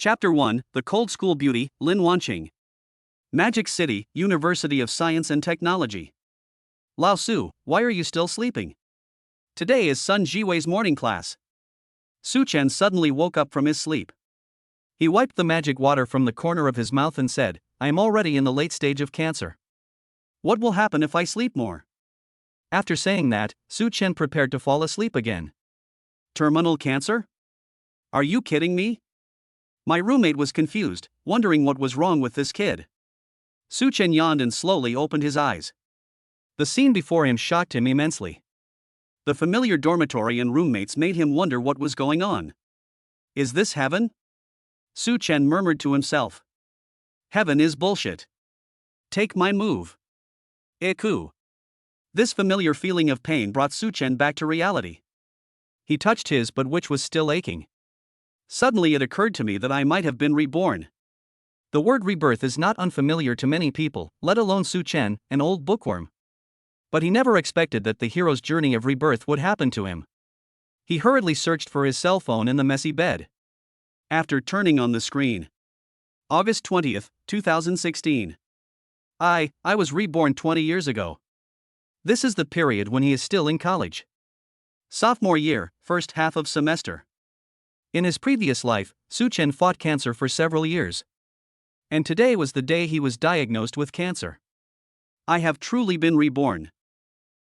Chapter 1, The Cold School Beauty, Lin Shing Hai. Magic City, University of Science and Technology. Lao Su, why are you still sleeping? Today is Sun Jiwei's morning class. Such Chen suddenly woke up from his sleep. He wiped the magic water from the corner of his mouth and said, I am already in the late stage of cancer. What will happen if I sleep more? After saying that, Such Chen prepared to fall asleep again. Terminal cancer? Are you kidding me? My roommate was confused, wondering what was wrong with this kid. Such Chen yawned and slowly opened his eyes. The scene before him shocked him immensely. The familiar dormitory and roommates made him wonder what was going on. Is this heaven? Such Chen murmured to himself. Heaven is bullshit. Take my move. Iku. This familiar feeling of pain brought Such Chen back to reality. He touched his butt, which was still aching. Suddenly it occurred to me that I might have been reborn. The word rebirth is not unfamiliar to many people, let alone Such Chen, an old bookworm. But he never expected that the hero's journey of rebirth would happen to him. He hurriedly searched for his cell phone in the messy bed. After turning on the screen. August 20th, 2016. I was reborn 20 years ago. This is the period when he is still in college. Sophomore year, first half of semester. In his previous life, Such Chen fought cancer for several years. And today was the day he was diagnosed with cancer. I have truly been reborn.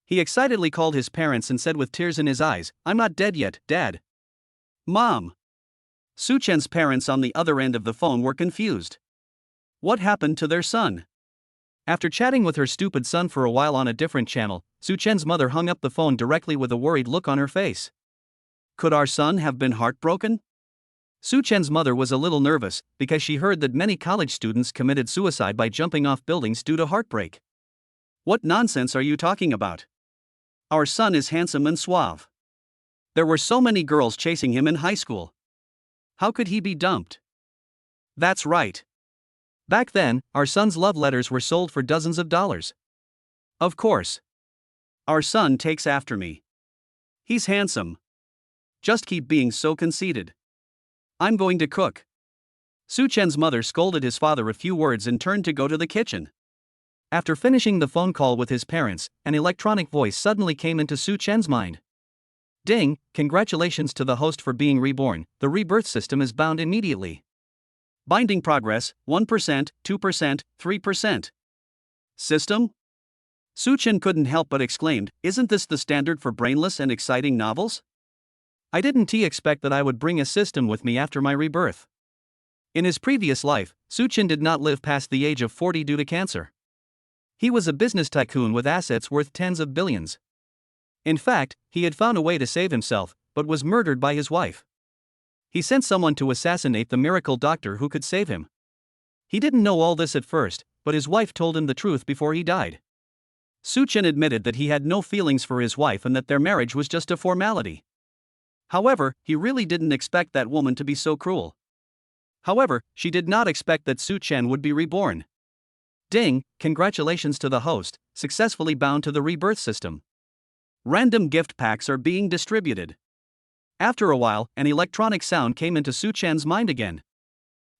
He excitedly called his parents and said with tears in his eyes, I'm not dead yet, Dad. Mom. Such Chen's parents on the other end of the phone were confused. What happened to their son? After chatting with her stupid son for a while on a different channel, Such Chen's mother hung up the phone directly with a worried look on her face. Could our son have been heartbroken? Such Chen's mother was a little nervous, because she heard that many college students committed suicide by jumping off buildings due to heartbreak. What nonsense are you talking about? Our son is handsome and suave. There were so many girls chasing him in high school. How could he be dumped? That's right. Back then, our son's love letters were sold for dozens of dollars. Of course. Our son takes after me. He's handsome. Just keep being so conceited. I'm going to cook. Such Chen's mother scolded his father a few words and turned to go to the kitchen. After finishing the phone call with his parents, an electronic voice suddenly came into Such Chen's mind. Ding, congratulations to the host for being reborn, the rebirth system is bound immediately. Binding progress, 1%, 2%, 3%. System? Such Chen couldn't help but exclaimed, isn't this the standard for brainless and exciting novels? I didn't expect that I would bring a system with me after my rebirth. In his previous life, Such Chen did not live past the age of 40 due to cancer. He was a business tycoon with assets worth tens of billions. In fact, he had found a way to save himself, but was murdered by his wife. He sent someone to assassinate the miracle doctor who could save him. He didn't know all this at first, but his wife told him the truth before he died. Such Chen admitted that he had no feelings for his wife and that their marriage was just a formality. However, he really didn't expect that woman to be so cruel. However, she did not expect that Such Chen would be reborn. Ding, congratulations to the host, successfully bound to the rebirth system. Random gift packs are being distributed. After a while, an electronic sound came into Such Chen's mind again.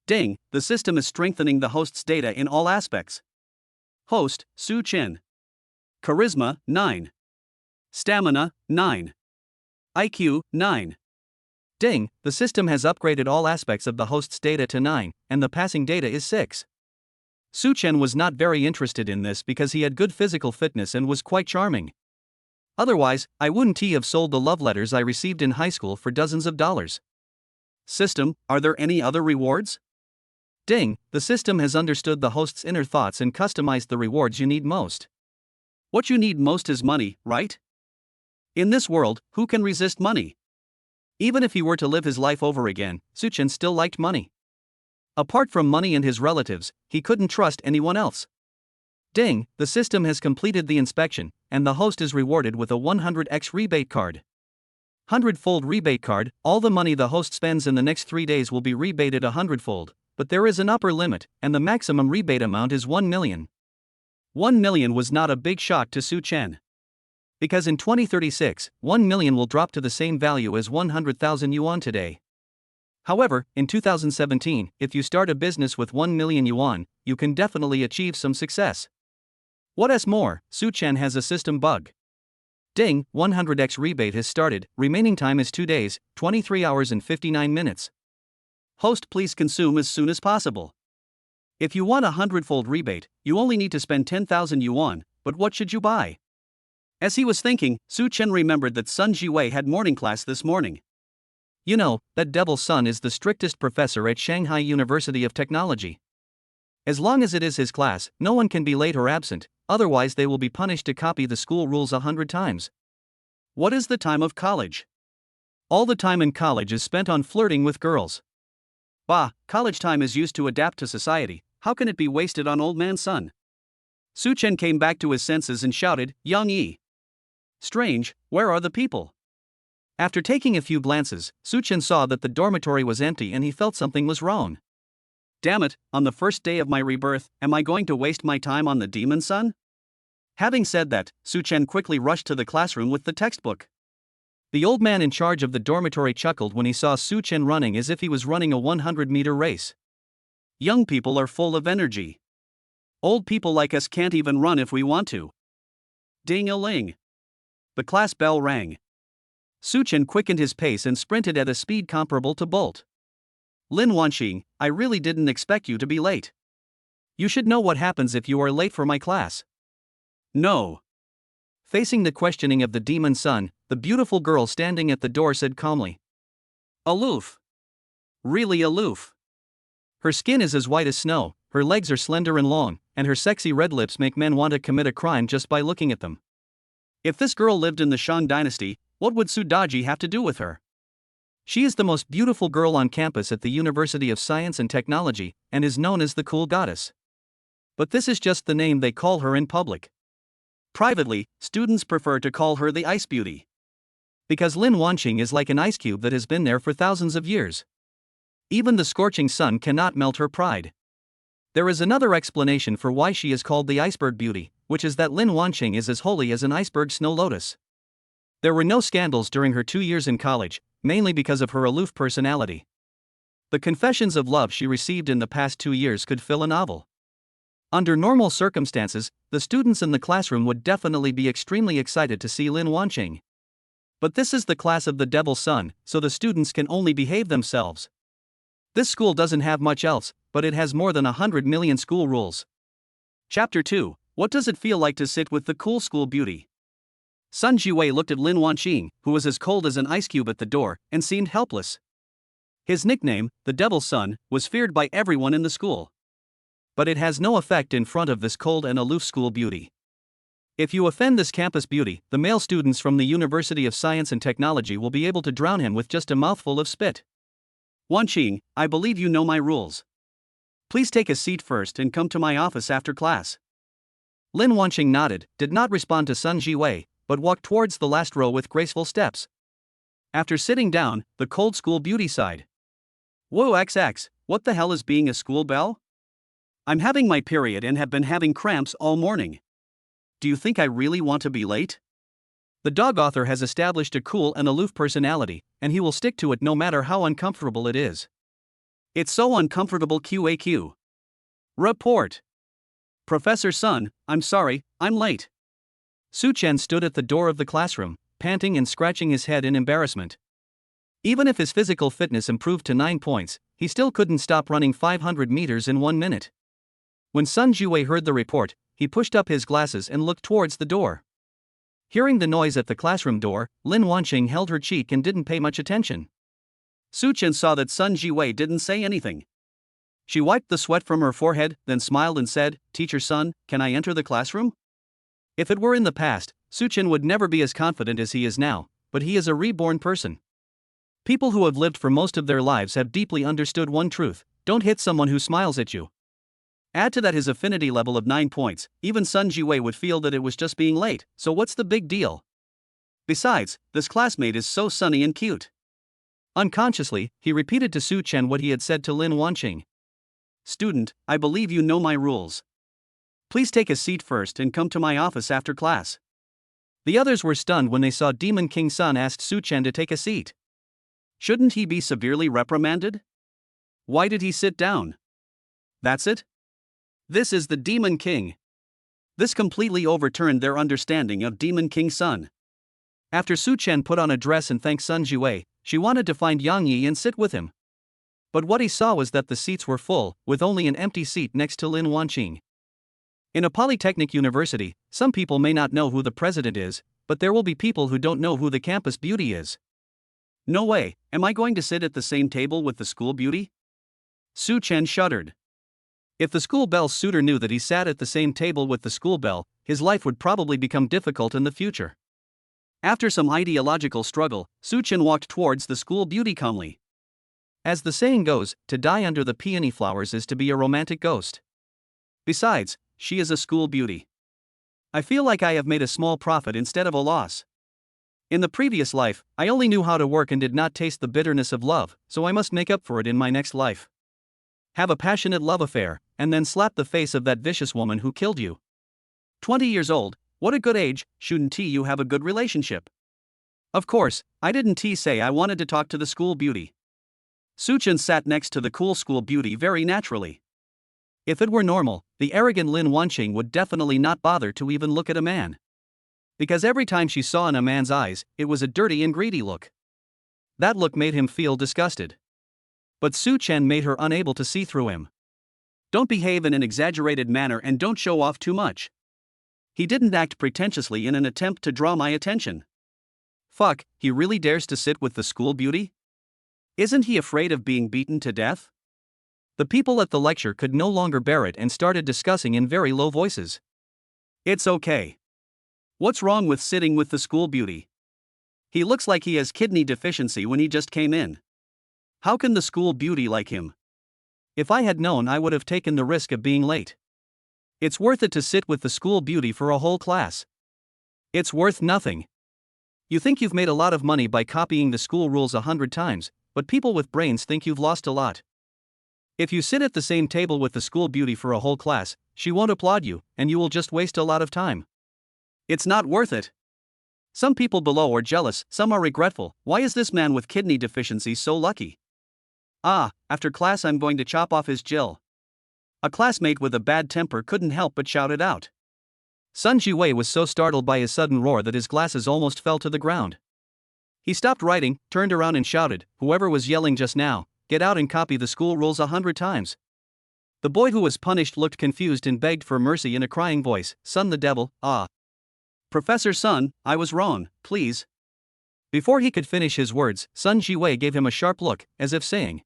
Ding, the system is strengthening the host's data in all aspects. Host, Such Chen. Charisma, 9. Stamina, 9. IQ, 9. Ding, the system has upgraded all aspects of the host's data to 9, and the passing data is 6. Such Chen was not very interested in this because he had good physical fitness and was quite charming. Otherwise, I wouldn't have sold the love letters I received in high school for dozens of dollars. System, are there any other rewards? Ding, the system has understood the host's inner thoughts and customized the rewards you need most. What you need most is money, right? In this world, who can resist money? Even if he were to live his life over again, Such Chen still liked money. Apart from money and his relatives, he couldn't trust anyone else. Ding, the system has completed the inspection, and the host is rewarded with a 100x rebate card. 100-fold rebate card, all the money the host spends in the next 3 days will be rebated 100-fold, but there is an upper limit, and the maximum rebate amount is 1 million. 1 million was not a big shock to Such Chen. Because in 2036, 1 million will drop to the same value as 100,000 yuan today. However, in 2017, if you start a business with 1 million yuan, you can definitely achieve some success. What's more, Such Chen has a system bug. Ding, 100x rebate has started, remaining time is 2 days, 23 hours and 59 minutes. Host, please consume as soon as possible. If you want a 100-fold rebate, you only need to spend 10,000 yuan, but what should you buy? As he was thinking, Such Chen remembered that Sun Jiwei had morning class this morning. You know, that devil's son is the strictest professor at Shanghai University of Technology. As long as it is his class, no one can be late or absent, otherwise they will be punished to copy the school rules 100 times. What is the time of college? All the time in college is spent on flirting with girls. Bah, college time is used to adapt to society, how can it be wasted on old man Sun? Such Chen came back to his senses and shouted, Yang Yi. Strange, where are the people? After taking a few glances, Such Chen saw that the dormitory was empty and he felt something was wrong. Damn it, on the first day of my rebirth, am I going to waste my time on the demon son? Having said that, Such Chen quickly rushed to the classroom with the textbook. The old man in charge of the dormitory chuckled when he saw Such Chen running as if he was running a 100-meter race. Young people are full of energy. Old people like us can't even run if we want to. Ding-a-ling. The class bell rang. Such Chen quickened his pace and sprinted at a speed comparable to Bolt. Lin Wanxing, I really didn't expect you to be late. You should know what happens if you are late for my class. No. Facing the questioning of the demon son, the beautiful girl standing at the door said calmly. Aloof. Really aloof. Her skin is as white as snow, her legs are slender and long, and her sexy red lips make men want to commit a crime just by looking at them. If this girl lived in the Shang dynasty, what would Su Daji have to do with her? She is the most beautiful girl on campus at the University of Science and Technology, and is known as the Cool Goddess. But this is just the name they call her in public. Privately, students prefer to call her the Ice Beauty. Because Lin Wanxing is like an ice cube that has been there for thousands of years. Even the scorching sun cannot melt her pride. There is another explanation for why she is called the Iceberg Beauty, which is that Lin Wanxing is as holy as an iceberg snow lotus. There were no scandals during her 2 years in college, mainly because of her aloof personality. The confessions of love she received in the past 2 years could fill a novel. Under normal circumstances, the students in the classroom would definitely be extremely excited to see Lin Wanxing. But this is the class of the devil's son, so the students can only behave themselves. This school doesn't have much else, but it has more than 100 million school rules. Chapter 2, What does it feel like to sit with the cool school beauty? Sun Jiwei looked at Lin Wanxing, who was as cold as an ice cube at the door, and seemed helpless. His nickname, the Devil's Son, was feared by everyone in the school. But it has no effect in front of this cold and aloof school beauty. If you offend this campus beauty, the male students from the University of Science and Technology will be able to drown him with just a mouthful of spit. Wanxing, I believe you know my rules. Please take a seat first and come to my office after class. Lin Wanxing nodded, did not respond to Sun Jiwei, but walked towards the last row with graceful steps. After sitting down, the cold school beauty sighed. Whoa XX, what the hell is being a school belle? I'm having my period and have been having cramps all morning. Do you think I really want to be late? The dog author has established a cool and aloof personality, and he will stick to it no matter how uncomfortable it is. It's so uncomfortable QAQ. Report. Professor Sun, I'm sorry, I'm late. Such Chen stood at the door of the classroom, panting and scratching his head in embarrassment. Even if his physical fitness improved to 9 points, he still couldn't stop running 500 meters in 1 minute. When Sun Jiwei heard the report, he pushed up his glasses and looked towards the door. Hearing the noise at the classroom door, Lin Wanxing held her cheek and didn't pay much attention. Such Chen saw that Sun Jiwei didn't say anything. She wiped the sweat from her forehead, then smiled and said, Teacher Sun, can I enter the classroom? If it were in the past, Such Chen would never be as confident as he is now, but he is a reborn person. People who have lived for most of their lives have deeply understood one truth: don't hit someone who smiles at you. Add to that his affinity level of 9 points, even Sun Jiwei would feel that it was just being late, so what's the big deal? Besides, this classmate is so sunny and cute. Unconsciously, he repeated to Such Chen what he had said to Lin Wanxing. Student, I believe you know my rules. Please take a seat first and come to my office after class. The others were stunned when they saw Demon King Sun asked Such Chen to take a seat. Shouldn't he be severely reprimanded? Why did he sit down? That's it? This is the Demon King. This completely overturned their understanding of Demon King's son. After Such Chen put on a dress and thanked Sun Jiwei, she wanted to find Yang Yi and sit with him. But what he saw was that the seats were full, with only an empty seat next to Lin Wanqing. In a polytechnic university, some people may not know who the president is, but there will be people who don't know who the campus beauty is. No way, am I going to sit at the same table with the school beauty? Such Chen shuddered. If the school bell suitor knew that he sat at the same table with the school bell, his life would probably become difficult in the future. After some ideological struggle, Such Chen walked towards the school beauty calmly. As the saying goes, to die under the peony flowers is to be a romantic ghost. Besides, she is a school beauty. I feel like I have made a small profit instead of a loss. In the previous life, I only knew how to work and did not taste the bitterness of love, so I must make up for it in my next life. Have a passionate love affair, and then slap the face of that vicious woman who killed you. 20 years old, what a good age, shouldn't you have a good relationship? Of course, I didn't say I wanted to talk to the school beauty. Such Chen sat next to the cool school beauty very naturally. If it were normal, the arrogant Lin Wanqing would definitely not bother to even look at a man. Because every time she saw in a man's eyes, it was a dirty and greedy look. That look made him feel disgusted. But Such Chen made her unable to see through him. Don't behave in an exaggerated manner and don't show off too much. He didn't act pretentiously in an attempt to draw my attention. Fuck, he really dares to sit with the school beauty? Isn't he afraid of being beaten to death? The people at the lecture could no longer bear it and started discussing in very low voices. It's okay. What's wrong with sitting with the school beauty? He looks like he has kidney deficiency when he just came in. How can the school beauty like him? If I had known, I would have taken the risk of being late. It's worth it to sit with the school beauty for a whole class. It's worth nothing. You think you've made a lot of money by copying the school rules 100 times, but people with brains think you've lost a lot. If you sit at the same table with the school beauty for a whole class, she won't applaud you, and you will just waste a lot of time. It's not worth it. Some people below are jealous, some are regretful. Why is this man with kidney deficiency so lucky? After class I'm going to chop off his Jill. A classmate with a bad temper couldn't help but shout it out. Sun Jiwei was so startled by his sudden roar that his glasses almost fell to the ground. He stopped writing, turned around and shouted, "Whoever was yelling just now, get out and copy the school rules 100 times. The boy who was punished looked confused and begged for mercy in a crying voice, "Sun the devil, Professor Sun, I was wrong, please." Before he could finish his words, Sun Jiwei gave him a sharp look, as if saying,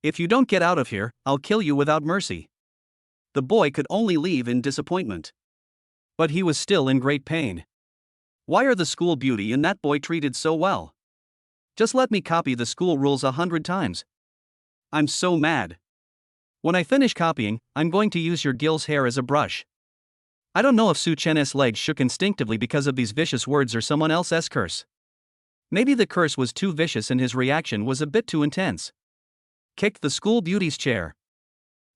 "If you don't get out of here, I'll kill you without mercy." The boy could only leave in disappointment. But he was still in great pain. Why are the school beauty and that boy treated so well? Just let me copy the school rules 100 times. I'm so mad. When I finish copying, I'm going to use your Gil's hair as a brush. I don't know if Such Chen's legs shook instinctively because of these vicious words or someone else's curse. Maybe the curse was too vicious and his reaction was a bit too intense. Kicked the school beauty's chair.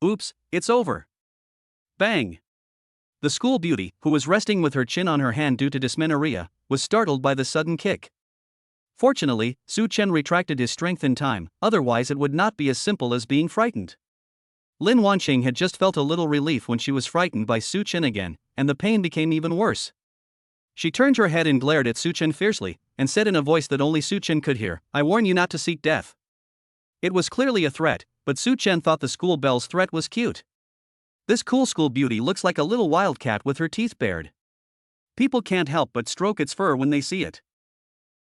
Oops, it's over. Bang! The school beauty, who was resting with her chin on her hand due to dysmenorrhea, was startled by the sudden kick. Fortunately, Such Chen retracted his strength in time, otherwise it would not be as simple as being frightened. Lin Wanqing had just felt a little relief when she was frightened by Such Chen again, and the pain became even worse. She turned her head and glared at Such Chen fiercely, and said in a voice that only Such Chen could hear, "I warn you not to seek death." It was clearly a threat, but Such Chen thought the school bell's threat was cute. This cool school beauty looks like a little wildcat with her teeth bared. People can't help but stroke its fur when they see it.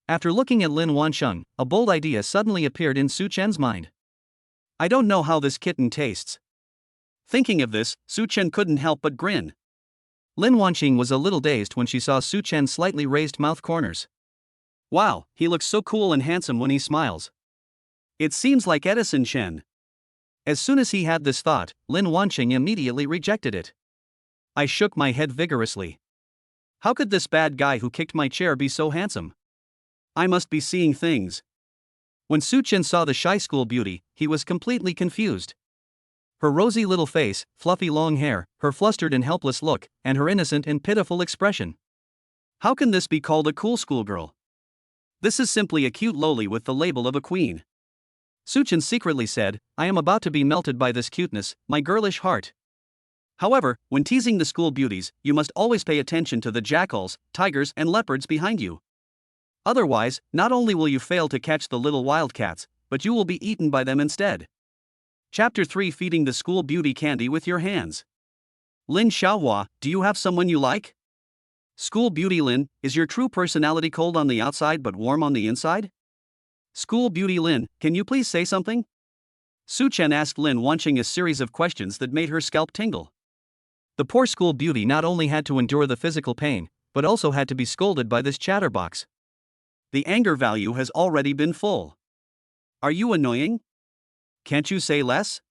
After looking at Lin Wanqing, a bold idea suddenly appeared in Such Chen's mind. I don't know how this kitten tastes. Thinking of this, Such Chen couldn't help but grin. Lin Wanqing was a little dazed when she saw Such Chen's slightly raised mouth corners. Wow, he looks so cool and handsome when he smiles. It seems like Edison Chen. As soon as he had this thought, Lin Wanqing immediately rejected it. I shook my head vigorously. How could this bad guy who kicked my chair be so handsome? I must be seeing things. When Such Chen saw the shy school beauty, he was completely confused. Her rosy little face, fluffy long hair, her flustered and helpless look, and her innocent and pitiful expression. How can this be called a cool schoolgirl? This is simply a cute loli with the label of a queen. Such Chen secretly said, I am about to be melted by this cuteness, my girlish heart. However, when teasing the school beauties, you must always pay attention to the jackals, tigers, and leopards behind you. Otherwise, not only will you fail to catch the little wildcats, but you will be eaten by them instead. Chapter 3: Feeding the School Beauty Candy with Your Hands. Lin Xiaohua, do you have someone you like? School Beauty Lin, is your true personality cold on the outside but warm on the inside? School Beauty Lin, can you please say something? Such Chen asked Lin, launching a series of questions that made her scalp tingle. The poor school beauty not only had to endure the physical pain, but also had to be scolded by this chatterbox. The anger value has already been full. Are you annoying? Can't you say less?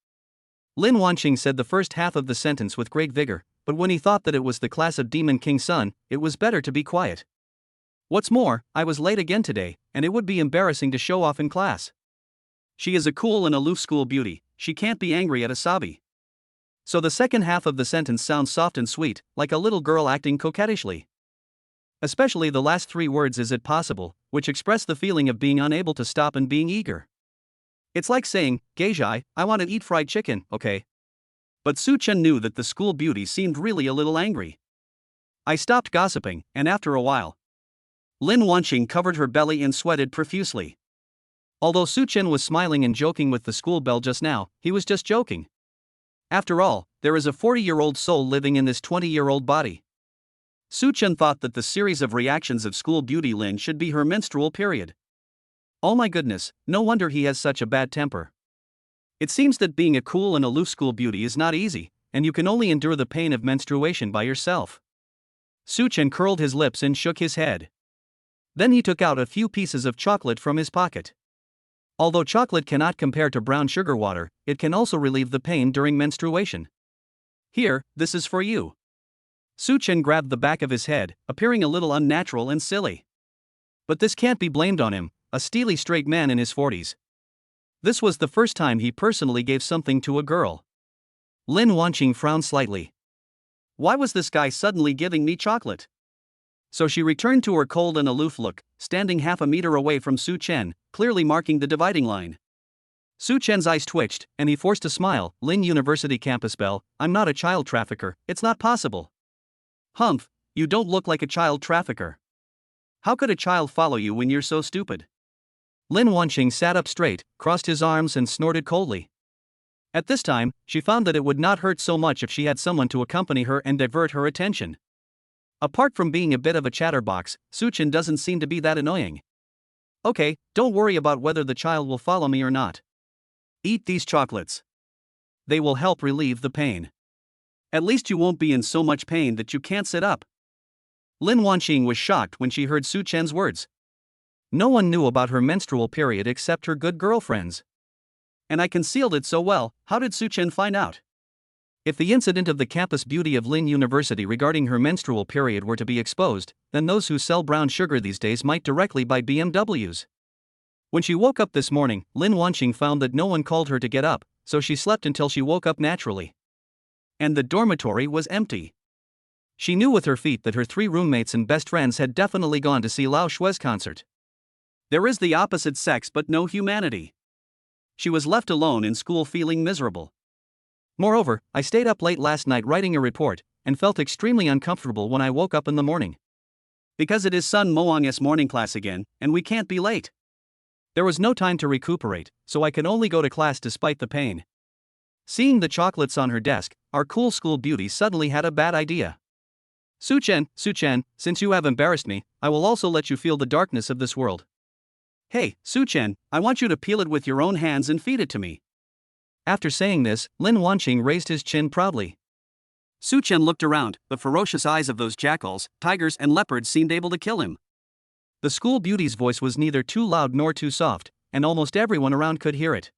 Lin Wanqing said the first half of the sentence with great vigor, but when he thought that it was the class of Demon King Sun, it was better to be quiet. What's more, I was late again today, and it would be embarrassing to show off in class. She is a cool and aloof school beauty, she can't be angry at Asabi. So the second half of the sentence sounds soft and sweet, like a little girl acting coquettishly. Especially the last 3 words, is it possible, which express the feeling of being unable to stop and being eager. It's like saying, Geijai, I want to eat fried chicken, okay? But Such Chen knew that the school beauty seemed really a little angry. I stopped gossiping, and after a while, Lin Wanqing covered her belly and sweated profusely. Although Such Chen was smiling and joking with the school bell just now, he was just joking. After all, there is a 40-year-old soul living in this 20-year-old body. Such Chen thought that the series of reactions of school beauty Lin should be her menstrual period. Oh my goodness, no wonder he has such a bad temper. It seems that being a cool and aloof school beauty is not easy, and you can only endure the pain of menstruation by yourself. Such Chen curled his lips and shook his head. Then he took out a few pieces of chocolate from his pocket. Although chocolate cannot compare to brown sugar water, it can also relieve the pain during menstruation. Here, this is for you. Such Chen grabbed the back of his head, appearing a little unnatural and silly. But this can't be blamed on him, a steely straight man in his 40s. This was the first time he personally gave something to a girl. Lin Wanqing frowned slightly. Why was this guy suddenly giving me chocolate? So she returned to her cold and aloof look, standing half a meter away from Such Chen, clearly marking the dividing line. Such Chen's eyes twitched, and he forced a smile. Lin University campus bell, I'm not a child trafficker, it's not possible. Humph, you don't look like a child trafficker. How could a child follow you when you're so stupid? Lin Wanqing sat up straight, crossed his arms and snorted coldly. At this time, she found that it would not hurt so much if she had someone to accompany her and divert her attention. Apart from being a bit of a chatterbox, Such Chen doesn't seem to be that annoying. Okay, don't worry about whether the child will follow me or not. Eat these chocolates. They will help relieve the pain. At least you won't be in so much pain that you can't sit up. Lin Wanqing was shocked when she heard Such Chen's words. No one knew about her menstrual period except her good girlfriends. And I concealed it so well, how did Such Chen find out? If the incident of the campus beauty of Lin University regarding her menstrual period were to be exposed, then those who sell brown sugar these days might directly buy BMWs. When she woke up this morning, Lin Wanqing found that no one called her to get up, so she slept until she woke up naturally. And the dormitory was empty. She knew with her feet that her 3 roommates and best friends had definitely gone to see Lao Shue's concert. There is the opposite sex but no humanity. She was left alone in school feeling miserable. Moreover, I stayed up late last night writing a report, and felt extremely uncomfortable when I woke up in the morning. Because it is Sun Moang's morning class again, and we can't be late. There was no time to recuperate, so I can only go to class despite the pain. Seeing the chocolates on her desk, our cool school beauty suddenly had a bad idea. Such Chen, since you have embarrassed me, I will also let you feel the darkness of this world. Hey, Such Chen, I want you to peel it with your own hands and feed it to me. After saying this, Lin Wanqing raised his chin proudly. Such Chen looked around, the ferocious eyes of those jackals, tigers and leopards seemed able to kill him. The school beauty's voice was neither too loud nor too soft, and almost everyone around could hear it.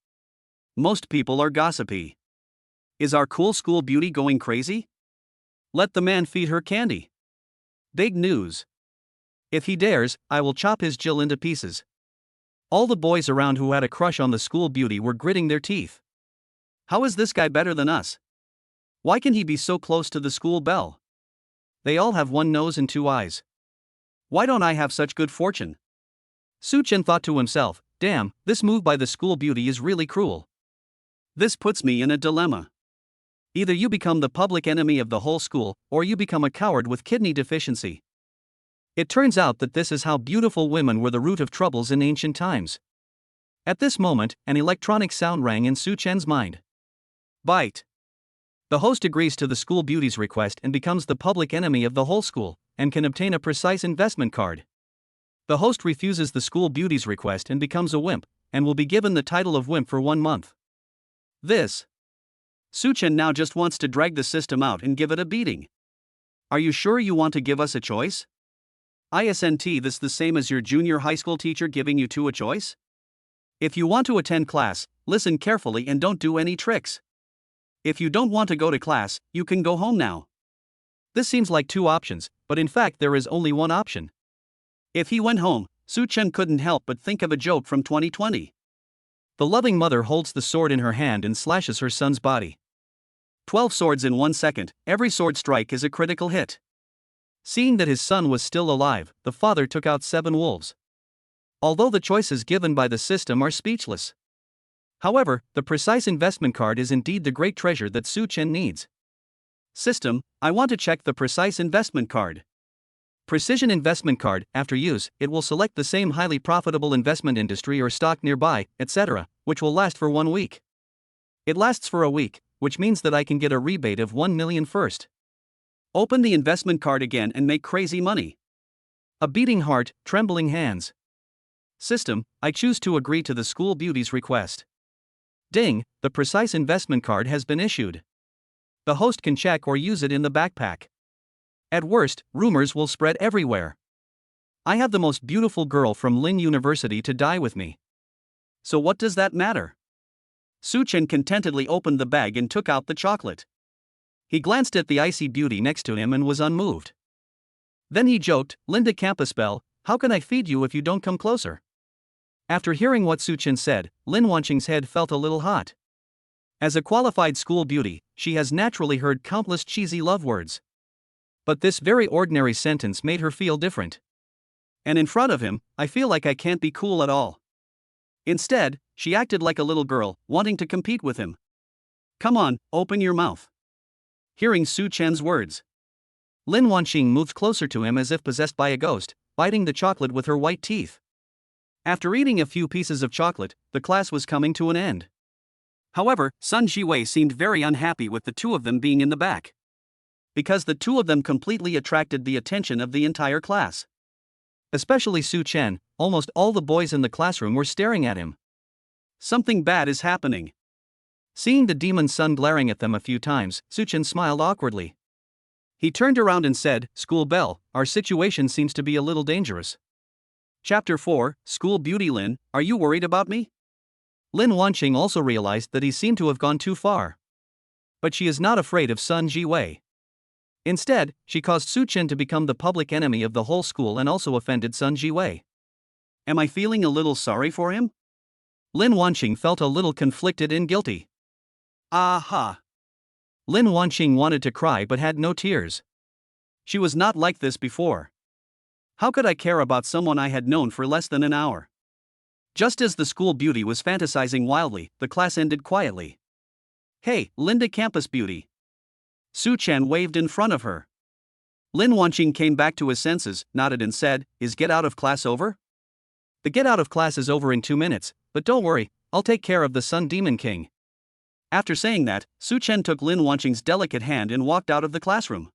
Most people are gossipy. Is our cool school beauty going crazy? Let the man feed her candy. Big news. If he dares, I will chop his Jill into pieces. All the boys around who had a crush on the school beauty were gritting their teeth. How is this guy better than us? Why can he be so close to the school bell? They all have 1 nose and 2 eyes. Why don't I have such good fortune? Such Chen thought to himself, damn, this move by the school beauty is really cruel. This puts me in a dilemma. Either you become the public enemy of the whole school, or you become a coward with kidney deficiency. It turns out that this is how beautiful women were the root of troubles in ancient times. At this moment, an electronic sound rang in Such Chen's mind. Bite. The host agrees to the school beauty's request and becomes the public enemy of the whole school, and can obtain a precise investment card. The host refuses the school beauty's request and becomes a wimp, and will be given the title of wimp for 1 month. Such Chen now just wants to drag the system out and give it a beating. Are you sure you want to give us a choice? Isn't this the same as your junior high school teacher giving you a choice? If you want to attend class, listen carefully and don't do any tricks. If you don't want to go to class, you can go home now. This seems like 2 options, but in fact there is only 1 option. If he went home, Such Chen couldn't help but think of a joke from 2020. The loving mother holds the sword in her hand and slashes her son's body. 12 swords in 1 second, every sword strike is a critical hit. Seeing that his son was still alive, the father took out 7 wolves. Although the choices given by the system are speechless. However, the precise investment card is indeed the great treasure that Such Chen needs. System, I want to check the precise investment card. Precision investment card, after use, it will select the same highly profitable investment industry or stock nearby, etc., which will last for 1 week. It lasts for a week, which means that I can get a rebate of 1 million first. Open the investment card again and make crazy money. A beating heart, trembling hands. System, I choose to agree to the school beauty's request. Ding, the precise investment card has been issued. The host can check or use it in the backpack. At worst, rumors will spread everywhere. I have the most beautiful girl from Lin University to die with me. So what does that matter? Such Chen contentedly opened the bag and took out the chocolate. He glanced at the icy beauty next to him and was unmoved. Then he joked, Linda Campus Bell, how can I feed you if you don't come closer? After hearing what Such Chen said, Lin Wanqing's head felt a little hot. As a qualified school beauty, she has naturally heard countless cheesy love words. But this very ordinary sentence made her feel different. And in front of him, I feel like I can't be cool at all. Instead, she acted like a little girl, wanting to compete with him. Come on, open your mouth. Hearing Such Chen's words, Lin Wanqing moved closer to him as if possessed by a ghost, biting the chocolate with her white teeth. After eating a few pieces of chocolate, the class was coming to an end. However, Sun Jiwei seemed very unhappy with the 2 of them being in the back. Because the 2 of them completely attracted the attention of the entire class. Especially Such Chen, almost all the boys in the classroom were staring at him. Something bad is happening. Seeing the demon sun glaring at them a few times, Such Chen smiled awkwardly. He turned around and said, School bell, our situation seems to be a little dangerous. Chapter 4, School Beauty. Lin, are you worried about me? Lin Wanqing also realized that he seemed to have gone too far. But she is not afraid of Sun Jiwei. Instead, she caused Such Chen to become the public enemy of the whole school and also offended Sun Jiwei. Am I feeling a little sorry for him? Lin Wanqing felt a little conflicted and guilty. Aha! Lin Wanqing wanted to cry but had no tears. She was not like this before. How could I care about someone I had known for less than an hour? Just as the school beauty was fantasizing wildly, the class ended quietly. Hey, Linda Campus Beauty. Such Chen waved in front of her. Lin Wanqing came back to his senses, nodded and said, Is get out of class over? The get out of class is over in 2 minutes, but don't worry, I'll take care of the Sun Demon King. After saying that, Such Chen took Lin Wanqing's delicate hand and walked out of the classroom.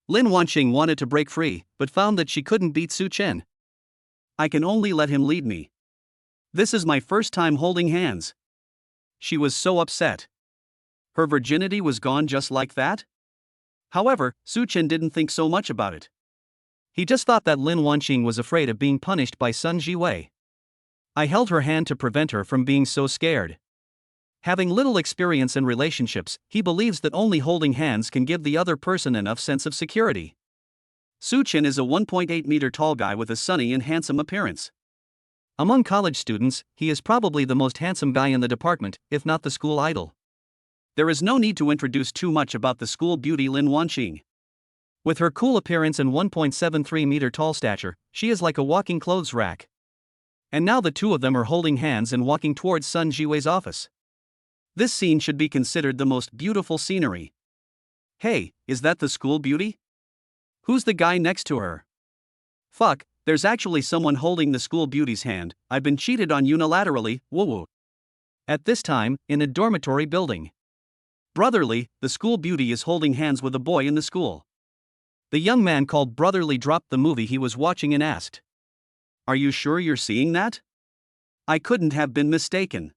Lin Wanqing wanted to break free, but found that she couldn't beat Such Chen. I can only let him lead me. This is my first time holding hands. She was so upset. Her virginity was gone just like that? However, Such Chen didn't think so much about it. He just thought that Lin Wanqing was afraid of being punished by Sun Jiwei. I held her hand to prevent her from being so scared. Having little experience in relationships, he believes that only holding hands can give the other person enough sense of security. Such Chen is a 1.8-meter tall guy with a sunny and handsome appearance. Among college students, he is probably the most handsome guy in the department, if not the school idol. There is no need to introduce too much about the school beauty Lin Wanqing. With her cool appearance and 1.73-meter tall stature, she is like a walking clothes rack. And now the two of them are holding hands and walking towards Sun Jiwei's office. This scene should be considered the most beautiful scenery. Hey, is that the school beauty? Who's the guy next to her? Fuck, there's actually someone holding the school beauty's hand. I've been cheated on unilaterally, woo woo. At this time, in a dormitory building. Brotherly, the school beauty is holding hands with a boy in the school. The young man called Brotherly dropped the movie he was watching and asked, "Are you sure you're seeing that?" I couldn't have been mistaken.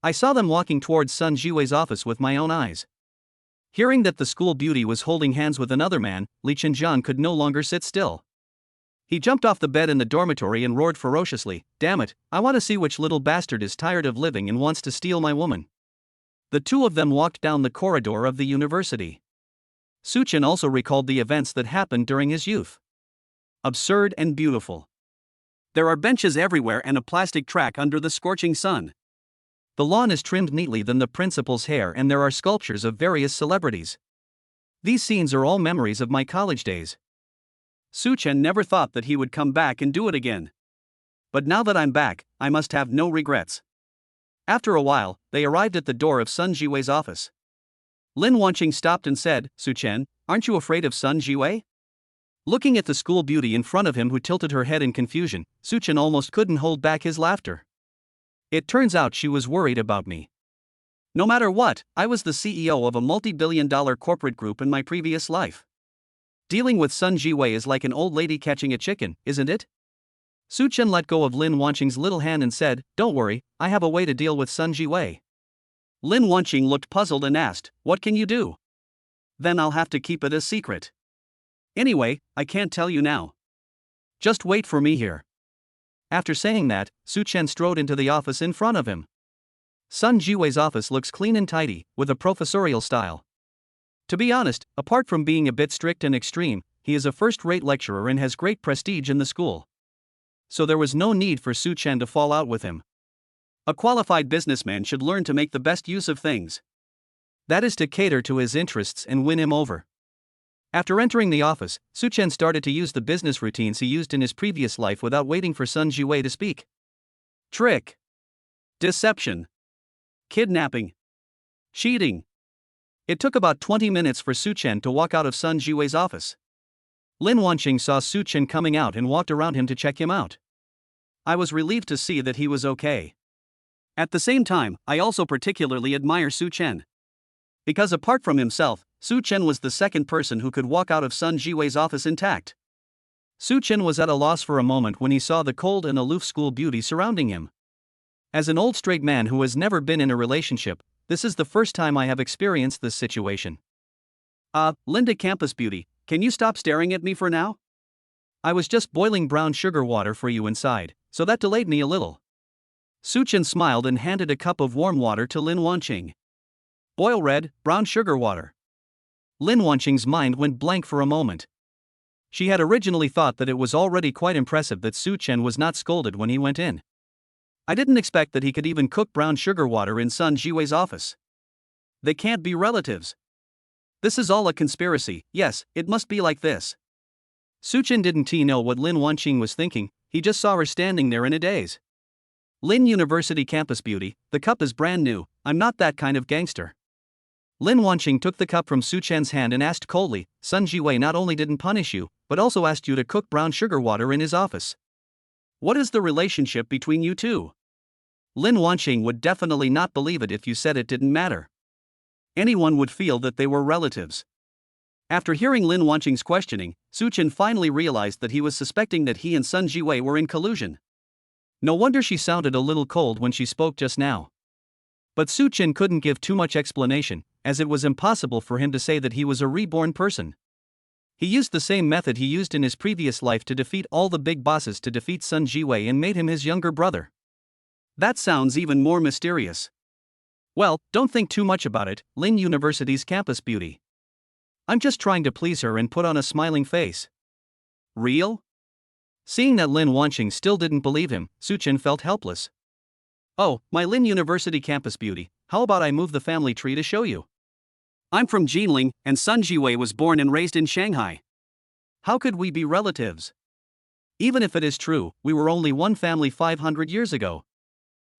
I saw them walking towards Sun Jiwei's office with my own eyes. Hearing that the school beauty was holding hands with another man, Li Chenjian could no longer sit still. He jumped off the bed in the dormitory and roared ferociously, "Damn it, I want to see which little bastard is tired of living and wants to steal my woman." The two of them walked down the corridor of the university. Such Chen also recalled the events that happened during his youth. Absurd and beautiful. There are benches everywhere and a plastic track under the scorching sun. The lawn is trimmed neatly than the principal's hair and there are sculptures of various celebrities. These scenes are all memories of my college days. Such Chen never thought that he would come back and do it again. But now that I'm back, I must have no regrets. After a while, they arrived at the door of Sun Jiwei's office. Lin Wanqing stopped and said, "Such Chen, aren't you afraid of Sun Jiwei?" Looking at the school beauty in front of him who tilted her head in confusion, Such Chen almost couldn't hold back his laughter. It turns out she was worried about me. No matter what, I was the CEO of a multi-billion-dollar corporate group in my previous life. Dealing with Sun Jiwei is like an old lady catching a chicken, isn't it? Such Chen let go of Lin Wanqing's little hand and said, "Don't worry, I have a way to deal with Sun Jiwei." Lin Wanqing looked puzzled and asked, "What can you do?" "Then I'll have to keep it a secret. Anyway, I can't tell you now. Just wait for me here." After saying that, Such Chen strode into the office in front of him. Sun Jiwei's office looks clean and tidy, with a professorial style. To be honest, apart from being a bit strict and extreme, he is a first-rate lecturer and has great prestige in the school. So there was no need for Such Chen to fall out with him. A qualified businessman should learn to make the best use of things. That is to cater to his interests and win him over. After entering the office, Such Chen started to use the business routines he used in his previous life without waiting for Sun Jiwei to speak. Trick. Deception. Kidnapping. Cheating. It took about 20 minutes for Such Chen to walk out of Sun Jiwei's office. Lin Wanqing saw Such Chen coming out and walked around him to check him out. I was relieved to see that he was okay. At the same time, I also particularly admire Such Chen. Because apart from himself, Such Chen was the second person who could walk out of Sun Jiwei's office intact. Such Chen was at a loss for a moment when he saw the cold and aloof school beauty surrounding him. As an old straight man who has never been in a relationship, this is the first time I have experienced this situation. Linda Campus Beauty, can you stop staring at me for now? I was just boiling brown sugar water for you inside, so that delayed me a little. Such Chen smiled and handed a cup of warm water to Lin Wanqing. Boil red, brown sugar water. Lin Wanqing's mind went blank for a moment. She had originally thought that it was already quite impressive that Such Chen was not scolded when he went in. I didn't expect that he could even cook brown sugar water in Sun Jiwei's office. They can't be relatives. This is all a conspiracy. Yes, it must be like this. Such Chen didn't know what Lin Wanqing was thinking, he just saw her standing there in a daze. Lin University Campus Beauty, the cup is brand new, I'm not that kind of gangster. Lin Wanqing took the cup from Such Chen's hand and asked coldly, Sun Jiwei not only didn't punish you, but also asked you to cook brown sugar water in his office. What is the relationship between you two? Lin Wanqing would definitely not believe it if you said it didn't matter. Anyone would feel that they were relatives. After hearing Lin Wanqing's questioning, Such Chen finally realized that he was suspecting that he and Sun Jiwei were in collusion. No wonder she sounded a little cold when she spoke just now. But Such Chen couldn't give too much explanation, as it was impossible for him to say that he was a reborn person. He used the same method he used in his previous life to defeat all the big bosses to defeat Sun Jiwei and made him his younger brother. That sounds even more mysterious. Well, don't think too much about it, Lin University's Campus Beauty. I'm just trying to please her and put on a smiling face. Real? Seeing that Lin Wanqing still didn't believe him, Such Chen felt helpless. Oh, my Lin University Campus Beauty, how about I move the family tree to show you? I'm from Jinling, and Sun Jiwei was born and raised in Shanghai. How could we be relatives? Even if it is true, we were only one family 500 years ago.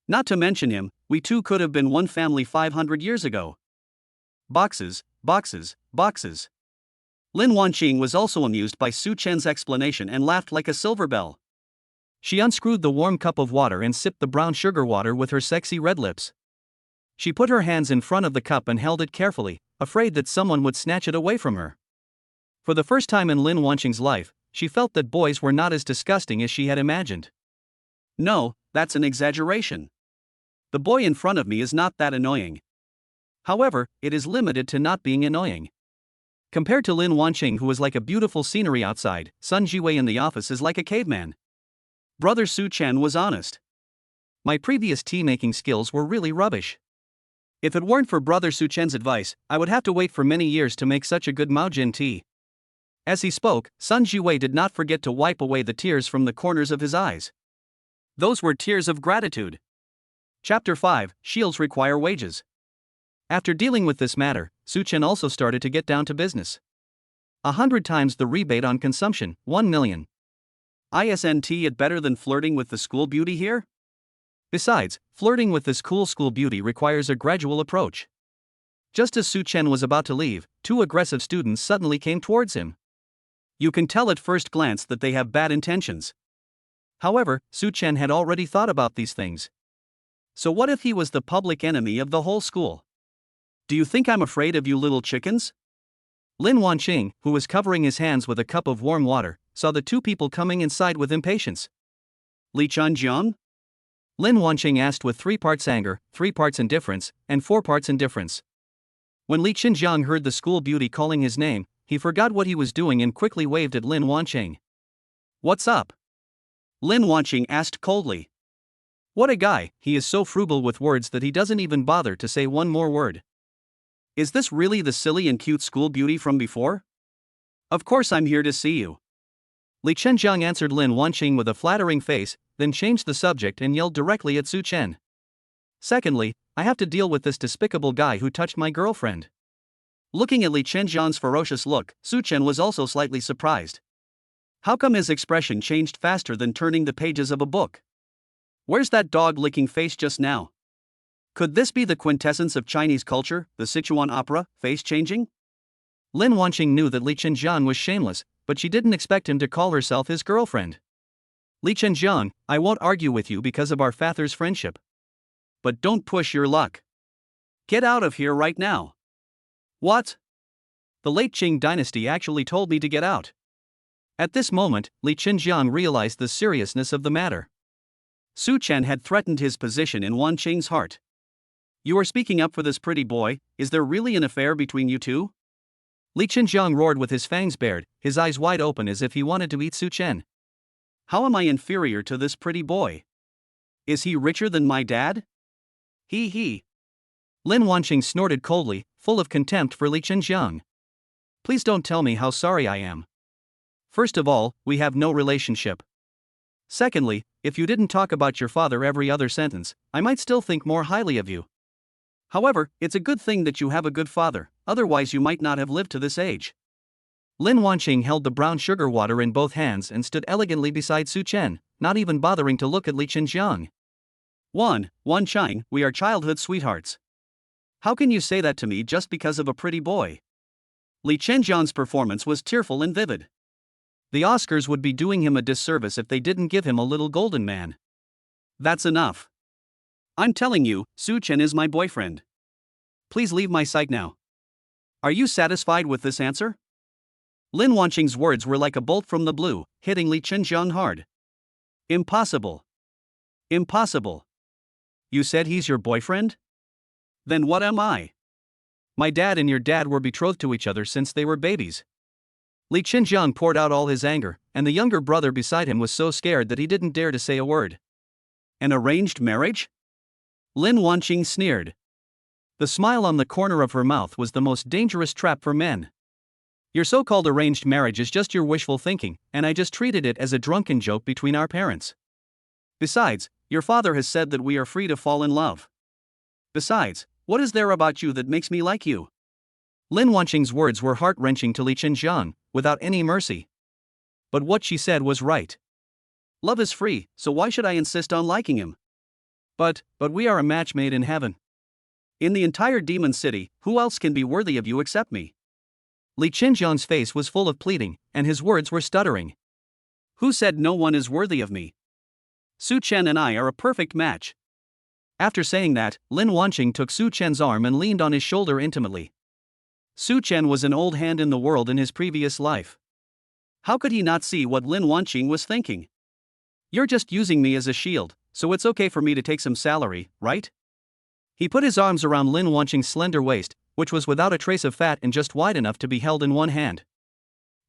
Not to mention him, we too could have been one family 500 years ago. Boxes, boxes, boxes. Lin Wanqing was also amused by Su Chen's explanation and laughed like a silver bell. She unscrewed the warm cup of water and sipped the brown sugar water with her sexy red lips. She put her hands in front of the cup and held it carefully, afraid that someone would snatch it away from her. For the first time in Lin Wanqing's life, she felt that boys were not as disgusting as she had imagined. No, that's an exaggeration. The boy in front of me is not that annoying. However, it is limited to not being annoying. Compared to Lin Wanqing, who was like a beautiful scenery outside, Sun Jiwei in the office is like a caveman. Brother Su Chen was honest. My previous tea-making skills were really rubbish. If it weren't for Brother Su Chen's advice, I would have to wait for many years to make such a good Maojin tea. As he spoke, Sun Jiwei did not forget to wipe away the tears from the corners of his eyes. Those were tears of gratitude. Chapter 5, Shields Require Wages. After dealing with this matter, Su Chen also started to get down to business. 100 times the rebate on consumption, 1 million. Isn't it better than flirting with the school beauty here? Besides, flirting with this cool school beauty requires a gradual approach. Just as Su Chen was about to leave, two aggressive students suddenly came towards him. You can tell at first glance that they have bad intentions. However, Su Chen had already thought about these things. So what if he was the public enemy of the whole school? Do you think I'm afraid of you little chickens? Lin Wanqing, who was covering his hands with a cup of warm water, saw the two people coming inside with impatience. Li Chunjiang? Lin Wanqing asked with 3 parts anger, 3 parts indifference, and 4 parts indifference. When Li Xinjiang heard the school beauty calling his name, he forgot what he was doing and quickly waved at Lin Wanqing. What's up? Lin Wanqing asked coldly. What a guy, he is so frugal with words that he doesn't even bother to say one more word. Is this really the silly and cute school beauty from before? Of course I'm here to see you. Li Chunjiang answered Lin Wanqing with a flattering face, then changed the subject and yelled directly at Su Chen. Secondly, I have to deal with this despicable guy who touched my girlfriend. Looking at Li Chunjiang's ferocious look, Su Chen was also slightly surprised. How come his expression changed faster than turning the pages of a book? Where's that dog-licking face just now? Could this be the quintessence of Chinese culture, the Sichuan opera, face changing? Lin Wanqing knew that Li Chunjiang was shameless, but she didn't expect him to call herself his girlfriend. Li Chunjiang, I won't argue with you because of our father's friendship. But don't push your luck. Get out of here right now. What? The late Qing dynasty actually told me to get out. At this moment, Li Chunjiang realized the seriousness of the matter. Su Chen had threatened his position in Wanqing's heart. You are speaking up for this pretty boy, is there really an affair between you two? Li Chunjiang roared with his fangs bared, his eyes wide open as if he wanted to eat Su Chen. How am I inferior to this pretty boy? Is he richer than my dad? He. Lin Wanqing snorted coldly, full of contempt for Li Chunjiang. Please don't tell me how sorry I am. First of all, we have no relationship. Secondly, if you didn't talk about your father every other sentence, I might still think more highly of you. However, it's a good thing that you have a good father, otherwise you might not have lived to this age. Lin Wanqing held the brown sugar water in both hands and stood elegantly beside Su Chen, not even bothering to look at Li Chunjiang. Wanqing, we are childhood sweethearts. How can you say that to me just because of a pretty boy? Li Chunjiang's performance was tearful and vivid. The Oscars would be doing him a disservice if they didn't give him a little golden man. That's enough. I'm telling you, Su Chen is my boyfriend. Please leave my sight now. Are you satisfied with this answer? Lin Wanqing's words were like a bolt from the blue, hitting Li Chunjiang hard. Impossible. Impossible. You said he's your boyfriend? Then what am I? My dad and your dad were betrothed to each other since they were babies. Li Chunjiang poured out all his anger, and the younger brother beside him was so scared that he didn't dare to say a word. An arranged marriage? Lin Wanqing sneered. The smile on the corner of her mouth was the most dangerous trap for men. Your so-called arranged marriage is just your wishful thinking, and I just treated it as a drunken joke between our parents. Besides, your father has said that we are free to fall in love. Besides, what is there about you that makes me like you? Lin Wanqing's words were heart-wrenching to Li Chunjiang, without any mercy. But what she said was right. Love is free, so why should I insist on liking him? But we are a match made in heaven. In the entire demon city, who else can be worthy of you except me? Li Qinjiang's face was full of pleading, and his words were stuttering. Who said no one is worthy of me? Such Chen and I are a perfect match. After saying that, Lin Wanqing took Such Chen's arm and leaned on his shoulder intimately. Such Chen was an old hand in the world in his previous life. How could he not see what Lin Wanqing was thinking? You're just using me as a shield, so it's okay for me to take some salary, right? He put his arms around Lin Wanqing's slender waist, which was without a trace of fat and just wide enough to be held in one hand.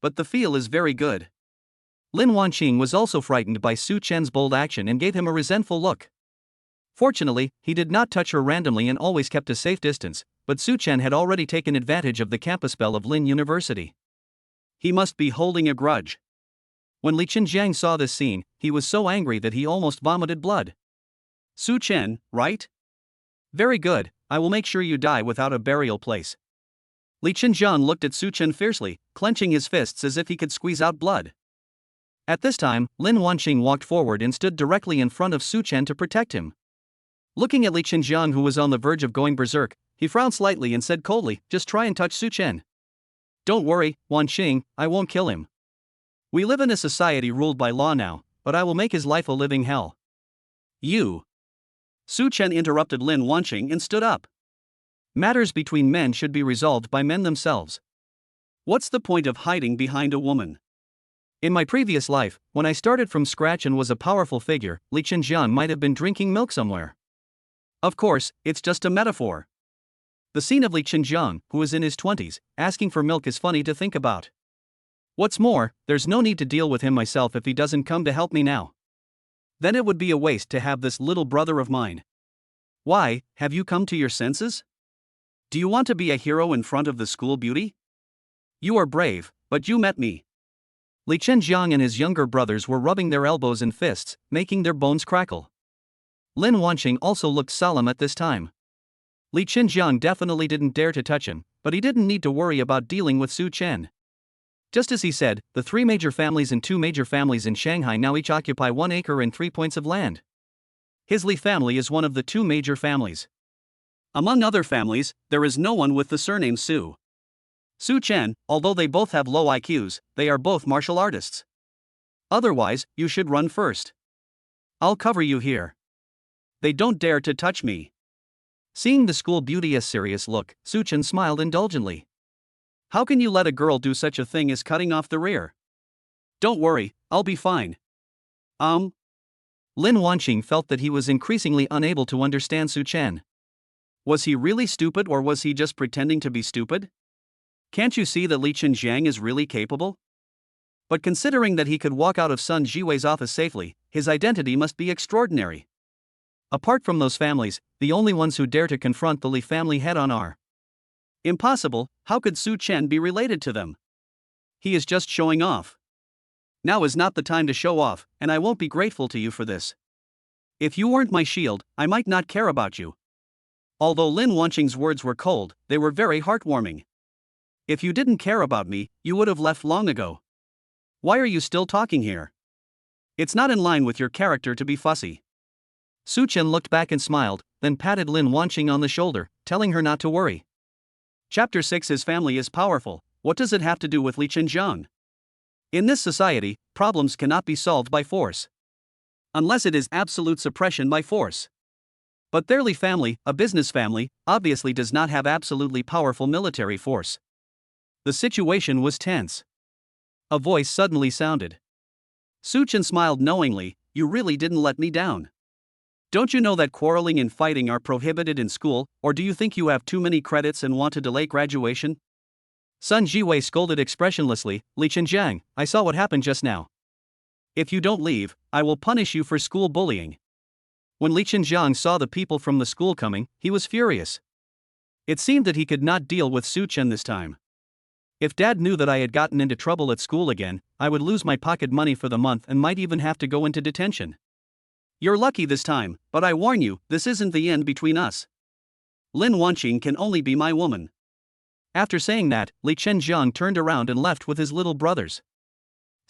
But the feel is very good. Lin Wanqing was also frightened by Such Chen's bold action and gave him a resentful look. Fortunately, he did not touch her randomly and always kept a safe distance, but Such Chen had already taken advantage of the campus bell of Lin University. He must be holding a grudge. When Li Qinjiang saw this scene, he was so angry that he almost vomited blood. Such Chen, right? Very good, I will make sure you die without a burial place. Li Qinjiang looked at Such Chen fiercely, clenching his fists as if he could squeeze out blood. At this time, Lin Wanqing walked forward and stood directly in front of Such Chen to protect him. Looking at Li Qinjiang, who was on the verge of going berserk, he frowned slightly and said coldly, just try and touch Such Chen. Don't worry, Wanqing, I won't kill him. We live in a society ruled by law now, but I will make his life a living hell. You. Such Chen interrupted Lin Wanqing and stood up. Matters between men should be resolved by men themselves. What's the point of hiding behind a woman? In my previous life, when I started from scratch and was a powerful figure, Li Qinjiang might have been drinking milk somewhere. Of course, it's just a metaphor. The scene of Li Qinjiang, who is in his 20s, asking for milk is funny to think about. What's more, there's no need to deal with him myself if he doesn't come to help me now. Then it would be a waste to have this little brother of mine. Why, have you come to your senses? Do you want to be a hero in front of the school beauty? You are brave, but you met me. Li Qinjiang and his younger brothers were rubbing their elbows and fists, making their bones crackle. Lin Wanqing also looked solemn at this time. Li Qinjiang definitely didn't dare to touch him, but he didn't need to worry about dealing with Such Chen. Just as he said, the 3 major families and 2 major families in Shanghai now each occupy 1 acre and 3 points of land. His Li family is one of the 2 major families. Among other families, there is no one with the surname Su. Such Chen, although they both have low IQs, they are both martial artists. Otherwise, you should run first. I'll cover you here. They don't dare to touch me. Seeing the school beauty's serious look, Such Chen smiled indulgently. How can you let a girl do such a thing as cutting off the rear? Don't worry, I'll be fine. Lin Wanqing felt that he was increasingly unable to understand Such Chen. Was he really stupid or was he just pretending to be stupid? Can't you see that Li Qinjiang is really capable? But considering that he could walk out of Sun Jiwei's office safely, his identity must be extraordinary. Apart from those families, the only ones who dare to confront the Li family head-on are. Impossible, how could Such Chen be related to them? He is just showing off. Now is not the time to show off, and I won't be grateful to you for this. If you weren't my shield, I might not care about you. Although Lin Wanqing's words were cold, they were very heartwarming. If you didn't care about me, you would have left long ago. Why are you still talking here? It's not in line with your character to be fussy. Such Chen looked back and smiled, then patted Lin Wanqing on the shoulder, telling her not to worry. Chapter 6. His family is powerful. What does it have to do with Li Qinjiang? In this society, problems cannot be solved by force. Unless it is absolute suppression by force. But their Li family, a business family, obviously does not have absolutely powerful military force. The situation was tense. A voice suddenly sounded. Such Chen smiled knowingly, you really didn't let me down. Don't you know that quarreling and fighting are prohibited in school, or do you think you have too many credits and want to delay graduation? Sun Jiwei scolded expressionlessly, Li Qinjiang, I saw what happened just now. If you don't leave, I will punish you for school bullying. When Li Qinjiang saw the people from the school coming, he was furious. It seemed that he could not deal with Such Chen this time. If Dad knew that I had gotten into trouble at school again, I would lose my pocket money for the month and might even have to go into detention. You're lucky this time, but I warn you, this isn't the end between us. Lin Wanqing can only be my woman. After saying that, Li Qinjiang turned around and left with his little brothers.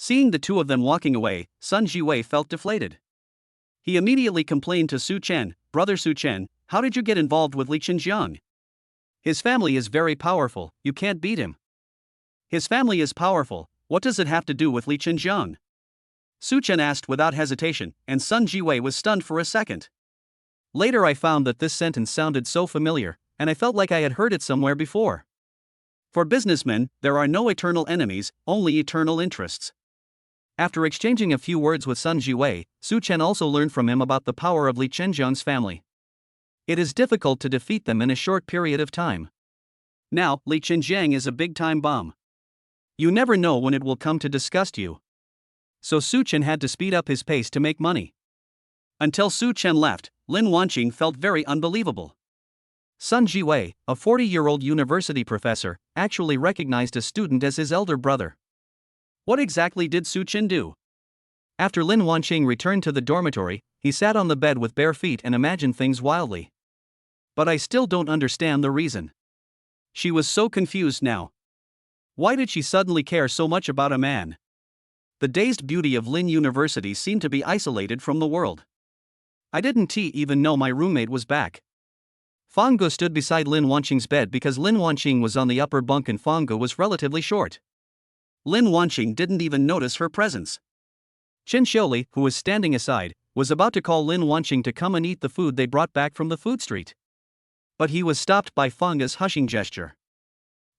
Seeing the two of them walking away, Sun Jiwei felt deflated. He immediately complained to Su Chen, "Brother Su Chen, how did you get involved with Li Qinjiang? His family is very powerful, you can't beat him." "His family is powerful, what does it have to do with Li Qinjiang?" Su Chen asked without hesitation, and Sun Jiwei was stunned for a second. Later I found that this sentence sounded so familiar, and I felt like I had heard it somewhere before. For businessmen, there are no eternal enemies, only eternal interests. After exchanging a few words with Sun Jiwei, Su Chen also learned from him about the power of Li Qinjiang's family. It is difficult to defeat them in a short period of time. Now, Li Qinjiang is a big-time bomb. You never know when it will come to disgust you. So Su Chen had to speed up his pace to make money. Until Su Chen left, Lin Wanqing felt very unbelievable. Sun Jiwei, a 40-year-old university professor, actually recognized a student as his elder brother. What exactly did Su Chen do? After Lin Wanqing returned to the dormitory, he sat on the bed with bare feet and imagined things wildly. But I still don't understand the reason. She was so confused now. Why did she suddenly care so much about a man? The dazed beauty of Lin University seemed to be isolated from the world. I didn't even know my roommate was back. Fanggu stood beside Lin Wanqing's bed because Lin Wanqing was on the upper bunk and Fanggu was relatively short. Lin Wanqing didn't even notice her presence. Chen Xiaoli, who was standing aside, was about to call Lin Wanqing to come and eat the food they brought back from the food street. But he was stopped by Fanggu's hushing gesture.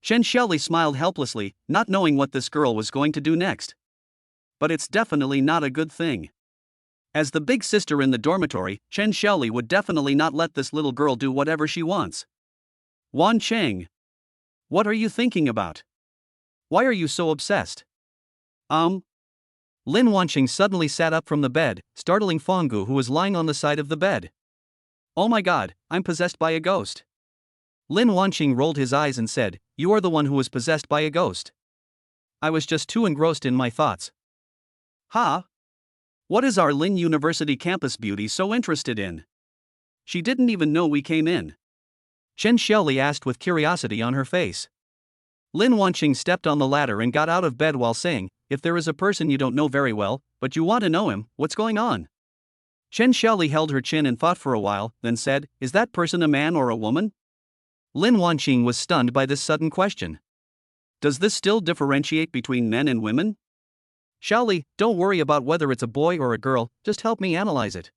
Chen Xiaoli smiled helplessly, not knowing what this girl was going to do next. But it's definitely not a good thing. As the big sister in the dormitory, Chen Xiaoli would definitely not let this little girl do whatever she wants. "Wan Cheng, what are you thinking about? Why are you so obsessed?" Lin Wanqing suddenly sat up from the bed, startling Fanggu, who was lying on the side of the bed. "Oh my god, I'm possessed by a ghost." Lin Wanqing rolled his eyes and said, "You are the one who was possessed by a ghost. I was just too engrossed in my thoughts." "Ha? What is our Lin University campus beauty so interested in? She didn't even know we came in." Chen Xiaoli asked with curiosity on her face. Lin Wanqing stepped on the ladder and got out of bed while saying, "If there is a person you don't know very well, but you want to know him, what's going on?" Chen Xiaoli held her chin and thought for a while, then said, "Is that person a man or a woman?" Lin Wanqing was stunned by this sudden question. Does this still differentiate between men and women? "Xiaoli, don't worry about whether it's a boy or a girl, just help me analyze it."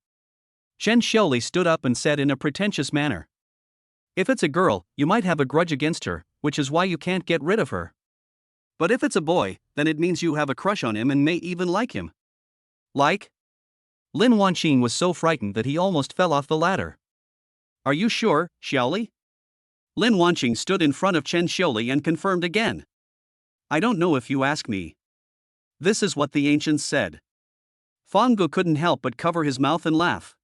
Chen Xiaoli stood up and said in a pretentious manner, "If it's a girl, you might have a grudge against her, which is why you can't get rid of her. But if it's a boy, then it means you have a crush on him and may even like him." "Like?" Lin Wanqing was so frightened that he almost fell off the ladder. "Are you sure, Xiaoli?" Lin Wanqing stood in front of Chen Xiaoli and confirmed again. "I don't know if you ask me. This is what the ancients said." Fanggu couldn't help but cover his mouth and laugh.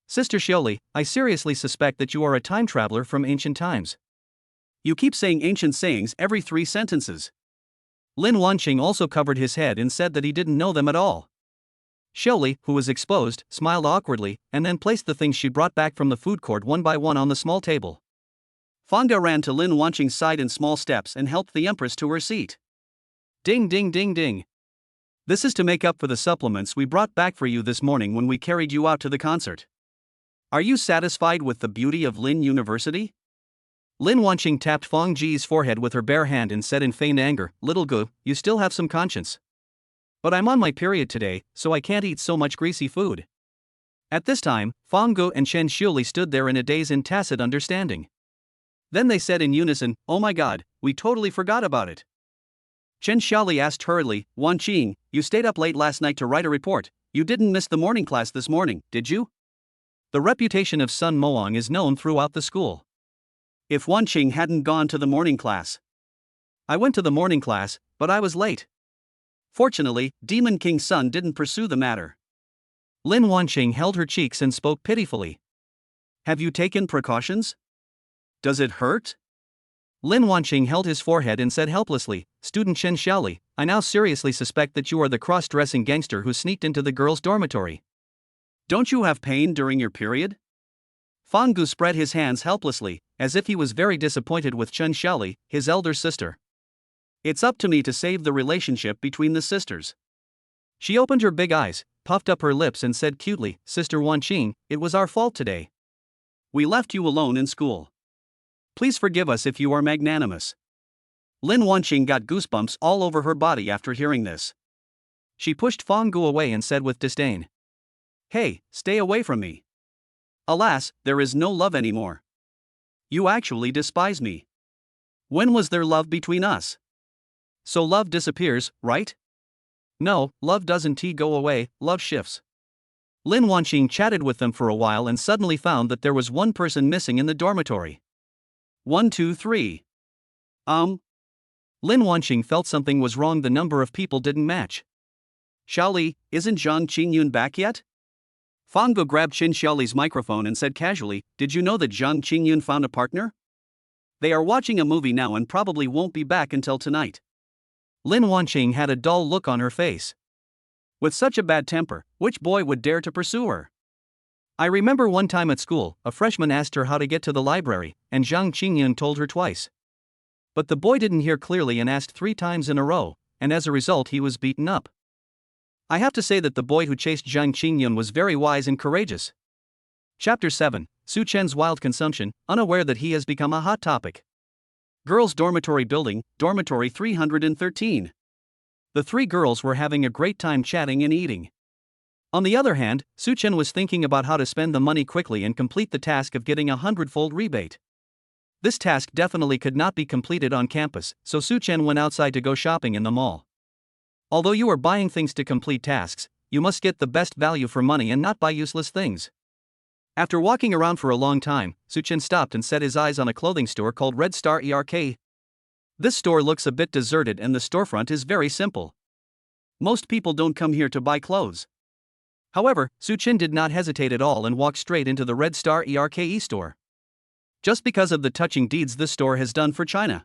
"Sister Xiaoli, I seriously suspect that you are a time traveler from ancient times. You keep saying ancient sayings every 3 sentences." Lin Wanqing also covered his head and said that he didn't know them at all. Xiaoli, who was exposed, smiled awkwardly, and then placed the things she brought back from the food court one by one on the small table. Fanggu ran to Lin Wanqing's side in small steps and helped the empress to her seat. "Ding ding ding ding. This is to make up for the supplements we brought back for you this morning when we carried you out to the concert. Are you satisfied with the beauty of Lin University?" Lin Wanqing tapped Fang Ji's forehead with her bare hand and said in feigned anger, "Little Gu, you still have some conscience. But I'm on my period today, so I can't eat so much greasy food." At this time, Fanggu and Chen Xiaoli stood there in a daze in tacit understanding. Then they said in unison, "Oh my god, we totally forgot about it." Chen Xiaoli asked hurriedly, "Wanqing, you stayed up late last night to write a report. You didn't miss the morning class this morning, did you?" The reputation of Sun Moang is known throughout the school. If Wanqing hadn't gone to the morning class. "I went to the morning class, but I was late. Fortunately, Demon King Sun didn't pursue the matter." Lin Wanqing held her cheeks and spoke pitifully. "Have you taken precautions? Does it hurt?" Lin Wanqing held his forehead and said helplessly, "Student Chen Xiaoli, I now seriously suspect that you are the cross-dressing gangster who sneaked into the girls' dormitory. Don't you have pain during your period?" Fanggu spread his hands helplessly, as if he was very disappointed with Chen Xiaoli, his elder sister. It's up to me to save the relationship between the sisters. She opened her big eyes, puffed up her lips and said cutely, Sister Wanqing, it was our fault today. We left you alone in school. Please forgive us if you are magnanimous. Lin Wanqing got goosebumps all over her body after hearing this. She pushed Fang Gu away and said with disdain, Hey, stay away from me. Alas, there is no love anymore. You actually despise me. When was there love between us? So love disappears, right? No, love doesn't go away, love shifts. Lin Wanqing chatted with them for a while and suddenly found that there was one person missing in the dormitory. 1, 2, 3. Lin Wanqing felt something was wrong, the number of people didn't match. Xiaoli, isn't Zhang Qingyun back yet? Fang Gu grabbed Qin Xiaoli's microphone and said casually, Did you know that Zhang Qingyun found a partner? They are watching a movie now and probably won't be back until tonight. Lin Wanqing had a dull look on her face. With such a bad temper, which boy would dare to pursue her? I remember one time at school, a freshman asked her how to get to the library, and Zhang Qingyun told her twice. But the boy didn't hear clearly and asked 3 times in a row, and as a result he was beaten up. I have to say that the boy who chased Zhang Qingyun was very wise and courageous. Chapter 7, Such Chen's wild consumption, unaware that he has become a hot topic. Girls' dormitory building, dormitory 313. The 3 girls were having a great time chatting and eating. On the other hand, Such Chen was thinking about how to spend the money quickly and complete the task of getting a 100-fold rebate. This task definitely could not be completed on campus, so Such Chen went outside to go shopping in the mall. Although you are buying things to complete tasks, you must get the best value for money and not buy useless things. After walking around for a long time, Such Chen stopped and set his eyes on a clothing store called Red Star ERK. This store looks a bit deserted and the storefront is very simple. Most people don't come here to buy clothes. However, Such Chen did not hesitate at all and walked straight into the Red Star ERK store. Just because of the touching deeds this store has done for China.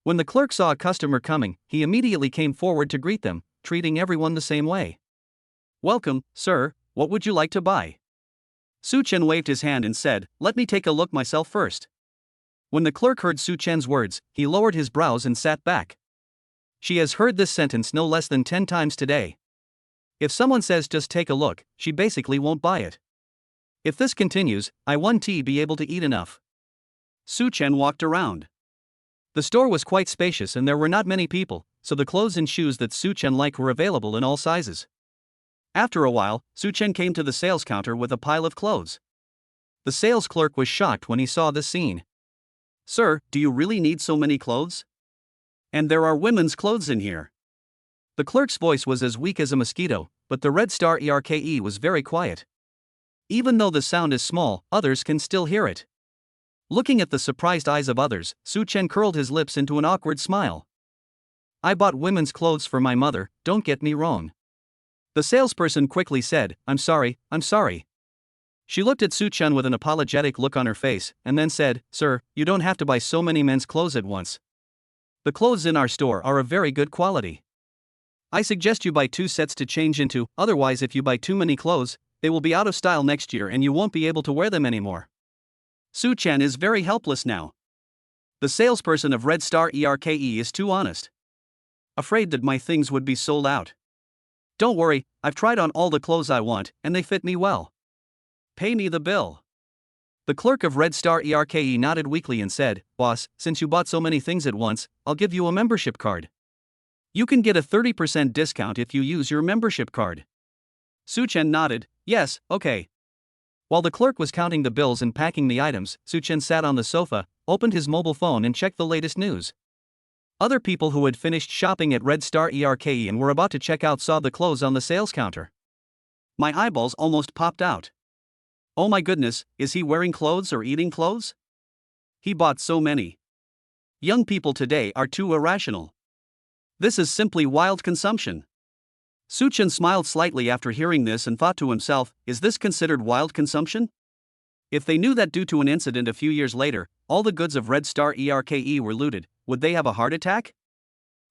When the clerk saw a customer coming, he immediately came forward to greet them, treating everyone the same way. Welcome, sir, what would you like to buy? Such Chen waved his hand and said, Let me take a look myself first. When the clerk heard Such Chen's words, he lowered his brows and sat back. She has heard this sentence no less than 10 times today. If someone says just take a look, she basically won't buy it. If this continues, I won't be able to eat enough. Such Chen walked around. The store was quite spacious and there were not many people, so the clothes and shoes that Such Chen liked were available in all sizes. After a while, Such Chen came to the sales counter with a pile of clothes. The sales clerk was shocked when he saw this scene. Sir, do you really need so many clothes? And there are women's clothes in here. The clerk's voice was as weak as a mosquito, but the Red Star ERKE was very quiet. Even though the sound is small, others can still hear it. Looking at the surprised eyes of others, Such Chen curled his lips into an awkward smile. I bought women's clothes for my mother, don't get me wrong. The salesperson quickly said, I'm sorry. She looked at Such Chen with an apologetic look on her face, and then said, Sir, you don't have to buy so many men's clothes at once. The clothes in our store are of very good quality. I suggest you buy 2 sets to change into, otherwise if you buy too many clothes, they will be out of style next year and you won't be able to wear them anymore. Such Chen is very helpless now. The salesperson of Red Star ERKE is too honest. Afraid that my things would be sold out. Don't worry, I've tried on all the clothes I want, and they fit me well. Pay me the bill. The clerk of Red Star ERKE nodded weakly and said, Boss, since you bought so many things at once, I'll give you a membership card. You can get a 30% discount if you use your membership card. Such Chen nodded, yes, okay. While the clerk was counting the bills and packing the items, Such Chen sat on the sofa, opened his mobile phone and checked the latest news. Other people who had finished shopping at Red Star ERKE and were about to check out saw the clothes on the sales counter. My eyeballs almost popped out. Oh my goodness, is he wearing clothes or eating clothes? He bought so many. Young people today are too irrational. This is simply wild consumption. Such Chen smiled slightly after hearing this and thought to himself, is this considered wild consumption? If they knew that due to an incident a few years later, all the goods of Red Star ERKE were looted, would they have a heart attack?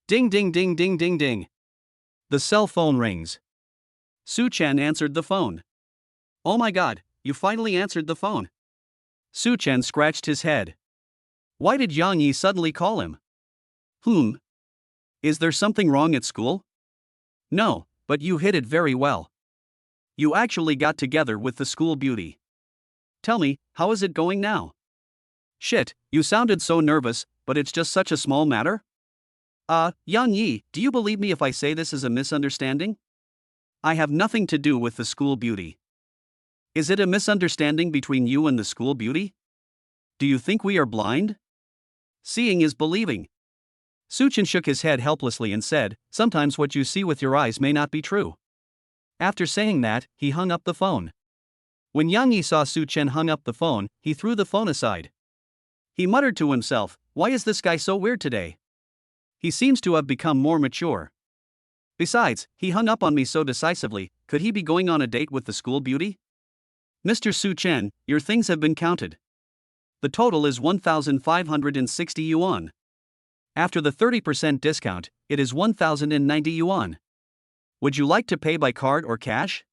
Ding ding ding ding ding ding. The cell phone rings. Such Chen answered the phone. Oh my god, you finally answered the phone. Such Chen scratched his head. Why did Yang Yi suddenly call him? Is there something wrong at school? No, but you hid it very well. You actually got together with the school beauty. Tell me, how is it going now? Shit, you sounded so nervous, but it's just such a small matter? Yang Yi, do you believe me if I say this is a misunderstanding? I have nothing to do with the school beauty. Is it a misunderstanding between you and the school beauty? Do you think we are blind? Seeing is believing. Such Chen shook his head helplessly and said, sometimes what you see with your eyes may not be true. After saying that, he hung up the phone. When Yang Yi saw Such Chen hung up the phone, he threw the phone aside. He muttered to himself, why is this guy so weird today? He seems to have become more mature. Besides, he hung up on me so decisively, could he be going on a date with the school beauty? Mr. Such Chen, your things have been counted. The total is 1,560 yuan. After the 30% discount, it is 1,090 yuan. Would you like to pay by card or cash?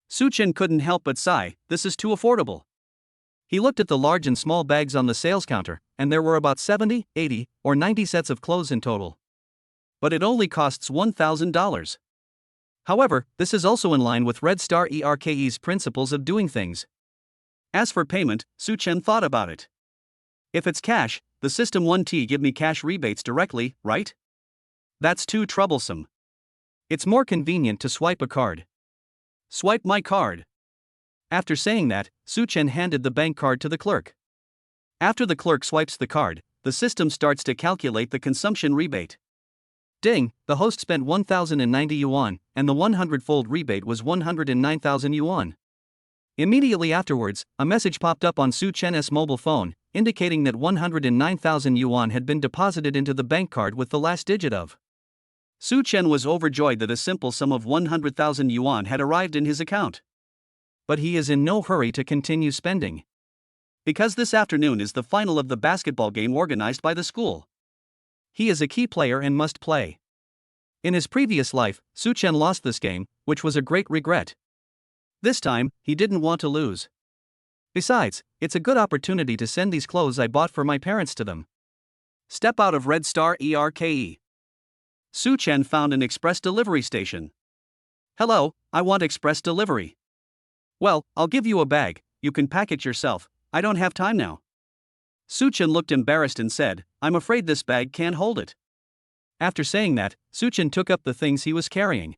Such Chen couldn't help but sigh, this is too affordable. He looked at the large and small bags on the sales counter, and there were about 70, 80, or 90 sets of clothes in total. But it only costs $1,000. However, this is also in line with Red Star ERKE's principles of doing things. As for payment, Such Chen thought about it. If it's cash, the system 1T give me cash rebates directly, right? That's too troublesome. It's more convenient to swipe a card. Swipe my card. After saying that, Such Chen handed the bank card to the clerk. After the clerk swipes the card, the system starts to calculate the consumption rebate. Ding, the host spent 1,090 yuan, and the 100-fold rebate was 109,000 yuan. Immediately afterwards, a message popped up on Such Chen's mobile phone, indicating that 109,000 yuan had been deposited into the bank card with the last digit of. Such Chen was overjoyed that a simple sum of 100,000 yuan had arrived in his account. But he is in no hurry to continue spending. Because this afternoon is the final of the basketball game organized by the school. He is a key player and must play. In his previous life, Such Chen lost this game, which was a great regret. This time, he didn't want to lose. Besides, it's a good opportunity to send these clothes I bought for my parents to them. Step out of Red Star ERKE. Such Chen found an express delivery station. Hello, I want express delivery. Well, I'll give you a bag, you can pack it yourself, I don't have time now. Such Chen looked embarrassed and said, I'm afraid this bag can't hold it. After saying that, Such Chen took up the things he was carrying.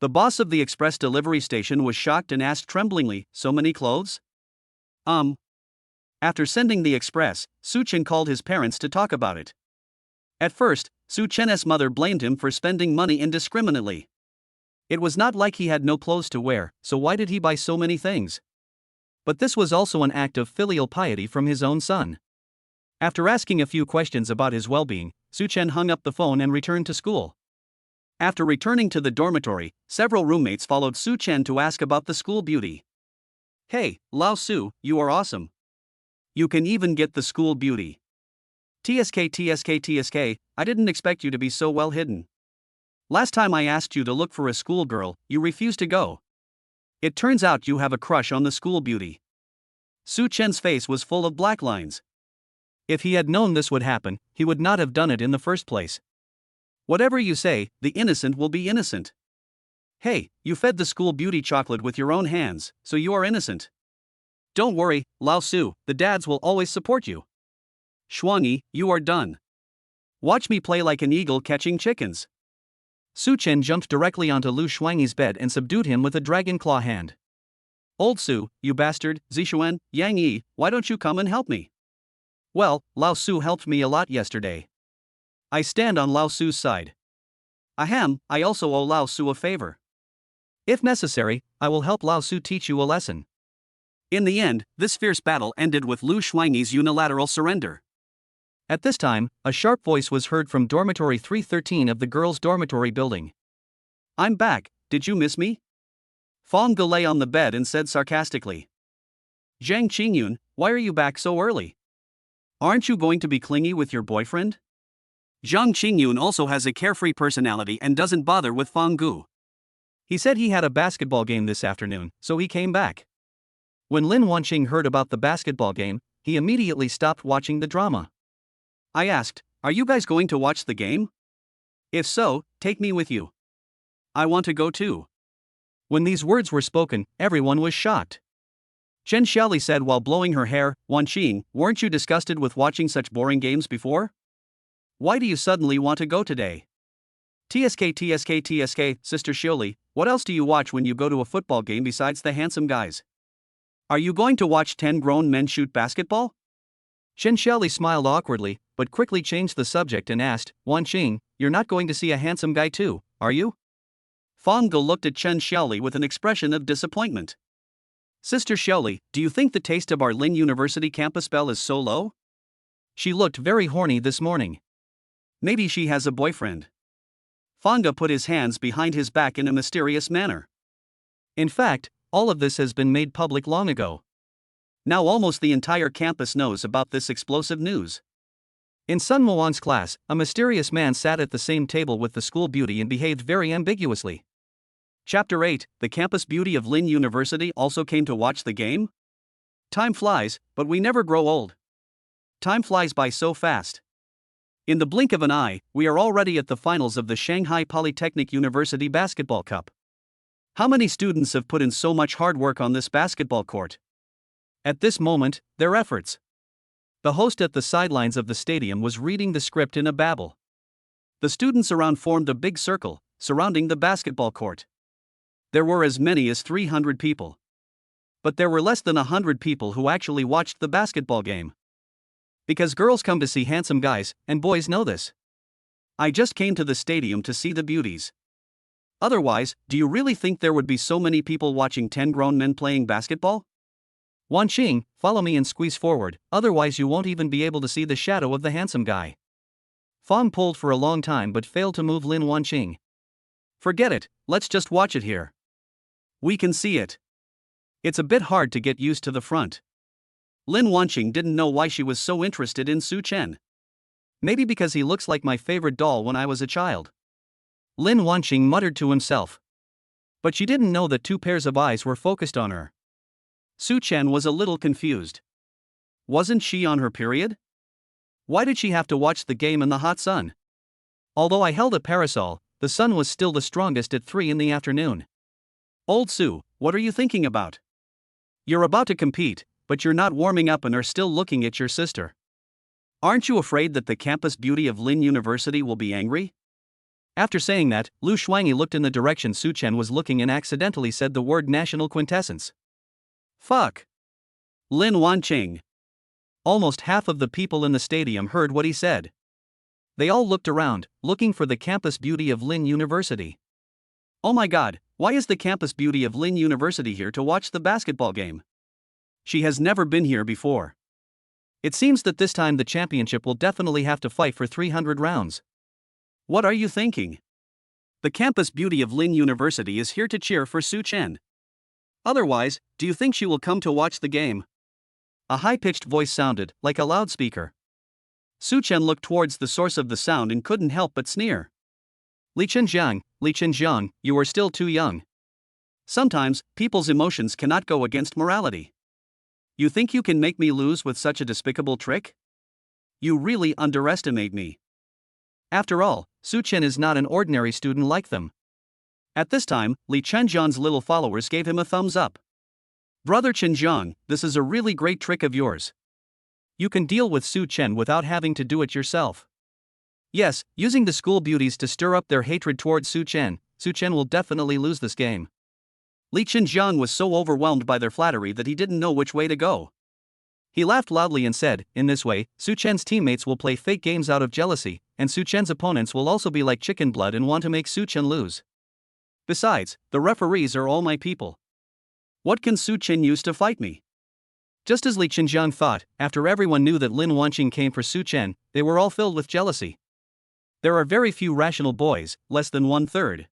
The boss of the express delivery station was shocked and asked tremblingly, so many clothes? After sending the express, Such Chen called his parents to talk about it. At first, Such Chen's mother blamed him for spending money indiscriminately. It was not like he had no clothes to wear, so why did he buy so many things? But this was also an act of filial piety from his own son. After asking a few questions about his well-being, Such Chen hung up the phone and returned to school. After returning to the dormitory, several roommates followed Such Chen to ask about the school beauty. Hey, Lao Su, you are awesome. You can even get the school beauty. TSK, I didn't expect you to be so well hidden. Last time I asked you to look for a schoolgirl, you refused to go. It turns out you have a crush on the school beauty. Such Chen's face was full of black lines. If he had known this would happen, he would not have done it in the first place. Whatever you say, the innocent will be innocent. Hey, you fed the school beauty chocolate with your own hands, so you are innocent. Don't worry, Lao Su, the dads will always support you. Shuangyi, you are done. Watch me play like an eagle catching chickens. Such Chen jumped directly onto Lu Shuangyi's bed and subdued him with a dragon claw hand. Old Su, you bastard, Zixuan, Yang Yi, why don't you come and help me? Well, Lao Su helped me a lot yesterday. I stand on Lao Su's side. Ahem, I also owe Lao Su a favor. If necessary, I will help Lao Su teach you a lesson. In the end, this fierce battle ended with Lu Shuangyi's unilateral surrender. At this time, a sharp voice was heard from dormitory 313 of the girls' dormitory building. I'm back, did you miss me? Fong Ge lay on the bed and said sarcastically. Zhang Qingyun, why are you back so early? Aren't you going to be clingy with your boyfriend? Zhang Qingyun also has a carefree personality and doesn't bother with Fong Gu. He said he had a basketball game this afternoon, so he came back. When Lin Wanqing heard about the basketball game, he immediately stopped watching the drama. I asked, are you guys going to watch the game? If so, take me with you. I want to go too. When these words were spoken, everyone was shocked. Chen Xiaoli said while blowing her hair, "Wanqing, weren't you disgusted with watching such boring games before? Why do you suddenly want to go today? TSK, Sister Xiaoli, what else do you watch when you go to a football game besides the handsome guys? Are you going to watch 10 grown men shoot basketball?" Chen Xiaoli smiled awkwardly, but quickly changed the subject and asked, "Wanqing, you're not going to see a handsome guy too, are you?" Fang Ge looked at Chen Xiaoli with an expression of disappointment. "Sister Xiaoli, do you think the taste of our Lin University campus belle is so low? She looked very horny this morning. Maybe she has a boyfriend." Fang Ge put his hands behind his back in a mysterious manner. In fact, all of this has been made public long ago. Now almost the entire campus knows about this explosive news. In Sun Moan's class, a mysterious man sat at the same table with the school beauty and behaved very ambiguously. Chapter 8, The Campus Beauty of Lin University also came to watch the game? Time flies, but we never grow old. Time flies by so fast. In the blink of an eye, we are already at the finals of the Shanghai Polytechnic University Basketball Cup. How many students have put in so much hard work on this basketball court? At this moment, their efforts. The host at the sidelines of the stadium was reading the script in a babble. The students around formed a big circle, surrounding the basketball court. There were as many as 300 people. But there were less than 100 people who actually watched the basketball game. Because girls come to see handsome guys, and boys know this. I just came to the stadium to see the beauties. Otherwise, do you really think there would be so many people watching 10 grown men playing basketball? Wanqing, follow me and squeeze forward, otherwise you won't even be able to see the shadow of the handsome guy. Fang pulled for a long time but failed to move Lin Wanqing. Forget it, let's just watch it here. We can see it. It's a bit hard to get used to the front. Lin Wanqing didn't know why she was so interested in Such Chen. Maybe because he looks like my favorite doll when I was a child. Lin Wanqing muttered to himself. But she didn't know that two pairs of eyes were focused on her. Such Chen was a little confused. Wasn't she on her period? Why did she have to watch the game in the hot sun? Although I held a parasol, the sun was still the strongest at 3 in the afternoon. Old Su, what are you thinking about? You're about to compete, but you're not warming up and are still looking at your sister. Aren't you afraid that the campus beauty of Lin University will be angry? After saying that, Lu Shuangyi looked in the direction Such Chen was looking and accidentally said the word national quintessence. Fuck. Lin Wanqing. Almost half of the people in the stadium heard what he said. They all looked around, looking for the campus beauty of Lin University. Oh my god, why is the campus beauty of Lin University here to watch the basketball game? She has never been here before. It seems that this time the championship will definitely have to fight for 300 rounds. What are you thinking? The campus beauty of Lin University is here to cheer for Such Chen. Otherwise, do you think she will come to watch the game? A high-pitched voice sounded, like a loudspeaker. Such Chen looked towards the source of the sound and couldn't help but sneer. Li Chenjiang, you are still too young. Sometimes, people's emotions cannot go against morality. You think you can make me lose with such a despicable trick? You really underestimate me. After all, Such Chen is not an ordinary student like them. At this time, Li Chenjiang's little followers gave him a thumbs up. Brother Chenjiang, this is a really great trick of yours. You can deal with Such Chen without having to do it yourself. Yes, using the school beauties to stir up their hatred towards Such Chen will definitely lose this game. Li Chenjiang was so overwhelmed by their flattery that he didn't know which way to go. He laughed loudly and said, in this way, Such Chen's teammates will play fake games out of jealousy, and Such Chen's opponents will also be like chicken blood and want to make Such Chen lose. Besides, the referees are all my people. What can Such Chen use to fight me? Just as Li Chenjiang thought, after everyone knew that Lin Wanqing came for Such Chen, they were all filled with jealousy. There are very few rational boys, less than 1/3.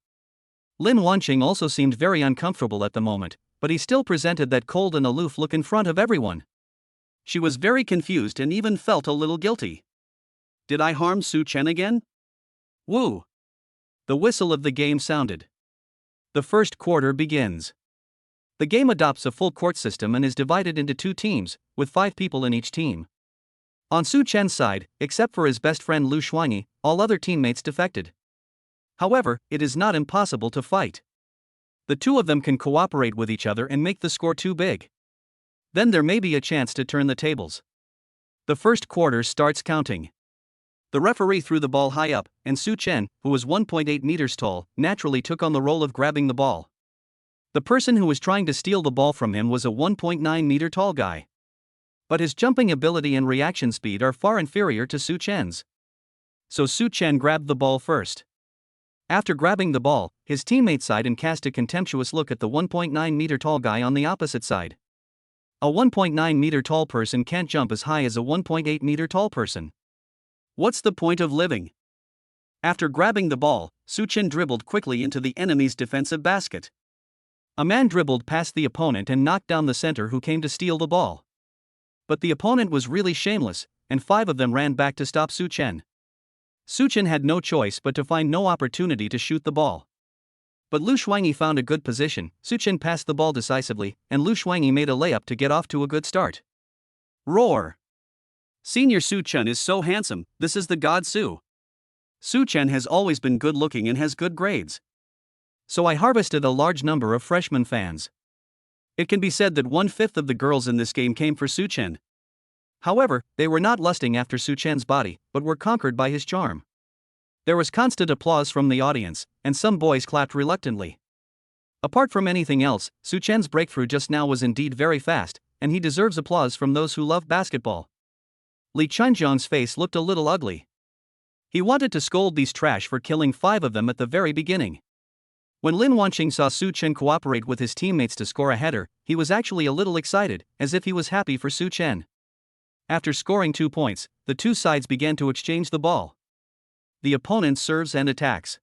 Lin Wanqing also seemed very uncomfortable at the moment, but he still presented that cold and aloof look in front of everyone. She was very confused and even felt a little guilty. Did I harm Such Chen again? Woo! The whistle of the game sounded. The first quarter begins. The game adopts a full court system and is divided into 2 teams, with 5 people in each team. On Such Chen's side, except for his best friend Lu Shuangyi, all other teammates defected. However, it is not impossible to fight. The two of them can cooperate with each other and make the score too big. Then there may be a chance to turn the tables. The first quarter starts counting. The referee threw the ball high up, and Such Chen, who was 1.8 meters tall, naturally took on the role of grabbing the ball. The person who was trying to steal the ball from him was a 1.9 meter tall guy. But his jumping ability and reaction speed are far inferior to Such Chen's. So Such Chen grabbed the ball first. After grabbing the ball, his teammate sighed and cast a contemptuous look at the 1.9 meter tall guy on the opposite side. A 1.9 meter tall person can't jump as high as a 1.8 meter tall person. What's the point of living? After grabbing the ball, Such Chen dribbled quickly into the enemy's defensive basket. A man dribbled past the opponent and knocked down the center who came to steal the ball. But the opponent was really shameless, and 5 of them ran back to stop Such Chen. Such Chen had no choice but to find no opportunity to shoot the ball. But Lu Shuangyi found a good position. Such Chen passed the ball decisively, and Lu Shuangyi made a layup to get off to a good start. Roar! Senior Such Chen is so handsome, this is the god Su. Such Chen has always been good looking and has good grades. So I harvested a large number of freshman fans. It can be said that 1/5 of the girls in this game came for Such Chen. However, they were not lusting after Such Chen's body, but were conquered by his charm. There was constant applause from the audience, and some boys clapped reluctantly. Apart from anything else, Such Chen's breakthrough just now was indeed very fast, and he deserves applause from those who love basketball. Li Chunjiang's face looked a little ugly. He wanted to scold these trash for killing 5 of them at the very beginning. When Lin Wanqing saw Such Chen cooperate with his teammates to score a header, he was actually a little excited, as if he was happy for Such Chen. After scoring 2 points, the two sides began to exchange the ball. The opponent serves and attacks.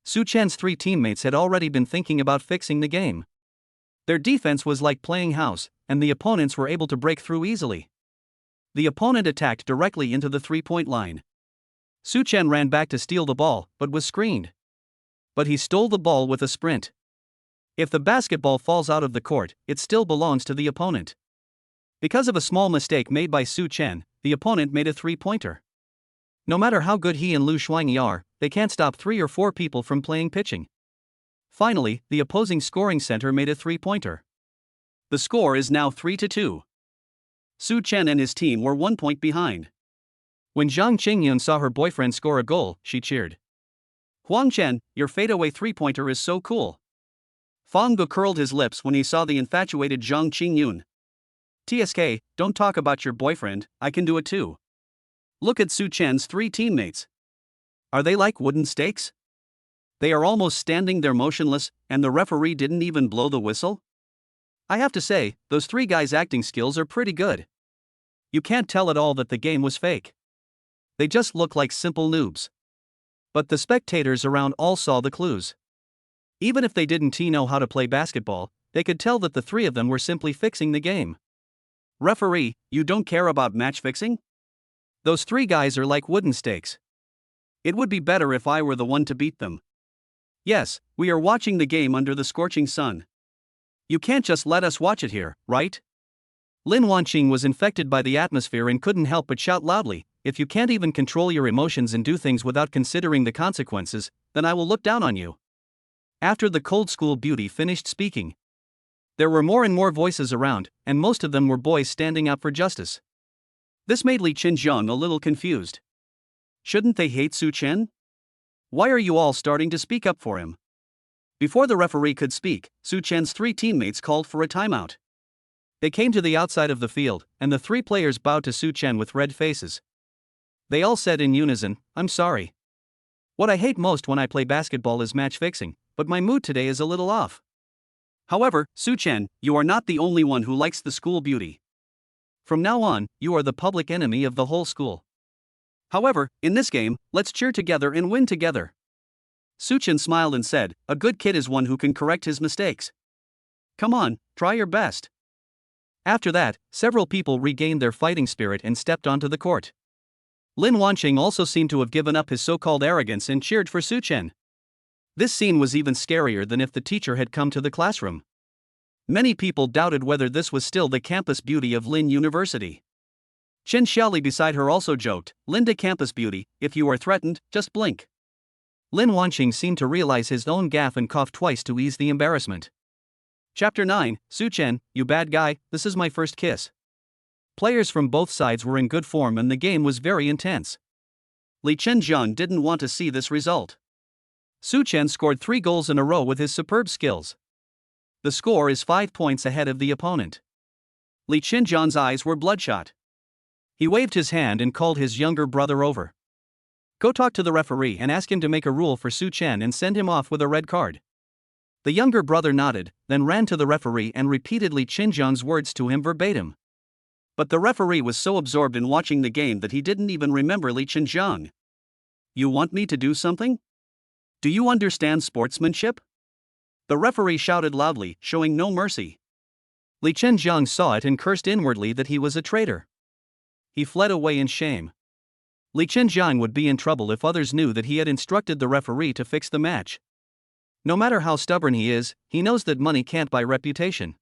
Such Chen's 3 teammates had already been thinking about fixing the game. Their defense was like playing house, and the opponents were able to break through easily. The opponent attacked directly into the 3-point line. Such Chen ran back to steal the ball, but was screened. But he stole the ball with a sprint. If the basketball falls out of the court, it still belongs to the opponent. Because of a small mistake made by Such Chen, the opponent made a 3-pointer. No matter how good he and Lu Shuangyi are, they can't stop 3 or 4 people from playing pitching. Finally, the opposing scoring center made a 3-pointer. The score is now 3-2. Such Chen and his team were 1 point behind. When Zhang Qingyun saw her boyfriend score a goal, she cheered. Huang Chen, your fadeaway 3-pointer is so cool. Fang Ge curled his lips when he saw the infatuated Zhang Qingyun. TSK, don't talk about your boyfriend, I can do it too. Look at Such Chen's 3 teammates. Are they like wooden stakes? They are almost standing there motionless, and the referee didn't even blow the whistle? I have to say, those 3 guys' acting skills are pretty good. You can't tell at all that the game was fake. They just look like simple noobs. But the spectators around all saw the clues. Even if they didn't know how to play basketball, they could tell that the 3 of them were simply fixing the game. Referee, you don't care about match fixing? Those 3 guys are like wooden stakes. It would be better if I were the one to beat them. Yes, we are watching the game under the scorching sun. You can't just let us watch it here, right? Lin Wanqing was infected by the atmosphere and couldn't help but shout loudly, if you can't even control your emotions and do things without considering the consequences, then I will look down on you. After the cold school beauty finished speaking, there were more and more voices around, and most of them were boys standing up for justice. This made Li Qinjiang a little confused. Shouldn't they hate Such Chen? Why are you all starting to speak up for him? Before the referee could speak, Such Chen's 3 teammates called for a timeout. They came to the outside of the field, and the 3 players bowed to Such Chen with red faces. They all said in unison, I'm sorry. What I hate most when I play basketball is match fixing, but my mood today is a little off. However, Such Chen, you are not the only one who likes the school beauty. From now on, you are the public enemy of the whole school. However, in this game, let's cheer together and win together. Such Chen smiled and said, a good kid is one who can correct his mistakes. Come on, try your best. After that, several people regained their fighting spirit and stepped onto the court. Lin Wanqing also seemed to have given up his so-called arrogance and cheered for Such Chen. This scene was even scarier than if the teacher had come to the classroom. Many people doubted whether this was still the campus beauty of Lin University. Chen Xiaoli beside her also joked, Linda campus beauty, if you are threatened, just blink. Lin Wanqing seemed to realize his own gaffe and coughed twice to ease the embarrassment. Chapter 9, Such Chen, you bad guy, this is my first kiss. Players from both sides were in good form and the game was very intense. Li Chenjiang didn't want to see this result. Such Chen scored 3 goals in a row with his superb skills. The score is 5 points ahead of the opponent. Li Chenjiang's eyes were bloodshot. He waved his hand and called his younger brother over. Go talk to the referee and ask him to make a rule for Such Chen and send him off with a red card. The younger brother nodded, then ran to the referee and repeated Li Chenjiang's words to him verbatim. But the referee was so absorbed in watching the game that he didn't even remember Li Chenjiang. You want me to do something? Do you understand sportsmanship? The referee shouted loudly, showing no mercy. Li Chenjiang saw it and cursed inwardly that he was a traitor. He fled away in shame. Li Chenjiang would be in trouble if others knew that he had instructed the referee to fix the match. No matter how stubborn he is, he knows that money can't buy reputation.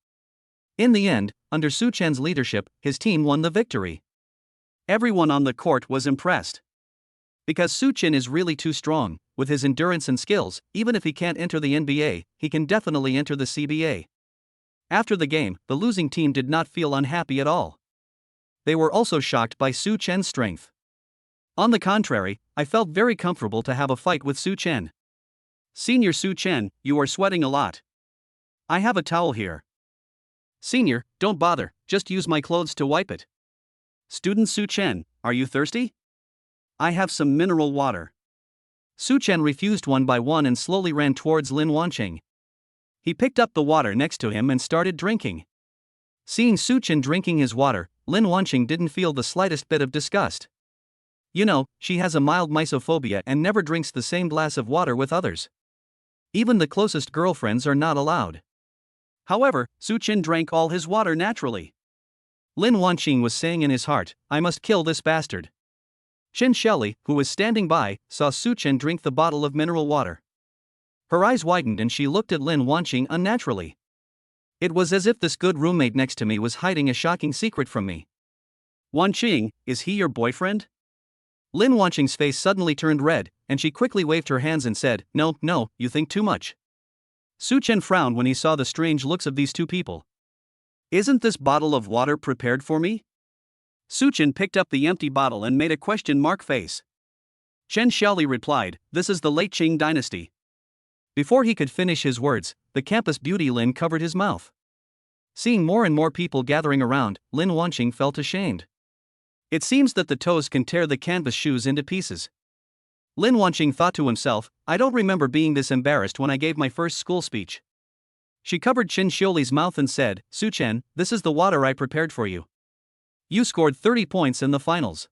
In the end, under Such Chen's leadership, his team won the victory. Everyone on the court was impressed. Because Such Chen is really too strong, with his endurance and skills, even if he can't enter the NBA, he can definitely enter the CBA. After the game, the losing team did not feel unhappy at all. They were also shocked by Such Chen's strength. On the contrary, I felt very comfortable to have a fight with Such Chen. Senior Such Chen, you are sweating a lot. I have a towel here. Senior, don't bother, just use my clothes to wipe it. Student Such Chen, are you thirsty? I have some mineral water. Such Chen refused one by one and slowly ran towards Lin Wanqing. He picked up the water next to him and started drinking. Seeing Such Chen drinking his water, Lin Wanqing didn't feel the slightest bit of disgust. You know, she has a mild misophobia and never drinks the same glass of water with others. Even the closest girlfriends are not allowed. However, Such Chen drank all his water naturally. Lin Wanqing was saying in his heart, I must kill this bastard. Chen Shelley, who was standing by, saw Such Chen drink the bottle of mineral water. Her eyes widened and she looked at Lin Wanqing unnaturally. It was as if this good roommate next to me was hiding a shocking secret from me. Wanqing, is he your boyfriend? Lin Wanqing's face suddenly turned red, and she quickly waved her hands and said, No, you think too much. Such Chen frowned when he saw the strange looks of these two people. Isn't this bottle of water prepared for me? Such Chen picked up the empty bottle and made a question mark face. Chen Xiaoli replied, This is the late Qing dynasty. Before he could finish his words, the campus beauty Lin covered his mouth. Seeing more and more people gathering around, Lin Wanqing felt ashamed. It seems that the toes can tear the canvas shoes into pieces. Lin Wanqing thought to himself, I don't remember being this embarrassed when I gave my first school speech. She covered Chen Xiaoli's mouth and said, Such Chen, this is the water I prepared for you. You scored 30 points in the finals.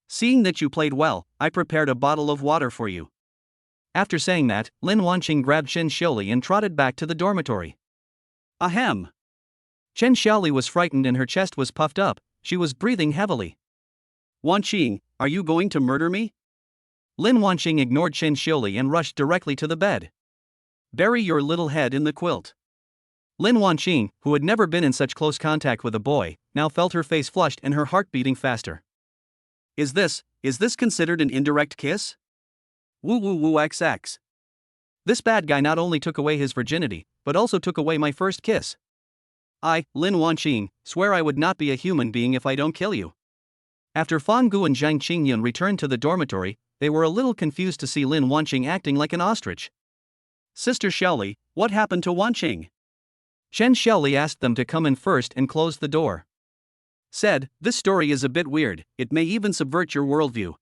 Seeing that you played well, I prepared a bottle of water for you. After saying that, Lin Wanqing grabbed Chen Xiaoli and trotted back to the dormitory. Ahem. Chen Xiaoli was frightened and her chest was puffed up. She was breathing heavily. Wanqing, are you going to murder me? Lin Wanqing ignored Chen Xiaoli and rushed directly to the bed. Bury your little head in the quilt. Lin Wanqing, who had never been in such close contact with a boy, now felt her face flushed and her heart beating faster. Is this considered an indirect kiss? Woo woo woo XX. This bad guy not only took away his virginity, but also took away my first kiss. I, Lin Wanqing, swear I would not be a human being if I don't kill you. After Fang Gu and Zhang Qingyun returned to the dormitory, they were a little confused to see Lin Wanqing acting like an ostrich. Sister Xiaoli, what happened to Wanqing? Chen Xiaoli asked them to come in first and closed the door. Said, this story is a bit weird, it may even subvert your worldview.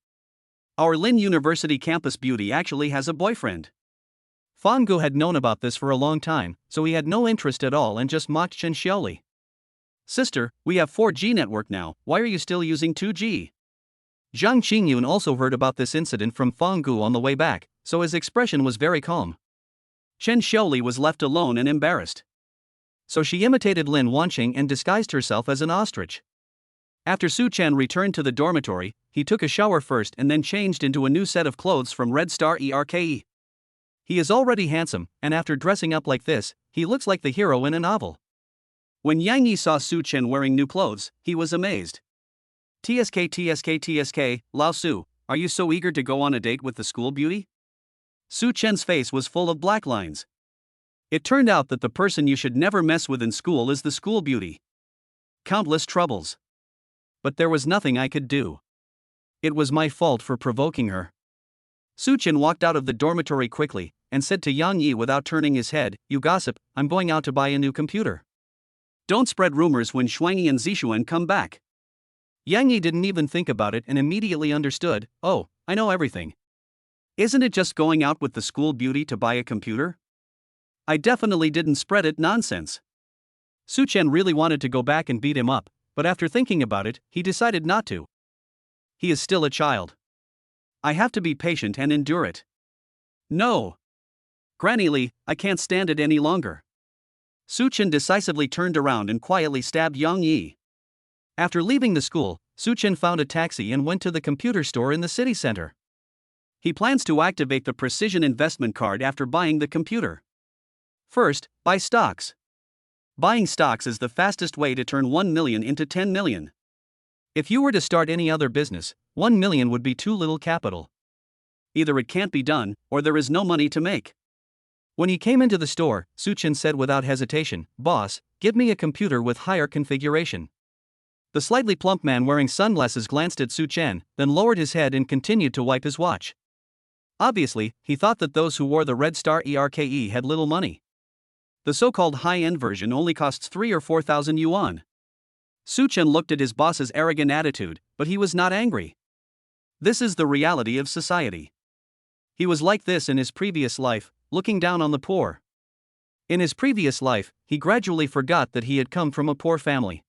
Our Lin University campus beauty actually has a boyfriend. Fang Gu had known about this for a long time, so he had no interest at all and just mocked Chen Xiaoli. Sister, we have 4G network now, why are you still using 2G? Zhang Qingyun also heard about this incident from Fang Gu on the way back, so his expression was very calm. Chen Xiaoli was left alone and embarrassed. So she imitated Lin Wanqing and disguised herself as an ostrich. After Such Chen returned to the dormitory, he took a shower first and then changed into a new set of clothes from Red Star ERKE. He is already handsome, and after dressing up like this, he looks like the hero in a novel. When Yang Yi saw Such Chen wearing new clothes, he was amazed. TSK, Lao Su, are you so eager to go on a date with the school beauty? Such Chen's face was full of black lines. It turned out that the person you should never mess with in school is the school beauty. Countless troubles. But there was nothing I could do. It was my fault for provoking her. Such Chen walked out of the dormitory quickly and said to Yang Yi without turning his head, "You gossip, I'm going out to buy a new computer. Don't spread rumors when Shuangyi and Zixuan come back." Yang Yi didn't even think about it and immediately understood, "Oh, I know everything. Isn't it just going out with the school beauty to buy a computer? I definitely didn't spread it nonsense." Such Chen really wanted to go back and beat him up, but after thinking about it, he decided not to. He is still a child. I have to be patient and endure it. No. Granny Li, I can't stand it any longer. Such Chen decisively turned around and quietly stabbed Yang Yi. After leaving the school, Such Chen found a taxi and went to the computer store in the city center. He plans to activate the precision investment card after buying the computer. First, buy stocks. Buying stocks is the fastest way to turn 1 million into 10 million. If you were to start any other business, 1 million would be too little capital. Either it can't be done, or there is no money to make. When he came into the store, Such Chen said without hesitation, "Boss, give me a computer with higher configuration." The slightly plump man wearing sunglasses glanced at Such Chen, then lowered his head and continued to wipe his watch. Obviously, he thought that those who wore the red star ERKE had little money. The so-called high-end version only costs 3 or 4,000 yuan. Such Chen looked at his boss's arrogant attitude, but he was not angry. This is the reality of society. He was like this in his previous life, looking down on the poor. In his previous life, he gradually forgot that he had come from a poor family.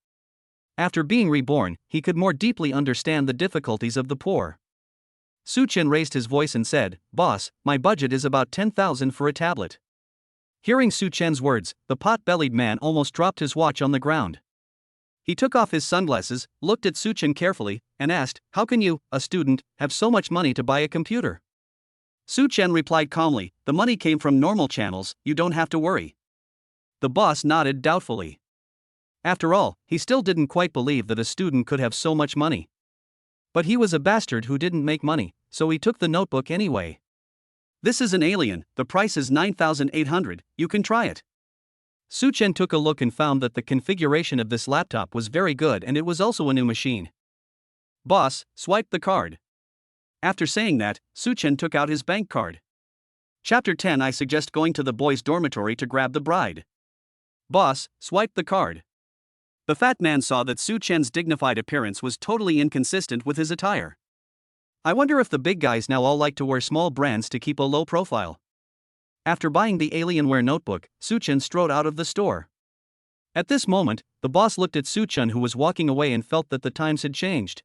After being reborn, he could more deeply understand the difficulties of the poor. Such Chen raised his voice and said, "Boss, my budget is about 10,000 for a tablet." Hearing Such Chen's words, the pot-bellied man almost dropped his watch on the ground. He took off his sunglasses, looked at Such Chen carefully, and asked, "How can you, a student, have so much money to buy a computer?" Such Chen replied calmly, "The money came from normal channels, you don't have to worry." The boss nodded doubtfully. After all, he still didn't quite believe that a student could have so much money. But he was a bastard who didn't make money, so he took the notebook anyway. "This is an Alien, the price is 9,800, you can try it." Such Chen took a look and found that the configuration of this laptop was very good and it was also a new machine. "Boss, swipe the card." After saying that, Such Chen took out his bank card. Chapter 10. I suggest going to the boys' dormitory to grab the bride. "Boss, swipe the card." The fat man saw that Such Chen's dignified appearance was totally inconsistent with his attire. I wonder if the big guys now all like to wear small brands to keep a low profile. After buying the Alienware notebook, Such Chen strode out of the store. At this moment, the boss looked at Such Chen who was walking away and felt that the times had changed.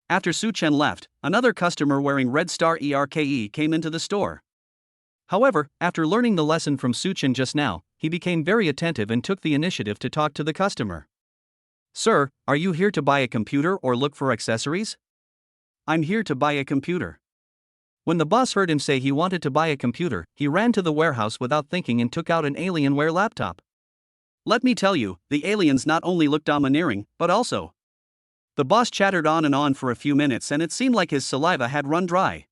After Such Chen left, another customer wearing red star ERKE came into the store. However, after learning the lesson from Such Chen just now, he became very attentive and took the initiative to talk to the customer. "Sir, are you here to buy a computer or look for accessories?" "I'm here to buy a computer." When the boss heard him say he wanted to buy a computer, he ran to the warehouse without thinking and took out an Alienware laptop. Let me tell you, the aliens not only look domineering, but also. The boss chattered on and on for a few minutes and it seemed like his saliva had run dry.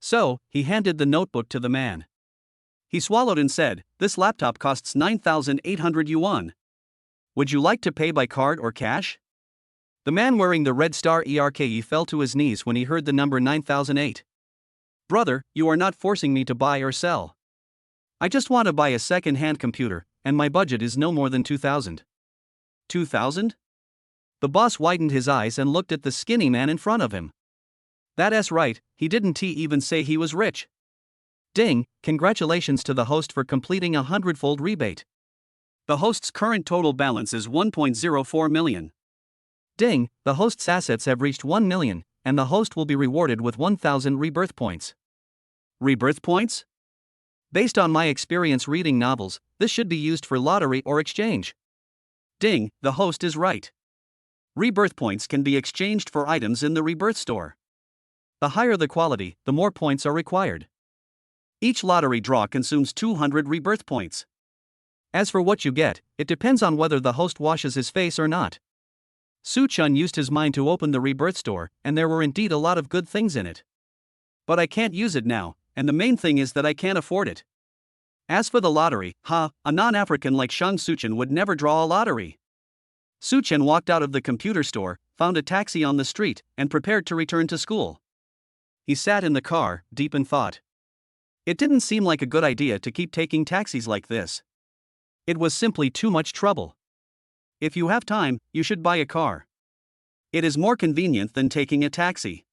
So, he handed the notebook to the man. He swallowed and said, "This laptop costs 9,800 yuan. Would you like to pay by card or cash?" The man wearing the red star ERKE fell to his knees when he heard the number 9,008. "Brother, you are not forcing me to buy or sell. I just want to buy a second-hand computer, and my budget is no more than 2,000. 2,000? The boss widened his eyes and looked at the skinny man in front of him. That's right, he didn't even say he was rich. Ding, congratulations to the host for completing a 100-fold rebate. The host's current total balance is 1.04 million. Ding, the host's assets have reached 1 million, and the host will be rewarded with 1,000 rebirth points. Rebirth points? Based on my experience reading novels, this should be used for lottery or exchange. Ding, the host is right. Rebirth points can be exchanged for items in the Rebirth store. The higher the quality, the more points are required. Each lottery draw consumes 200 rebirth points. As for what you get, it depends on whether the host washes his face or not. Such Chen used his mind to open the Rebirth store, and there were indeed a lot of good things in it. But I can't use it now, and the main thing is that I can't afford it. As for the lottery, a non-African like Such Chen would never draw a lottery. Such Chen walked out of the computer store, found a taxi on the street, and prepared to return to school. He sat in the car, deep in thought. It didn't seem like a good idea to keep taking taxis like this. It was simply too much trouble. If you have time, you should buy a car. It is more convenient than taking a taxi.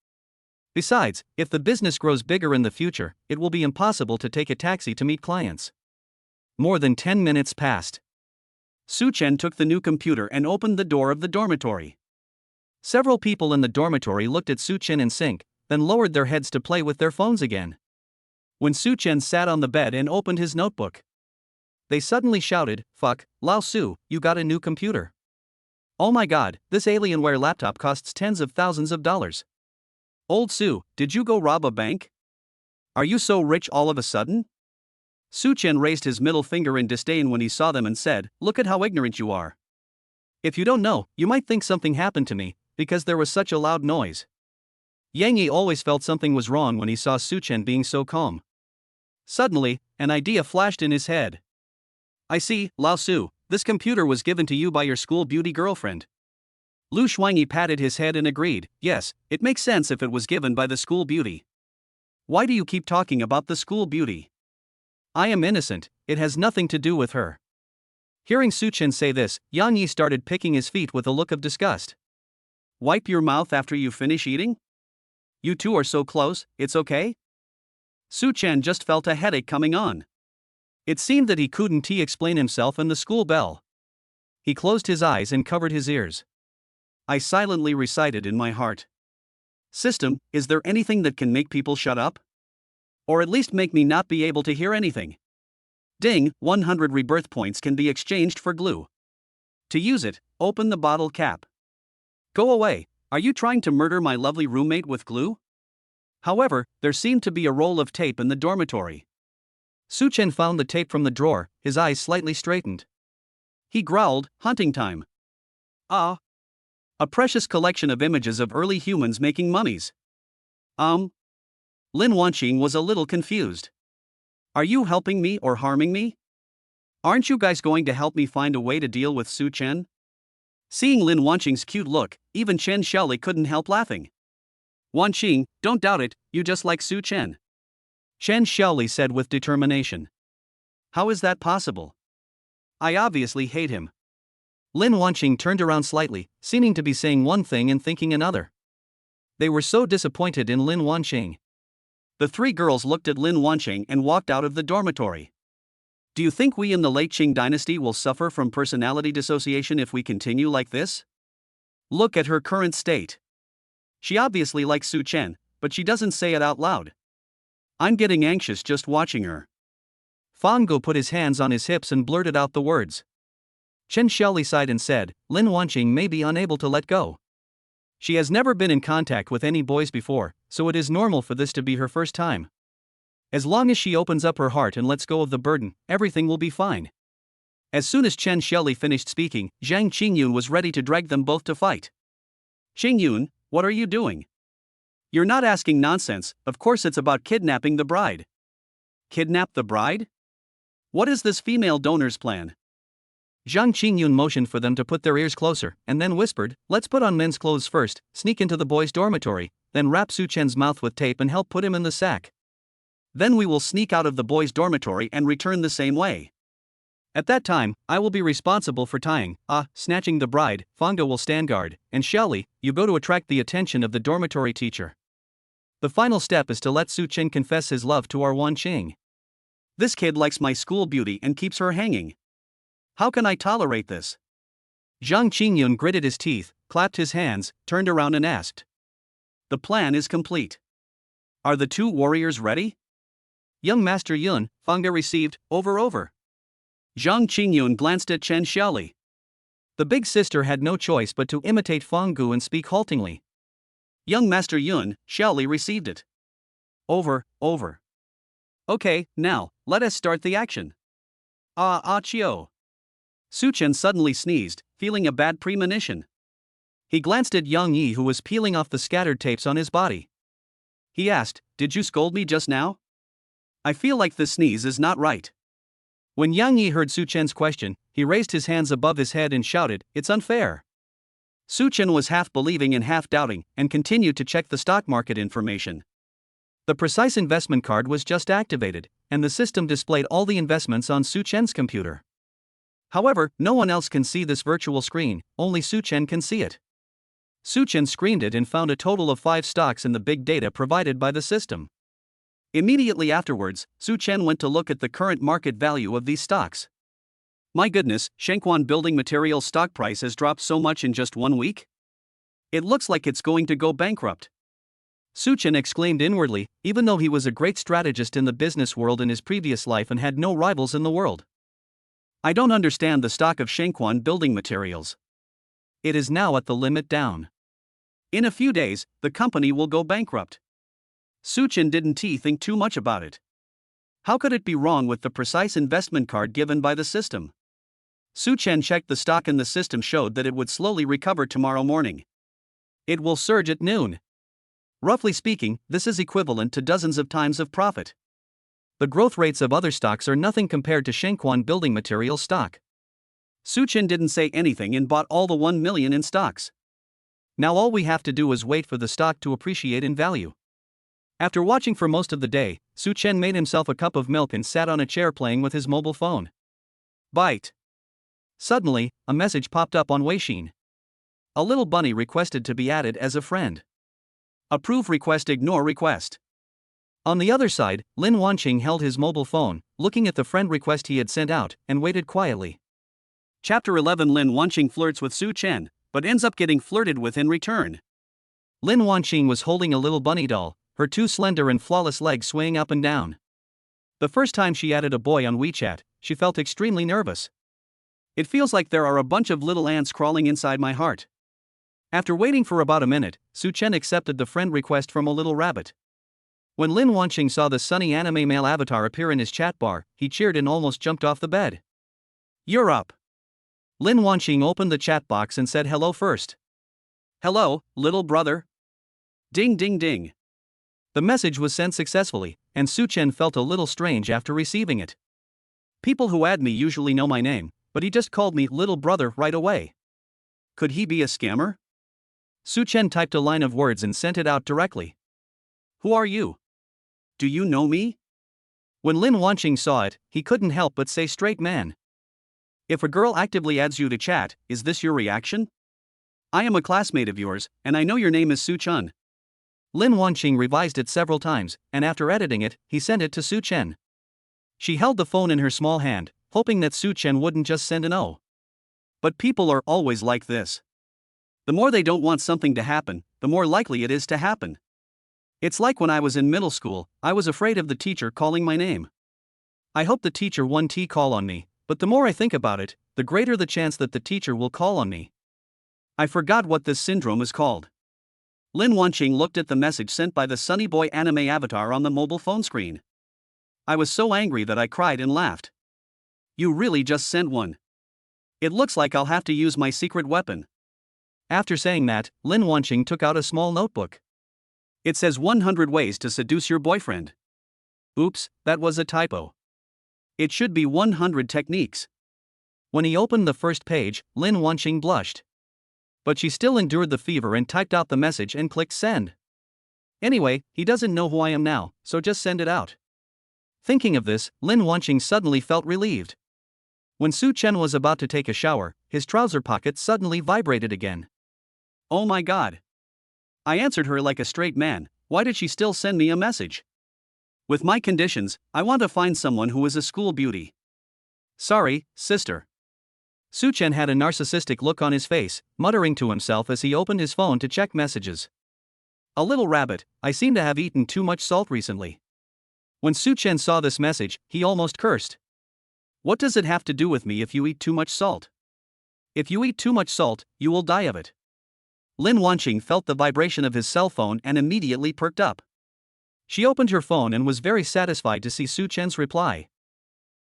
Besides, if the business grows bigger in the future, it will be impossible to take a taxi to meet clients. More than 10 minutes passed. Such Chen took the new computer and opened the door of the dormitory. Several people in the dormitory looked at Such Chen in sync, then lowered their heads to play with their phones again. When Such Chen sat on the bed and opened his notebook, they suddenly shouted, "Fuck, Lao Su, you got a new computer. Oh my god, this Alienware laptop costs tens of thousands of dollars. Old Su, did you go rob a bank? Are you so rich all of a sudden?" Such Chen raised his middle finger in disdain when he saw them and said, "Look at how ignorant you are. If you don't know, you might think something happened to me, because there was such a loud noise." Yang Yi always felt something was wrong when he saw Such Chen being so calm. Suddenly, an idea flashed in his head. "I see, Lao Su, this computer was given to you by your school beauty girlfriend." Lu Shuangyi patted his head and agreed, "Yes, it makes sense if it was given by the school beauty. Why do you keep talking about the school beauty? I am innocent, it has nothing to do with her." Hearing Such Chen say this, Yang Yi started picking his feet with a look of disgust. "Wipe your mouth after you finish eating? You two are so close, it's okay?" Such Chen just felt a headache coming on. It seemed that he couldn't explain himself and the school bell. He closed his eyes and covered his ears. I silently recited in my heart. "System, is there anything that can make people shut up? Or at least make me not be able to hear anything?" Ding, 100 rebirth points can be exchanged for glue. To use it, open the bottle cap. Go away, are you trying to murder my lovely roommate with glue? However, there seemed to be a roll of tape in the dormitory. Such Chen found the tape from the drawer, his eyes slightly straightened. He growled, "Hunting time. Ah. A precious collection of images of early humans making mummies." Lin Wanqing was a little confused. "Are you helping me or harming me? Aren't you guys going to help me find a way to deal with Such Chen?" Seeing Lin Wanqing's cute look, even Chen Xiaoli couldn't help laughing. "Wanqing, don't doubt it, you just like Such Chen," Chen Xiaoli said with determination. "How is that possible? I obviously hate him." Lin Wanqing turned around slightly, seeming to be saying one thing and thinking another. They were so disappointed in Lin Wanqing. The three girls looked at Lin Wanqing and walked out of the dormitory. "Do you think we in the late Qing dynasty will suffer from personality dissociation if we continue like this? Look at her current state. She obviously likes Such Chen, but she doesn't say it out loud. I'm getting anxious just watching her." Fang Go put his hands on his hips and blurted out the words. Chen Xiaoli sighed and said, "Lin Wanqing may be unable to let go. She has never been in contact with any boys before, so it is normal for this to be her first time. As long as she opens up her heart and lets go of the burden, everything will be fine." As soon as Chen Xiaoli finished speaking, Zhang Qingyun was ready to drag them both to fight. "Qingyun, what are you doing? You're not asking nonsense, of course it's about kidnapping the bride." "Kidnap the bride? What is this female donor's plan?" Zhang Qingyun motioned for them to put their ears closer, and then whispered, "Let's put on men's clothes first, sneak into the boys' dormitory, then wrap Such Chen's mouth with tape and help put him in the sack. Then we will sneak out of the boys' dormitory and return the same way. At that time, I will be responsible for snatching the bride, Fangdo will stand guard, and Xiaoli, you go to attract the attention of the dormitory teacher. The final step is to let Such Chen confess his love to our Wanqing. This kid likes my school beauty and keeps her hanging. How can I tolerate this?" Zhang Qingyun gritted his teeth, clapped his hands, turned around and asked. "The plan is complete. Are the two warriors ready?" Young Master Yun, Fangde received, over. Zhang Qingyun glanced at Chen Xiaoli. The big sister had no choice but to imitate Fang Gu and speak haltingly. Young Master Yun, Xiaoli received it. Over. Okay, now, let us start the action. Chio. Such Chen suddenly sneezed, feeling a bad premonition. He glanced at Yang Yi, who was peeling off the scattered tapes on his body. He asked, "Did you scold me just now?" I feel like the sneeze is not right. When Yang Yi heard Such Chen's question, he raised his hands above his head and shouted, "It's unfair." Such Chen was half believing and half doubting, and continued to check the stock market information. The precise investment card was just activated, and the system displayed all the investments on Such Chen's computer. However, no one else can see this virtual screen, only Such Chen can see it. Such Chen screened it and found a total of 5 stocks in the big data provided by the system. Immediately afterwards, Such Chen went to look at the current market value of these stocks. My goodness, Shengquan Building Materials stock price has dropped so much in just 1 week? It looks like it's going to go bankrupt. Such Chen exclaimed inwardly, even though he was a great strategist in the business world in his previous life and had no rivals in the world. I don't understand the stock of Shengquan Building Materials. It is now at the limit down. In a few days, the company will go bankrupt. Such Chen didn't think too much about it. How could it be wrong with the precise investment card given by the system? Such Chen checked the stock and the system showed that it would slowly recover tomorrow morning. It will surge at noon. Roughly speaking, this is equivalent to dozens of times of profit. The growth rates of other stocks are nothing compared to Shengquan Building Materials stock. Such Chen didn't say anything and bought all the 1 million in stocks. Now all we have to do is wait for the stock to appreciate in value. After watching for most of the day, Such Chen made himself a cup of milk and sat on a chair playing with his mobile phone. Bite. Suddenly, a message popped up on Weixin. A little bunny requested to be added as a friend. Approve request, ignore request. On the other side, Lin Wanqing held his mobile phone, looking at the friend request he had sent out, and waited quietly. Chapter 11. Lin Wanqing flirts with Such Chen, but ends up getting flirted with in return. Lin Wanqing was holding a little bunny doll, her 2 slender and flawless legs swaying up and down. The first time she added a boy on WeChat, she felt extremely nervous. It feels like there are a bunch of little ants crawling inside my heart. After waiting for about a minute, Such Chen accepted the friend request from a little rabbit. When Lin Wanqing saw the sunny anime male avatar appear in his chat bar, he cheered and almost jumped off the bed. You're up. Lin Wanqing opened the chat box and said hello first. Hello, little brother. Ding ding ding. The message was sent successfully, and Such Chen felt a little strange after receiving it. People who add me usually know my name, but he just called me little brother right away. Could he be a scammer? Such Chen typed a line of words and sent it out directly. Who are you? Do you know me? When Lin Wanqing saw it, he couldn't help but say, straight man. If a girl actively adds you to chat, is this your reaction? I am a classmate of yours, and I know your name is Such Chen. Lin Wanqing revised it several times, and after editing it, he sent it to Such Chen. She held the phone in her small hand, hoping that Such Chen wouldn't just send an O. But people are always like this. The more they don't want something to happen, the more likely it is to happen. It's like when I was in middle school, I was afraid of the teacher calling my name. I hope the teacher won't call on me, but the more I think about it, the greater the chance that the teacher will call on me. I forgot what this syndrome is called. Lin Wanqing looked at the message sent by the Sunny Boy anime avatar on the mobile phone screen. I was so angry that I cried and laughed. You really just sent one. It looks like I'll have to use my secret weapon. After saying that, Lin Wanqing took out a small notebook. It says 100 ways to seduce your boyfriend. Oops, that was a typo. It should be 100 techniques. When he opened the first page, Lin Wanqing blushed. But she still endured the fever and typed out the message and clicked send. Anyway, he doesn't know who I am now, so just send it out. Thinking of this, Lin Wanqing suddenly felt relieved. When Such Chen was about to take a shower, his trouser pocket suddenly vibrated again. Oh my god. I answered her like a straight man, why did she still send me a message? With my conditions, I want to find someone who is a school beauty. Sorry, sister. Such Chen had a narcissistic look on his face, muttering to himself as he opened his phone to check messages. A little rabbit, I seem to have eaten too much salt recently. When Such Chen saw this message, he almost cursed. What does it have to do with me if you eat too much salt? If you eat too much salt, you will die of it. Lin Wanqing felt the vibration of his cell phone and immediately perked up. She opened her phone and was very satisfied to see Such Chen's reply.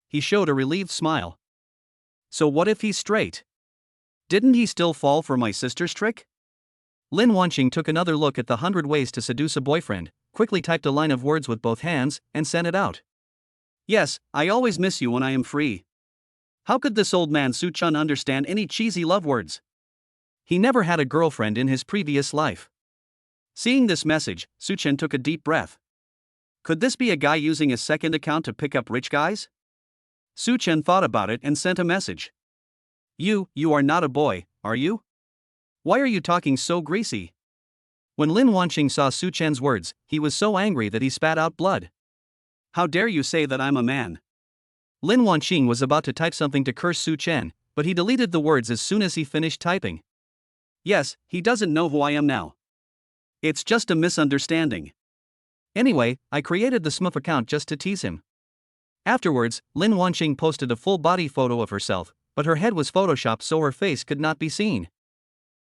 He showed a relieved smile. So what if he's straight? Didn't he still fall for my sister's trick? Lin Wanqing took another look at the 100 ways to seduce a boyfriend, quickly typed a line of words with both hands, and sent it out. Yes, I always miss you when I am free. How could this old man Such Chen understand any cheesy love words? He never had a girlfriend in his previous life. Seeing this message, Such Chen took a deep breath. Could this be a guy using a second account to pick up rich guys? Such Chen thought about it and sent a message. You are not a boy, are you? Why are you talking so greasy? When Lin Wanqing saw Such Chen's words, he was so angry that he spat out blood. How dare you say that I'm a man? Lin Wanqing was about to type something to curse Such Chen, but he deleted the words as soon as he finished typing. Yes, he doesn't know who I am now. It's just a misunderstanding. Anyway, I created the Smurf account just to tease him. Afterwards, Lin Wanqing posted a full body photo of herself, but her head was photoshopped so her face could not be seen.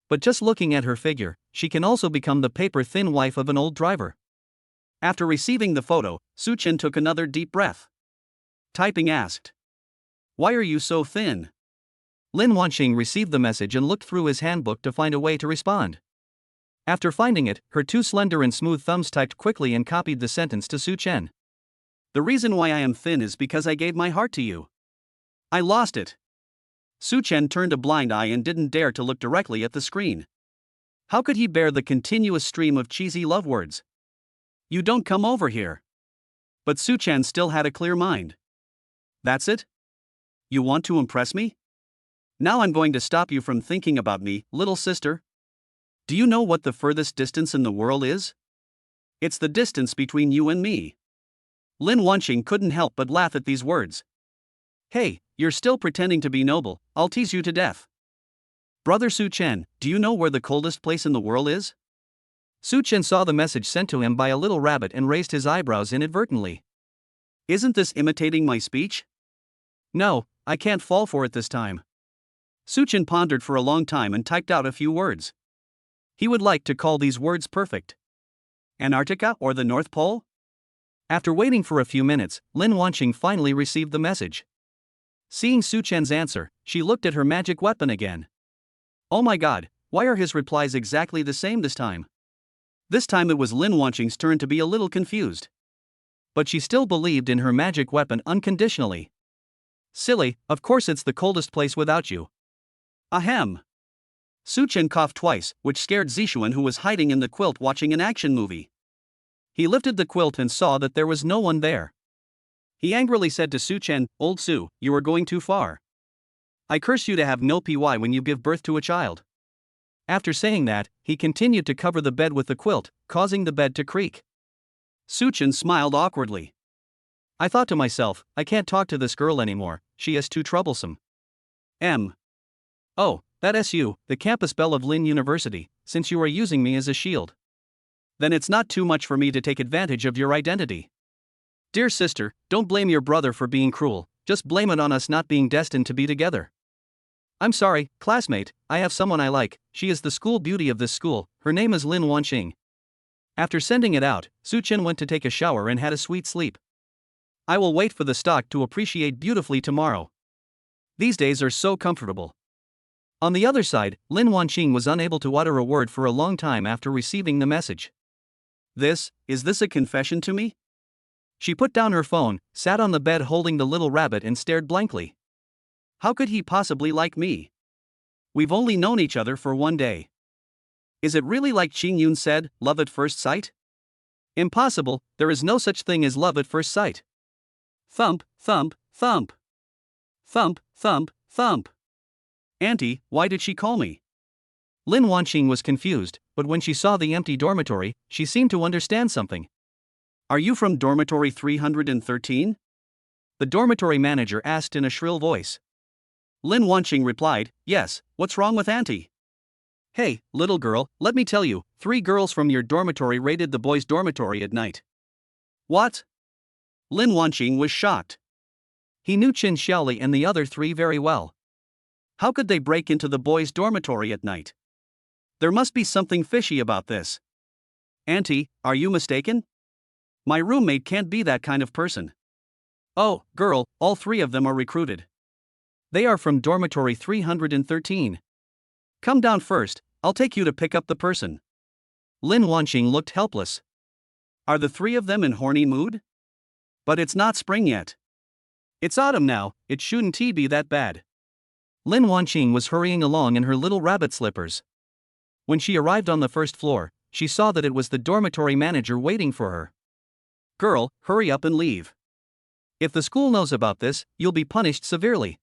But just looking at her figure, she can also become the paper-thin wife of an old driver. After receiving the photo, Such Chen took another deep breath. Typing asked, "Why are you so thin?" Lin Wanqing received the message and looked through his handbook to find a way to respond. After finding it, her two slender and smooth thumbs typed quickly and copied the sentence to Such Chen. The reason why I am thin is because I gave my heart to you. I lost it. Such Chen turned a blind eye and didn't dare to look directly at the screen. How could he bear the continuous stream of cheesy love words? You don't come over here. But Such Chen still had a clear mind. That's it? You want to impress me? Now I'm going to stop you from thinking about me, little sister. Do you know what the furthest distance in the world is? It's the distance between you and me. Lin Wanqing couldn't help but laugh at these words. Hey, you're still pretending to be noble, I'll tease you to death. Brother Such Chen, do you know where the coldest place in the world is? Such Chen saw the message sent to him by a little rabbit and raised his eyebrows inadvertently. Isn't this imitating my speech? No, I can't fall for it this time. Such Chen pondered for a long time and typed out a few words. He would like to call these words perfect. Antarctica or the North Pole? After waiting for a few minutes, Lin Wanqing finally received the message. Seeing Such Chen's answer, she looked at her magic weapon again. Oh my god, why are his replies exactly the same this time? This time it was Lin Wanqing's turn to be a little confused. But she still believed in her magic weapon unconditionally. Silly, of course it's the coldest place without you. Ahem. Such Chen coughed twice, which scared Zixuan, who was hiding in the quilt watching an action movie. He lifted the quilt and saw that there was no one there. He angrily said to Such Chen, "Old Su, you are going too far. I curse you to have no py when you give birth to a child." After saying that, he continued to cover the bed with the quilt, causing the bed to creak. Such Chen smiled awkwardly. I thought to myself, I can't talk to this girl anymore, she is too troublesome. Oh, that is you, the campus belle of Lin University, since you are using me as a shield. Then it's not too much for me to take advantage of your identity. Dear sister, don't blame your brother for being cruel, just blame it on us not being destined to be together. I'm sorry, classmate, I have someone I like, she is the school beauty of this school, her name is Lin Wanqing. After sending it out, Such Chen went to take a shower and had a sweet sleep. I will wait for the stock to appreciate beautifully tomorrow. These days are so comfortable. On the other side, Lin Wanqing was unable to utter a word for a long time after receiving the message. Is this a confession to me? She put down her phone, sat on the bed holding the little rabbit and stared blankly. How could he possibly like me? We've only known each other for 1 day. Is it really like Qing Yun said, love at first sight? Impossible, there is no such thing as love at first sight. Thump, thump, thump. Thump, thump, thump. Auntie, why did she call me? Lin Wanqing was confused, but when she saw the empty dormitory, she seemed to understand something. Are you from dormitory 313? The dormitory manager asked in a shrill voice. Lin Wanqing replied, yes, what's wrong with Auntie? Hey, little girl, let me tell you, 3 girls from your dormitory raided the boys' dormitory at night. What? Lin Wanqing was shocked. He knew Qin Xiaoli and the other 3 very well. How could they break into the boys' dormitory at night? There must be something fishy about this. Auntie, are you mistaken? My roommate can't be that kind of person. Oh, girl, all 3 of them are recruited. They are from dormitory 313. Come down first, I'll take you to pick up the person. Lin Wanqing looked helpless. Are the 3 of them in horny mood? But it's not spring yet. It's autumn now, it shouldn't be that bad. Lin Wanqing was hurrying along in her little rabbit slippers. When she arrived on the first floor, she saw that it was the dormitory manager waiting for her. Girl, hurry up and leave. If the school knows about this, you'll be punished severely.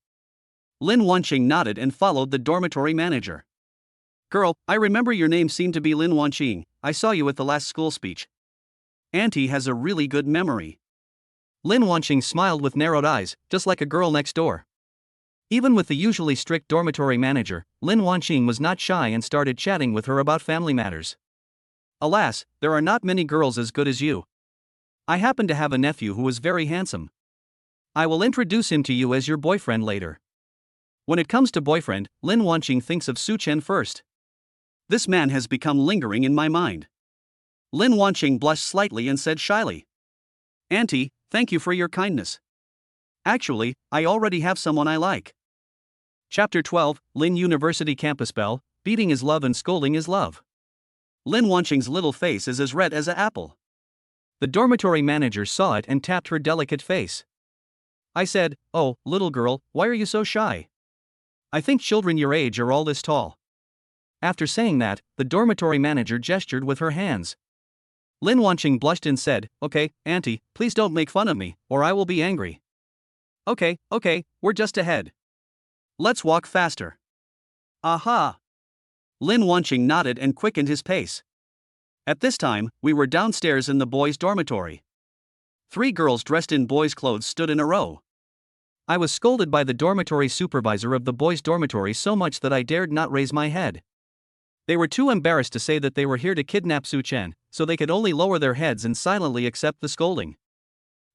Lin Wanqing nodded and followed the dormitory manager. Girl, I remember your name seemed to be Lin Wanqing, I saw you at the last school speech. Auntie has a really good memory. Lin Wanqing smiled with narrowed eyes, just like a girl next door. Even with the usually strict dormitory manager, Lin Wanqing was not shy and started chatting with her about family matters. Alas, there are not many girls as good as you. I happen to have a nephew who is very handsome. I will introduce him to you as your boyfriend later. When it comes to boyfriend, Lin Wanqing thinks of Such Chen first. This man has become lingering in my mind. Lin Wanqing blushed slightly and said shyly. Auntie, thank you for your kindness. Actually, I already have someone I like. Chapter 12, Lin University Campus Bell, Beating is Love and Scolding is Love. Lin Wanqing's little face is as red as an apple. The dormitory manager saw it and tapped her delicate face. I said, oh, little girl, why are you so shy? I think children your age are all this tall. After saying that, the dormitory manager gestured with her hands. Lin Wanqing blushed and said, okay, auntie, please don't make fun of me, or I will be angry. Okay, we're just ahead. Let's walk faster. Aha! Lin Wanqing nodded and quickened his pace. At this time, we were downstairs in the boys' dormitory. 3 girls dressed in boys' clothes stood in a row. I was scolded by the dormitory supervisor of the boys' dormitory so much that I dared not raise my head. They were too embarrassed to say that they were here to kidnap Such Chen, so they could only lower their heads and silently accept the scolding.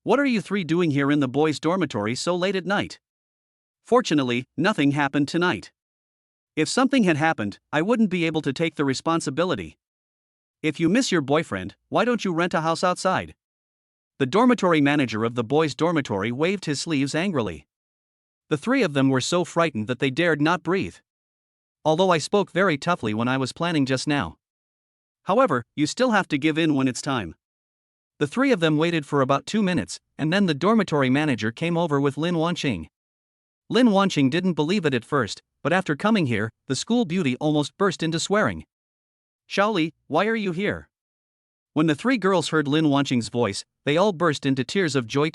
What are you 3 doing here in the boys' dormitory so late at night? Fortunately, nothing happened tonight. If something had happened, I wouldn't be able to take the responsibility. If you miss your boyfriend, why don't you rent a house outside? The dormitory manager of the boys' dormitory waved his sleeves angrily. The 3 of them were so frightened that they dared not breathe. Although I spoke very toughly when I was planning just now. However, you still have to give in when it's time. The 3 of them waited for about 2 minutes, and then the dormitory manager came over with Lin Wanqing. Lin Wanqing didn't believe it at first, but after coming here, the school beauty almost burst into swearing. Shaoli, why are you here? When the 3 girls heard Lin Wanqing's voice, they all burst into tears of joy.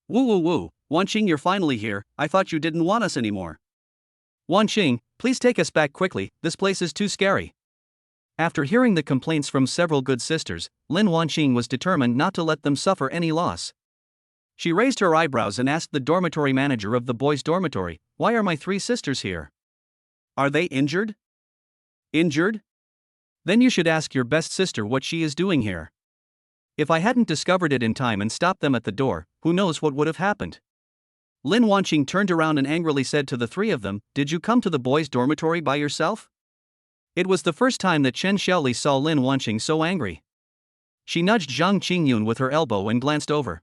Woo, Wanqing, you're finally here, I thought you didn't want us anymore. Wanqing, please take us back quickly, this place is too scary. After hearing the complaints from several good sisters, Lin Wanqing was determined not to let them suffer any loss. She raised her eyebrows and asked the dormitory manager of the boys' dormitory, why are my 3 sisters here? Are they injured? Injured? Then you should ask your best sister what she is doing here. If I hadn't discovered it in time and stopped them at the door, who knows what would have happened? Lin Wanqing turned around and angrily said to the 3 of them, did you come to the boys' dormitory by yourself? It was the first time that Chen Xiaoli saw Lin Wanqing so angry. She nudged Zhang Qingyun with her elbow and glanced over.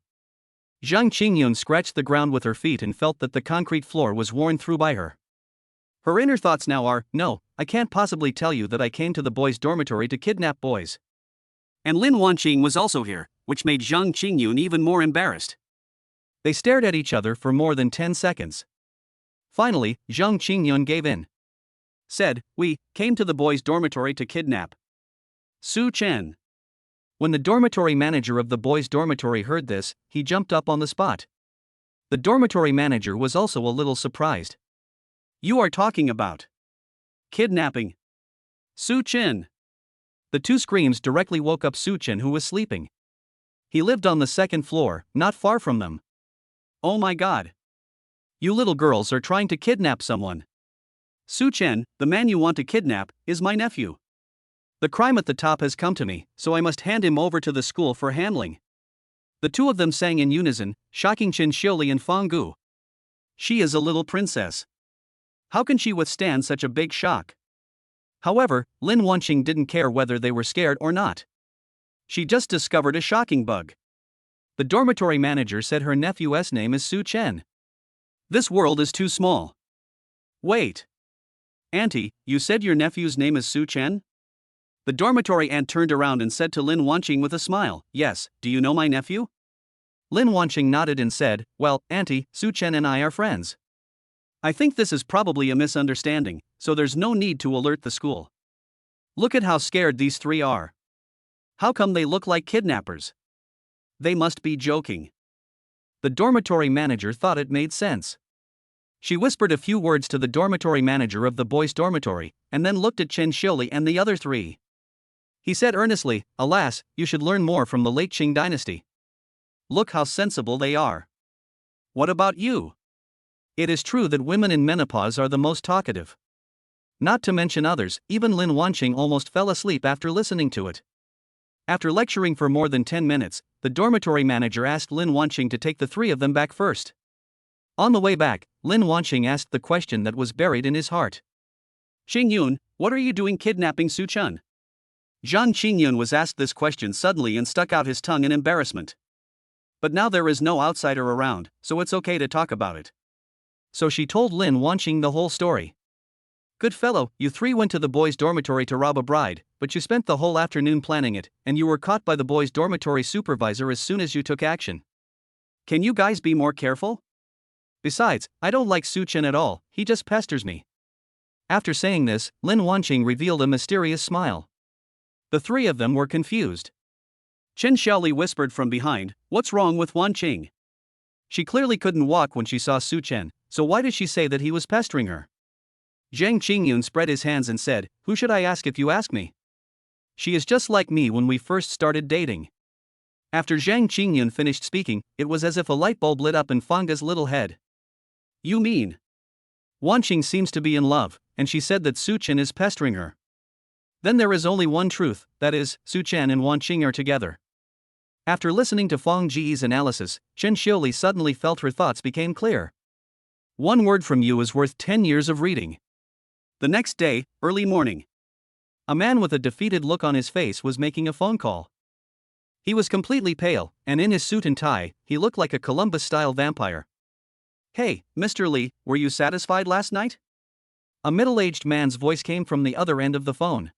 Zhang Qingyun scratched the ground with her feet and felt that the concrete floor was worn through by her. Her inner thoughts now are, no, I can't possibly tell you that I came to the boys' dormitory to kidnap boys. And Lin Wanqing was also here, which made Zhang Qingyun even more embarrassed. They stared at each other for more than 10 seconds. Finally, Zhang Qingyun gave in. Said, we came to the boys' dormitory to kidnap Such Chen. When the dormitory manager of the boys' dormitory heard this, he jumped up on the spot. The dormitory manager was also a little surprised. You are talking about kidnapping Such Chen. The 2 screams directly woke up Such Chen, who was sleeping. He lived on the 2nd floor, not far from them. Oh my god. You little girls are trying to kidnap someone. Such Chen, the man you want to kidnap, is my nephew. The crime at the top has come to me, so I must hand him over to the school for handling. The 2 of them sang in unison, shocking Chen Xiaoli and Fang Gu. She is a little princess. How can she withstand such a big shock? However, Lin Wanqing didn't care whether they were scared or not. She just discovered a shocking bug. The dormitory manager said her nephew's name is Such Chen. This world is too small. Wait. Auntie, you said your nephew's name is Such Chen? The dormitory aunt turned around and said to Lin Wanqing with a smile, yes, do you know my nephew? Lin Wanqing nodded and said, well, Auntie, Such Chen and I are friends. I think this is probably a misunderstanding, so there's no need to alert the school. Look at how scared these three are. How come they look like kidnappers? They must be joking. The dormitory manager thought it made sense. She whispered a few words to the dormitory manager of the boys' dormitory, and then looked at Chen Xiuli and the other three. He said earnestly, alas, you should learn more from the late Qing dynasty. Look how sensible they are. What about you? It is true that women in menopause are the most talkative. Not to mention others, even Lin Wanqing almost fell asleep after listening to it. After lecturing for more than 10 minutes, the dormitory manager asked Lin Wanqing to take the three of them back first. On the way back, Lin Wanqing asked the question that was buried in his heart. Qingyun, what are you doing kidnapping Such Chen? Zhang Qingyun was asked this question suddenly and stuck out his tongue in embarrassment. But now there is no outsider around, so it's okay to talk about it. So she told Lin Wanqing the whole story. Good fellow, you three went to the boys' dormitory to rob a bride, but you spent the whole afternoon planning it, and you were caught by the boys' dormitory supervisor as soon as you took action. Can you guys be more careful? Besides, I don't like Such Chen at all, he just pesters me. After saying this, Lin Wanqing revealed a mysterious smile. The three of them were confused. Chen Xiaoli whispered from behind, what's wrong with Wanqing? She clearly couldn't walk when she saw Such Chen, so why did she say that he was pestering her? Zhang Qingyun spread his hands and said, who should I ask if you ask me? She is just like me when we first started dating. After Zhang Qingyun finished speaking, it was as if a light bulb lit up in Fanga's little head. You mean? Wanqing seems to be in love, and she said that Such Chen is pestering her. Then there is only one truth, that is, Such Chen and Wanqing are together. After listening to Fang Ji's analysis, Chen Xiuli suddenly felt her thoughts became clear. One word from you is worth 10 years of reading. The next day, early morning. A man with a defeated look on his face was making a phone call. He was completely pale, and in his suit and tie, he looked like a Columbus-style vampire. Hey, Mr. Li, were you satisfied last night? A middle-aged man's voice came from the other end of the phone.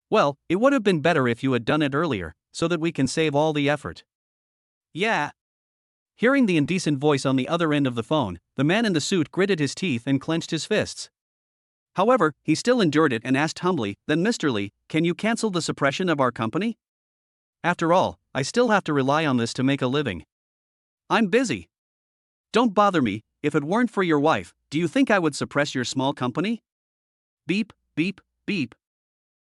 Well, it would have been better if you had done it earlier, so that we can save all the effort. Yeah. Hearing the indecent voice on the other end of the phone, the man in the suit gritted his teeth and clenched his fists. However, he still endured it and asked humbly, then Mr. Li, can you cancel the suppression of our company? After all, I still have to rely on this to make a living. I'm busy. Don't bother me, if it weren't for your wife, do you think I would suppress your small company? Beep, beep, beep.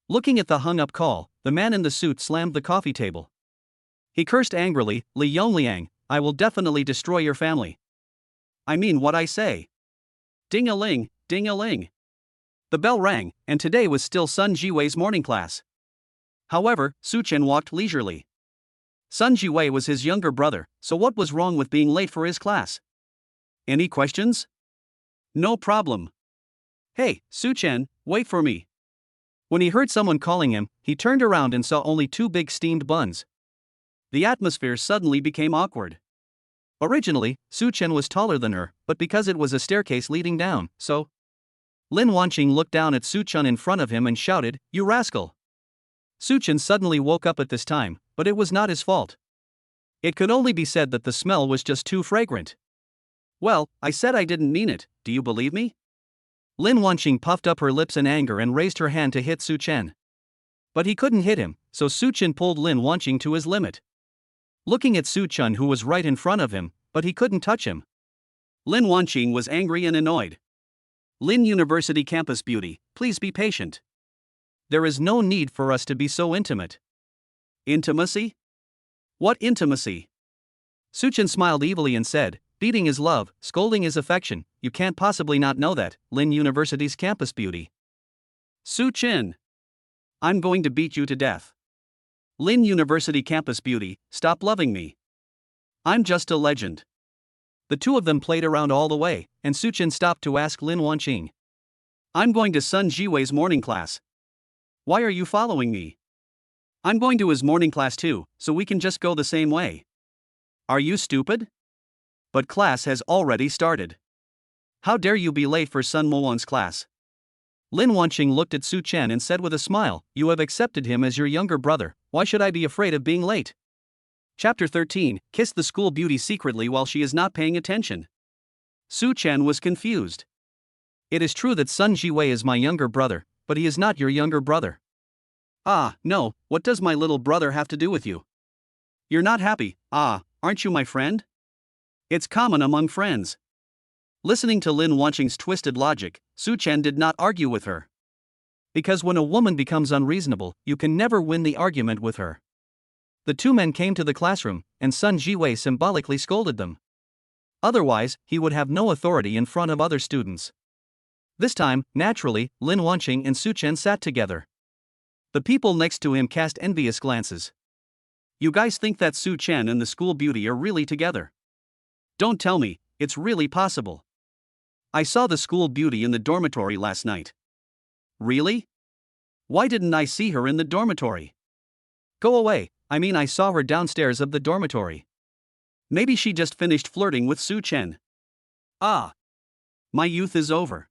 Looking at the hung-up call, the man in the suit slammed the coffee table. He cursed angrily, Li Yongliang, I will definitely destroy your family. I mean what I say. Ding-a-ling, ding-a-ling. The bell rang, and today was still Sun Jiwei's morning class. However, Such Chen walked leisurely. Sun Jiwei was his younger brother, so what was wrong with being late for his class? Any questions? No problem. Hey, Such Chen, wait for me. When he heard someone calling him, he turned around and saw only two big steamed buns. The atmosphere suddenly became awkward. Originally, Such Chen was taller than her, but because it was a staircase leading down, so... Lin Wanqing looked down at Such Chen in front of him and shouted, you rascal! Such Chen suddenly woke up at this time, but it was not his fault. It could only be said that the smell was just too fragrant. Well, I said I didn't mean it, do you believe me? Lin Wanqing puffed up her lips in anger and raised her hand to hit Such Chen. But he couldn't hit him, so Such Chen pulled Lin Wanqing to his limit. Looking at Such Chen who was right in front of him, but he couldn't touch him. Lin Wanqing was angry and annoyed. Lin University campus beauty, please be patient. There is no need for us to be so intimate. Intimacy? What intimacy? Such Chen smiled evilly and said, beating is love, scolding is affection, you can't possibly not know that, Lin University's campus beauty. Such Chen. I'm going to beat you to death. Lin University campus beauty, stop loving me. I'm just a legend. The two of them played around all the way, and Such Chen stopped to ask Lin Wanqing. I'm going to Sun Jiwei's morning class. Why are you following me? I'm going to his morning class too, so we can just go the same way. Are you stupid? But class has already started. How dare you be late for Sun Mowan's class? Lin Wanqing looked at Such Chen and said with a smile, you have accepted him as your younger brother, why should I be afraid of being late? Chapter 13, Kiss the School Beauty Secretly While She Is Not Paying Attention. Such Chen was confused. It is true that Sun Jiwei is my younger brother, but he is not your younger brother. Ah, no, what does my little brother have to do with you? You're not happy, aren't you my friend? It's common among friends. Listening to Lin Wanqing's twisted logic, Such Chen did not argue with her. Because when a woman becomes unreasonable, you can never win the argument with her. The two men came to the classroom, and Sun Jiwei symbolically scolded them. Otherwise, he would have no authority in front of other students. This time, naturally, Lin Wanqing and Such Chen sat together. The people next to him cast envious glances. You guys think that Such Chen and the school beauty are really together? Don't tell me, it's really possible. I saw the school beauty in the dormitory last night. Really? Why didn't I see her in the dormitory? Go away, I saw her downstairs of the dormitory. Maybe she just finished flirting with Such Chen. Ah. My youth is over.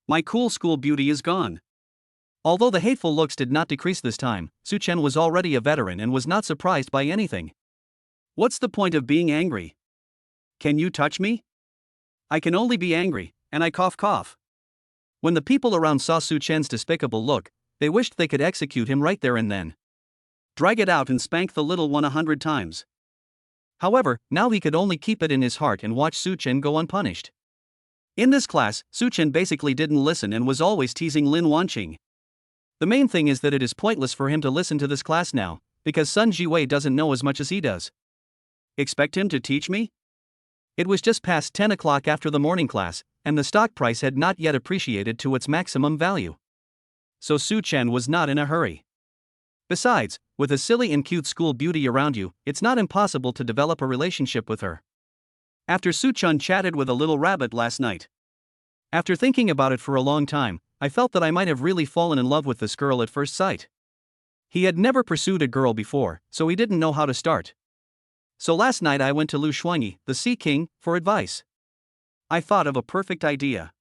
My cool school beauty is gone. Although the hateful looks did not decrease this time, Such Chen was already a veteran and was not surprised by anything. What's the point of being angry? Can you touch me? I can only be angry, and I cough. When the people around saw Such Chen's despicable look, they wished they could execute him right there and then. Drag it out and spank the little one 100 times. However, now he could only keep it in his heart and watch Such Chen go unpunished. In this class, Such Chen basically didn't listen and was always teasing Lin Wanqing. The main thing is that it is pointless for him to listen to this class now, because Sun Jiwei doesn't know as much as he does. Expect him to teach me? It was just past 10 o'clock after the morning class, and the stock price had not yet appreciated to its maximum value. So Such Chen was not in a hurry. Besides, with a silly and cute school beauty around you, it's not impossible to develop a relationship with her. After Such Chen chatted with a little rabbit last night. After thinking about it for a long time, I felt that I might have really fallen in love with this girl at first sight. He had never pursued a girl before, so he didn't know how to start. So last night I went to Lu Shuangyi, the Sea King, for advice. I thought of a perfect idea.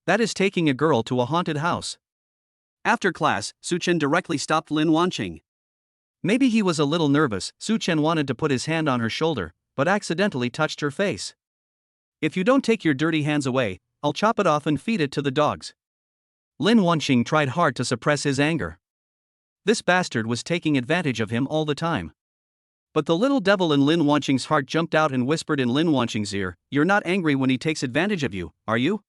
That is taking a girl to a haunted house. After class, Such Chen directly stopped Lin Wanqing. Maybe he was a little nervous. Such Chen wanted to put his hand on her shoulder, but accidentally touched her face. If you don't take your dirty hands away, I'll chop it off and feed it to the dogs. Lin Wanqing tried hard to suppress his anger. This bastard was taking advantage of him all the time. But the little devil in Lin Wanqing's heart jumped out and whispered in Lin Wanqing's ear, "You're not angry when he takes advantage of you, are you?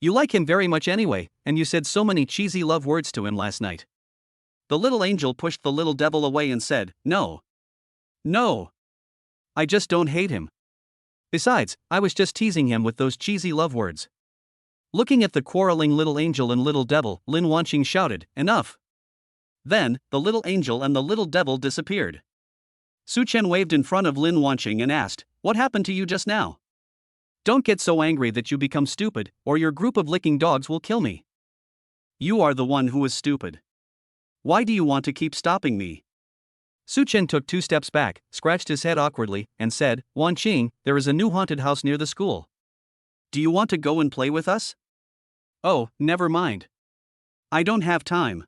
You like him very much anyway, and you said so many cheesy love words to him last night." The little angel pushed the little devil away and said, "No. No. I just don't hate him. Besides, I was just teasing him with those cheesy love words." Looking at the quarreling little angel and little devil, Lin Wanqing shouted, "Enough!" Then, the little angel and the little devil disappeared. Such Chen waved in front of Lin Wanqing and asked, "What happened to you just now? Don't get so angry that you become stupid, or your group of licking dogs will kill me. You are the one who is stupid. Why do you want to keep stopping me?" Such Chen took 2 steps back, scratched his head awkwardly, and said, "Wanqing, there is a new haunted house near the school. Do you want to go and play with us?" "Oh, never mind. I don't have time."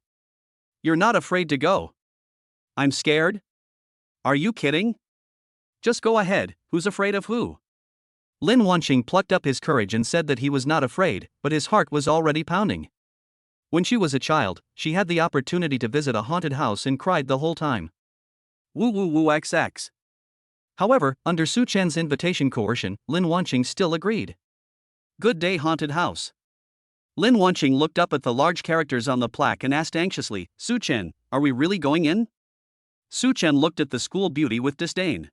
"You're not afraid to go?" "I'm scared." "Are you kidding? Just go ahead, who's afraid of who?" Lin Wanqing plucked up his courage and said that he was not afraid, but his heart was already pounding. When she was a child, she had the opportunity to visit a haunted house and cried the whole time. Woo woo woo XX. However, under Such Chen's invitation coercion, Lin Wanqing still agreed. "Good day, haunted house." Lin Wanqing looked up at the large characters on the plaque and asked anxiously, "Such Chen, are we really going in?" Such Chen looked at the school beauty with disdain.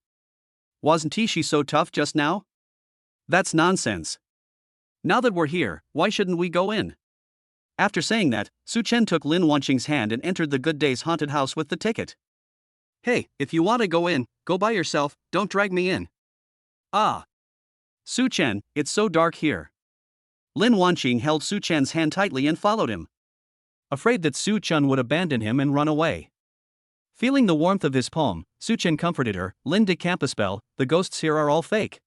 "Wasn't she so tough just now? That's nonsense. Now that we're here, why shouldn't we go in?" After saying that, Such Chen took Lin Wanqing's hand and entered the Good Day's haunted house with the ticket. "Hey, if you want to go in, go by yourself, don't drag me in." "Ah. Such Chen, it's so dark here." Lin Wanqing held Such Chen's hand tightly and followed him, afraid that Such Chen would abandon him and run away. Feeling the warmth of his palm, Such Chen comforted her, "Lin de Campospell, the ghosts here are all fake.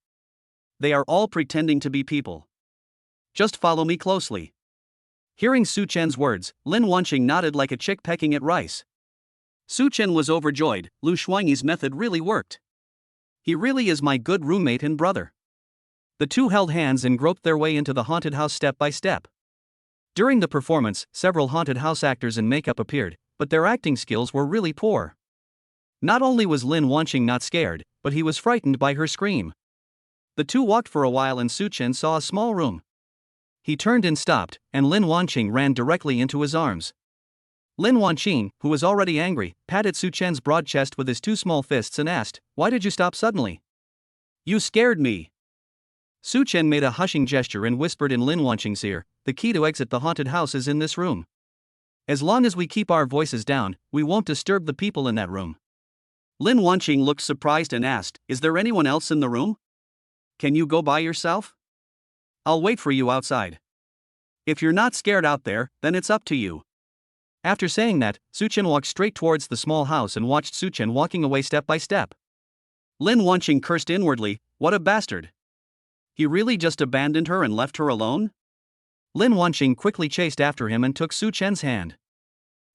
They are all pretending to be people. Just follow me closely." Hearing Such Chen's words, Lin Wanqing nodded like a chick pecking at rice. Su Chen was overjoyed. Lu Shuangyi's method really worked. He really is my good roommate and brother. The two held hands and groped their way into the haunted house step by step. During the performance, several haunted house actors in makeup appeared, but their acting skills were really poor. Not only was Lin Wanqing not scared, but he was frightened by her scream. The two walked for a while and Su Chen saw a small room. He turned and stopped, and Lin Wanqing ran directly into his arms. Lin Wanqing, who was already angry, patted Su Chen's broad chest with his two small fists and asked, "Why did you stop suddenly?" "You scared me." Su Chen made a hushing gesture and whispered in Lin Wanqing's ear, "The key to exit the haunted house is in this room. As long as we keep our voices down, we won't disturb the people in that room." Lin Wanqing looked surprised and asked, "Is there anyone else in the room? Can you go by yourself? I'll wait for you outside. If you're not scared out there, then it's up to you." After saying that, Su Chen walked straight towards the small house and watched Su Chen walking away step by step. Lin Wanqing cursed inwardly, "What a bastard. He really just abandoned her and left her alone?" Lin Wanqing quickly chased after him and took Su Chen's hand.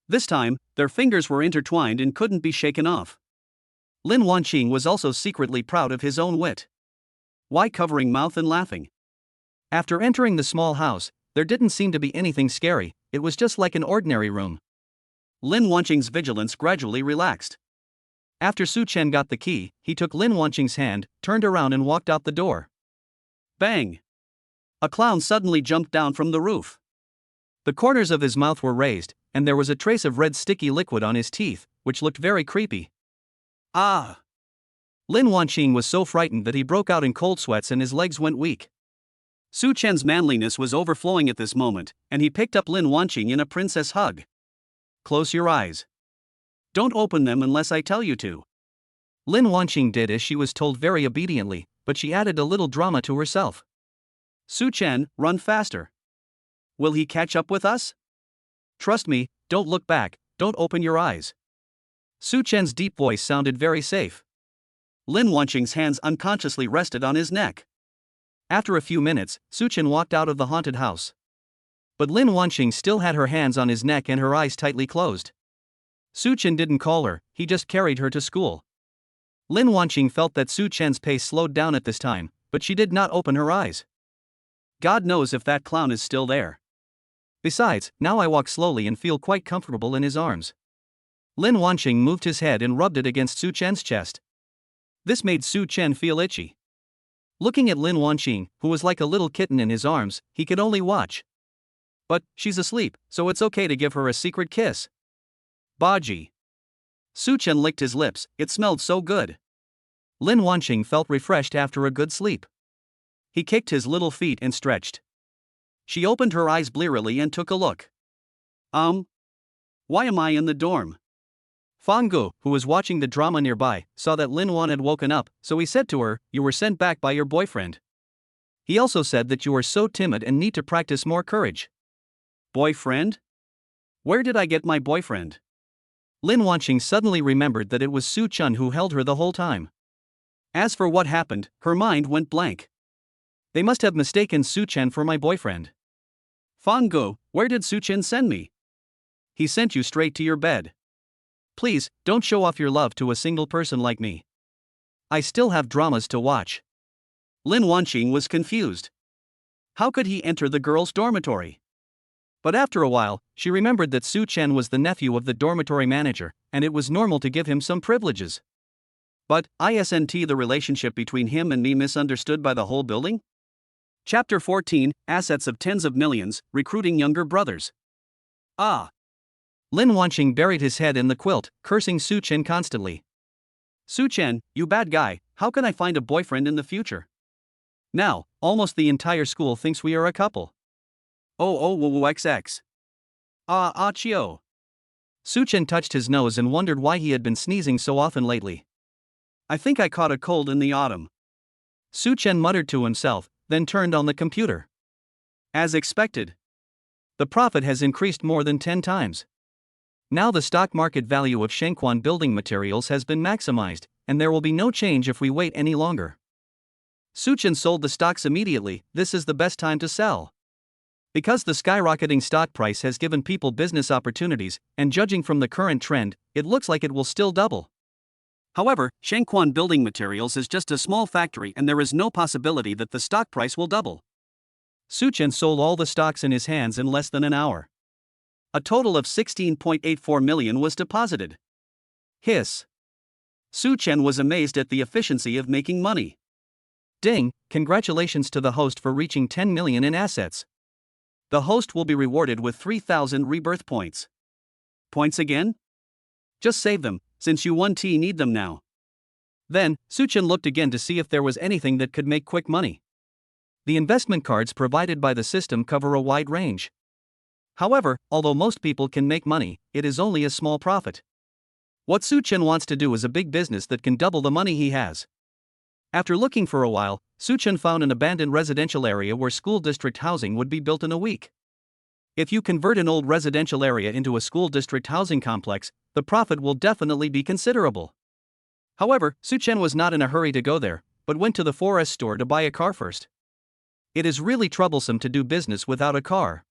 This time, their fingers were intertwined and couldn't be shaken off. Lin Wanqing was also secretly proud of his own wit. Why covering mouth and laughing? After entering the small house, there didn't seem to be anything scary, it was just like an ordinary room. Lin Wanqing's vigilance gradually relaxed. After Su Chen got the key, he took Lin Wanqing's hand, turned around and walked out the door. Bang! A clown suddenly jumped down from the roof. The corners of his mouth were raised, and there was a trace of red sticky liquid on his teeth, which looked very creepy. Ah! Lin Wanqing was so frightened that he broke out in cold sweats and his legs went weak. Su Chen's manliness was overflowing at this moment, and he picked up Lin Wanqing in a princess hug. "Close your eyes. Don't open them unless I tell you to." Lin Wanqing did as she was told very obediently, but she added a little drama to herself. "Su Chen, run faster. Will he catch up with us? Trust me, don't look back, don't open your eyes." Su Chen's deep voice sounded very safe. Lin Wanqing's hands unconsciously rested on his neck. After a few minutes, Su Chen walked out of the haunted house. But Lin Wanqing still had her hands on his neck and her eyes tightly closed. Su Chen didn't call her, he just carried her to school. Lin Wanqing felt that Su Chen's pace slowed down at this time, but she did not open her eyes. God knows if that clown is still there. Besides, now I walk slowly and feel quite comfortable in his arms. Lin Wanqing moved his head and rubbed it against Su Chen's chest. This made Su Chen feel itchy. Looking at Lin Wanqing, who was like a little kitten in his arms, he could only watch. But she's asleep, so it's okay to give her a secret kiss. Baji. Su Chen licked his lips, it smelled so good. Lin Wanqing felt refreshed after a good sleep. He kicked his little feet and stretched. She opened her eyes blearily and took a look. Why am I in the dorm? Fang Gu, who was watching the drama nearby, saw that Lin Wan had woken up, so he said to her, "You were sent back by your boyfriend. He also said that you are so timid and need to practice more courage." Boyfriend? Where did I get my boyfriend? Lin Wanqing suddenly remembered that it was Su Chen who held her the whole time. As for what happened, her mind went blank. They must have mistaken Su Chen for my boyfriend. Fang Gu, where did Su Chen send me? He sent you straight to your bed. Please, don't show off your love to a single person like me. I still have dramas to watch. Lin Wanqing was confused. How could he enter the girls' dormitory? But after a while, she remembered that Su Chen was the nephew of the dormitory manager, and it was normal to give him some privileges. But, isn't the relationship between him and me misunderstood by the whole building? Chapter 14, Assets of Tens of Millions, Recruiting Younger Brothers. Ah! Lin Wanqing buried his head in the quilt, cursing Su Chen constantly. Su Chen, you bad guy, how can I find a boyfriend in the future? Now, almost the entire school thinks we are a couple. XX. Chio. Su Chen touched his nose and wondered why he had been sneezing so often lately. I think I caught a cold in the autumn. Su Chen muttered to himself, then turned on the computer. As expected. The profit has increased more than 10 times. Now the stock market value of Shengquan building materials has been maximized, and there will be no change if we wait any longer. Su Chen sold the stocks immediately, this is the best time to sell. Because the skyrocketing stock price has given people business opportunities, and judging from the current trend, it looks like it will still double. However, Shangquan Building Materials is just a small factory and there is no possibility that the stock price will double. Such Chen sold all the stocks in his hands in less than an hour. A total of 16.84 million was deposited. Hiss. Such Chen was amazed at the efficiency of making money. Ding, congratulations to the host for reaching 10 million in assets. The host will be rewarded with 3,000 rebirth points. Points again? Just save them, since you won need them now. Then, Such Chen looked again to see if there was anything that could make quick money. The investment cards provided by the system cover a wide range. However, although most people can make money, it is only a small profit. What Such Chen wants to do is a big business that can double the money he has. After looking for a while, Such Chen found an abandoned residential area where school district housing would be built in a week. If you convert an old residential area into a school district housing complex, the profit will definitely be considerable. However, Such Chen was not in a hurry to go there, but went to the 4S store to buy a car first. It is really troublesome to do business without a car.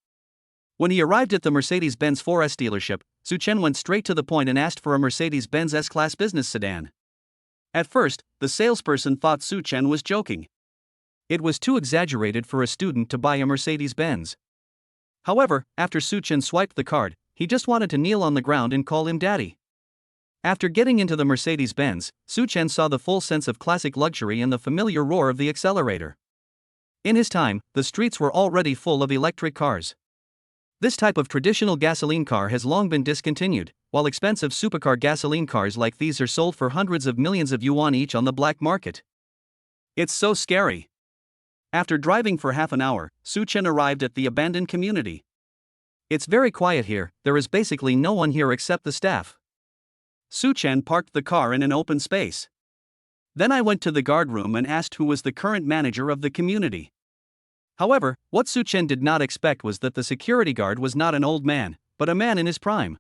When he arrived at the Mercedes-Benz 4S dealership, Such Chen went straight to the point and asked for a Mercedes-Benz S-Class business sedan. At first, the salesperson thought Such Chen was joking. It was too exaggerated for a student to buy a Mercedes-Benz. However, after Such Chen swiped the card, he just wanted to kneel on the ground and call him daddy. After getting into the Mercedes-Benz, Such Chen saw the full sense of classic luxury and the familiar roar of the accelerator. In his time, the streets were already full of electric cars. This type of traditional gasoline car has long been discontinued, while expensive supercar gasoline cars like these are sold for hundreds of millions of yuan each on the black market. It's so scary. After driving for half an hour, Such Chen arrived at the abandoned community. It's very quiet here, there is basically no one here except the staff. Such Chen parked the car in an open space. Then I went to the guard room and asked who was the current manager of the community. However, what Such Chen did not expect was that the security guard was not an old man, but a man in his prime.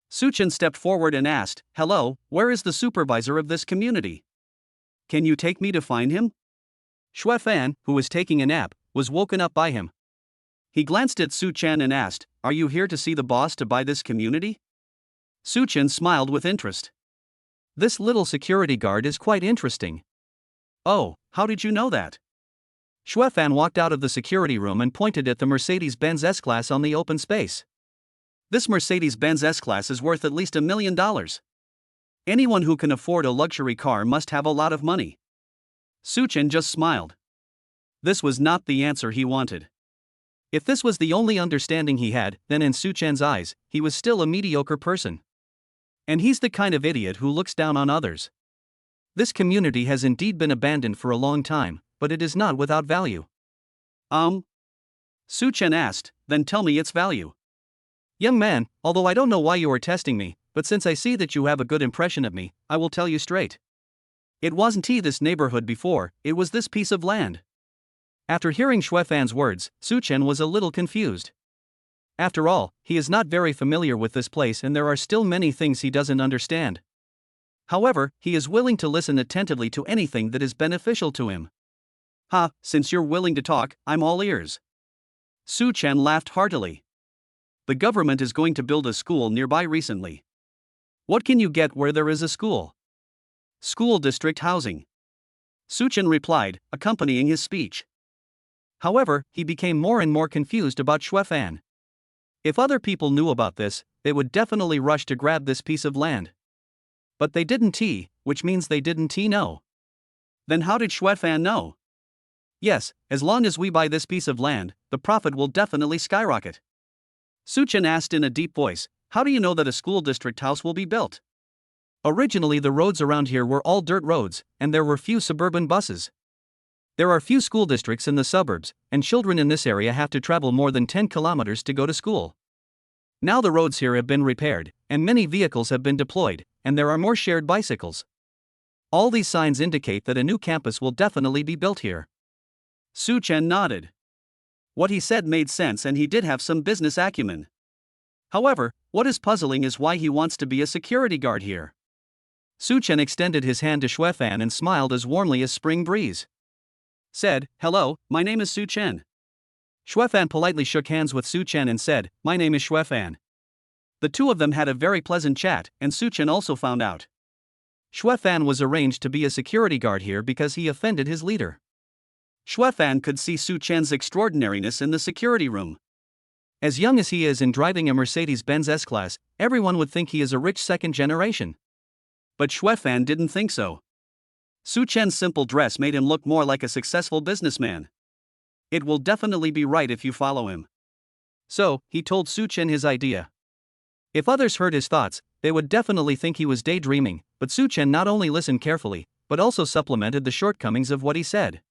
Such Chen stepped forward and asked, "Hello, where is the supervisor of this community? Can you take me to find him?" Xue Fan, who was taking a nap, was woken up by him. He glanced at Such Chen and asked, "Are you here to see the boss to buy this community?" Such Chen smiled with interest. This little security guard is quite interesting. "Oh, how did you know that?" Xue Fan walked out of the security room and pointed at the Mercedes-Benz S-Class on the open space. This Mercedes-Benz S-Class is worth at least $1 million. Anyone who can afford a luxury car must have a lot of money. Such Chen just smiled. This was not the answer he wanted. If this was the only understanding he had, then in Such Chen's eyes, he was still a mediocre person. And he's the kind of idiot who looks down on others. This community has indeed been abandoned for a long time, but it is not without value. Such Chen asked, "Then tell me its value." "Young man, although I don't know why you are testing me, but since I see that you have a good impression of me, I will tell you straight. It wasn't this neighborhood before, it was this piece of land." After hearing Xue Fan's words, Such Chen was a little confused. After all, he is not very familiar with this place and there are still many things he doesn't understand. However, he is willing to listen attentively to anything that is beneficial to him. Since you're willing to talk, I'm all ears. Such Chen laughed heartily. The government is going to build a school nearby recently. What can you get where there is a school? School district housing. Such Chen replied, accompanying his speech. However, he became more and more confused about Xue Fan. If other people knew about this, they would definitely rush to grab this piece of land. But they didn't which means they didn't know. Then how did Xue Fan know? Yes, as long as we buy this piece of land, the profit will definitely skyrocket. Such Chen asked in a deep voice, "How do you know that a school district house will be built?" Originally the roads around here were all dirt roads, and there were few suburban buses. There are few school districts in the suburbs, and children in this area have to travel more than 10 kilometers to go to school. Now the roads here have been repaired, and many vehicles have been deployed, and there are more shared bicycles. All these signs indicate that a new campus will definitely be built here. Such Chen nodded. What he said made sense and he did have some business acumen. However, what is puzzling is why he wants to be a security guard here. Such Chen extended his hand to Xue Fan and smiled as warmly as spring breeze. Said, "Hello, my name is Such Chen. Xuefan politely shook hands with Such Chen and said, "My name is Xuefan." The two of them had a very pleasant chat, and Such Chen also found out. Xuefan was arranged to be a security guard here because he offended his leader. Xuefan could see Such Chen's extraordinariness in the security room. As young as he is in driving a Mercedes-Benz S-Class, everyone would think he is a rich second generation. But Xuefan didn't think so. Such Chen's simple dress made him look more like a successful businessman. It will definitely be right if you follow him. So, he told Such Chen his idea. If others heard his thoughts, they would definitely think he was daydreaming, but Such Chen not only listened carefully, but also supplemented the shortcomings of what he said.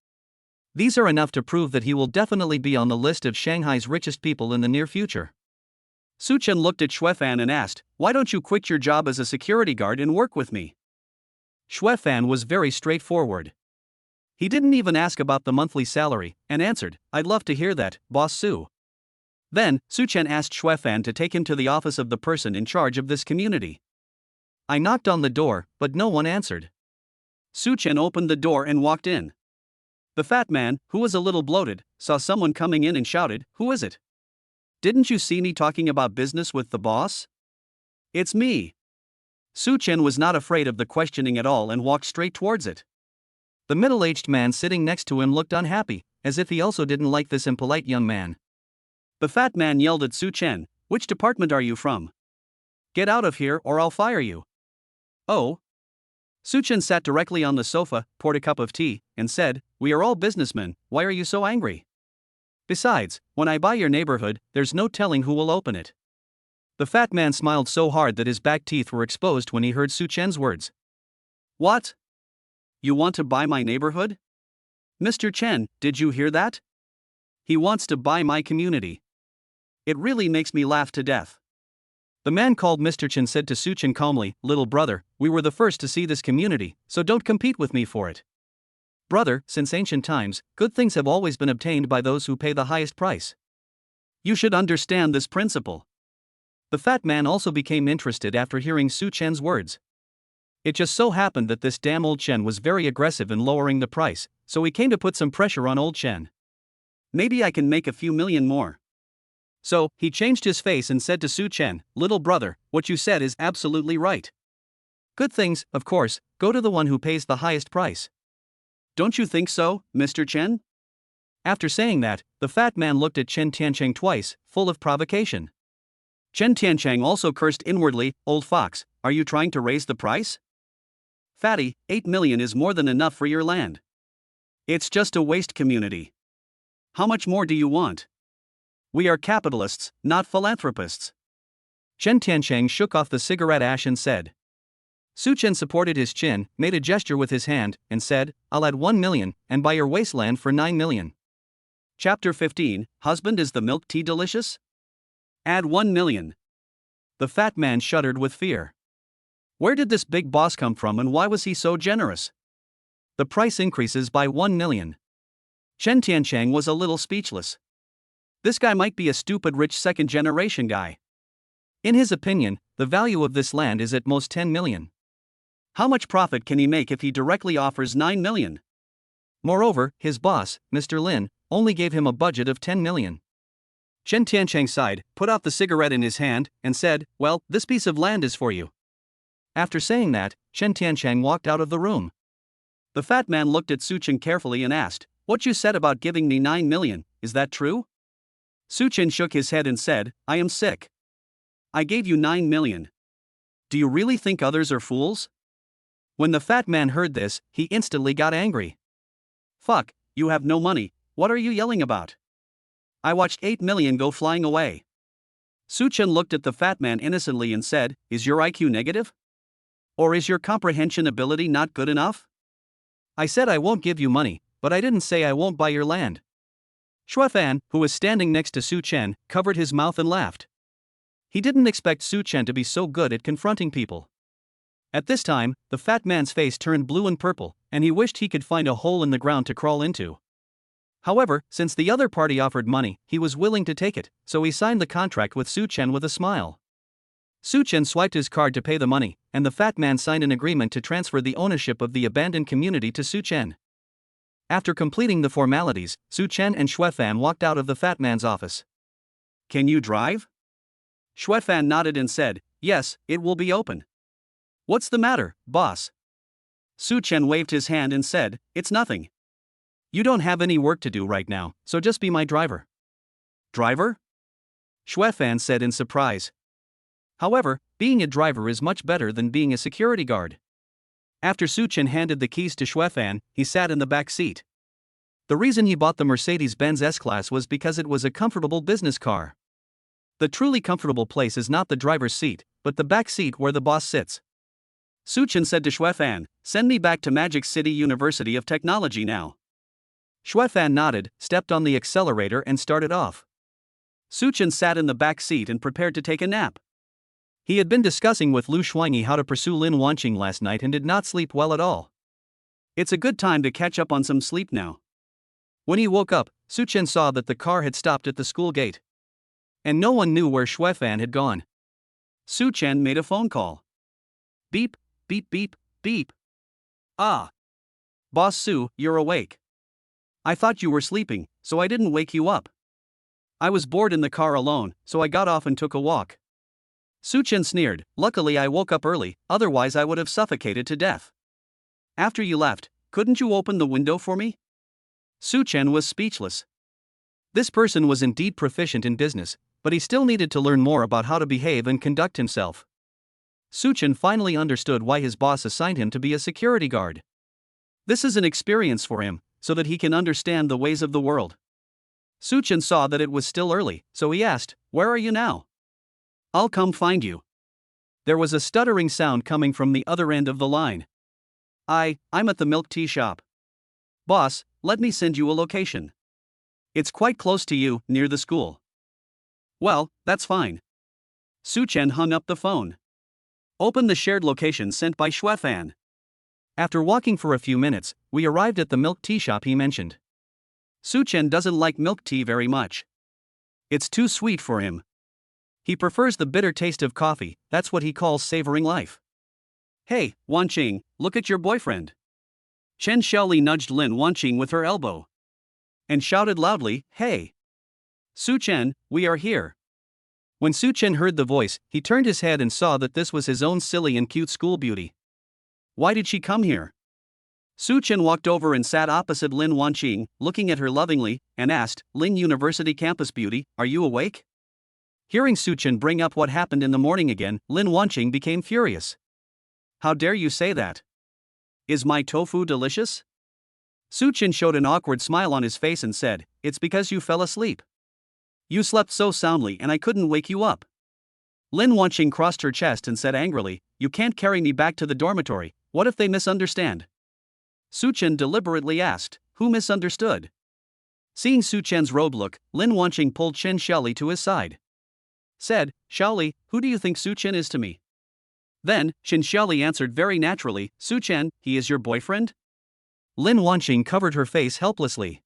These are enough to prove that he will definitely be on the list of Shanghai's richest people in the near future. Such Chen looked at Xuefan and asked, "Why don't you quit your job as a security guard and work with me?" Xuefan was very straightforward. He didn't even ask about the monthly salary, and answered, "I'd love to hear that, Boss Su." Then, Such Chen asked Xuefan to take him to the office of the person in charge of this community. I knocked on the door, but no one answered. Such Chen opened the door and walked in. The fat man, who was a little bloated, saw someone coming in and shouted, "Who is it? Didn't you see me talking about business with the boss?" "It's me." Such Chen was not afraid of the questioning at all and walked straight towards it. The middle-aged man sitting next to him looked unhappy, as if he also didn't like this impolite young man. The fat man yelled at Such Chen, "Which department are you from? Get out of here or I'll fire you." "Oh." Such Chen sat directly on the sofa, poured a cup of tea, and said, "We are all businessmen, why are you so angry? Besides, when I buy your neighborhood, there's no telling who will open it." The fat man smiled so hard that his back teeth were exposed when he heard Such Chen's words. "What? You want to buy my neighborhood? Mr. Chen, did you hear that? He wants to buy my community. It really makes me laugh to death." The man called Mr. Chen said to Such Chen calmly, "Little brother, we were the first to see this community, so don't compete with me for it. Brother, since ancient times, good things have always been obtained by those who pay the highest price. You should understand this principle." The fat man also became interested after hearing Such Chen's words. It just so happened that this damn old Chen was very aggressive in lowering the price, so he came to put some pressure on old Chen. "Maybe I can make a few million more." So, he changed his face and said to Such Chen, "Little brother, what you said is absolutely right. Good things, of course, go to the one who pays the highest price. Don't you think so, Mr. Chen?" After saying that, the fat man looked at Chen Tiancheng twice, full of provocation. Chen Tiancheng also cursed inwardly, "Old fox, are you trying to raise the price? Fatty, 8 million is more than enough for your land. It's just a waste community. How much more do you want? We are capitalists, not philanthropists." Chen Tiancheng shook off the cigarette ash and said. Such Chen supported his chin, made a gesture with his hand, and said, "I'll add 1 million, and buy your wasteland for 9 million. Chapter 15, Husband, is the milk tea delicious? Add 1 million. The fat man shuddered with fear. Where did this big boss come from and why was he so generous? The price increases by 1 million. Chen Tiancheng was a little speechless. This guy might be a stupid rich second-generation guy. In his opinion, the value of this land is at most 10 million. How much profit can he make if he directly offers 9 million? Moreover, his boss, Mr. Lin, only gave him a budget of 10 million. Chen Tiancheng sighed, put out the cigarette in his hand, and said, "Well, this piece of land is for you." After saying that, Chen Tiancheng walked out of the room. The fat man looked at Such Chen carefully and asked, "What you said about giving me 9 million, is that true?" Such Chen shook his head and said, "I am sick. I gave you 9 million. Do you really think others are fools?" When the fat man heard this, he instantly got angry. "Fuck, you have no money, what are you yelling about? I watched 8 million go flying away." Such Chen looked at the fat man innocently and said, "Is your IQ negative? Or is your comprehension ability not good enough? I said I won't give you money, but I didn't say I won't buy your land." Xuefan, who was standing next to Such Chen, covered his mouth and laughed. He didn't expect Such Chen to be so good at confronting people. At this time, the fat man's face turned blue and purple, and he wished he could find a hole in the ground to crawl into. However, since the other party offered money, he was willing to take it, so he signed the contract with Such Chen with a smile. Such Chen swiped his card to pay the money, and the fat man signed an agreement to transfer the ownership of the abandoned community to Such Chen. After completing the formalities, Such Chen and Xuefan walked out of the fat man's office. Can you drive? Xuefan nodded and said, yes, it will be open. What's the matter, boss? Such Chen waved his hand and said, it's nothing. You don't have any work to do right now, so just be my driver. Driver? Xuefan said in surprise. However, being a driver is much better than being a security guard. After Such Chen handed the keys to Xuefan, he sat in the back seat. The reason he bought the Mercedes-Benz S-Class was because it was a comfortable business car. The truly comfortable place is not the driver's seat, but the back seat where the boss sits. Such Chen said to Xuefan, send me back to Magic City University of Technology now. Xuefan nodded, stepped on the accelerator and started off. Such Chen sat in the back seat and prepared to take a nap. He had been discussing with Lin Shing Hai how to pursue Lin Wanqing last night and did not sleep well at all. It's a good time to catch up on some sleep now. When he woke up, Such Chen saw that the car had stopped at the school gate. And no one knew where Xuefan had gone. Such Chen made a phone call. Beep, beep, beep, beep. Ah. Boss Su, you're awake. I thought you were sleeping, so I didn't wake you up. I was bored in the car alone, so I got off and took a walk. Such Chen sneered, luckily I woke up early, otherwise I would have suffocated to death. After you left, couldn't you open the window for me? Such Chen was speechless. This person was indeed proficient in business, but he still needed to learn more about how to behave and conduct himself. Such Chen finally understood why his boss assigned him to be a security guard. This is an experience for him, so that he can understand the ways of the world. Such Chen saw that it was still early, so he asked, where are you now? I'll come find you. There was a stuttering sound coming from the other end of the line. I'm at the milk tea shop. Boss, let me send you a location. It's quite close to you, near the school. Well, that's fine. Such Chen hung up the phone. Open the shared location sent by Xuefan. After walking for a few minutes, we arrived at the milk tea shop he mentioned. Such Chen doesn't like milk tea very much. It's too sweet for him. He prefers the bitter taste of coffee, that's what he calls savoring life. Hey, Wanqing, look at your boyfriend. Chen Xiaoli nudged Lin Wanqing with her elbow. And shouted loudly, hey. Such Chen, we are here. When Such Chen heard the voice, he turned his head and saw that this was his own silly and cute school beauty. Why did she come here? Such Chen walked over and sat opposite Lin Wanqing, looking at her lovingly, and asked, Lin University campus beauty, are you awake? Hearing Such Chen bring up what happened in the morning again, Lin Wanqing became furious. How dare you say that? Is my tofu delicious? Such Chen showed an awkward smile on his face and said, it's because you fell asleep. You slept so soundly and I couldn't wake you up. Lin Wanqing crossed her chest and said angrily, you can't carry me back to the dormitory, what if they misunderstand? Such Chen deliberately asked, who misunderstood? Seeing Such Chen's robe look, Lin Wanqing pulled Chen Xiaoli to his side. Said, Xiaoli, who do you think Such Chen is to me? Then, Chen Xiaoli answered very naturally, Such Chen, he is your boyfriend? Lin Wanqing covered her face helplessly.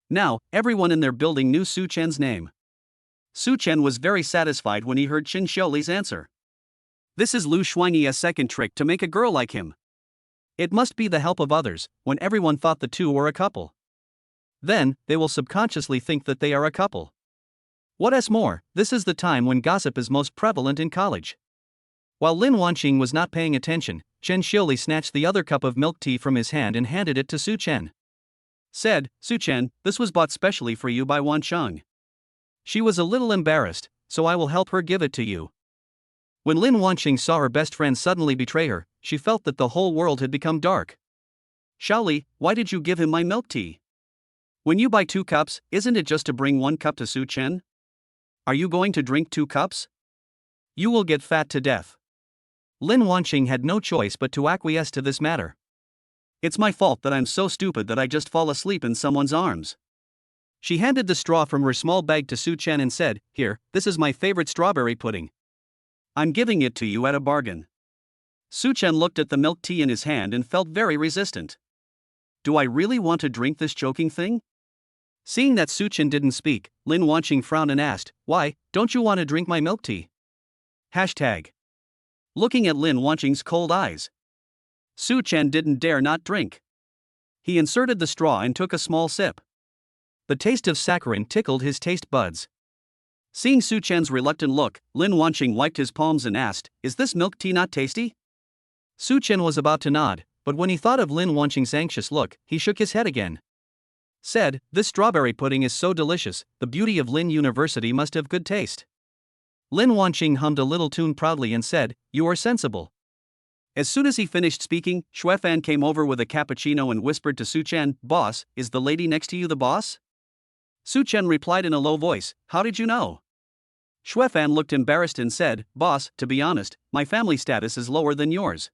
Now, everyone in their building knew Such Chen's name. Such Chen was very satisfied when he heard Chen Xiaoli's answer. This is Lin Shing Hai's second trick to make a girl like him. It must be the help of others, when everyone thought the two were a couple. Then, they will subconsciously think that they are a couple. What else more, this is the time when gossip is most prevalent in college. While Lin Wanqing was not paying attention, Chen Xiaoli snatched the other cup of milk tea from his hand and handed it to Such Chen. Said, Such Chen, this was bought specially for you by Wanqing. She was a little embarrassed, so I will help her give it to you. When Lin Wanqing saw her best friend suddenly betray her, she felt that the whole world had become dark. Xiaoli, why did you give him my milk tea? When you buy 2 cups, isn't it just to bring 1 cup to Such Chen? Are you going to drink 2 cups? You will get fat to death. Lin Wanqing had no choice but to acquiesce to this matter. It's my fault that I'm so stupid that I just fall asleep in someone's arms. She handed the straw from her small bag to Such Chen and said, here, this is my favorite strawberry pudding. I'm giving it to you at a bargain. Such Chen looked at the milk tea in his hand and felt very resistant. Do I really want to drink this choking thing? Seeing that Such Chen didn't speak, Lin Wanqing frowned and asked, why, don't you want to drink my milk tea? Hashtag. Looking at Lin Wanqing's cold eyes, Such Chen didn't dare not drink. He inserted the straw and took a small sip. The taste of saccharin tickled his taste buds. Seeing Such Chen's reluctant look, Lin Wanqing wiped his palms and asked, "Is this milk tea not tasty?" Such Chen was about to nod, but when he thought of Lin Wanqing's anxious look, he shook his head again. Said, "This strawberry pudding is so delicious, the beauty of Lin University must have good taste." Lin Wanqing hummed a little tune proudly and said, "You are sensible." As soon as he finished speaking, Xuefan came over with a cappuccino and whispered to Such Chen, "Boss, is the lady next to you the boss?" Such Chen replied in a low voice, "How did you know?" Xuefan looked embarrassed and said, "Boss, to be honest, my family status is lower than yours."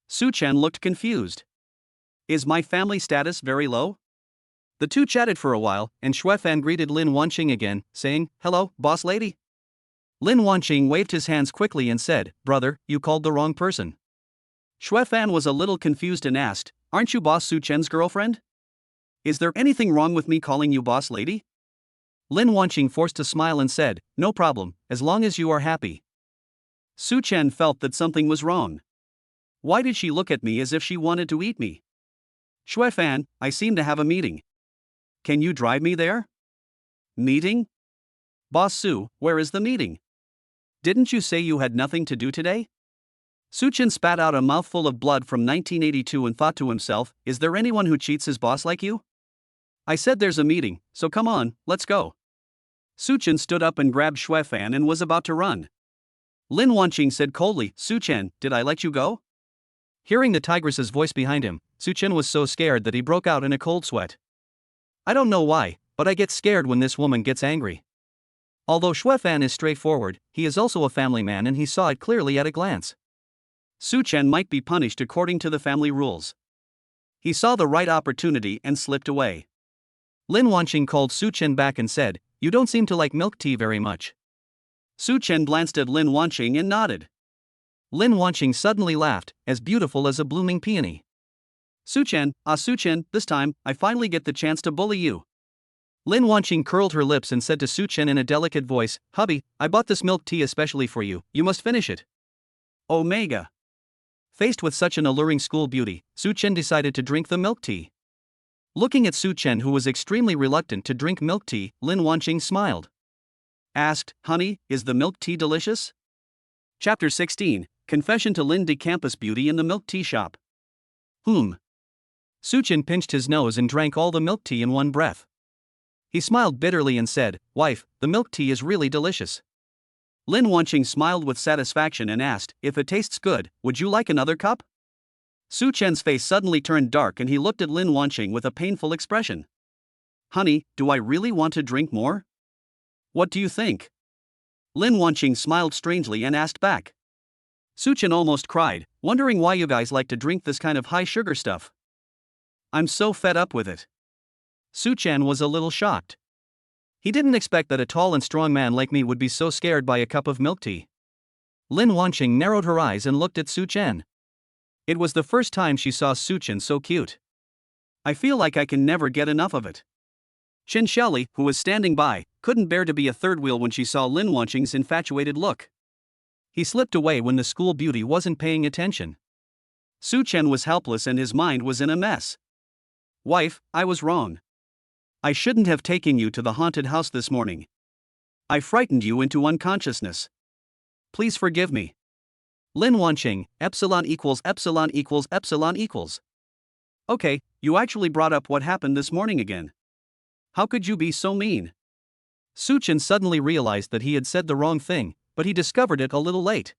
Such Chen looked confused. "Is my family status very low?" The two chatted for a while, and Xuefan greeted Lin Wanqing again, saying, "Hello, boss lady." Lin Wanqing waved his hands quickly and said, "Brother, you called the wrong person." Xuefan was a little confused and asked, "Aren't you boss Such Chen's girlfriend? Is there anything wrong with me calling you boss lady?" Lin Wanqing forced a smile and said, "No problem, as long as you are happy." Such Chen felt that something was wrong. Why did she look at me as if she wanted to eat me? "Xuefan, I seem to have a meeting. Can you drive me there?" "Meeting? Boss Su, where is the meeting? Didn't you say you had nothing to do today?" Such Chen spat out a mouthful of blood from 1982 and thought to himself, "Is there anyone who cheats his boss like you? I said there's a meeting, so come on, let's go." Such Chen stood up and grabbed Xuefan and was about to run. Lin Wanqing said coldly, "Such Chen, did I let you go?" Hearing the tigress's voice behind him, Such Chen was so scared that he broke out in a cold sweat. I don't know why, but I get scared when this woman gets angry. Although Xuefan is straightforward, he is also a family man and he saw it clearly at a glance. Such Chen might be punished according to the family rules. He saw the right opportunity and slipped away. Lin Wanqing called Such Chen back and said, "You don't seem to like milk tea very much." Such Chen glanced at Lin Wanqing and nodded. Lin Wanqing suddenly laughed, as beautiful as a blooming peony. Such Chen, Such Chen, this time, I finally get the chance to bully you." Lin Wanqing curled her lips and said to Such Chen in a delicate voice, "Hubby, I bought this milk tea especially for you, you must finish it." Omega. Faced with such an alluring school beauty, Such Chen decided to drink the milk tea. Looking at Such Chen, who was extremely reluctant to drink milk tea, Lin Wanqing smiled. Asked, "Honey, is the milk tea delicious?" Chapter 16, Confession to Lin de Campus Beauty in the Milk Tea Shop. Such Chen pinched his nose and drank all the milk tea in one breath. He smiled bitterly and said, "Wife, the milk tea is really delicious." Lin Wanqing smiled with satisfaction and asked, "If it tastes good, would you like another cup?" Such Chen's face suddenly turned dark and he looked at Lin Wanqing with a painful expression. "Honey, do I really want to drink more? What do you think?" Lin Wanqing smiled strangely and asked back. Such Chen almost cried, wondering why you guys like to drink this kind of high sugar stuff. "I'm so fed up with it." Such Chen was a little shocked. He didn't expect that a tall and strong man like me would be so scared by a cup of milk tea. Lin Wanqing narrowed her eyes and looked at Such Chen. It was the first time she saw Such Chen so cute. "I feel like I can never get enough of it." Chen Xiaoli, who was standing by, couldn't bear to be a third wheel when she saw Lin Wanqing's infatuated look. He slipped away when the school beauty wasn't paying attention. Such Chen was helpless and his mind was in a mess. "Wife, I was wrong. I shouldn't have taken you to the haunted house this morning. I frightened you into unconsciousness. Please forgive me." Lin Wanqing, epsilon equals epsilon equals epsilon equals. "Okay, you actually brought up what happened this morning again. How could you be so mean?" Such Chen suddenly realized that he had said the wrong thing, but he discovered it a little late.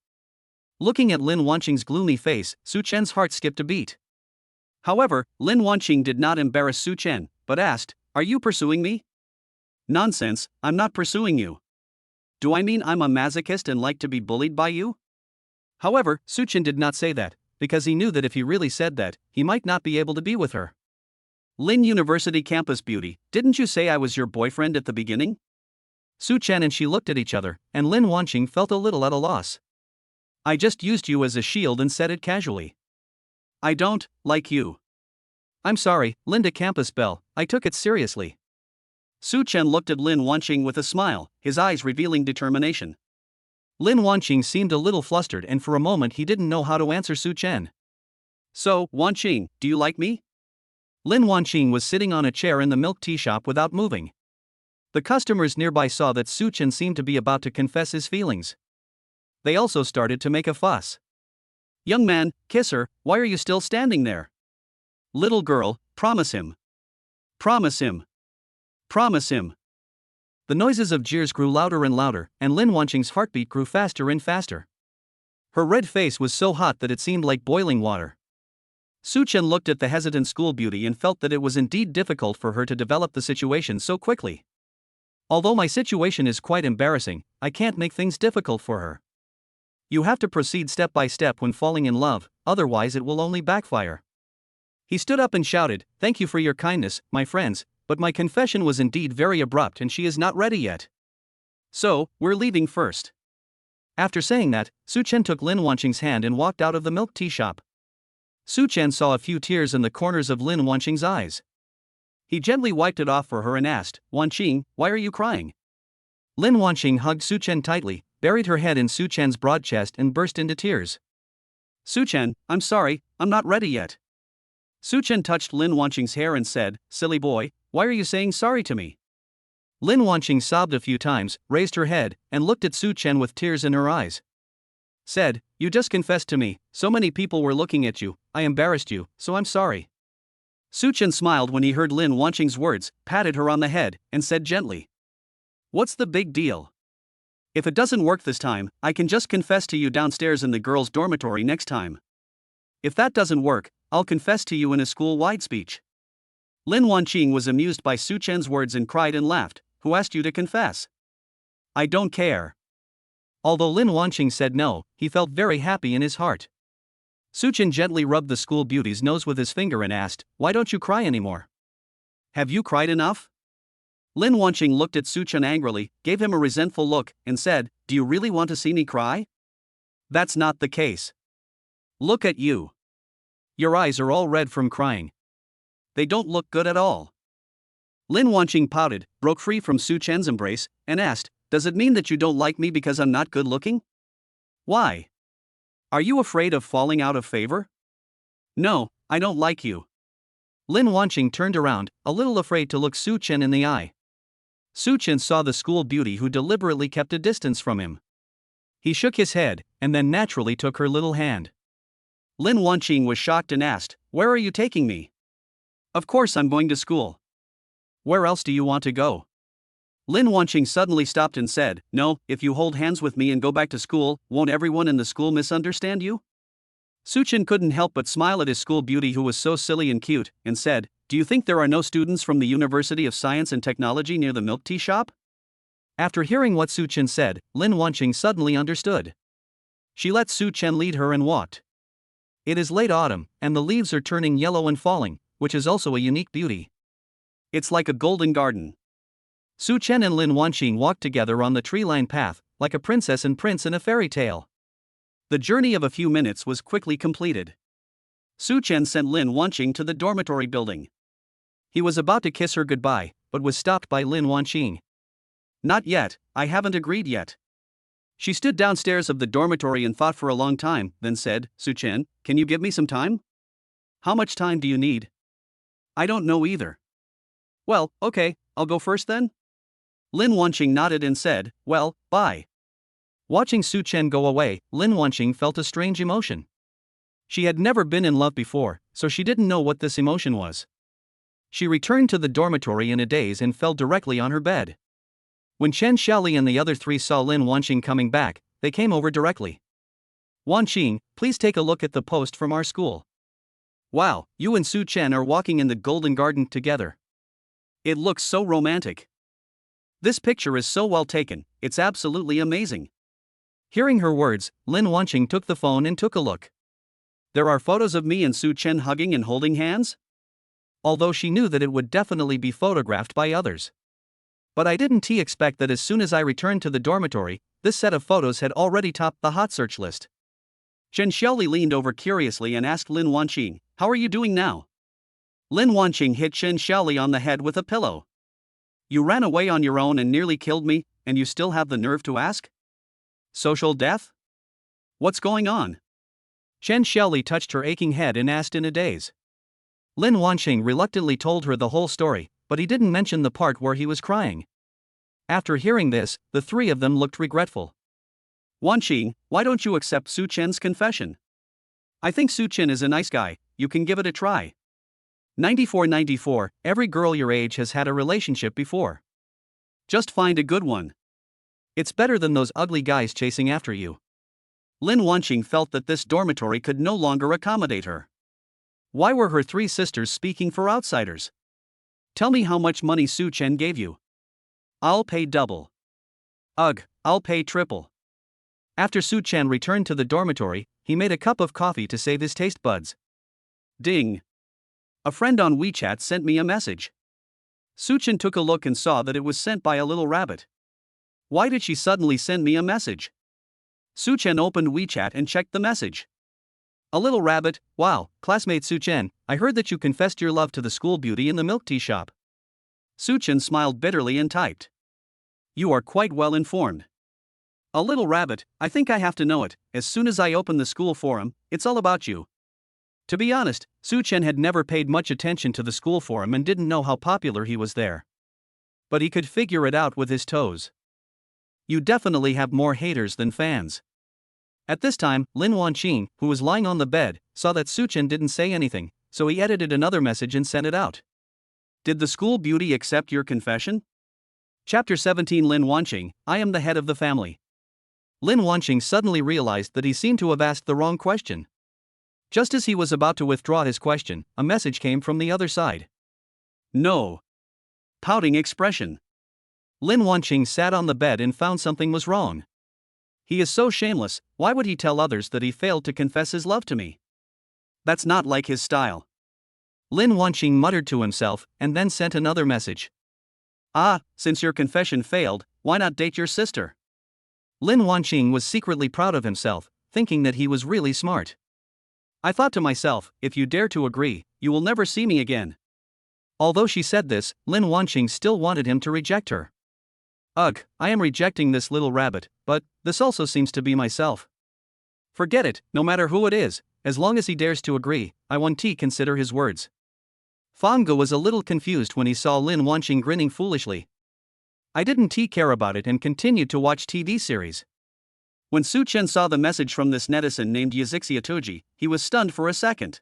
Looking at Lin Wanqing's gloomy face, Such Chen's heart skipped a beat. However, Lin Wanqing did not embarrass Such Chen, but asked, "Are you pursuing me?" "Nonsense, I'm not pursuing you. Do I mean I'm a masochist and like to be bullied by you?" However, Such Chen did not say that, because he knew that if he really said that, he might not be able to be with her. "Lin University Campus Beauty, didn't you say I was your boyfriend at the beginning?" Such Chen and she looked at each other, and Lin Wanqing felt a little at a loss. "I just used you as a shield and said it casually. I don't like you." "I'm sorry, Linda Campus Belle, I took it seriously." Such Chen looked at Lin Wanqing with a smile, his eyes revealing determination. Lin Wanqing seemed a little flustered and for a moment he didn't know how to answer Such Chen. "So, Wanqing, do you like me?" Lin Wanqing was sitting on a chair in the milk tea shop without moving. The customers nearby saw that Such Chen seemed to be about to confess his feelings. They also started to make a fuss. "Young man, kiss her, why are you still standing there? Little girl, promise him. Promise him. Promise him." The noises of jeers grew louder and louder, and Lin Wanqing's heartbeat grew faster and faster. Her red face was so hot that it seemed like boiling water. Such Chen looked at the hesitant school beauty and felt that it was indeed difficult for her to develop the situation so quickly. "Although my situation is quite embarrassing, I can't make things difficult for her. You have to proceed step by step when falling in love, otherwise it will only backfire." He stood up and shouted, "Thank you for your kindness, my friends, but my confession was indeed very abrupt and she is not ready yet. So, we're leaving first." After saying that, Such Chen took Lin Wanqing's hand and walked out of the milk tea shop. Such Chen saw a few tears in the corners of Lin Wanqing's eyes. He gently wiped it off for her and asked, "Wanqing, why are you crying?" Lin Wanqing hugged Such Chen tightly, buried her head in Such Chen's broad chest and burst into tears. "Such Chen, I'm sorry, I'm not ready yet." Such Chen touched Lin Wanqing's hair and said, "Silly boy, why are you saying sorry to me?" Lin Wanqing sobbed a few times, raised her head, and looked at Such Chen with tears in her eyes. Said, "You just confessed to me, so many people were looking at you, I embarrassed you, so I'm sorry." Such Chen smiled when he heard Lin Wanqing's words, patted her on the head, and said gently, "What's the big deal? If it doesn't work this time, I can just confess to you downstairs in the girls' dormitory next time. If that doesn't work, I'll confess to you in a school-wide speech." Lin Wanqing was amused by Such Chen's words and cried and laughed, "Who asked you to confess? I don't care." Although Lin Wanqing said no, he felt very happy in his heart. Such Chen gently rubbed the school beauty's nose with his finger and asked, "Why don't you cry anymore? Have you cried enough?" Lin Wanqing looked at Such Chen angrily, gave him a resentful look, and said, "Do you really want to see me cry? That's not the case. Look at you. Your eyes are all red from crying. They don't look good at all." Lin Wanqing pouted, broke free from Such Chen's embrace, and asked, "Does it mean that you don't like me because I'm not good looking? Why? Are you afraid of falling out of favor?" "No, I don't like you." Lin Wanqing turned around, a little afraid to look Such Chen in the eye. Such Chen saw the school beauty who deliberately kept a distance from him. He shook his head, and then naturally took her little hand. Lin Wanqing was shocked and asked, "Where are you taking me?" "Of course I'm going to school. Where else do you want to go?" Lin Wanqing suddenly stopped and said, "No, if you hold hands with me and go back to school, won't everyone in the school misunderstand you?" Such Chen couldn't help but smile at his school beauty who was so silly and cute, and said, "Do you think there are no students from the University of Science and Technology near the milk tea shop?" After hearing what Such Chen said, Lin Wanqing suddenly understood. She let Such Chen lead her and walked. It is late autumn, and the leaves are turning yellow and falling, which is also a unique beauty. It's like a golden garden. Such Chen and Lin Wanqing walked together on the tree-lined path, like a princess and prince in a fairy tale. The journey of a few minutes was quickly completed. Such Chen sent Lin Wanqing to the dormitory building. He was about to kiss her goodbye, but was stopped by Lin Wanqing. "Not yet, I haven't agreed yet." She stood downstairs of the dormitory and thought for a long time, then said, "Such Chen, can you give me some time?" "How much time do you need?" "I don't know either." "Well, okay, I'll go first then?" Lin Wanqing nodded and said, "Well, bye." Watching Such Chen go away, Lin Wanqing felt a strange emotion. She had never been in love before, so she didn't know what this emotion was. She returned to the dormitory in a daze and fell directly on her bed. When Chen Xiaoli and the other three saw Lin Wanqing coming back, they came over directly. "Wanqing, please take a look at the post from our school. Wow, you and Such Chen are walking in the Golden Garden together. It looks so romantic. This picture is so well taken, it's absolutely amazing." Hearing her words, Lin Wanqing took the phone and took a look. There are photos of me and Such Chen hugging and holding hands? Although she knew that it would definitely be photographed by others. But I didn't expect that as soon as I returned to the dormitory, this set of photos had already topped the hot search list. Chen Xiaoli leaned over curiously and asked Lin Wanqing, "How are you doing now?" Lin Wanqing hit Chen Xiaoli on the head with a pillow. "You ran away on your own and nearly killed me, and you still have the nerve to ask? Social death? What's going on?" Chen Xiaoli touched her aching head and asked in a daze. Lin Wanqing reluctantly told her the whole story, but he didn't mention the part where he was crying. After hearing this, the three of them looked regretful. Wanqing, why don't you accept Such Chen's confession? I think Such Chen is a nice guy, you can give it a try. 94. Every girl your age has had a relationship before. Just find a good one. It's better than those ugly guys chasing after you. Lin Wanqing felt that this dormitory could no longer accommodate her. Why were her three sisters speaking for outsiders? Tell me how much money Such Chen gave you. I'll pay double. Ugh, I'll pay triple. After Such Chen returned to the dormitory, he made a cup of coffee to save his taste buds. Ding. A friend on WeChat sent me a message. Such Chen took a look and saw that it was sent by a little rabbit. Why did she suddenly send me a message? Such Chen opened WeChat and checked the message. A little rabbit, wow, classmate Such Chen, I heard that you confessed your love to the school beauty in the milk tea shop. Such Chen smiled bitterly and typed. You are quite well informed. A little rabbit, I think I have to know it, as soon as I open the school forum, it's all about you. To be honest, Such Chen had never paid much attention to the school forum and didn't know how popular he was there. But he could figure it out with his toes. You definitely have more haters than fans. At this time, Lin Wanqing, who was lying on the bed, saw that Such Chen didn't say anything, so he edited another message and sent it out. Did the school beauty accept your confession? Chapter 17 Lin Wanqing, I am the head of the family. Lin Wanqing suddenly realized that he seemed to have asked the wrong question. Just as he was about to withdraw his question, a message came from the other side. No. Pouting expression. Lin Wanqing sat on the bed and found something was wrong. He is so shameless, why would he tell others that he failed to confess his love to me? That's not like his style. Lin Wanqing muttered to himself, and then sent another message. Ah, since your confession failed, why not date your sister? Lin Wanqing was secretly proud of himself, thinking that he was really smart. I thought to myself, if you dare to agree, you will never see me again. Although she said this, Lin Wanqing still wanted him to reject her. Ugh, I am rejecting this little rabbit, but this also seems to be myself. Forget it, no matter who it is, as long as he dares to agree, I won't consider his words. Fang Ge was a little confused when he saw Lin Wanqing grinning foolishly. I didn't care about it and continued to watch TV series. When Such Chen saw the message from this netizen named Yazixia Toji, he was stunned for a second.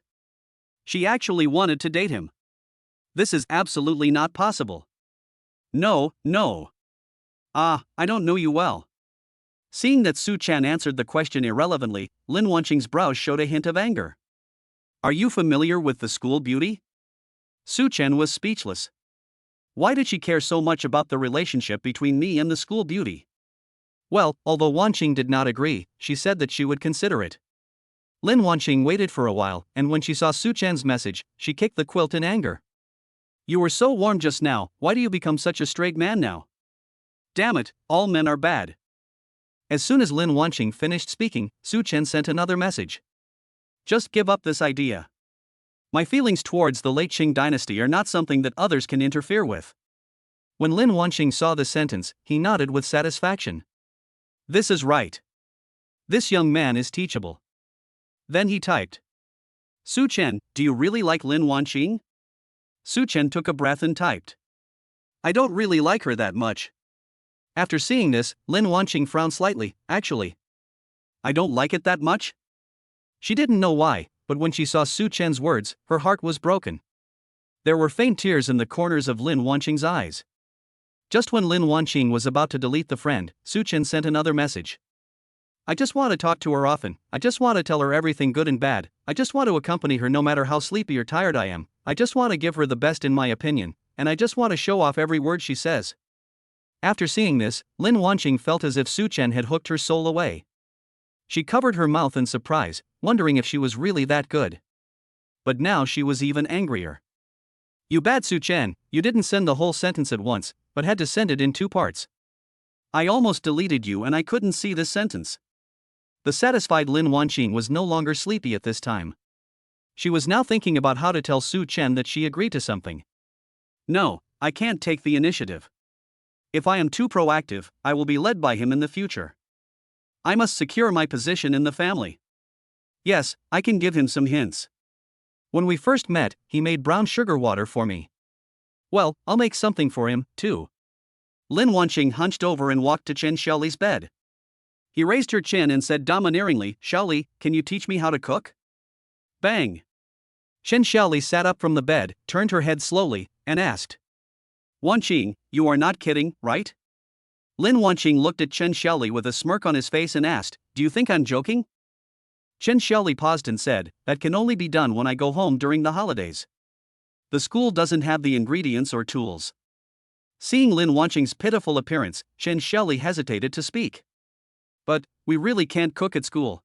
She actually wanted to date him. This is absolutely not possible. No. Ah, I don't know you well. Seeing that Such Chen answered the question irrelevantly, Lin Wanqing's brows showed a hint of anger. Are you familiar with the school beauty? Such Chen was speechless. Why did she care so much about the relationship between me and the school beauty? Well, although Wanqing did not agree, she said that she would consider it. Lin Wanqing waited for a while, and when she saw Such Chen's message, she kicked the quilt in anger. You were so warm just now, why do you become such a straight man now? Damn it, all men are bad. As soon as Lin Wanqing finished speaking, Such Chen sent another message. Just give up this idea. My feelings towards the late Qing dynasty are not something that others can interfere with. When Lin Wanqing saw this sentence, he nodded with satisfaction. This is right. This young man is teachable. Then he typed. Such Chen, do you really like Lin Wanqing? Such Chen took a breath and typed. I don't really like her that much. After seeing this, Lin Wanqing frowned slightly, actually. I don't like it that much? She didn't know why, but when she saw Such Chen's words, her heart was broken. There were faint tears in the corners of Lin Wanqing's eyes. Just when Lin Wanqing was about to delete the friend, Such Chen sent another message. I just want to talk to her often, I just want to tell her everything good and bad, I just want to accompany her no matter how sleepy or tired I am, I just want to give her the best in my opinion, and I just want to show off every word she says. After seeing this, Lin Wanqing felt as if Such Chen had hooked her soul away. She covered her mouth in surprise, wondering if she was really that good. But now she was even angrier. You bad Such Chen, you didn't send the whole sentence at once, but had to send it in 2 parts. I almost deleted you and I couldn't see this sentence. The satisfied Lin Wanqing was no longer sleepy at this time. She was now thinking about how to tell Such Chen that she agreed to something. No, I can't take the initiative. If I am too proactive, I will be led by him in the future. I must secure my position in the family. Yes, I can give him some hints. When we first met, he made brown sugar water for me. Well, I'll make something for him, too. Lin Wanqing hunched over and walked to Chen Xiaoli's bed. He raised her chin and said domineeringly, Xiaoli, can you teach me how to cook? Bang! Chen Xiaoli sat up from the bed, turned her head slowly, and asked. Wanqing, you are not kidding, right? Lin Wanqing looked at Chen Xiaoli with a smirk on his face and asked, do you think I'm joking? Chen Xiaoli paused and said, that can only be done when I go home during the holidays. The school doesn't have the ingredients or tools. Seeing Lin Wanqing's pitiful appearance, Chen Xiaoli hesitated to speak. But, we really can't cook at school.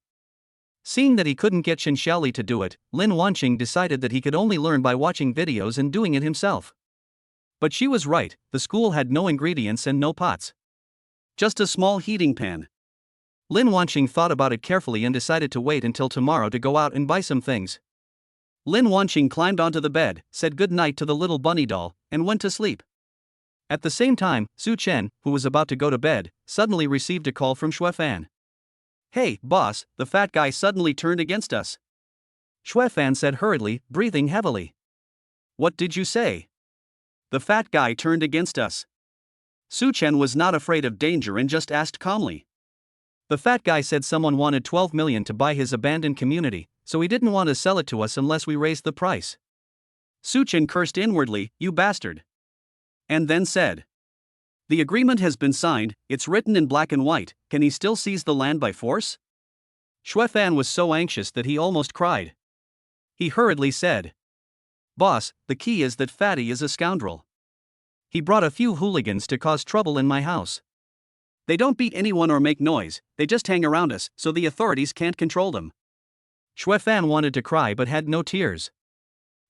Seeing that he couldn't get Chen Xiaoli to do it, Lin Wanqing decided that he could only learn by watching videos and doing it himself. But she was right, the school had no ingredients and no pots. Just a small heating pan. Lin Wanqing thought about it carefully and decided to wait until tomorrow to go out and buy some things. Lin Wanqing climbed onto the bed, said good night to the little bunny doll, and went to sleep. At the same time, Such Chen, who was about to go to bed, suddenly received a call from Xuefan. Hey, boss, the fat guy suddenly turned against us. Xuefan said hurriedly, breathing heavily. What did you say? The fat guy turned against us. Such Chen was not afraid of danger and just asked calmly. The fat guy said someone wanted 12 million to buy his abandoned community, so he didn't want to sell it to us unless we raised the price. Such Chen cursed inwardly, you bastard. And then said. The agreement has been signed, it's written in black and white, can he still seize the land by force? Xuefan was so anxious that he almost cried. He hurriedly said. Boss, the key is that Fatty is a scoundrel. He brought a few hooligans to cause trouble in my house. They don't beat anyone or make noise, they just hang around us, so the authorities can't control them. Xuefan wanted to cry but had no tears.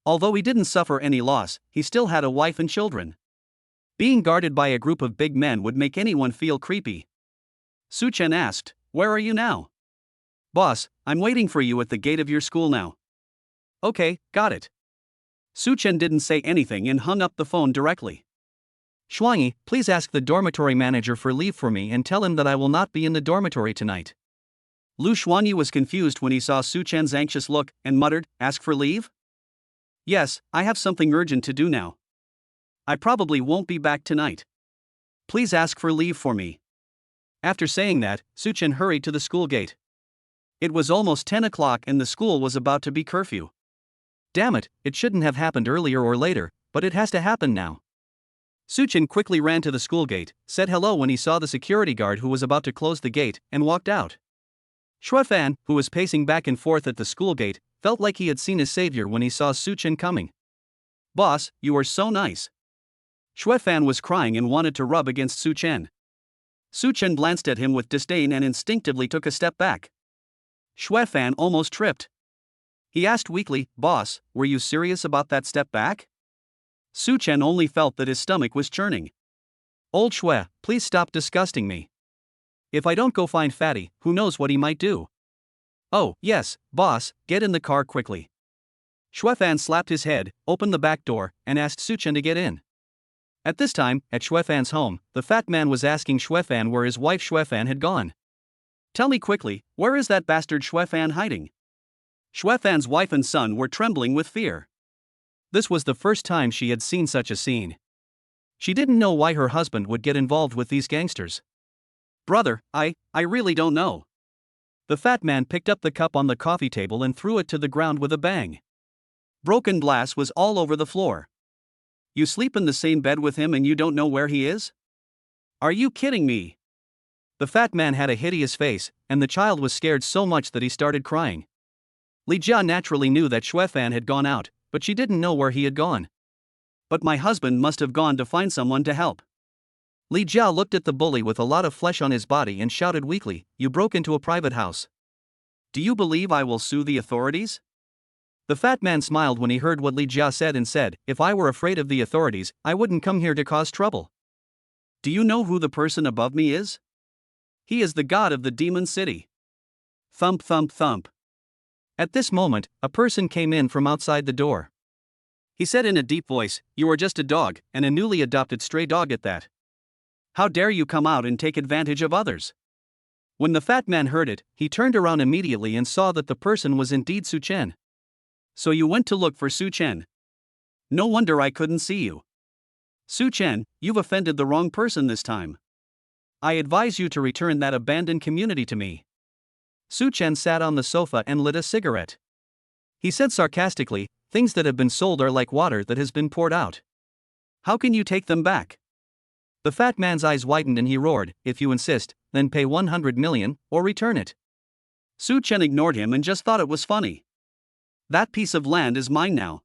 Although he didn't suffer any loss, he still had a wife and children. Being guarded by a group of big men would make anyone feel creepy. Such Chen asked, where are you now? Boss, I'm waiting for you at the gate of your school now. Okay, got it. Such Chen didn't say anything and hung up the phone directly. Shuangyi, please ask the dormitory manager for leave for me and tell him that I will not be in the dormitory tonight. Lu Shuangyi was confused when he saw Such Chen's anxious look and muttered, ask for leave? Yes, I have something urgent to do now. I probably won't be back tonight. Please ask for leave for me. After saying that, Such Chen hurried to the school gate. It was almost 10 o'clock and the school was about to be curfew. Damn it, it shouldn't have happened earlier or later, but it has to happen now. Such Chen quickly ran to the school gate, said hello when he saw the security guard who was about to close the gate, and walked out. Xuefan, who was pacing back and forth at the school gate, felt like he had seen his savior when he saw Such Chen coming. Boss, you are so nice. Xuefan was crying and wanted to rub against Such Chen. Such Chen glanced at him with disdain and instinctively took a step back. Xuefan almost tripped. He asked weakly, Boss, were you serious about that step back? Such Chen only felt that his stomach was churning. Old Xue, please stop disgusting me. If I don't go find Fatty, who knows what he might do? Oh, yes, boss, get in the car quickly. Xuefan slapped his head, opened the back door, and asked Such Chen to get in. At this time, at Xuefan's home, the fat man was asking Xuefan where his wife Xuefan had gone. Tell me quickly, where is that bastard Xuefan hiding? Xuefan's wife and son were trembling with fear. This was the first time she had seen such a scene. She didn't know why her husband would get involved with these gangsters. Brother, I really don't know. The fat man picked up the cup on the coffee table and threw it to the ground with a bang. Broken glass was all over the floor. You sleep in the same bed with him and you don't know where he is? Are you kidding me? The fat man had a hideous face, and the child was scared so much that he started crying. Li Jia naturally knew that Xuefan had gone out, but she didn't know where he had gone. But my husband must have gone to find someone to help. Li Jia looked at the bully with a lot of flesh on his body and shouted weakly, you broke into a private house. Do you believe I will sue the authorities? The fat man smiled when he heard what Li Jia said and said, if I were afraid of the authorities, I wouldn't come here to cause trouble. Do you know who the person above me is? He is the god of the demon city. Thump thump thump. At this moment, a person came in from outside the door. He said in a deep voice, you are just a dog, and a newly adopted stray dog at that. How dare you come out and take advantage of others? When the fat man heard it, he turned around immediately and saw that the person was indeed Such Chen. So you went to look for Such Chen. No wonder I couldn't see you. Such Chen, you've offended the wrong person this time. I advise you to return that abandoned community to me. Such Chen sat on the sofa and lit a cigarette. He said sarcastically, things that have been sold are like water that has been poured out. How can you take them back? The fat man's eyes widened and he roared, if you insist, then pay 100 million, or return it. Such Chen ignored him and just thought it was funny. That piece of land is mine now.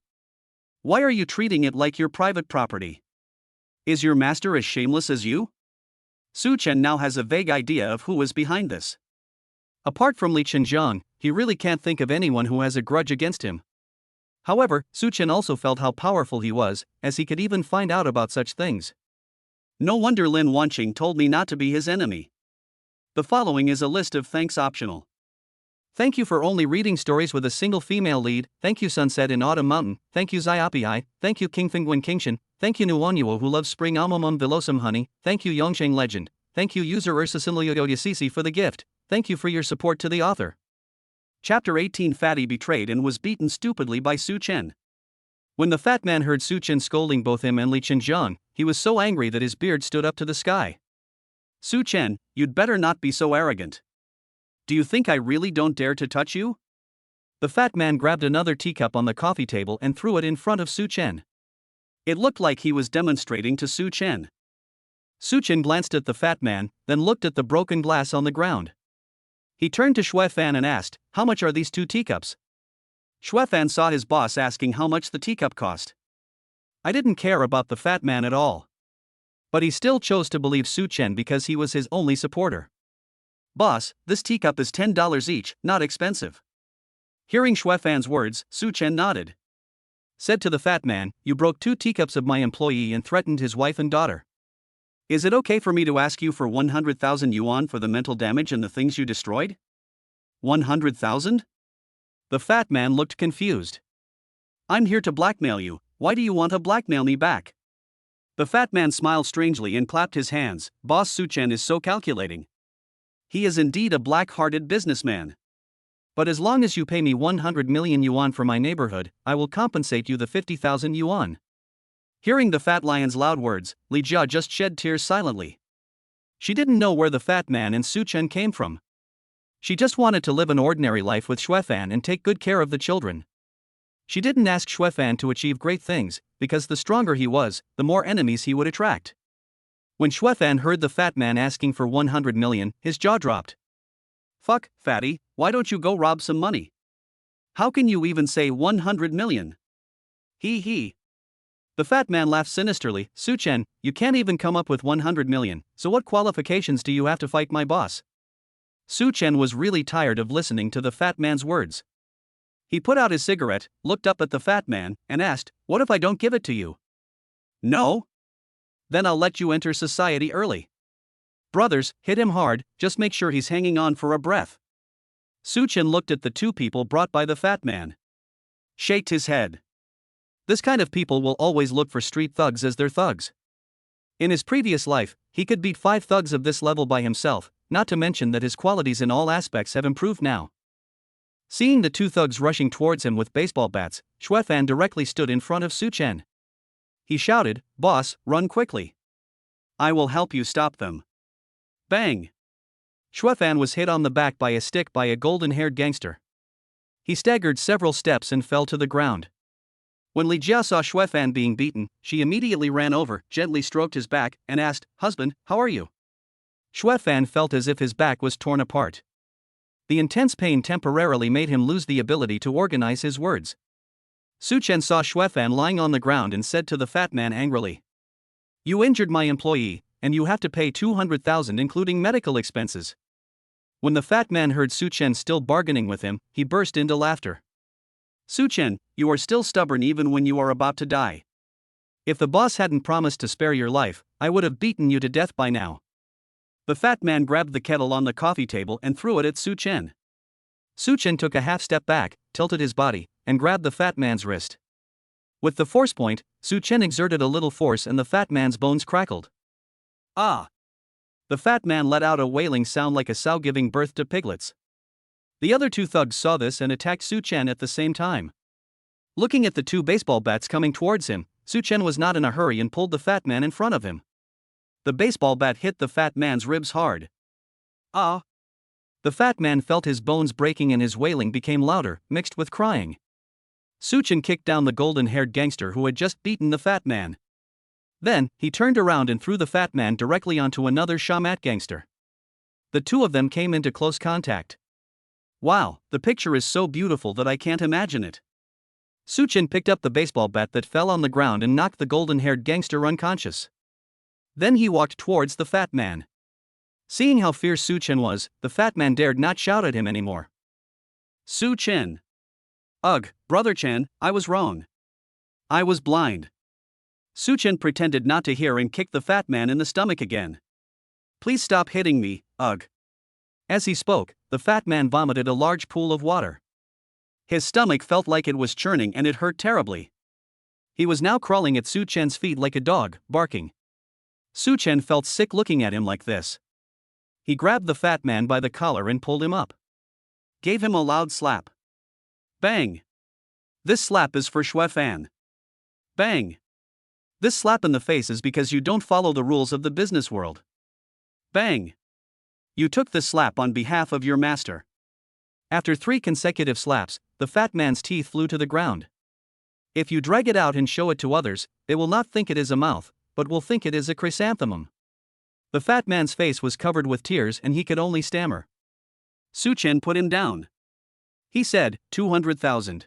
Why are you treating it like your private property? Is your master as shameless as you? Such Chen now has a vague idea of who is behind this. Apart from Lin Shing Hai, he really can't think of anyone who has a grudge against him. However, Such Chen also felt how powerful he was, as he could even find out about such things. No wonder Lin Wanqing told me not to be his enemy. The following is a list of thanks optional. Thank you for only reading stories with a single female lead. Thank you Sunset in Autumn Mountain. Thank you Xiaopi. Thank you King Fingwen Kingshan. Thank you Nuonyuo who loves spring almamum vilosum honey. Thank you Yongsheng Legend. Thank you user Ursasimilio Yasisi for the gift. Thank you for your support to the author. Chapter 18 Fatty betrayed and was beaten stupidly by Such Chen. When the fat man heard Such Chen scolding both him and Lin Shing Hai, he was so angry that his beard stood up to the sky. Such Chen, you'd better not be so arrogant. Do you think I really don't dare to touch you? The fat man grabbed another teacup on the coffee table and threw it in front of Such Chen. It looked like he was demonstrating to Such Chen. Such Chen glanced at the fat man, then looked at the broken glass on the ground. He turned to Shui Fan and asked, how much are these 2 teacups? Shui Fan saw his boss asking how much the teacup cost. I didn't care about the fat man at all. But he still chose to believe Such Chen because he was his only supporter. Boss, this teacup is $10 each, not expensive. Hearing Shui Fan's words, Such Chen nodded. Said to the fat man, you broke 2 teacups of my employee and threatened his wife and daughter. Is it okay for me to ask you for 100,000 yuan for the mental damage and the things you destroyed? 100,000? The fat man looked confused. I'm here to blackmail you, why do you want to blackmail me back? The fat man smiled strangely and clapped his hands, Boss Such Chen is so calculating. He is indeed a black-hearted businessman. But as long as you pay me 100 million yuan for my neighborhood, I will compensate you the 50,000 yuan. Hearing the fat lion's loud words, Li Jia just shed tears silently. She didn't know where the fat man and Such Chen came from. She just wanted to live an ordinary life with Shui Fan and take good care of the children. She didn't ask Shui Fan to achieve great things, because the stronger he was, the more enemies he would attract. When Shui Fan heard the fat man asking for 100 million, his jaw dropped. Fuck, fatty, why don't you go rob some money? How can you even say 100 million? He. The fat man laughed sinisterly, Such Chen, you can't even come up with 100 million, so what qualifications do you have to fight my boss? Such Chen was really tired of listening to the fat man's words. He put out his cigarette, looked up at the fat man, and asked, what if I don't give it to you? No? Then I'll let you enter society early. Brothers, hit him hard, just make sure he's hanging on for a breath. Such Chen looked at the 2 people brought by the fat man. Shaked his head. This kind of people will always look for street thugs as their thugs. In his previous life, he could beat 5 thugs of this level by himself, not to mention that his qualities in all aspects have improved now. Seeing the 2 thugs rushing towards him with baseball bats, Shui Fan directly stood in front of Such Chen. He shouted, Boss, run quickly. I will help you stop them. Bang! Shui Fan was hit on the back by a stick by a golden-haired gangster. He staggered several steps and fell to the ground. When Li Jia saw Shui Fan being beaten, she immediately ran over, gently stroked his back, and asked, Husband, how are you? Shui Fan felt as if his back was torn apart. The intense pain temporarily made him lose the ability to organize his words. Such Chen saw Shui Fan lying on the ground and said to the fat man angrily, You injured my employee, and you have to pay 200,000 including medical expenses. When the fat man heard Such Chen still bargaining with him, he burst into laughter. Such Chen, you are still stubborn even when you are about to die. If the boss hadn't promised to spare your life, I would have beaten you to death by now. The fat man grabbed the kettle on the coffee table and threw it at Such Chen. Such Chen took a half step back, tilted his body, and grabbed the fat man's wrist. With the force point, Such Chen exerted a little force and the fat man's bones crackled. Ah! The fat man let out a wailing sound like a sow giving birth to piglets. The other 2 thugs saw this and attacked Such Chen at the same time. Looking at the two baseball bats coming towards him, Such Chen was not in a hurry and pulled the fat man in front of him. The baseball bat hit the fat man's ribs hard. Ah! The fat man felt his bones breaking and his wailing became louder, mixed with crying. Such Chen kicked down the golden-haired gangster who had just beaten the fat man. Then, he turned around and threw the fat man directly onto another shamat gangster. The two of them came into close contact. Wow, the picture is so beautiful that I can't imagine it. Such Chen picked up the baseball bat that fell on the ground and knocked the golden-haired gangster unconscious. Then he walked towards the fat man. Seeing how fierce Such Chen was, the fat man dared not shout at him anymore. Such Chen. Ugh, Brother Chen, I was wrong. I was blind. Such Chen pretended not to hear and kicked the fat man in the stomach again. Please stop hitting me, ugh. As he spoke, the fat man vomited a large pool of water. His stomach felt like it was churning and it hurt terribly. He was now crawling at Such Chen's feet like a dog, barking. Such Chen felt sick looking at him like this. He grabbed the fat man by the collar and pulled him up. Gave him a loud slap. Bang! This slap is for Shui Fan. Bang! This slap in the face is because you don't follow the rules of the business world. Bang! You took this slap on behalf of your master. After 3 consecutive slaps, the fat man's teeth flew to the ground. If you drag it out and show it to others, they will not think it is a mouth, but will think it is a chrysanthemum. The fat man's face was covered with tears and he could only stammer. Such Chen put him down. He said, 200,000.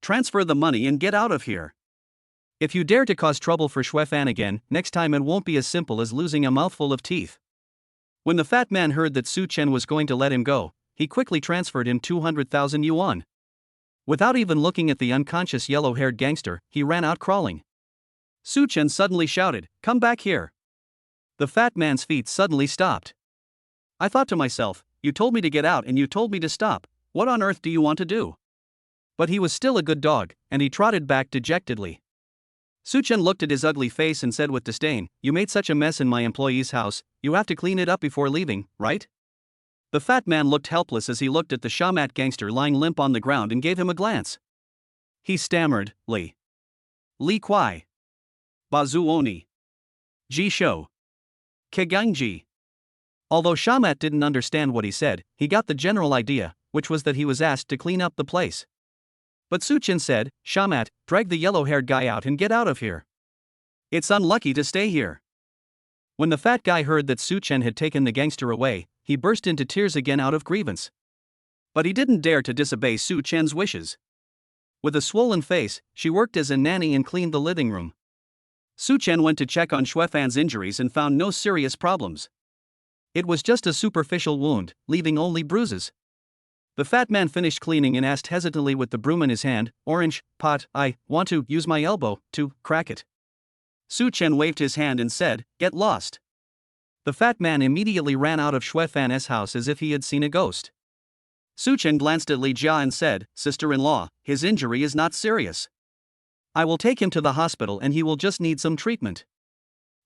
Transfer the money and get out of here. If you dare to cause trouble for Shui Fan again, next time it won't be as simple as losing a mouthful of teeth. When the fat man heard that Such Chen was going to let him go, he quickly transferred him 200,000 yuan. Without even looking at the unconscious yellow-haired gangster, he ran out crawling. Such Chen suddenly shouted, "Come back here." The fat man's feet suddenly stopped. I thought to myself, you told me to get out and you told me to stop, what on earth do you want to do? But he was still a good dog, and he trotted back dejectedly. Such Chen looked at his ugly face and said with disdain, "You made such a mess in my employee's house, you have to clean it up before leaving, right?" The fat man looked helpless as he looked at the shamat gangster lying limp on the ground and gave him a glance. He stammered, Li Kuai. Bazu Oni. Ji Shou. Kigangji. Although Shamat didn't understand what he said, he got the general idea, which was that he was asked to clean up the place. But Such Chen said, "Shamat, drag the yellow-haired guy out and get out of here. It's unlucky to stay here." When the fat guy heard that Such Chen had taken the gangster away, he burst into tears again out of grievance. But he didn't dare to disobey Such Chen's wishes. With a swollen face, she worked as a nanny and cleaned the living room. Such Chen went to check on Shui Fan's injuries and found no serious problems. It was just a superficial wound, leaving only bruises. The fat man finished cleaning and asked hesitantly with the broom in his hand, "Orange, pot, I want to use my elbow to crack it." Such Chen waved his hand and said, "Get lost." The fat man immediately ran out of Shui Fan's house as if he had seen a ghost. Such Chen glanced at Li Jia and said, "Sister-in-law, his injury is not serious. I will take him to the hospital and he will just need some treatment."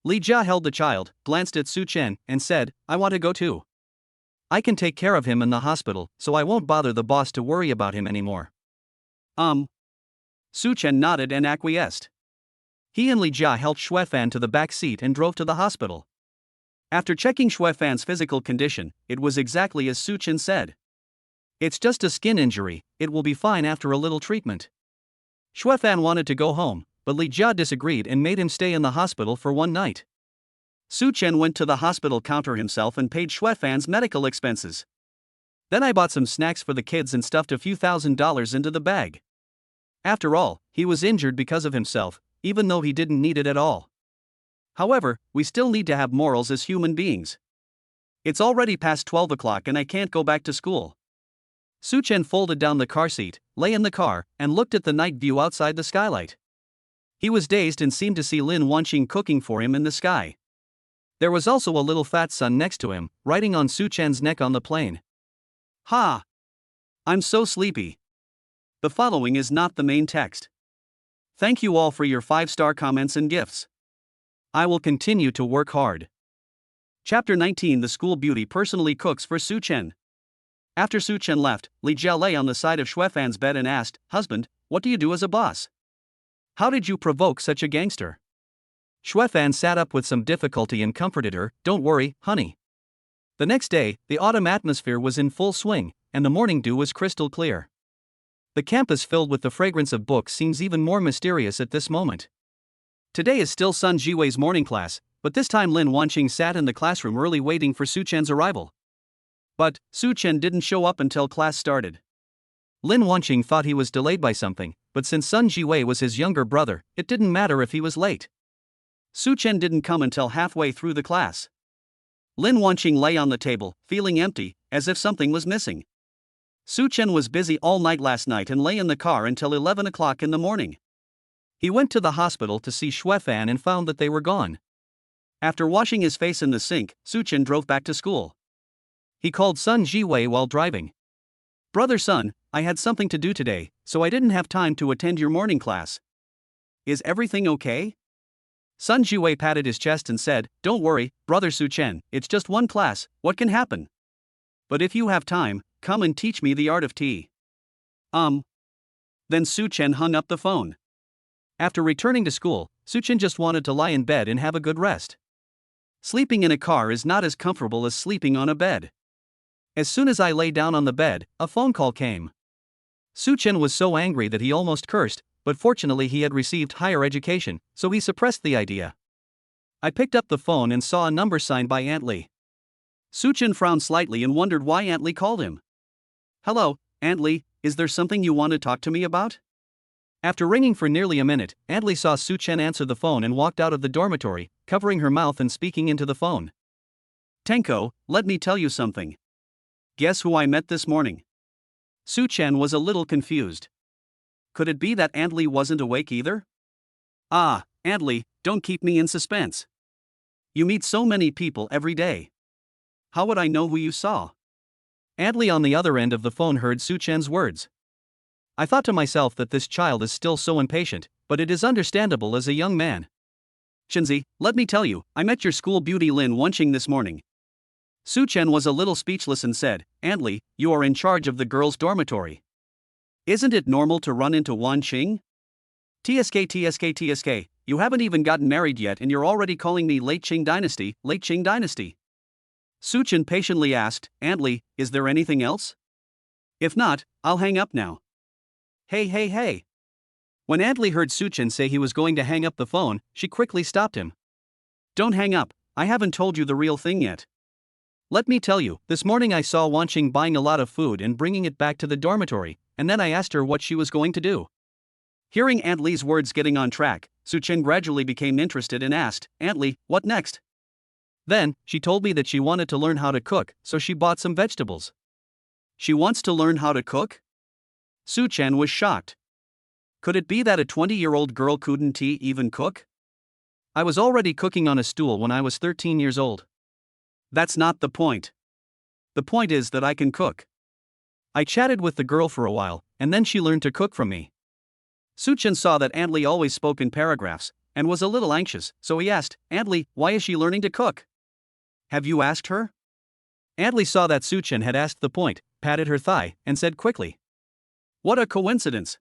Li Jia held the child, glanced at Such Chen, and said, "I want to go too. I can take care of him in the hospital, so I won't bother the boss to worry about him anymore." Such Chen nodded and acquiesced. He and Li Jia helped Shui Fan to the back seat and drove to the hospital. After checking Shui Fan's physical condition, it was exactly as Such Chen said. "It's just a skin injury, it will be fine after a little treatment." Shui Fan wanted to go home, but Li Jia disagreed and made him stay in the hospital for one night. Such Chen went to the hospital counter himself and paid Shui Fan's medical expenses. "Then I bought some snacks for the kids and stuffed a few $1,000s into the bag." After all, he was injured because of himself, even though he didn't need it at all. However, we still need to have morals as human beings. It's already past 12 o'clock and I can't go back to school. Such Chen folded down the car seat, lay in the car, and looked at the night view outside the skylight. He was dazed and seemed to see Lin Wanqing cooking for him in the sky. There was also a little fat son next to him, riding on Such Chen's neck on the plane. Ha! I'm so sleepy. The following is not the main text. Thank you all for your 5-star comments and gifts. I will continue to work hard. Chapter 19. The school beauty personally cooks for Such Chen. After Such Chen left, Li Jia lay on the side of Xuefan's bed and asked, "Husband, what do you do as a boss? How did you provoke such a gangster?" Xuefan sat up with some difficulty and comforted her, "Don't worry, honey." The next day, the autumn atmosphere was in full swing, and the morning dew was crystal clear. The campus filled with the fragrance of books seems even more mysterious at this moment. Today is still Sun Jiwei's morning class, but this time Lin Wanqing sat in the classroom early waiting for Such Chen's arrival. But Such Chen didn't show up until class started. Lin Wanqing thought he was delayed by something, but since Sun Jiwei was his younger brother, it didn't matter if he was late. Such Chen didn't come until halfway through the class. Lin Wanqing lay on the table, feeling empty, as if something was missing. Such Chen was busy all night last night and lay in the car until 11 o'clock in the morning. He went to the hospital to see Xuefan and found that they were gone. After washing his face in the sink, Such Chen drove back to school. He called Sun Jiwei while driving. "Brother Sun, I had something to do today, so I didn't have time to attend your morning class. Is everything okay?" Sun Jiwei patted his chest and said, "Don't worry, brother Such Chen, it's just one class, what can happen? But if you have time, come and teach me the art of tea." Then Such Chen hung up the phone. After returning to school, Such Chen just wanted to lie in bed and have a good rest. Sleeping in a car is not as comfortable as sleeping on a bed. As soon as I lay down on the bed, a phone call came. Such Chen was so angry that he almost cursed, but fortunately he had received higher education, so he suppressed the idea. I picked up the phone and saw a number signed by Aunt Li. Such Chen frowned slightly and wondered why Aunt Li called him. "Hello, Aunt Li, is there something you want to talk to me about?" After ringing for nearly a minute, Aunt Li saw Such Chen answer the phone and walked out of the dormitory, covering her mouth and speaking into the phone. "Tenko, let me tell you something. Guess who I met this morning?" Such Chen was a little confused. Could it be that Aunt Li wasn't awake either? "Ah, Aunt Li, don't keep me in suspense. You meet so many people every day. How would I know who you saw?" Aunt Li on the other end of the phone heard Such Chen's words. I thought to myself that this child is still so impatient, but it is understandable as a young man. "Chenzi, let me tell you, I met your school beauty Lin Wanqing this morning." Such Chen was a little speechless and said, "Aunt Li, you are in charge of the girls' dormitory. Isn't it normal to run into Wanqing? TSK, you haven't even gotten married yet and you're already calling me late Qing dynasty, late Qing dynasty." Such Chen patiently asked, "Aunt Li, is there anything else? If not, I'll hang up now." Hey. When Aunt Li heard Such Chen say he was going to hang up the phone, she quickly stopped him. "Don't hang up, I haven't told you the real thing yet. Let me tell you, this morning I saw Wanqing buying a lot of food and bringing it back to the dormitory, and then I asked her what she was going to do." Hearing Aunt Li's words getting on track, Such Chen gradually became interested and asked, "Aunt Li, what next?" Then, she told me that she wanted to learn how to cook, so she bought some vegetables. She wants to learn how to cook? Such Chen was shocked. Could it be that a 20-year-old girl couldn't even cook? I was already cooking on a stool when I was 13 years old. That's not the point. The point is that I can cook. I chatted with the girl for a while, and then she learned to cook from me. Such Chen saw that Aunt Li always spoke in paragraphs, and was a little anxious, so he asked, "Aunt Li, why is she learning to cook? Have you asked her?" Aunt Li saw that Such Chen had asked the point, patted her thigh, and said quickly, "What a coincidence.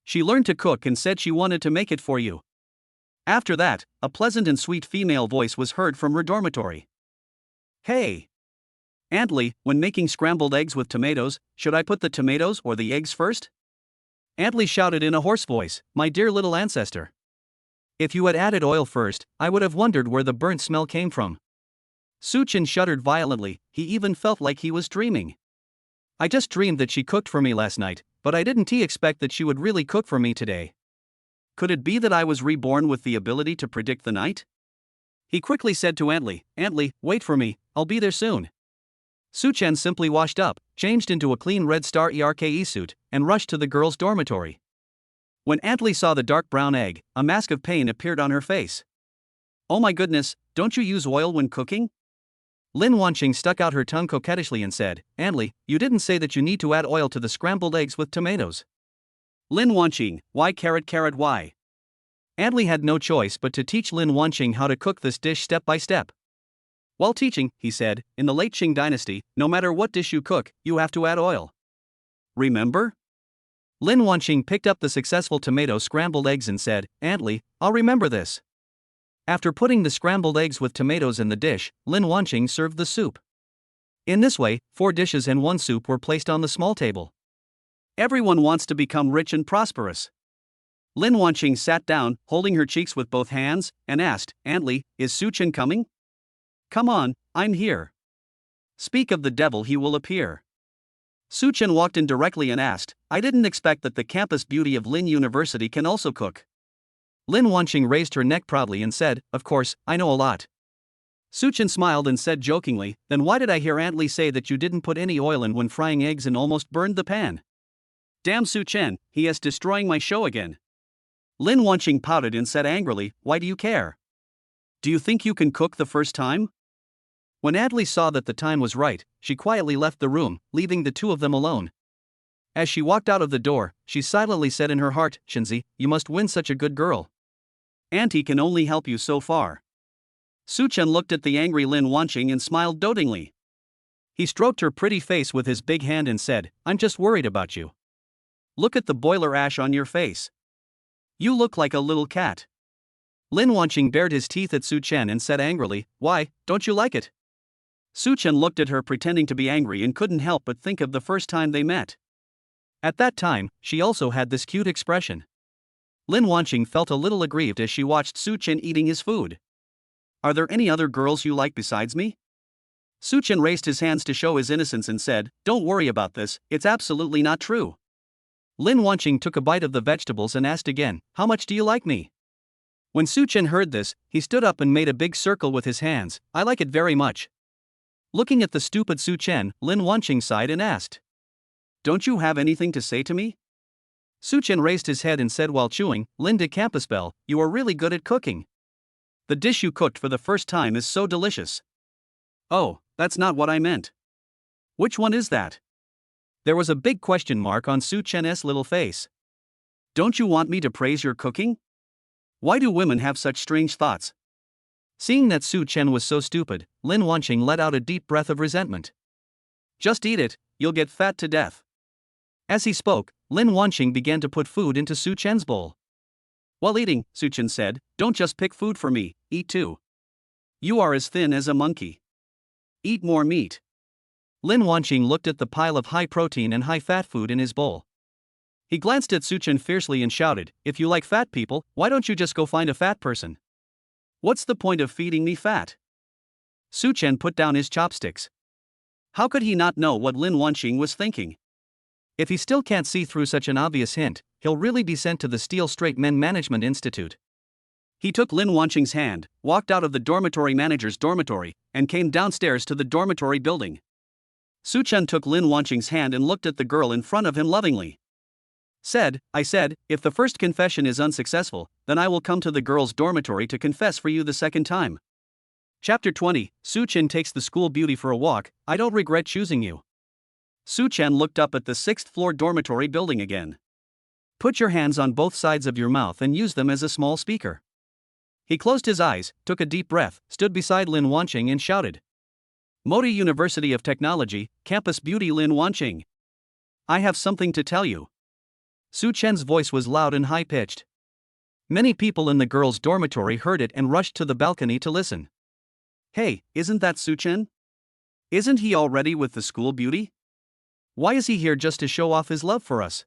She learned to cook and said she wanted to make it for you." After that, a pleasant and sweet female voice was heard from her dormitory. "Hey, Aunt Li, when making scrambled eggs with tomatoes, should I put the tomatoes or the eggs first?" Aunt Li shouted in a hoarse voice, "My dear little ancestor. If you had added oil first, I would have wondered where the burnt smell came from." Such Chen shuddered violently, he even felt like he was dreaming. "I just dreamed that she cooked for me last night, but I didn't expect that she would really cook for me today. Could it be that I was reborn with the ability to predict the night?" He quickly said to Aunt Li, "Wait for me, I'll be there soon." Such Chen simply washed up, changed into a clean red star ERKE suit, and rushed to the girls' dormitory. When Aunt Li saw the dark brown egg, a mask of pain appeared on her face. "Oh my goodness, don't you use oil when cooking?" Lin Wanqing stuck out her tongue coquettishly and said, "Aunt Li, you didn't say that you need to add oil to the scrambled eggs with tomatoes." Lin Wanqing, why why? Aunt Li had no choice but to teach Lin Wanqing how to cook this dish step by step. While teaching, he said, in the late Qing dynasty, no matter what dish you cook, you have to add oil. Remember? Lin Wanqing picked up the successful tomato scrambled eggs and said, Aunt Li, I'll remember this. After putting the scrambled eggs with tomatoes in the dish, Lin Wanqing served the soup. In this way, 4 dishes and 1 soup were placed on the small table. Everyone wants to become rich and prosperous. Lin Wanqing sat down, holding her cheeks with both hands, and asked, Aunt Li, is Such Chen coming? Come on, I'm here. Speak of the devil, he will appear. Such Chen walked in directly and asked, I didn't expect that the campus beauty of Lin University can also cook. Lin Wanqing raised her neck proudly and said, Of course, I know a lot. Such Chen smiled and said jokingly, Then why did I hear Aunt Li say that you didn't put any oil in when frying eggs and almost burned the pan? Damn Such Chen, he is destroying my show again. Lin Wanqing pouted and said angrily, Why do you care? Do you think you can cook the first time? When Aunt Li saw that the time was right, she quietly left the room, leaving the two of them alone. As she walked out of the door, she silently said in her heart, Shinzi, you must win such a good girl. Auntie can only help you so far. Such Chen looked at the angry Lin Wanqing and smiled dotingly. He stroked her pretty face with his big hand and said, I'm just worried about you. Look at the boiler ash on your face. You look like a little cat. Lin Wanqing bared his teeth at Such Chen and said angrily, Why, don't you like it? Such Chen looked at her pretending to be angry and couldn't help but think of the first time they met. At that time, she also had this cute expression. Lin Wanqing felt a little aggrieved as she watched Such Chen eating his food. Are there any other girls you like besides me? Such Chen raised his hands to show his innocence and said, Don't worry about this, it's absolutely not true. Lin Wanqing took a bite of the vegetables and asked again, How much do you like me? When Such Chen heard this, he stood up and made a big circle with his hands, I like it very much. Looking at the stupid Such Chen, Lin Wanqing sighed and asked, Don't you have anything to say to me? Such Chen raised his head and said while chewing, Lin de Campus Bell, you are really good at cooking. The dish you cooked for the first time is so delicious. Oh, that's not what I meant. Which one is that? There was a big question mark on Such Chen's little face. Don't you want me to praise your cooking? Why do women have such strange thoughts? Seeing that Such Chen was so stupid, Lin Wanqing let out a deep breath of resentment. Just eat it, you'll get fat to death. As he spoke, Lin Wanqing began to put food into Such Chen's bowl. While eating, Such Chen said, Don't just pick food for me, eat too. You are as thin as a monkey. Eat more meat. Lin Wanqing looked at the pile of high-protein and high-fat food in his bowl. He glanced at Such Chen fiercely and shouted, If you like fat people, why don't you just go find a fat person? What's the point of feeding me fat? Such Chen put down his chopsticks. How could he not know what Lin Wanqing was thinking? If he still can't see through such an obvious hint, he'll really be sent to the Steel Straight Men Management Institute. He took Lin Wanqing's hand, walked out of the dormitory manager's dormitory, and came downstairs to the dormitory building. Such Chen took Lin Wanqing's hand and looked at the girl in front of him lovingly. I said, if the first confession is unsuccessful, then I will come to the girls' dormitory to confess for you the second time. Chapter 20, Such Chen takes the school beauty for a walk, I don't regret choosing you. Such Chen looked up at the 6th floor dormitory building again. Put your hands on both sides of your mouth and use them as a small speaker. He closed his eyes, took a deep breath, stood beside Lin Wanqing and shouted. Modi University of Technology, Campus Beauty Lin Wanqing. I have something to tell you. Such Chen's voice was loud and high-pitched. Many people in the girls' dormitory heard it and rushed to the balcony to listen. Hey, isn't that Such Chen? Isn't he already with the school beauty? Why is he here just to show off his love for us?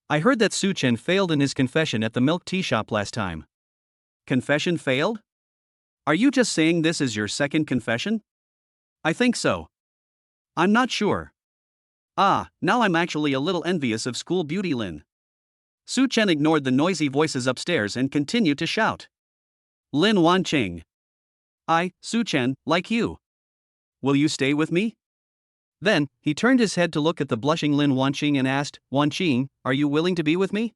I heard that Such Chen failed in his confession at the milk tea shop last time. Confession failed? Are you just saying this is your second confession? I think so. I'm not sure. Now I'm actually a little envious of school beauty Lin. Such Chen ignored the noisy voices upstairs and continued to shout. Lin Wanqing. Such Chen, like you. Will you stay with me? Then, he turned his head to look at the blushing Lin Wanqing and asked, Wanqing, are you willing to be with me?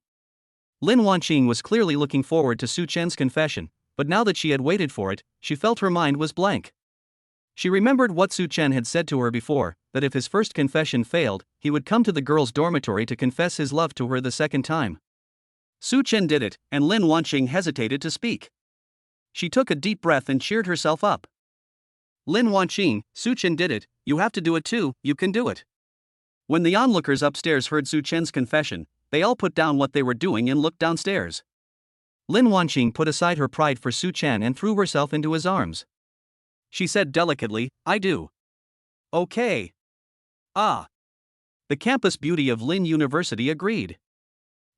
Lin Wanqing was clearly looking forward to Such Chen's confession, but now that she had waited for it, she felt her mind was blank. She remembered what Such Chen had said to her before, that if his first confession failed, he would come to the girls' dormitory to confess his love to her the second time. Such Chen did it, and Lin Wanqing hesitated to speak. She took a deep breath and cheered herself up. Lin Wanqing, Such Chen did it, you have to do it too, you can do it. When the onlookers upstairs heard Such Chen's confession, they all put down what they were doing and looked downstairs. Lin Wanqing put aside her pride for Such Chen and threw herself into his arms. She said delicately, I do. Okay. Ah. The campus beauty of Lin University agreed.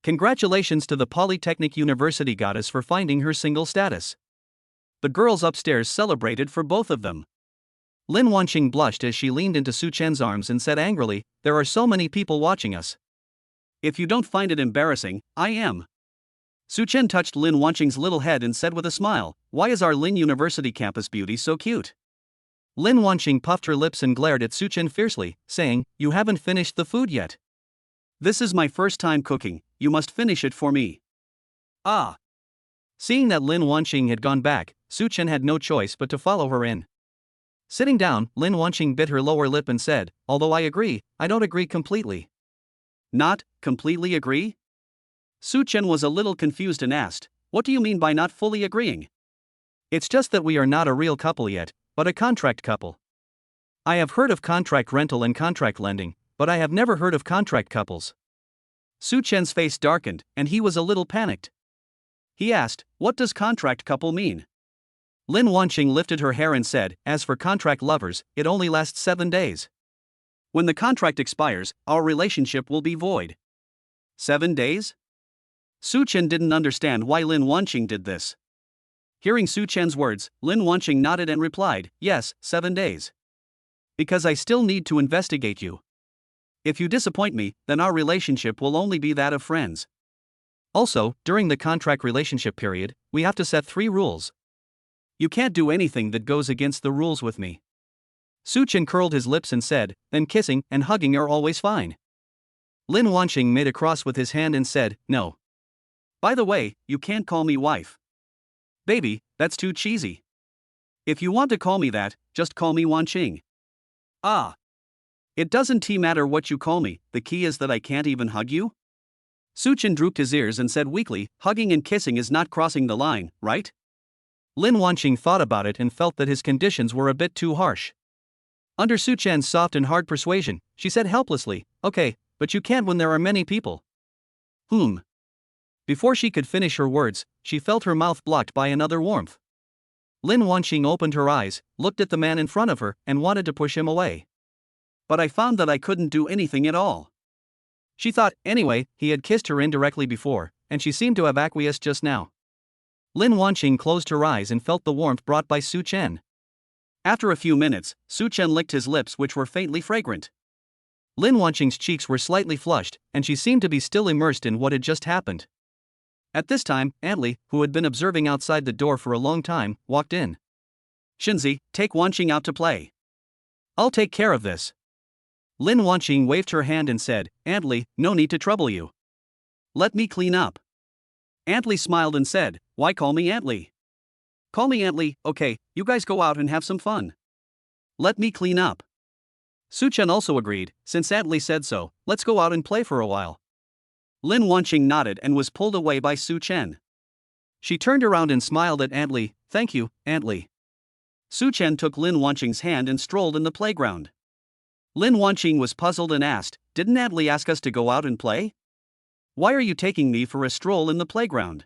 Congratulations to the Polytechnic University goddess for finding her single status. The girls upstairs celebrated for both of them. Lin Wanqing blushed as she leaned into Such Chen's arms and said angrily, there are so many people watching us. If you don't find it embarrassing, I am. Such Chen touched Lin Wanqing's little head and said with a smile, why is our Lin University campus beauty so cute? Lin Wanqing puffed her lips and glared at Such Chen fiercely, saying, you haven't finished the food yet. This is my first time cooking, you must finish it for me. Ah. Seeing that Lin Wanqing had gone back, Such Chen had no choice but to follow her in. Sitting down, Lin Wanqing bit her lower lip and said, although I agree, I don't agree completely. Not completely agree? Such Chen was a little confused and asked, what do you mean by not fully agreeing? It's just that we are not a real couple yet, but a contract couple. I have heard of contract rental and contract lending, but I have never heard of contract couples. Such Chen's face darkened, and he was a little panicked. He asked, what does contract couple mean? Lin Wanqing lifted her hair and said, as for contract lovers, it only lasts 7 days. When the contract expires, our relationship will be void. 7 days? Such Chen didn't understand why Lin Wanqing did this. Hearing Such Chen's words, Lin Wanqing nodded and replied, yes, 7 days. Because I still need to investigate you. If you disappoint me, then our relationship will only be that of friends. Also, during the contract relationship period, we have to set 3 rules. You can't do anything that goes against the rules with me. Such Chen curled his lips and said, then kissing and hugging are always fine. Lin Wanqing made a cross with his hand and said, no. By the way, you can't call me wife. Baby, that's too cheesy. If you want to call me that, just call me Wanqing. Ah. It doesn't matter what you call me, the key is that I can't even hug you? Such Chen drooped his ears and said weakly, hugging and kissing is not crossing the line, right? Lin Wanqing thought about it and felt that his conditions were a bit too harsh. Under Such Chen's soft and hard persuasion, she said helplessly, okay, but you can't when there are many people. Before she could finish her words, she felt her mouth blocked by another warmth. Lin Wanqing opened her eyes, looked at the man in front of her, and wanted to push him away. But I found that I couldn't do anything at all. She thought, anyway, he had kissed her indirectly before, and she seemed to have acquiesced just now. Lin Wanqing closed her eyes and felt the warmth brought by Such Chen. After a few minutes, Such Chen licked his lips, which were faintly fragrant. Lin Wanqing's cheeks were slightly flushed, and she seemed to be still immersed in what had just happened. At this time, Antli, who had been observing outside the door for a long time, walked in. Shinzi, take Wanqing out to play. I'll take care of this. Lin Wanqing waved her hand and said, Antli, no need to trouble you. Let me clean up. Antli smiled and said, why call me Antli? Call me Antli, okay, you guys go out and have some fun. Let me clean up. Such Chen also agreed, since Antli said so, let's go out and play for a while. Lin Wanqing nodded and was pulled away by Such Chen. She turned around and smiled at Antli, thank you, Antli. Such Chen took Lin Wanqing's hand and strolled in the playground. Lin Wanqing was puzzled and asked, didn't Antli ask us to go out and play? Why are you taking me for a stroll in the playground?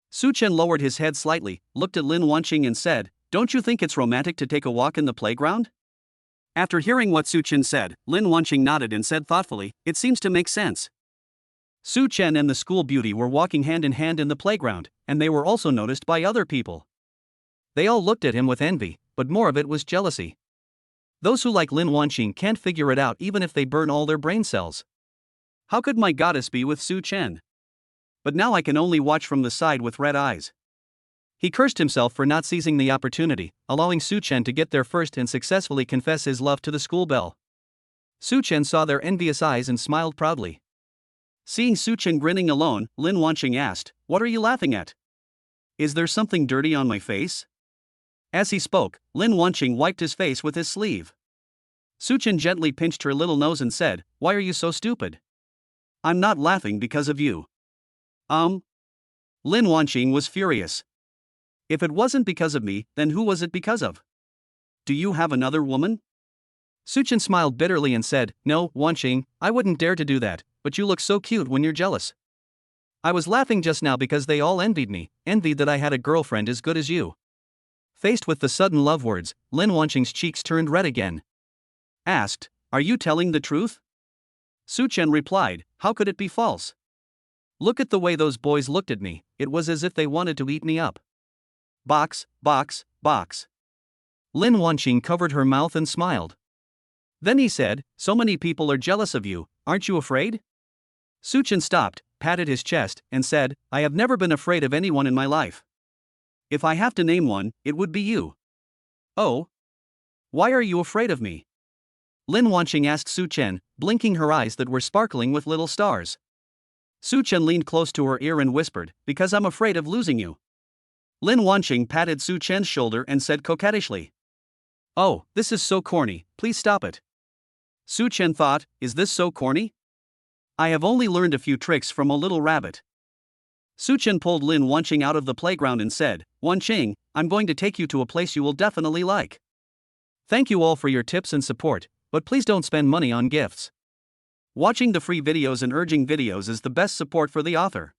Such Chen lowered his head slightly, looked at Lin Wanqing and said, don't you think it's romantic to take a walk in the playground? After hearing what Such Chen said, Lin Wanqing nodded and said thoughtfully, it seems to make sense. Such Chen and the school beauty were walking hand in hand in the playground, and they were also noticed by other people. They all looked at him with envy, but more of it was jealousy. Those who like Lin Wanqing can't figure it out even if they burn all their brain cells. How could my goddess be with Such Chen? But now I can only watch from the side with red eyes. He cursed himself for not seizing the opportunity, allowing Such Chen to get there first and successfully confess his love to the school belle. Such Chen saw their envious eyes and smiled proudly. Seeing Such Chen grinning alone, Lin Wanqing asked, what are you laughing at? Is there something dirty on my face? As he spoke, Lin Wanqing wiped his face with his sleeve. Such Chen gently pinched her little nose and said, why are you so stupid? I'm not laughing because of you. Lin Wanqing was furious. If it wasn't because of me, then who was it because of? Do you have another woman? Such Chen smiled bitterly and said, No, Wanqing, I wouldn't dare to do that, but you look so cute when you're jealous. I was laughing just now because they all envied me, envied that I had a girlfriend as good as you. Faced with the sudden love words, Lin Wanqing's cheeks turned red again. Asked, Are you telling the truth? Such Chen replied, How could it be false? Look at the way those boys looked at me, it was as if they wanted to eat me up. Box, box, box. Lin Wanqing covered her mouth and smiled. Then he said, So many people are jealous of you, aren't you afraid? Such Chen stopped, patted his chest, and said, I have never been afraid of anyone in my life. If I have to name one, it would be you. Oh? Why are you afraid of me? Lin Wanqing asked Such Chen, blinking her eyes that were sparkling with little stars. Such Chen leaned close to her ear and whispered, Because I'm afraid of losing you. Lin Wanqing patted Such Chen's shoulder and said coquettishly, Oh, this is so corny, please stop it. Such Chen thought, Is this so corny? I have only learned a few tricks from a little rabbit. Such Chen pulled Lin Wanqing out of the playground and said, Wanqing, I'm going to take you to a place you will definitely like. Thank you all for your tips and support, but please don't spend money on gifts. Watching the free videos and urging videos is the best support for the author.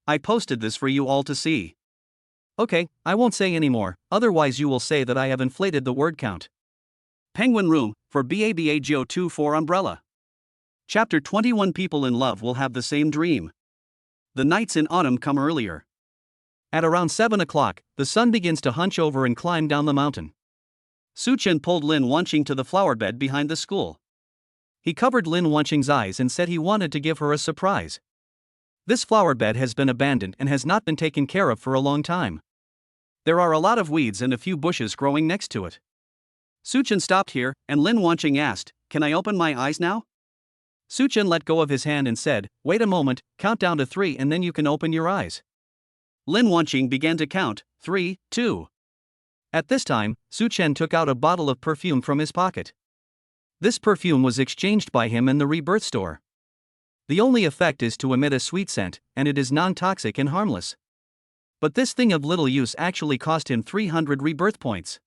I posted this for you all to see. Okay, I won't say any more, otherwise you will say that I have inflated the word count. Penguin Room, for BABAGO 2 for Umbrella. Chapter 21 People in love will have the same dream. The nights in autumn come earlier. At around 7 o'clock, the sun begins to hunch over and climb down the mountain. Such Chen pulled Lin Wanqing to the flower bed behind the school. He covered Lin Wanqing's eyes and said he wanted to give her a surprise. This flower bed has been abandoned and has not been taken care of for a long time. There are a lot of weeds and a few bushes growing next to it. Such Chen stopped here, and Lin Wanqing asked, Can I open my eyes now? Such Chen let go of his hand and said, Wait a moment, count down to 3 and then you can open your eyes. Lin Wanqing began to count, 3, 2. At this time, Such Chen took out a bottle of perfume from his pocket. This perfume was exchanged by him in the Rebirth store. The only effect is to emit a sweet scent, and it is non-toxic and harmless. But this thing of little use actually cost him 300 Rebirth points.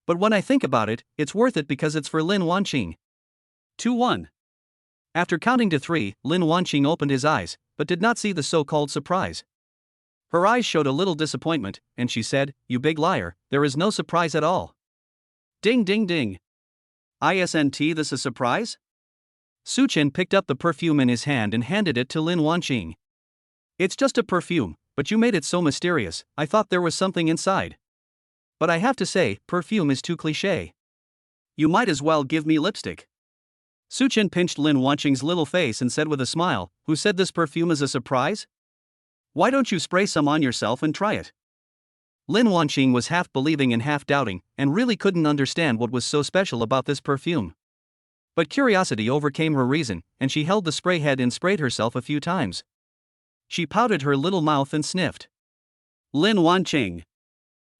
But when I think about it, it's worth it because it's for Lin Wanqing. 2-1. After counting to 3, Lin Wanqing opened his eyes, but did not see the so-called surprise. Her eyes showed a little disappointment, and she said, You big liar, there is no surprise at all. Ding ding ding. Isn't this a surprise? Such Chen picked up the perfume in his hand and handed it to Lin Wanqing. It's just a perfume, but you made it so mysterious, I thought there was something inside. But I have to say, perfume is too cliché. You might as well give me lipstick. Such Chen pinched Lin Wanqing's little face and said with a smile, Who said this perfume is a surprise? Why don't you spray some on yourself and try it? Lin Wanqing was half believing and half doubting, and really couldn't understand what was so special about this perfume. But curiosity overcame her reason, and she held the spray head and sprayed herself a few times. She pouted her little mouth and sniffed. Lin Wanqing.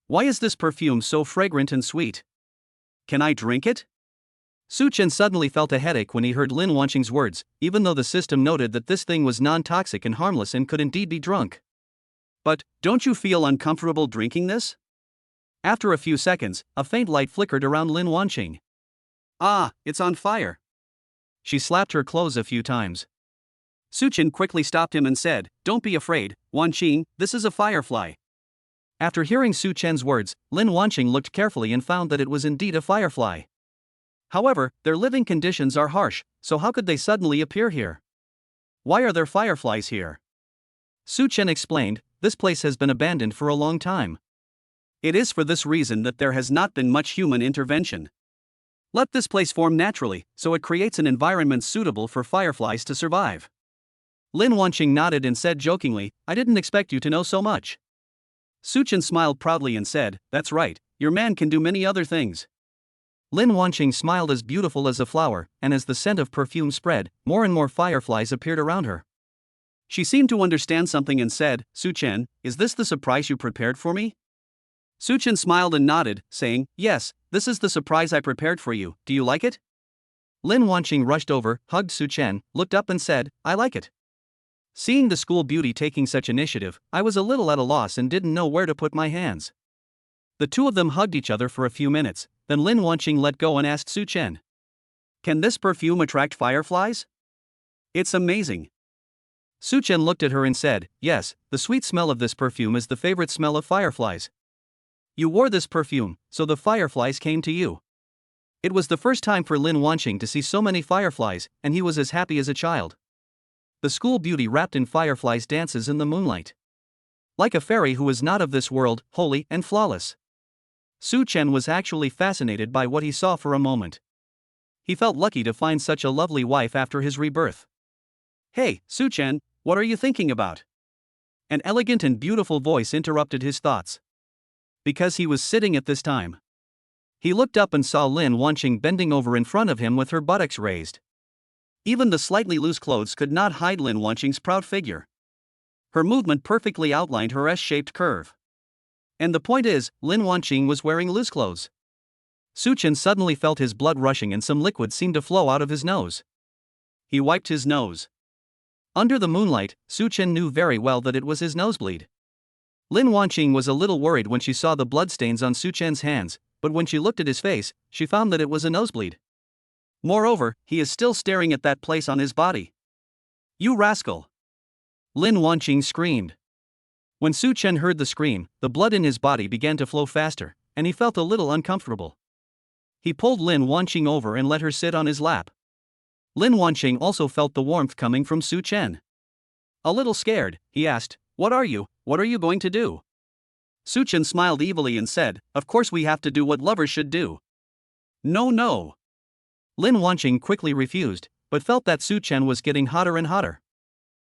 Why is this perfume so fragrant and sweet? Can I drink it? Such Chen suddenly felt a headache when he heard Lin Wanqing's words, even though the system noted that this thing was non-toxic and harmless and could indeed be drunk. But, don't you feel uncomfortable drinking this? After a few seconds, a faint light flickered around Lin Wanqing. Ah, it's on fire. She slapped her clothes a few times. Such Chen quickly stopped him and said, Don't be afraid, Wanqing, this is a firefly. After hearing Such Chen's words, Lin Wanqing looked carefully and found that it was indeed a firefly. However, their living conditions are harsh, so how could they suddenly appear here? Why are there fireflies here? Such Chen explained, This place has been abandoned for a long time. It is for this reason that there has not been much human intervention. Let this place form naturally, so it creates an environment suitable for fireflies to survive. Lin Wanqing nodded and said jokingly, I didn't expect you to know so much. Such Chen smiled proudly and said, That's right, your man can do many other things. Lin Wanqing smiled as beautiful as a flower, and as the scent of perfume spread, more and more fireflies appeared around her. She seemed to understand something and said, Such Chen, is this the surprise you prepared for me? Such Chen smiled and nodded, saying, Yes, this is the surprise I prepared for you, do you like it? Lin Wanqing rushed over, hugged Such Chen, looked up and said, I like it. Seeing the school beauty taking such initiative, I was a little at a loss and didn't know where to put my hands. The two of them hugged each other for a few minutes, then Lin Wanqing let go and asked Such Chen. Can this perfume attract fireflies? It's amazing. Such Chen looked at her and said, yes, the sweet smell of this perfume is the favorite smell of fireflies. You wore this perfume, so the fireflies came to you. It was the first time for Lin Wanqing to see so many fireflies, and he was as happy as a child. The school beauty wrapped in fireflies dances in the moonlight. Like a fairy who is not of this world, holy and flawless. Such Chen was actually fascinated by what he saw for a moment. He felt lucky to find such a lovely wife after his rebirth. Hey, Such Chen, what are you thinking about? An elegant and beautiful voice interrupted his thoughts. Because he was sitting at this time. He looked up and saw Lin Wanqing bending over in front of him with her buttocks raised. Even the slightly loose clothes could not hide Lin Wanqing's proud figure. Her movement perfectly outlined her S-shaped curve. And the point is, Lin Wanqing was wearing loose clothes. Such Chen suddenly felt his blood rushing and some liquid seemed to flow out of his nose. He wiped his nose. Under the moonlight, Such Chen knew very well that it was his nosebleed. Lin Wanqing was a little worried when she saw the bloodstains on Such Chen's hands, but when she looked at his face, she found that it was a nosebleed. Moreover, he is still staring at that place on his body. You rascal! Lin Wanqing screamed. When Such Chen heard the scream, the blood in his body began to flow faster, and he felt a little uncomfortable. He pulled Lin Wanqing over and let her sit on his lap. Lin Wanqing also felt the warmth coming from Such Chen. A little scared, he asked, What are you going to do? Such Chen smiled evilly and said, Of course we have to do what lovers should do. No. Lin Wanqing quickly refused, but felt that Such Chen was getting hotter and hotter.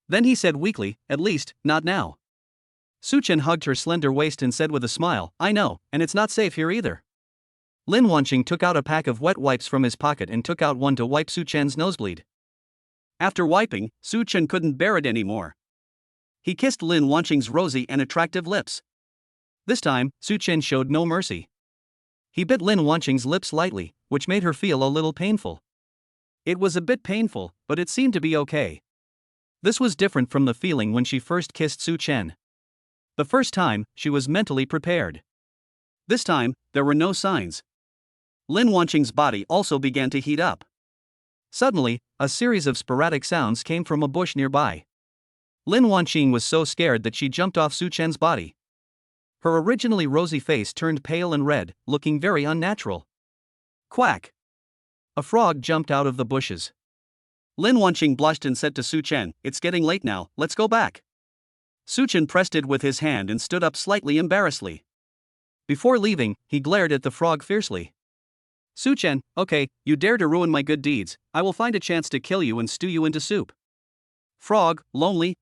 Then he said weakly, At least, not now. Such Chen hugged her slender waist and said with a smile, I know, and it's not safe here either. Lin Wanqing took out a pack of wet wipes from his pocket and took out one to wipe Such Chen's nosebleed. After wiping, Such Chen couldn't bear it anymore. He kissed Lin Wanqing's rosy and attractive lips. This time, Such Chen showed no mercy. He bit Lin Wanqing's lips lightly, which made her feel a little painful. It was a bit painful, but it seemed to be okay. This was different from the feeling when she first kissed Such Chen. The first time, she was mentally prepared. This time, there were no signs. Lin Wanqing's body also began to heat up. Suddenly, a series of sporadic sounds came from a bush nearby. Lin Wanqing was so scared that she jumped off Such Chen's body. Her originally rosy face turned pale and red, looking very unnatural. Quack! A frog jumped out of the bushes. Lin Wanqing blushed and said to Such Chen, It's getting late now, let's go back. Such Chen pressed it with his hand and stood up slightly embarrassedly. Before leaving, he glared at the frog fiercely. Such Chen, okay, you dare to ruin my good deeds, I will find a chance to kill you and stew you into soup. Frog, lonely.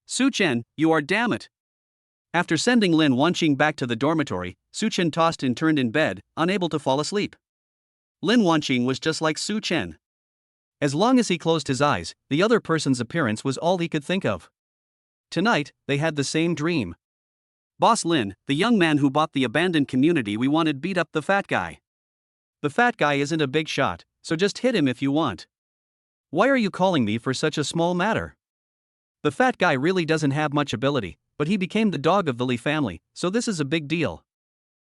Such Chen, you are damn it. After sending Lin Wanqing back to the dormitory, Such Chen tossed and turned in bed, unable to fall asleep. Lin Wanqing was just like Such Chen. As long as he closed his eyes, the other person's appearance was all he could think of. Tonight, they had the same dream. Boss Lin, the young man who bought the abandoned community we wanted beat up the fat guy. The fat guy isn't a big shot, so just hit him if you want. Why are you calling me for such a small matter? The fat guy really doesn't have much ability, but he became the dog of the Li family, so this is a big deal.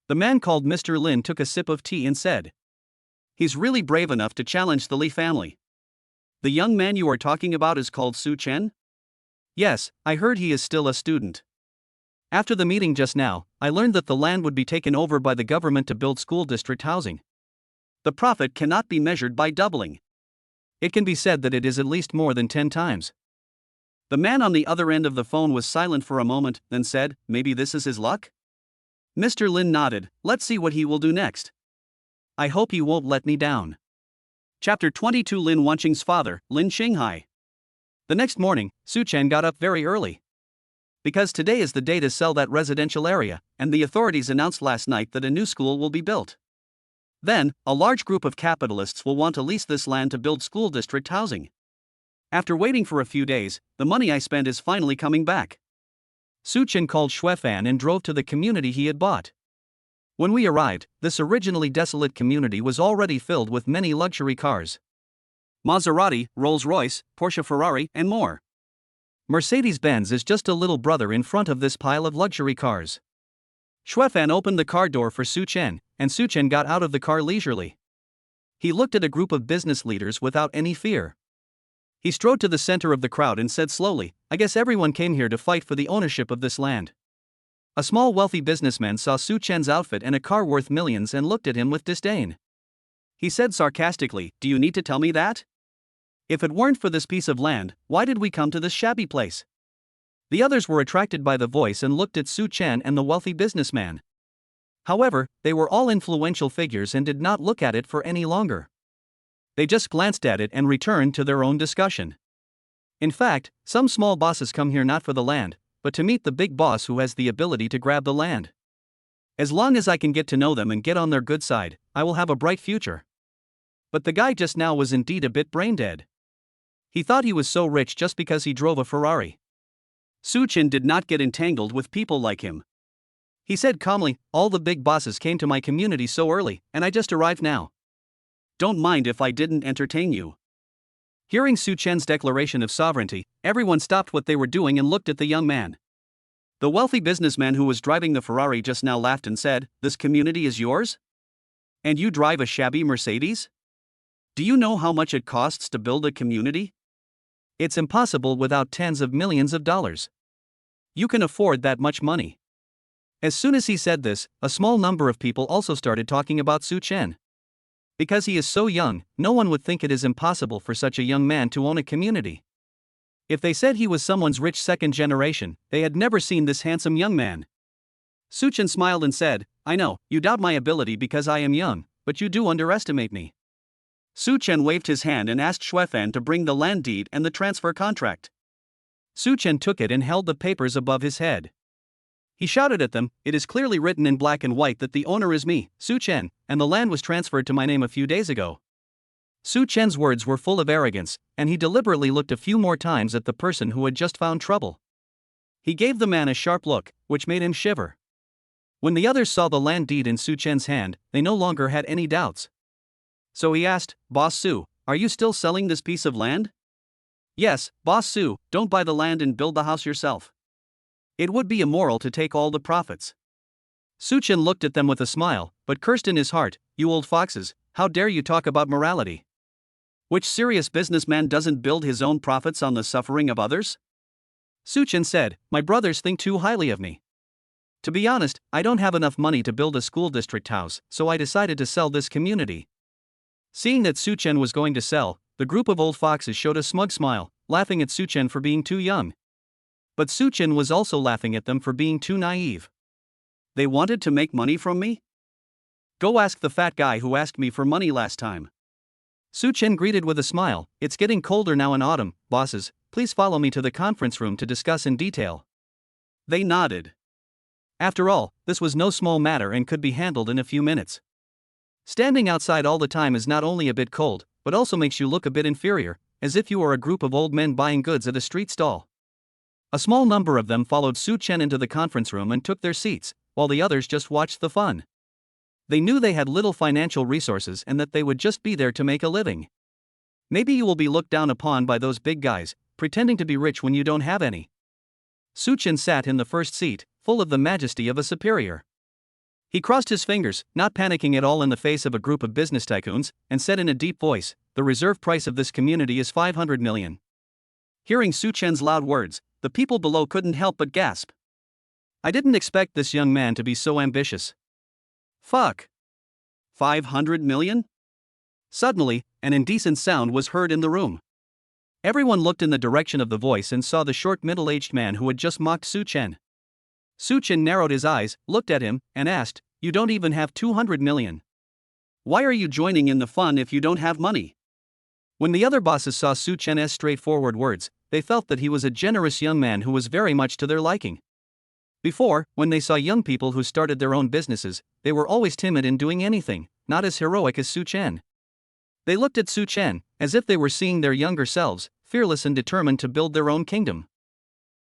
The man called Mr. Lin took a sip of tea and said. He's really brave enough to challenge the Li family. The young man you are talking about is called Such Chen? Yes, I heard he is still a student. After the meeting just now, I learned that the land would be taken over by the government to build school district housing. The profit cannot be measured by doubling. It can be said that it is at least more than 10 times. The man on the other end of the phone was silent for a moment, then said, Maybe this is his luck? Mr. Lin nodded, Let's see what he will do next. I hope he won't let me down. Chapter 22 Lin Wanqing's father, Lin Shing Hai. The next morning, Such Chen got up very early. Because today is the day to sell that residential area, and the authorities announced last night that a new school will be built. Then, a large group of capitalists will want to lease this land to build school district housing. After waiting for a few days, the money I spent is finally coming back. Such Chen called Xuefan and drove to the community he had bought. When we arrived, this originally desolate community was already filled with many luxury cars. Maserati, Rolls-Royce, Porsche Ferrari, and more. Mercedes-Benz is just a little brother in front of this pile of luxury cars. Xuefan opened the car door for Such Chen, and Such Chen got out of the car leisurely. He looked at a group of business leaders without any fear. He strode to the center of the crowd and said slowly, "I guess everyone came here to fight for the ownership of this land." A small wealthy businessman saw Such Chen's outfit and a car worth millions and looked at him with disdain. He said sarcastically, "Do you need to tell me that? If it weren't for this piece of land, why did we come to this shabby place?" The others were attracted by the voice and looked at Such Chen and the wealthy businessman. However, they were all influential figures and did not look at it for any longer. They just glanced at it and returned to their own discussion. In fact, some small bosses come here not for the land, but to meet the big boss who has the ability to grab the land. As long as I can get to know them and get on their good side, I will have a bright future. But the guy just now was indeed a bit brain-dead. He thought he was so rich just because he drove a Ferrari. Such Chen did not get entangled with people like him. He said calmly, "All the big bosses came to my community so early, and I just arrived now. Don't mind if I didn't entertain you." Hearing Such Chen's declaration of sovereignty, everyone stopped what they were doing and looked at the young man. The wealthy businessman who was driving the Ferrari just now laughed and said, "This community is yours? And you drive a shabby Mercedes? Do you know how much it costs to build a community? It's impossible without tens of millions of dollars. You can afford that much money." As soon as he said this, a small number of people also started talking about Such Chen. Because he is so young, no one would think it is impossible for such a young man to own a community. If they said he was someone's rich second generation, they had never seen this handsome young man. Such Chen smiled and said, "I know, you doubt my ability because I am young, but you do underestimate me." Such Chen waved his hand and asked Xuefan to bring the land deed and the transfer contract. Such Chen took it and held the papers above his head. He shouted at them, "It is clearly written in black and white that the owner is me, Such Chen, and the land was transferred to my name a few days ago." Such Chen's words were full of arrogance, and he deliberately looked a few more times at the person who had just found trouble. He gave the man a sharp look, which made him shiver. When the others saw the land deed in Such Chen's hand, they no longer had any doubts. So he asked, "Boss Su, are you still selling this piece of land?" "Yes, Boss Su, don't buy the land and build the house yourself. It would be immoral to take all the profits." Such Chen looked at them with a smile, but cursed in his heart, "You old foxes, how dare you talk about morality? Which serious businessman doesn't build his own profits on the suffering of others?" Such Chen said, "My brothers think too highly of me. To be honest, I don't have enough money to build a school district house, so I decided to sell this community." Seeing that Such Chen was going to sell, the group of old foxes showed a smug smile, laughing at Such Chen for being too young. But Such Chen was also laughing at them for being too naive. They wanted to make money from me? Go ask the fat guy who asked me for money last time. Such Chen greeted with a smile, "It's getting colder now in autumn, bosses, please follow me to the conference room to discuss in detail." They nodded. After all, this was no small matter and could be handled in a few minutes. Standing outside all the time is not only a bit cold, but also makes you look a bit inferior, as if you were a group of old men buying goods at a street stall. A small number of them followed Such Chen into the conference room and took their seats, while the others just watched the fun. They knew they had little financial resources and that they would just be there to make a living. Maybe you will be looked down upon by those big guys, pretending to be rich when you don't have any. Such Chen sat in the first seat, full of the majesty of a superior. He crossed his fingers, not panicking at all in the face of a group of business tycoons, and said in a deep voice, "The reserve price of this community is 500 million. Hearing Such Chen's loud words, the people below couldn't help but gasp. I didn't expect this young man to be so ambitious. Fuck. 500 million? Suddenly, an indecent sound was heard in the room. Everyone looked in the direction of the voice and saw the short middle-aged man who had just mocked Such Chen. Such Chen narrowed his eyes, looked at him, and asked, "You don't even have 200 million. Why are you joining in the fun if you don't have money?" When the other bosses saw Such Chen's straightforward words, they felt that he was a generous young man who was very much to their liking. Before, when they saw young people who started their own businesses, they were always timid in doing anything, not as heroic as Such Chen. They looked at Such Chen, as if they were seeing their younger selves, fearless and determined to build their own kingdom.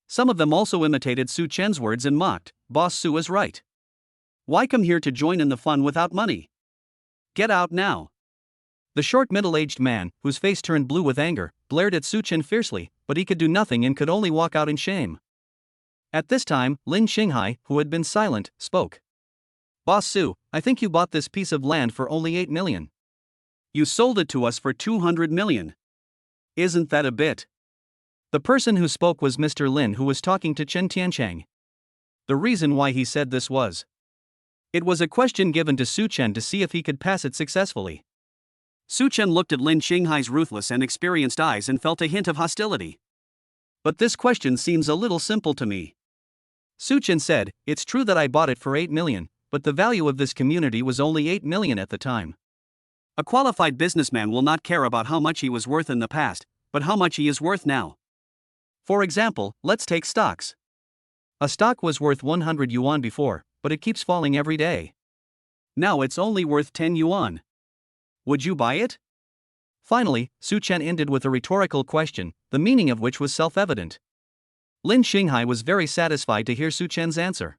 Some of them also imitated Such Chen's words and mocked, "Boss Su is right. Why come here to join in the fun without money? Get out now." The short middle-aged man, whose face turned blue with anger, glared at Such Chen fiercely, but he could do nothing and could only walk out in shame. At this time, Lin Shing Hai, who had been silent, spoke. Boss Su, I think you bought this piece of land for only 8 million. You sold it to us for 200 million. Isn't that a bit? The person who spoke was Mr. Lin, who was talking to Chen Tianchang. The reason why he said this was, it was a question given to Such Chen to see if he could pass it successfully. Such Chen looked at Lin Shing Hai's ruthless and experienced eyes and felt a hint of hostility. But this question seems a little simple to me. Such Chen said, it's true that I bought it for 8 million, but the value of this community was only 8 million at the time. A qualified businessman will not care about how much he was worth in the past, but how much he is worth now. For example, let's take stocks. A stock was worth 100 yuan before, but it keeps falling every day. Now it's only worth 10 yuan. Would you buy it? Finally, Such Chen ended with a rhetorical question, the meaning of which was self-evident. Lin Shing Hai was very satisfied to hear Such Chen's answer.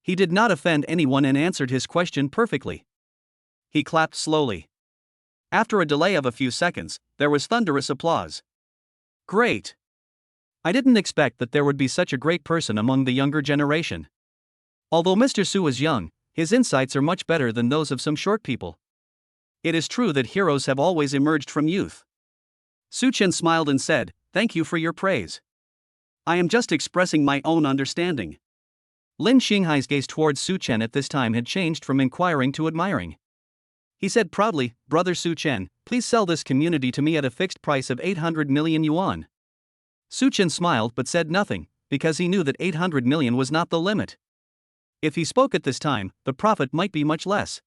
He did not offend anyone and answered his question perfectly. He clapped slowly. After a delay of a few seconds, there was thunderous applause. Great! I didn't expect that there would be such a great person among the younger generation. Although Mr. Su is young, his insights are much better than those of some short people. It is true that heroes have always emerged from youth. Such Chen smiled and said, thank you for your praise. I am just expressing my own understanding. Lin Shing Hai's gaze towards Such Chen at this time had changed from inquiring to admiring. He said proudly, Brother Such Chen, please sell this community to me at a fixed price of 800 million yuan. Such Chen smiled but said nothing, because he knew that 800 million was not the limit. If he spoke at this time, the profit might be much less.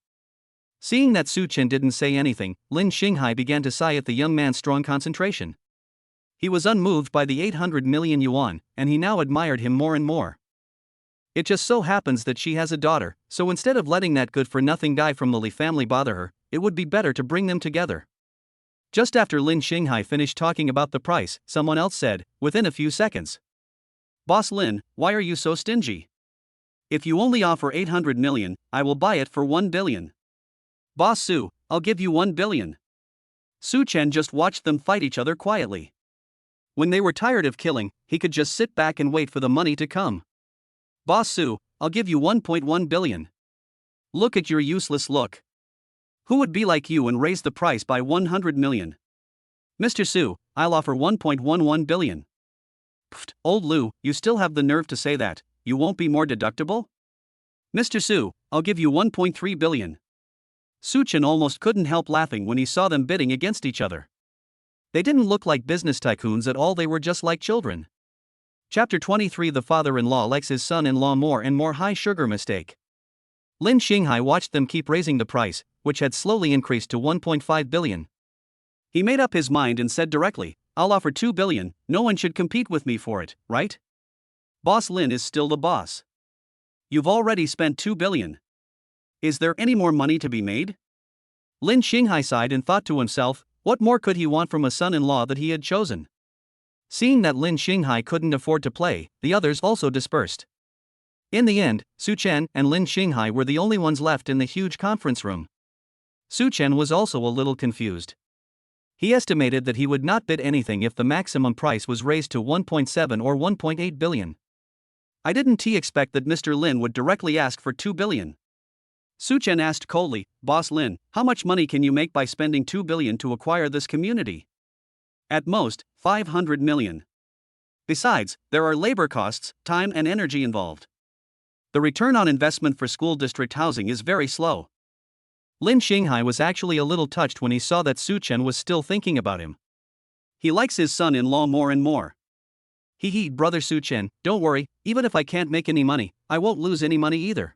Seeing that Such Chen didn't say anything, Lin Shing Hai began to sigh at the young man's strong concentration. He was unmoved by the 800 million yuan, and he now admired him more and more. It just so happens that she has a daughter, so instead of letting that good-for-nothing guy from the Li family bother her, it would be better to bring them together. Just after Lin Shing Hai finished talking about the price, someone else said, within a few seconds. Boss Lin, why are you so stingy? If you only offer 800 million, I will buy it for 1 billion. Boss Su, I'll give you 1 billion. Such Chen just watched them fight each other quietly. When they were tired of killing, he could just sit back and wait for the money to come. Boss Su, I'll give you 1.1 billion. Look at your useless look. Who would be like you and raise the price by 100 million? Mr. Su, I'll offer 1.11 billion. Pfft, old Lu, you still have the nerve to say that, you won't be more deductible? Mr. Su, I'll give you 1.3 billion. Such Chen almost couldn't help laughing when he saw them bidding against each other. They didn't look like business tycoons at all, they were just like children. Chapter 23. The father-in-law likes his son-in-law more and more. High sugar mistake. Lin Shing Hai watched them keep raising the price, which had slowly increased to 1.5 billion. He made up his mind and said directly, I'll offer 2 billion, no one should compete with me for it, right? Boss Lin is still the boss. You've already spent 2 billion. Is there any more money to be made? Lin Shing Hai sighed and thought to himself, what more could he want from a son-in-law that he had chosen? Seeing that Lin Shing Hai couldn't afford to play, the others also dispersed. In the end, Such Chen and Lin Shing Hai were the only ones left in the huge conference room. Such Chen was also a little confused. He estimated that he would not bid anything if the maximum price was raised to 1.7 or 1.8 billion. I didn't expect that Mr. Lin would directly ask for 2 billion. Such Chen asked coldly, Boss Lin, how much money can you make by spending 2 billion to acquire this community? At most, 500 million. Besides, there are labor costs, time and energy involved. The return on investment for school district housing is very slow. Lin Shing Hai was actually a little touched when he saw that Such Chen was still thinking about him. He likes his son-in-law more and more. Hee, brother Such Chen, don't worry, even if I can't make any money, I won't lose any money either.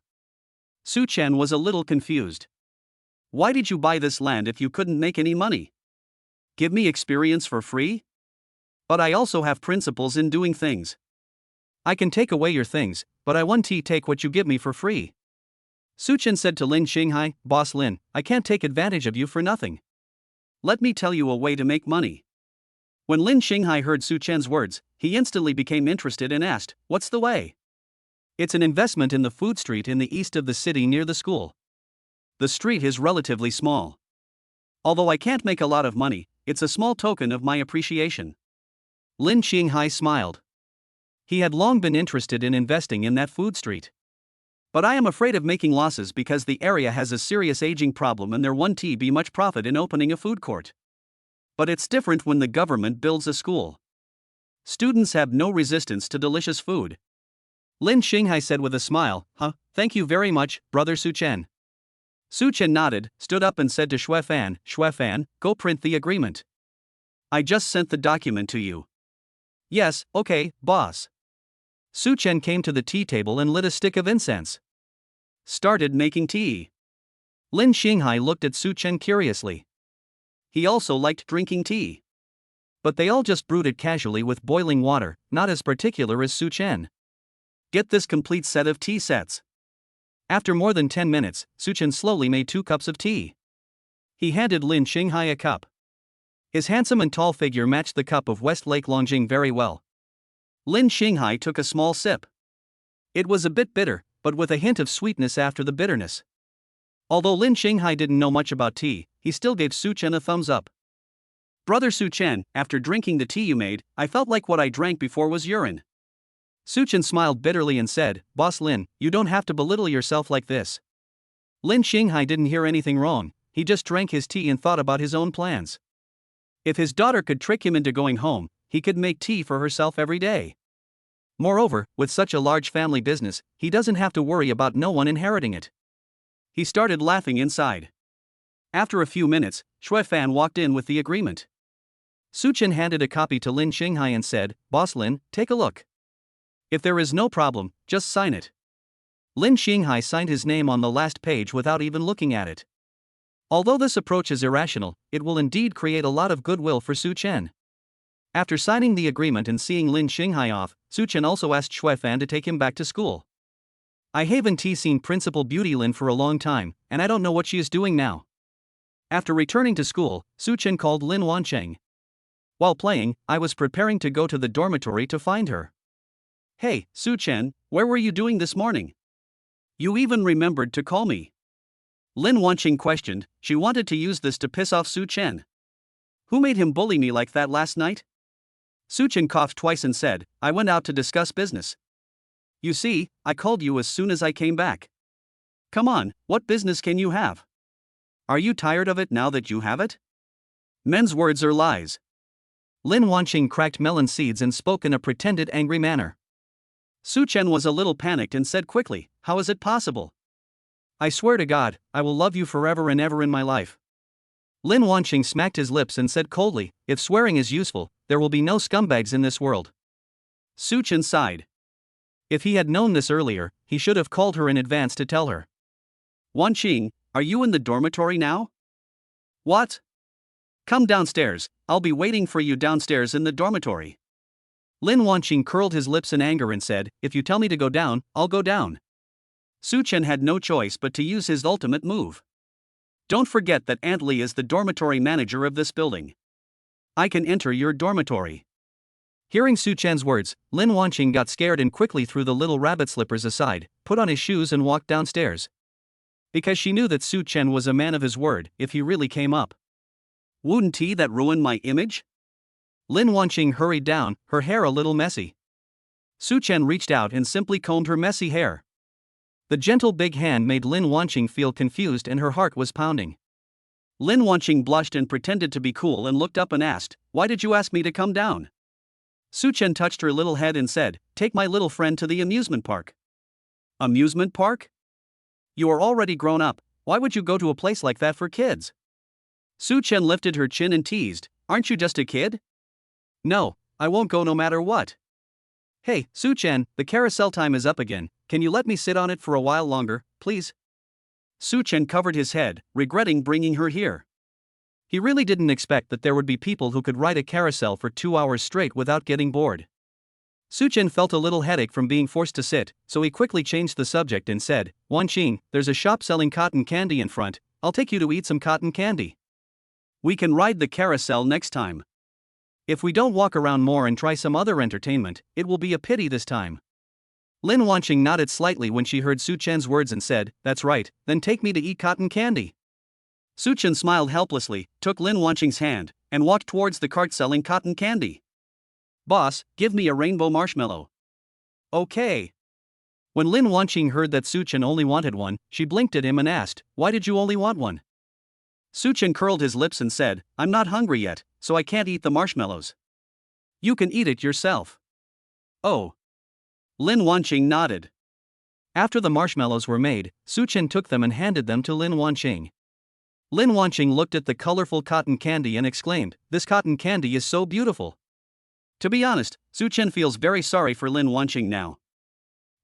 Such Chen was a little confused. Why did you buy this land if you couldn't make any money? Give me experience for free? But I also have principles in doing things. I can take away your things, but I won't take what you give me for free. Such Chen said to Lin Shing Hai, Boss Lin, I can't take advantage of you for nothing. Let me tell you a way to make money. When Lin Shing Hai heard Such Chen's words, he instantly became interested and asked, what's the way? It's an investment in the food street in the east of the city near the school. The street is relatively small. Although I can't make a lot of money, it's a small token of my appreciation. Lin Shing Hai smiled. He had long been interested in investing in that food street. But I am afraid of making losses because the area has a serious aging problem and there won't be much profit in opening a food court. But it's different when the government builds a school. Students have no resistance to delicious food. Lin Shing Hai said with a smile, thank you very much, brother Such Chen. Such Chen nodded, stood up and said to Shui Fan, go print the agreement. I just sent the document to you. Yes, okay, boss. Such Chen came to the tea table and lit a stick of incense. Started making tea. Lin Shing Hai looked at Such Chen curiously. He also liked drinking tea. But they all just brewed it casually with boiling water, not as particular as Such Chen. Get this complete set of tea sets. After more than 10 minutes, Such Chen slowly made 2 cups of tea. He handed Lin Shing Hai a cup. His handsome and tall figure matched the cup of West Lake Longjing very well. Lin Shing Hai took a small sip. It was a bit bitter, but with a hint of sweetness after the bitterness. Although Lin Shing Hai didn't know much about tea, he still gave Such Chen a thumbs up. Brother Such Chen, after drinking the tea you made, I felt like what I drank before was urine. Such Chen smiled bitterly and said, Boss Lin, you don't have to belittle yourself like this. Lin Shing Hai didn't hear anything wrong, he just drank his tea and thought about his own plans. If his daughter could trick him into going home, he could make tea for herself every day. Moreover, with such a large family business, he doesn't have to worry about no one inheriting it. He started laughing inside. After a few minutes, Shui Fan walked in with the agreement. Such Chen handed a copy to Lin Shing Hai and said, Boss Lin, take a look. If there is no problem, just sign it. Lin Shing Hai signed his name on the last page without even looking at it. Although this approach is irrational, it will indeed create a lot of goodwill for Such Chen. After signing the agreement and seeing Lin Shing Hai off, Such Chen also asked Shui Fan to take him back to school. I haven't seen Principal Beauty Lin for a long time, and I don't know what she is doing now. After returning to school, Such Chen called Lin Wancheng. While playing, I was preparing to go to the dormitory to find her. Hey, Such Chen, where were you doing this morning? You even remembered to call me. Lin Wancheng questioned. She wanted to use this to piss off Such Chen. Who made him bully me like that last night? Such Chen coughed twice and said, I went out to discuss business. You see, I called you as soon as I came back. Come on, what business can you have? Are you tired of it now that you have it? Men's words are lies. Lin Wancheng cracked melon seeds and spoke in a pretended angry manner. Such Chen was a little panicked and said quickly, how is it possible? I swear to God, I will love you forever and ever in my life. Lin Wancheng smacked his lips and said coldly, if swearing is useful, there will be no scumbags in this world. Such Chen sighed. If he had known this earlier, he should have called her in advance to tell her. Wanqing, are you in the dormitory now? What? Come downstairs, I'll be waiting for you downstairs in the dormitory. Lin Wanqing curled his lips in anger and said, if you tell me to go down, I'll go down. Such Chen had no choice but to use his ultimate move. Don't forget that Aunt Li is the dormitory manager of this building. I can enter your dormitory. Hearing Such Chen's words, Lin Wanqing got scared and quickly threw the little rabbit slippers aside, put on his shoes and walked downstairs. Because she knew that Such Chen was a man of his word if he really came up. Wouldn't he that ruin my image? Lin Wanqing hurried down, her hair a little messy. Such Chen reached out and simply combed her messy hair. The gentle big hand made Lin Wanqing feel confused and her heart was pounding. Lin Wanqing blushed and pretended to be cool and looked up and asked, why did you ask me to come down? Such Chen touched her little head and said, take my little friend to the amusement park. Amusement park? You are already grown up, why would you go to a place like that for kids? Such Chen lifted her chin and teased, aren't you just a kid? No, I won't go no matter what. Hey, Such Chen, the carousel time is up again, can you let me sit on it for a while longer, please? Such Chen covered his head, regretting bringing her here. He really didn't expect that there would be people who could ride a carousel for 2 hours straight without getting bored. Such Chen felt a little headache from being forced to sit, so he quickly changed the subject and said, Wanqing, there's a shop selling cotton candy in front, I'll take you to eat some cotton candy. We can ride the carousel next time. If we don't walk around more and try some other entertainment, it will be a pity this time. Lin Wanqing nodded slightly when she heard Such Chen's words and said, that's right, then take me to eat cotton candy. Such Chen smiled helplessly, took Lin Wanqing's hand, and walked towards the cart selling cotton candy. Boss, give me a rainbow marshmallow. Okay. When Lin Wanqing heard that Such Chen only wanted one, she blinked at him and asked, "Why did you only want one?" Such Chen curled his lips and said, "I'm not hungry yet, so I can't eat the marshmallows. You can eat it yourself." "Oh." Lin Wanqing nodded. After the marshmallows were made, Such Chen took them and handed them to Lin Wanqing. Lin Wanqing looked at the colorful cotton candy and exclaimed, "This cotton candy is so beautiful." To be honest, Such Chen feels very sorry for Lin Wanqing now.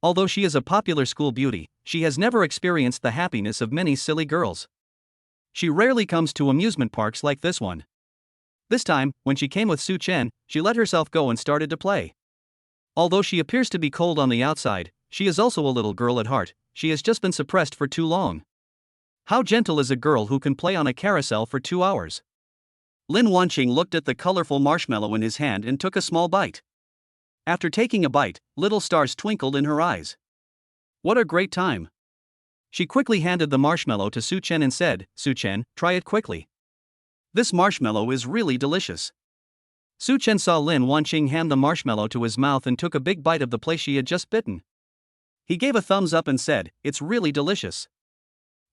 Although she is a popular school beauty, she has never experienced the happiness of many silly girls. She rarely comes to amusement parks like this one. This time, when she came with Such Chen, she let herself go and started to play. Although she appears to be cold on the outside, she is also a little girl at heart. She has just been suppressed for too long. How gentle is a girl who can play on a carousel for 2 hours? Lin Wanqing looked at the colorful marshmallow in his hand and took a small bite. After taking a bite, little stars twinkled in her eyes. What a great time! She quickly handed the marshmallow to Such Chen and said, "Such Chen, try it quickly. This marshmallow is really delicious." Such Chen saw Lin Wanqing hand the marshmallow to his mouth and took a big bite of the place she had just bitten. He gave a thumbs up and said, "It's really delicious."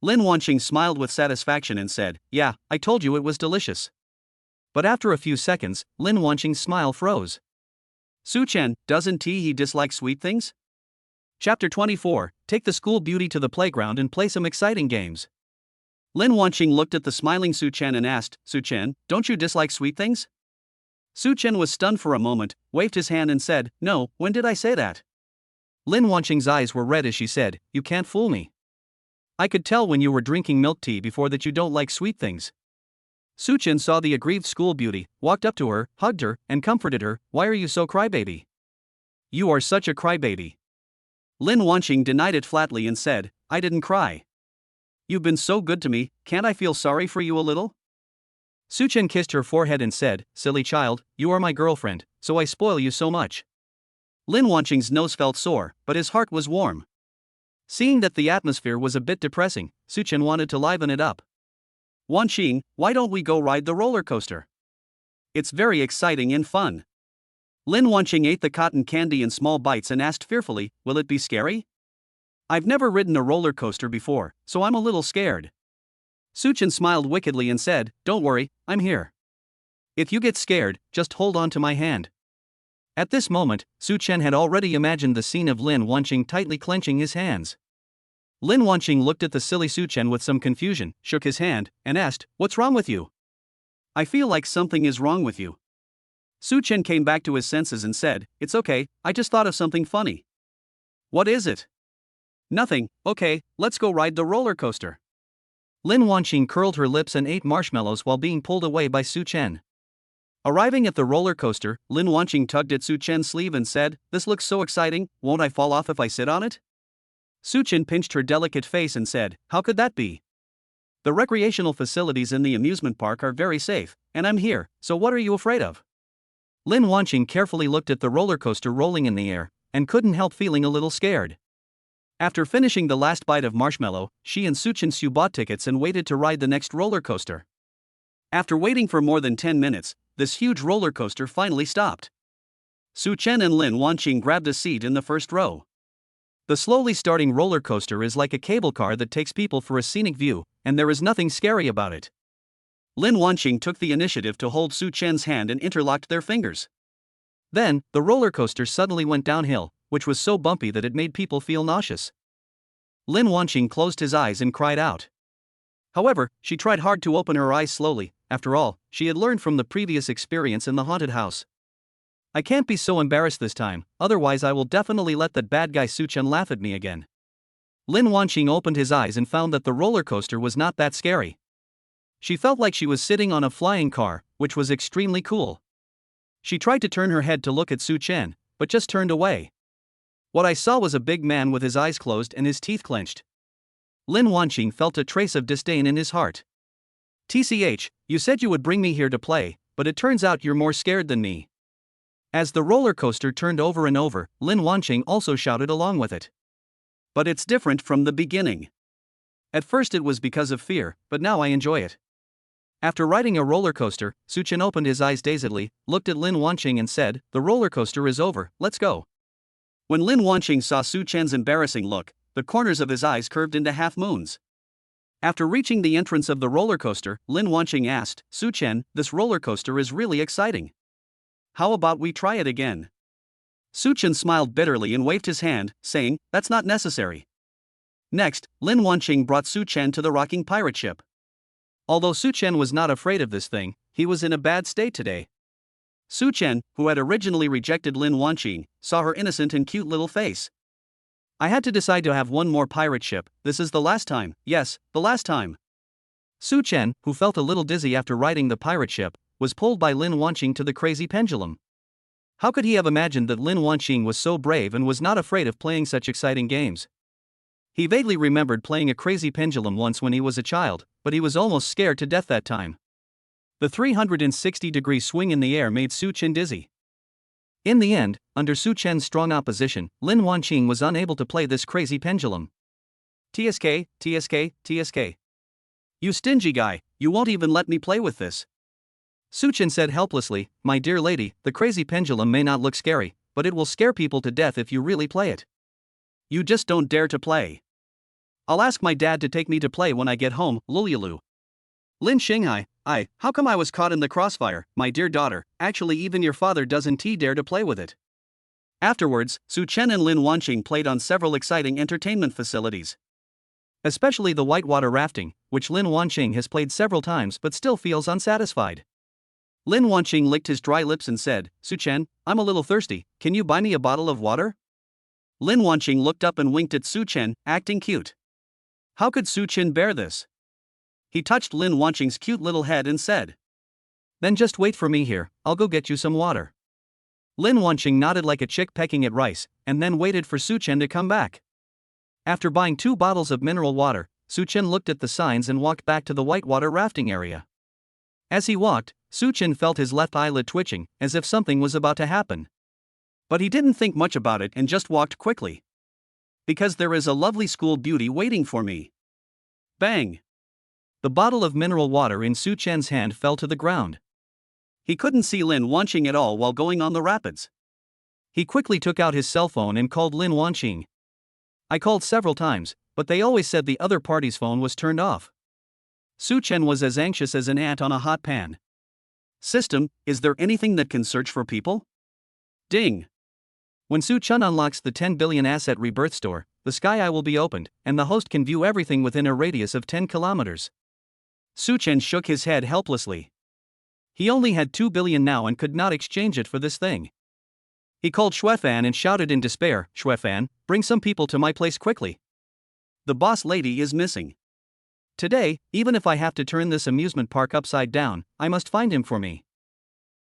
Lin Wanqing smiled with satisfaction and said, "Yeah, I told you it was delicious." But after a few seconds, Lin Wanqing's smile froze. Such Chen, doesn't he dislike sweet things? Chapter 24, Take the school beauty to the playground and play some exciting games. Lin Wanqing looked at the smiling Such Chen and asked, "Such Chen, don't you dislike sweet things?" Such Chen was stunned for a moment, waved his hand and said, "No, when did I say that?" Lin Wanqing's eyes were red as she said, "You can't fool me. I could tell when you were drinking milk tea before that you don't like sweet things." Such Chen saw the aggrieved school beauty, walked up to her, hugged her, and comforted her. "Why are you so crybaby? You are such a crybaby." Lin Wanqing denied it flatly and said, "I didn't cry. You've been so good to me, can't I feel sorry for you a little?" Such Chen kissed her forehead and said, "Silly child, you are my girlfriend, so I spoil you so much." Lin Wanqing's nose felt sore, but his heart was warm. Seeing that the atmosphere was a bit depressing, Such Chen wanted to liven it up. "Wanqing, why don't we go ride the roller coaster? It's very exciting and fun." Lin Wanqing ate the cotton candy in small bites and asked fearfully, "Will it be scary? I've never ridden a roller coaster before, so I'm a little scared." Such Chen smiled wickedly and said, "Don't worry, I'm here. If you get scared, just hold on to my hand." At this moment, Such Chen had already imagined the scene of Lin Wanqing tightly clenching his hands. Lin Wanqing looked at the silly Such Chen with some confusion, shook his hand, and asked, "What's wrong with you? I feel like something is wrong with you." Such Chen came back to his senses and said, "It's okay, I just thought of something funny." "What is it?" "Nothing, okay, let's go ride the roller coaster." Lin Wanqing curled her lips and ate marshmallows while being pulled away by Such Chen. Arriving at the roller coaster, Lin Wanqing tugged at Such Chen's sleeve and said, "This looks so exciting, won't I fall off if I sit on it?" Such Chen pinched her delicate face and said, "How could that be? The recreational facilities in the amusement park are very safe, and I'm here, so what are you afraid of?" Lin Wanqing carefully looked at the roller coaster rolling in the air, and couldn't help feeling a little scared. After finishing the last bite of marshmallow, she and Such Chen bought tickets and waited to ride the next roller coaster. After waiting for more than 10 minutes, this huge roller coaster finally stopped. Such Chen and Lin Wanqing grabbed a seat in the first row. The slowly starting roller coaster is like a cable car that takes people for a scenic view, and there is nothing scary about it. Lin Wanqing took the initiative to hold Such Chen's hand and interlocked their fingers. Then, the roller coaster suddenly went downhill, which was so bumpy that it made people feel nauseous. Lin Wanqing closed his eyes and cried out. However, she tried hard to open her eyes slowly. After all, she had learned from the previous experience in the haunted house. "I can't be so embarrassed this time, otherwise I will definitely let that bad guy Such Chen laugh at me again." Lin Wanqing opened his eyes and found that the roller coaster was not that scary. She felt like she was sitting on a flying car, which was extremely cool. She tried to turn her head to look at Such Chen, but just turned away. What I saw was a big man with his eyes closed and his teeth clenched. Lin Wanqing felt a trace of disdain in his heart. "TCH, you said you would bring me here to play, but it turns out you're more scared than me." As the roller coaster turned over and over, Lin Wanqing also shouted along with it. "But it's different from the beginning. At first it was because of fear, but now I enjoy it." After riding a roller coaster, Such Chen opened his eyes dazedly, looked at Lin Wanqing and said, "The roller coaster is over, let's go." When Lin Wanqing saw Such Chen's embarrassing look, the corners of his eyes curved into half moons. After reaching the entrance of the roller coaster, Lin Wanqing asked, Such Chen, this roller coaster is really exciting. How about we try it again? Such Chen smiled bitterly and waved his hand, saying, that's not necessary. Next, Lin Wanqing brought Such Chen to the rocking pirate ship. Although Such Chen was not afraid of this thing, he was in a bad state today. Such Chen, who had originally rejected Lin Wanqing, saw her innocent and cute little face. I had to decide to have one more pirate ship, this is the last time, yes, the last time. Such Chen, who felt a little dizzy after riding the pirate ship, was pulled by Lin Wanqing to the crazy pendulum. How could he have imagined that Lin Wanqing was so brave and was not afraid of playing such exciting games? He vaguely remembered playing a crazy pendulum once when he was a child, but he was almost scared to death that time. The 360-degree swing in the air made Such Chen dizzy. In the end, under Such Chen's strong opposition, Lin Wanqing was unable to play this crazy pendulum. TSK, TSK, TSK. You stingy guy, you won't even let me play with this. Such Chen said helplessly, my dear lady, the crazy pendulum may not look scary, but it will scare people to death if you really play it. You just don't dare to play. I'll ask my dad to take me to play when I get home, Lululu. Lin Shing Hai, how come I was caught in the crossfire, my dear daughter, actually even your father doesn't dare to play with it. Afterwards, Such Chen and Lin Wanqing played on several exciting entertainment facilities. Especially the whitewater rafting, which Lin Wanqing has played several times but still feels unsatisfied. Lin Wanqing licked his dry lips and said, Such Chen, I'm a little thirsty, can you buy me a bottle of water? Lin Wanqing looked up and winked at Such Chen, acting cute. How could Such Chen bear this? He touched Lin Wanqing's cute little head and said, then just wait for me here, I'll go get you some water. Lin Wanqing nodded like a chick pecking at rice, and then waited for Such Chen to come back. After buying 2 bottles of mineral water, Such Chen looked at the signs and walked back to the whitewater rafting area. As he walked, Such Chen felt his left eyelid twitching, as if something was about to happen. But he didn't think much about it and just walked quickly. Because there is a lovely school beauty waiting for me. Bang! The bottle of mineral water in Such Chen's hand fell to the ground. He couldn't see Lin Wanqing at all while going on the rapids. He quickly took out his cell phone and called Lin Wanqing. I called several times, but they always said the other party's phone was turned off. Such Chen was as anxious as an ant on a hot pan. System, is there anything that can search for people? Ding! When Such Chen unlocks the 10 billion asset Rebirth store, the sky eye will be opened, and the host can view everything within a radius of 10 kilometers. Such Chen shook his head helplessly. He only had 2 billion now and could not exchange it for this thing. He called Xuefan and shouted in despair, Xuefan, bring some people to my place quickly. The boss lady is missing. Today, even if I have to turn this amusement park upside down, I must find him for me.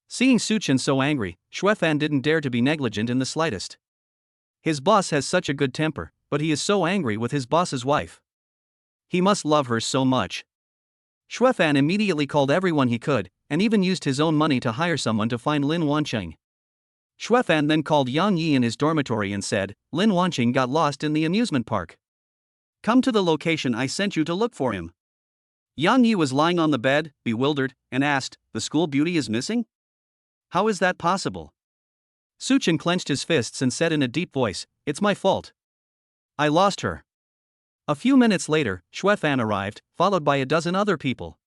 Seeing Such Chen so angry, Xuefan didn't dare to be negligent in the slightest. His boss has such a good temper, but he is so angry with his boss's wife. He must love her so much. Xuefan immediately called everyone he could, and even used his own money to hire someone to find Lin Wanqing. Xuefan then called Yang Yi in his dormitory and said, Lin Wanqing got lost in the amusement park. Come to the location I sent you to look for him. Yang Yi was lying on the bed, bewildered, and asked, the school beauty is missing? How is that possible? Such Chen clenched his fists and said in a deep voice, it's my fault. I lost her. A few minutes later, Xuefan arrived, followed by a dozen other people.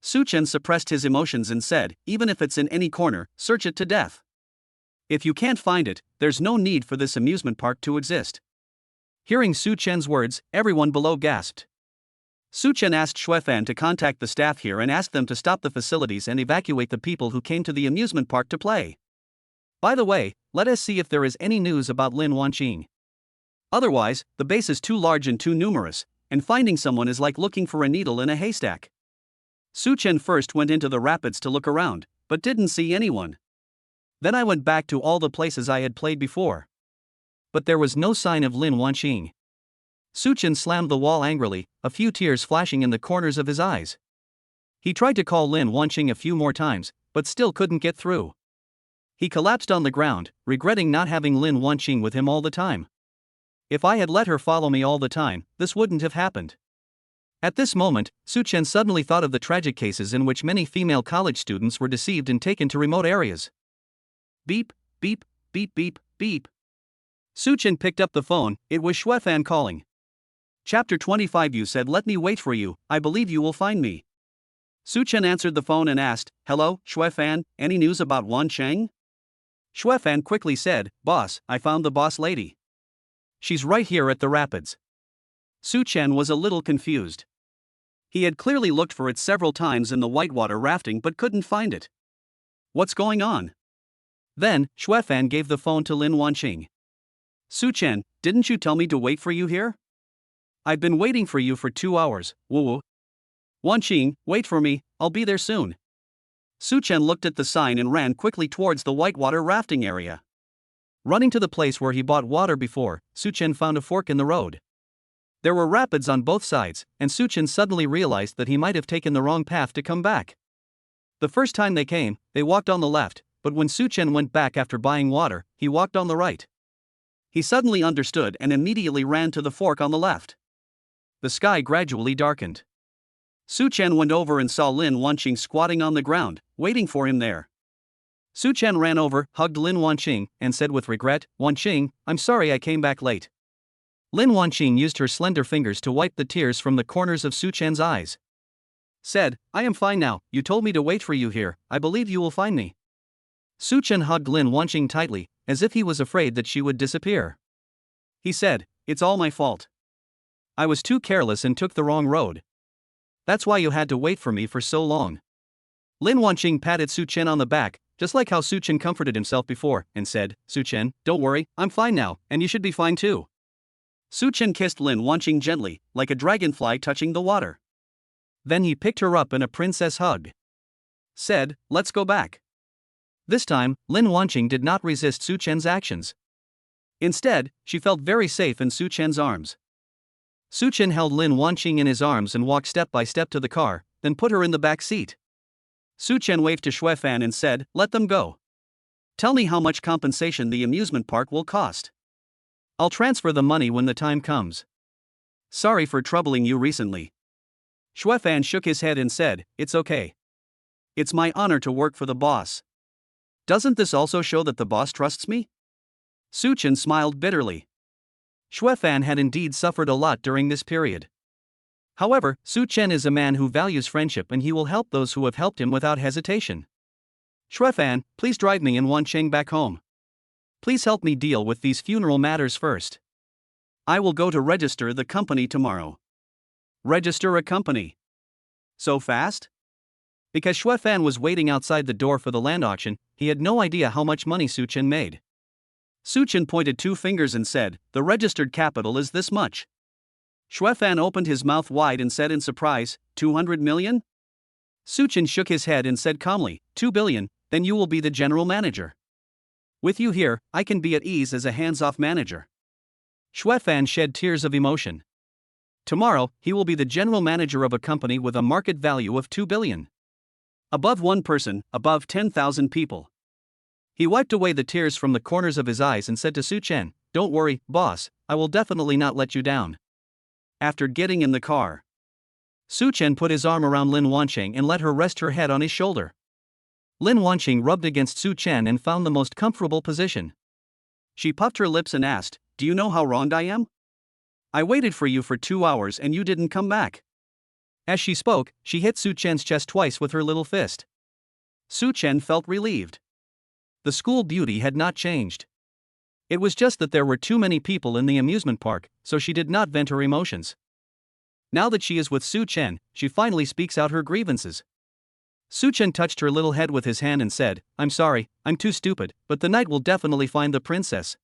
Such Chen suppressed his emotions and said, even if it's in any corner, search it to death. If you can't find it, there's no need for this amusement park to exist. Hearing Such Chen's words, everyone below gasped. Such Chen asked Xuefan to contact the staff here and ask them to stop the facilities and evacuate the people who came to the amusement park to play. By the way, let us see if there is any news about Lin Wanqing. Otherwise, the base is too large and too numerous, and finding someone is like looking for a needle in a haystack. Such Chen first went into the rapids to look around, but didn't see anyone. Then I went back to all the places I had played before. But there was no sign of Lin Wanqing. Such Chen slammed the wall angrily, a few tears flashing in the corners of his eyes. He tried to call Lin Wanqing a few more times, but still couldn't get through. He collapsed on the ground, regretting not having Lin Wanqing with him all the time. If I had let her follow me all the time, this wouldn't have happened. At this moment, Such Chen suddenly thought of the tragic cases in which many female college students were deceived and taken to remote areas. Beep, beep, beep, beep, beep. Such Chen picked up the phone. It was Xuefan calling. Chapter 25. You said let me wait for you, I believe you will find me. Such Chen answered the phone and asked, hello, Xuefan, any news about Wan Cheng? Xuefan quickly said, boss, I found the boss lady. She's right here at the rapids. Such Chen was a little confused. He had clearly looked for it several times in the whitewater rafting but couldn't find it. What's going on? Then, Xuefan gave the phone to Lin Wanqing. Such Chen, didn't you tell me to wait for you here? I've been waiting for you for 2 hours, woo. Wanqing, wait for me, I'll be there soon. Such Chen looked at the sign and ran quickly towards the whitewater rafting area. Running to the place where he bought water before, Such Chen found a fork in the road. There were rapids on both sides, and Such Chen suddenly realized that he might have taken the wrong path to come back. The first time they came, they walked on the left, but when Such Chen went back after buying water, he walked on the right. He suddenly understood and immediately ran to the fork on the left. The sky gradually darkened. Such Chen went over and saw Lin Wanqing squatting on the ground, waiting for him there. Such Chen ran over, hugged Lin Wanqing, and said with regret, Wanqing, I'm sorry I came back late. Lin Wanqing used her slender fingers to wipe the tears from the corners of Such Chen's eyes. Said, I am fine now, you told me to wait for you here, I believe you will find me. Such Chen hugged Lin Wanqing tightly, as if he was afraid that she would disappear. He said, it's all my fault. I was too careless and took the wrong road. That's why you had to wait for me for so long. Lin Wanqing patted Such Chen on the back, just like how Such Chen comforted himself before, and said, Such Chen, don't worry, I'm fine now, and you should be fine too. Such Chen kissed Lin Wanqing gently, like a dragonfly touching the water. Then he picked her up in a princess hug. Said, let's go back. This time, Lin Wanqing did not resist Such Chen's actions. Instead, she felt very safe in Such Chen's arms. Such Chen held Lin Wanqing in his arms and walked step by step to the car, then put her in the back seat. Such Chen waved to Xuefan and said, let them go. Tell me how much compensation the amusement park will cost. I'll transfer the money when the time comes. Sorry for troubling you recently. Xuefan shook his head and said, it's okay. It's my honor to work for the boss. Doesn't this also show that the boss trusts me? Such Chen smiled bitterly. Xuefan had indeed suffered a lot during this period. However, Such Chen is a man who values friendship and he will help those who have helped him without hesitation. Xuefan, please drive me and Wanqing back home. Please help me deal with these funeral matters first. I will go to register the company tomorrow. Register a company? So fast? Because Xuefan was waiting outside the door for the land auction, he had no idea how much money Such Chen made. Such Chen pointed 2 fingers and said, the registered capital is this much. Xuefan opened his mouth wide and said in surprise, 200 million? Such Chen shook his head and said calmly, 2 billion, then you will be the general manager. With you here, I can be at ease as a hands-off manager. Xuefan shed tears of emotion. Tomorrow, he will be the general manager of a company with a market value of 2 billion. Above one person, above 10,000 people. He wiped away the tears from the corners of his eyes and said to Such Chen, don't worry, boss, I will definitely not let you down. After getting in the car, Such Chen put his arm around Lin Wanqing and let her rest her head on his shoulder. Lin Wanqing rubbed against Such Chen and found the most comfortable position. She puffed her lips and asked, do you know how wronged I am? I waited for you for 2 hours and you didn't come back. As she spoke, she hit Such Chen's chest twice with her little fist. Such Chen felt relieved. The school beauty had not changed. It was just that there were too many people in the amusement park, so she did not vent her emotions. Now that she is with Such Chen, she finally speaks out her grievances. Such Chen touched her little head with his hand and said, I'm sorry, I'm too stupid, but the knight will definitely find the princess.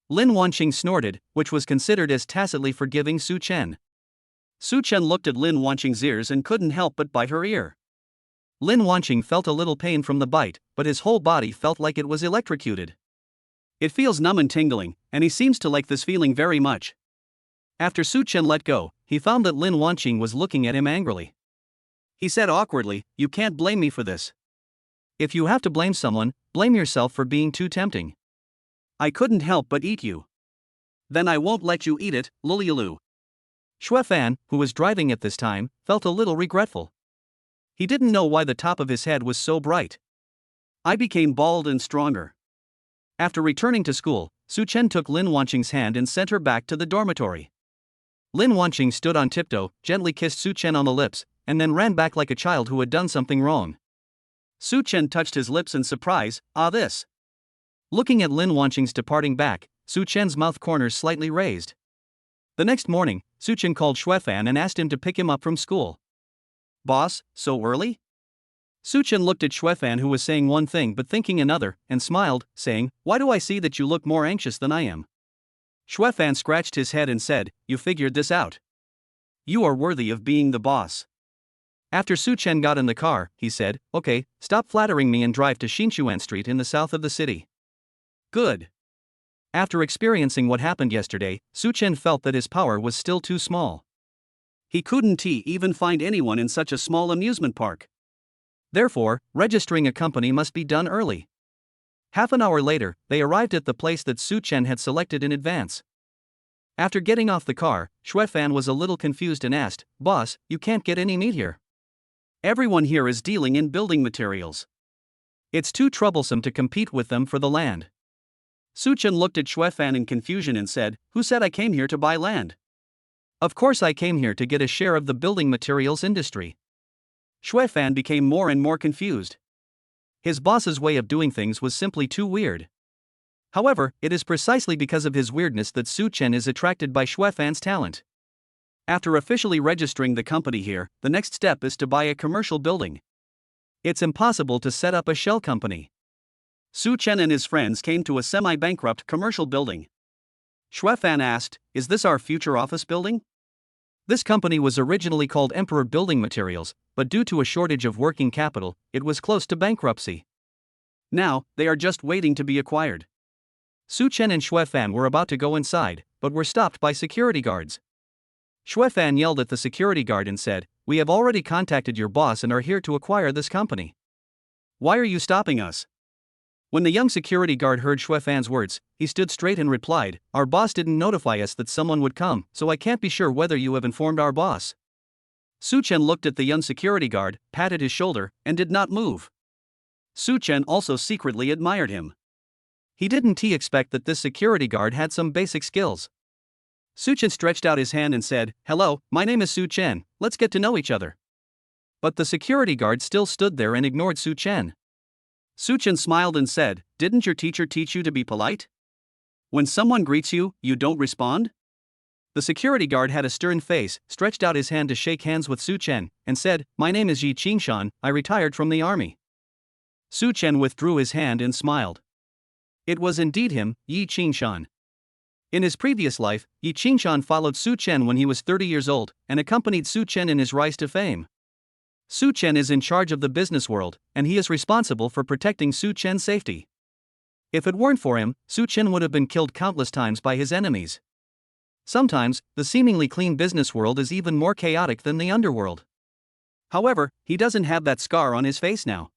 Lin Wanqing snorted, which was considered as tacitly forgiving Such Chen. Such Chen looked at Lin Wanqing's ears and couldn't help but bite her ear. Lin Wanqing felt a little pain from the bite, but his whole body felt like it was electrocuted. It feels numb and tingling, and he seems to like this feeling very much. After Such Chen let go, he found that Lin Wanqing was looking at him angrily. He said awkwardly, you can't blame me for this. If you have to blame someone, blame yourself for being too tempting. I couldn't help but eat you. Then I won't let you eat it, Lululu. Xuefan, who was driving at this time, felt a little regretful. He didn't know why the top of his head was so bright. I became bald and stronger. After returning to school, Such Chen took Lin Wanqing's hand and sent her back to the dormitory. Lin Wanqing stood on tiptoe, gently kissed Such Chen on the lips, and then ran back like a child who had done something wrong. Such Chen touched his lips in surprise. Ah, this. Looking at Lin Wanqing's departing back, Such Chen's mouth corners slightly raised. The next morning, Such Chen called Xuefan and asked him to pick him up from school. Boss, so early? Such Chen looked at Xuefan, who was saying one thing but thinking another, and smiled, saying, "Why do I see that you look more anxious than I am?" Xuefan scratched his head and said, "You figured this out. You are worthy of being the boss." After Such Chen got in the car, he said, "Okay, stop flattering me and drive to Xinchuan Street in the south of the city." Good. After experiencing what happened yesterday, Such Chen felt that his power was still too small. He couldn't even find anyone in such a small amusement park. Therefore, registering a company must be done early. Half an hour later, they arrived at the place that Such Chen had selected in advance. After getting off the car, Xuefan was a little confused and asked, "Boss, you can't get any meat here. Everyone here is dealing in building materials. It's too troublesome to compete with them for the land." Such Chen looked at Xuefan in confusion and said, "Who said I came here to buy land? Of course I came here to get a share of the building materials industry." Xuefan became more and more confused. His boss's way of doing things was simply too weird. However, it is precisely because of his weirdness that Such Chen is attracted by Xuefan's talent. After officially registering the company here, the next step is to buy a commercial building. It's impossible to set up a shell company. Such Chen and his friends came to a semi-bankrupt commercial building. Xuefan asked, "Is this our future office building?" This company was originally called Emperor Building Materials, but due to a shortage of working capital, it was close to bankruptcy. Now, they are just waiting to be acquired. Such Chen and Xuefan were about to go inside, but were stopped by security guards. Xuefan yelled at the security guard and said, "We have already contacted your boss and are here to acquire this company. Why are you stopping us?" When the young security guard heard Xuefan's words, he stood straight and replied, "Our boss didn't notify us that someone would come, so I can't be sure whether you have informed our boss." Such Chen looked at the young security guard, patted his shoulder, and did not move. Such Chen also secretly admired him. He didn't expect that this security guard had some basic skills. Such Chen stretched out his hand and said, "Hello, my name is Such Chen, let's get to know each other." But the security guard still stood there and ignored Such Chen. Such Chen smiled and said, "Didn't your teacher teach you to be polite? When someone greets you, you don't respond?" The security guard had a stern face, stretched out his hand to shake hands with Such Chen, and said, "My name is Yi Qingshan, I retired from the army." Such Chen withdrew his hand and smiled. It was indeed him, Yi Qingshan. In his previous life, Yi Qingshan followed Such Chen when he was 30 years old, and accompanied Such Chen in his rise to fame. Such Chen is in charge of the business world, and he is responsible for protecting Such Chen's safety. If it weren't for him, Such Chen would have been killed countless times by his enemies. Sometimes, the seemingly clean business world is even more chaotic than the underworld. However, he doesn't have that scar on his face now.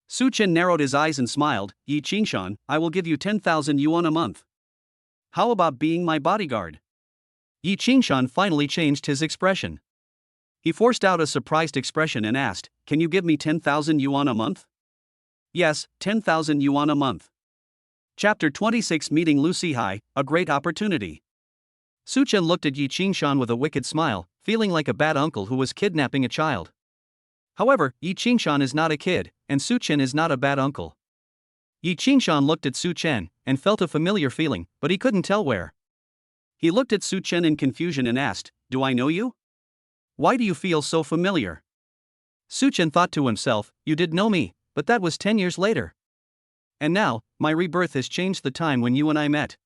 Such Chen narrowed his eyes and smiled, "Yi Qingshan, I will give you 10,000 yuan a month. How about being my bodyguard?" Yi Qingshan finally changed his expression. He forced out a surprised expression and asked, "Can you give me 10,000 yuan a month?" "Yes, 10,000 yuan a month." Chapter 26, Meeting Lin Shing Hai, a great opportunity. Such Chen looked at Yi Qingshan with a wicked smile, feeling like a bad uncle who was kidnapping a child. However, Yi Qingshan is not a kid, and Such Chen is not a bad uncle. Yi Qingshan looked at Such Chen, and felt a familiar feeling, but he couldn't tell where. He looked at Such Chen in confusion and asked, "Do I know you? Why do you feel so familiar?" Such Chen thought to himself, "You did know me, but that was 10 years later. And now, my rebirth has changed the time when you and I met."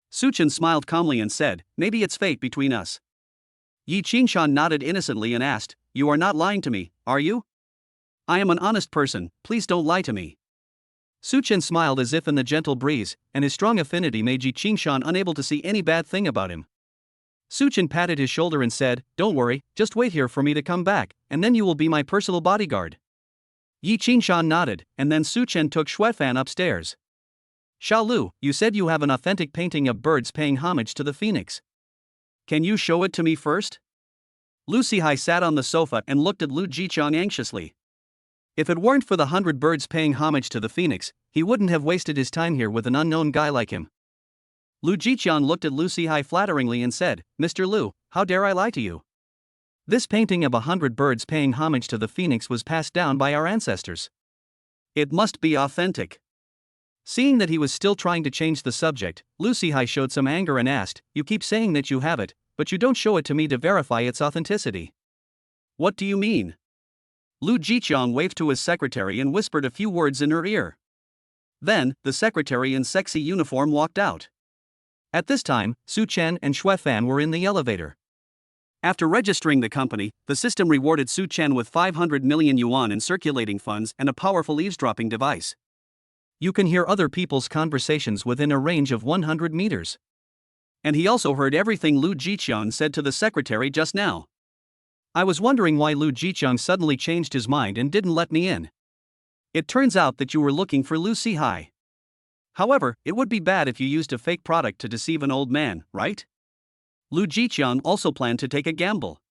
Such Chen smiled calmly and said, "Maybe it's fate between us." Yi Qingshan nodded innocently and asked, "You are not lying to me, are you? I am an honest person, please don't lie to me." Such Chen smiled as if in the gentle breeze, and his strong affinity made Yi Qingshan unable to see any bad thing about him. Such Chen patted his shoulder and said, "Don't worry, just wait here for me to come back, and then you will be my personal bodyguard." Yi Qingshan nodded, and then Such Chen took Xuefan upstairs. "Xiaolu, you said you have an authentic painting of birds paying homage to the phoenix. Can you show it to me first?" Lin Shing Hai sat on the sofa and looked at Lu Jiqiang anxiously. If it weren't for the 100 birds paying homage to the phoenix, He wouldn't have wasted his time here with an unknown guy like him. Lu Jiqian looked at Lu Shihai flatteringly and said, Mr. Lu, how dare I lie to you? This painting of 100 birds paying homage to the phoenix was passed down by our ancestors. It must be authentic. Seeing that he was still trying to change the subject, Lu Shihai showed some anger and asked, You keep saying that you have it, but you don't show it to me to verify its authenticity. What do you mean? Lu Jiqiang waved to his secretary and whispered a few words in her ear. Then, the secretary in sexy uniform walked out. At this time, Such Chen and Shui Fan were in the elevator. After registering the company, the system rewarded Such Chen with 500 million yuan in circulating funds and a powerful eavesdropping device. You can hear other people's conversations within a range of 100 meters. And he also heard everything Lu Jiqiang said to the secretary just now. I was wondering why Lu Jiqiang suddenly changed his mind and didn't let me in. It turns out that you were looking for Lu Shihai. However, it would be bad if you used a fake product to deceive an old man, right? Lu Jiqiang also planned to take a gamble.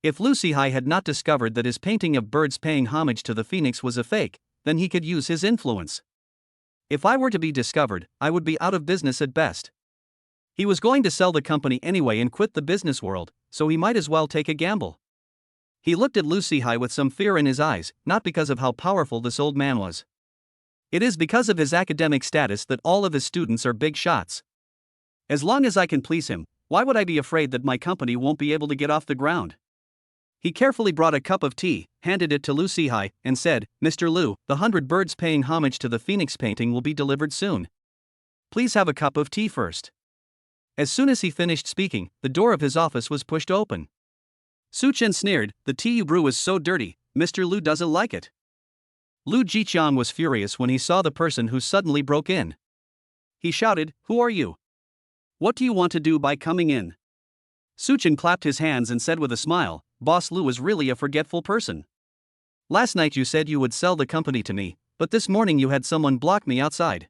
If Lu Shihai had not discovered that his painting of birds paying homage to the phoenix was a fake, then he could use his influence. If I were to be discovered, I would be out of business at best. He was going to sell the company anyway and quit the business world, so he might as well take a gamble. He looked at Lu Shihai with some fear in his eyes, not because of how powerful this old man was. It is because of his academic status that all of his students are big shots. As long as I can please him, why would I be afraid that my company won't be able to get off the ground? He carefully brought a cup of tea, handed it to Lu Shihai, and said, Mr. Lu, the 100 birds paying homage to the phoenix painting will be delivered soon. Please have a cup of tea first. As soon as he finished speaking, the door of his office was pushed open. Such Chen sneered, The tea you brew is so dirty, Mr. Lu doesn't like it. Lu Jiqiang was furious when he saw the person who suddenly broke in. He shouted, Who are you? What do you want to do by coming in? Such Chen clapped his hands and said with a smile, Boss Lu is really a forgetful person. Last night you said you would sell the company to me, but this morning you had someone block me outside.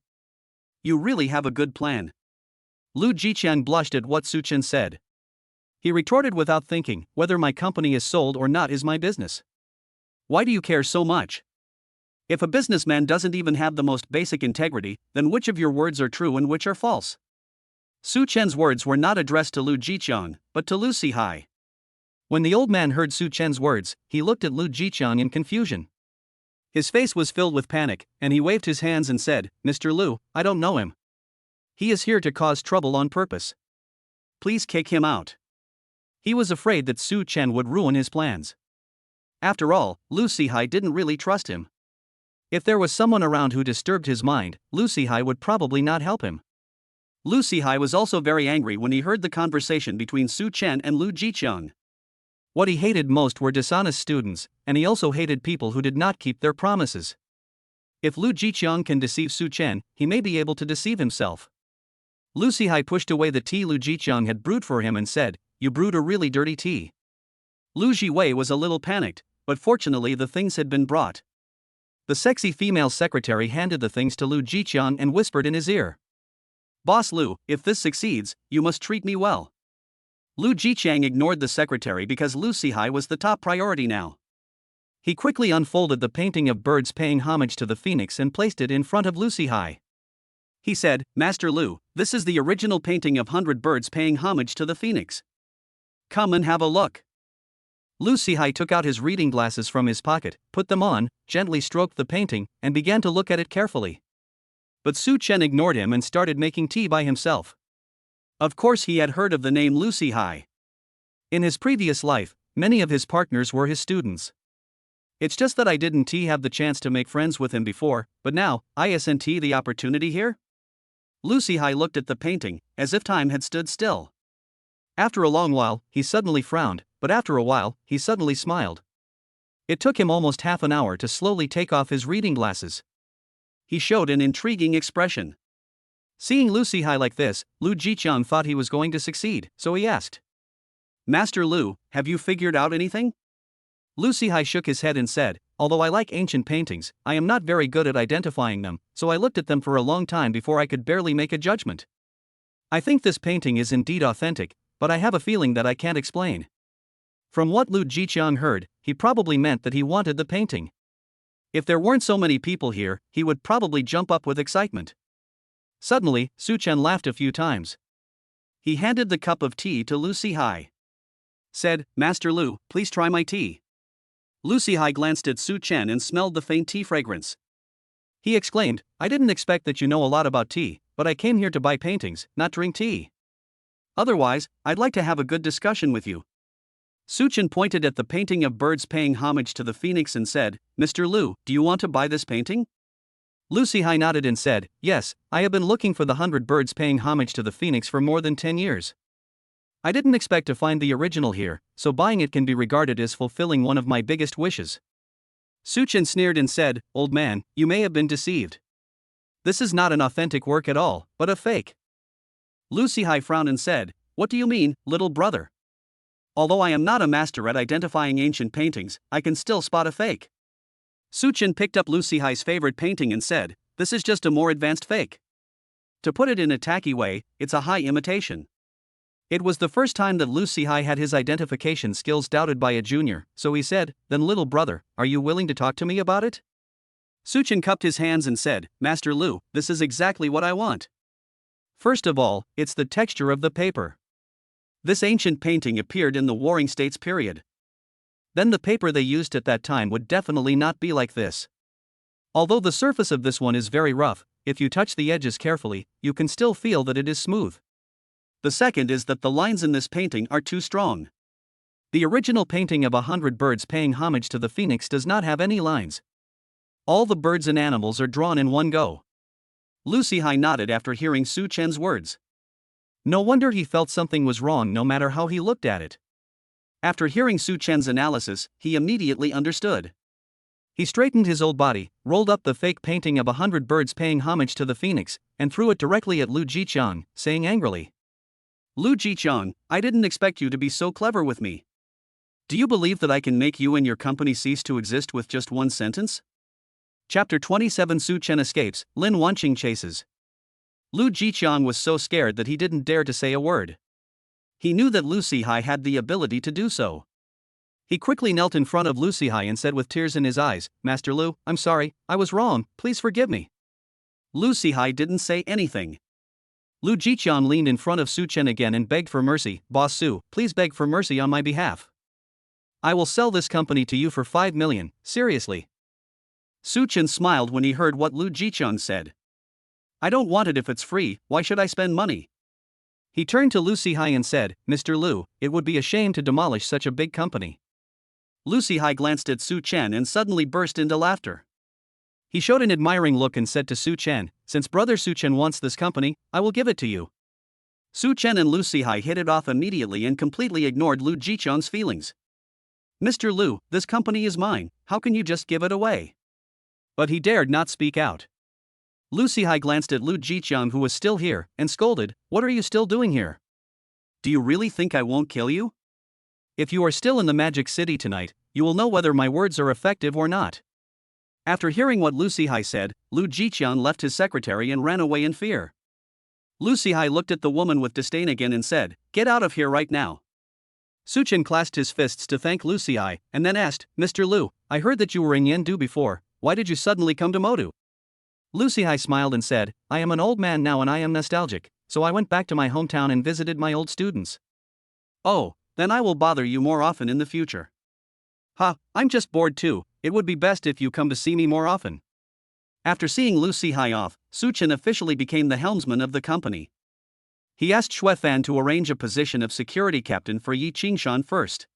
You really have a good plan. Lu Jiqiang blushed at what Such Chen said. He retorted without thinking, Whether my company is sold or not is my business. Why do you care so much? If a businessman doesn't even have the most basic integrity, then which of your words are true and which are false? Such Chen's words were not addressed to Lu Jiqiang, but to Lu Shihai. When the old man heard Such Chen's words, he looked at Lu Jiqiang in confusion. His face was filled with panic, and he waved his hands and said, Mr. Lu, I don't know him. He is here to cause trouble on purpose. Please kick him out. He was afraid that Such Chen would ruin his plans. After all, Lu Shihai didn't really trust him. If there was someone around who disturbed his mind, Lu Shihai would probably not help him. Lu Shihai was also very angry when he heard the conversation between Such Chen and Lu Jiqiang. What he hated most were dishonest students, and he also hated people who did not keep their promises. If Lu Jiqiang can deceive Such Chen, he may be able to deceive himself. Lu Shihai pushed away the tea Lu Jiqiang had brewed for him and said, You brewed a really dirty tea. Lu Jiwei was a little panicked, but fortunately the things had been brought. The sexy female secretary handed the things to Lu Jiqiang and whispered in his ear. Boss Lu, if this succeeds, you must treat me well. Lu Jiqiang ignored the secretary because Lu Shihai was the top priority now. He quickly unfolded the painting of birds paying homage to the phoenix and placed it in front of Lu Shihai. He said, Master Lu, this is the original painting of 100 birds paying homage to the phoenix. Come and have a look. Lu Shihai took out his reading glasses from his pocket, put them on, gently stroked the painting, and began to look at it carefully. But Such Chen ignored him and started making tea by himself. Of course he had heard of the name Lu Shihai. In his previous life, many of his partners were his students. It's just that I didn't have the chance to make friends with him before, but now, isn't the opportunity here? Lu Shihai looked at the painting, as if time had stood still. After a long while, he suddenly frowned, but after a while, he suddenly smiled. It took him almost half an hour to slowly take off his reading glasses. He showed an intriguing expression. Seeing Lu Shihai like this, Lu Jiqiang thought he was going to succeed, so he asked. Master Lu, have you figured out anything? Lu Shihai shook his head and said, Although I like ancient paintings, I am not very good at identifying them, so I looked at them for a long time before I could barely make a judgment. I think this painting is indeed authentic, but I have a feeling that I can't explain. From what Lu Jiqiang heard, he probably meant that he wanted the painting. If there weren't so many people here, he would probably jump up with excitement. Suddenly, Such Chen laughed a few times. He handed the cup of tea to Lin Shing Hai. Said, "Master Lu, please try my tea." Lin Shing Hai glanced at Such Chen and smelled the faint tea fragrance. He exclaimed, "I didn't expect that you know a lot about tea, but I came here to buy paintings, not drink tea. Otherwise, I'd like to have a good discussion with you." Such Chen pointed at the painting of birds paying homage to the phoenix and said, "Mr. Lu, do you want to buy this painting?" Lin Shing Hai nodded and said, "Yes, I have been looking for the 100 birds paying homage to the phoenix for more than 10 years. I didn't expect to find the original here, so buying it can be regarded as fulfilling one of my biggest wishes." Such Chen sneered and said, "Old man, you may have been deceived. This is not an authentic work at all, but a fake." Lin Shing Hai frowned and said, "What do you mean, little brother? Although I am not a master at identifying ancient paintings, I can still spot a fake." Such Chen picked up Lin Shing Hai's favorite painting and said, "This is just a more advanced fake. To put it in a tacky way, it's a high imitation." It was the first time that Lin Shing Hai had his identification skills doubted by a junior, so he said, "Then little brother, are you willing to talk to me about it?" Such Chen cupped his hands and said, "Master Lu, this is exactly what I want. First of all, it's the texture of the paper. This ancient painting appeared in the Warring States period. Then the paper they used at that time would definitely not be like this. Although the surface of this one is very rough, if you touch the edges carefully, you can still feel that it is smooth. The second is that the lines in this painting are too strong. The original painting of 100 birds paying homage to the phoenix does not have any lines. All the birds and animals are drawn in one go." Lin Shing Hai nodded after hearing Such Chen's words. No wonder he felt something was wrong no matter how he looked at it. After hearing Such Chen's analysis, he immediately understood. He straightened his old body, rolled up the fake painting of 100 birds paying homage to the phoenix, and threw it directly at Lu Jiqiang, saying angrily, "Lu Jiqiang, I didn't expect you to be so clever with me. Do you believe that I can make you and your company cease to exist with just one sentence?" Chapter 27 Such Chen escapes, Lin Wanqing chases. Lu Jiqiang was so scared that he didn't dare to say a word. He knew that Lin Shing Hai had the ability to do so. He quickly knelt in front of Lin Shing Hai and said with tears in his eyes, "Master Lu, I'm sorry, I was wrong, please forgive me." Lin Shing Hai didn't say anything. Lu Jiqiang leaned in front of Such Chen again and begged for mercy, "Boss Su, please beg for mercy on my behalf. I will sell this company to you for 5 million, seriously." Such Chen smiled when he heard what Lu Jiqiang said. "I don't want it if it's free, why should I spend money?" He turned to Lin Shing Hai and said, "Mr. Lu, it would be a shame to demolish such a big company." Lin Shing Hai glanced at Such Chen and suddenly burst into laughter. He showed an admiring look and said to Such Chen, "Since brother Such Chen wants this company, I will give it to you." Such Chen and Lin Shing Hai hit it off immediately and completely ignored Lu Jiqiang's feelings. "Mr. Lu, this company is mine, how can you just give it away?" But he dared not speak out. Lin Shing Hai glanced at Lu Jiqiang, who was still here, and scolded, "What are you still doing here? Do you really think I won't kill you? If you are still in the Magic City tonight, you will know whether my words are effective or not." After hearing what Lin Shing Hai said, Lu Jiqiang left his secretary and ran away in fear. Lin Shing Hai looked at the woman with disdain again and said, "Get out of here right now." Such Chen clasped his fists to thank Lin Shing Hai, and then asked, "Mr. Lu, I heard that you were in Yendu before, why did you suddenly come to Modu?" Lin Shing Hai smiled and said, "I am an old man now and I am nostalgic, so I went back to my hometown and visited my old students." "Oh, then I will bother you more often in the future." "Ha, I'm just bored too, it would be best if you come to see me more often." After seeing Lin Shing Hai off, Such Chen officially became the helmsman of the company. He asked Xue Fan to arrange a position of security captain for Yi Qingshan first.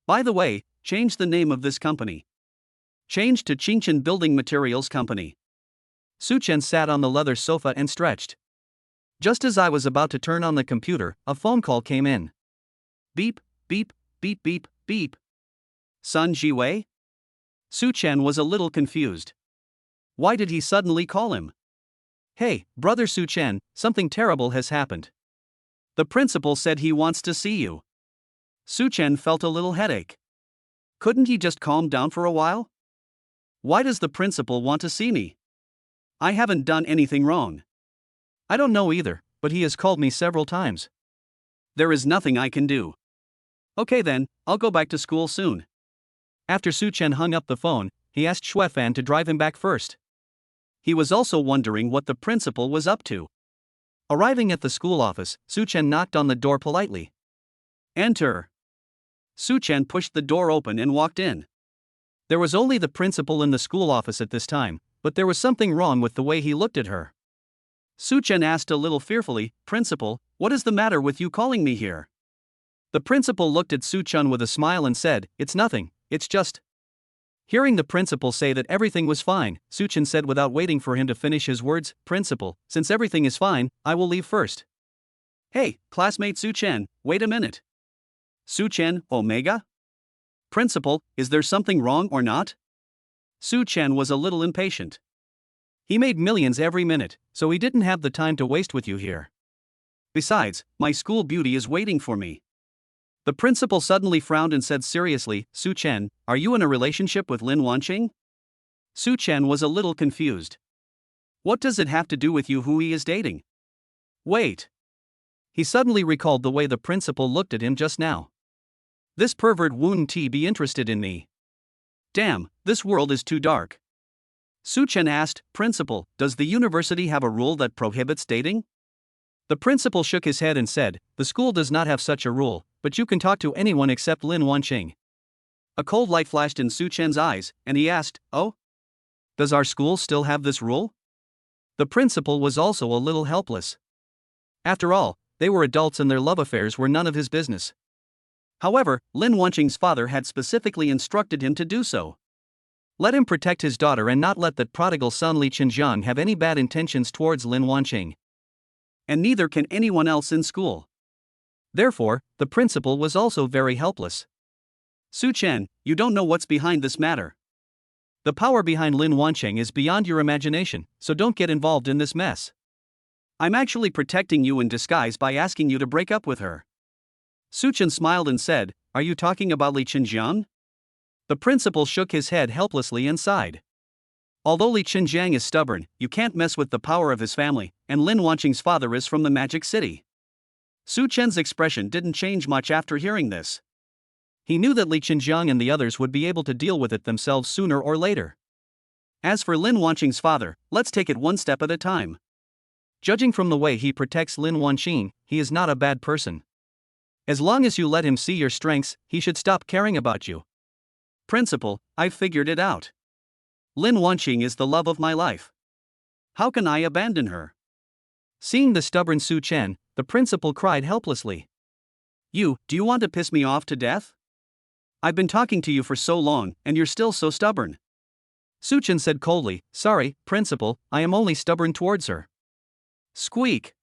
By the way, change the name of this company. Change to Qingchen Building Materials Company. Such Chen sat on the leather sofa and stretched. Just as I was about to turn on the computer, a phone call came in. Beep, beep, beep, beep, beep. Sun Jiwei? Such Chen was a little confused. Why did he suddenly call him? "Hey, brother Such Chen, something terrible has happened. The principal said he wants to see you." Such Chen felt a little headache. Couldn't he just calm down for a while? Why does the principal want to see me? I haven't done anything wrong. I don't know either, but he has called me several times. There is nothing I can do. Okay then, I'll go back to school soon. After Such Chen hung up the phone, he asked Xuefan to drive him back first. He was also wondering what the principal was up to. Arriving at the school office, Such Chen knocked on the door politely. "Enter." Such Chen pushed the door open and walked in. There was only the principal in the school office at this time, but there was something wrong with the way he looked at her. Such Chen asked a little fearfully, "Principal, what is the matter with you calling me here?" The principal looked at Such Chen with a smile and said, "It's nothing, it's just." Hearing the principal say that everything was fine, Such Chen said without waiting for him to finish his words, "Principal, since everything is fine, I will leave first." "Hey, classmate Such Chen, wait a minute." "Such Chen, Omega? Principal, is there something wrong or not?" Such Chen was a little impatient. He made millions every minute, so he didn't have the time to waste with you here. Besides, my school beauty is waiting for me. The principal suddenly frowned and said seriously, "Such Chen, are you in a relationship with Lin Wanqing?" Such Chen was a little confused. What does it have to do with you who he is dating? Wait. He suddenly recalled the way the principal looked at him just now. This pervert wouldn't he be interested in me? Damn, this world is too dark. Such Chen asked, "Principal, does the university have a rule that prohibits dating?" The principal shook his head and said, "The school does not have such a rule, but you can talk to anyone except Lin Wanqing." A cold light flashed in Such Chen's eyes, and he asked, "Oh? Does our school still have this rule?" The principal was also a little helpless. After all, they were adults and their love affairs were none of his business. However, Lin Wanqing's father had specifically instructed him to do so. Let him protect his daughter and not let that prodigal son Li Qinjiang have any bad intentions towards Lin Wanqing. And neither can anyone else in school. Therefore, the principal was also very helpless. "Such Chen, you don't know what's behind this matter. The power behind Lin Wanqing is beyond your imagination, so don't get involved in this mess. I'm actually protecting you in disguise by asking you to break up with her." Such Chen smiled and said, "Are you talking about Li Qinjiang?" The principal shook his head helplessly and sighed. Although Li Qinjiang is stubborn, you can't mess with the power of his family, and Lin Wanqing's father is from the Magic City. Such Chen's expression didn't change much after hearing this. He knew that Li Qinjiang and the others would be able to deal with it themselves sooner or later. As for Lin Wanqing's father, let's take it one step at a time. Judging from the way he protects Lin Wanqing, he is not a bad person. As long as you let him see your strengths, he should stop caring about you. Principal, I've figured it out. Lin Wanqing is the love of my life. How can I abandon her?" Seeing the stubborn Such Chen, the principal cried helplessly. Do you want to piss me off to death? I've been talking to you for so long, and you're still so stubborn." Such Chen said coldly, "Sorry, principal, I am only stubborn towards her." Squeak!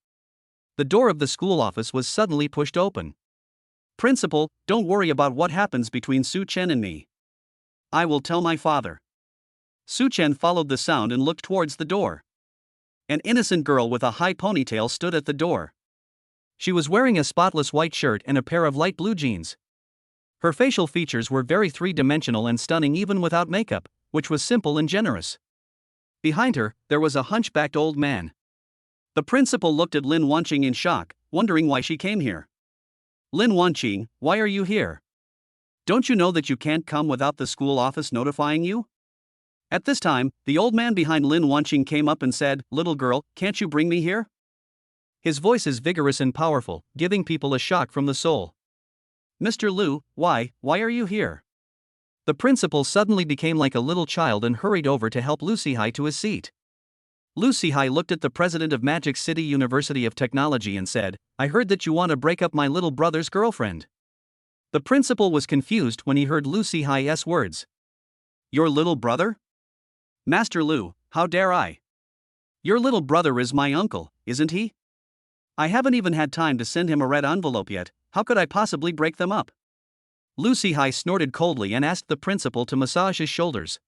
The door of the school office was suddenly pushed open. "Principal, don't worry about what happens between Such Chen and me. I will tell my father." Such Chen followed the sound and looked towards the door. An innocent girl with a high ponytail stood at the door. She was wearing a spotless white shirt and a pair of light blue jeans. Her facial features were very three-dimensional and stunning even without makeup, which was simple and generous. Behind her, there was a hunchbacked old man. The principal looked at Lin Wanqing in shock, wondering why she came here. "Lin Wanqing, why are you here? Don't you know that you can't come without the school office notifying you?" At this time, the old man behind Lin Wanqing came up and said, "Little girl, can't you bring me here?" His voice is vigorous and powerful, giving people a shock from the soul. "Mr. Liu, why are you here?" The principal suddenly became like a little child and hurried over to help Lin Shing Hai to his seat. Lin Shing Hai looked at the president of Magic City University of Technology and said, "I heard that you want to break up my little brother's girlfriend." The principal was confused when he heard Lin Shing Hai's words. "Your little brother? Master Liu, how dare I? Your little brother is my uncle, isn't he? I haven't even had time to send him a red envelope yet, how could I possibly break them up?" Lin Shing Hai snorted coldly and asked the principal to massage his shoulders.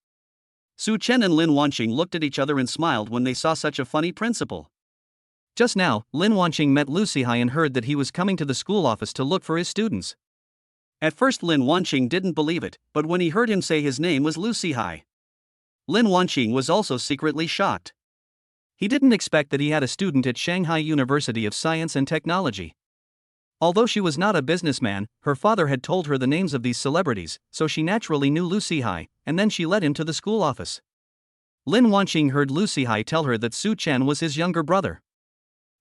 Such Chen and Lin Wanqing looked at each other and smiled when they saw such a funny principal. Just now, Lin Wanqing met Lin Shing Hai and heard that he was coming to the school office to look for his students. At first Lin Wanqing didn't believe it, but when he heard him say his name was Lin Shing Hai, Lin Wanqing was also secretly shocked. He didn't expect that he had a student at Shanghai University of Science and Technology. Although she was not a businessman, her father had told her the names of these celebrities, so she naturally knew Lin Shing Hai, and then she led him to the school office. Lin Wanqing heard Lin Shing Hai tell her that Such Chen was his younger brother.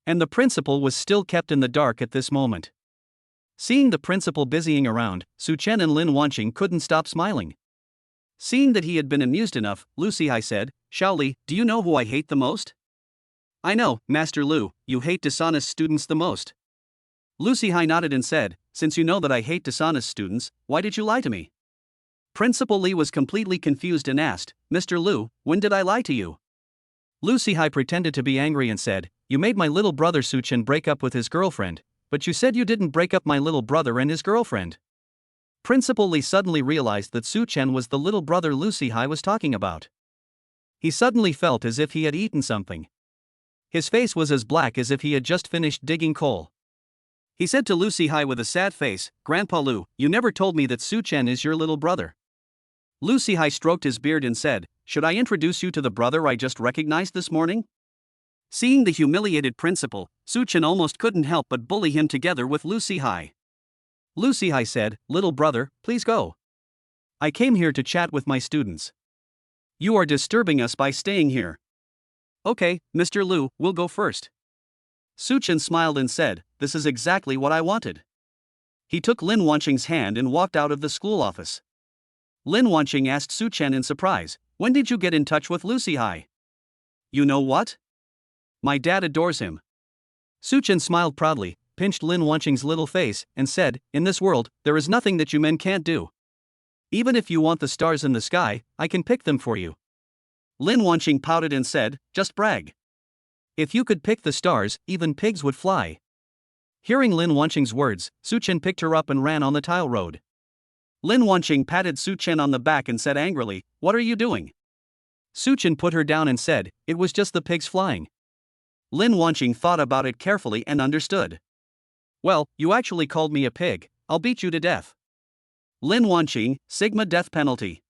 And the principal was still kept in the dark at this moment. Seeing the principal busying around, Such Chen and Lin Wanqing couldn't stop smiling. Seeing that he had been amused enough, Lin Shing Hai said, "Shaoli, do you know who I hate the most?" "I know, Master Lu, you hate dishonest students the most." Lin Shing Hai nodded and said, "Since you know that I hate dishonest students, why did you lie to me?" Principal Li was completely confused and asked, "Mr. Lu, when did I lie to you?" Lin Shing Hai pretended to be angry and said, "You made my little brother Such Chen break up with his girlfriend, but you said you didn't break up my little brother and his girlfriend." Principal Li suddenly realized that Such Chen was the little brother Lin Shing Hai was talking about. He suddenly felt as if he had eaten something. His face was as black as if he had just finished digging coal. He said to Lin Shing Hai with a sad face, "Grandpa Lu, you never told me that Such Chen is your little brother." Lin Shing Hai stroked his beard and said, "Should I introduce you to the brother I just recognized this morning?" Seeing the humiliated principal, Such Chen almost couldn't help but bully him together with Lin Shing Hai. Lin Shing Hai said, "Little brother, please go. I came here to chat with my students. You are disturbing us by staying here." "Okay, Mr. Lu, we'll go first." Such Chen smiled and said, "This is exactly what I wanted." He took Lin Wanqing's hand and walked out of the school office. Lin Wanqing asked Such Chen in surprise, "When did you get in touch with Lin Shing Hai?" "You know what? My dad adores him." Such Chen smiled proudly, pinched Lin Wanqing's little face, and said, "In this world, there is nothing that you men can't do. Even if you want the stars in the sky, I can pick them for you." Lin Wanqing pouted and said, "Just brag. If you could pick the stars, even pigs would fly." Hearing Lin Wanqing's words, Such Chen picked her up and ran on the tile road. Lin Wanqing patted Such Chen on the back and said angrily, "What are you doing?" Such Chen put her down and said, "It was just the pigs flying." Lin Wanqing thought about it carefully and understood. "Well, you actually called me a pig, I'll beat you to death." Lin Wanqing, Sigma death penalty.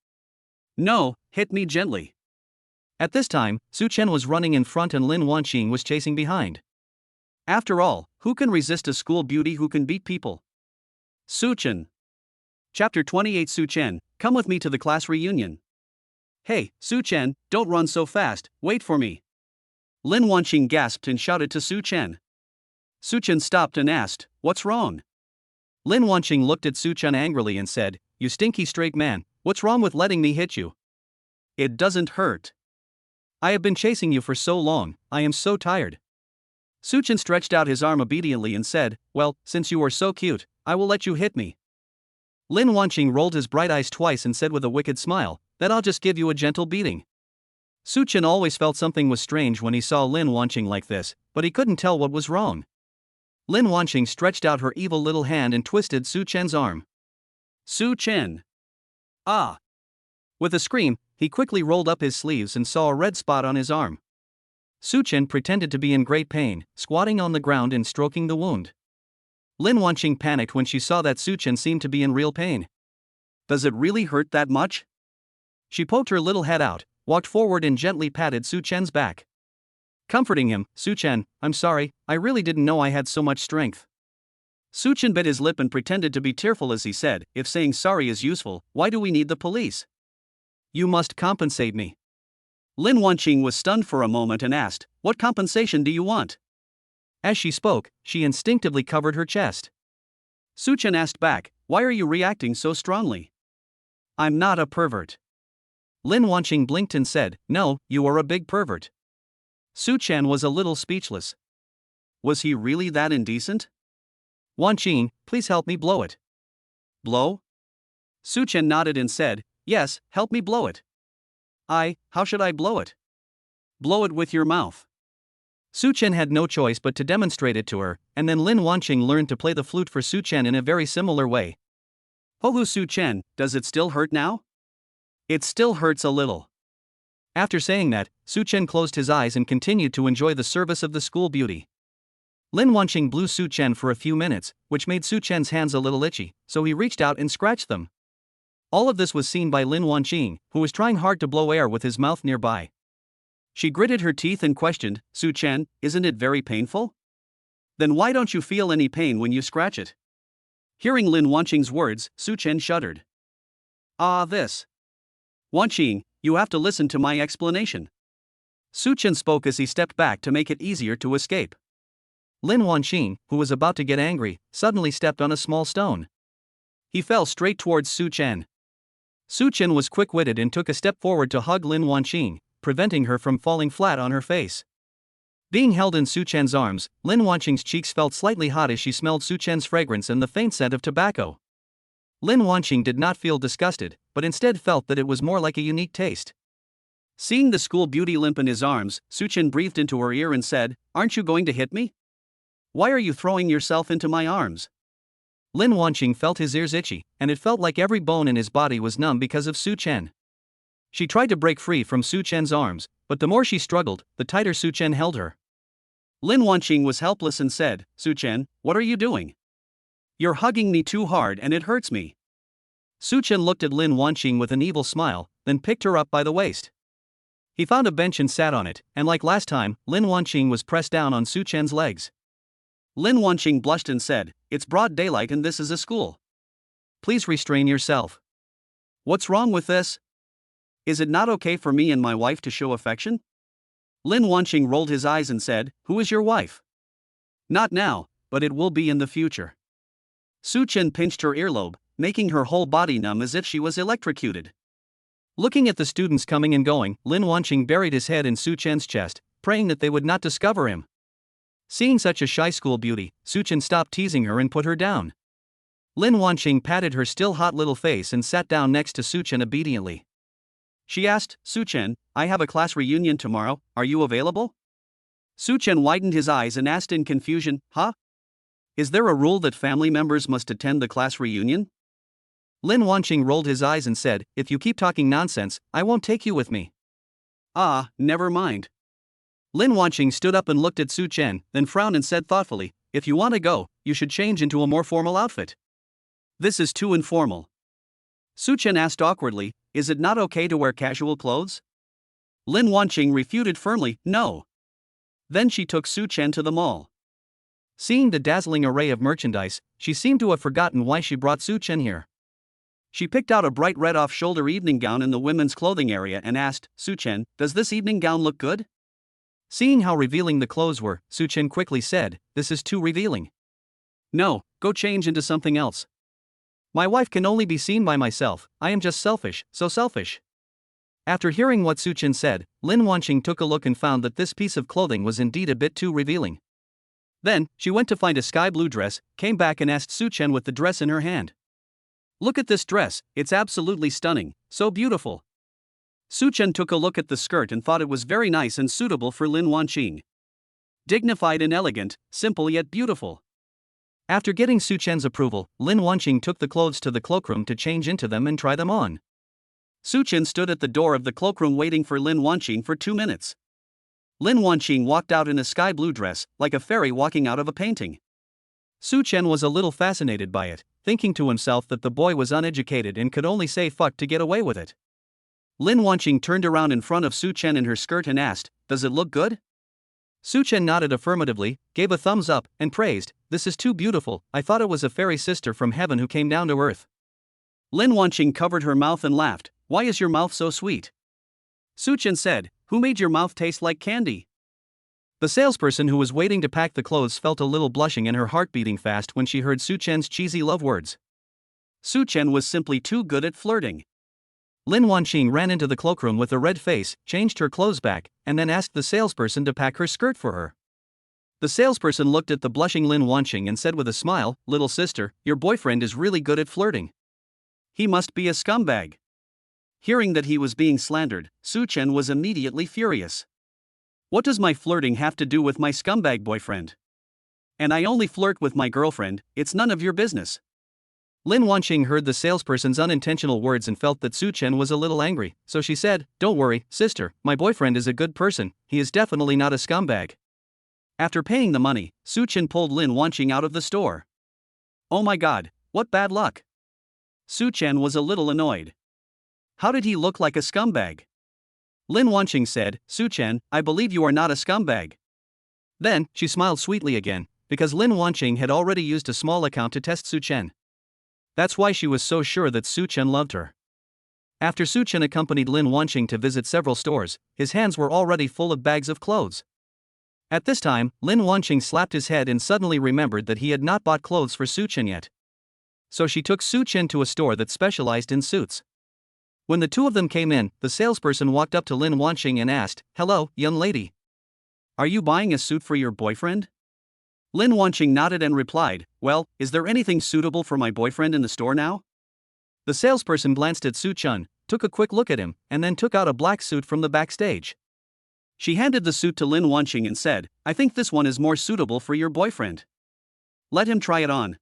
"No, hit me gently." At this time, Such Chen was running in front and Lin Wanqing was chasing behind. After all, who can resist a school beauty who can beat people? Such Chen. Chapter 28 Such Chen, come with me to the class reunion. "Hey, Such Chen, don't run so fast, wait for me." Lin Wanqing gasped and shouted to Such Chen. Such Chen stopped and asked, "What's wrong?" Lin Wanqing looked at Such Chen angrily and said, "You stinky straight man, what's wrong with letting me hit you? It doesn't hurt. I have been chasing you for so long, I am so tired." Such Chen stretched out his arm obediently and said, "Well, since you are so cute, I will let you hit me." Lin Wanqing rolled his bright eyes twice and said with a wicked smile, "That I'll just give you a gentle beating." Such Chen always felt something was strange when he saw Lin Wanqing like this, but he couldn't tell what was wrong. Lin Wanqing stretched out her evil little hand and twisted Such Chen's arm. Such Chen. Ah! With a scream, he quickly rolled up his sleeves and saw a red spot on his arm. Such Chen pretended to be in great pain, squatting on the ground and stroking the wound. Lin Wanqing panicked when she saw that Such Chen seemed to be in real pain. "Does it really hurt that much?" She poked her little head out, walked forward and gently patted Such Chen's back. Comforting him, "Such Chen, I'm sorry, I really didn't know I had so much strength." Such Chen bit his lip and pretended to be tearful as he said, "If saying sorry is useful, why do we need the police? You must compensate me." Lin Wanqing was stunned for a moment and asked, "What compensation do you want?" As she spoke, she instinctively covered her chest. Such Chen asked back, "Why are you reacting so strongly?" "I'm not a pervert." Lin Wanqing blinked and said, "No, you are a big pervert." Such Chen was a little speechless. Was he really that indecent? "Wanqing, please help me blow it." "Blow?" Such Chen nodded and said, "Yes, help me blow it." How should I blow it?" "Blow it with your mouth." Such Chen had no choice but to demonstrate it to her, and then Lin Wanqing learned to play the flute for Such Chen in a very similar way. "Hohu Such Chen, does it still hurt now?" "It still hurts a little." After saying that, Such Chen closed his eyes and continued to enjoy the service of the school beauty. Lin Wanqing blew Such Chen for a few minutes, which made Such Chen's hands a little itchy, so he reached out and scratched them. All of this was seen by Lin Wanqing, who was trying hard to blow air with his mouth nearby. She gritted her teeth and questioned, "Such Chen, isn't it very painful?" Then why don't you feel any pain when you scratch it? Hearing Lin Wanqing's words, Such Chen shuddered. This. Wanqing, you have to listen to my explanation. Such Chen spoke as he stepped back to make it easier to escape. Lin Wanqing, who was about to get angry, suddenly stepped on a small stone. He fell straight towards Such Chen. Such Chen was quick-witted and took a step forward to hug Lin Wanqing, preventing her from falling flat on her face. Being held in Such Chen's arms, Lin Wanqing's cheeks felt slightly hot as she smelled Such Chen's fragrance and the faint scent of tobacco. Lin Wanqing did not feel disgusted, but instead felt that it was more like a unique taste. Seeing the school beauty limp in his arms, Such Chen breathed into her ear and said, "Aren't you going to hit me? Why are you throwing yourself into my arms?" Lin Wanqing felt his ears itchy, and it felt like every bone in his body was numb because of Such Chen. She tried to break free from Such Chen's arms, but the more she struggled, the tighter Such Chen held her. Lin Wanqing was helpless and said, "Such Chen, what are you doing? You're hugging me too hard and it hurts me." Such Chen looked at Lin Wanqing with an evil smile, then picked her up by the waist. He found a bench and sat on it, and like last time, Lin Wanqing was pressed down on Such Chen's legs. Lin Wanqing blushed and said, "It's broad daylight and this is a school. Please restrain yourself. What's wrong with this? Is it not okay for me and my wife to show affection?" Lin Wanqing rolled his eyes and said, "Who is your wife?" "Not now, but it will be in the future." Such Chen pinched her earlobe, making her whole body numb as if she was electrocuted. Looking at the students coming and going, Lin Wanqing buried his head in Such Chen's chest, praying that they would not discover him. Seeing such a shy school beauty, Such Chen stopped teasing her and put her down. Lin Wanqing patted her still hot little face and sat down next to Such Chen obediently. She asked, "Such Chen, I have a class reunion tomorrow, are you available?" Such Chen widened his eyes and asked in confusion, "Huh? Is there a rule that family members must attend the class reunion?" Lin Wanqing rolled his eyes and said, "If you keep talking nonsense, I won't take you with me." Never mind. Lin Wanqing stood up and looked at Such Chen, then frowned and said thoughtfully, "If you want to go, you should change into a more formal outfit. This is too informal." Such Chen asked awkwardly, "Is it not okay to wear casual clothes?" Lin Wanqing refuted firmly, "No." Then she took Such Chen to the mall. Seeing the dazzling array of merchandise, she seemed to have forgotten why she brought Such Chen here. She picked out a bright red off-shoulder evening gown in the women's clothing area and asked, "Such Chen, does this evening gown look good?" Seeing how revealing the clothes were, Such Chen quickly said, "This is too revealing. No, go change into something else. My wife can only be seen by myself, I am just selfish, so selfish." After hearing what Such Chen said, Lin Wanqing took a look and found that this piece of clothing was indeed a bit too revealing. Then, she went to find a sky blue dress, came back and asked Such Chen with the dress in her hand. "Look at this dress, it's absolutely stunning, so beautiful." Such Chen took a look at the skirt and thought it was very nice and suitable for Lin Wanqing. Dignified and elegant, simple yet beautiful. After getting Such Chen's approval, Lin Wanqing took the clothes to the cloakroom to change into them and try them on. Such Chen stood at the door of the cloakroom waiting for Lin Wanqing for 2 minutes. Lin Wanqing walked out in a sky blue dress, like a fairy walking out of a painting. Such Chen was a little fascinated by it, thinking to himself that the boy was uneducated and could only say fuck to get away with it. Lin Wanqing turned around in front of Such Chen in her skirt and asked, "Does it look good?" Such Chen nodded affirmatively, gave a thumbs up, and praised, "This is too beautiful, I thought it was a fairy sister from heaven who came down to earth." Lin Wanqing covered her mouth and laughed, "Why is your mouth so sweet?" Such Chen said, "Who made your mouth taste like candy?" The salesperson who was waiting to pack the clothes felt a little blushing and her heart beating fast when she heard Such Chen's cheesy love words. Such Chen was simply too good at flirting. Lin Wanqing ran into the cloakroom with a red face, changed her clothes back, and then asked the salesperson to pack her skirt for her. The salesperson looked at the blushing Lin Wanqing and said with a smile, "Little sister, your boyfriend is really good at flirting. He must be a scumbag." Hearing that he was being slandered, Such Chen was immediately furious. "What does my flirting have to do with my scumbag boyfriend? And I only flirt with my girlfriend, it's none of your business." Lin Wanqing heard the salesperson's unintentional words and felt that Such Chen was a little angry, so she said, "Don't worry, sister, my boyfriend is a good person, he is definitely not a scumbag." After paying the money, Such Chen pulled Lin Wanqing out of the store. "Oh my god, what bad luck." Such Chen was a little annoyed. How did he look like a scumbag? Lin Wanqing said, "Such Chen, I believe you are not a scumbag." Then, she smiled sweetly again, because Lin Wanqing had already used a small account to test Such Chen. That's why she was so sure that Such Chen loved her. After Such Chen accompanied Lin Wanqing to visit several stores, his hands were already full of bags of clothes. At this time, Lin Wanqing slapped his head and suddenly remembered that he had not bought clothes for Such Chen yet. So she took Such Chen to a store that specialized in suits. When the two of them came in, the salesperson walked up to Lin Wanqing and asked, "Hello, young lady. Are you buying a suit for your boyfriend?" Lin Wanqing nodded and replied, "Well, is there anything suitable for my boyfriend in the store now?" The salesperson glanced at Such Chen, took a quick look at him, and then took out a black suit from the backstage. She handed the suit to Lin Wanqing and said, "I think this one is more suitable for your boyfriend. Let him try it on."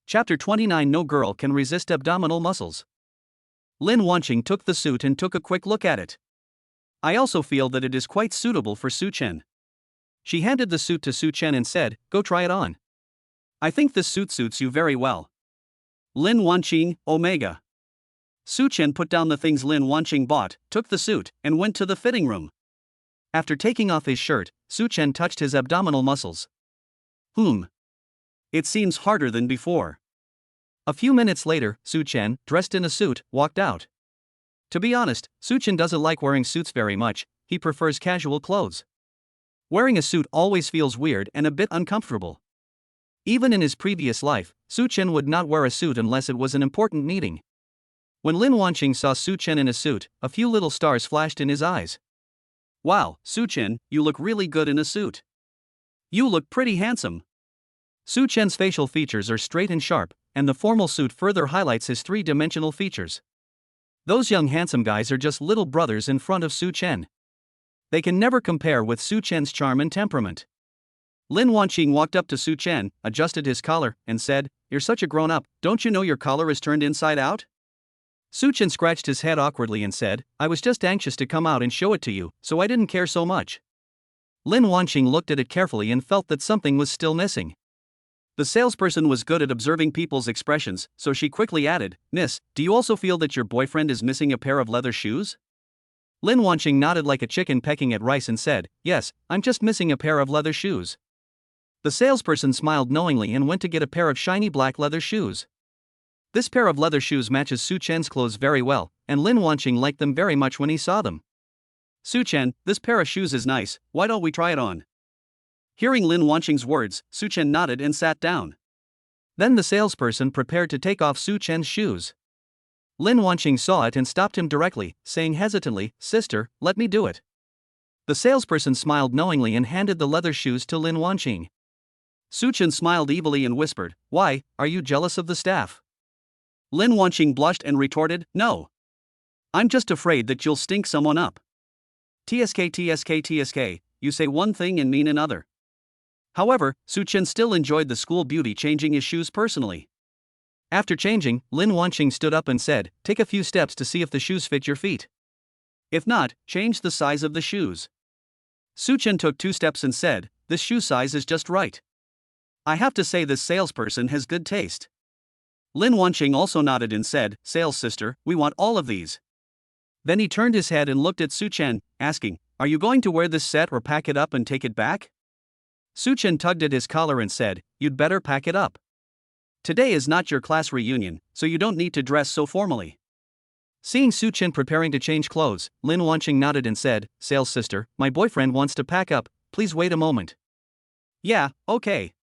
Chapter 29. No girl can resist abdominal muscles. Lin Wanqing took the suit and took a quick look at it. "I also feel that it is quite suitable for Such Chen." She handed the suit to Such Chen and said, "Go try it on. I think this suit suits you very well." Lin Wanqing, Omega. Such Chen put down the things Lin Wanqing bought, took the suit, and went to the fitting room. After taking off his shirt, Such Chen touched his abdominal muscles. It seems harder than before. A few minutes later, Such Chen, dressed in a suit, walked out. To be honest, Such Chen doesn't like wearing suits very much, he prefers casual clothes. Wearing a suit always feels weird and a bit uncomfortable. Even in his previous life, Such Chen would not wear a suit unless it was an important meeting. When Lin Wanqing saw Such Chen in a suit, a few little stars flashed in his eyes. "Wow, Such Chen, you look really good in a suit. You look pretty handsome." Such Chen's facial features are straight and sharp, and the formal suit further highlights his three-dimensional features. Those young handsome guys are just little brothers in front of Such Chen. They can never compare with Such Chen's charm and temperament. Lin Wanqing walked up to Such Chen, adjusted his collar, and said, "You're such a grown-up, don't you know your collar is turned inside out?" Such Chen scratched his head awkwardly and said, "I was just anxious to come out and show it to you, so I didn't care so much." Lin Wanqing looked at it carefully and felt that something was still missing. The salesperson was good at observing people's expressions, so she quickly added, "Miss, do you also feel that your boyfriend is missing a pair of leather shoes?" Lin Wanqing nodded like a chicken pecking at rice and said, "Yes, I'm just missing a pair of leather shoes." The salesperson smiled knowingly and went to get a pair of shiny black leather shoes. This pair of leather shoes matches Such Chen's clothes very well, and Lin Wanqing liked them very much when he saw them. "Such Chen, this pair of shoes is nice, why don't we try it on?" Hearing Lin Wanqing's words, Such Chen nodded and sat down. Then the salesperson prepared to take off Such Chen's shoes. Lin Wanqing saw it and stopped him directly, saying hesitantly, "Sister, let me do it." The salesperson smiled knowingly and handed the leather shoes to Lin Wanqing. Such Chen smiled evilly and whispered, "Why, are you jealous of the staff?" Lin Wanqing blushed and retorted, "No. I'm just afraid that you'll stink someone up." TSK, you say one thing and mean another. However, Such Chen still enjoyed the school beauty changing his shoes personally. After changing, Lin Wanqing stood up and said, "Take a few steps to see if the shoes fit your feet. If not, change the size of the shoes." Such Chen took 2 steps and said, "This shoe size is just right. I have to say this salesperson has good taste." Lin Wanqing also nodded and said, "Sales sister, we want all of these." Then he turned his head and looked at Such Chen, asking, "Are you going to wear this set or pack it up and take it back?" Such Chen tugged at his collar and said, "You'd better pack it up. Today is not your class reunion, so you don't need to dress so formally." Seeing Such Chen preparing to change clothes, Lin Wanqing nodded and said, "Sales sister, my boyfriend wants to pack up, please wait a moment." "Yeah, okay."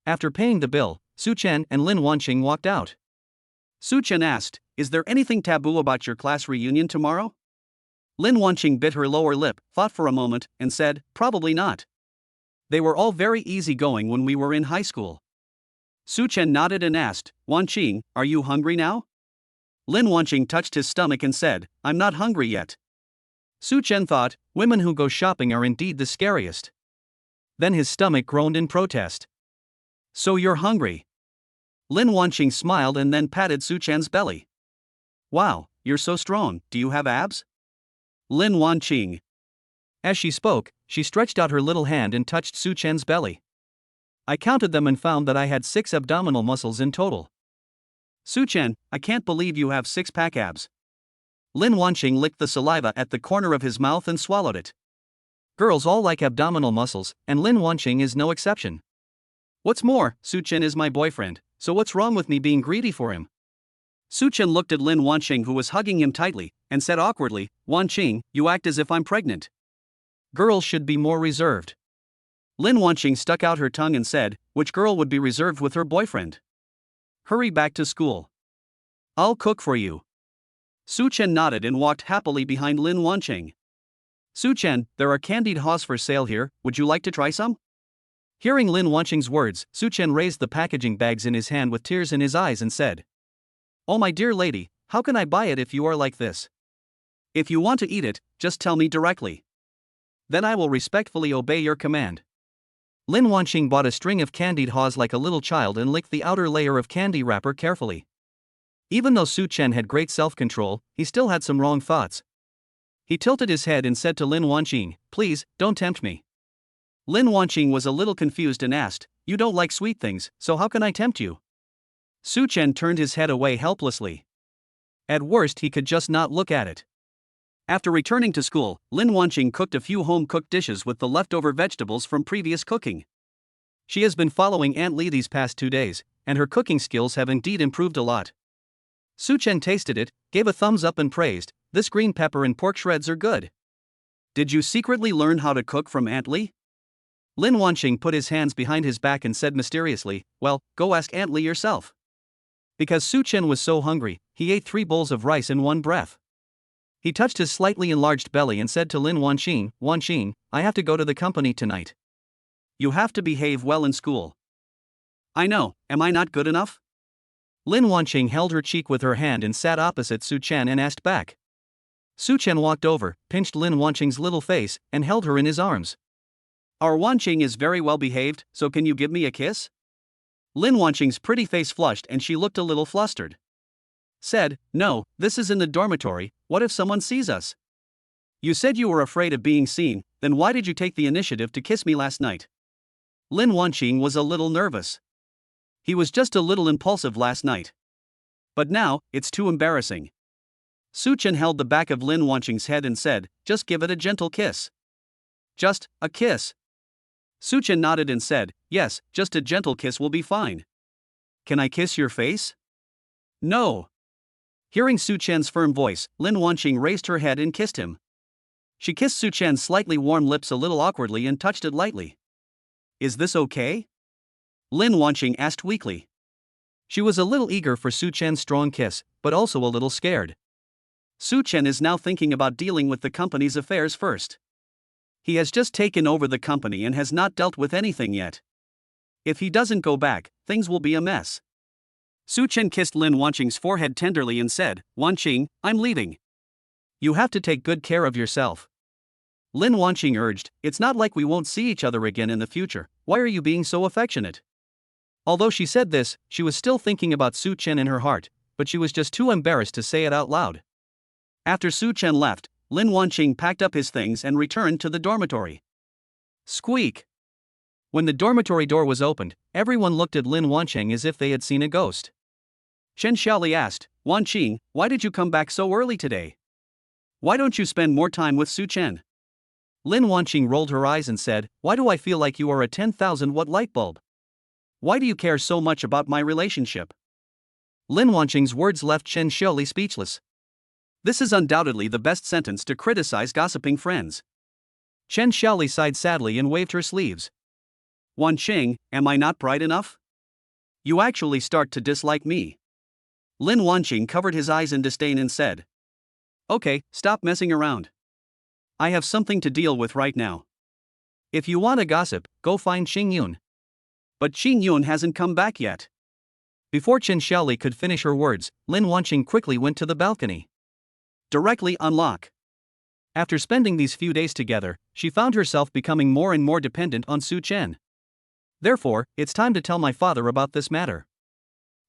After paying the bill, Such Chen and Lin Wanqing walked out. Such Chen asked, "Is there anything taboo about your class reunion tomorrow?" Lin Wanqing bit her lower lip, thought for a moment, and said, "Probably not. They were all very easygoing when we were in high school." Such Chen nodded and asked, "Wanqing, are you hungry now?" Lin Wanqing touched his stomach and said, "I'm not hungry yet." Such Chen thought, women who go shopping are indeed the scariest. Then his stomach groaned in protest. "So you're hungry?" Lin Wanqing smiled and then patted Such Chen's belly. "Wow, you're so strong, do you have abs?" Lin Wanqing. As she spoke, she stretched out her little hand and touched Such Chen's belly. "I counted them and found that I had 6 abdominal muscles in total." "Such Chen, I can't believe you have 6-pack abs." Lin Wanqing licked the saliva at the corner of his mouth and swallowed it. Girls all like abdominal muscles, and Lin Wanqing is no exception. What's more, Such Chen is my boyfriend, so what's wrong with me being greedy for him? Such Chen looked at Lin Wanqing, who was hugging him tightly, and said awkwardly, Wanqing, you act as if I'm pregnant. Girls should be more reserved. Lin Wanqing stuck out her tongue and said, which girl would be reserved with her boyfriend? Hurry back to school. I'll cook for you. Such Chen nodded and walked happily behind Lin Wanqing. Such Chen, there are candied haws for sale here, would you like to try some? Hearing Lin Wanqing's words, Such Chen raised the packaging bags in his hand with tears in his eyes and said, Oh my dear lady, how can I buy it if you are like this? If you want to eat it, just tell me directly. Then I will respectfully obey your command. Lin Wanqing bought a string of candied haws like a little child and licked the outer layer of candy wrapper carefully. Even though Such Chen had great self-control, he still had some wrong thoughts. He tilted his head and said to Lin Wanqing, Please, don't tempt me. Lin Wanqing was a little confused and asked, You don't like sweet things, so how can I tempt you? Such Chen turned his head away helplessly. At worst, he could just not look at it. After returning to school, Lin Wanqing cooked a few home-cooked dishes with the leftover vegetables from previous cooking. She has been following Aunt Li these past 2 days, and her cooking skills have indeed improved a lot. Such Chen tasted it, gave a thumbs up and praised, This green pepper and pork shreds are good. Did you secretly learn how to cook from Aunt Li? Lin Wanqing put his hands behind his back and said mysteriously, Well, go ask Aunt Li yourself. Because Such Chen was so hungry, he ate 3 bowls of rice in one breath. He touched his slightly enlarged belly and said to Lin Wanqing, Wanqing, I have to go to the company tonight. You have to behave well in school. I know, am I not good enough? Lin Wanqing held her cheek with her hand and sat opposite Such Chen and asked back. Such Chen walked over, pinched Lin Wanqing's little face, and held her in his arms. Our Wanqing is very well behaved, so can you give me a kiss? Lin Wanqing's pretty face flushed and she looked a little flustered. Said, No, this is in the dormitory, what if someone sees us? You said you were afraid of being seen, then why did you take the initiative to kiss me last night? Lin Wanqing was a little nervous. He was just a little impulsive last night. But now, it's too embarrassing. Such Chen held the back of Lin Wanqing's head and said, Just give it a gentle kiss. Just a kiss. Such Chen nodded and said, Yes, just a gentle kiss will be fine. Can I kiss your face? No. Hearing Such Chen's firm voice, Lin Wanqing raised her head and kissed him. She kissed Such Chen's slightly warm lips a little awkwardly and touched it lightly. Is this okay? Lin Wanqing asked weakly. She was a little eager for Such Chen's strong kiss, but also a little scared. Such Chen is now thinking about dealing with the company's affairs first. He has just taken over the company and has not dealt with anything yet. If he doesn't go back, things will be a mess. Such Chen kissed Lin Wanqing's forehead tenderly and said, Wanqing, I'm leaving. You have to take good care of yourself. Lin Wanqing urged, It's not like we won't see each other again in the future, why are you being so affectionate? Although she said this, she was still thinking about Such Chen in her heart, but she was just too embarrassed to say it out loud. After Such Chen left, Lin Wanqing packed up his things and returned to the dormitory. Squeak! When the dormitory door was opened, everyone looked at Lin Wanqing as if they had seen a ghost. Chen Xiaoli asked, Wanqing, why did you come back so early today? Why don't you spend more time with Such Chen? Lin Wanqing rolled her eyes and said, Why do I feel like you are a 10,000-watt light bulb? Why do you care so much about my relationship? Lin Wanqing's words left Chen Xiaoli speechless. This is undoubtedly the best sentence to criticize gossiping friends. Chen Xiaoli sighed sadly and waved her sleeves. Wanqing, am I not bright enough? You actually start to dislike me. Lin Wanqing covered his eyes in disdain and said, Okay, stop messing around. I have something to deal with right now. If you want to gossip, go find Xing Yun. But Xing Yun hasn't come back yet. Before Chen Xiaoli could finish her words, Lin Wanqing quickly went to the balcony. Directly unlock. After spending these few days together, she found herself becoming more and more dependent on Such Chen. Therefore, it's time to tell my father about this matter.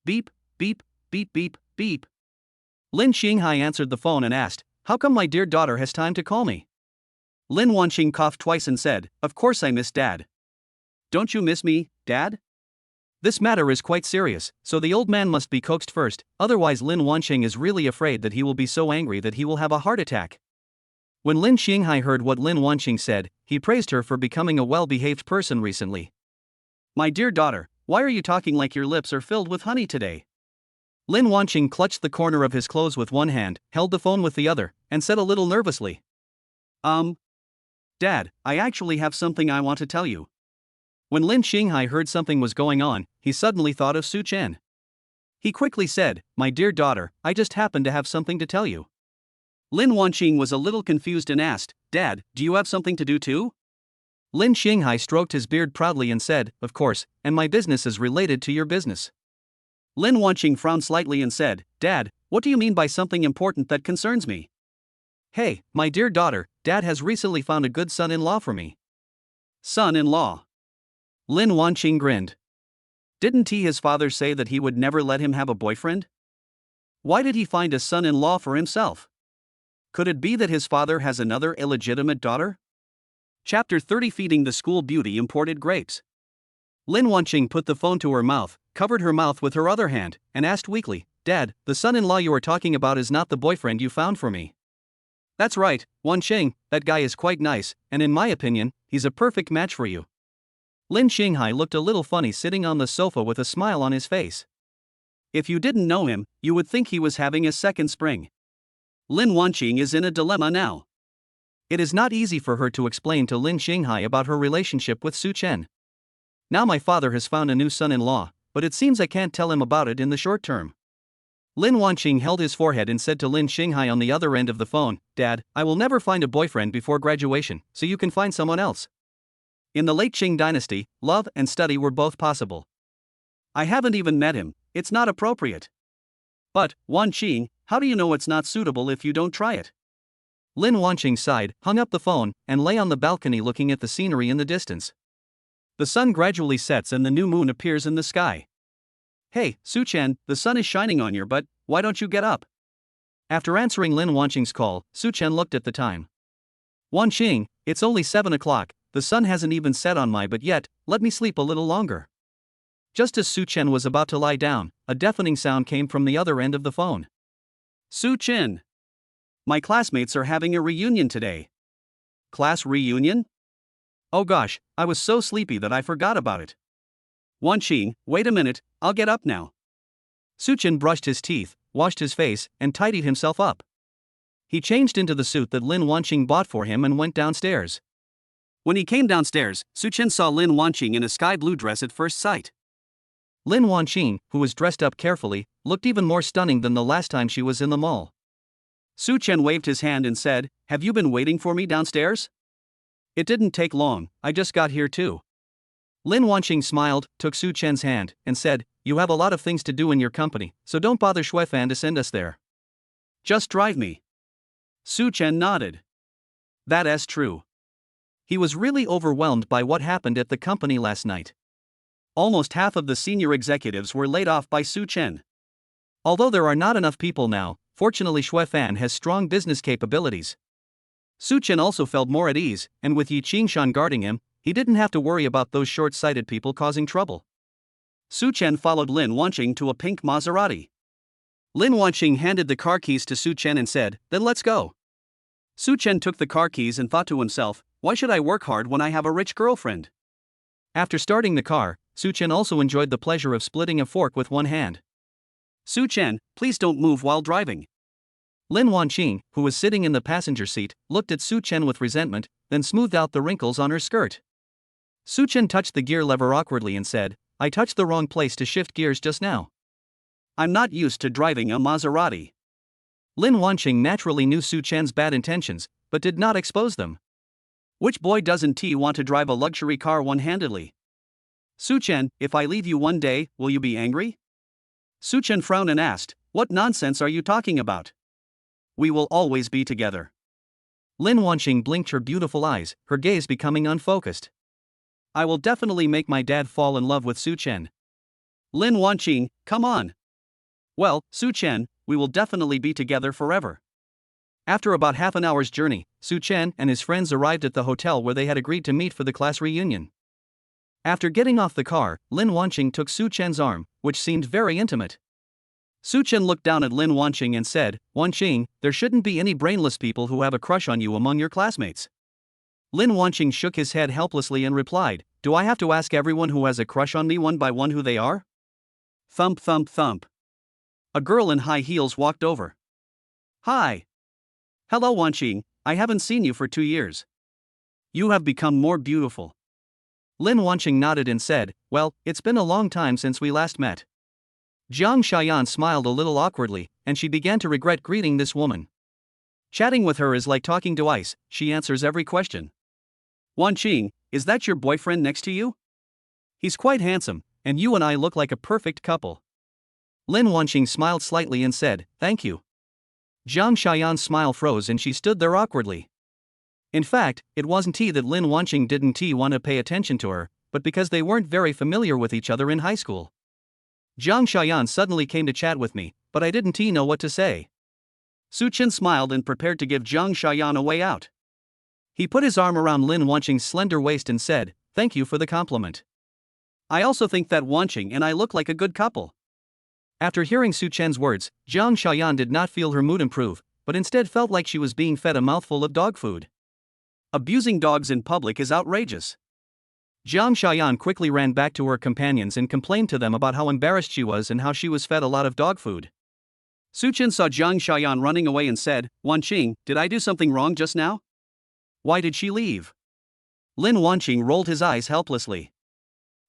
Beep, beep, beep, beep, beep. Lin Shing Hai answered the phone and asked, How come my dear daughter has time to call me? Lin Wanqing coughed twice and said, Of course I miss Dad. Don't you miss me, Dad? This matter is quite serious, so the old man must be coaxed first, otherwise Lin Wanqing is really afraid that he will be so angry that he will have a heart attack. When Lin Shing Hai heard what Lin Wanqing said, he praised her for becoming a well-behaved person recently. My dear daughter, why are you talking like your lips are filled with honey today? Lin Wanqing clutched the corner of his clothes with one hand, held the phone with the other, and said a little nervously. Dad, I actually have something I want to tell you. When Lin Shing Hai heard something was going on, he suddenly thought of Such Chen. He quickly said, My dear daughter, I just happened to have something to tell you. Lin Wanqing was a little confused and asked, Dad, do you have something to do too? Lin Shing Hai stroked his beard proudly and said, Of course, and my business is related to your business. Lin Wanqing frowned slightly and said, Dad, what do you mean by something important that concerns me? Hey, my dear daughter, Dad has recently found a good son-in-law for me. Son-in-law? Lin Wanqing grinned. Didn't his father say that he would never let him have a boyfriend? Why did he find a son-in-law for himself? Could it be that his father has another illegitimate daughter? Chapter 30 Feeding the School Beauty Imported Grapes. Lin Wanqing put the phone to her mouth, covered her mouth with her other hand, and asked weakly, Dad, the son-in-law you are talking about is not the boyfriend you found for me. That's right, Wanqing, that guy is quite nice, and in my opinion, he's a perfect match for you. Lin Shing Hai looked a little funny sitting on the sofa with a smile on his face. If you didn't know him, you would think he was having a second spring. Lin Wanqing is in a dilemma now. It is not easy for her to explain to Lin Shing Hai about her relationship with Such Chen. Now my father has found a new son-in-law, but it seems I can't tell him about it in the short term. Lin Wanqing held his forehead and said to Lin Shing Hai on the other end of the phone, Dad, I will never find a boyfriend before graduation, so you can find someone else. In the late Qing dynasty, love and study were both possible. I haven't even met him, it's not appropriate. But, Wanqing, how do you know it's not suitable if you don't try it? Lin Wanqing sighed, hung up the phone, and lay on the balcony looking at the scenery in the distance. The sun gradually sets and the new moon appears in the sky. Hey, Such Chen, the sun is shining on your butt, why don't you get up? After answering Lin Wanqing's call, Such Chen looked at the time. Wanqing, it's only 7 o'clock, the sun hasn't even set on my butt yet, let me sleep a little longer. Just as Such Chen was about to lie down, a deafening sound came from the other end of the phone. Such Chen. My classmates are having a reunion today. Class reunion? Oh gosh, I was so sleepy that I forgot about it. Wanqing, wait a minute, I'll get up now. Such Chen brushed his teeth, washed his face, and tidied himself up. He changed into the suit that Lin Wanqing bought for him and went downstairs. When he came downstairs, Such Chen saw Lin Wanqing in a sky blue dress at first sight. Lin Wanqing, who was dressed up carefully, looked even more stunning than the last time she was in the mall. Such Chen waved his hand and said, Have you been waiting for me downstairs? It didn't take long, I just got here too. Lin Wanqing smiled, took Such Chen's hand, and said, You have a lot of things to do in your company, so don't bother Xuefan to send us there. Just drive me. Such Chen nodded. That's true. He was really overwhelmed by what happened at the company last night. Almost half of the senior executives were laid off by Such Chen. Although there are not enough people now, fortunately Xuefan has strong business capabilities. Such Chen also felt more at ease, and with Yi Qingshan guarding him, he didn't have to worry about those short-sighted people causing trouble. Such Chen followed Lin Wanqing to a pink Maserati. Lin Wanqing handed the car keys to Such Chen and said, Then let's go. Such Chen took the car keys and thought to himself, Why should I work hard when I have a rich girlfriend? After starting the car, Such Chen also enjoyed the pleasure of splitting a fork with one hand. Such Chen, please don't move while driving. Lin Wanqing, who was sitting in the passenger seat, looked at Such Chen with resentment, then smoothed out the wrinkles on her skirt. Such Chen touched the gear lever awkwardly and said, I touched the wrong place to shift gears just now. I'm not used to driving a Maserati. Lin Wanqing naturally knew Such Chen's bad intentions, but did not expose them. Which boy doesn't want to drive a luxury car one-handedly? Such Chen, if I leave you one day, will you be angry? Such Chen frowned and asked, What nonsense are you talking about? We will always be together. Lin Wanqing blinked her beautiful eyes, her gaze becoming unfocused. I will definitely make my dad fall in love with Such Chen. Lin Wanqing, come on. Well, Such Chen, we will definitely be together forever. After about half an hour's journey, Such Chen and his friends arrived at the hotel where they had agreed to meet for the class reunion. After getting off the car, Lin Wanqing took Such Chen's arm, which seemed very intimate. Such Chen looked down at Lin Wanqing and said, Wanqing, there shouldn't be any brainless people who have a crush on you among your classmates. Lin Wanqing shook his head helplessly and replied, do I have to ask everyone who has a crush on me one by one who they are? Thump thump thump. A girl in high heels walked over. Hi. Hello Wanqing, I haven't seen you for 2 years. You have become more beautiful. Lin Wanqing nodded and said, well, it's been a long time since we last met. Jiang Xiaoyan smiled a little awkwardly, and she began to regret greeting this woman. Chatting with her is like talking to ice, she answers every question. Wanqing, is that your boyfriend next to you? He's quite handsome, and you and I look like a perfect couple. Lin Wanqing smiled slightly and said, thank you. Jiang Xiaoyan's smile froze and she stood there awkwardly. In fact, it wasn't that Lin Wanqing didn't want to pay attention to her, but because they weren't very familiar with each other in high school. Jiang Xiaoyan suddenly came to chat with me, but I didn't know what to say. Such Chen smiled and prepared to give Jiang Xiaoyan a way out. He put his arm around Lin Wanqing's slender waist and said, thank you for the compliment. I also think that Wanqing and I look like a good couple. After hearing Such Chen's words, Jiang Xiaoyan did not feel her mood improve, but instead felt like she was being fed a mouthful of dog food. Abusing dogs in public is outrageous. Jiang Xiaoyan quickly ran back to her companions and complained to them about how embarrassed she was and how she was fed a lot of dog food. Such Chen saw Jiang Xiaoyan running away and said, Wanqing, did I do something wrong just now? Why did she leave? Lin Wanqing rolled his eyes helplessly.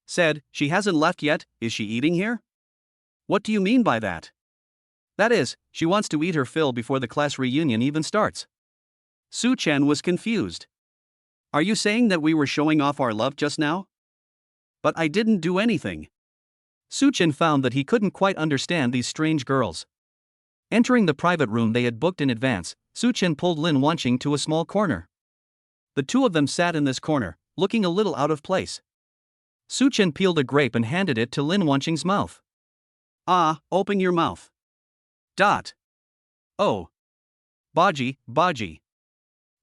Said, she hasn't left yet, is she eating here? What do you mean by that? That is, she wants to eat her fill before the class reunion even starts. Such Chen was confused. Are you saying that we were showing off our love just now? But I didn't do anything. Such Chen found that he couldn't quite understand these strange girls. Entering the private room they had booked in advance, Such Chen pulled Lin Wanqing to a small corner. The two of them sat in this corner, looking a little out of place. Such Chen peeled a grape and handed it to Lin Wanqing's mouth. Ah, open your mouth. Oh. Baji, Baji.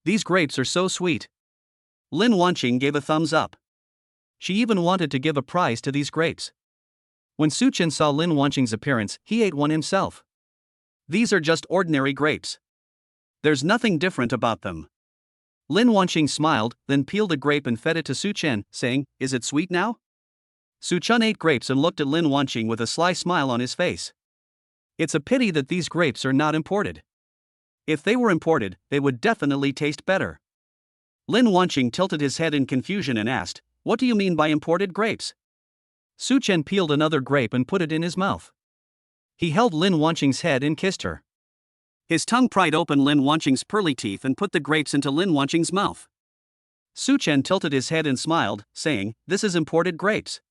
These grapes are so sweet. Lin Wanqing gave a thumbs up. She even wanted to give a prize to these grapes. When Such Chen saw Lin Wanqing's appearance, he ate one himself. These are just ordinary grapes. There's nothing different about them. Lin Wanqing smiled, then peeled a grape and fed it to Such Chen, saying, is it sweet now? Such Chen ate grapes and looked at Lin Wanqing with a sly smile on his face. It's a pity that these grapes are not imported. If they were imported, they would definitely taste better. Lin Wanqing tilted his head in confusion and asked, what do you mean by imported grapes? Such Chen peeled another grape and put it in his mouth. He held Lin Wanqing's head and kissed her. His tongue pried open Lin Wanqing's pearly teeth and put the grapes into Lin Wanqing's mouth. Such Chen tilted his head and smiled, saying, this is imported grapes.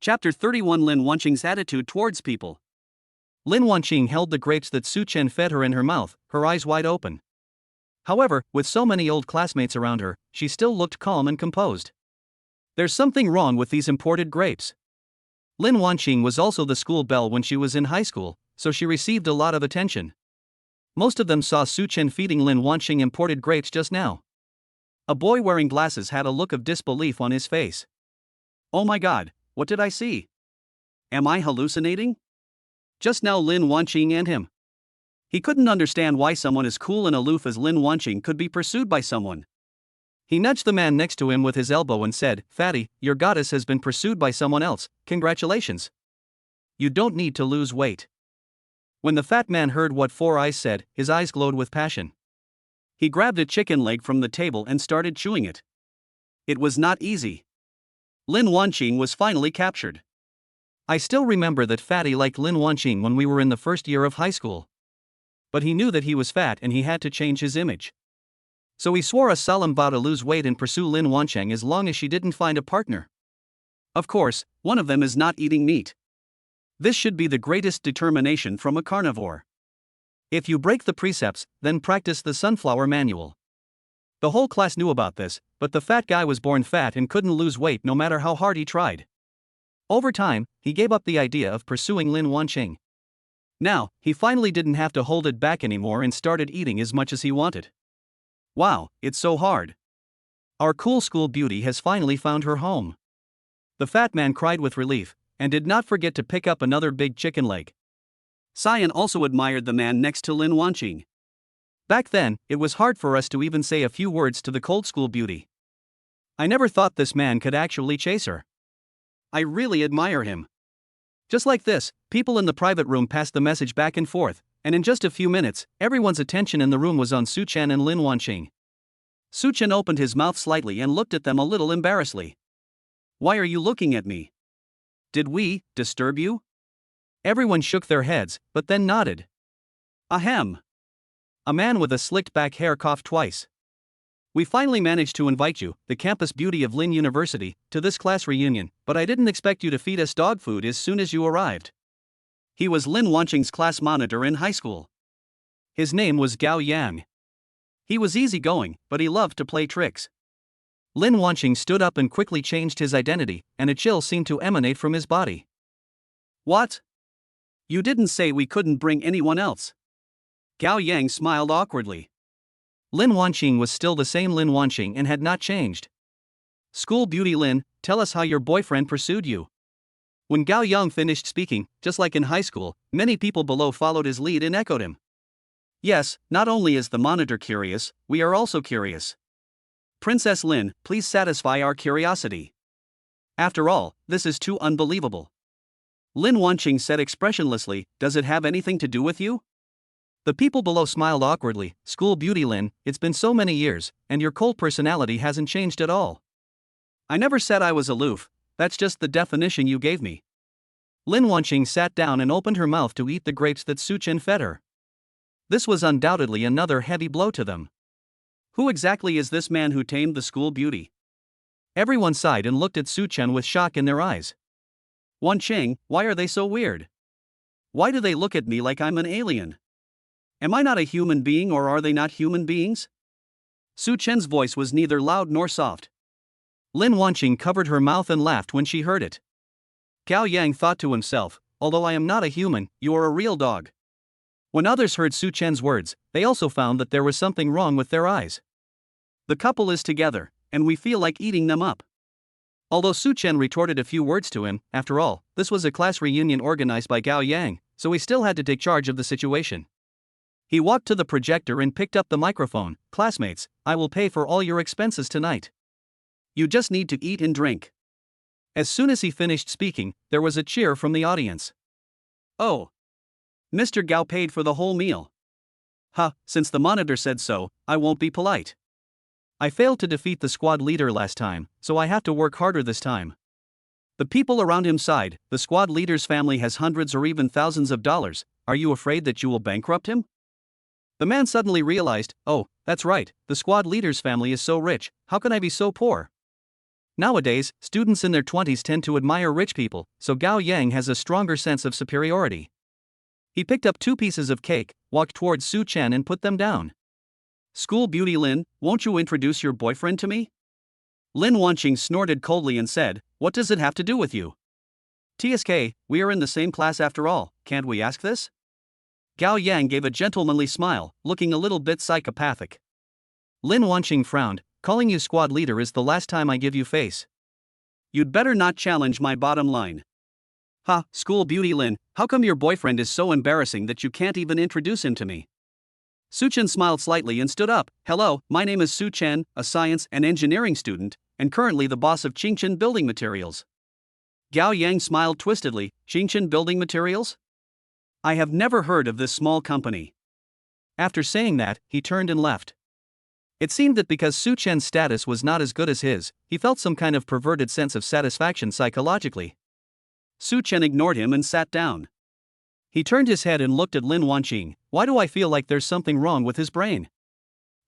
Chapter 31 Lin Wanqing's attitude towards people. Lin Wanqing held the grapes that Such Chen fed her in her mouth, her eyes wide open. However, with so many old classmates around her, she still looked calm and composed. There's something wrong with these imported grapes. Lin Wanqing was also the school belle when she was in high school, so she received a lot of attention. Most of them saw Such Chen feeding Lin Wanqing imported grapes just now. A boy wearing glasses had a look of disbelief on his face. Oh my god, what did I see? Am I hallucinating? Just now Lin Wanqing and him. He couldn't understand why someone as cool and aloof as Lin Wanqing could be pursued by someone. He nudged the man next to him with his elbow and said, Fatty, your goddess has been pursued by someone else, congratulations. You don't need to lose weight. When the fat man heard what Four Eyes said, his eyes glowed with passion. He grabbed a chicken leg from the table and started chewing it. It was not easy. Lin Wanqing was finally captured. I still remember that Fatty liked Lin Wanqing when we were in the first year of high school. But he knew that he was fat and he had to change his image. So he swore a solemn vow to lose weight and pursue Lin Wanqing as long as she didn't find a partner. Of course, one of them is not eating meat. This should be the greatest determination from a carnivore. If you break the precepts, then practice the sunflower manual. The whole class knew about this, but the fat guy was born fat and couldn't lose weight no matter how hard he tried. Over time, he gave up the idea of pursuing Lin Wanqing. Now, he finally didn't have to hold it back anymore and started eating as much as he wanted. Wow, it's so hard. Our cool school beauty has finally found her home. The fat man cried with relief, and did not forget to pick up another big chicken leg. Cyan also admired the man next to Lin Wanqing. Back then, it was hard for us to even say a few words to the cold school beauty. I never thought this man could actually chase her. I really admire him. Just like this, people in the private room passed the message back and forth, and in just a few minutes, everyone's attention in the room was on Such Chen and Lin Wanqing. Such Chen opened his mouth slightly and looked at them a little embarrassedly. Why are you looking at me? Did we disturb you? Everyone shook their heads, but then nodded. Ahem. A man with a slicked back hair coughed twice. We finally managed to invite you, the campus beauty of Lin University, to this class reunion, but I didn't expect you to feed us dog food as soon as you arrived. He was Lin Wanqing's class monitor in high school. His name was Gao Yang. He was easygoing, but he loved to play tricks. Lin Wanqing stood up and quickly changed his identity, and a chill seemed to emanate from his body. What? You didn't say we couldn't bring anyone else. Gao Yang smiled awkwardly. Lin Wanqing was still the same Lin Wanqing and had not changed. School beauty Lin, tell us how your boyfriend pursued you. When Gao Yang finished speaking, just like in high school, many people below followed his lead and echoed him. Yes, not only is the monitor curious, we are also curious. Princess Lin, please satisfy our curiosity. After all, this is too unbelievable. Lin Wanqing said expressionlessly, does it have anything to do with you? The people below smiled awkwardly. School beauty Lin, it's been so many years, and your cold personality hasn't changed at all. I never said I was aloof, that's just the definition you gave me. Lin Wanqing sat down and opened her mouth to eat the grapes that Such Chen fed her. This was undoubtedly another heavy blow to them. Who exactly is this man who tamed the school beauty? Everyone sighed and looked at Such Chen with shock in their eyes. Wanqing, why are they so weird? Why do they look at me like I'm an alien? Am I not a human being or are they not human beings? Such Chen's voice was neither loud nor soft. Lin Wanqing covered her mouth and laughed when she heard it. Gao Yang thought to himself, although I am not a human, you are a real dog. When others heard Such Chen's words, they also found that there was something wrong with their eyes. The couple is together, and we feel like eating them up. Although Such Chen retorted a few words to him, after all, this was a class reunion organized by Gao Yang, so he still had to take charge of the situation. He walked to the projector and picked up the microphone. Classmates, I will pay for all your expenses tonight. You just need to eat and drink. As soon as he finished speaking, there was a cheer from the audience. Oh. Mr. Gao paid for the whole meal. Since the monitor said so, I won't be polite. I failed to defeat the squad leader last time, so I have to work harder this time. The people around him sighed. The squad leader's family has hundreds or even thousands of dollars. Are you afraid that you will bankrupt him? The man suddenly realized, oh, that's right, the squad leader's family is so rich, how can I be so poor? Nowadays, students in their 20s tend to admire rich people, so Gao Yang has a stronger sense of superiority. He picked up 2 pieces of cake, walked towards Such Chen and put them down. School beauty Lin, won't you introduce your boyfriend to me? Lin Wanqing snorted coldly and said, what does it have to do with you? TSK, we are in the same class after all, can't we ask this? Gao Yang gave a gentlemanly smile, looking a little bit psychopathic. Lin Wanqing frowned, calling you squad leader is the last time I give you face. You'd better not challenge my bottom line. School beauty Lin, how come your boyfriend is so embarrassing that you can't even introduce him to me? Such Chen smiled slightly and stood up. Hello, my name is Such Chen, a science and engineering student, and currently the boss of Qingchen Building Materials. Gao Yang smiled twistedly. Qingchen Building Materials? I have never heard of this small company. After saying that, he turned and left. It seemed that because Such Chen's status was not as good as his, he felt some kind of perverted sense of satisfaction psychologically. Such Chen ignored him and sat down. He turned his head and looked at Lin Wanqing. Why do I feel like there's something wrong with his brain?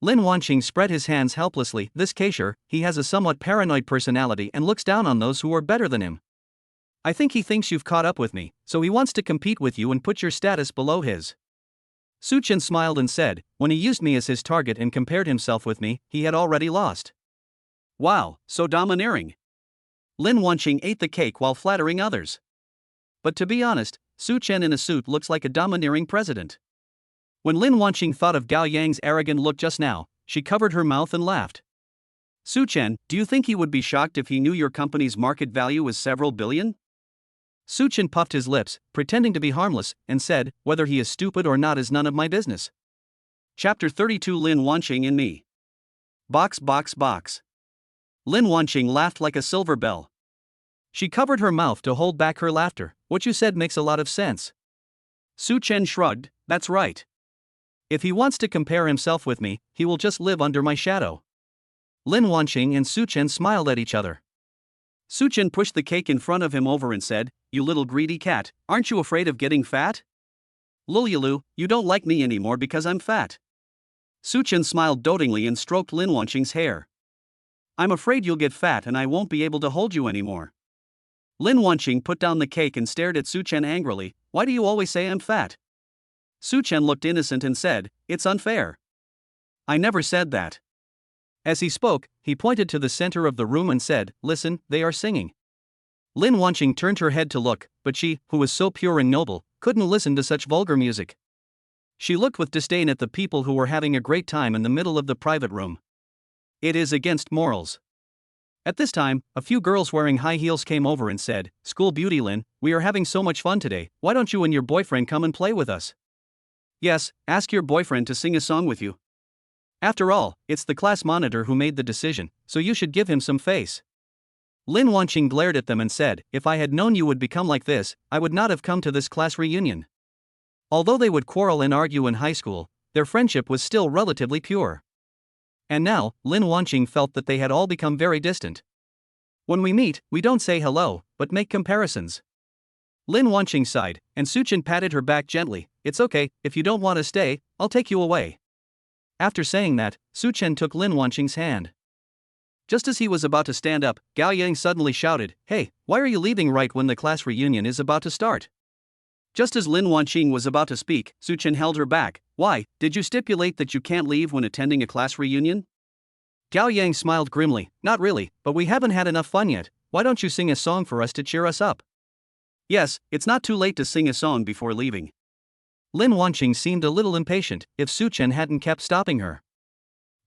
Lin Wanqing spread his hands helplessly. This Kaisher, he has a somewhat paranoid personality and looks down on those who are better than him. I think he thinks you've caught up with me, so he wants to compete with you and put your status below his. Such Chen smiled and said, when he used me as his target and compared himself with me, he had already lost. Wow, so domineering. Lin Wanqing ate the cake while flattering others. But to be honest, Such Chen in a suit looks like a domineering president. When Lin Wanqing thought of Gao Yang's arrogant look just now, she covered her mouth and laughed. Such Chen, do you think he would be shocked if he knew your company's market value is several billion? Such Chen puffed his lips, pretending to be harmless, and said, whether he is stupid or not is none of my business. Chapter 32 Lin Wanqing and Me. Box. Lin Wanqing laughed like a silver bell. She covered her mouth to hold back her laughter. What you said makes a lot of sense. Such Chen shrugged, that's right. If he wants to compare himself with me, he will just live under my shadow. Lin Wanqing and Such Chen smiled at each other. Such Chen pushed the cake in front of him over and said, "You little greedy cat, aren't you afraid of getting fat?" "Lulu, you don't like me anymore because I'm fat." Such Chen smiled dotingly and stroked Lin Wanqing's hair. "I'm afraid you'll get fat and I won't be able to hold you anymore." Lin Wanqing put down the cake and stared at Such Chen angrily. "Why do you always say I'm fat?" Such Chen looked innocent and said, "It's unfair. I never said that." As he spoke, he pointed to the center of the room and said, "Listen, they are singing." Lin Wanqing turned her head to look, but she, who was so pure and noble, couldn't listen to such vulgar music. She looked with disdain at the people who were having a great time in the middle of the private room. It is against morals. At this time, a few girls wearing high heels came over and said, "School beauty Lin, we are having so much fun today, why don't you and your boyfriend come and play with us?" "Yes, ask your boyfriend to sing a song with you. After all, it's the class monitor who made the decision, so you should give him some face." Lin Wanqing glared at them and said, "If I had known you would become like this, I would not have come to this class reunion." Although they would quarrel and argue in high school, their friendship was still relatively pure. And now, Lin Wanqing felt that they had all become very distant. "When we meet, we don't say hello, but make comparisons." Lin Wanqing sighed, and Such Chen patted her back gently. "It's okay, if you don't want to stay, I'll take you away." After saying that, Such Chen took Lin Wanqing's hand. Just as he was about to stand up, Gao Yang suddenly shouted, "Hey, why are you leaving right when the class reunion is about to start?" Just as Lin Wanqing was about to speak, Such Chen held her back. "Why, did you stipulate that you can't leave when attending a class reunion?" Gao Yang smiled grimly. "Not really, but we haven't had enough fun yet. Why don't you sing a song for us to cheer us up?" "Yes, it's not too late to sing a song before leaving." Lin Wanqing seemed a little impatient if Such Chen hadn't kept stopping her.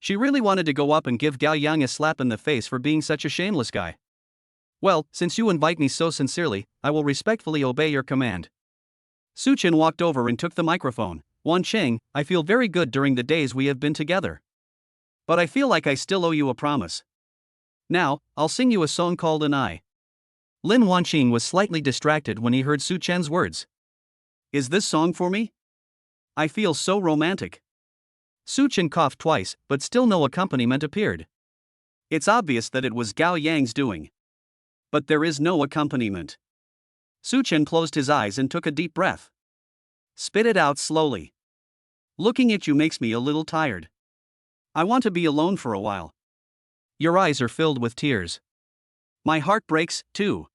She really wanted to go up and give Gao Yang a slap in the face for being such a shameless guy. "Well, since you invite me so sincerely, I will respectfully obey your command." Such Chen walked over and took the microphone. "Wanqing, I feel very good during the days we have been together. But I feel like I still owe you a promise. Now, I'll sing you a song called An I." Lin Wanqing was slightly distracted when he heard Such Chen's words. "Is this song for me? I feel so romantic." Such Chen coughed twice, but still no accompaniment appeared. It's obvious that it was Gao Yang's doing. But there is no accompaniment. Such Chen closed his eyes and took a deep breath. "Spit it out slowly. Looking at you makes me a little tired. I want to be alone for a while." "Your eyes are filled with tears." "My heart breaks, too."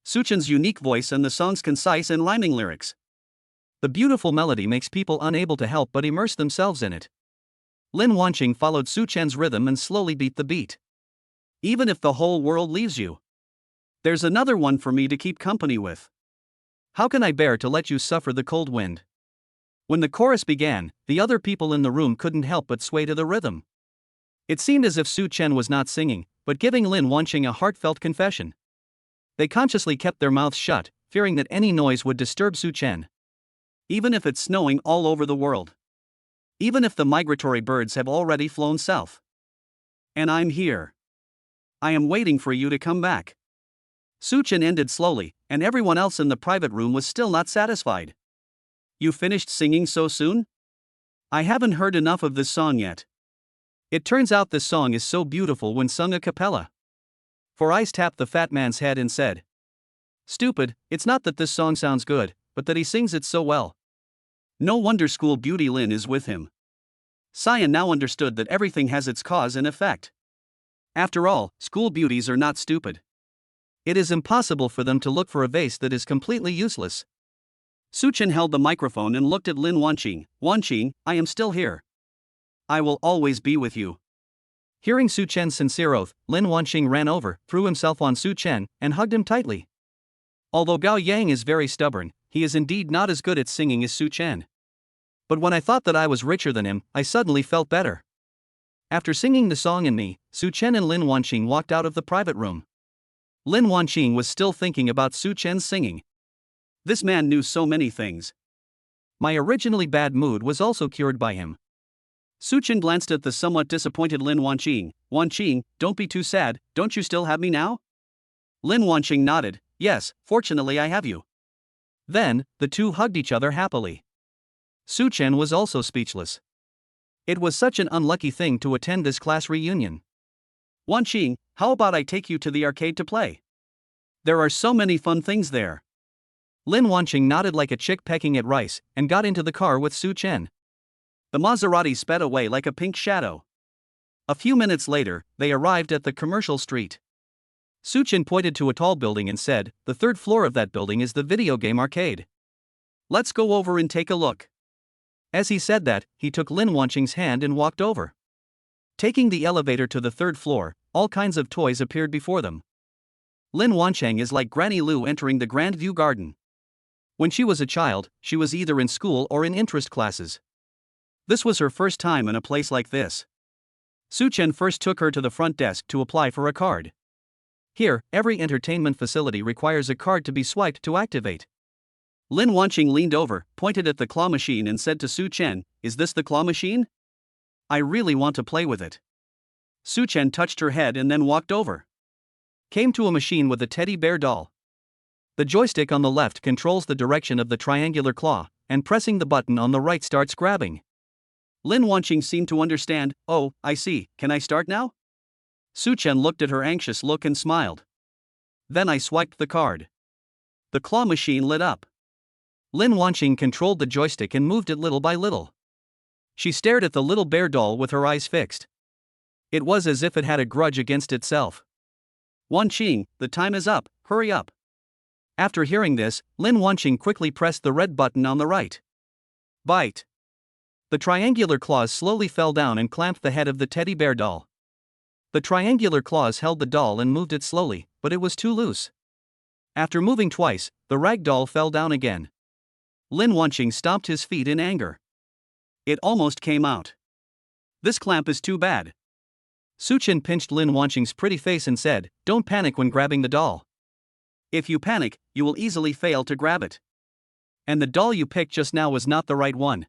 Such Chen's unique voice and the song's concise and rhyming lyrics. The beautiful melody makes people unable to help but immerse themselves in it. Lin Wanqing followed Such Chen's rhythm and slowly beat the beat. "Even if the whole world leaves you, there's another one for me to keep company with. How can I bear to let you suffer the cold wind?" When the chorus began, the other people in the room couldn't help but sway to the rhythm. It seemed as if Such Chen was not singing, but giving Lin Wanqing a heartfelt confession. They consciously kept their mouths shut, fearing that any noise would disturb Such Chen. "Even if it's snowing all over the world. Even if the migratory birds have already flown south. And I'm here. I am waiting for you to come back." Such Chen ended slowly, and everyone else in the private room was still not satisfied. "You finished singing so soon? I haven't heard enough of this song yet." It turns out this song is so beautiful when sung a cappella. Four Eyes tapped the fat man's head and said, "Stupid, it's not that this song sounds good, but that he sings it so well. No wonder school beauty Lin is with him." Cyan now understood that everything has its cause and effect. After all, school beauties are not stupid. It is impossible for them to look for a vase that is completely useless. Such Chen held the microphone and looked at Lin Wanqing. "Wanqing, I am still here. I will always be with you." Hearing Such Chen's sincere oath, Lin Wanqing ran over, threw himself on Such Chen, and hugged him tightly. Although Gao Yang is very stubborn, he is indeed not as good at singing as Such Chen. But when I thought that I was richer than him, I suddenly felt better. After singing the song in me, Such Chen and Lin Wanqing walked out of the private room. Lin Wanqing was still thinking about Such Chen's singing. This man knew so many things. My originally bad mood was also cured by him. Such Chen glanced at the somewhat disappointed Lin Wanqing. Wanqing, don't be too sad, don't you still have me now? Lin Wanqing nodded, yes, fortunately I have you. Then, the two hugged each other happily. Such Chen was also speechless. It was such an unlucky thing to attend this class reunion. Wanqing, how about I take you to the arcade to play? There are so many fun things there. Lin Wanqing nodded like a chick pecking at rice, and got into the car with Such Chen. The Maserati sped away like a pink shadow. A few minutes later, they arrived at the commercial street. Such Chen pointed to a tall building and said, the third floor of that building is the video game arcade. Let's go over and take a look. As he said that, he took Lin Wanqing's hand and walked over. Taking the elevator to the third floor, all kinds of toys appeared before them. Lin Wanqing is like Granny Lu entering the Grand View Garden. When she was a child, she was either in school or in interest classes. This was her first time in a place like this. Such Chen first took her to the front desk to apply for a card. Here, every entertainment facility requires a card to be swiped to activate. Lin Wanqing leaned over, pointed at the claw machine and said to Such Chen, is this the claw machine? I really want to play with it. Such Chen touched her head and then walked over. Came to a machine with a teddy bear doll. The joystick on the left controls the direction of the triangular claw, and pressing the button on the right starts grabbing. Lin Wanqing seemed to understand, oh, I see, can I start now? Such Chen looked at her anxious look and smiled. Then I swiped the card. The claw machine lit up. Lin Wanqing controlled the joystick and moved it little by little. She stared at the little bear doll with her eyes fixed. It was as if it had a grudge against itself. Wanqing, the time is up, hurry up. After hearing this, Lin Wanqing quickly pressed the red button on the right. Bite. The triangular claws slowly fell down and clamped the head of the teddy bear doll. The triangular claws held the doll and moved it slowly, but it was too loose. After moving twice, the rag doll fell down again. Lin Wanqing stomped his feet in anger. It almost came out. This clamp is too bad. Such Chen pinched Lin Wanqing's pretty face and said, don't panic when grabbing the doll. If you panic, you will easily fail to grab it. And the doll you picked just now was not the right one.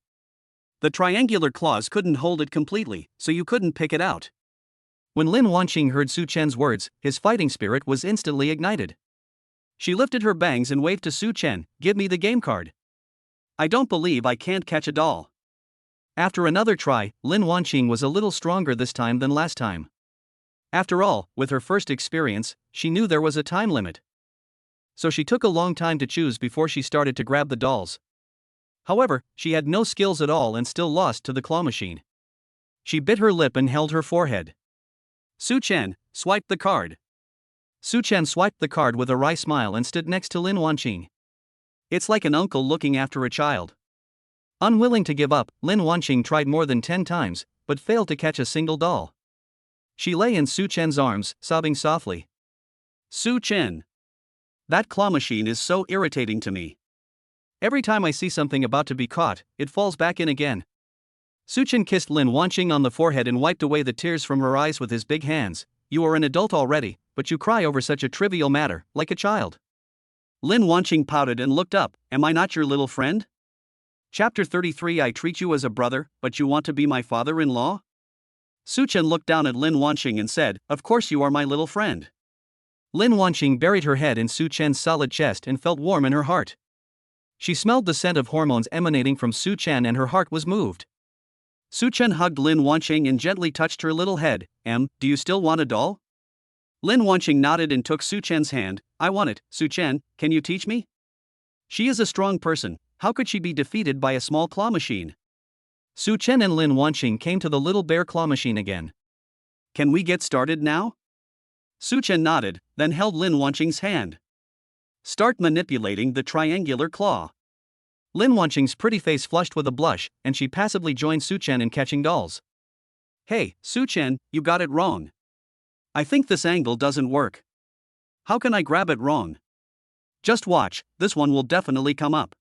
The triangular claws couldn't hold it completely, so you couldn't pick it out. When Lin Wanqing heard Such Chen's words, his fighting spirit was instantly ignited. She lifted her bangs and waved to Such Chen, give me the game card. I don't believe I can't catch a doll. After another try, Lin Wanqing was a little stronger this time than last time. After all, with her first experience, she knew there was a time limit. So she took a long time to choose before she started to grab the dolls. However, she had no skills at all and still lost to the claw machine. She bit her lip and held her forehead. Such Chen, swipe the card. Such Chen swiped the card with a wry smile and stood next to Lin Wanqing. It's like an uncle looking after a child. Unwilling to give up, Lin Wanqing tried more than 10 times, but failed to catch a single doll. She lay in Such Chen's arms, sobbing softly. Such Chen. That claw machine is so irritating to me. Every time I see something about to be caught, it falls back in again. Such Chen kissed Lin Wanqing on the forehead and wiped away the tears from her eyes with his big hands. You are an adult already, but you cry over such a trivial matter, like a child. Lin Wanqing pouted and looked up, am I not your little friend? Chapter 33 I treat you as a brother, but you want to be my father-in-law? Such Chen looked down at Lin Wanqing and said, of course you are my little friend. Lin Wanqing buried her head in Such Chen's solid chest and felt warm in her heart. She smelled the scent of hormones emanating from Such Chen and her heart was moved. Such Chen hugged Lin Wanqing and gently touched her little head. Do you still want a doll? Lin Wanqing nodded and took Such Chen's hand. I want it, Such Chen, can you teach me? She is a strong person, how could she be defeated by a small claw machine? Such Chen and Lin Wanqing came to the little bear claw machine again. Can we get started now? Such Chen nodded, then held Lin Wanqing's hand. Start manipulating the triangular claw. Lin Wanqing's pretty face flushed with a blush, and she passively joined Such Chen in catching dolls. Hey, Such Chen, you got it wrong. I think this angle doesn't work. How can I grab it wrong? Just watch, this one will definitely come up.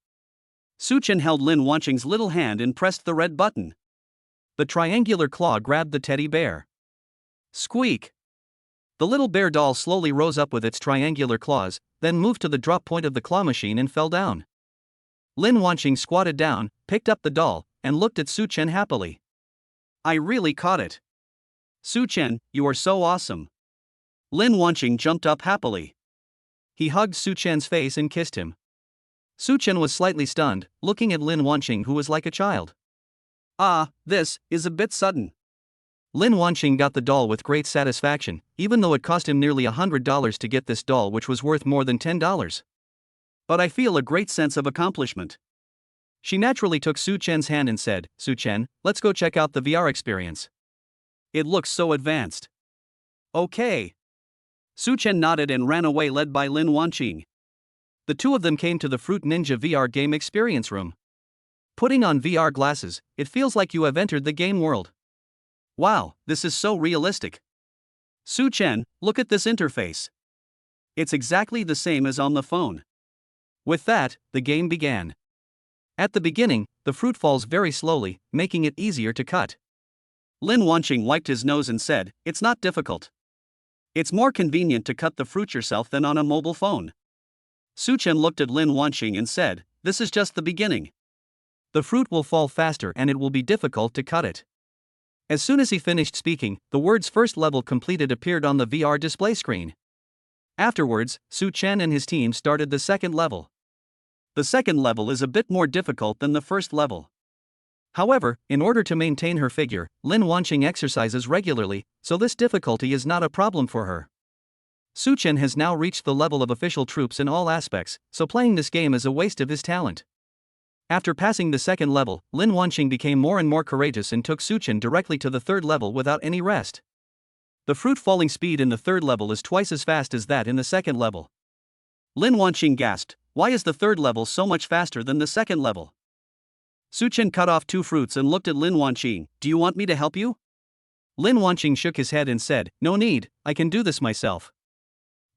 Such Chen held Lin Wanqing's little hand and pressed the red button. The triangular claw grabbed the teddy bear. Squeak! The little bear doll slowly rose up with its triangular claws, then moved to the drop point of the claw machine and fell down. Lin Wanqing squatted down, picked up the doll, and looked at Such Chen happily. I really caught it. Such Chen, you are so awesome. Lin Wanqing jumped up happily. He hugged Such Chen's face and kissed him. Such Chen was slightly stunned, looking at Lin Wanqing, who was like a child. This is a bit sudden. Lin Wanqing got the doll with great satisfaction, even though it cost him nearly $100 to get this doll, which was worth more than $10. But I feel a great sense of accomplishment. She naturally took Such Chen's hand and said, Such Chen, let's go check out the VR experience. It looks so advanced. Okay. Such Chen nodded and ran away, led by Lin Wanqing. The two of them came to the Fruit Ninja VR game experience room. Putting on VR glasses, it feels like you have entered the game world. Wow, this is so realistic. Such Chen, look at this interface. It's exactly the same as on the phone. With that, the game began. At the beginning, the fruit falls very slowly, making it easier to cut. Lin Wanqing wiped his nose and said, it's not difficult. It's more convenient to cut the fruit yourself than on a mobile phone. Such Chen looked at Lin Wanqing and said, this is just the beginning. The fruit will fall faster and it will be difficult to cut it. As soon as he finished speaking, the words first level completed appeared on the VR display screen. Afterwards, Such Chen and his team started the second level. The second level is a bit more difficult than the first level. However, in order to maintain her figure, Lin Wanqing exercises regularly, so this difficulty is not a problem for her. Such Chen has now reached the level of official troops in all aspects, so playing this game is a waste of his talent. After passing the second level, Lin Wanqing became more and more courageous and took Such Chen directly to the third level without any rest. The fruit falling speed in the third level is twice as fast as that in the second level. Lin Wanqing gasped, why is the third level so much faster than the second level? Such Chen cut off two fruits and looked at Lin Wanqing, do you want me to help you? Lin Wanqing shook his head and said, no need, I can do this myself.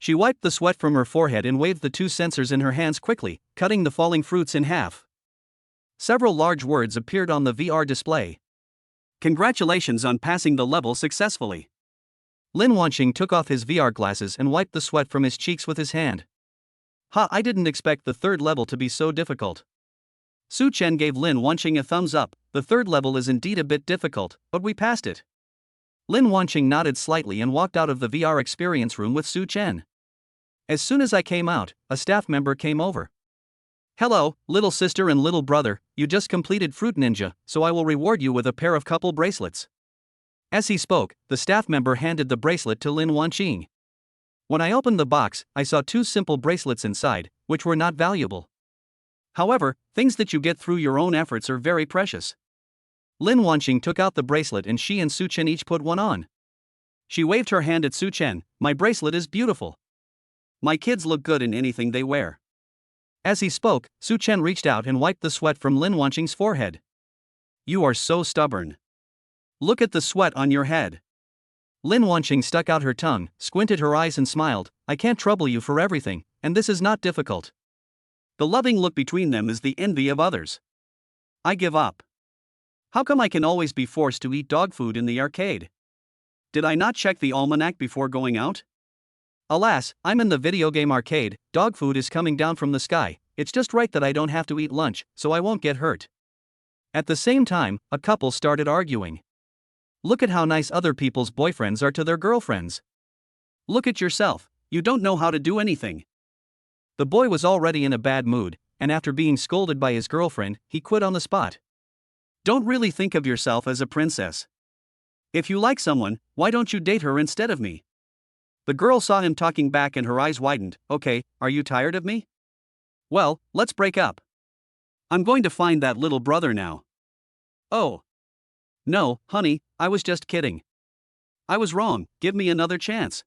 She wiped the sweat from her forehead and waved the two sensors in her hands quickly, cutting the falling fruits in half. Several large words appeared on the VR display. Congratulations on passing the level successfully. Lin Wanqing took off his VR glasses and wiped the sweat from his cheeks with his hand. I didn't expect the third level to be so difficult. Such Chen gave Lin Wanqing a thumbs up, the third level is indeed a bit difficult, but we passed it. Lin Wanqing nodded slightly and walked out of the VR experience room with Such Chen. As soon as I came out, a staff member came over. Hello, little sister and little brother, you just completed Fruit Ninja, so I will reward you with a pair of couple bracelets. As he spoke, the staff member handed the bracelet to Lin Wanqing. When I opened the box, I saw two simple bracelets inside, which were not valuable. However, things that you get through your own efforts are very precious. Lin Wanqing took out the bracelet and she and Such Chen each put one on. She waved her hand at Such Chen, my bracelet is beautiful. My kids look good in anything they wear. As he spoke, Such Chen reached out and wiped the sweat from Lin Wanqing's forehead. You are so stubborn. Look at the sweat on your head. Lin Wanqing stuck out her tongue, squinted her eyes and smiled, I can't trouble you for everything, and this is not difficult. The loving look between them is the envy of others. I give up. How come I can always be forced to eat dog food in the arcade? Did I not check the almanac before going out? Alas, I'm in the video game arcade, dog food is coming down from the sky, it's just right that I don't have to eat lunch, so I won't get hurt. At the same time, a couple started arguing. Look at how nice other people's boyfriends are to their girlfriends. Look at yourself, you don't know how to do anything. The boy was already in a bad mood, and after being scolded by his girlfriend, he quit on the spot. Don't really think of yourself as a princess. If you like someone, why don't you date her instead of me? The girl saw him talking back and her eyes widened. Okay, are you tired of me? Well, let's break up. I'm going to find that little brother now. Oh. No, honey, I was just kidding. I was wrong, give me another chance.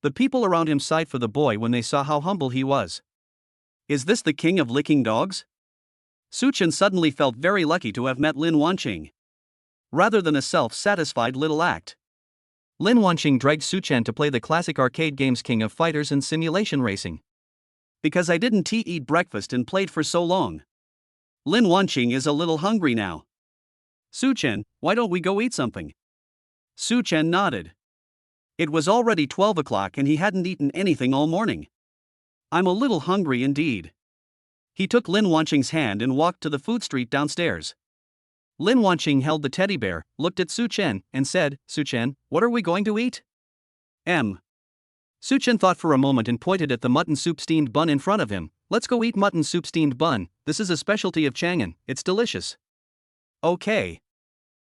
The people around him sighed for the boy when they saw how humble he was. Is this the king of licking dogs? Such Chen suddenly felt very lucky to have met Lin Wanqing. Rather than a self-satisfied little act. Lin Wanqing dragged Such Chen to play the classic arcade games King of Fighters and Simulation Racing. Because I didn't eat breakfast and played for so long. Lin Wanqing is a little hungry now. Such Chen, why don't we go eat something? Such Chen nodded. It was already 12 o'clock and he hadn't eaten anything all morning. I'm a little hungry indeed. He took Lin Wanqing's hand and walked to the food street downstairs. Lin Wanqing held the teddy bear, looked at Such Chen, and said, Such Chen, what are we going to eat? Such Chen thought for a moment and pointed at the mutton soup steamed bun in front of him. Let's go eat mutton soup steamed bun, this is a specialty of Chang'an, it's delicious. Okay.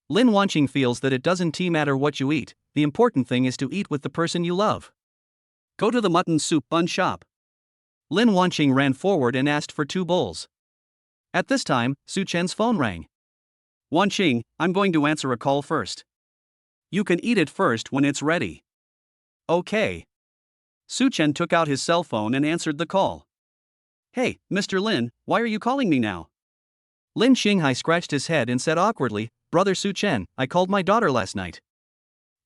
Lin Wanqing feels that it doesn't matter what you eat, the important thing is to eat with the person you love. Go to the mutton soup bun shop. Lin Wanqing ran forward and asked for 2 bowls. At this time, Such Chen's phone rang. Wanqing, I'm going to answer a call first. You can eat it first when it's ready. Okay. Such Chen took out his cell phone and answered the call. Hey, Mr. Lin, why are you calling me now? Lin Shing Hai scratched his head and said awkwardly, Brother Such Chen, I called my daughter last night.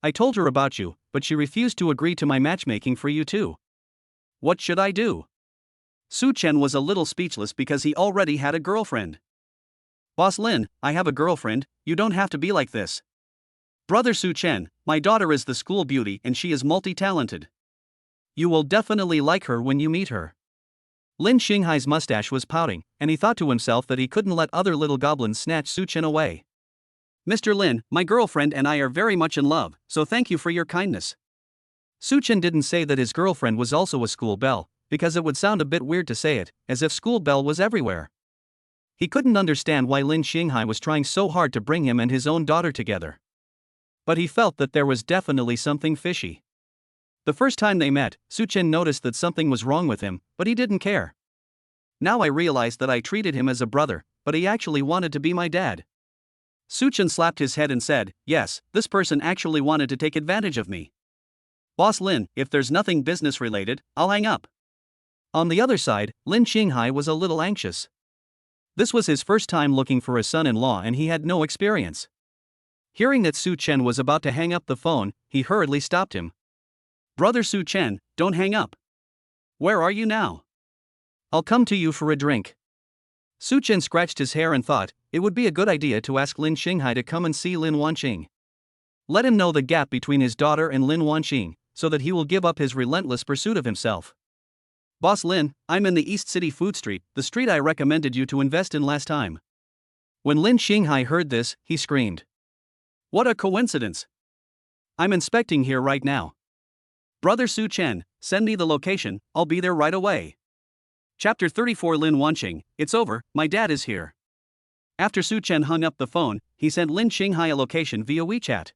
I told her about you, but she refused to agree to my matchmaking for you too. What should I do? Such Chen was a little speechless because he already had a girlfriend. Boss Lin, I have a girlfriend, you don't have to be like this. Brother Such Chen, my daughter is the school beauty and she is multi-talented. You will definitely like her when you meet her. Lin Shing Hai's mustache was pouting, and he thought to himself that he couldn't let other little goblins snatch Such Chen away. Mr. Lin, my girlfriend and I are very much in love, so thank you for your kindness. Such Chen didn't say that his girlfriend was also a school belle, because it would sound a bit weird to say it, as if school belle was everywhere. He couldn't understand why Lin Shing Hai was trying so hard to bring him and his own daughter together. But he felt that there was definitely something fishy. The first time they met, Such Chen noticed that something was wrong with him, but he didn't care. Now I realized that I treated him as a brother, but he actually wanted to be my dad. Such Chen slapped his head and said, yes, this person actually wanted to take advantage of me. Boss Lin, if there's nothing business related, I'll hang up. On the other side, Lin Shing Hai was a little anxious. This was his first time looking for a son-in-law and he had no experience. Hearing that Such Chen was about to hang up the phone, he hurriedly stopped him. Brother Such Chen, don't hang up. Where are you now? I'll come to you for a drink. Such Chen scratched his hair and thought, it would be a good idea to ask Lin Shing Hai to come and see Lin Wanqing. Let him know the gap between his daughter and Lin Wanqing, so that he will give up his relentless pursuit of himself. Boss Lin, I'm in the East City Food Street, the street I recommended you to invest in last time. When Lin Shing Hai heard this, he screamed. What a coincidence! I'm inspecting here right now. Brother Such Chen, send me the location, I'll be there right away. Chapter 34 Lin Wanqing, it's over, my dad is here. After Such Chen hung up the phone, he sent Lin Shing Hai a location via WeChat.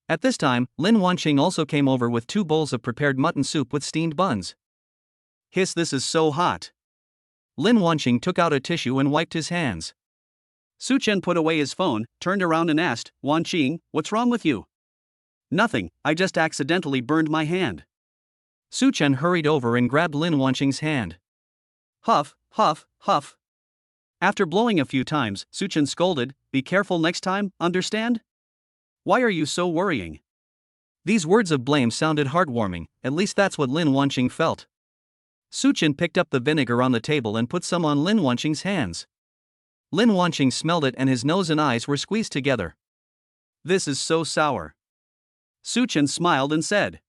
At this time, Lin Wanqing also came over with 2 bowls of prepared mutton soup with steamed buns. Hiss, this is so hot. Lin Wanqing took out a tissue and wiped his hands. Such Chen put away his phone, turned around and asked, Wanqing, what's wrong with you? Nothing, I just accidentally burned my hand. Such Chen hurried over and grabbed Lin Wanqing's hand. Huff, huff, huff. After blowing a few times, Such Chen scolded, be careful next time, understand? Why are you so worrying? These words of blame sounded heartwarming, at least that's what Lin Wanqing felt. Such Chen picked up the vinegar on the table and put some on Lin Wanqing's hands. Lin Wanqing smelled it and his nose and eyes were squeezed together. This is so sour. Such Chen smiled and said.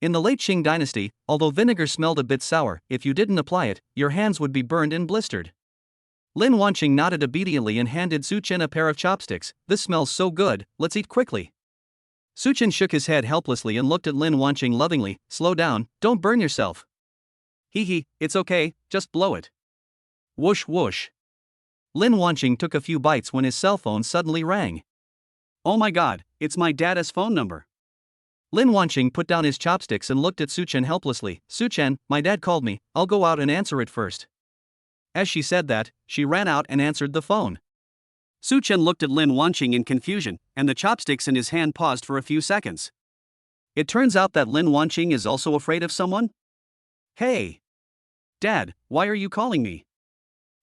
In the late Qing dynasty, although vinegar smelled a bit sour, if you didn't apply it, your hands would be burned and blistered. Lin Wanqing nodded obediently and handed Such Chen a pair of chopsticks. This smells so good, let's eat quickly. Such Chen shook his head helplessly and looked at Lin Wanqing lovingly, slow down, don't burn yourself. Hee, it's okay, just blow it. Whoosh whoosh. Lin Wanqing took a few bites when his cell phone suddenly rang. Oh my god, it's my dad's phone number. Lin Wanqing put down his chopsticks and looked at Such Chen helplessly. Such Chen, my dad called me, I'll go out and answer it first. As she said that, she ran out and answered the phone. Such Chen looked at Lin Wanqing in confusion, and the chopsticks in his hand paused for a few seconds. It turns out that Lin Wanqing is also afraid of someone? Hey! Dad, why are you calling me?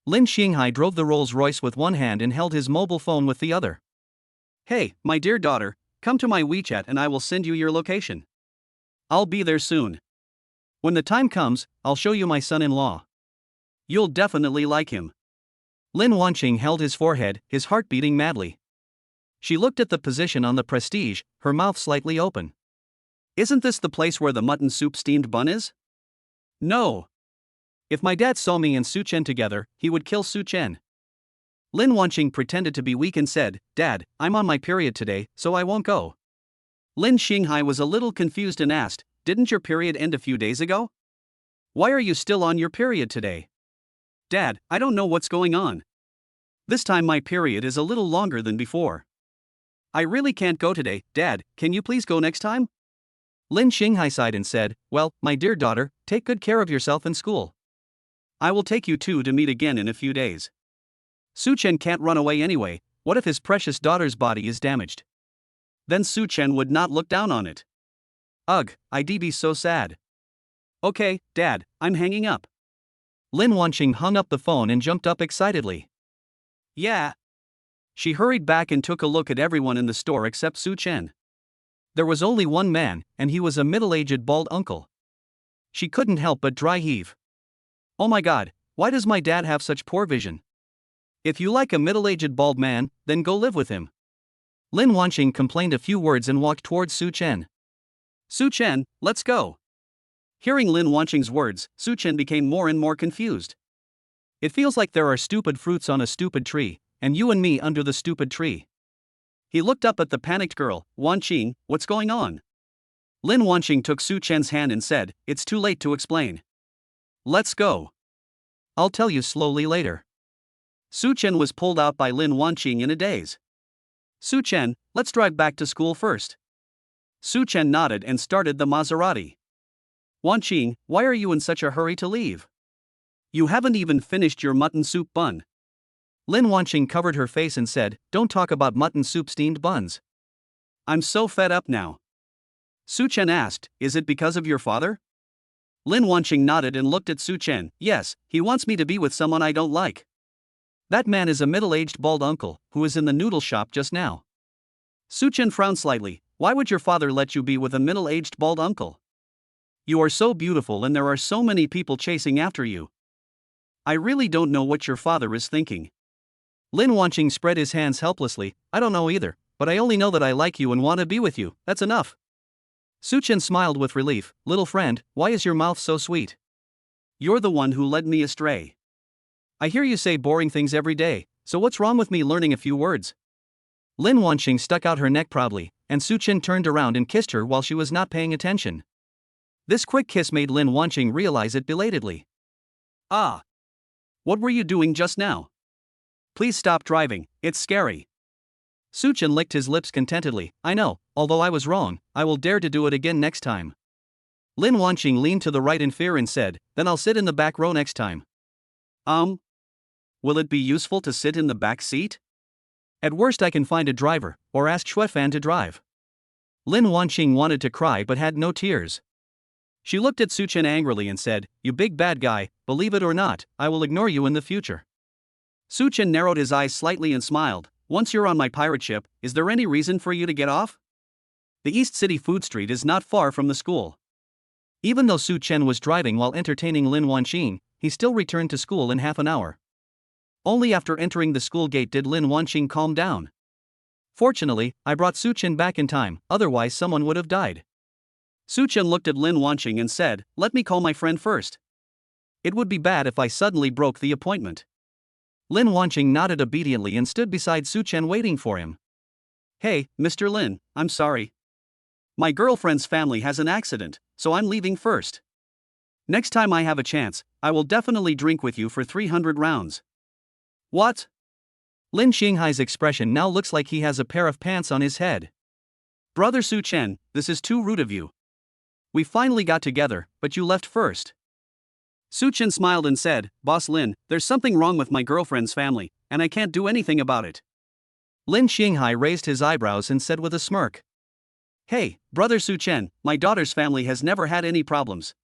Lin Shing Hai drove the Rolls-Royce with one hand and held his mobile phone with the other. Hey, my dear daughter, come to my WeChat and I will send you your location. I'll be there soon. When the time comes, I'll show you my son-in-law. You'll definitely like him. Lin Wanqing held his forehead, his heart beating madly. She looked at the position on the Prestige, her mouth slightly open. Isn't this the place where the mutton soup steamed bun is? No. If my dad saw me and Such Chen together, he would kill Such Chen. Lin Wanqing pretended to be weak and said, "Dad, I'm on my period today, so I won't go." Lin Shing Hai was a little confused and asked, "Didn't your period end a few days ago? Why are you still on your period today?" "Dad, I don't know what's going on. This time my period is a little longer than before. I really can't go today, Dad, can you please go next time?" Lin Shing Hai sighed and said, "Well, my dear daughter, take good care of yourself in school. I will take you two to meet again in a few days. Such Chen can't run away anyway, what if his precious daughter's body is damaged? Then Such Chen would not look down on it. Ugh, I'd be so sad. Okay, Dad, I'm hanging up." Lin Wanqing hung up the phone and jumped up excitedly. "Yeah." She hurried back and took a look at everyone in the store except Such Chen. There was only one man, and he was a middle-aged bald uncle. She couldn't help but dry heave. "Oh my god, why does my dad have such poor vision? If you like a middle-aged bald man, then go live with him." Lin Wanqing complained a few words and walked towards Such Chen. "Such Chen, let's go." Hearing Lin Wanqing's words, Such Chen became more and more confused. "It feels like there are stupid fruits on a stupid tree, and you and me under the stupid tree." He looked up at the panicked girl. "Wanqing, what's going on?" Lin Wanqing took Such Chen's hand and said, "It's too late to explain. Let's go. I'll tell you slowly later." Such Chen was pulled out by Lin Wanqing in a daze. "Such Chen, let's drive back to school first." Such Chen nodded and started the Maserati. "Wanqing, why are you in such a hurry to leave? You haven't even finished your mutton soup bun." Lin Wanqing covered her face and said, "Don't talk about mutton soup steamed buns. I'm so fed up now." Such Chen asked, "Is it because of your father?" Lin Wanqing nodded and looked at Such Chen. "Yes, he wants me to be with someone I don't like. That man is a middle-aged bald uncle, who is in the noodle shop just now." Such Chen frowned slightly. "Why would your father let you be with a middle-aged bald uncle? You are so beautiful and there are so many people chasing after you. I really don't know what your father is thinking." Lin Wanqing spread his hands helplessly. "I don't know either, but I only know that I like you and want to be with you, that's enough." Such Chen smiled with relief. "Little friend, why is your mouth so sweet? You're the one who led me astray. I hear you say boring things every day, so what's wrong with me learning a few words?" Lin Wanqing stuck out her neck proudly, and Such Chen turned around and kissed her while she was not paying attention. This quick kiss made Lin Wanqing realize it belatedly. "Ah! What were you doing just now? Please stop driving, it's scary." Such Chen licked his lips contentedly. "I know, although I was wrong, I will dare to do it again next time." Lin Wanqing leaned to the right in fear and said, "Then I'll sit in the back row next time." Will it be useful to sit in the back seat? At worst I can find a driver, or ask Xuefan to drive." Lin Wanqing wanted to cry but had no tears. She looked at Such Chen angrily and said, "You big bad guy, believe it or not, I will ignore you in the future." Such Chen narrowed his eyes slightly and smiled. "Once you're on my pirate ship, is there any reason for you to get off? The East City Food Street is not far from the school." Even though Such Chen was driving while entertaining Lin Wanqing, he still returned to school in half an hour. Only after entering the school gate did Lin Wanqing calm down. "Fortunately, I brought Such Chen back in time, otherwise someone would have died." Such Chen looked at Lin Wanqing and said, "Let me call my friend first. It would be bad if I suddenly broke the appointment." Lin Wanqing nodded obediently and stood beside Such Chen waiting for him. "Hey, Mr. Lin, I'm sorry. My girlfriend's family has an accident, so I'm leaving first. Next time I have a chance, I will definitely drink with you for 300 rounds. What?" Lin Shing Hai's expression now looks like he has a pair of pants on his head. "Brother Such Chen, this is too rude of you. We finally got together, but you left first." Such Chen smiled and said, "Boss Lin, there's something wrong with my girlfriend's family, and I can't do anything about it." Lin Shing Hai raised his eyebrows and said with a smirk, "Hey, brother Such Chen, my daughter's family has never had any problems.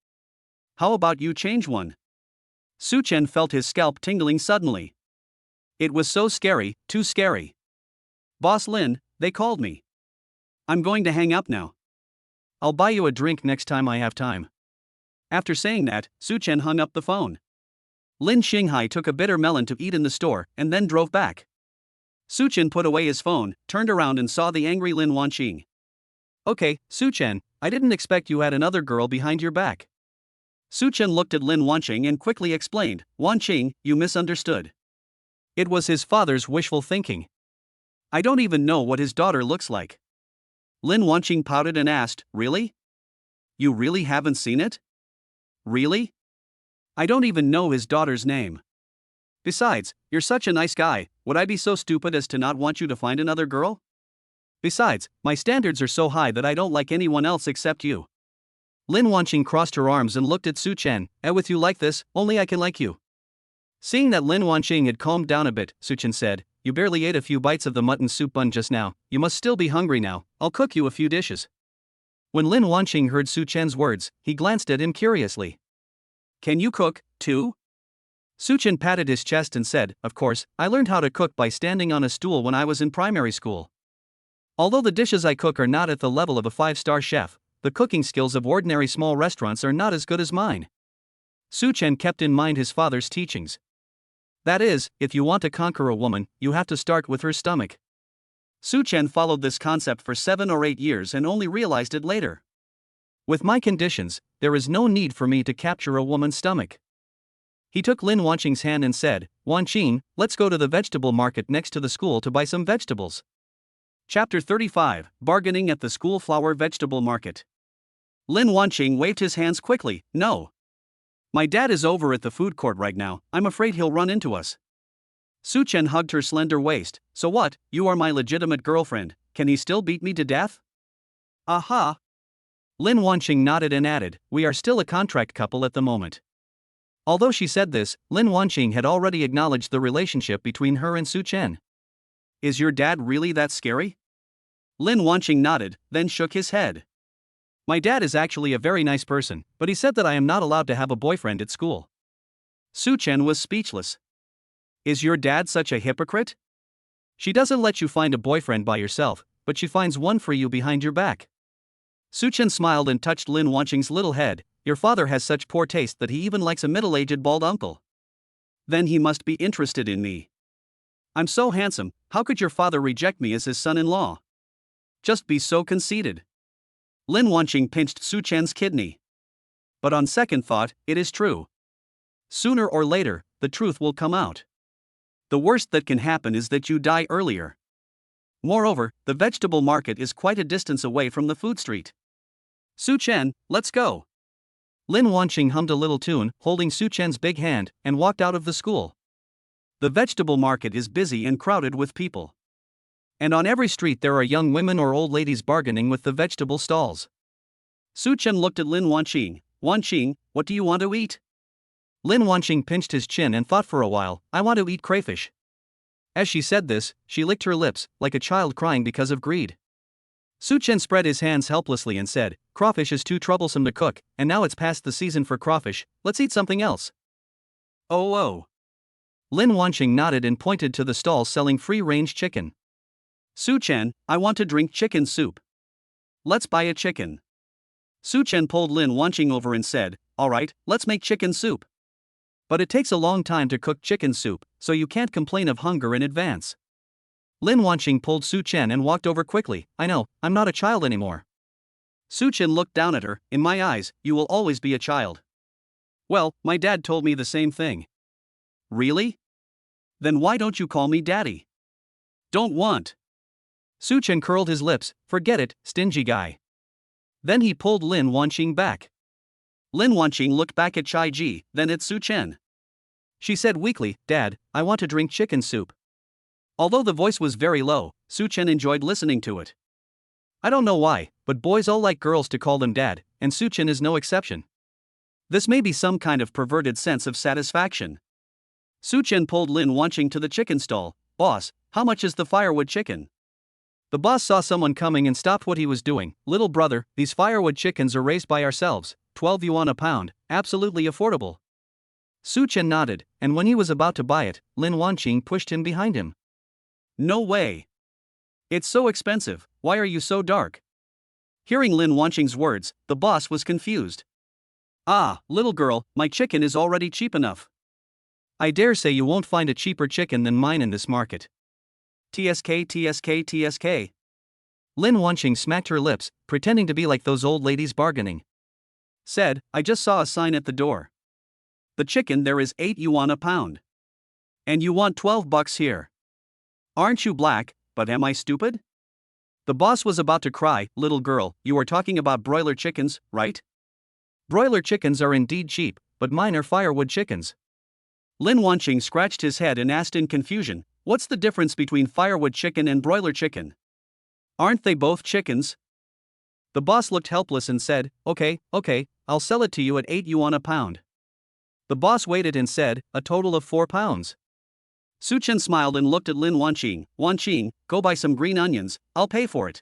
How about you change one?" Such Chen felt his scalp tingling suddenly. It was so scary, too scary. "Boss Lin, they called me. I'm going to hang up now. I'll buy you a drink next time I have time." After saying that, Such Chen hung up the phone. Lin Shing Hai took a bitter melon to eat in the store and then drove back. Such Chen put away his phone, turned around and saw the angry Lin Wanqing. "Okay, Such Chen, I didn't expect you had another girl behind your back." Such Chen looked at Lin Wanqing and quickly explained, "Wanqing, you misunderstood. It was his father's wishful thinking. I don't even know what his daughter looks like. Lin Wanqing pouted and asked, really? You really haven't seen it? Really? I don't even know his daughter's name. Besides, you're such a nice guy, would I be so stupid as to not want you to find another girl? Besides, my standards are so high that I don't like anyone else except you. Lin Wanqing crossed her arms and looked at Such Chen. With you like this, only I can like you. Seeing that Lin Wanqing had calmed down a bit, Such Chen said, you barely ate a few bites of the mutton soup bun just now, you must still be hungry now, I'll cook you a few dishes. When Lin Wanqing heard Such Chen's words, he glanced at him curiously. Can you cook, too? Such Chen patted his chest and said, of course, I learned how to cook by standing on a stool when I was in primary school. Although the dishes I cook are not at the level of a 5-star chef, the cooking skills of ordinary small restaurants are not as good as mine. Such Chen kept in mind his father's teachings. That is, if you want to conquer a woman, you have to start with her stomach. Such Chen followed this concept for 7 or 8 years and only realized it later. With my conditions, there is no need for me to capture a woman's stomach. He took Lin Wanqing's hand and said, Wanqing, let's go to the vegetable market next to the school to buy some vegetables. Chapter 35, Bargaining at the School Flower Vegetable Market. Lin Wanqing waved his hands quickly, no. My dad is over at the food court right now, I'm afraid he'll run into us. Such Chen hugged her slender waist, so what, you are my legitimate girlfriend, can he still beat me to death? Aha! Lin Wanqing nodded and added, we are still a contract couple at the moment. Although she said this, Lin Wanqing had already acknowledged the relationship between her and Such Chen. Is your dad really that scary? Lin Wanqing nodded, then shook his head. My dad is actually a very nice person, but he said that I am not allowed to have a boyfriend at school. Such Chen was speechless. Is your dad such a hypocrite? She doesn't let you find a boyfriend by yourself, but she finds one for you behind your back. Such Chen smiled and touched Lin Wanqing's little head. Your father has such poor taste that he even likes a middle-aged bald uncle. Then he must be interested in me. I'm so handsome, how could your father reject me as his son-in-law? Just be so conceited. Lin Wanqing pinched Such Chen's kidney. But on second thought, it is true. Sooner or later, the truth will come out. The worst that can happen is that you die earlier. Moreover, the vegetable market is quite a distance away from the food street. Such Chen, let's go. Lin Wanqing hummed a little tune, holding Such Chen's big hand, and walked out of the school. The vegetable market is busy and crowded with people. And on every street there are young women or old ladies bargaining with the vegetable stalls. Such Chen looked at Lin Wanqing. Wanqing, what do you want to eat? Lin Wanqing pinched his chin and thought for a while, I want to eat crayfish. As she said this, she licked her lips, like a child crying because of greed. Such Chen spread his hands helplessly and said, crawfish is too troublesome to cook, and now it's past the season for crawfish, let's eat something else. Oh. Lin Wanqing nodded and pointed to the stall selling free-range chicken. Such Chen, I want to drink chicken soup. Let's buy a chicken. Such Chen pulled Lin Wanqing over and said, alright, let's make chicken soup. But it takes a long time to cook chicken soup, so you can't complain of hunger in advance. Lin Wanqing pulled Such Chen and walked over quickly. I know, I'm not a child anymore. Such Chen looked down at her. In my eyes, you will always be a child. Well, my dad told me the same thing. Really? Then why don't you call me daddy? Don't want. Such Chen curled his lips. Forget it, stingy guy. Then he pulled Lin Wanqing back. Lin Wanqing looked back at Chai Ji, then at Such Chen. She said weakly, Dad, I want to drink chicken soup. Although the voice was very low, Such Chen enjoyed listening to it. I don't know why, but boys all like girls to call them dad, and Such Chen is no exception. This may be some kind of perverted sense of satisfaction. Such Chen pulled Lin Wanqing to the chicken stall. Boss, how much is the firewood chicken? The boss saw someone coming and stopped what he was doing. Little brother, these firewood chickens are raised by ourselves, 12 yuan a pound, absolutely affordable. Such Chen nodded, and when he was about to buy it, Lin Wanqing pushed him behind him. No way. It's so expensive, why are you so dark? Hearing Lin Wanqing's words, the boss was confused. Ah, little girl, my chicken is already cheap enough. I dare say you won't find a cheaper chicken than mine in this market. TSK. Lin Wanqing smacked her lips, pretending to be like those old ladies bargaining. Said, I just saw a sign at the door. The chicken there is 8 yuan a pound. And you want $12 here. Aren't you black, but am I stupid? The boss was about to cry. Little girl, you are talking about broiler chickens, right? Broiler chickens are indeed cheap, but mine are firewood chickens. Lin Wanqing scratched his head and asked in confusion, what's the difference between firewood chicken and broiler chicken? Aren't they both chickens? The boss looked helpless and said, okay, I'll sell it to you at 8 yuan a pound. The boss waited and said, a total of 4 pounds. Such Chen smiled and looked at Lin Wanqing. Wanqing, go buy some green onions, I'll pay for it.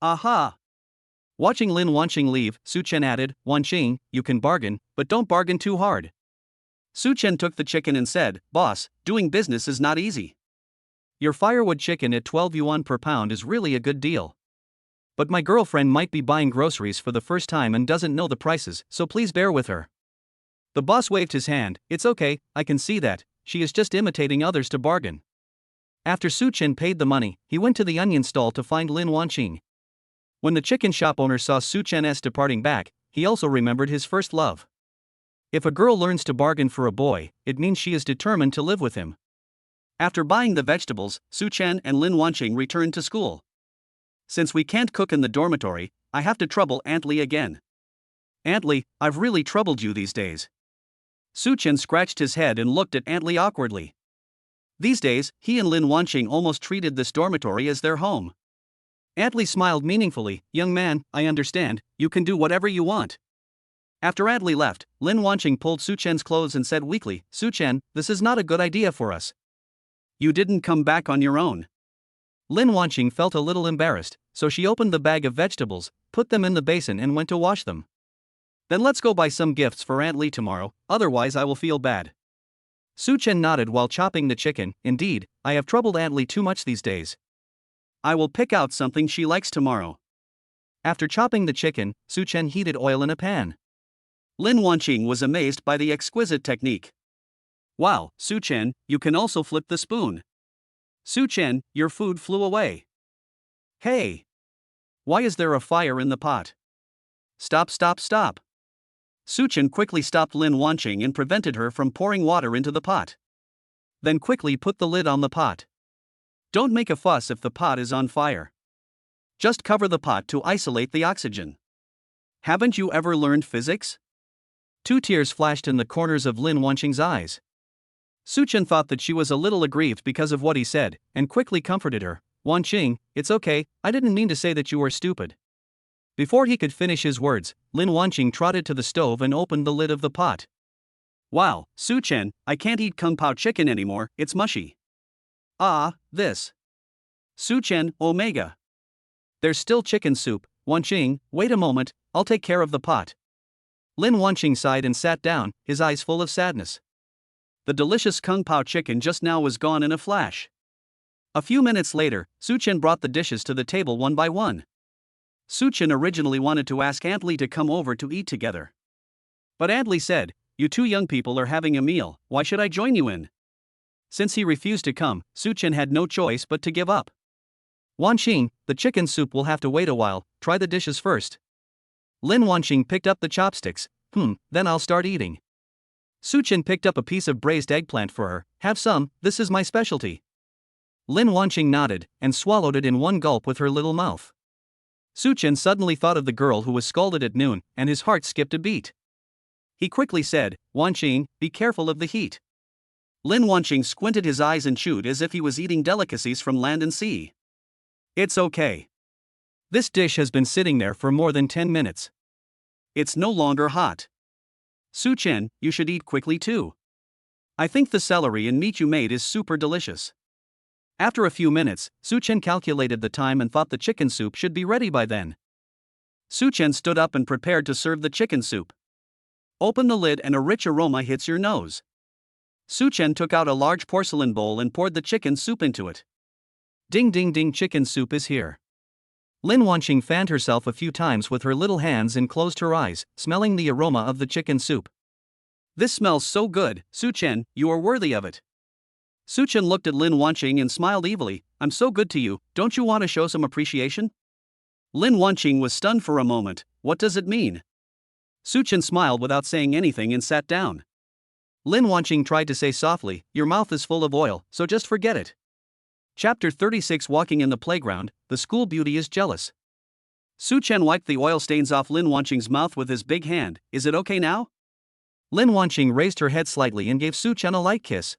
Aha! Watching Lin Wanqing leave, Such Chen added, Wanqing, you can bargain, but don't bargain too hard. Such Chen took the chicken and said, boss, doing business is not easy. Your firewood chicken at 12 yuan per pound is really a good deal. But my girlfriend might be buying groceries for the first time and doesn't know the prices, so please bear with her. The boss waved his hand. It's okay, I can see that, she is just imitating others to bargain. After Such Chen paid the money, he went to the onion stall to find Lin Wanqing. When the chicken shop owner saw Such Chen's departing back, he also remembered his first love. If a girl learns to bargain for a boy, it means she is determined to live with him. After buying the vegetables, Such Chen and Lin Wanqing returned to school. Since we can't cook in the dormitory, I have to trouble Aunt Li again. Aunt Li, I've really troubled you these days. Such Chen scratched his head and looked at Aunt Li awkwardly. These days, he and Lin Wanqing almost treated this dormitory as their home. Aunt Li smiled meaningfully. Young man, I understand, you can do whatever you want. After Aunt Li left, Lin Wanqing pulled Such Chen's clothes and said weakly, Such Chen, this is not a good idea for us. You didn't come back on your own. Lin Wanqing felt a little embarrassed, so she opened the bag of vegetables, put them in the basin and went to wash them. Then let's go buy some gifts for Aunt Li tomorrow, otherwise I will feel bad. Such Chen nodded while chopping the chicken. Indeed, I have troubled Aunt Li too much these days. I will pick out something she likes tomorrow. After chopping the chicken, Such Chen heated oil in a pan. Lin Wanqing was amazed by the exquisite technique. Wow, Such Chen, you can also flip the spoon. Such Chen, your food flew away. Hey! Why is there a fire in the pot? Stop! Such Chen quickly stopped Lin Wanqing and prevented her from pouring water into the pot. Then quickly put the lid on the pot. Don't make a fuss if the pot is on fire. Just cover the pot to isolate the oxygen. Haven't you ever learned physics? 2 tears flashed in the corners of Lin Wanqing's eyes. Such Chen thought that she was a little aggrieved because of what he said, and quickly comforted her. Wanqing, it's okay, I didn't mean to say that you were stupid. Before he could finish his words, Lin Wanqing trotted to the stove and opened the lid of the pot. Wow, Such Chen, I can't eat kung pao chicken anymore, it's mushy. Ah, this. Such Chen, omega. There's still chicken soup. Wanqing, wait a moment, I'll take care of the pot. Lin Wanqing sighed and sat down, his eyes full of sadness. The delicious kung pao chicken just now was gone in a flash. A few minutes later, Such Chen brought the dishes to the table one by one. Such Chen originally wanted to ask Aunt Li to come over to eat together. But Aunt Li said, you 2 young people are having a meal, why should I join you in? Since he refused to come, Such Chen had no choice but to give up. Wanqing, the chicken soup will have to wait a while, try the dishes first. Lin Wanqing picked up the chopsticks. Then I'll start eating. Such Chen picked up a piece of braised eggplant for her. Have some, this is my specialty. Lin Wanqing nodded, and swallowed it in one gulp with her little mouth. Such Chen suddenly thought of the girl who was scalded at noon, and his heart skipped a beat. He quickly said, Wanqing, be careful of the heat. Lin Wanqing squinted his eyes and chewed as if he was eating delicacies from land and sea. It's okay. This dish has been sitting there for more than 10 minutes. It's no longer hot. Such Chen, you should eat quickly too. I think the celery and meat you made is super delicious. After a few minutes, Such Chen calculated the time and thought the chicken soup should be ready by then. Such Chen stood up and prepared to serve the chicken soup. Open the lid and a rich aroma hits your nose. Such Chen took out a large porcelain bowl and poured the chicken soup into it. Ding ding ding, chicken soup is here. Lin Wanqing fanned herself a few times with her little hands and closed her eyes, smelling the aroma of the chicken soup. This smells so good, Such Chen, you are worthy of it. Such Chen looked at Lin Wanqing and smiled evilly. I'm so good to you, don't you want to show some appreciation? Lin Wanqing was stunned for a moment. What does it mean? Such Chen smiled without saying anything and sat down. Lin Wanqing tried to say softly, your mouth is full of oil, so just forget it. Chapter 36 Walking in the playground, the school beauty is jealous. Such Chen wiped the oil stains off Lin Wanqing's mouth with his big hand. Is it okay now? Lin Wanqing raised her head slightly and gave Such Chen a light kiss.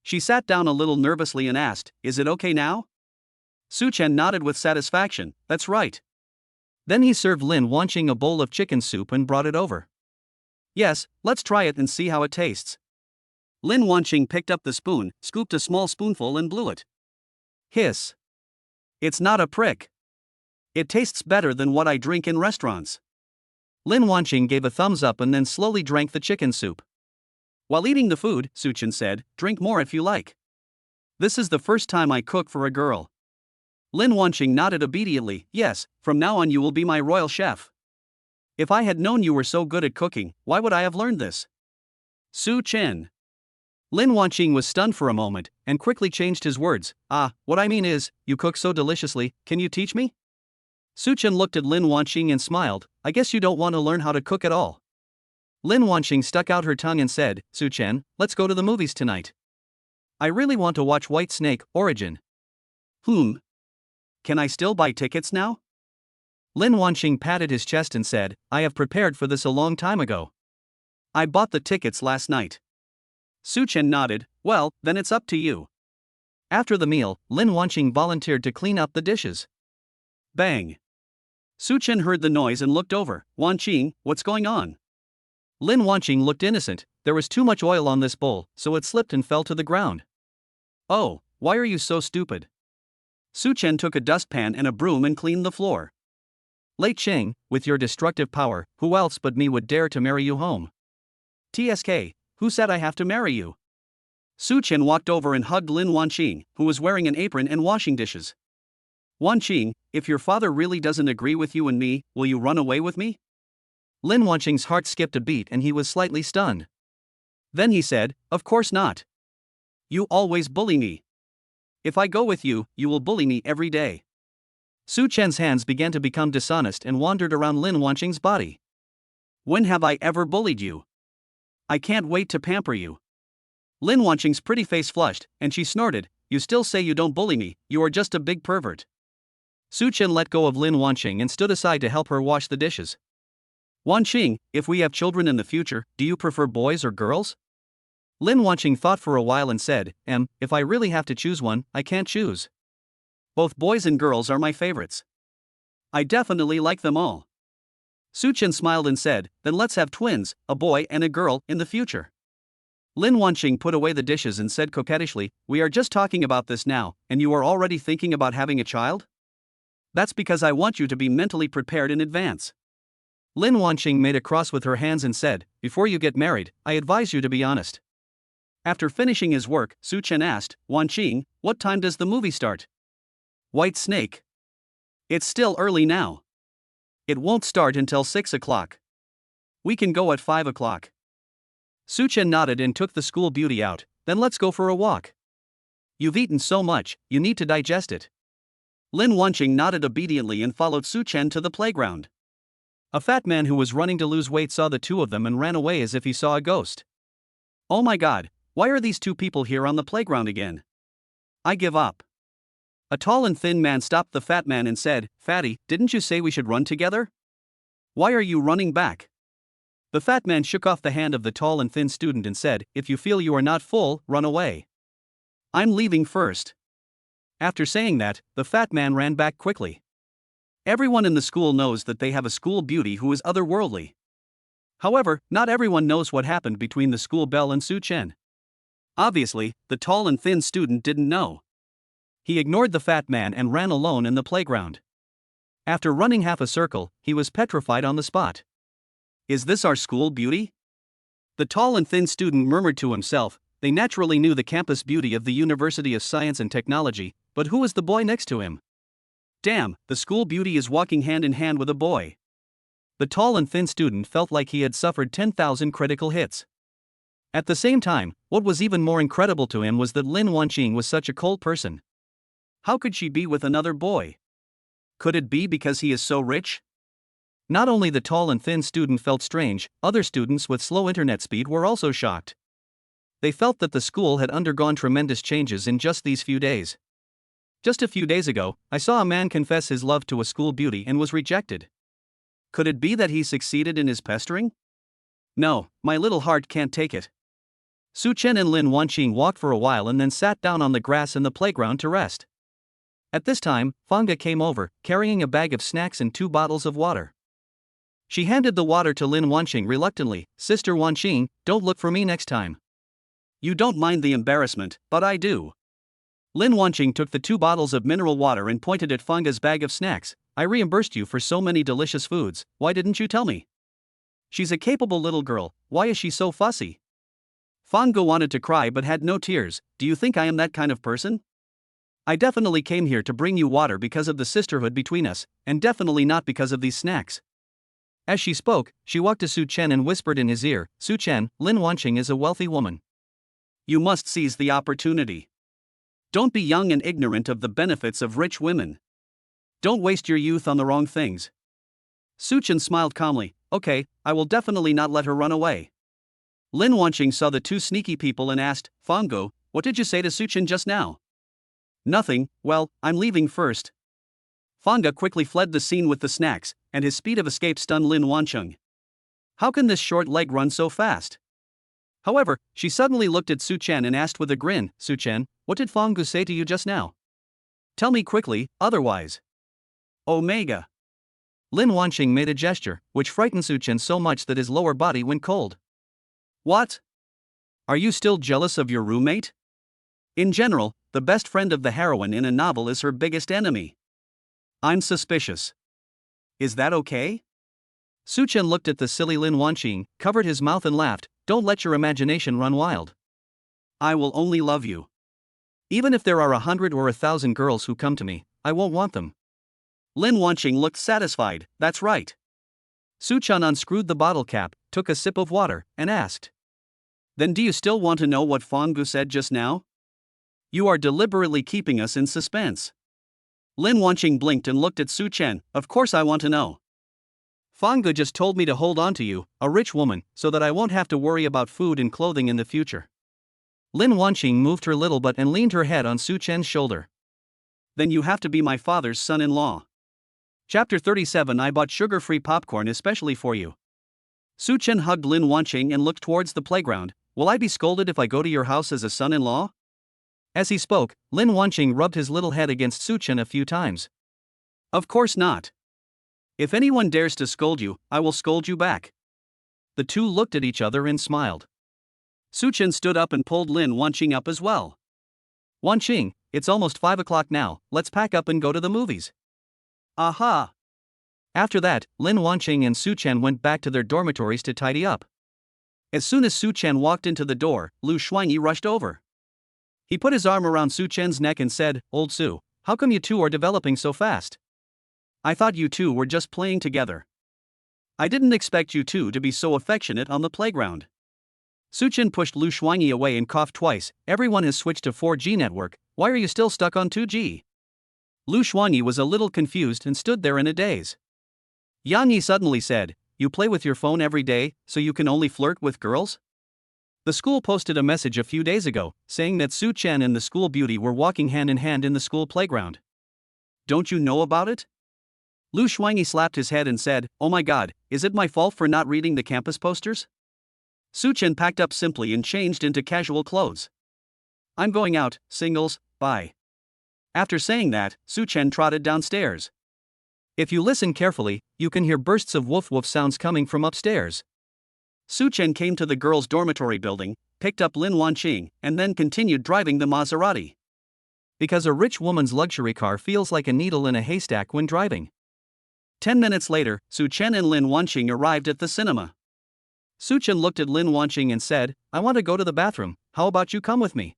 She sat down a little nervously and asked, is it okay now? Such Chen nodded with satisfaction, that's right. Then he served Lin Wanqing a bowl of chicken soup and brought it over. Yes, let's try it and see how it tastes. Lin Wanqing picked up the spoon, scooped a small spoonful and blew it. Hiss. It's not a prick. It tastes better than what I drink in restaurants. Lin Wanqing gave a thumbs up and then slowly drank the chicken soup. While eating the food, Such Chen said, drink more if you like. This is the first time I cook for a girl. Lin Wanqing nodded obediently, yes, from now on you will be my royal chef. If I had known you were so good at cooking, why would I have learned this? Such Chen. Lin Wanqing was stunned for a moment, and quickly changed his words, what I mean is, you cook so deliciously, can you teach me? Such Chen looked at Lin Wanqing and smiled, I guess you don't want to learn how to cook at all. Lin Wanqing stuck out her tongue and said, Such Chen, let's go to the movies tonight. I really want to watch White Snake, Origin. Can I still buy tickets now? Lin Wanqing patted his chest and said, I have prepared for this a long time ago. I bought the tickets last night. Such Chen nodded, well, then it's up to you. After the meal, Lin Wanqing volunteered to clean up the dishes. Bang. Such Chen heard the noise and looked over. Wanqing, what's going on? Lin Wanqing looked innocent, there was too much oil on this bowl, so it slipped and fell to the ground. Oh, why are you so stupid? Such Chen took a dustpan and a broom and cleaned the floor. Lei Ching, with your destructive power, who else but me would dare to marry you home? TSK, who said I have to marry you? Such Chen walked over and hugged Lin Wanqing, who was wearing an apron and washing dishes. Wanqing, if your father really doesn't agree with you and me, will you run away with me? Lin Wanqing's heart skipped a beat and he was slightly stunned. Then he said, of course not. You always bully me. If I go with you, you will bully me every day. Such Chen's hands began to become dishonest and wandered around Lin Wanqing's body. When have I ever bullied you? I can't wait to pamper you. Lin Wanqing's pretty face flushed, and she snorted, you still say you don't bully me, you are just a big pervert. Such Chen let go of Lin Wanqing and stood aside to help her wash the dishes. Wanqing, if we have children in the future, do you prefer boys or girls? Lin Wanqing thought for a while and said, if I really have to choose one, I can't choose. Both boys and girls are my favorites. I definitely like them all. Such Chen smiled and said, then let's have twins, a boy and a girl, in the future. Lin Wanqing put away the dishes and said coquettishly, we are just talking about this now, and you are already thinking about having a child? That's because I want you to be mentally prepared in advance. Lin Wanqing made a cross with her hands and said, before you get married, I advise you to be honest. After finishing his work, Such Chen asked, Wanqing, what time does the movie start? White Snake. It's still early now. It won't start until 6 o'clock. We can go at 5 o'clock. Such Chen nodded and took the school beauty out, then let's go for a walk. You've eaten so much, you need to digest it. Lin Wanqing nodded obediently and followed Such Chen to the playground. A fat man who was running to lose weight saw the two of them and ran away as if he saw a ghost. Oh my god, why are these two people here on the playground again? I give up. A tall and thin man stopped the fat man and said, Fatty, didn't you say we should run together? Why are you running back? The fat man shook off the hand of the tall and thin student and said, if you feel you are not full, run away. I'm leaving first. After saying that, the fat man ran back quickly. Everyone in the school knows that they have a school beauty who is otherworldly. However, not everyone knows what happened between the school belle and Such Chen. Obviously, the tall and thin student didn't know. He ignored the fat man and ran alone in the playground. After running half a circle, he was petrified on the spot. Is this our school beauty? The tall and thin student murmured to himself, they naturally knew the campus beauty of the University of Science and Technology, but who was the boy next to him? Damn, the school beauty is walking hand in hand with a boy. The tall and thin student felt like he had suffered 10,000 critical hits. At the same time, what was even more incredible to him was that Lin Wanqing was such a cold person. How could she be with another boy? Could it be because he is so rich? Not only the tall and thin student felt strange, other students with slow internet speed were also shocked. They felt that the school had undergone tremendous changes in just these few days. Just a few days ago, I saw a man confess his love to a school beauty and was rejected. Could it be that he succeeded in his pestering? No, my little heart can't take it. Such Chen and Lin Wanqing walked for a while and then sat down on the grass in the playground to rest. At this time, Fanga came over, carrying a bag of snacks and 2 bottles of water. She handed the water to Lin Wanqing reluctantly. Sister Wanqing, don't look for me next time. You don't mind the embarrassment, but I do. Lin Wanqing took the 2 bottles of mineral water and pointed at Fanga's bag of snacks. I reimbursed you for so many delicious foods, why didn't you tell me? She's a capable little girl, why is she so fussy? Fanga wanted to cry but had no tears. Do you think I am that kind of person? I definitely came here to bring you water because of the sisterhood between us, and definitely not because of these snacks. As she spoke, she walked to Such Chen and whispered in his ear, Such Chen, Lin Wanqing is a wealthy woman. You must seize the opportunity. Don't be young and ignorant of the benefits of rich women. Don't waste your youth on the wrong things. Such Chen smiled calmly. Okay, I will definitely not let her run away. Lin Wanqing saw the 2 sneaky people and asked, Fango, what did you say to Such Chen just now? Nothing, well, I'm leaving first. Fanga quickly fled the scene with the snacks, and his speed of escape stunned Lin Wanqing. How can this short leg run so fast? However, she suddenly looked at Such Chen and asked with a grin, Such Chen, what did Fanga say to you just now? Tell me quickly, otherwise. Omega. Lin Wanqing made a gesture, which frightened Such Chen so much that his lower body went cold. What? Are you still jealous of your roommate? In general, the best friend of the heroine in a novel is her biggest enemy. I'm suspicious. Is that okay? Such Chen looked at the silly Lin Wanqing, covered his mouth and laughed, don't let your imagination run wild. I will only love you. Even if there are 100 or 1,000 girls who come to me, I won't want them. Lin Wanqing looked satisfied, that's right. Such Chen unscrewed the bottle cap, took a sip of water, and asked. Then do you still want to know what Fanga said just now? You are deliberately keeping us in suspense. Lin Wanqing blinked and looked at Such Chen, of course I want to know. Fanga just told me to hold on to you, a rich woman, so that I won't have to worry about food and clothing in the future. Lin Wanqing moved her little butt and leaned her head on Such Chen's shoulder. Then you have to be my father's son-in-law. Chapter 37 I bought sugar-free popcorn especially for you. Such Chen hugged Lin Wanqing and looked towards the playground. Will I be scolded if I go to your house as a son-in-law? As he spoke, Lin Wanqing rubbed his little head against Such Chen a few times. Of course not. If anyone dares to scold you, I will scold you back. The 2 looked at each other and smiled. Such Chen stood up and pulled Lin Wanqing up as well. Wanqing, it's almost 5 o'clock now, let's pack up and go to the movies. Aha! After that, Lin Wanqing and Such Chen went back to their dormitories to tidy up. As soon as Such Chen walked into the door, Lu Shuangyi rushed over. He put his arm around Such Chen's neck and said, Old Su, how come you 2 are developing so fast? I thought you 2 were just playing together. I didn't expect you 2 to be so affectionate on the playground. Such Chen pushed Lu Shuangyi away and coughed twice. Everyone has switched to 4G network, why are you still stuck on 2G? Lu Shuangyi was a little confused and stood there in a daze. Yang Yi suddenly said, you play with your phone every day, so you can only flirt with girls? The school posted a message a few days ago, saying that Such Chen and the school beauty were walking hand in hand in the school playground. Don't you know about it? Lu Shuangyi slapped his head and said, oh my god, is it my fault for not reading the campus posters? Such Chen packed up simply and changed into casual clothes. I'm going out, singles, bye. After saying that, Such Chen trotted downstairs. If you listen carefully, you can hear bursts of woof-woof sounds coming from upstairs. Such Chen came to the girls' dormitory building, picked up Lin Wanqing, and then continued driving the Maserati. Because a rich woman's luxury car feels like a needle in a haystack when driving. 10 minutes later, Such Chen and Lin Wanqing arrived at the cinema. Such Chen looked at Lin Wanqing and said, I want to go to the bathroom, how about you come with me?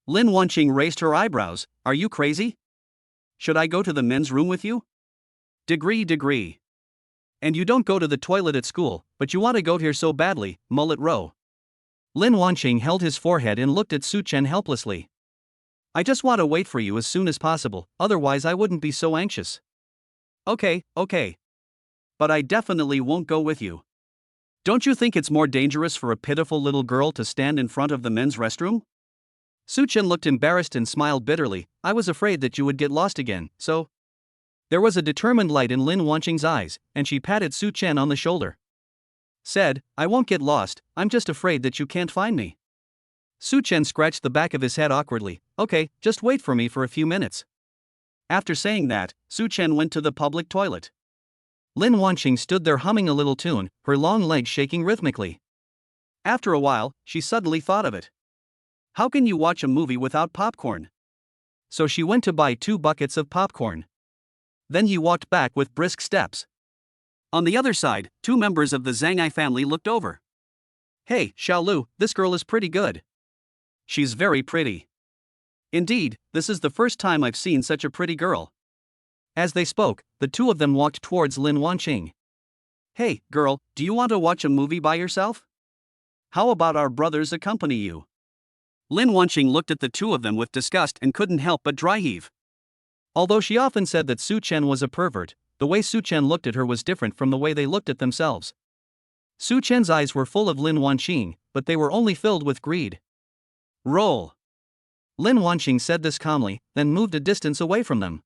Lin Wanqing raised her eyebrows, are you crazy? Should I go to the men's room with you? Degree. And you don't go to the toilet at school, but you want to go here so badly, mullet row. Lin Wanqing held his forehead and looked at Such Chen helplessly. I just want to wait for you as soon as possible, otherwise I wouldn't be so anxious. Okay. But I definitely won't go with you. Don't you think it's more dangerous for a pitiful little girl to stand in front of the men's restroom? Such Chen looked embarrassed and smiled bitterly. I was afraid that you would get lost again, so. There was a determined light in Lin Wanqing's eyes, and she patted Such Chen on the shoulder. Said, I won't get lost, I'm just afraid that you can't find me. Such Chen scratched the back of his head awkwardly. Okay, just wait for me for a few minutes. After saying that, Such Chen went to the public toilet. Lin Wanqing stood there humming a little tune, her long legs shaking rhythmically. After a while, she suddenly thought of it. How can you watch a movie without popcorn? So she went to buy 2 buckets of popcorn. Then he walked back with brisk steps. On the other side, 2 members of the Zhang Hai family looked over. Hey, Xiaolu, this girl is pretty good. She's very pretty. Indeed, this is the first time I've seen such a pretty girl. As they spoke, the 2 of them walked towards Lin Wanqing. Hey, girl, do you want to watch a movie by yourself? How about our brothers accompany you? Lin Wanqing looked at the 2 of them with disgust and couldn't help but dry heave. Although she often said that Such Chen was a pervert, the way Such Chen looked at her was different from the way they looked at themselves. Such Chen's eyes were full of Lin Wanqing, but they were only filled with greed. Roll. Lin Wanqing said this calmly, then moved a distance away from them.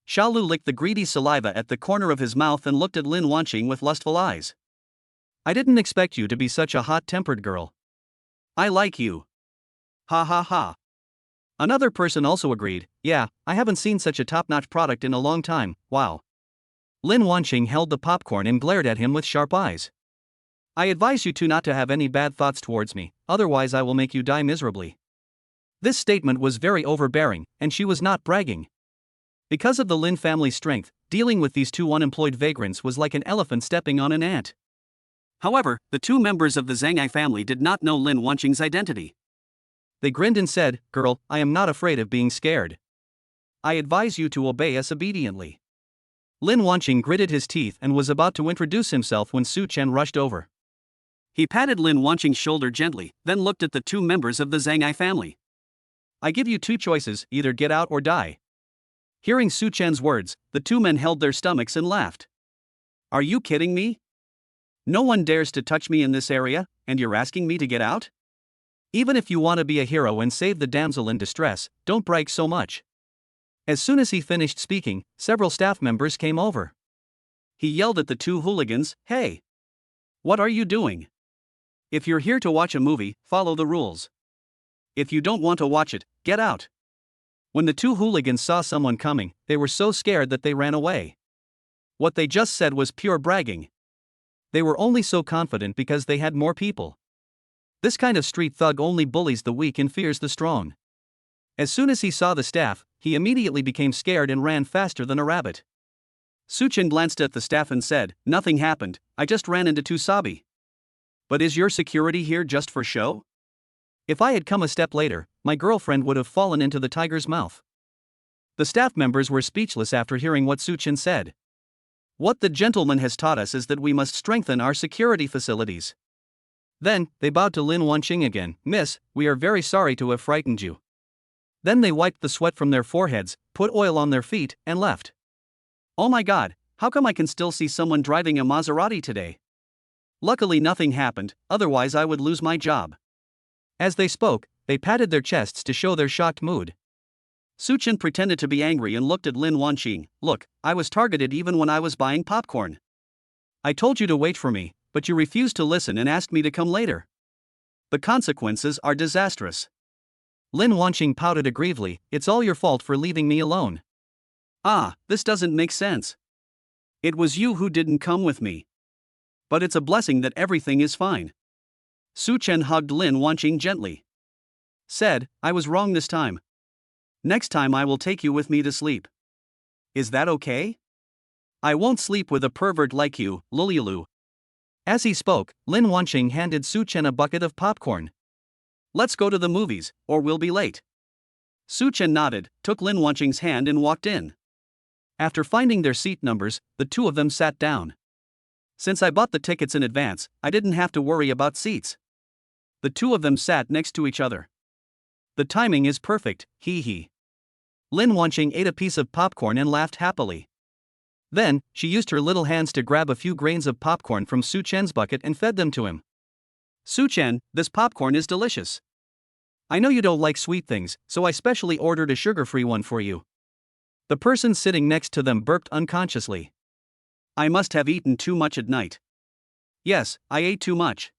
Xiaolu licked the greedy saliva at the corner of his mouth and looked at Lin Wanqing with lustful eyes. I didn't expect you to be such a hot-tempered girl. I like you. Ha ha ha. Another person also agreed, yeah, I haven't seen such a top-notch product in a long time, wow. Lin Wanqing held the popcorn and glared at him with sharp eyes. I advise you 2 not to have any bad thoughts towards me, otherwise I will make you die miserably. This statement was very overbearing, and she was not bragging. Because of the Lin family's strength, dealing with these 2 unemployed vagrants was like an elephant stepping on an ant. However, the 2 members of the Zhang Hai family did not know Lin Wanqing's identity. They grinned and said, Girl, I am not afraid of being scared. I advise you to obey us obediently. Lin Wanqing gritted his teeth and was about to introduce himself when Such Chen rushed over. He patted Lin Wanqing's shoulder gently, then looked at the 2 members of the Zhang Hai family. I give you 2 choices, either get out or die. Hearing Such Chen's words, the 2 men held their stomachs and laughed. Are you kidding me? No one dares to touch me in this area, and you're asking me to get out? Even if you want to be a hero and save the damsel in distress, don't brag so much. As soon as he finished speaking, several staff members came over. He yelled at the 2 hooligans, Hey! What are you doing? If you're here to watch a movie, follow the rules. If you don't want to watch it, get out. When the 2 hooligans saw someone coming, they were so scared that they ran away. What they just said was pure bragging. They were only so confident because they had more people. This kind of street thug only bullies the weak and fears the strong. As soon as he saw the staff, he immediately became scared and ran faster than a rabbit. Such Chen glanced at the staff and said, Nothing happened, I just ran into 2 sabi. But is your security here just for show? If I had come a step later, my girlfriend would have fallen into the tiger's mouth. The staff members were speechless after hearing what Such Chen said. What the gentleman has taught us is that we must strengthen our security facilities. Then, they bowed to Lin Wanqing again. Miss, we are very sorry to have frightened you. Then they wiped the sweat from their foreheads, put oil on their feet, and left. Oh my god, how come I can still see someone driving a Maserati today? Luckily nothing happened, otherwise I would lose my job. As they spoke, they patted their chests to show their shocked mood. Such Chen pretended to be angry and looked at Lin Wanqing. Look, I was targeted even when I was buying popcorn. I told you to wait for me, but you refused to listen and asked me to come later. The consequences are disastrous. Lin Wanqing pouted aggrievely, It's all your fault for leaving me alone. Ah, this doesn't make sense. It was you who didn't come with me. But it's a blessing that everything is fine. Such Chen hugged Lin Wanqing gently. Said, I was wrong this time. Next time I will take you with me to sleep. Is that okay? I won't sleep with a pervert like you, Lululu. As he spoke, Lin Wanqing handed Such Chen a bucket of popcorn. Let's go to the movies, or we'll be late. Such Chen nodded, took Lin Wanqing's hand and walked in. After finding their seat numbers, the 2 of them sat down. Since I bought the tickets in advance, I didn't have to worry about seats. The 2 of them sat next to each other. The timing is perfect, hee hee. Lin Wanqing ate a piece of popcorn and laughed happily. Then, she used her little hands to grab a few grains of popcorn from Such Chen's bucket and fed them to him. Such Chen, this popcorn is delicious. I know you don't like sweet things, so I specially ordered a sugar-free one for you. The person sitting next to them burped unconsciously. I must have eaten too much at night. Yes, I ate too much.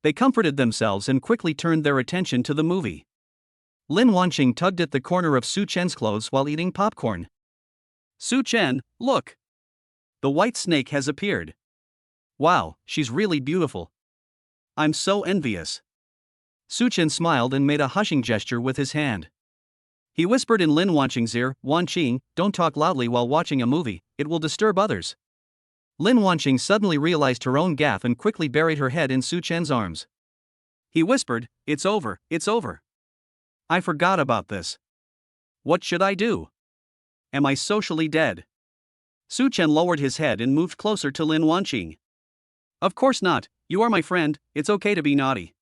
They comforted themselves and quickly turned their attention to the movie. Lin Wanqing tugged at the corner of Such Chen's clothes while eating popcorn. Such Chen, look! The white snake has appeared. Wow, she's really beautiful. I'm so envious. Such Chen smiled and made a hushing gesture with his hand. He whispered in Lin Wanqing's ear, Wanqing, don't talk loudly while watching a movie, it will disturb others. Lin Wanqing suddenly realized her own gaffe and quickly buried her head in Such Chen's arms. He whispered, it's over, it's over. I forgot about this. What should I do? Am I socially dead? Such Chen lowered his head and moved closer to Lin Wanqing. Of course not, you are my friend, it's okay to be naughty.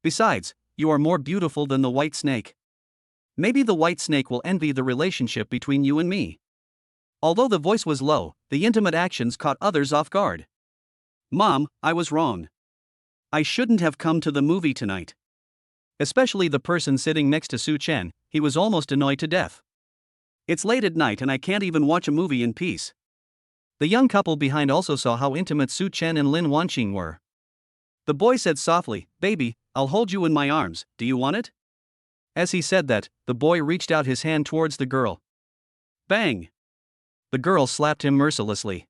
Besides, you are more beautiful than the white snake. Maybe the white snake will envy the relationship between you and me. Although the voice was low, the intimate actions caught others off guard. Mom, I was wrong. I shouldn't have come to the movie tonight. Especially the person sitting next to Such Chen, he was almost annoyed to death. It's late at night and I can't even watch a movie in peace. The young couple behind also saw how intimate Such Chen and Lin Wanqing were. The boy said softly, baby, I'll hold you in my arms, do you want it? As he said that, the boy reached out his hand towards the girl. Bang! The girl slapped him mercilessly.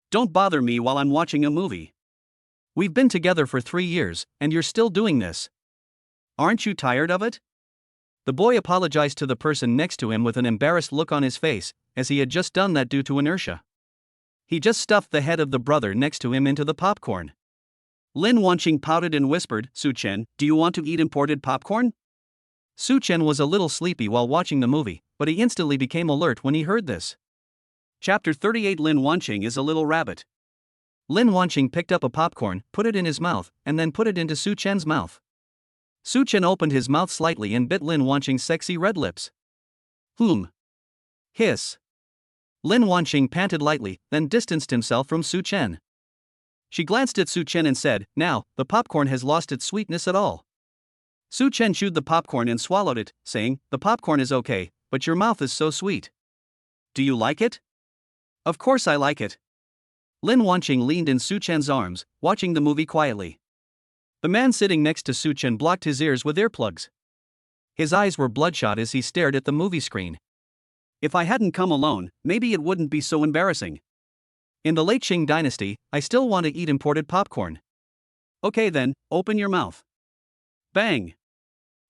Don't bother me while I'm watching a movie. We've been together for 3 years, and you're still doing this. Aren't you tired of it? The boy apologized to the person next to him with an embarrassed look on his face, as he had just done that due to inertia. He just stuffed the head of the brother next to him into the popcorn. Lin Wanqing pouted and whispered, Such Chen, do you want to eat imported popcorn? Such Chen was a little sleepy while watching the movie, but he instantly became alert when he heard this. Chapter 38 Lin Wanqing is a little rabbit. Lin Wanqing picked up a popcorn, put it in his mouth, and then put it into Such Chen's mouth. Such Chen opened his mouth slightly and bit Lin Wanqing's sexy red lips. Hiss. Lin Wanqing panted lightly, then distanced himself from Such Chen. She glanced at Such Chen and said, now, the popcorn has lost its sweetness at all. Such Chen chewed the popcorn and swallowed it, saying, the popcorn is okay, but your mouth is so sweet. Do you like it? Of course I like it. Lin Wanqing leaned in Such Chen's arms, watching the movie quietly. The man sitting next to Such Chen blocked his ears with earplugs. His eyes were bloodshot as he stared at the movie screen. If I hadn't come alone, maybe it wouldn't be so embarrassing. In the late Qing dynasty, I still want to eat imported popcorn. Okay then, open your mouth. Bang!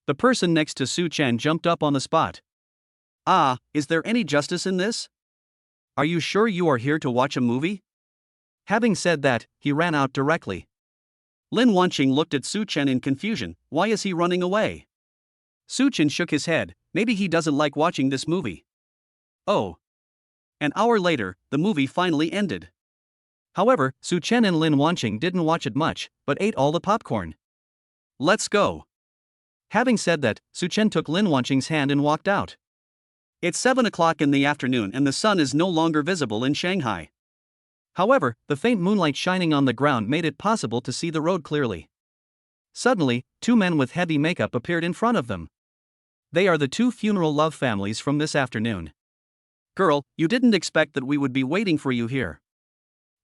The person next to Such Chen jumped up on the spot. Ah, is there any justice in this? Are you sure you are here to watch a movie? Having said that, he ran out directly. Lin Wanqing looked at Such Chen in confusion, why is he running away? Such Chen shook his head, maybe he doesn't like watching this movie. Oh. An hour later, the movie finally ended. However, Such Chen and Lin Wanqing didn't watch it much, but ate all the popcorn. Let's go. Having said that, Such Chen took Lin Wanqing's hand and walked out. It's 7 o'clock in the afternoon and the sun is no longer visible in Shanghai. However, the faint moonlight shining on the ground made it possible to see the road clearly. Suddenly, 2 men with heavy makeup appeared in front of them. They are the 2 funeral love families from this afternoon. Girl, you didn't expect that we would be waiting for you here.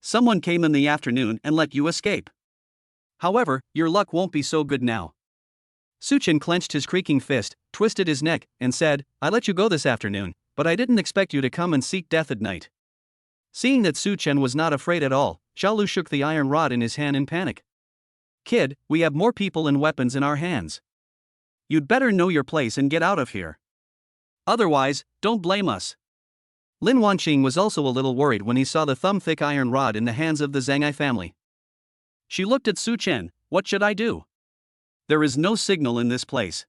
Someone came in the afternoon and let you escape. However, your luck won't be so good now. Such Chen clenched his creaking fist, twisted his neck, and said, I let you go this afternoon, but I didn't expect you to come and seek death at night. Seeing that Such Chen was not afraid at all, Xiaolu shook the iron rod in his hand in panic. Kid, we have more people and weapons in our hands. You'd better know your place and get out of here. Otherwise, don't blame us. Lin Wanqing was also a little worried when he saw the thumb-thick iron rod in the hands of the Zhang family. She looked at Such Chen, what should I do? There is no signal in this place.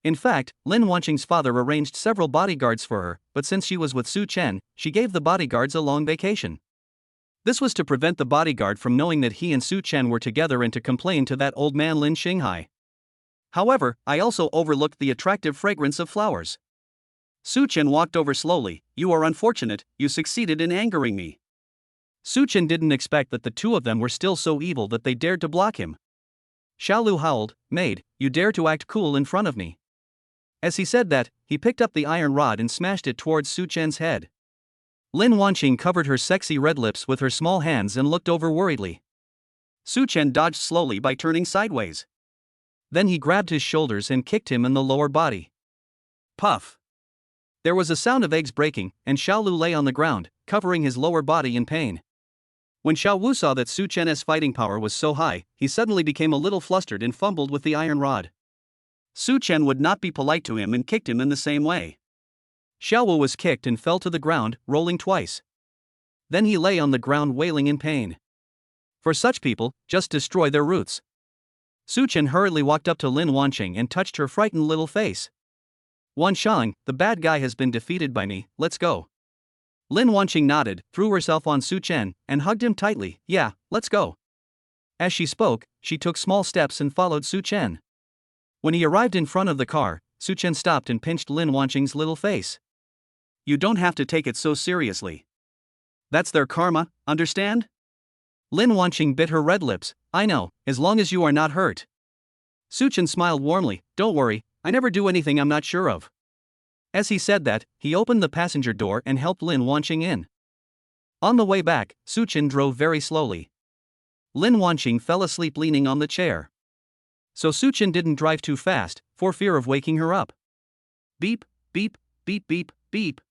In fact, Lin Wanqing's father arranged several bodyguards for her, but since she was with Such Chen, she gave the bodyguards a long vacation. This was to prevent the bodyguard from knowing that he and Such Chen were together and to complain to that old man Lin Shing Hai. However, I also overlooked the attractive fragrance of flowers. Such Chen walked over slowly. You are unfortunate, you succeeded in angering me. Such Chen didn't expect that the two of them were still so evil that they dared to block him. Xiaolu howled, Maid, you dare to act cool in front of me. As he said that, he picked up the iron rod and smashed it towards Such Chen's head. Lin Wanqing covered her sexy red lips with her small hands and looked over worriedly. Such Chen dodged slowly by turning sideways. Then he grabbed his shoulders and kicked him in the lower body. Puff! There was a sound of eggs breaking, and Xiaolu lay on the ground, covering his lower body in pain. When Xiaowu saw that Such Chen's fighting power was so high, he suddenly became a little flustered and fumbled with the iron rod. Such Chen would not be polite to him and kicked him in the same way. Xiaowu was kicked and fell to the ground, rolling twice. Then he lay on the ground wailing in pain. For such people, just destroy their roots. Such Chen hurriedly walked up to Lin Wanqing and touched her frightened little face. Wanshang, the bad guy has been defeated by me, let's go. Lin Wanqing nodded, threw herself on Such Chen, and hugged him tightly. Yeah, let's go. As she spoke, she took small steps and followed Such Chen. When he arrived in front of the car, Such Chen stopped and pinched Lin Wanqing's little face. You don't have to take it so seriously. That's their karma, understand? Lin Wanqing bit her red lips. I know, as long as you are not hurt. Such Chen smiled warmly. Don't worry, I never do anything I'm not sure of. As he said that, he opened the passenger door and helped Lin Wanqing in. On the way back, Such Chen drove very slowly. Lin Wanqing fell asleep leaning on the chair. So Such Chen didn't drive too fast, for fear of waking her up. Beep, beep, beep, beep, beep.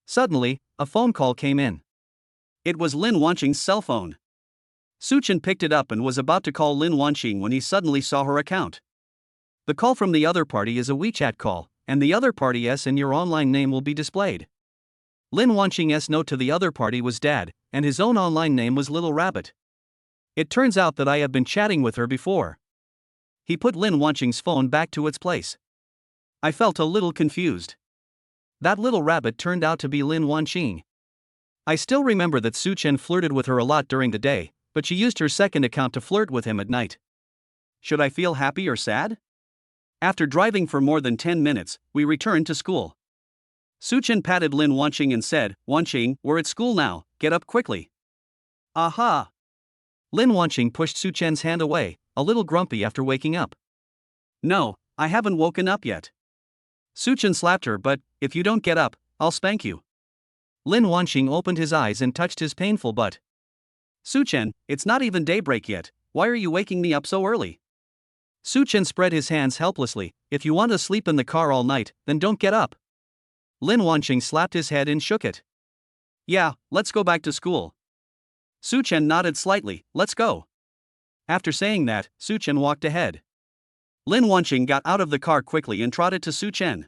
Suddenly, a phone call came in. It was Lin Wanqing's cell phone. Such Chen picked it up and was about to call Lin Wanqing when he suddenly saw her account. The call from the other party is a WeChat call, and the other party's and your online name will be displayed. Lin Wanqing's note to the other party was Dad, and his own online name was Little Rabbit. It turns out that I have been chatting with her before. He put Lin Wanqing's phone back to its place. I felt a little confused. That little rabbit turned out to be Lin Wanqing. I still remember that Such Chen flirted with her a lot during the day, but she used her second account to flirt with him at night. Should I feel happy or sad? After driving for more than 10 minutes, we returned to school. Such Chen patted Lin Wanqing and said, Wanqing, we're at school now, get up quickly. Aha! Lin Wanqing pushed Such Chen's hand away, a little grumpy after waking up. No, I haven't woken up yet. Such Chen slapped her, but, if you don't get up, I'll spank you. Lin Wanqing opened his eyes and touched his painful butt. Such Chen, it's not even daybreak yet, why are you waking me up so early? Such Chen spread his hands helplessly. If you want to sleep in the car all night, then don't get up. Lin Wanqing slapped his head and shook it. Yeah, let's go back to school. Such Chen nodded slightly. Let's go. After saying that, Such Chen walked ahead. Lin Wanqing got out of the car quickly and trotted to Such Chen.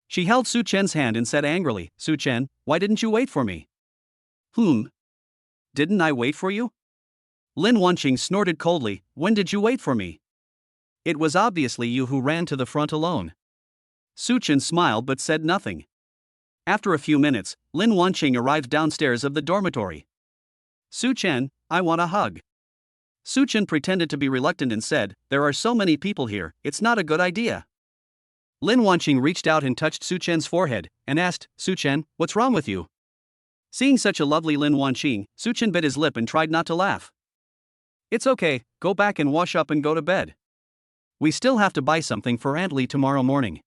She held Such Chen's hand and said angrily, Such Chen, why didn't you wait for me? Didn't I wait for you? Lin Wanqing snorted coldly. When did you wait for me? It was obviously you who ran to the front alone. Such Chen smiled but said nothing. After a few minutes, Lin Wanqing arrived downstairs of the dormitory. Such Chen, I want a hug. Such Chen pretended to be reluctant and said, there are so many people here, it's not a good idea. Lin Wanqing reached out and touched Such Chen's forehead, and asked, Such Chen, what's wrong with you? Seeing such a lovely Lin Wanqing, Such Chen bit his lip and tried not to laugh. It's okay, go back and wash up and go to bed. We still have to buy something for Aunt Lee tomorrow morning.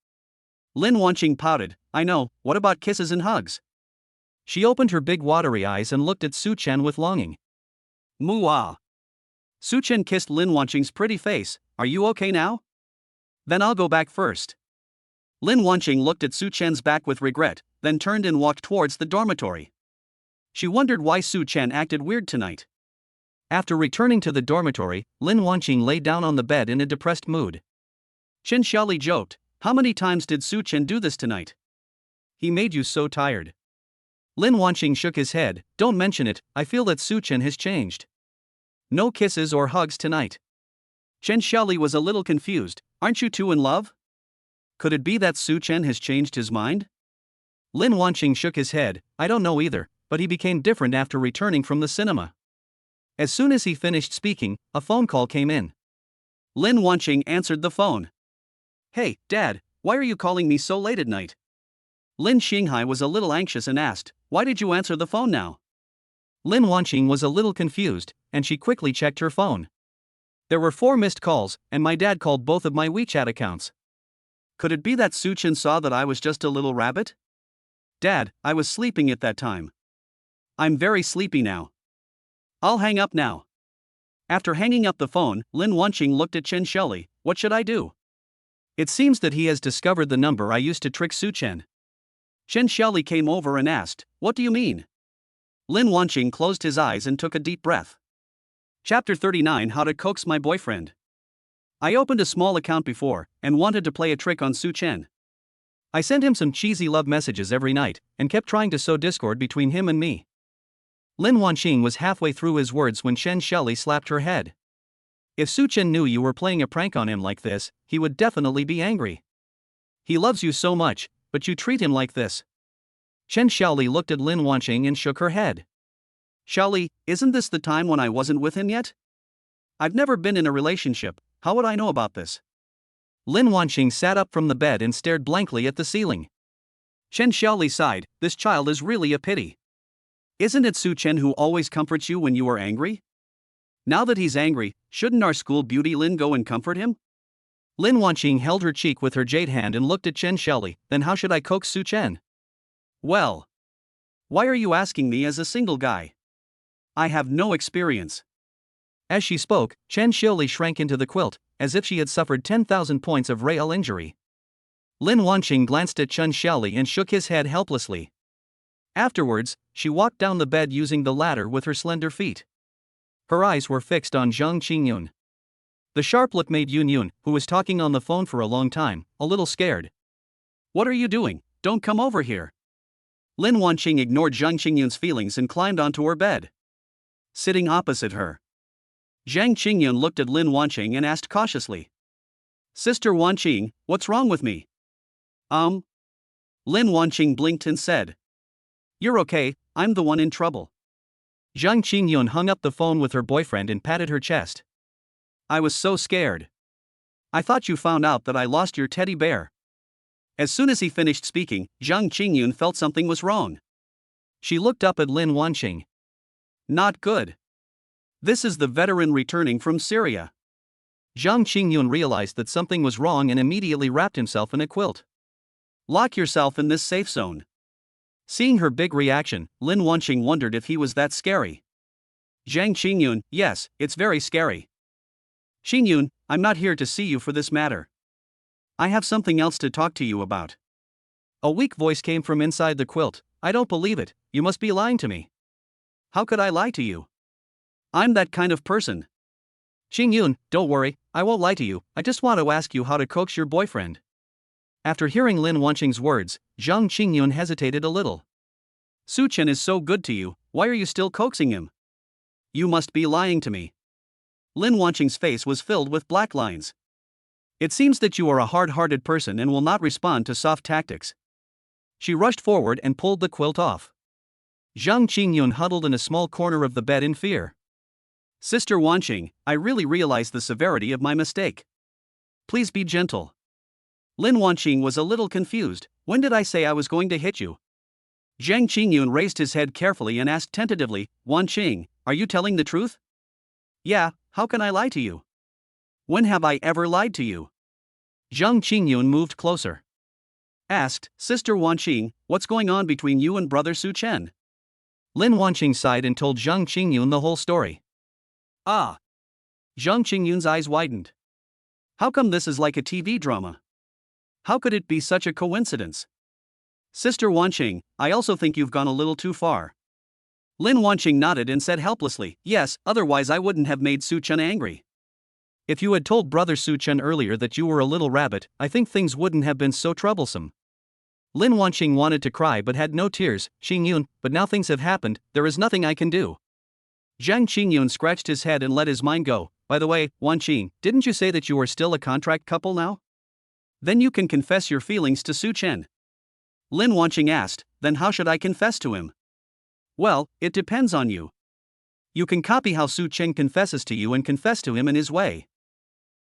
Lin Wanqing pouted, I know, what about kisses and hugs? She opened her big watery eyes and looked at Such Chen with longing. Moo-ah. Such Chen kissed Lin Wanqing's pretty face. Are you okay now? Then I'll go back first. Lin Wanqing looked at Such Chen's back with regret, then turned and walked towards the dormitory. She wondered why Such Chen acted weird tonight. After returning to the dormitory, Lin Wanqing lay down on the bed in a depressed mood. Chen Xiaoli joked, how many times did Such Chen do this tonight? He made you so tired. Lin Wanqing shook his head, don't mention it, I feel that Such Chen has changed. No kisses or hugs tonight. Chen Xiaoli was a little confused, aren't you two in love? Could it be that Such Chen has changed his mind? Lin Wanqing shook his head, I don't know either, but he became different after returning from the cinema. As soon as he finished speaking, a phone call came in. Lin Wanqing answered the phone. Hey, Dad, why are you calling me so late at night? Lin Shing Hai was a little anxious and asked, "Why did you answer the phone now?" Lin Wanqing was a little confused, and she quickly checked her phone. There were 4 missed calls, and my dad called both of my WeChat accounts. Could it be that Such Chen saw that I was just a little rabbit? Dad, I was sleeping at that time. I'm very sleepy now. I'll hang up now. After hanging up the phone, Lin Wanqing looked at Chen Shelley. What should I do? It seems that he has discovered the number I used to trick Such Chen. Chen Shelley came over and asked, "What do you mean?" Lin Wanqing closed his eyes and took a deep breath. Chapter 39: How to Coax My Boyfriend. I opened a small account before, and wanted to play a trick on Such Chen. I sent him some cheesy love messages every night, and kept trying to sow discord between him and me. Lin Wanqing was halfway through his words when Chen Shelley slapped her head. If Such Chen knew you were playing a prank on him like this, he would definitely be angry. He loves you so much, but you treat him like this. Chen Shelley looked at Lin Wanqing and shook her head. Shelley, isn't this the time when I wasn't with him yet? I've never been in a relationship, how would I know about this? Lin Wanqing sat up from the bed and stared blankly at the ceiling. Chen Shelley sighed, this child is really a pity. Isn't it Such Chen who always comforts you when you are angry? Now that he's angry, shouldn't our school beauty Lin go and comfort him? Lin Wanqing held her cheek with her jade hand and looked at Chen Shelley. Then how should I coax Such Chen? Well, why are you asking me as a single guy? I have no experience. As she spoke, Chen Shelley shrank into the quilt, as if she had suffered 10,000 points of real injury. Lin Wanqing glanced at Chen Shelley and shook his head helplessly. Afterwards, she walked down the bed using the ladder with her slender feet. Her eyes were fixed on Zhang Qingyun. The sharp look made Yun, who was talking on the phone for a long time, a little scared. What are you doing? Don't come over here. Lin Wanqing ignored Zhang Qingyun's feelings and climbed onto her bed. Sitting opposite her, Zhang Qingyun looked at Lin Wanqing and asked cautiously, "Sister Wanqing, what's wrong with me?" Lin Wanqing blinked and said, "You're okay, I'm the one in trouble." Zhang Qingyun hung up the phone with her boyfriend and patted her chest. I was so scared. I thought you found out that I lost your teddy bear. As soon as he finished speaking, Zhang Qingyun felt something was wrong. She looked up at Lin Wanqing. Not good. This is the veteran returning from Syria. Zhang Qingyun realized that something was wrong and immediately wrapped himself in a quilt. Lock yourself in this safe zone. Seeing her big reaction, Lin Wanqing wondered if he was that scary. Zhang Qingyun, yes, it's very scary. Qingyun, I'm not here to see you for this matter. I have something else to talk to you about. A weak voice came from inside the quilt. I don't believe it, you must be lying to me. How could I lie to you? I'm that kind of person. Qingyun, don't worry, I won't lie to you, I just want to ask you how to coax your boyfriend. After hearing Lin Wanqing's words, Zhang Qingyun hesitated a little. Such Chen is so good to you, why are you still coaxing him? You must be lying to me. Lin Wanqing's face was filled with black lines. It seems that you are a hard-hearted person and will not respond to soft tactics. She rushed forward and pulled the quilt off. Zhang Qingyun huddled in a small corner of the bed in fear. Sister Wanqing, I really realize the severity of my mistake. Please be gentle. Lin Wanqing was a little confused. When did I say I was going to hit you? Zhang Qingyun raised his head carefully and asked tentatively, Wanqing, are you telling the truth? Yeah, how can I lie to you? When have I ever lied to you? Zhang Qingyun moved closer. Asked, Sister Wanqing, what's going on between you and brother Such Chen? Lin Wanqing sighed and told Zhang Qingyun the whole story. Ah. Zhang Qingyun's eyes widened. How come this is like a TV drama? How could it be such a coincidence? Sister Wanqing, I also think you've gone a little too far. Lin Wanqing nodded and said helplessly, yes, otherwise I wouldn't have made Such Chen angry. If you had told brother Such Chen earlier that you were a little rabbit, I think things wouldn't have been so troublesome. Lin Wanqing wanted to cry but had no tears. Qingyun, but now things have happened, there is nothing I can do. Zhang Qingyun scratched his head and let his mind go. By the way, Wanqing, didn't you say that you are still a contract couple now? Then you can confess your feelings to Such Chen. Lin Wanqing asked, then how should I confess to him? Well, it depends on you. You can copy how Such Chen confesses to you and confess to him in his way.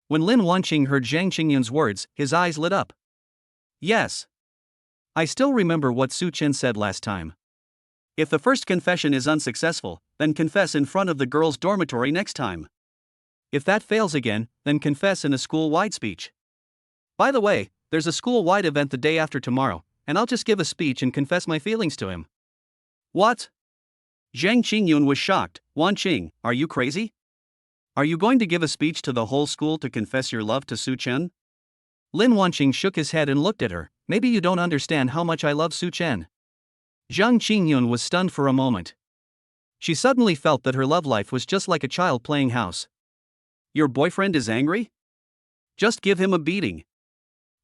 When Lin Wanqing heard Zhang Qingyun's words, his eyes lit up. Yes. I still remember what Such Chen said last time. If the first confession is unsuccessful, then confess in front of the girls' dormitory next time. If that fails again, then confess in a school-wide speech. By the way, there's a school-wide event the day after tomorrow, and I'll just give a speech and confess my feelings to him. What? Zhang Qingyun was shocked. Wanqing, are you crazy? Are you going to give a speech to the whole school to confess your love to Such Chen? Lin Wanqing shook his head and looked at her. Maybe you don't understand how much I love Such Chen. Zhang Qingyun was stunned for a moment. She suddenly felt that her love life was just like a child playing house. Your boyfriend is angry? Just give him a beating.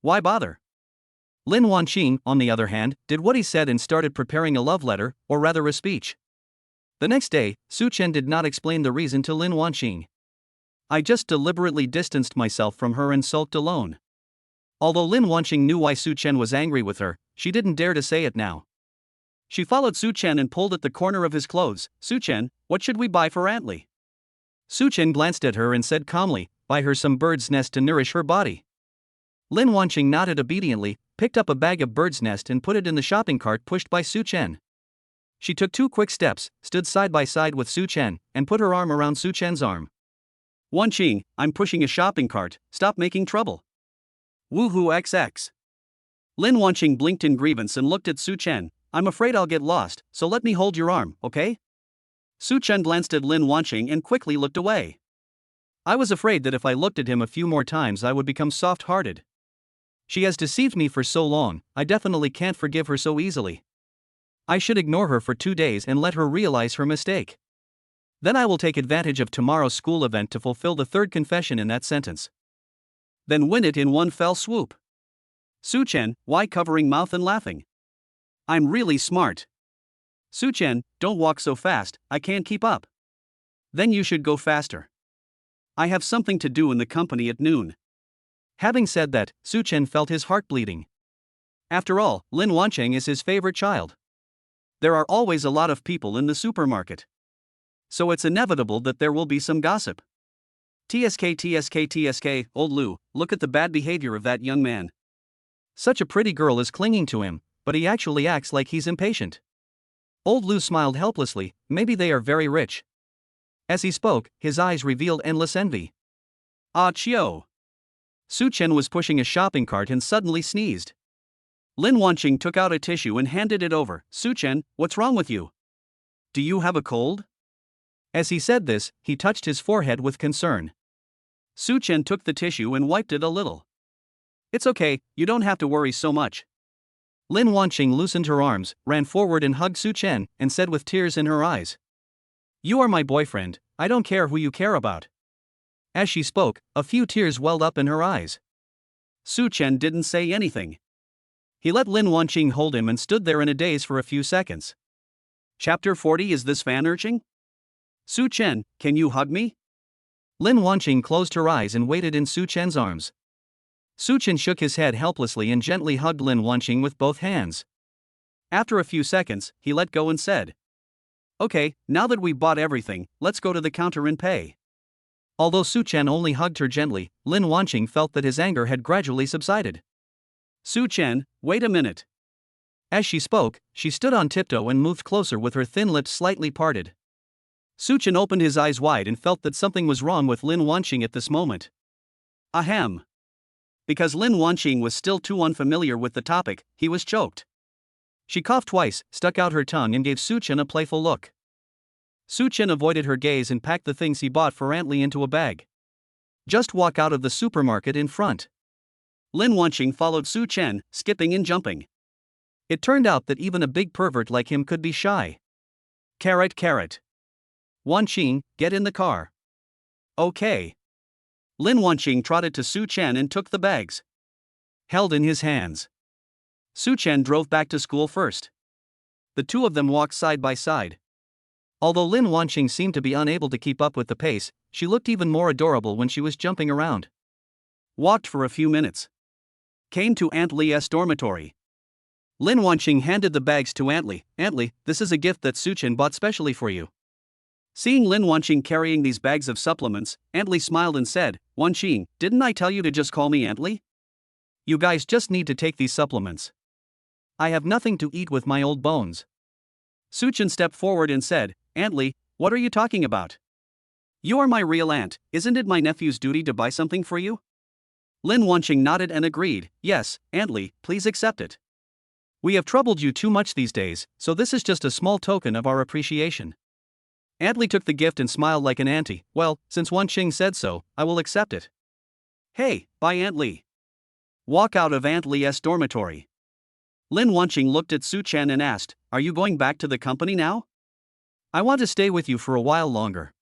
Why bother? Lin Wanqing, on the other hand, did what he said and started preparing a love letter, or rather a speech. The next day, Such Chen did not explain the reason to Lin Wanqing. I just deliberately distanced myself from her and sulked alone. Although Lin Wanqing knew why Such Chen was angry with her, she didn't dare to say it now. She followed Such Chen and pulled at the corner of his clothes. Such Chen, what should we buy for Aunt Li? Such Chen glanced at her and said calmly, buy her some bird's nest to nourish her body. Lin Wanqing nodded obediently, picked up a bag of bird's nest and put it in the shopping cart pushed by Such Chen. She took 2 quick steps, stood side by side with Such Chen, and put her arm around Such Chen's arm. Wanqing, I'm pushing a shopping cart, stop making trouble. Woohoo XX. Lin Wanqing blinked in grievance and looked at Such Chen. I'm afraid I'll get lost, so let me hold your arm, okay? Such Chen glanced at Lin Wanqing and quickly looked away. I was afraid that if I looked at him a few more times I would become soft-hearted. She has deceived me for so long, I definitely can't forgive her so easily. I should ignore her for 2 days and let her realize her mistake. Then I will take advantage of tomorrow's school event to fulfill the 3rd confession in that sentence. Then win it in one fell swoop. Such Chen, why covering mouth and laughing? I'm really smart. Such Chen, don't walk so fast, I can't keep up. Then you should go faster. I have something to do in the company at noon. Having said that, Such Chen felt his heart bleeding. After all, Lin Wanqing is his favorite child. There are always a lot of people in the supermarket. So it's inevitable that there will be some gossip. TSK, old Lu, look at the bad behavior of that young man. Such a pretty girl is clinging to him, but he actually acts like he's impatient. Old Lu smiled helplessly, maybe they are very rich. As he spoke, his eyes revealed endless envy. Ah Chio. Such Chen was pushing a shopping cart and suddenly sneezed. Lin Wanqing took out a tissue and handed it over. Such Chen, what's wrong with you? Do you have a cold? As he said this, he touched his forehead with concern. Such Chen took the tissue and wiped it a little. It's okay, you don't have to worry so much. Lin Wanqing loosened her arms, ran forward and hugged Such Chen, and said with tears in her eyes, You are my boyfriend, I don't care who you care about. As she spoke, a few tears welled up in her eyes. Such Chen didn't say anything. He let Lin Wanqing hold him and stood there in a daze for a few seconds. Chapter 40. Is this fan urging? Such Chen, can you hug me? Lin Wanqing closed her eyes and waited in Such Chen's arms. Such Chen shook his head helplessly and gently hugged Lin Wanqing with both hands. After a few seconds, he let go and said, Okay, now that we've bought everything, let's go to the counter and pay. Although Such Chen only hugged her gently, Lin Wanqing felt that his anger had gradually subsided. Such Chen, wait a minute. As she spoke, she stood on tiptoe and moved closer with her thin lips slightly parted. Such Chen opened his eyes wide and felt that something was wrong with Lin Wanqing at this moment. Ahem. Because Lin Wanqing was still too unfamiliar with the topic, he was choked. She coughed twice, stuck out her tongue and gave Such Chen a playful look. Such Chen avoided her gaze and packed the things he bought for Aunt Li into a bag. Just walk out of the supermarket in front. Lin Wanqing followed Such Chen, skipping and jumping. It turned out that even a big pervert like him could be shy. Carrot. Wanqing, get in the car. Okay. Lin Wanqing trotted to Such Chen and took the bags. Held in his hands. Such Chen drove back to school first. The two of them walked side by side. Although Lin Wanqing seemed to be unable to keep up with the pace, she looked even more adorable when she was jumping around. Walked for a few minutes. Came to Aunt Li's dormitory. Lin Wanqing handed the bags to Aunt Li. Aunt Li, this is a gift that Such Chen bought specially for you. Seeing Lin Wanqing carrying these bags of supplements, Aunt Li smiled and said, Wanqing, didn't I tell you to just call me Aunt Li? You guys just need to take these supplements. I have nothing to eat with my old bones. Such Chen stepped forward and said, Aunt Li, what are you talking about? You are my real aunt, isn't it my nephew's duty to buy something for you? Lin Wanqing nodded and agreed, yes, Aunt Li, please accept it. We have troubled you too much these days, so this is just a small token of our appreciation. Aunt Li took the gift and smiled like an auntie. Well, since Wanqing said so, I will accept it. Hey, bye Aunt Li. Walk out of Aunt Li's dormitory. Lin Wanqing looked at Such Chen and asked, are you going back to the company now? I want to stay with you for a while longer.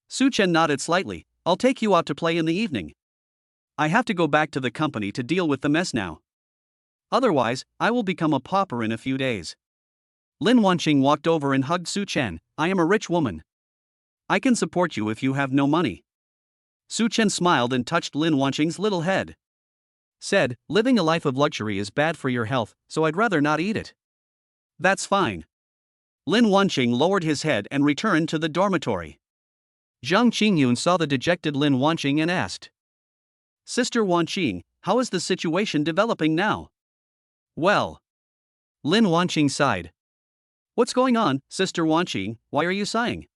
Such Chen nodded slightly, I'll take you out to play in the evening. I have to go back to the company to deal with the mess now. Otherwise, I will become a pauper in a few days. Lin Wanqing walked over and hugged Such Chen. I am a rich woman. I can support you if you have no money. Such Chen smiled and touched Lin Wanqing's little head. Said, living a life of luxury is bad for your health, so I'd rather not eat it. That's fine. Lin Wanqing lowered his head and returned to the dormitory. Zhang Qingyun saw the dejected Lin Wanqing and asked, Sister Wanqing, how is the situation developing now? Well. Lin Wanqing sighed. What's going on, Sister Wanqing, why are you sighing?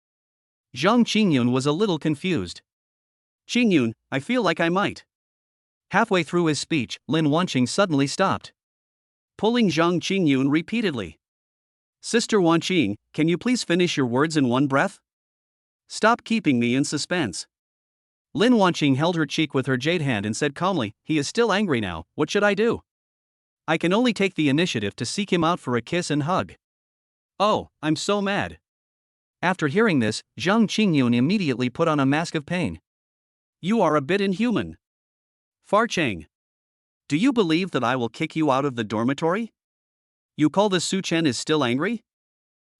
Zhang Qingyun was a little confused. Qingyun, I feel like I might. Halfway through his speech, Lin Wanqing suddenly stopped, pulling Zhang Qingyun repeatedly. Sister Wanqing, can you please finish your words in one breath? Stop keeping me in suspense. Lin Wanqing held her cheek with her jade hand and said calmly, he is still angry now, what should I do? I can only take the initiative to seek him out for a kiss and hug. Oh, I'm so mad. After hearing this, Zhang Qingyun immediately put on a mask of pain. You are a bit inhuman. Far Cheng. Do you believe that I will kick you out of the dormitory? You call this Such Chen is still angry?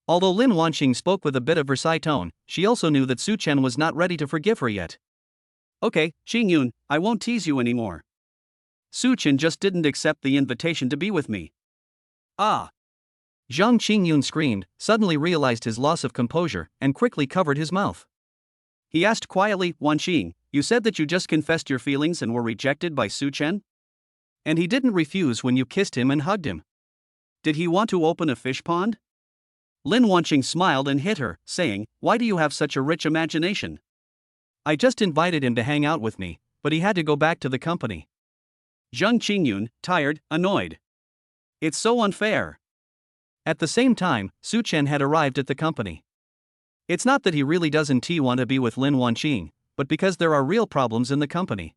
Although Lin Wanqing spoke with a bit of Versailles tone, she also knew that Such Chen was not ready to forgive her yet. Okay, Qingyun, I won't tease you anymore. Such Chen just didn't accept the invitation to be with me. Ah! Zhang Qingyun screamed, suddenly realized his loss of composure, and quickly covered his mouth. He asked quietly, Wanqing, you said that you just confessed your feelings and were rejected by Such Chen? And he didn't refuse when you kissed him and hugged him. Did he want to open a fish pond? Lin Wanqing smiled and hit her, saying, why do you have such a rich imagination? I just invited him to hang out with me, but he had to go back to the company. Zhang Qingyun, tired, annoyed. It's so unfair. At the same time, Such Chen had arrived at the company. It's not that he really doesn't want to be with Lin Wanqing, but because there are real problems in the company.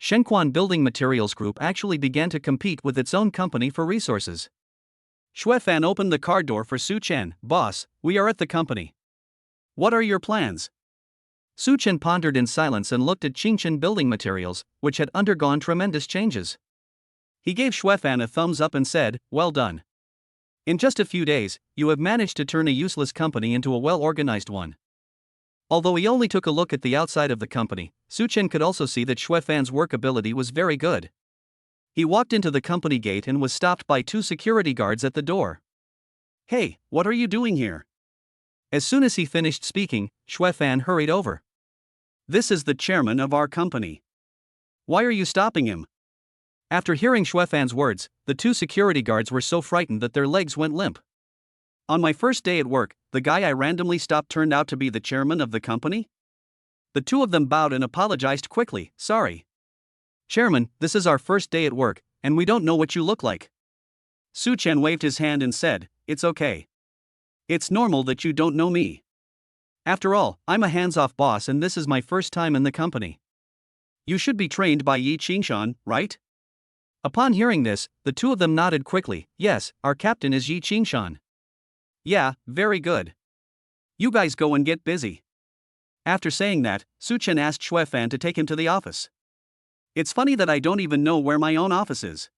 Shenquan Building Materials Group actually began to compete with its own company for resources. Xuefan opened the car door for Such Chen. Boss, we are at the company. What are your plans? Such Chen pondered in silence and looked at Qingchen Building Materials, which had undergone tremendous changes. He gave Xuefan a thumbs up and said, well done. In just a few days, you have managed to turn a useless company into a well-organized one. Although he only took a look at the outside of the company, Such Chen could also see that Xuefan's work ability was very good. He walked into the company gate and was stopped by two security guards at the door. Hey, what are you doing here? As soon as he finished speaking, Xuefan hurried over. This is the chairman of our company. Why are you stopping him? After hearing Xuefan's words, the two security guards were so frightened that their legs went limp. On my first day at work, the guy I randomly stopped turned out to be the chairman of the company? The two of them bowed and apologized quickly, sorry. Chairman, this is our first day at work, and we don't know what you look like. Such Chen waved his hand and said, it's okay. It's normal that you don't know me. After all, I'm a hands-off boss and this is my first time in the company. You should be trained by Yi Qingshan, right? Upon hearing this, the two of them nodded quickly. Yes, our captain is Yi Qingshan. Yeah, very good. You guys go and get busy. After saying that, Such Chen asked Xuefan to take him to the office. It's funny that I don't even know where my own office is.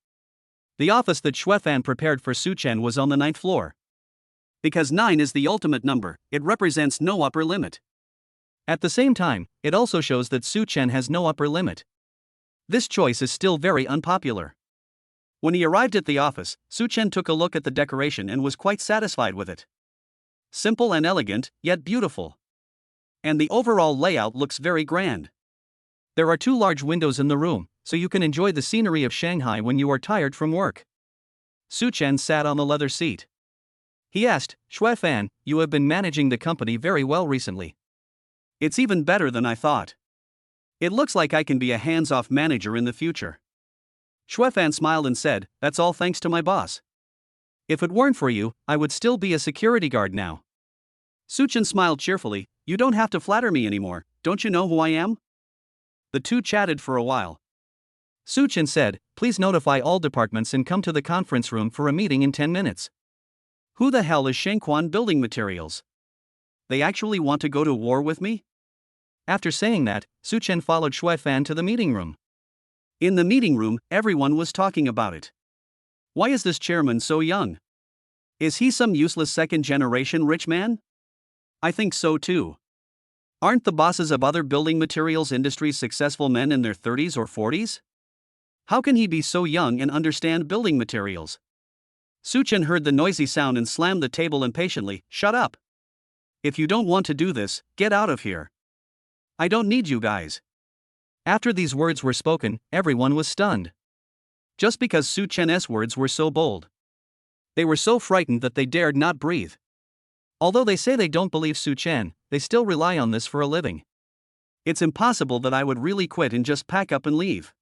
The office that Xuefan prepared for Such Chen was on the 9th floor. Because 9 is the ultimate number, it represents no upper limit. At the same time, it also shows that Such Chen has no upper limit. This choice is still very unpopular. When he arrived at the office, Such Chen took a look at the decoration and was quite satisfied with it. Simple and elegant, yet beautiful. And the overall layout looks very grand. There are 2 large windows in the room, so you can enjoy the scenery of Shanghai when you are tired from work. Such Chen sat on the leather seat. He asked, Shui Fan, you have been managing the company very well recently. It's even better than I thought. It looks like I can be a hands-off manager in the future. Shui Fan smiled and said, that's all thanks to my boss. If it weren't for you, I would still be a security guard now. Such Chen smiled cheerfully, you don't have to flatter me anymore, don't you know who I am? The two chatted for a while. Such Chen said, please notify all departments and come to the conference room for a meeting in 10 minutes. Who the hell is Shangquan Building Materials? They actually want to go to war with me? After saying that, Such Chen followed Shui Fan to the meeting room. In the meeting room, everyone was talking about it. Why is this chairman so young? Is he some useless second-generation rich man? I think so too. Aren't the bosses of other building materials industries successful men in their 30s or 40s? How can he be so young and understand building materials? Such Chen heard the noisy sound and slammed the table impatiently, shut up. If you don't want to do this, get out of here. I don't need you guys. After these words were spoken, everyone was stunned. Just because Such Chen's words were so bold. They were so frightened that they dared not breathe. Although they say they don't believe Such Chen, they still rely on this for a living. It's impossible that I would really quit and just pack up and leave.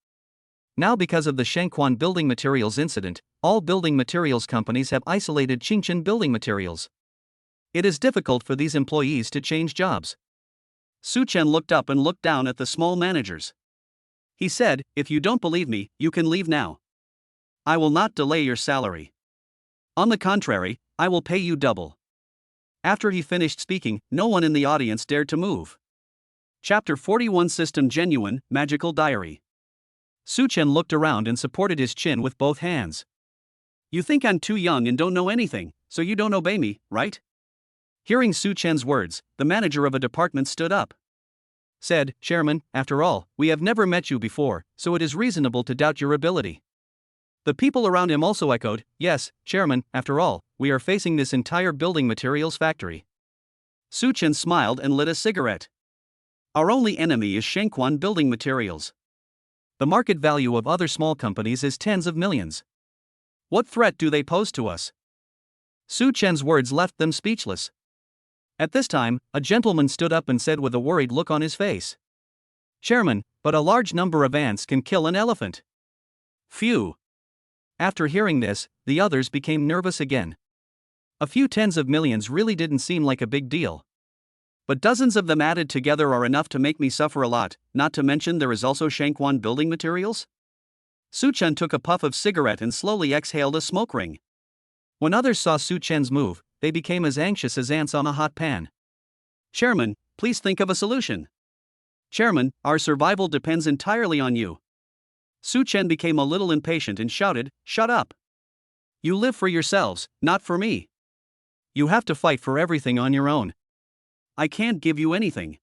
Now because of the Shangquan Building Materials incident, all building materials companies have isolated Qingchen Building Materials. It is difficult for these employees to change jobs. Such Chen looked up and looked down at the small managers. He said, if you don't believe me, you can leave now. I will not delay your salary. On the contrary, I will pay you double. After he finished speaking, no one in the audience dared to move. Chapter 41 System Genuine, Magical Diary. Such Chen looked around and supported his chin with both hands. You think I'm too young and don't know anything, so you don't obey me, right? Hearing Such Chen's words, the manager of a department stood up. Said, Chairman, after all, we have never met you before, so it is reasonable to doubt your ability. The people around him also echoed, yes, Chairman, after all, we are facing this entire building materials factory. Such Chen smiled and lit a cigarette. Our only enemy is Shangquan Building Materials. The market value of other small companies is tens of millions. What threat do they pose to us? Such Chen's words left them speechless. At this time, a gentleman stood up and said with a worried look on his face. Chairman, but a large number of ants can kill an elephant. Phew. After hearing this, the others became nervous again. A few tens of millions really didn't seem like a big deal. But dozens of them added together are enough to make me suffer a lot, not to mention there is also Shangquan Building Materials? Such Chen took a puff of cigarette and slowly exhaled a smoke ring. When others saw Such Chen's move, they became as anxious as ants on a hot pan. Chairman, please think of a solution. Chairman, our survival depends entirely on you. Such Chen became a little impatient and shouted, shut up. You live for yourselves, not for me. You have to fight for everything on your own. I can't give you anything.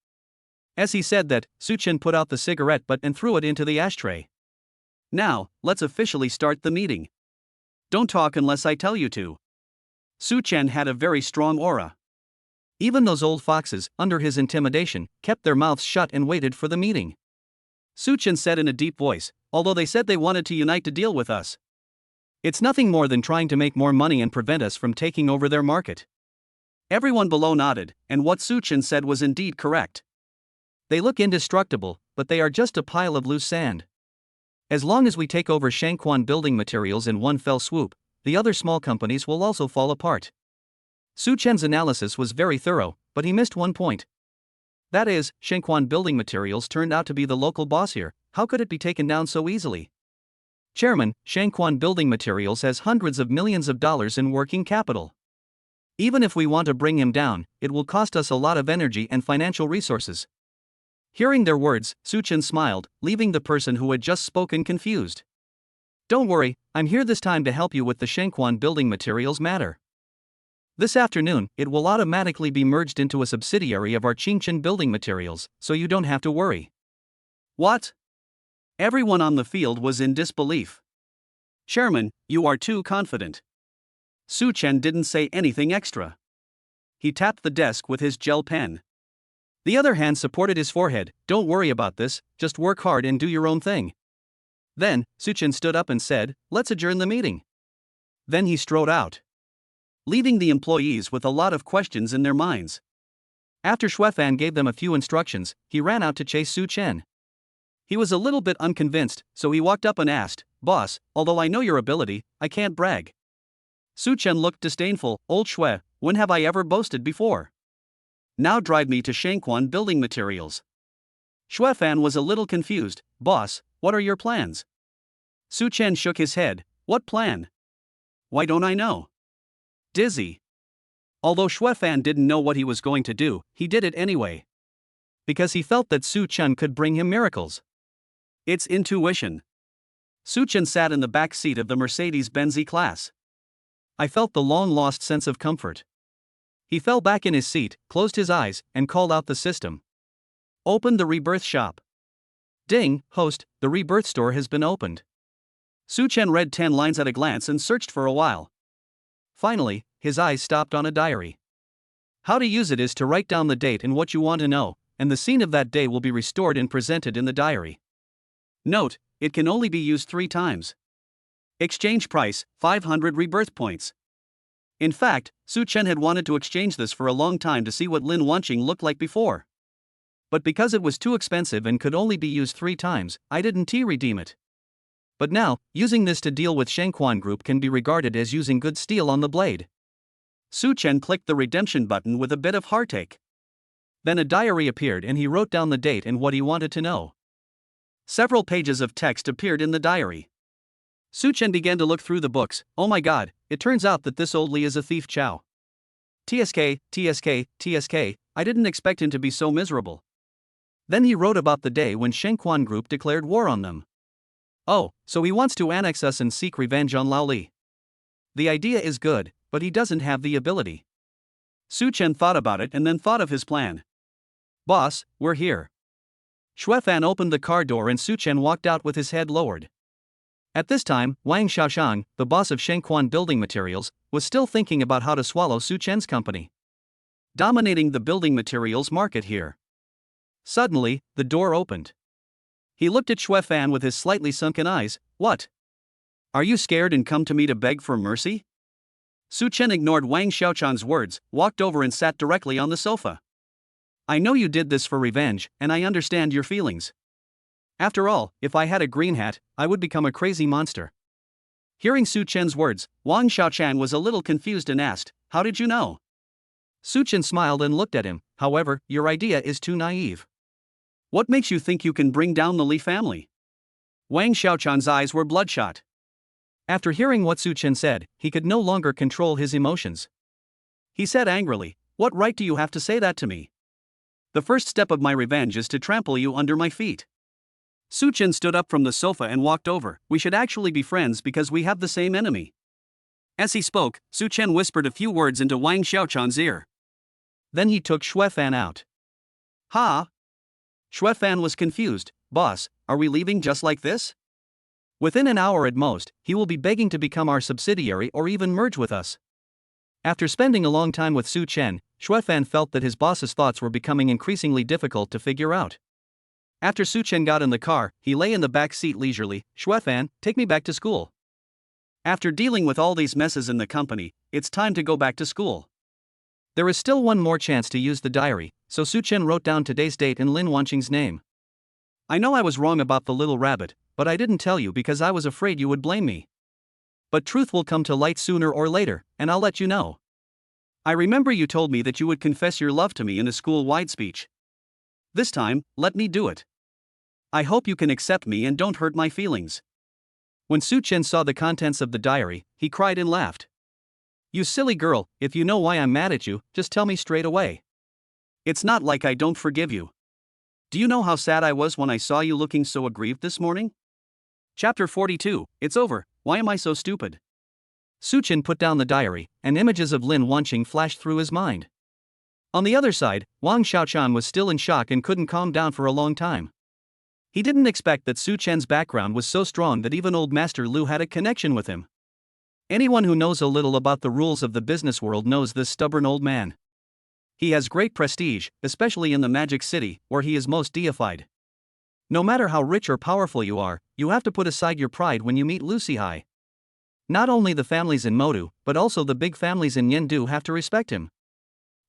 As he said that, Such Chen put out the cigarette butt and threw it into the ashtray. Now, let's officially start the meeting. Don't talk unless I tell you to. Such Chen had a very strong aura. Even those old foxes, under his intimidation, kept their mouths shut and waited for the meeting. Such Chen said in a deep voice, although they said they wanted to unite to deal with us. It's nothing more than trying to make more money and prevent us from taking over their market. Everyone below nodded, and what Such Chen said was indeed correct. They look indestructible, but they are just a pile of loose sand. As long as we take over Shangquan Building Materials in one fell swoop, the other small companies will also fall apart. Such Chen's analysis was very thorough, but he missed one point. That is, Shangquan Building Materials turned out to be the local boss here. How could it be taken down so easily? Chairman, Shangquan Building Materials has hundreds of millions of dollars in working capital. Even if we want to bring him down, it will cost us a lot of energy and financial resources. Hearing their words, Such Chen smiled, leaving the person who had just spoken confused. Don't worry, I'm here this time to help you with the Shangquan Building Materials matter. This afternoon, it will automatically be merged into a subsidiary of our Qingchen Building Materials, so you don't have to worry. What? Everyone on the field was in disbelief. Chairman, you are too confident. Such Chen didn't say anything extra. He tapped the desk with his gel pen. The other hand supported his forehead. Don't worry about this, just work hard and do your own thing. Then, Such Chen stood up and said, let's adjourn the meeting. Then he strode out, leaving the employees with a lot of questions in their minds. After Xuefan gave them a few instructions, he ran out to chase Such Chen. He was a little bit unconvinced, so he walked up and asked, "Boss, although I know your ability, I can't brag." Such Chen looked disdainful. "Old Xue, when have I ever boasted before? Now drive me to Shangquan building materials." Xuefan was a little confused. "Boss, what are your plans?" Such Chen shook his head. "What plan? Why don't I know?" Dizzy. Although Xuefan didn't know what he was going to do, he did it anyway. Because he felt that Such Chen could bring him miracles. It's intuition. Such Chen sat in the back seat of the Mercedes-Benz E-Class. I felt the long-lost sense of comfort. He fell back in his seat, closed his eyes, and called out the system. Open the Rebirth shop. Ding, host, the Rebirth store has been opened. Such Chen read 10 lines at a glance and searched for a while. Finally, his eyes stopped on a diary. How to use it is to write down the date and what you want to know, and the scene of that day will be restored and presented in the diary. Note, it can only be used 3 times. Exchange price, 500 Rebirth points. In fact, Such Chen had wanted to exchange this for a long time to see what Lin Wanqing looked like before. But because it was too expensive and could only be used 3 times, I didn't redeem it. But now, using this to deal with Shangquan Group can be regarded as using good steel on the blade. Such Chen clicked the redemption button with a bit of heartache. Then a diary appeared and he wrote down the date and what he wanted to know. Several pages of text appeared in the diary. Such Chen began to look through the books. "Oh my god, it turns out that this old Li is a thief chow. TSK, I didn't expect him to be so miserable." Then he wrote about the day when Shangquan Group declared war on them. "Oh, so he wants to annex us and seek revenge on Lao Li. The idea is good, but he doesn't have the ability." Such Chen thought about it and then thought of his plan. "Boss, we're here." Xuefan opened the car door and Such Chen walked out with his head lowered. At this time, Wang Xiaoshang, the boss of Shangquan Building Materials, was still thinking about how to swallow Such Chen's company. Dominating the building materials market here. Suddenly, the door opened. He looked at Xuefan with his slightly sunken eyes. "What? Are you scared and come to me to beg for mercy?" Such Chen ignored Wang Xiaochang's words, walked over and sat directly on the sofa. "I know you did this for revenge, and I understand your feelings. After all, if I had a green hat, I would become a crazy monster." Hearing Such Chen's words, Wang Xiaochang was a little confused and asked, "How did you know?" Such Chen smiled and looked at him. "However, your idea is too naive." "What makes you think you can bring down the Li family?" Wang Xiaochang's eyes were bloodshot. After hearing what Such Chen said, he could no longer control his emotions. He said angrily, "What right do you have to say that to me? The first step of my revenge is to trample you under my feet." Such Chen stood up from the sofa and walked over. "We should actually be friends because we have the same enemy." As he spoke, Such Chen whispered a few words into Wang Xiaochang's ear. Then he took Xuefan out. "Ha?" Xuefan was confused. "Boss, are we leaving just like this?" "Within an hour at most, he will be begging to become our subsidiary or even merge with us." After spending a long time with Such Chen, Xuefan felt that his boss's thoughts were becoming increasingly difficult to figure out. After Such Chen got in the car, he lay in the back seat leisurely. "Xuefan, take me back to school. After dealing with all these messes in the company, it's time to go back to school." There is still one more chance to use the diary, so Such Chen wrote down today's date and Lin Wanqing's name. "I know I was wrong about the little rabbit, but I didn't tell you because I was afraid you would blame me. But truth will come to light sooner or later, and I'll let you know. I remember you told me that you would confess your love to me in a school-wide speech. This time, let me do it. I hope you can accept me and don't hurt my feelings." When Such Chen saw the contents of the diary, he cried and laughed. "You silly girl, if you know why I'm mad at you, just tell me straight away. It's not like I don't forgive you. Do you know how sad I was when I saw you looking so aggrieved this morning?" Chapter 42, It's over, why am I so stupid? Such Chen put down the diary, and images of Lin Wanqing flashed through his mind. On the other side, Wang Xiaochang was still in shock and couldn't calm down for a long time. He didn't expect that Such Chen's background was so strong that even old Master Lu had a connection with him. Anyone who knows a little about the rules of the business world knows this stubborn old man. He has great prestige, especially in the Magic City, where he is most deified. No matter how rich or powerful you are, you have to put aside your pride when you meet Lu Hai. Not only the families in Modu, but also the big families in Yendu have to respect him.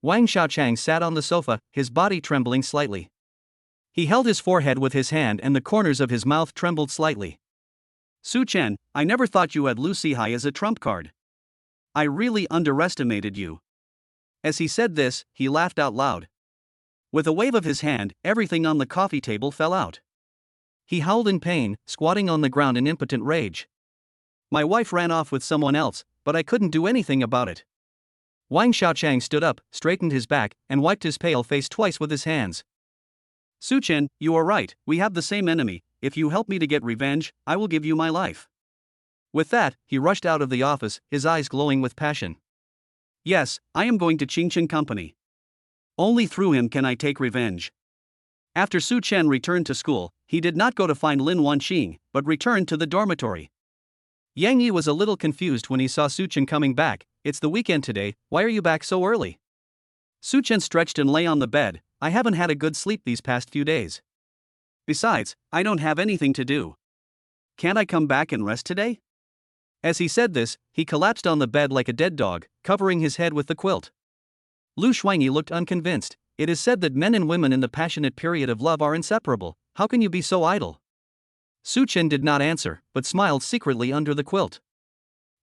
Wang Xiaochang sat on the sofa, his body trembling slightly. He held his forehead with his hand and the corners of his mouth trembled slightly. Such Chen, I never thought you had Lin Shing Hai as a trump card. I really underestimated you. As he said this, he laughed out loud. With a wave of his hand, everything on the coffee table fell out. He howled in pain, squatting on the ground in impotent rage. My wife ran off with someone else, but I couldn't do anything about it. Wang Xiaochang stood up, straightened his back, and wiped his pale face twice with his hands. Such Chen, you are right, we have the same enemy. If you help me to get revenge, I will give you my life. With that, he rushed out of the office, his eyes glowing with passion. Yes, I am going to Qingchen Company. Only through him can I take revenge. After Such Chen returned to school, he did not go to find Lin Wanqing, but returned to the dormitory. Yang Yi was a little confused when he saw Such Chen coming back. It's the weekend today, why are you back so early? Such Chen stretched and lay on the bed. I haven't had a good sleep these past few days. Besides, I don't have anything to do. Can't I come back and rest today? As he said this, he collapsed on the bed like a dead dog, covering his head with the quilt. Lu Shuangyi looked unconvinced. It is said that men and women in the passionate period of love are inseparable. How can you be so idle? Such Chen did not answer, but smiled secretly under the quilt.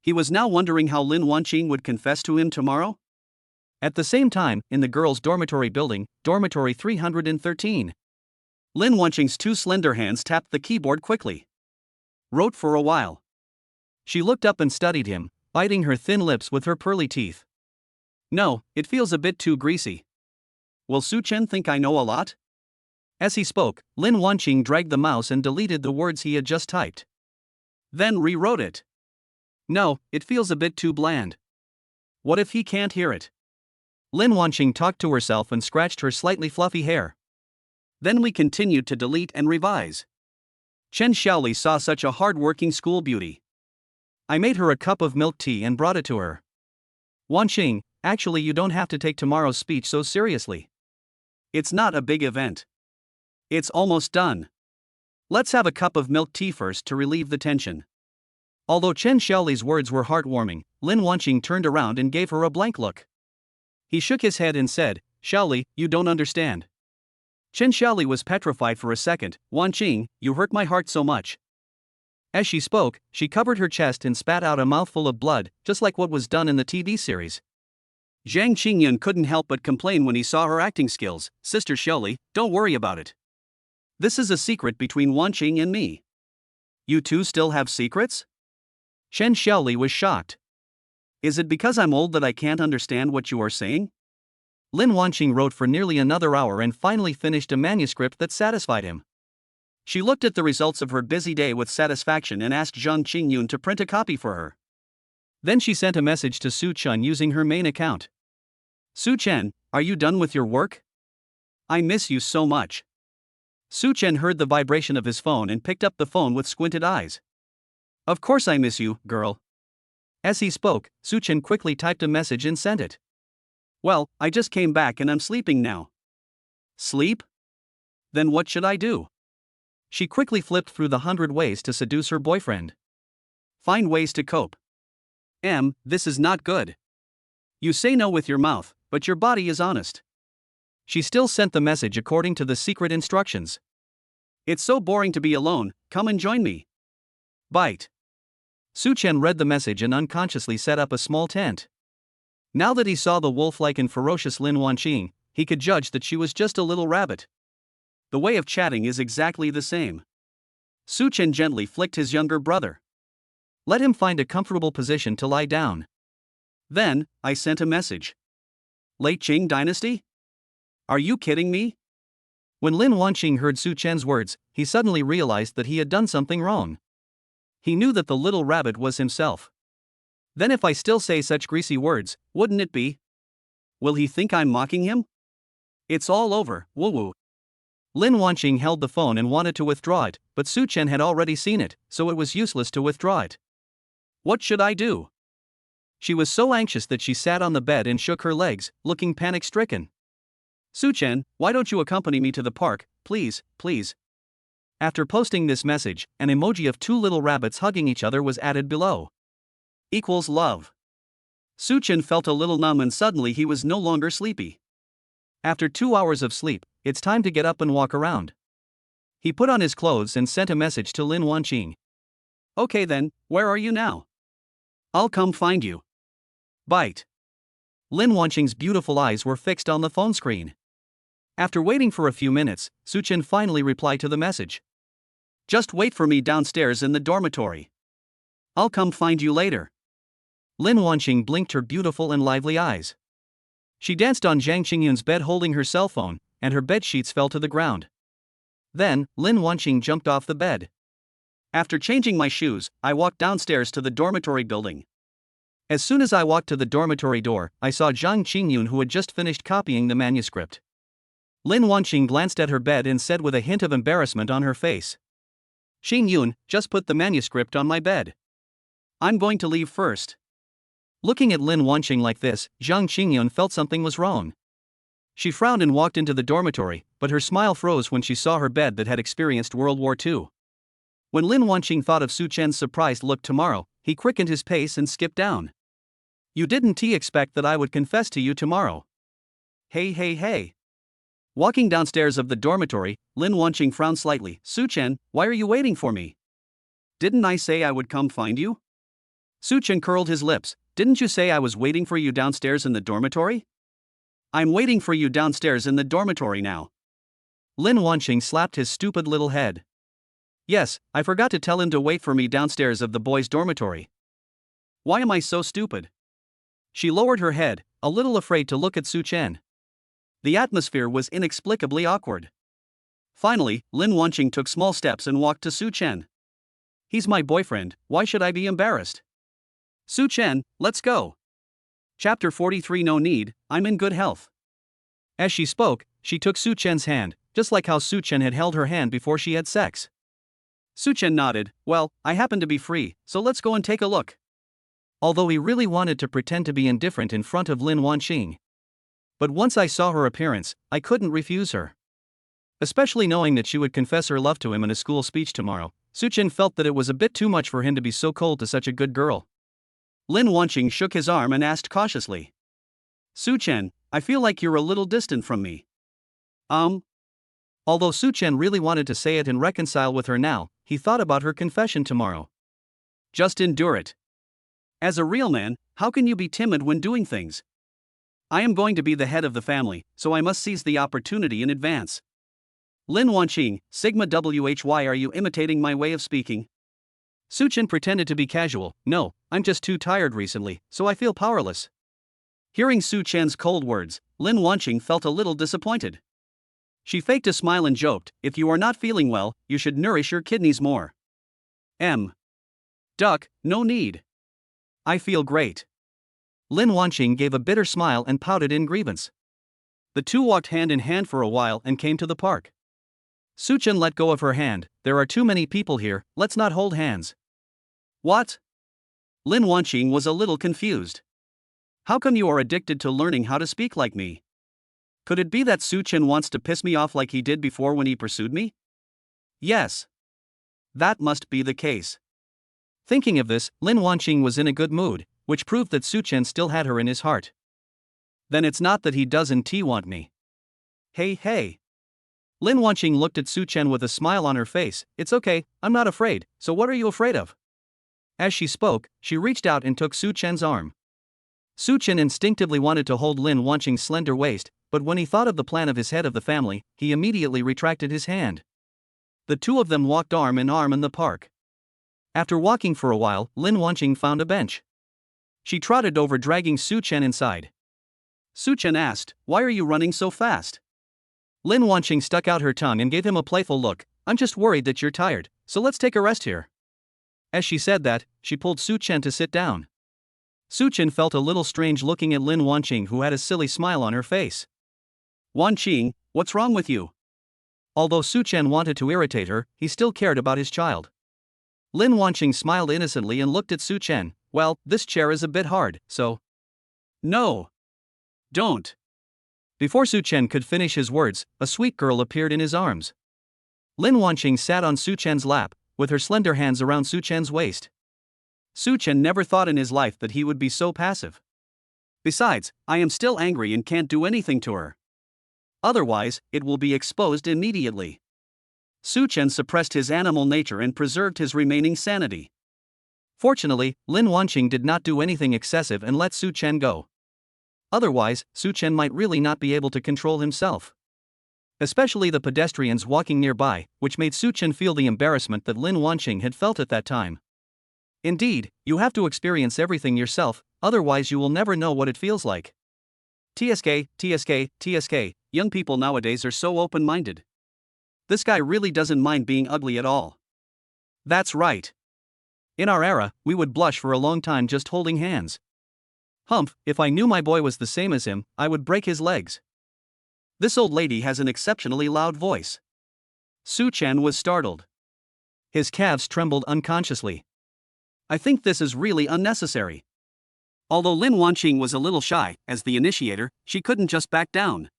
He was now wondering how Lin Wanqing would confess to him tomorrow. At the same time, in the girls' dormitory building, dormitory 313. Lin Wanqing's two slender hands tapped the keyboard quickly. Wrote for a while. She looked up and studied him, biting her thin lips with her pearly teeth. No, it feels a bit too greasy. Will Such Chen think I know a lot? As he spoke, Lin Wanqing dragged the mouse and deleted the words he had just typed. Then rewrote it. No, it feels a bit too bland. What if he can't hear it? Lin Wanqing talked to herself and scratched her slightly fluffy hair. Then we continued to delete and revise. Chen Xiaoli saw such a hard-working school beauty. I made her a cup of milk tea and brought it to her. Wanqing, actually you don't have to take tomorrow's speech so seriously. It's not a big event. It's almost done. Let's have a cup of milk tea first to relieve the tension. Although Chen Xiaoli's words were heartwarming, Lin Wanqing turned around and gave her a blank look. He shook his head and said, Xiaoli, you don't understand. Chen Xiaoli was petrified for a second. Wanqing, you hurt my heart so much. As she spoke, she covered her chest and spat out a mouthful of blood, just like what was done in the TV series. Zhang Qingyun couldn't help but complain when he saw her acting skills. Sister Xiaoli, don't worry about it. This is a secret between Wanqing and me. You two still have secrets? Chen Xiaoli was shocked. Is it because I'm old that I can't understand what you are saying? Lin Wanqing wrote for nearly another hour and finally finished a manuscript that satisfied him. She looked at the results of her busy day with satisfaction and asked Zhang Qingyun to print a copy for her. Then she sent a message to Such Chen using her main account. Such Chen, are you done with your work? I miss you so much. Such Chen heard the vibration of his phone and picked up the phone with squinted eyes. Of course I miss you, girl. As he spoke, Such Chen quickly typed a message and sent it. Well, I just came back and I'm sleeping now. Sleep? Then what should I do? She quickly flipped through the 100 ways to seduce her boyfriend. Find ways to cope. This is not good. You say no with your mouth, but your body is honest. She still sent the message according to the secret instructions. It's so boring to be alone, come and join me. Bite. Such Chen read the message and unconsciously set up a small tent. Now that he saw the wolf-like and ferocious Lin Wanqing, he could judge that she was just a little rabbit. The way of chatting is exactly the same. Such Chen gently flicked his younger brother. Let him find a comfortable position to lie down. Then, I sent a message. Late Qing dynasty? Are you kidding me? When Lin Wanqing heard Such Chen's words, he suddenly realized that he had done something wrong. He knew that the little rabbit was himself. Then if I still say such greasy words, wouldn't it be? Will he think I'm mocking him? It's all over, woo-woo. Lin Wanqing held the phone and wanted to withdraw it, but Such Chen had already seen it, so it was useless to withdraw it. What should I do? She was so anxious that she sat on the bed and shook her legs, looking panic-stricken. Such Chen, why don't you accompany me to the park, please, please? After posting this message, an emoji of two little rabbits hugging each other was added below. equals love. Such Chen felt a little numb and suddenly he was no longer sleepy. After 2 hours of sleep, it's time to get up and walk around. He put on his clothes and sent a message to Lin Wanqing. Okay then, where are you now? I'll come find you. Bite. Lin Wanqing's beautiful eyes were fixed on the phone screen. After waiting for a few minutes, Such Chen finally replied to the message. Just wait for me downstairs in the dormitory. I'll come find you later. Lin Wanqing blinked her beautiful and lively eyes. She danced on Zhang Qingyun's bed holding her cell phone, and her bed sheets fell to the ground. Then, Lin Wanqing jumped off the bed. After changing my shoes, I walked downstairs to the dormitory building. As soon as I walked to the dormitory door, I saw Zhang Qingyun who had just finished copying the manuscript. Lin Wanqing glanced at her bed and said with a hint of embarrassment on her face. Qingyun, just put the manuscript on my bed. I'm going to leave first. Looking at Lin Wanqing like this, Zhang Qingyun felt something was wrong. She frowned and walked into the dormitory, but her smile froze when she saw her bed that had experienced World War II. When Lin Wanqing thought of Such Chen's surprised look tomorrow, he quickened his pace and skipped down. You didn't expect that I would confess to you tomorrow? Hey. Walking downstairs of the dormitory, Lin Wanqing frowned slightly. Such Chen, why are you waiting for me? Didn't I say I would come find you? Such Chen curled his lips. Didn't you say I was waiting for you downstairs in the dormitory? I'm waiting for you downstairs in the dormitory now. Lin Wanqing slapped his stupid little head. Yes, I forgot to tell him to wait for me downstairs of the boys' dormitory. Why am I so stupid? She lowered her head, a little afraid to look at Such Chen. The atmosphere was inexplicably awkward. Finally, Lin Wanqing took small steps and walked to Such Chen. He's my boyfriend, why should I be embarrassed? Such Chen, let's go. Chapter 43. No need, I'm in good health. As she spoke, she took Such Chen's hand, just like how Such Chen had held her hand before she had sex. Such Chen nodded. Well, I happen to be free, so let's go and take a look. Although he really wanted to pretend to be indifferent in front of Lin Wanqing. But once I saw her appearance, I couldn't refuse her. Especially knowing that she would confess her love to him in a school speech tomorrow, Such Chen felt that it was a bit too much for him to be so cold to such a good girl. Lin Wanqing shook his arm and asked cautiously. Such Chen, I feel like you're a little distant from me. Although Such Chen really wanted to say it and reconcile with her now, he thought about her confession tomorrow. Just endure it. As a real man, how can you be timid when doing things? I am going to be the head of the family, so I must seize the opportunity in advance. Lin Wanqing, Sigma WHY, are you imitating my way of speaking? Such Chen pretended to be casual. No, I'm just too tired recently, so I feel powerless. Hearing Such Chen's cold words, Lin Wanqing felt a little disappointed. She faked a smile and joked, if you are not feeling well, you should nourish your kidneys more. Duck, no need. I feel great. Lin Wanqing gave a bitter smile and pouted in grievance. The two walked hand in hand for a while and came to the park. Such Chen let go of her hand. There are too many people here, let's not hold hands. What? Lin Wanqing was a little confused. How come you are addicted to learning how to speak like me? Could it be that Such Chen wants to piss me off like he did before when he pursued me? Yes. That must be the case. Thinking of this, Lin Wanqing was in a good mood, which proved that Such Chen still had her in his heart. Then it's not that he doesn't want me. Hey. Lin Wanqing looked at Such Chen with a smile on her face. It's okay, I'm not afraid, so what are you afraid of? As she spoke, she reached out and took Such Chen's arm. Such Chen instinctively wanted to hold Lin Wanqing's slender waist, but when he thought of the plan of his head of the family, he immediately retracted his hand. The two of them walked arm in arm in the park. After walking for a while, Lin Wanqing found a bench. She trotted over, dragging Such Chen inside. Such Chen asked, why are you running so fast? Lin Wanqing stuck out her tongue and gave him a playful look. I'm just worried that you're tired, so let's take a rest here. As she said that, she pulled Such Chen to sit down. Such Chen felt a little strange looking at Lin Wanqing, who had a silly smile on her face. Wanqing, what's wrong with you? Although Such Chen wanted to irritate her, he still cared about his child. Lin Wanqing smiled innocently and looked at Such Chen. Well, this chair is a bit hard, so. No. Don't. Before Such Chen could finish his words, a sweet girl appeared in his arms. Lin Wanqing sat on Such Chen's lap, with her slender hands around Such Chen's waist. Such Chen never thought in his life that he would be so passive. Besides, I am still angry and can't do anything to her. Otherwise, it will be exposed immediately. Such Chen suppressed his animal nature and preserved his remaining sanity. Fortunately, Lin Wanqing did not do anything excessive and let Such Chen go. Otherwise, Such Chen might really not be able to control himself. Especially the pedestrians walking nearby, which made Such Chen feel the embarrassment that Lin Wanqing had felt at that time. Indeed, you have to experience everything yourself, otherwise you will never know what it feels like. TSK, young people nowadays are so open-minded. This guy really doesn't mind being ugly at all. That's right. In our era, we would blush for a long time just holding hands. Humph, if I knew my boy was the same as him, I would break his legs. This old lady has an exceptionally loud voice. Such Chen was startled. His calves trembled unconsciously. I think this is really unnecessary. Although Lin Wanqing was a little shy, as the initiator, she couldn't just back down.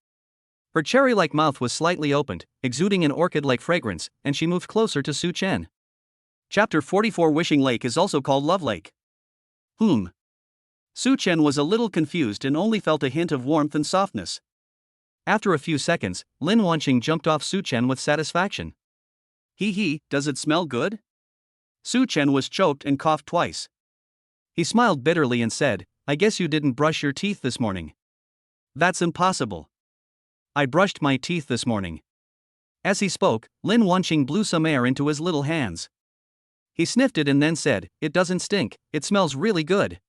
Her cherry-like mouth was slightly opened, exuding an orchid-like fragrance, and she moved closer to Such Chen. Chapter 44 Wishing Lake is also called Love Lake. Such Chen was a little confused and only felt a hint of warmth and softness. After a few seconds, Lin Wanqing jumped off Such Chen with satisfaction. Does it smell good? Such Chen was choked and coughed twice. He smiled bitterly and said, I guess you didn't brush your teeth this morning. That's impossible. I brushed my teeth this morning. As he spoke, Lin Wanqing blew some air into his little hands. He sniffed it and then said, It doesn't stink, it smells really good.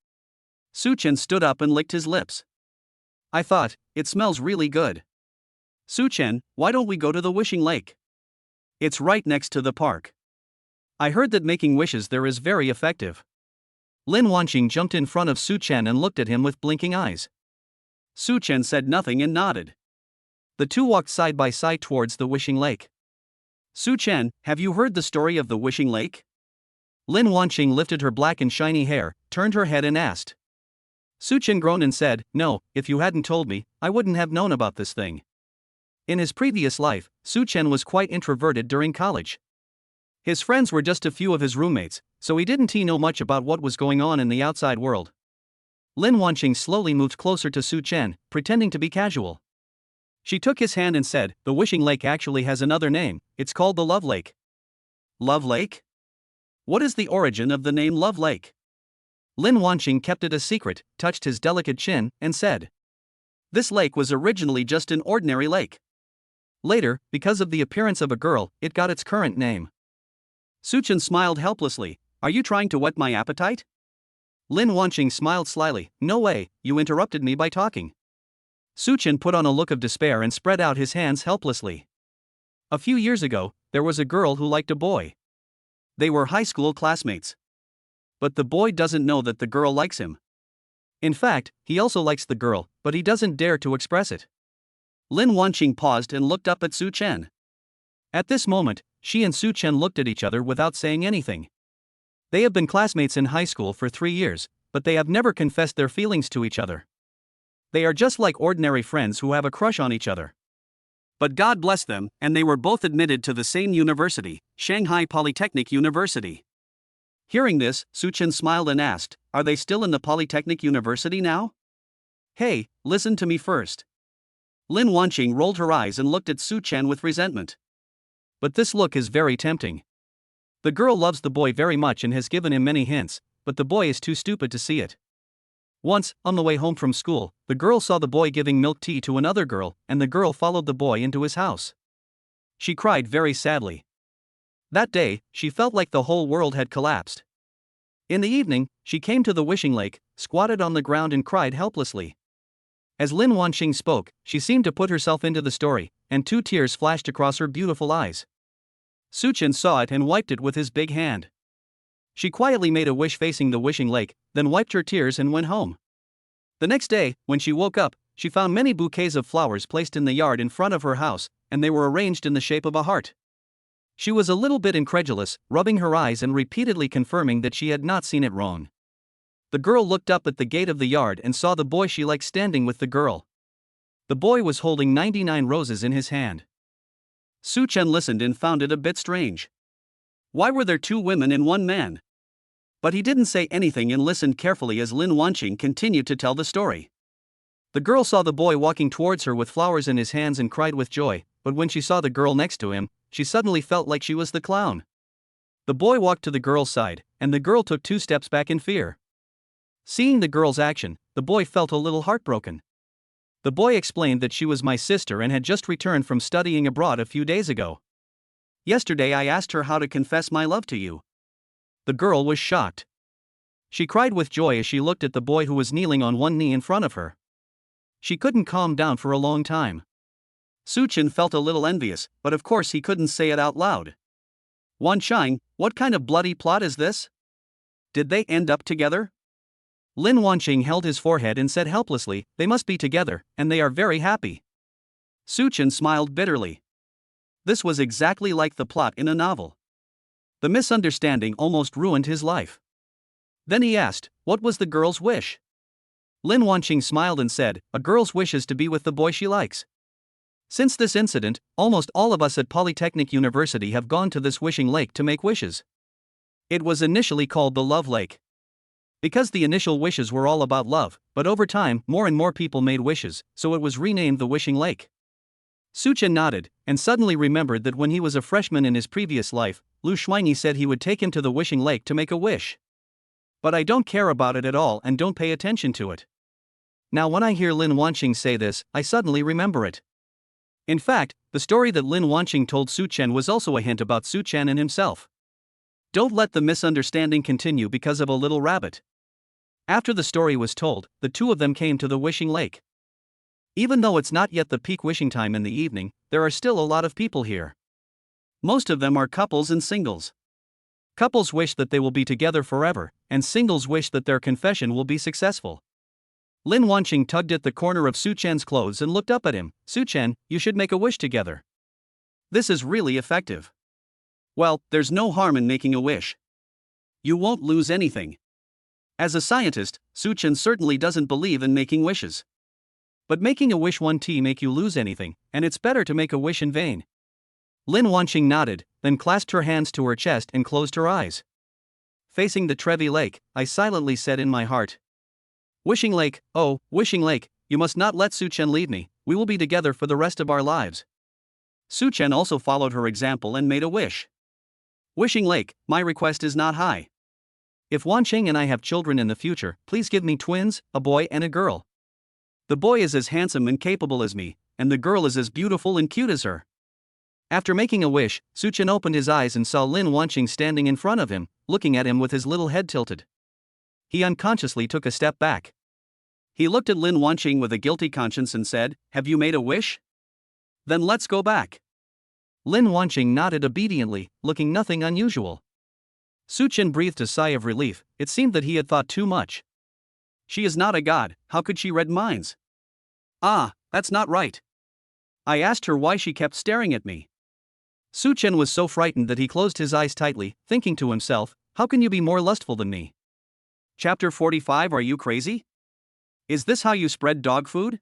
Such Chen stood up and licked his lips. I thought, it smells really good. Such Chen, why don't we go to the Wishing Lake? It's right next to the park. I heard that making wishes there is very effective. Lin Wanqing jumped in front of Such Chen and looked at him with blinking eyes. Such Chen said nothing and nodded. The two walked side by side towards the Wishing Lake. Such Chen, have you heard the story of the Wishing Lake? Lin Wanqing lifted her black and shiny hair, turned her head and asked. Such Chen groaned and said, No, if you hadn't told me, I wouldn't have known about this thing. In his previous life, Such Chen was quite introverted during college. His friends were just a few of his roommates, so he didn't know much about what was going on in the outside world. Lin Wanqing slowly moved closer to Such Chen, pretending to be casual. She took his hand and said, The Wishing Lake actually has another name, it's called the Love Lake. Love Lake? What is the origin of the name Love Lake? Lin Wanqing kept it a secret, touched his delicate chin, and said. This lake was originally just an ordinary lake. Later, because of the appearance of a girl, it got its current name. Such Chen smiled helplessly. Are you trying to whet my appetite? Lin Wanqing smiled slyly. No way, you interrupted me by talking. Such Chen put on a look of despair and spread out his hands helplessly. A few years ago, there was a girl who liked a boy. They were high school classmates. But the boy doesn't know that the girl likes him. In fact, he also likes the girl, but he doesn't dare to express it. Lin Wanqing paused and looked up at Such Chen. At this moment, she and Such Chen looked at each other without saying anything. They have been classmates in high school for 3 years, but they have never confessed their feelings to each other. They are just like ordinary friends who have a crush on each other. But God bless them, and they were both admitted to the same university, Shanghai Polytechnic University. Hearing this, Such Chen smiled and asked, Are they still in the Polytechnic University now? Hey, listen to me first. Lin Wanqing rolled her eyes and looked at Such Chen with resentment. But this look is very tempting. The girl loves the boy very much and has given him many hints, but the boy is too stupid to see it. Once, on the way home from school, the girl saw the boy giving milk tea to another girl, and the girl followed the boy into his house. She cried very sadly. That day, she felt like the whole world had collapsed. In the evening, she came to the Wishing Lake, squatted on the ground and cried helplessly. As Lin Wanqing spoke, she seemed to put herself into the story, and 2 tears flashed across her beautiful eyes. Such Chen saw it and wiped it with his big hand. She quietly made a wish facing the Wishing Lake, then wiped her tears and went home. The next day, when she woke up, she found many bouquets of flowers placed in the yard in front of her house, and they were arranged in the shape of a heart. She was a little bit incredulous, rubbing her eyes and repeatedly confirming that she had not seen it wrong. The girl looked up at the gate of the yard and saw the boy she liked standing with the girl. The boy was holding 99 roses in his hand. Such Chen listened and found it a bit strange. Why were there 2 women and 1 man? But he didn't say anything and listened carefully as Lin Wanqing continued to tell the story. The girl saw the boy walking towards her with flowers in his hands and cried with joy, but when she saw the girl next to him, she suddenly felt like she was the clown. The boy walked to the girl's side, and the girl took 2 steps back in fear. Seeing the girl's action, the boy felt a little heartbroken. The boy explained that she was my sister and had just returned from studying abroad a few days ago. Yesterday I asked her how to confess my love to you. The girl was shocked. She cried with joy as she looked at the boy who was kneeling on one knee in front of her. She couldn't calm down for a long time. Such Chen felt a little envious, but of course he couldn't say it out loud. Wanqing, what kind of bloody plot is this? Did they end up together? Lin Wanqing held his forehead and said helplessly, they must be together, and they are very happy. Such Chen smiled bitterly. This was exactly like the plot in a novel. The misunderstanding almost ruined his life. Then he asked, what was the girl's wish? Lin Wanqing smiled and said, a girl's wish is to be with the boy she likes. Since this incident, almost all of us at Polytechnic University have gone to this wishing lake to make wishes. It was initially called the Love Lake. Because the initial wishes were all about love, but over time, more and more people made wishes, so it was renamed the Wishing Lake. Such Chen nodded, and suddenly remembered that when he was a freshman in his previous life, Lu Shuiyi said he would take him to the Wishing Lake to make a wish. But I don't care about it at all and don't pay attention to it. Now when I hear Lin Wanqing say this, I suddenly remember it. In fact, the story that Lin Wanqing told Such Chen was also a hint about Such Chen and himself. Don't let the misunderstanding continue because of a little rabbit. After the story was told, the two of them came to the Wishing Lake. Even though it's not yet the peak wishing time in the evening, there are still a lot of people here. Most of them are couples and singles. Couples wish that they will be together forever, and singles wish that their confession will be successful. Lin Wanqing tugged at the corner of Such Chen's clothes and looked up at him. Such Chen, you should make a wish together. This is really effective. Well, there's no harm in making a wish. You won't lose anything. As a scientist, Such Chen certainly doesn't believe in making wishes. But making a wish won't make you lose anything, and it's better to make a wish in vain. Lin Wanqing nodded, then clasped her hands to her chest and closed her eyes. Facing the Trevi Lake, I silently said in my heart, Wishing Lake, oh, Wishing Lake, you must not let Such Chen leave me, we will be together for the rest of our lives. Such Chen also followed her example and made a wish. Wishing Lake, my request is not high. If Wanqing and I have children in the future, please give me twins, a boy and a girl. The boy is as handsome and capable as me, and the girl is as beautiful and cute as her. After making a wish, Such Chen opened his eyes and saw Lin Wanqing standing in front of him, looking at him with his little head tilted. He unconsciously took a step back. He looked at Lin Wanqing with a guilty conscience and said, have you made a wish? Then let's go back. Lin Wanqing nodded obediently, looking nothing unusual. Such Chen breathed a sigh of relief. It seemed that he had thought too much. She is not a god, how could she read minds? Ah, that's not right. I asked her why she kept staring at me. Such Chen was so frightened that he closed his eyes tightly, thinking to himself, how can you be more lustful than me? Chapter 45. Are you crazy? Is this how you spread dog food?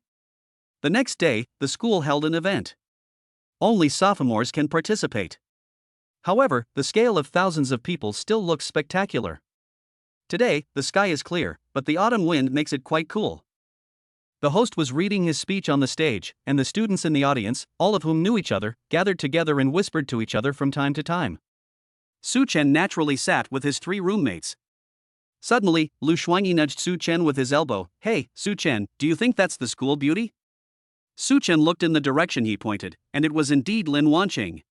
The next day, the school held an event. Only sophomores can participate. However, the scale of thousands of people still looks spectacular. Today, the sky is clear, but the autumn wind makes it quite cool. The host was reading his speech on the stage, and the students in the audience, all of whom knew each other, gathered together and whispered to each other from time to time. Such Chen naturally sat with his 3 roommates. Suddenly, Lu Shuiyi nudged Such Chen with his elbow. Hey, Such Chen, do you think that's the school beauty? Such Chen looked in the direction he pointed, and it was indeed Lin Wanqing.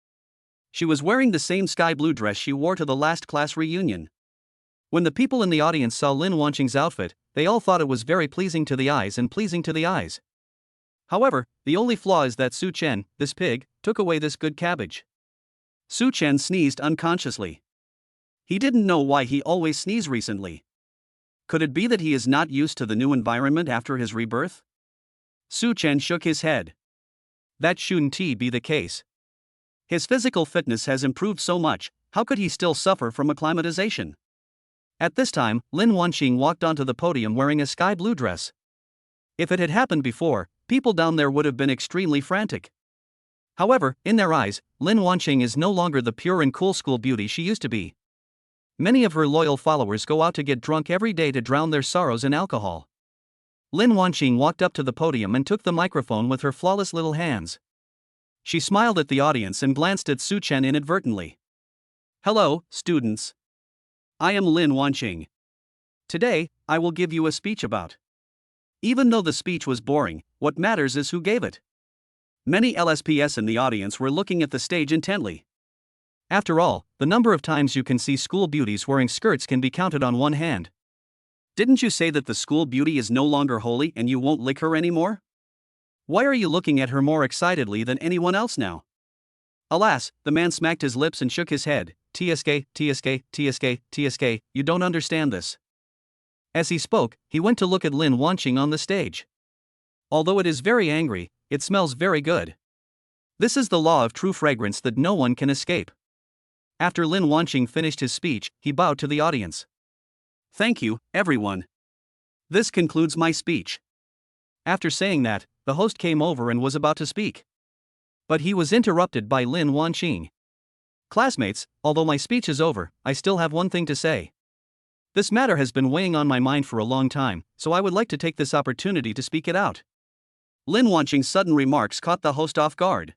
She was wearing the same sky blue dress she wore to the last class reunion. When the people in the audience saw Lin Wanqing's outfit, they all thought it was very pleasing to the eyes and pleasing to the eyes. However, the only flaw is that Such Chen, this pig, took away this good cabbage. Such Chen sneezed unconsciously. He didn't know why he always sneezed recently. Could it be that he is not used to the new environment after his rebirth? Such Chen shook his head. That shouldn't be the case. His physical fitness has improved so much, how could he still suffer from acclimatization? At this time, Lin Wanqing walked onto the podium wearing a sky blue dress. If it had happened before, people down there would have been extremely frantic. However, in their eyes, Lin Wanqing is no longer the pure and cool school beauty she used to be. Many of her loyal followers go out to get drunk every day to drown their sorrows in alcohol. Lin Wanqing walked up to the podium and took the microphone with her flawless little hands. She smiled at the audience and glanced at Such Chen inadvertently. Hello, students. I am Lin Wanqing. Today, I will give you a speech about. Even though the speech was boring, what matters is who gave it. Many LSPS in the audience were looking at the stage intently. After all, the number of times you can see school beauties wearing skirts can be counted on one hand. Didn't you say that the school beauty is no longer holy and you won't lick her anymore? Why are you looking at her more excitedly than anyone else now? Alas, the man smacked his lips and shook his head. TSK, TSK, TSK, TSK, you don't understand this. As he spoke, he went to look at Lin Wanqing on the stage. Although it is very angry, it smells very good. This is the law of true fragrance that no one can escape. After Lin Wanqing finished his speech, he bowed to the audience. Thank you, everyone. This concludes my speech. After saying that, the host came over and was about to speak. But he was interrupted by Lin Wanqing. Classmates, although my speech is over, I still have one thing to say. This matter has been weighing on my mind for a long time, so I would like to take this opportunity to speak it out. Lin Wanqing's sudden remarks caught the host off guard.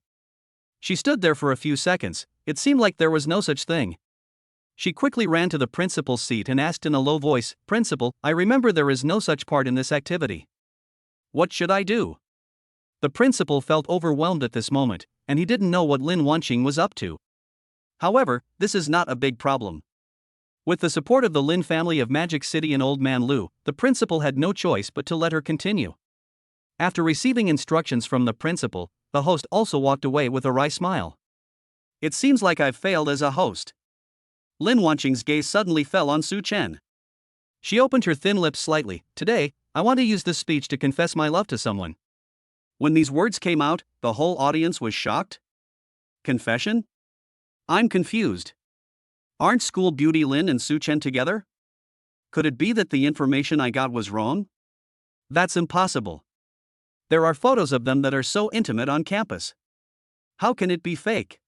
She stood there for a few seconds. It seemed like there was no such thing. She quickly ran to the principal's seat and asked in a low voice, "Principal, I remember there is no such part in this activity. What should I do?" The principal felt overwhelmed at this moment, and he didn't know what Lin Wanqing was up to. However, this is not a big problem. With the support of the Lin family of Magic City and Old Man Lu, the principal had no choice but to let her continue. After receiving instructions from the principal, the host also walked away with a wry smile. It seems like I've failed as a host. Lin Wanqing's gaze suddenly fell on Such Chen. She opened her thin lips slightly. Today, I want to use this speech to confess my love to someone. When these words came out, the whole audience was shocked. Confession? I'm confused. Aren't school beauty Lin and Such Chen together? Could it be that the information I got was wrong? That's impossible. There are photos of them that are so intimate on campus. How can it be fake?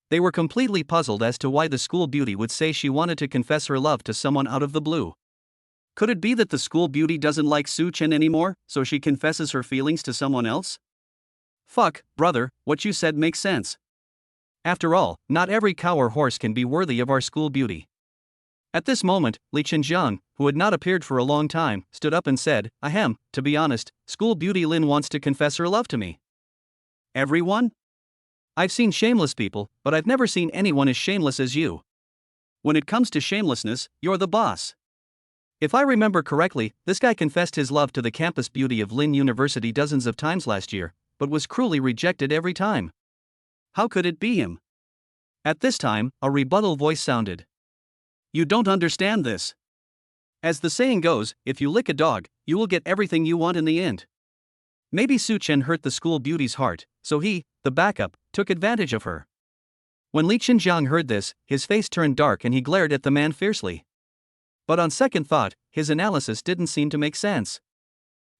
They were completely puzzled as to why the school beauty would say she wanted to confess her love to someone out of the blue. Could it be that the school beauty doesn't like Such Chen anymore, so she confesses her feelings to someone else? Fuck, brother, what you said makes sense. After all, not every cow or horse can be worthy of our school beauty. At this moment, Li Qinjiang, who had not appeared for a long time, stood up and said, Ahem, to be honest, school beauty Lin wants to confess her love to me. Everyone? I've seen shameless people, but I've never seen anyone as shameless as you. When it comes to shamelessness, you're the boss. If I remember correctly, this guy confessed his love to the campus beauty of Lin University dozens of times last year, but was cruelly rejected every time. How could it be him? At this time, a rebuttal voice sounded. You don't understand this. As the saying goes, if you lick a dog, you will get everything you want in the end. Maybe Such Chen hurt the school beauty's heart, so he, the backup, took advantage of her. When Li Qinjiang heard this, his face turned dark and he glared at the man fiercely. But on second thought, his analysis didn't seem to make sense.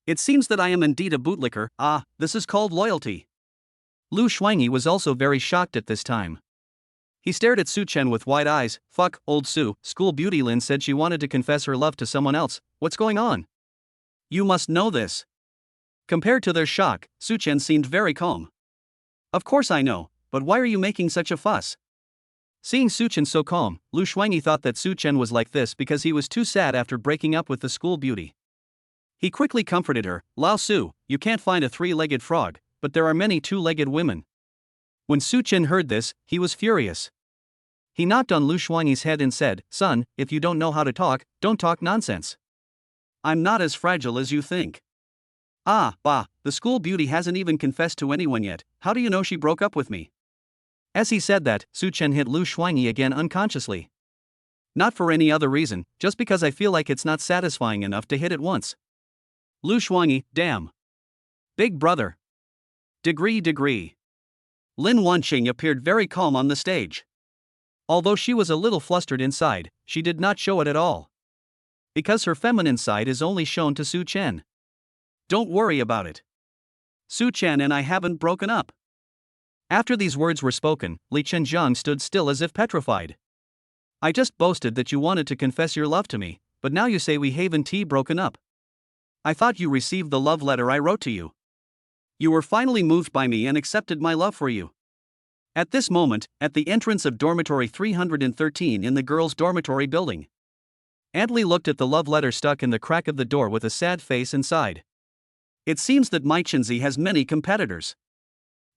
It seems that I am indeed a bootlicker. This is called loyalty. Lu Shuangyi was also very shocked at this time. He stared at Such Chen with wide eyes. Fuck, old Su, school beauty Lin said she wanted to confess her love to someone else. What's going on? You must know this. Compared to their shock, Such Chen seemed very calm. Of course I know, but why are you making such a fuss? Seeing Such Chen so calm, Lu Shuangyi thought that Such Chen was like this because he was too sad after breaking up with the school beauty. He quickly comforted her. Lao Su, you can't find a three-legged frog, but there are many two-legged women. When Such Chen heard this, he was furious. He knocked on Lu Shuangyi's head and said, Son, if you don't know how to talk, don't talk nonsense. I'm not as fragile as you think. The school beauty hasn't even confessed to anyone yet. How do you know she broke up with me? As he said that, Such Chen hit Lu Shuangyi again unconsciously. Not for any other reason, just because I feel like it's not satisfying enough to hit it once. Lu Shuangyi, damn. Big brother. Degree. Lin Wanqing appeared very calm on the stage. Although she was a little flustered inside, she did not show it at all. Because her feminine side is only shown to Such Chen. Don't worry about it. Such Chen and I haven't broken up. After these words were spoken, Li Qinjiang stood still as if petrified. I just boasted that you wanted to confess your love to me, but now you say we haven't broken up. I thought you received the love letter I wrote to you. You were finally moved by me and accepted my love for you. At this moment, at the entrance of dormitory 313 in the girls' dormitory building, Adley looked at the love letter stuck in the crack of the door with a sad face and sighed. It seems that Michenzi has many competitors.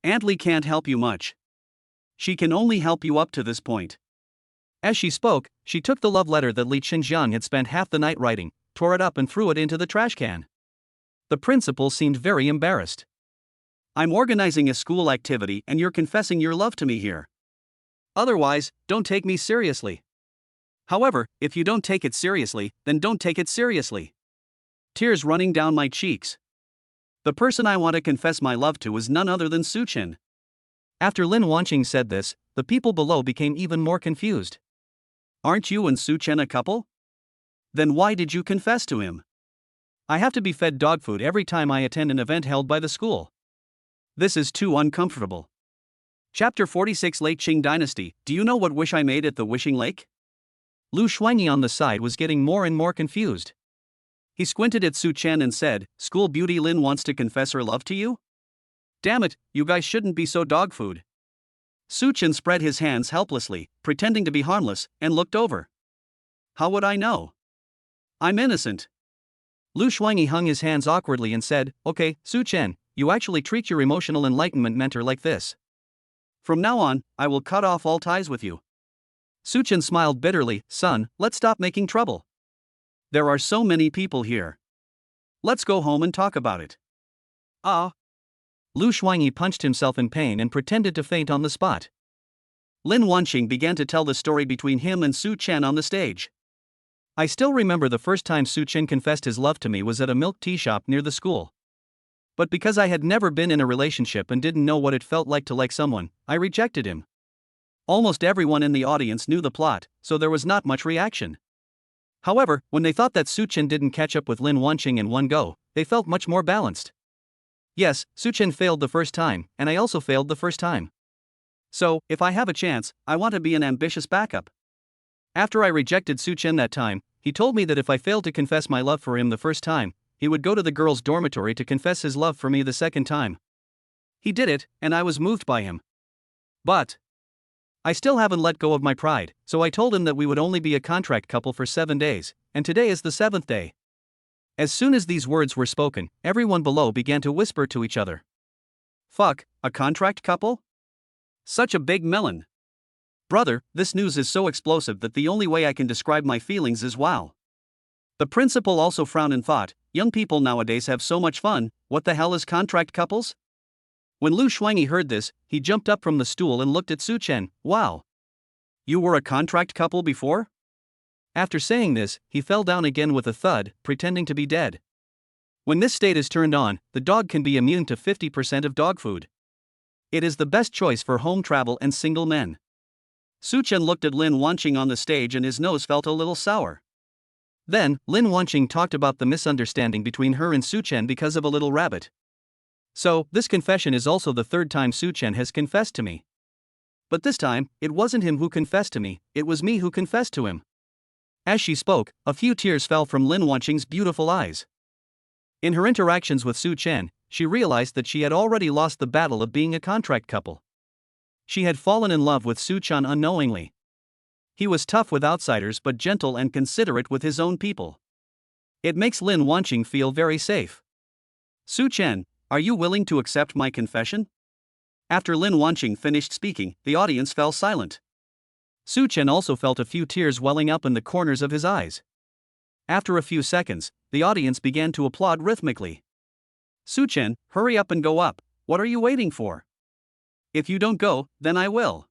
Adley can't help you much. She can only help you up to this point. As she spoke, she took the love letter that Li Qingjiang had spent half the night writing, tore it up and threw it into the trash can. The principal seemed very embarrassed. I'm organizing a school activity and you're confessing your love to me here. Otherwise, don't take me seriously. However, if you don't take it seriously, then don't take it seriously. Tears running down my cheeks. The person I want to confess my love to is none other than Such Chen. After Lin Wanqing said this, the people below became even more confused. Aren't you and Such Chen a couple? Then why did you confess to him? I have to be fed dog food every time I attend an event held by the school. This is too uncomfortable. Chapter 46 Late Qing Dynasty. Do you know what wish I made at the Wishing Lake? Lu Shuangyi on the side was getting more and more confused. He squinted at Su Chen and said, School beauty Lin wants to confess her love to you? Damn it, you guys shouldn't be so dog food. Su Chen spread his hands helplessly, pretending to be harmless, and looked over. How would I know? I'm innocent. Lu Shuangyi hung his hands awkwardly and said, Okay, Su Chen, you actually treat your emotional enlightenment mentor like this. From now on, I will cut off all ties with you. Su Chen smiled bitterly, Son, let's stop making trouble. There are so many people here. Let's go home and talk about it. Lu Shuangyi punched himself in pain and pretended to faint on the spot. Lin Wanqing began to tell the story between him and Su Chen on the stage. I still remember the first time Su Chen confessed his love to me was at a milk tea shop near the school. But because I had never been in a relationship and didn't know what it felt like to like someone, I rejected him. Almost everyone in the audience knew the plot, so there was not much reaction. However, when they thought that Su Chen didn't catch up with Lin Wanqing in one go, they felt much more balanced. Yes, Su Chen failed the first time, and I also failed the first time. So, if I have a chance, I want to be an ambitious backup. After I rejected Su Chen that time, he told me that if I failed to confess my love for him the first time, he would go to the girls' dormitory to confess his love for me the second time. He did it, and I was moved by him. But I still haven't let go of my pride, so I told him that we would only be a contract couple for 7 days, and today is the 7th day. As soon as these words were spoken, everyone below began to whisper to each other. Fuck, a contract couple? Such a big melon. Brother, this news is so explosive that the only way I can describe my feelings is wow. The principal also frowned and thought, young people nowadays have so much fun, what the hell is contract couples? When Lu Shuangyi heard this, he jumped up from the stool and looked at Su Chen, wow. You were a contract couple before? After saying this, he fell down again with a thud, pretending to be dead. When this state is turned on, the dog can be immune to 50% of dog food. It is the best choice for home travel and single men. Su Chen looked at Lin Wanqing on the stage and his nose felt a little sour. Then, Lin Wanqing talked about the misunderstanding between her and Su Chen because of a little rabbit. So, this confession is also the third time Su Chen has confessed to me. But this time, it wasn't him who confessed to me, it was me who confessed to him. As she spoke, a few tears fell from Lin Wanqing's beautiful eyes. In her interactions with Su Chen, she realized that she had already lost the battle of being a contract couple. She had fallen in love with Su Chen unknowingly. He was tough with outsiders but gentle and considerate with his own people. It makes Lin Wanqing feel very safe. Su Chen, are you willing to accept my confession? After Lin Wanqing finished speaking, the audience fell silent. Su Chen also felt a few tears welling up in the corners of his eyes. After a few seconds, the audience began to applaud rhythmically. Su Chen, hurry up and go up, what are you waiting for? If you don't go, then I will.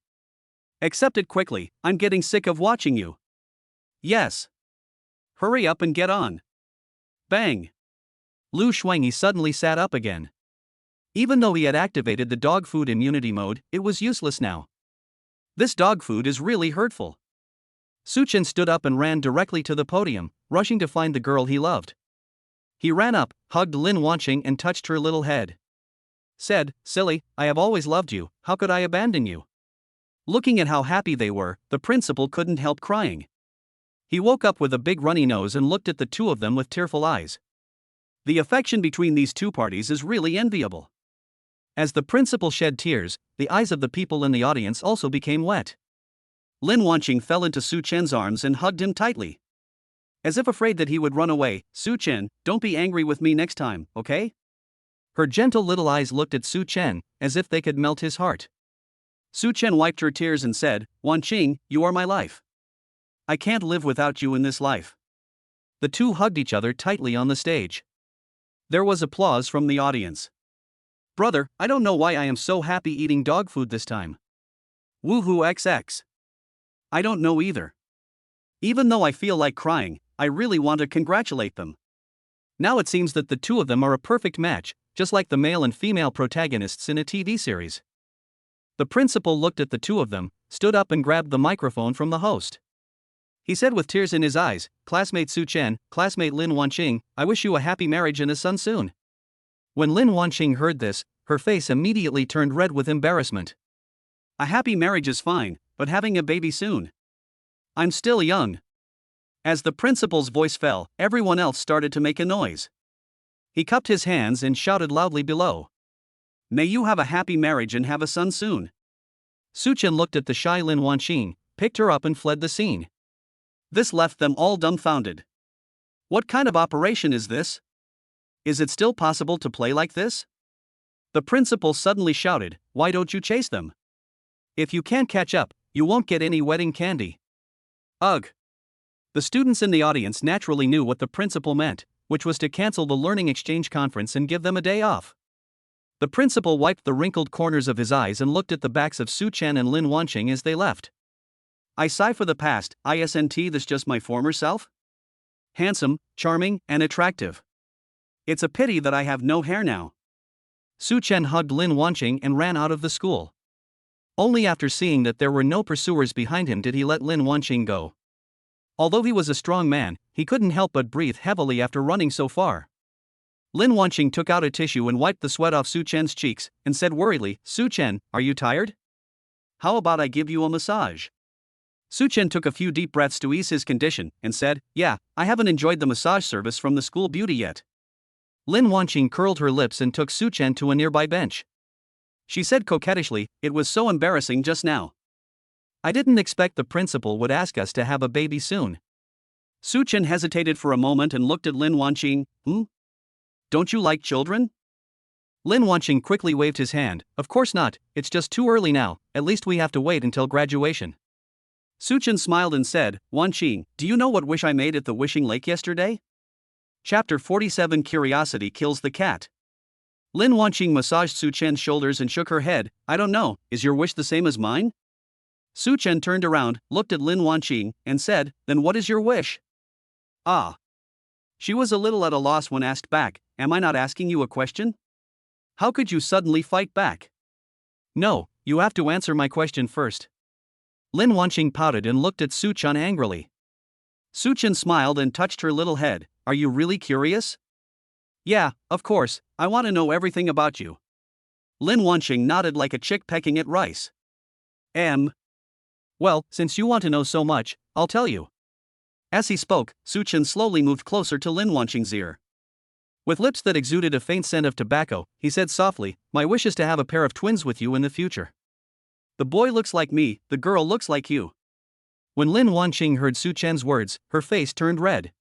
Accept it quickly, I'm getting sick of watching you. Yes. Hurry up and get on. Bang. Lu Shuangyi suddenly sat up again. Even though he had activated the dog food immunity mode, it was useless now. This dog food is really hurtful. Su Chen stood up and ran directly to the podium, rushing to find the girl he loved. He ran up, hugged Lin Wanqing and touched her little head. Said, silly, I have always loved you, how could I abandon you? Looking at how happy they were, the principal couldn't help crying. He woke up with a big runny nose and looked at the two of them with tearful eyes. The affection between these two parties is really enviable. As the principal shed tears, the eyes of the people in the audience also became wet. Lin Wanqing fell into Such Chen's arms and hugged him tightly. As if afraid that he would run away, "Such Chen, don't be angry with me next time, okay?" Her gentle little eyes looked at Such Chen, as if they could melt his heart. Such Chen wiped her tears and said, "Wanqing, you are my life. I can't live without you in this life." The two hugged each other tightly on the stage. There was applause from the audience. "Brother, I don't know why I am so happy eating dog food this time. Woohoo XX. I don't know either. Even though I feel like crying, I really want to congratulate them. Now it seems that the two of them are a perfect match, just like the male and female protagonists in a TV series." The principal looked at the two of them, stood up and grabbed the microphone from the host. He said with tears in his eyes, "Classmate Such Chen, classmate Lin Wanqing, I wish you a happy marriage and a son soon." When Lin Wanqing heard this, her face immediately turned red with embarrassment. "A happy marriage is fine, but having a baby soon? I'm still young." As the principal's voice fell, everyone else started to make a noise. He cupped his hands and shouted loudly below, "May you have a happy marriage and have a son soon." Such Chen looked at the shy Lin Wanqing, picked her up and fled the scene. This left them all dumbfounded. What kind of operation is this? Is it still possible to play like this? The principal suddenly shouted, "Why don't you chase them? If you can't catch up, you won't get any wedding candy." Ugh. The students in the audience naturally knew what the principal meant, which was to cancel the learning exchange conference and give them a day off. The principal wiped the wrinkled corners of his eyes and looked at the backs of Such Chen and Lin Wanqing as they left. "I sigh for the past, isn't this just my former self? Handsome, charming, and attractive. It's a pity that I have no hair now." Such Chen hugged Lin Wanqing and ran out of the school. Only after seeing that there were no pursuers behind him did he let Lin Wanqing go. Although he was a strong man, he couldn't help but breathe heavily after running so far. Lin Wanqing took out a tissue and wiped the sweat off Such Chen's cheeks, and said worriedly, "Such Chen, are you tired? How about I give you a massage?" Such Chen took a few deep breaths to ease his condition, and said, "Yeah, I haven't enjoyed the massage service from the school beauty yet." Lin Wanqing curled her lips and took Such Chen to a nearby bench. She said coquettishly, "It was so embarrassing just now. I didn't expect the principal would ask us to have a baby soon." Such Chen hesitated for a moment and looked at Lin Wanqing. Don't you like children?" Lin Wanqing quickly waved his hand, "Of course not, it's just too early now, at least we have to wait until graduation." Such Chen smiled and said, "Wanqing, do you know what wish I made at the wishing lake yesterday?" Chapter 47 Curiosity Kills the Cat. Lin Wanqing massaged Such Chen's shoulders and shook her head. "I don't know, is your wish the same as mine?" Such Chen turned around, looked at Lin Wanqing, and said, "Then what is your wish?" "Ah." She was a little at a loss when asked back, "Am I not asking you a question? How could you suddenly fight back?" "No, you have to answer my question first." Lin Wanqing pouted and looked at Such Chen angrily. Such Chen smiled and touched her little head. "Are you really curious?" "Yeah, of course, I want to know everything about you." Lin Wanqing nodded like a chick pecking at rice. Well, since you want to know so much, I'll tell you." As he spoke, Such Chen slowly moved closer to Lin Wanqing's ear. With lips that exuded a faint scent of tobacco, he said softly, "My wish is to have a pair of twins with you in the future. The boy looks like me, the girl looks like you." When Lin Wanqing heard Such Chen's words, her face turned red.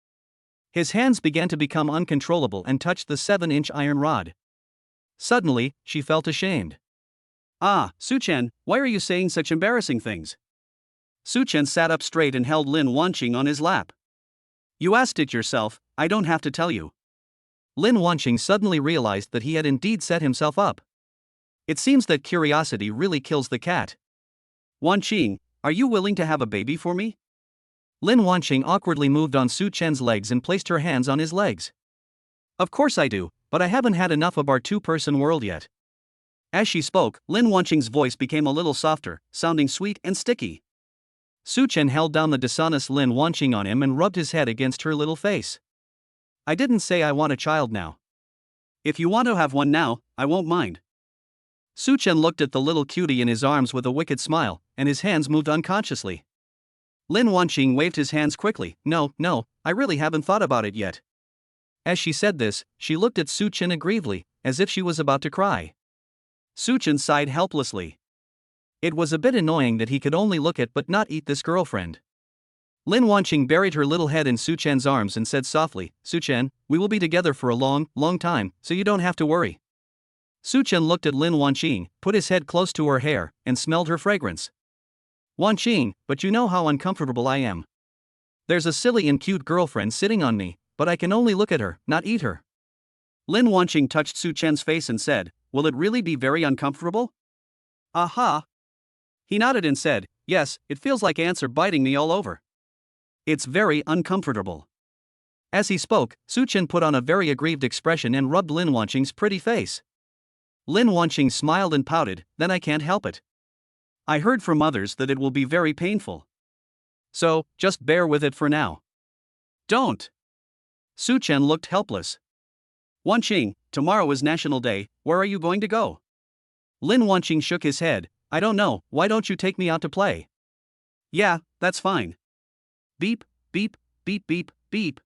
His hands began to become uncontrollable and touched the 7-inch iron rod. Suddenly, she felt ashamed. "Ah, Such Chen, why are you saying such embarrassing things?" Such Chen sat up straight and held Lin Wanqing on his lap. "You asked it yourself, I don't have to tell you." Lin Wanqing suddenly realized that he had indeed set himself up. It seems that curiosity really kills the cat. "Wanqing, are you willing to have a baby for me?" Lin Wanqing awkwardly moved on Such Chen's legs and placed her hands on his legs. "Of course I do, but I haven't had enough of our two-person world yet." As she spoke, Lin Wanqing's voice became a little softer, sounding sweet and sticky. Such Chen held down the dishonest Lin Wanqing on him and rubbed his head against her little face. "I didn't say I want a child now. If you want to have one now, I won't mind." Such Chen looked at the little cutie in his arms with a wicked smile, and his hands moved unconsciously. Lin Wanqing waved his hands quickly. No, I really haven't thought about it yet. As she said this, she looked at Such Chen aggrievely, as if she was about to cry. Such Chen sighed helplessly. It was a bit annoying that he could only look at but not eat this girlfriend. Lin Wanqing buried her little head in Such Chen's arms and said softly, Such Chen, we will be together for a long time, so you don't have to worry. Such Chen looked at Lin Wanqing, put his head close to her hair, and smelled her fragrance. Wanqing, but you know how uncomfortable I am. There's a silly and cute girlfriend sitting on me, but I can only look at her, not eat her. Lin Wanqing touched Such Chen's face and said, will it really be very uncomfortable? Aha! He nodded and said, yes, it feels like ants are biting me all over. It's very uncomfortable. As he spoke, Such Chen put on a very aggrieved expression and rubbed Lin Wanqing's pretty face. Lin Wanqing smiled and pouted, then I can't help it. I heard from others that it will be very painful. So, just bear with it for now. Don't. Such Chen looked helpless. Wanqing, tomorrow is National Day, where are you going to go? Lin Wanqing shook his head, I don't know, why don't you take me out to play? Yeah, that's fine. Beep, beep, beep, beep, beep.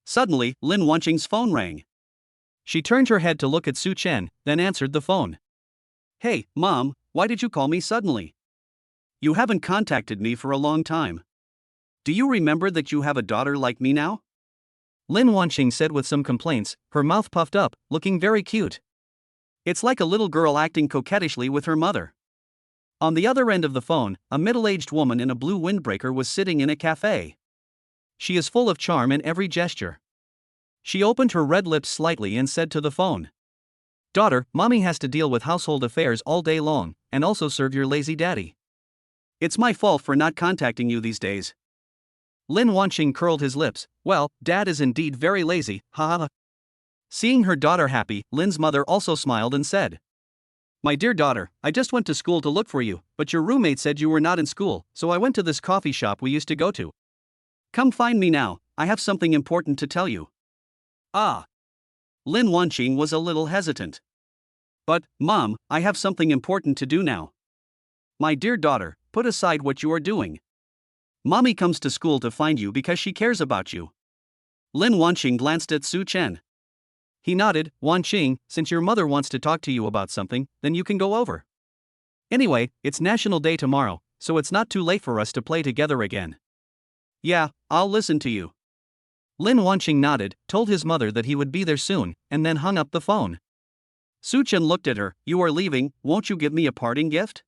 Suddenly, Lin Wanqing's phone rang. She turned her head to look at Such Chen, then answered the phone. Hey, Mom, why did you call me suddenly? You haven't contacted me for a long time. Do you remember that you have a daughter like me now? Lin Wanqing said with some complaints, her mouth puffed up, looking very cute. It's like a little girl acting coquettishly with her mother. On the other end of the phone, a middle-aged woman in a blue windbreaker was sitting in a cafe. She is full of charm in every gesture. She opened her red lips slightly and said to the phone, Daughter, Mommy has to deal with household affairs all day long, and also serve your lazy daddy. It's my fault for not contacting you these days. Lin Wanqing curled his lips, well, Dad is indeed very lazy, haha. Seeing her daughter happy, Lin's mother also smiled and said, My dear daughter, I just went to school to look for you, but your roommate said you were not in school, so I went to this coffee shop we used to go to. Come find me now, I have something important to tell you. Ah. Lin Wanqing was a little hesitant. But, Mom, I have something important to do now. My dear daughter, put aside what you are doing. Mommy comes to school to find you because she cares about you. Lin Wanqing glanced at Such Chen. He nodded, Wanqing, since your mother wants to talk to you about something, then you can go over. Anyway, it's National Day tomorrow, so it's not too late for us to play together again. Yeah, I'll listen to you. Lin Wanqing nodded, told his mother that he would be there soon, and then hung up the phone. Such Chen looked at her, you are leaving, won't you give me a parting gift?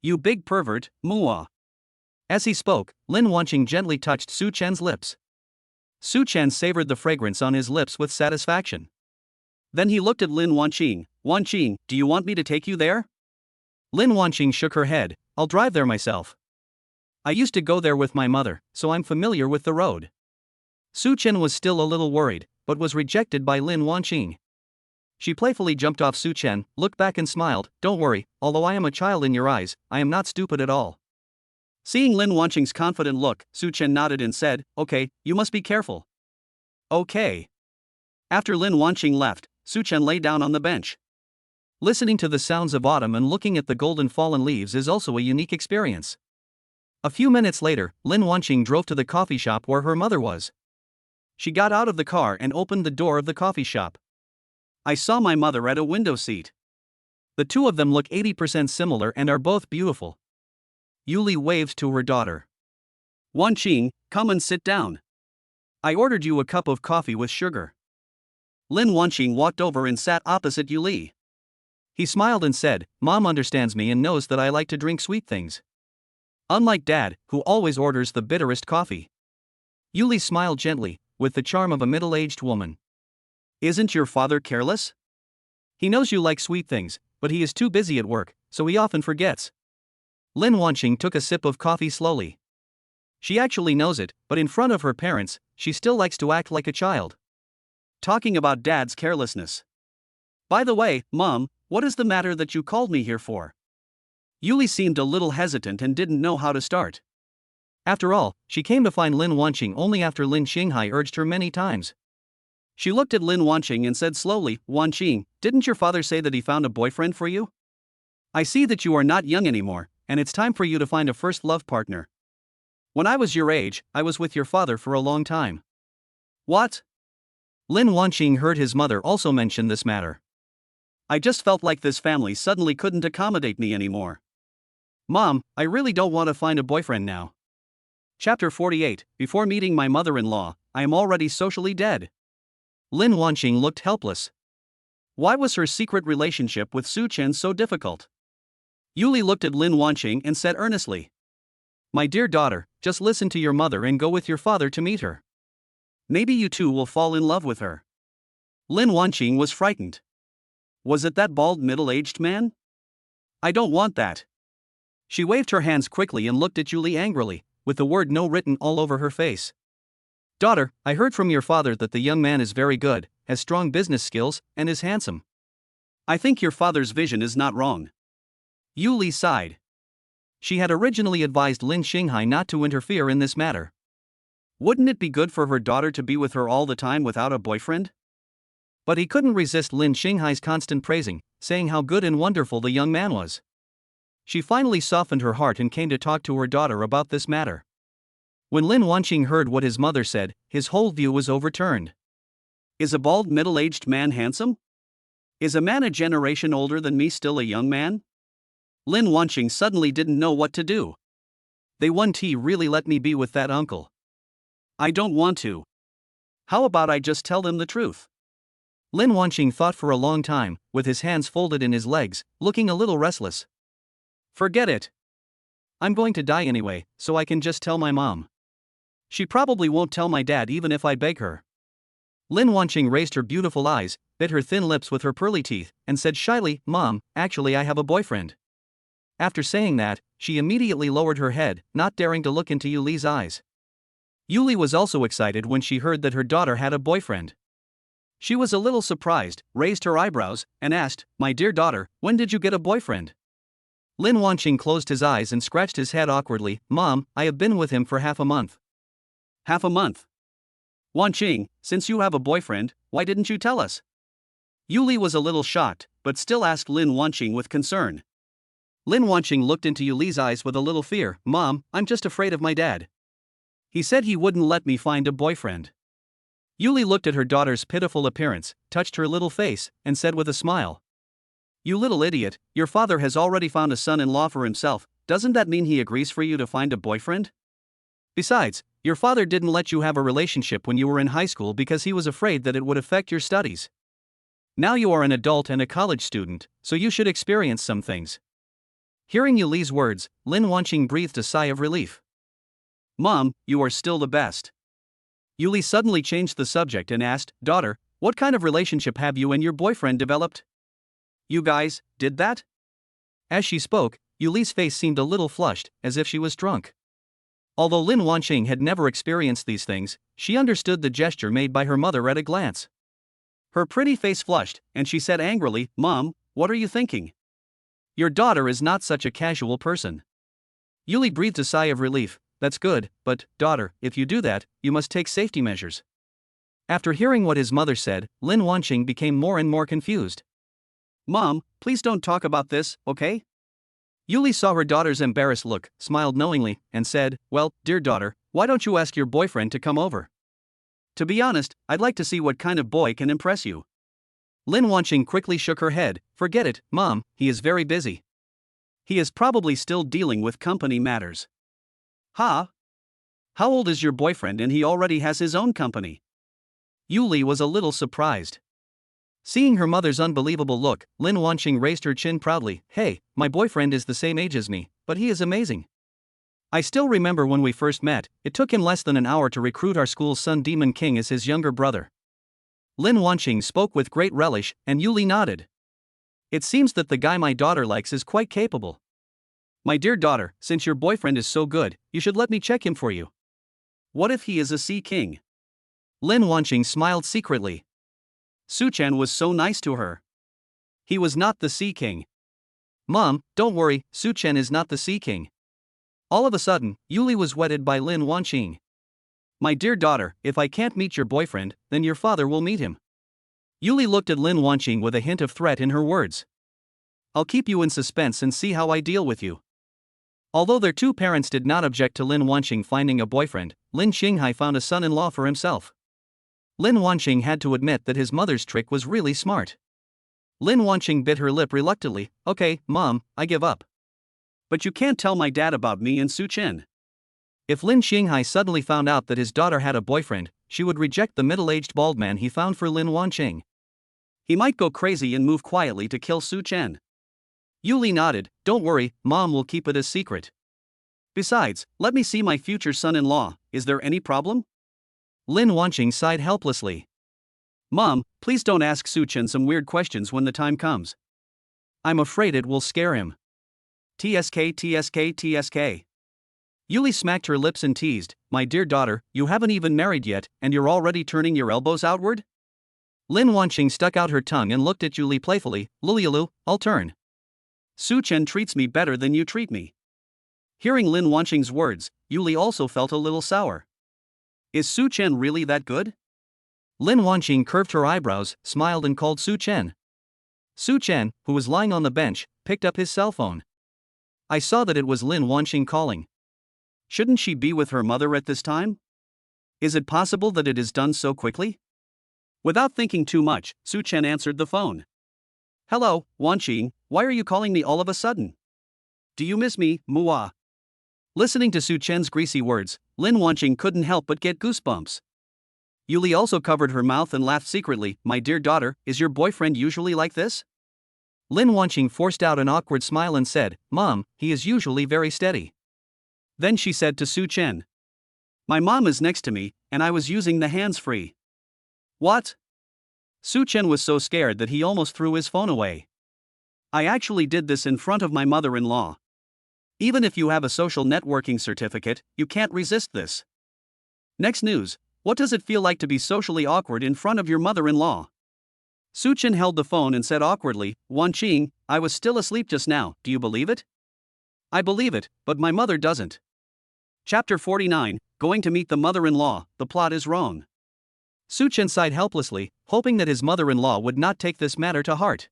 You big pervert, muah. As he spoke, Lin Wanqing gently touched Such Chen's lips. Such Chen savored the fragrance on his lips with satisfaction. Then he looked at Lin Wanqing, Wanqing, do you want me to take you there? Lin Wanqing shook her head, I'll drive there myself. I used to go there with my mother, so I'm familiar with the road. Such Chen was still a little worried, but was rejected by Lin Wanqing. She playfully jumped off Such Chen, looked back and smiled, don't worry, although I am a child in your eyes, I am not stupid at all. Seeing Lin Wanqing's confident look, Such Chen nodded and said, okay, you must be careful. Okay. After Lin Wanqing left, Such Chen lay down on the bench. Listening to the sounds of autumn and looking at the golden fallen leaves is also a unique experience. A few minutes later, Lin Wanqing drove to the coffee shop where her mother was. She got out of the car and opened the door of the coffee shop. I saw my mother at a window seat. The two of them look 80% similar and are both beautiful. Yuli waved to her daughter. Wanqing, come and sit down. I ordered you a cup of coffee with sugar. Lin Wanqing walked over and sat opposite Yuli. He smiled and said, Mom understands me and knows that I like to drink sweet things. Unlike Dad, who always orders the bitterest coffee. Yuli smiled gently, with the charm of a middle-aged woman. Isn't your father careless? He knows you like sweet things, but he is too busy at work, so he often forgets. Lin Wanqing took a sip of coffee slowly. She actually knows it, but in front of her parents, she still likes to act like a child. Talking about Dad's carelessness. By the way, Mom, what is the matter that you called me here for? Yuli seemed a little hesitant and didn't know how to start. After all, she came to find Lin Wanqing only after Lin Shing Hai urged her many times. She looked at Lin Wanqing and said slowly, Wanqing, didn't your father say that he found a boyfriend for you? I see that you are not young anymore, and it's time for you to find a first love partner. When I was your age, I was with your father for a long time. What? Lin Wanqing heard his mother also mention this matter. I just felt like this family suddenly couldn't accommodate me anymore. Mom, I really don't want to find a boyfriend now. Chapter 48, Before meeting my mother-in-law, I am already socially dead. Lin Wanqing looked helpless. Why was her secret relationship with Such Chen so difficult? Yuli looked at Lin Wanqing and said earnestly, My dear daughter, just listen to your mother and go with your father to meet her. Maybe you too will fall in love with her. Lin Wanqing was frightened. Was it that bald middle-aged man? I don't want that. She waved her hands quickly and looked at Yuli angrily, with the word no written all over her face. Daughter, I heard from your father that the young man is very good, has strong business skills, and is handsome. I think your father's vision is not wrong. Yuli sighed. She had originally advised Lin Shing Hai not to interfere in this matter. Wouldn't it be good for her daughter to be with her all the time without a boyfriend? But he couldn't resist Lin Shing Hai's constant praising, saying how good and wonderful the young man was. She finally softened her heart and came to talk to her daughter about this matter. When Lin Wanqing heard what his mother said, his whole view was overturned. Is a bald middle-aged man handsome? Is a man a generation older than me still a young man? Lin Wanqing suddenly didn't know what to do. They 1T really let me be with that uncle. I don't want to. How about I just tell them the truth? Lin Wanqing thought for a long time, with his hands folded in his legs, looking a little restless. Forget it. I'm going to die anyway, so I can just tell my mom. She probably won't tell my dad even if I beg her. Lin Wanqing raised her beautiful eyes, bit her thin lips with her pearly teeth, and said shyly, Mom, actually I have a boyfriend. After saying that, she immediately lowered her head, not daring to look into Yuli's eyes. Yuli was also excited when she heard that her daughter had a boyfriend. She was a little surprised, raised her eyebrows, and asked, My dear daughter, when did you get a boyfriend? Lin Wanqing closed his eyes and scratched his head awkwardly. Mom, I have been with him for half a month. Half a month? Wanqing, since you have a boyfriend, why didn't you tell us? Yuli was a little shocked, but still asked Lin Wanqing with concern. Lin Wanqing looked into Yuli's eyes with a little fear. Mom, I'm just afraid of my dad. He said he wouldn't let me find a boyfriend. Yuli looked at her daughter's pitiful appearance, touched her little face, and said with a smile, You little idiot, your father has already found a son-in-law for himself. Doesn't that mean he agrees for you to find a boyfriend? Besides, your father didn't let you have a relationship when you were in high school because he was afraid that it would affect your studies. Now you are an adult and a college student, so you should experience some things. Hearing Yuli's words, Lin Wanqing breathed a sigh of relief. Mom, you are still the best. Yuli suddenly changed the subject and asked, Daughter, what kind of relationship have you and your boyfriend developed? You guys did that? As she spoke, Yuli's face seemed a little flushed, as if she was drunk. Although Lin Wanqing had never experienced these things, she understood the gesture made by her mother at a glance. Her pretty face flushed, and she said angrily, Mom, what are you thinking? Your daughter is not such a casual person. Yuli breathed a sigh of relief. That's good, but, daughter, if you do that, you must take safety measures. After hearing what his mother said, Lin Wanqing became more and more confused. Mom, please don't talk about this, okay? Yuli saw her daughter's embarrassed look, smiled knowingly, and said, Well, dear daughter, why don't you ask your boyfriend to come over? To be honest, I'd like to see what kind of boy can impress you. Lin Wanqing quickly shook her head. Forget it, Mom, he is very busy. He is probably still dealing with company matters. Huh? How old is your boyfriend and he already has his own company? Yuli was a little surprised. Seeing her mother's unbelievable look, Lin Wanqing raised her chin proudly. Hey, my boyfriend is the same age as me, but he is amazing. I still remember when we first met, it took him less than an hour to recruit our school's Sun Demon King as his younger brother. Lin Wanqing spoke with great relish, and Yuli nodded. It seems that the guy my daughter likes is quite capable. My dear daughter, since your boyfriend is so good, you should let me check him for you. What if he is a Sea King? Lin Wanqing smiled secretly. Such Chen was so nice to her. He was not the Sea King. Mom, don't worry, Such Chen is not the Sea King. All of a sudden, Yuli was wedded by Lin Wanqing. My dear daughter, if I can't meet your boyfriend, then your father will meet him. Yuli looked at Lin Wanqing with a hint of threat in her words. I'll keep you in suspense and see how I deal with you. Although their two parents did not object to Lin Wanqing finding a boyfriend, Lin Shing Hai found a son-in-law for himself. Lin Wanqing had to admit that his mother's trick was really smart. Lin Wanqing bit her lip reluctantly. Okay, Mom, I give up. But you can't tell my dad about me and Such Chen. If Lin Shing Hai suddenly found out that his daughter had a boyfriend, she would reject the middle-aged bald man he found for Lin Wanqing. He might go crazy and move quietly to kill Such Chen. Yuli nodded. Don't worry, Mom will keep it a secret. Besides, let me see my future son-in-law. Is there any problem? Lin Wanqing sighed helplessly. Mom, please don't ask Such Chen some weird questions when the time comes. I'm afraid it will scare him. TSK. Yuli smacked her lips and teased, My dear daughter, you haven't even married yet, and you're already turning your elbows outward? Lin Wanqing stuck out her tongue and looked at Yuli playfully. Lulu, I'll turn. Such Chen treats me better than you treat me. Hearing Lin Wanqing's words, Yuli also felt a little sour. Is Such Chen really that good? Lin Wanqing curved her eyebrows, smiled and called Such Chen. Such Chen, who was lying on the bench, picked up his cell phone. I saw that it was Lin Wanqing calling. Shouldn't she be with her mother at this time? Is it possible that it is done so quickly? Without thinking too much, Such Chen answered the phone. Hello, Wanqing, why are you calling me all of a sudden? Do you miss me, Mua? Listening to Such Chen's greasy words, Lin Wanqing couldn't help but get goosebumps. Yuli also covered her mouth and laughed secretly. My dear daughter, is your boyfriend usually like this? Lin Wanqing forced out an awkward smile and said, Mom, he is usually very steady. Then she said to Such Chen. My mom is next to me, and I was using the hands-free. What? Such Chen was so scared that he almost threw his phone away. I actually did this in front of my mother-in-law. Even if you have a social networking certificate, you can't resist this. Next news, what does it feel like to be socially awkward in front of your mother-in-law? Such Chen held the phone and said awkwardly, Wanqing, I was still asleep just now, do you believe it? I believe it, but my mother doesn't. Chapter 49, Going to meet the mother-in-law, the plot is wrong. Such Chen sighed helplessly, hoping that his mother-in-law would not take this matter to heart.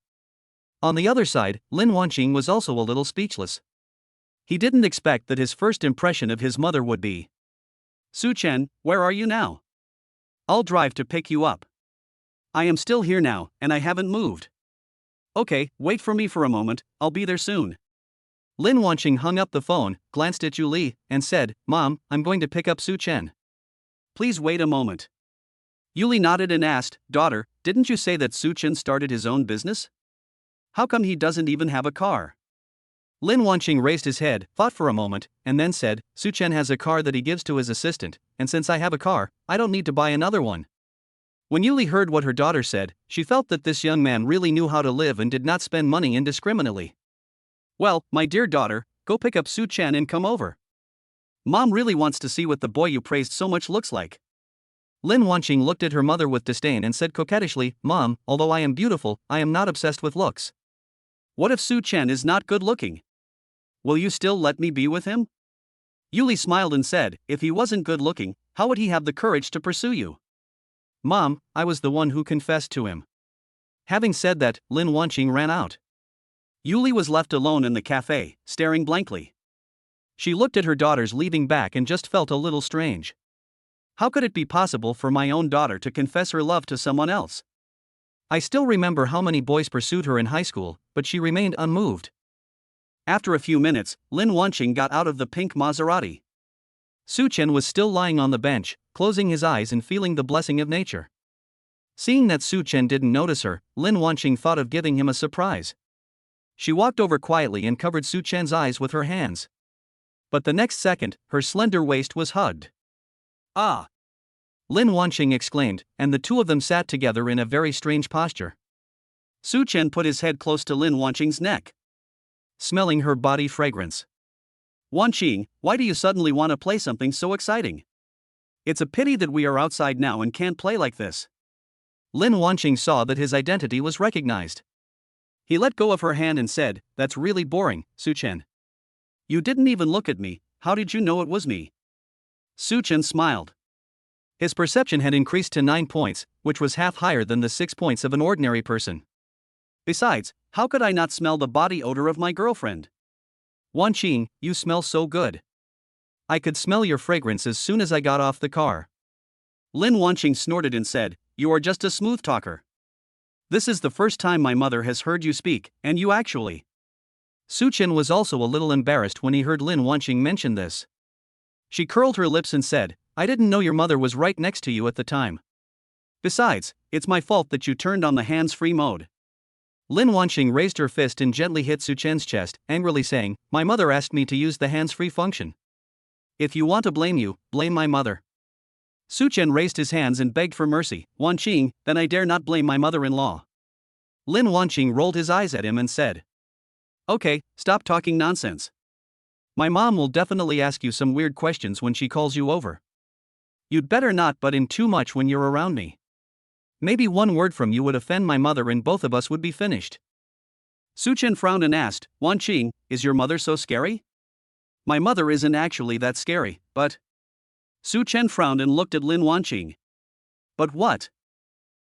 On the other side, Lin Wanqing was also a little speechless. He didn't expect that his first impression of his mother would be. Such Chen, where are you now? I'll drive to pick you up. I am still here now, and I haven't moved. Okay, wait for me for a moment, I'll be there soon. Lin Wanqing hung up the phone, glanced at Yuli, and said, Mom, I'm going to pick up Such Chen. Please wait a moment. Yuli nodded and asked, Daughter, didn't you say that Such Chen started his own business? How come he doesn't even have a car? Lin Wanqing raised his head, thought for a moment, and then said, Such Chen has a car that he gives to his assistant, and since I have a car, I don't need to buy another one. When Yuli heard what her daughter said, she felt that this young man really knew how to live and did not spend money indiscriminately. Well, my dear daughter, go pick up Such Chen and come over. Mom really wants to see what the boy you praised so much looks like. Lin Wanqing looked at her mother with disdain and said coquettishly, Mom, although I am beautiful, I am not obsessed with looks. What if Such Chen is not good looking? Will you still let me be with him? Yuli smiled and said, If he wasn't good looking, how would he have the courage to pursue you? Mom, I was the one who confessed to him. Having said that, Lin Wanqing ran out. Yuli was left alone in the cafe, staring blankly. She looked at her daughters leaving back and just felt a little strange. How could it be possible for my own daughter to confess her love to someone else? I still remember how many boys pursued her in high school, but she remained unmoved. After a few minutes, Lin Wanqing got out of the pink Maserati. Such Chen was still lying on the bench, closing his eyes and feeling the blessing of nature. Seeing that Such Chen didn't notice her, Lin Wanqing thought of giving him a surprise. She walked over quietly and covered Such Chen's eyes with her hands. But the next second, her slender waist was hugged. Ah! Lin Wanqing exclaimed, and the two of them sat together in a very strange posture. Such Chen put his head close to Lin Wanqing's neck, smelling her body fragrance. Wanqing, why do you suddenly want to play something so exciting? It's a pity that we are outside now and can't play like this. Lin Wanqing saw that his identity was recognized. He let go of her hand and said, That's really boring, Such Chen. You didn't even look at me, how did you know it was me? Such Chen smiled. His perception had increased to 9 points, which was half higher than the 6 points of an ordinary person. Besides, how could I not smell the body odor of my girlfriend? Wanqing, you smell so good. I could smell your fragrance as soon as I got off the car. Lin Wanqing snorted and said, "You are just a smooth talker. This is the first time my mother has heard you speak, and you actually." Such Chen was also a little embarrassed when he heard Lin Wanqing mention this. She curled her lips and said, "I didn't know your mother was right next to you at the time. Besides, it's my fault that you turned on the hands-free mode." Lin Wanqing raised her fist and gently hit Such Chen's chest, angrily saying, "My mother asked me to use the hands-free function. If you want to blame you, blame my mother." Such Chen raised his hands and begged for mercy. "Wanqing, then I dare not blame my mother-in-law." Lin Wanqing rolled his eyes at him and said, "Okay, stop talking nonsense. My mom will definitely ask you some weird questions when she calls you over. You'd better not butt in too much when you're around me. Maybe one word from you would offend my mother and both of us would be finished." Such Chen frowned and asked, "Wanqing, is your mother so scary?" "My mother isn't actually that scary, but..." Such Chen frowned and looked at Lin Wanqing. "But what?"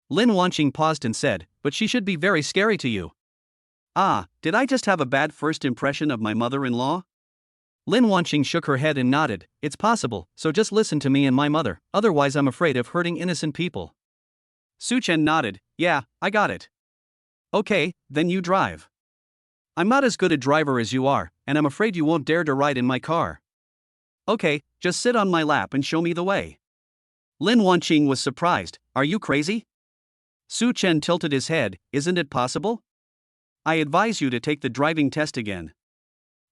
Lin Wanqing paused and said, "But she should be very scary to you." Ah, did I just have a bad first impression of my mother-in-law? Lin Wanqing shook her head and nodded. "It's possible, so just listen to me and my mother, otherwise I'm afraid of hurting innocent people." Such Chen nodded. "Yeah, I got it." "Okay, then you drive. I'm not as good a driver as you are, and I'm afraid you won't dare to ride in my car." "Okay, just sit on my lap and show me the way." Lin Wanqing was surprised. "Are you crazy?" Such Chen tilted his head. "Isn't it possible? I advise you to take the driving test again."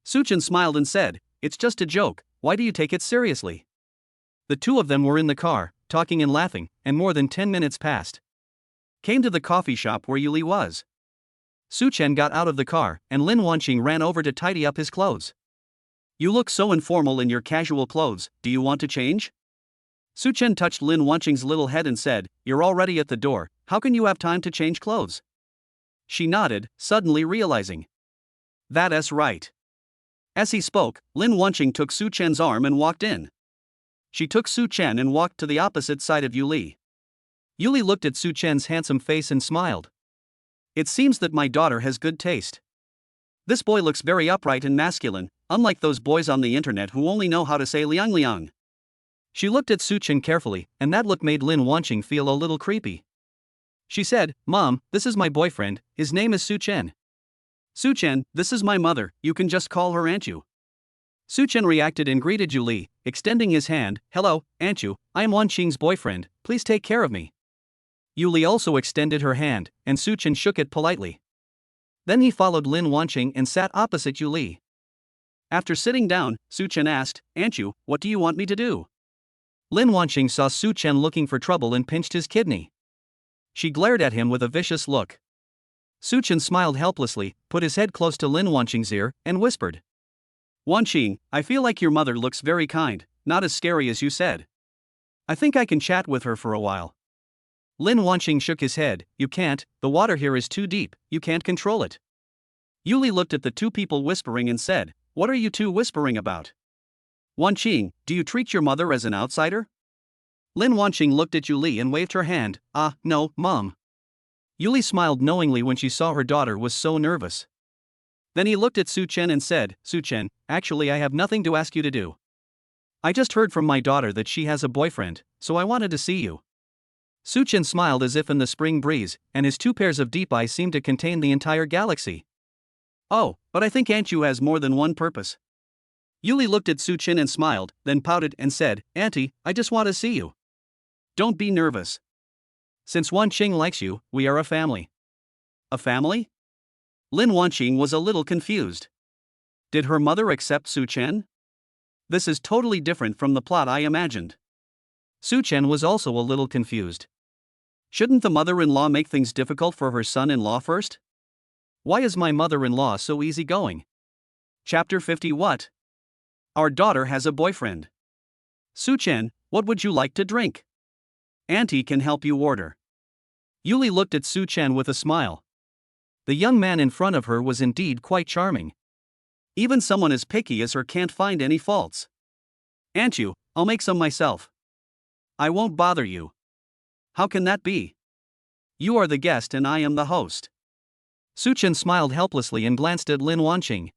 Such Chen smiled and said, "It's just a joke, why do you take it seriously?" The two of them were in the car, talking and laughing, and more than 10 minutes passed. Came to the coffee shop where Yuli was. Such Chen got out of the car, and Lin Wanqing ran over to tidy up his clothes. "You look so informal in your casual clothes, do you want to change?" Such Chen touched Lin Wanqing's little head and said, "You're already at the door, how can you have time to change clothes?" She nodded, suddenly realizing. "That's right." As he spoke, Lin Wanqing took Such Chen's arm and walked in. She took Such Chen and walked to the opposite side of Yuli. Yuli looked at Such Chen's handsome face and smiled. "It seems that my daughter has good taste. This boy looks very upright and masculine, unlike those boys on the internet who only know how to say liang liang." She looked at Such Chen carefully, and that look made Lin Wanqing feel a little creepy. She said, "Mom, this is my boyfriend, his name is Such Chen." "Such Chen, this is my mother, you can just call her Aunt Yu." Such Chen reacted and greeted Yuli, extending his hand. "Hello, Aunt Yu, I am Wanqing's boyfriend, please take care of me." Yuli also extended her hand, and Such Chen shook it politely. Then he followed Lin Wanqing and sat opposite Yuli. After sitting down, Such Chen asked, "Aunt Yu, what do you want me to do?" Lin Wanqing saw Such Chen looking for trouble and pinched his kidney. She glared at him with a vicious look. Such Chen smiled helplessly, put his head close to Lin Wanqing's ear, and whispered, "Wanqing, I feel like your mother looks very kind, not as scary as you said. I think I can chat with her for a while." Lin Wanqing shook his head. "You can't, the water here is too deep, you can't control it." Yuli looked at the two people whispering and said, "What are you two whispering about?" "Wanqing, do you treat your mother as an outsider?" Lin Wanqing looked at Yuli and waved her hand. "Ah, no, Mom." Yuli smiled knowingly when she saw her daughter was so nervous. Then he looked at Such Chen and said, "Such Chen, actually I have nothing to ask you to do. I just heard from my daughter that she has a boyfriend, so I wanted to see you." Such Chen smiled as if in the spring breeze, and his two pairs of deep eyes seemed to contain the entire galaxy. "Oh, but I think Aunt Yu has more than one purpose." Yuli looked at Such Chen and smiled, then pouted and said, "Auntie, I just want to see you. Don't be nervous. Since Wanqing likes you, we are a family." "A family?" Lin Wanqing was a little confused. Did her mother accept Such Chen? This is totally different from the plot I imagined. Such Chen was also a little confused. Shouldn't the mother-in-law make things difficult for her son-in-law first? Why is my mother-in-law so easygoing? Chapter 50. What? Our daughter has a boyfriend. Such Chen, what would you like to drink? Auntie can help you order. Yuli looked at Such Chen with a smile. The young man in front of her was indeed quite charming. Even someone as picky as her can't find any faults. "Aunt Yu, I'll make some myself." I won't bother you. How can that be? You are the guest and I am the host. Such Chen smiled helplessly and glanced at Lin Wanqing.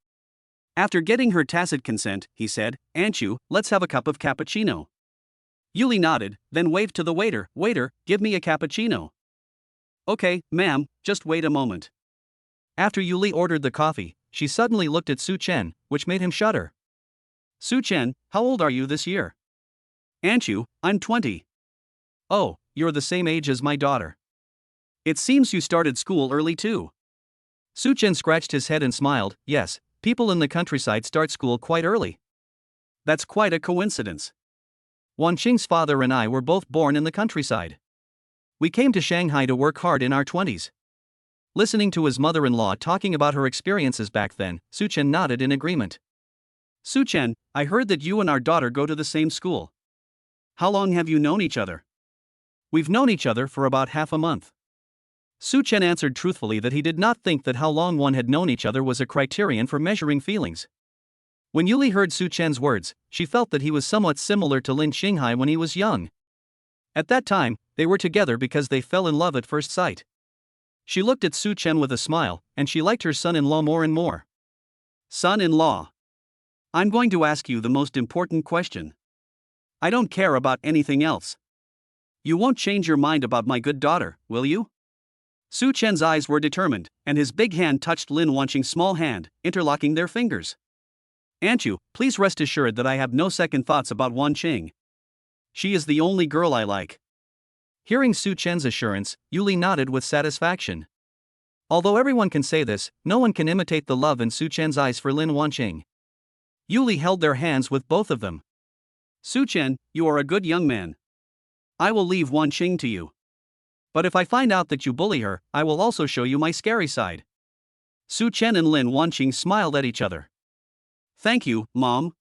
After getting her tacit consent, he said, "Anchu, let's have a cup of cappuccino." Yuli nodded, then waved to the waiter. "Waiter, give me a cappuccino." "Okay, ma'am, just wait a moment." After Yuli ordered the coffee, she suddenly looked at Such Chen, which made him shudder. "Such Chen, how old are you this year?" "Anchu, I'm 20. "Oh, you're the same age as my daughter." "It seems you started school early too." Such Chen scratched his head and smiled. "Yes, people in the countryside start school quite early." "That's quite a coincidence." Wanqing's father and I were both born in the countryside. We came to Shanghai to work hard in our 20s. Listening to his mother-in-law talking about her experiences back then, Such Chen nodded in agreement. "Such Chen, I heard that you and our daughter go to the same school. How long have you known each other?" "We've known each other for about half a month." Such Chen answered truthfully that he did not think that how long one had known each other was a criterion for measuring feelings. When Yuli heard Such Chen's words, she felt that he was somewhat similar to Lin Shing Hai when he was young. At that time, they were together because they fell in love at first sight. She looked at Such Chen with a smile, and she liked her son-in-law more and more. "Son-in-law. I'm going to ask you the most important question. I don't care about anything else. You won't change your mind about my good daughter, will you?" Such Chen's eyes were determined, and his big hand touched Lin Wanqing's small hand, interlocking their fingers. "Anchu, please rest assured that I have no second thoughts about Wanqing. She is the only girl I like." Hearing Such Chen's assurance, Yuli nodded with satisfaction. Although everyone can say this, no one can imitate the love in Such Chen's eyes for Lin Wanqing. Yuli held their hands with both of them. "Such Chen, you are a good young man. I will leave Wanqing to you. But if I find out that you bully her, I will also show you my scary side." Such Chen and Lin Wanqing smiled at each other. "Thank you, Mom."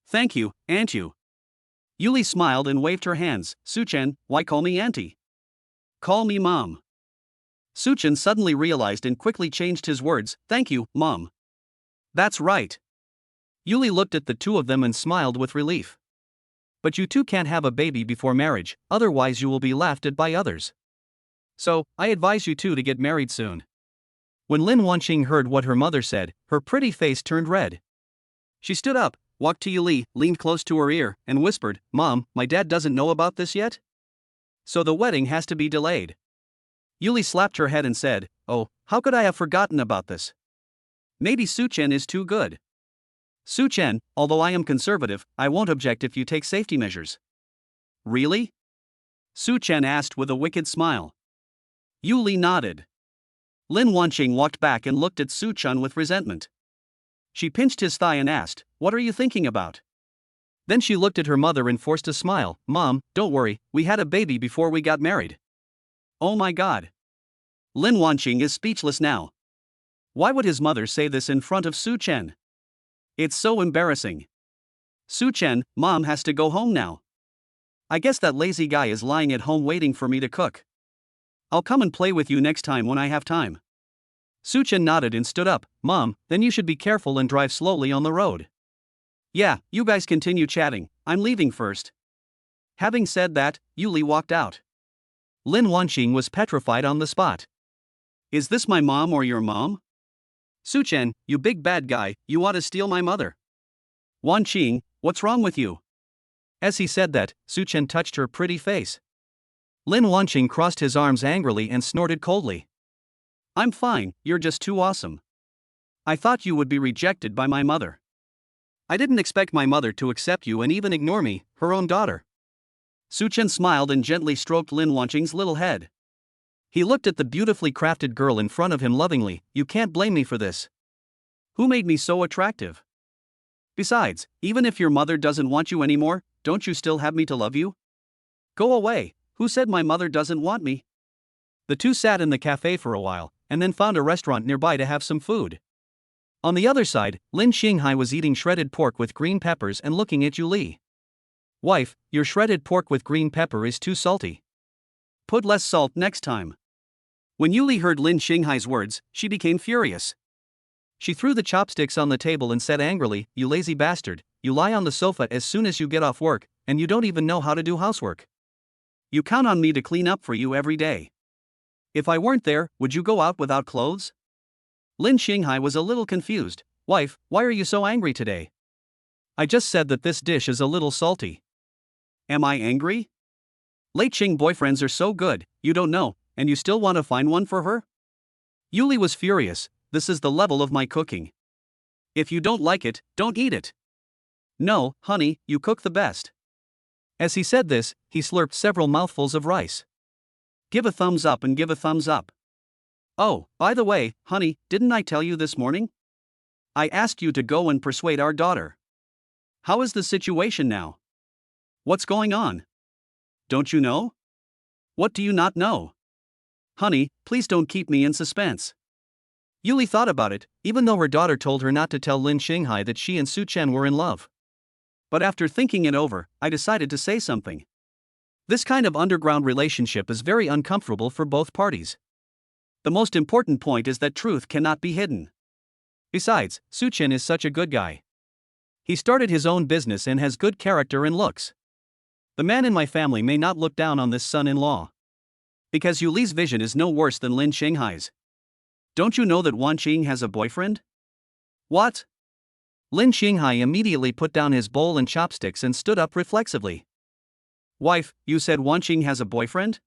"Thank you, Anchu." Yuli smiled and waved her hands. "Such Chen, why call me Auntie? Call me Mom." Such Chen suddenly realized and quickly changed his words. "Thank you, Mom." "That's right." Yuli looked at the two of them and smiled with relief. "But you two can't have a baby before marriage, otherwise you will be laughed at by others. So, I advise you two to get married soon." When Lin Wanqing heard what her mother said, her pretty face turned red. She stood up, walked to Yuli, leaned close to her ear, and whispered, "Mom, my dad doesn't know about this yet? So the wedding has to be delayed." Yuli slapped her head and said, "Oh, how could I have forgotten about this? Maybe Such Chen is too good." "Such Chen, although I am conservative, I won't object if you take safety measures." "Really?" Such Chen asked with a wicked smile. Yuli nodded. Lin Wanqing walked back and looked at Such Chen with resentment. She pinched his thigh and asked, "What are you thinking about?" Then she looked at her mother and forced a smile. "Mom, don't worry, we had a baby before we got married." Oh my God. Lin Wanqing is speechless now. Why would his mother say this in front of Such Chen? It's so embarrassing. "Such Chen, Mom has to go home now. I guess that lazy guy is lying at home waiting for me to cook. I'll come and play with you next time when I have time." Such Chen nodded and stood up. "Mom, then you should be careful and drive slowly on the road." "Yeah, you guys continue chatting, I'm leaving first." Having said that, Yuli walked out. Lin Wanqing was petrified on the spot. "Is this my mom or your mom? Such Chen, you big bad guy, you ought to steal my mother. Wanqing, what's wrong with you?" As he said that, Such Chen touched her pretty face. Lin Wanqing crossed his arms angrily and snorted coldly. "I'm fine, you're just too awesome. I thought you would be rejected by my mother. I didn't expect my mother to accept you and even ignore me, her own daughter." Such Chen smiled and gently stroked Lin Wanqing's little head. He looked at the beautifully crafted girl in front of him lovingly. "You can't blame me for this. Who made me so attractive? Besides, even if your mother doesn't want you anymore, don't you still have me to love you? Go away, who said my mother doesn't want me?" The two sat in the cafe for a while, and then found a restaurant nearby to have some food. On the other side, Lin Shing Hai was eating shredded pork with green peppers and looking at Yuli. "Wife, your shredded pork with green pepper is too salty. Put less salt next time." When Yuli heard Lin Shing Hai's words, she became furious. She threw the chopsticks on the table and said angrily, "You lazy bastard, you lie on the sofa as soon as you get off work, and you don't even know how to do housework. you count on me to clean up for you every day. If I weren't there, would you go out without clothes? Lin Shing Hai was a little confused. Wife, why are you so angry today? I just said that this dish is a little salty. Am I angry? Late Ching boyfriends are so good, you don't know, and you still want to find one for her? Yuli was furious. This is the level of my cooking. If you don't like it, don't eat it. No, honey, you cook the best. As he said this, he slurped several mouthfuls of rice. Give a thumbs up and give a thumbs up. Oh, by the way, honey, didn't I tell you this morning? I asked you to go and persuade our daughter. How is the situation now? What's going on? Don't you know? What do you not know? Honey, please don't keep me in suspense. Yuli thought about it, even though her daughter told her not to tell Lin Shing Hai that she and Such Chen were in love. But after thinking it over, I decided to say something. This kind of underground relationship is very uncomfortable for both parties. The most important point is that truth cannot be hidden. Besides, Such Chen is such a good guy. He started his own business and has good character and looks. The man in my family may not look down on this son-in-law. Because Yuli's vision is no worse than Lin Shing Hai's. Don't you know that Wan Qing has a boyfriend? What? Lin Shing Hai immediately put down his bowl and chopsticks and stood up reflexively. Wife, you said Wan Qing has a boyfriend?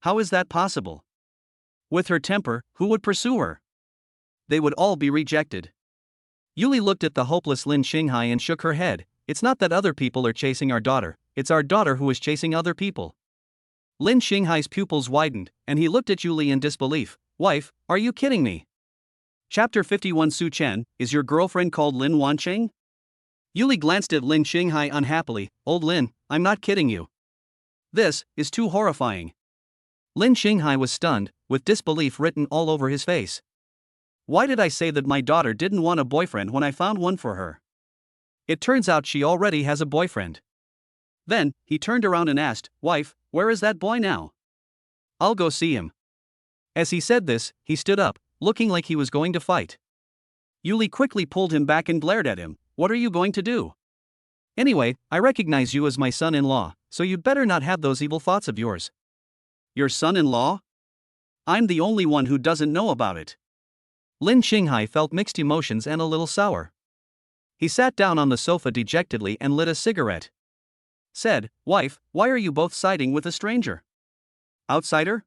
How is that possible? With her temper, who would pursue her? They would all be rejected. Yuli looked at the hopeless Lin Shing Hai and shook her head. It's not that other people are chasing our daughter, it's our daughter who is chasing other people. Lin Shing Hai's pupils widened, and he looked at Yuli in disbelief. Wife, are you kidding me? Chapter 51 Such Chen, is your girlfriend called Lin Wanqing? Yuli glanced at Lin Shing Hai unhappily. Old Lin, I'm not kidding you. This is too horrifying. Lin Shing Hai was stunned, with disbelief written all over his face. Why did I say that my daughter didn't want a boyfriend when I found one for her? It turns out she already has a boyfriend. Then, he turned around and asked, Wife, where is that boy now? I'll go see him. As he said this, he stood up, looking like he was going to fight. Yuli quickly pulled him back and glared at him. What are you going to do? Anyway, I recognize you as my son-in-law, so you'd better not have those evil thoughts of yours. Your son-in-law? I'm the only one who doesn't know about it. Lin Shing Hai felt mixed emotions and a little sour. He sat down on the sofa dejectedly and lit a cigarette. Said, Wife, why are you both siding with a stranger? Outsider?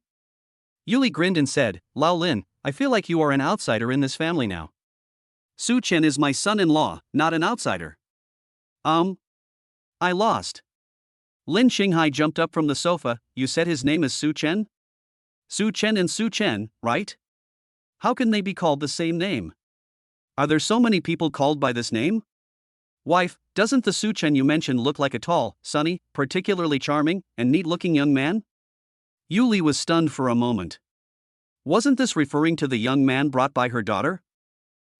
Yuli grinned and said, Lao Lin, I feel like you are an outsider in this family now. Such Chen is my son-in-law, not an outsider. I lost. Lin Shing Hai jumped up from the sofa. You said his name is Such Chen? Such Chen and Such Chen, right? How can they be called the same name? Are there so many people called by this name? Wife, doesn't the Such Chen you mentioned look like a tall, sunny, particularly charming, and neat-looking young man? Yuli was stunned for a moment. Wasn't this referring to the young man brought by her daughter?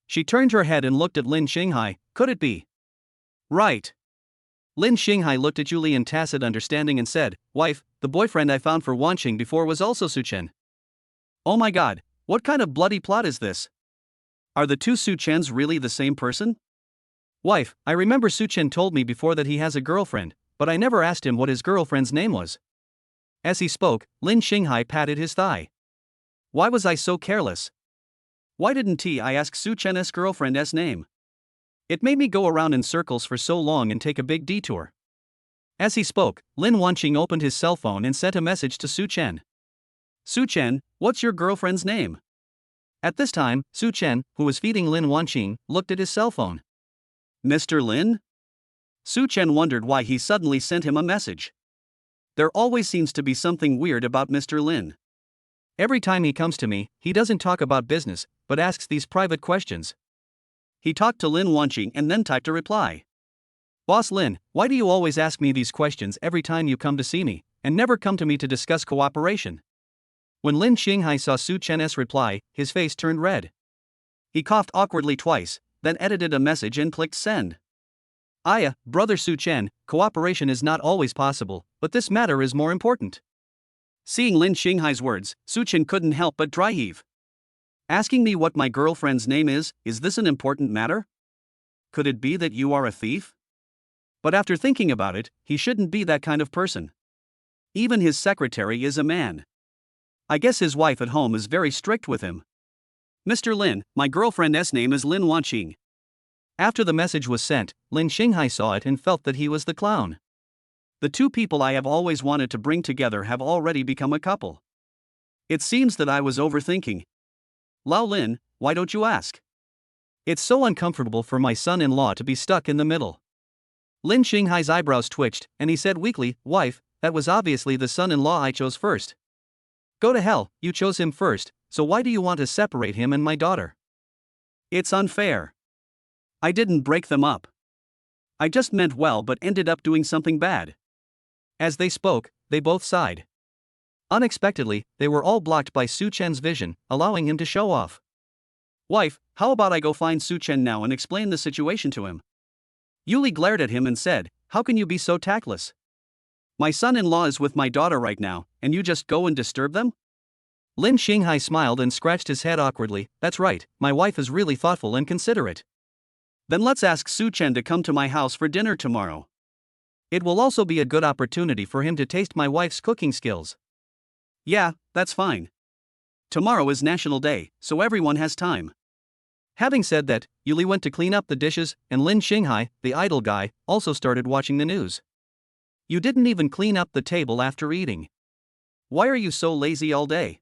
She turned her head and looked at Lin Shing Hai. Could it be? Right. Lin Shing Hai looked at Yuli in tacit understanding and said, Wife, the boyfriend I found for Wanqing before was also Such Chen. Oh my god, what kind of bloody plot is this? Are the two Such Chens really the same person? Wife, I remember Such Chen told me before that he has a girlfriend, but I never asked him what his girlfriend's name was. As he spoke, Lin Shing Hai patted his thigh. Why was I so careless? Why didn't I ask Such Chen's girlfriend's name? It made me go around in circles for so long and take a big detour. As he spoke, Lin Wanqing opened his cell phone and sent a message to Such Chen. Such Chen, what's your girlfriend's name? At this time, Such Chen, who was feeding Lin Wanqing, looked at his cell phone. Mr. Lin? Such Chen wondered why he suddenly sent him a message. There always seems to be something weird about Mr. Lin. Every time he comes to me, he doesn't talk about business, but asks these private questions. He talked to Lin Wanqing and then typed a reply. Boss Lin, why do you always ask me these questions every time you come to see me, and never come to me to discuss cooperation? When Lin Shing Hai saw Such Chen's reply, his face turned red. He coughed awkwardly twice, then edited a message and clicked send. Brother Such Chen, cooperation is not always possible, but this matter is more important. Seeing Lin Shing Hai's words, Such Chen couldn't help but dry heave. Asking me what my girlfriend's name is this an important matter? Could it be that you are a thief? But after thinking about it, he shouldn't be that kind of person. Even his secretary is a man. I guess his wife at home is very strict with him. Mr. Lin, my girlfriend's name is Lin Wanqing. After the message was sent, Lin Shing Hai saw it and felt that he was the clown. The two people I have always wanted to bring together have already become a couple. It seems that I was overthinking. Lao Lin, why don't you ask? It's so uncomfortable for my son-in-law to be stuck in the middle. Lin Shing Hai's eyebrows twitched, and he said weakly, wife, that was obviously the son-in-law I chose first. Go to hell, you chose him first, so why do you want to separate him and my daughter? It's unfair. I didn't break them up. I just meant well but ended up doing something bad. As they spoke, they both sighed. Unexpectedly, they were all blocked by Such Chen's vision, allowing him to show off. Wife, how about I go find Such Chen now and explain the situation to him? Yuli glared at him and said, how can you be so tactless? My son-in-law is with my daughter right now, and you just go and disturb them? Lin Shing Hai smiled and scratched his head awkwardly. That's right, my wife is really thoughtful and considerate. Then let's ask Such Chen to come to my house for dinner tomorrow. It will also be a good opportunity for him to taste my wife's cooking skills. Yeah, that's fine. Tomorrow is National Day, so everyone has time. Having said that, Yuli went to clean up the dishes, and Lin Shing Hai, the idle guy, also started watching the news. You didn't even clean up the table after eating. Why are you so lazy all day?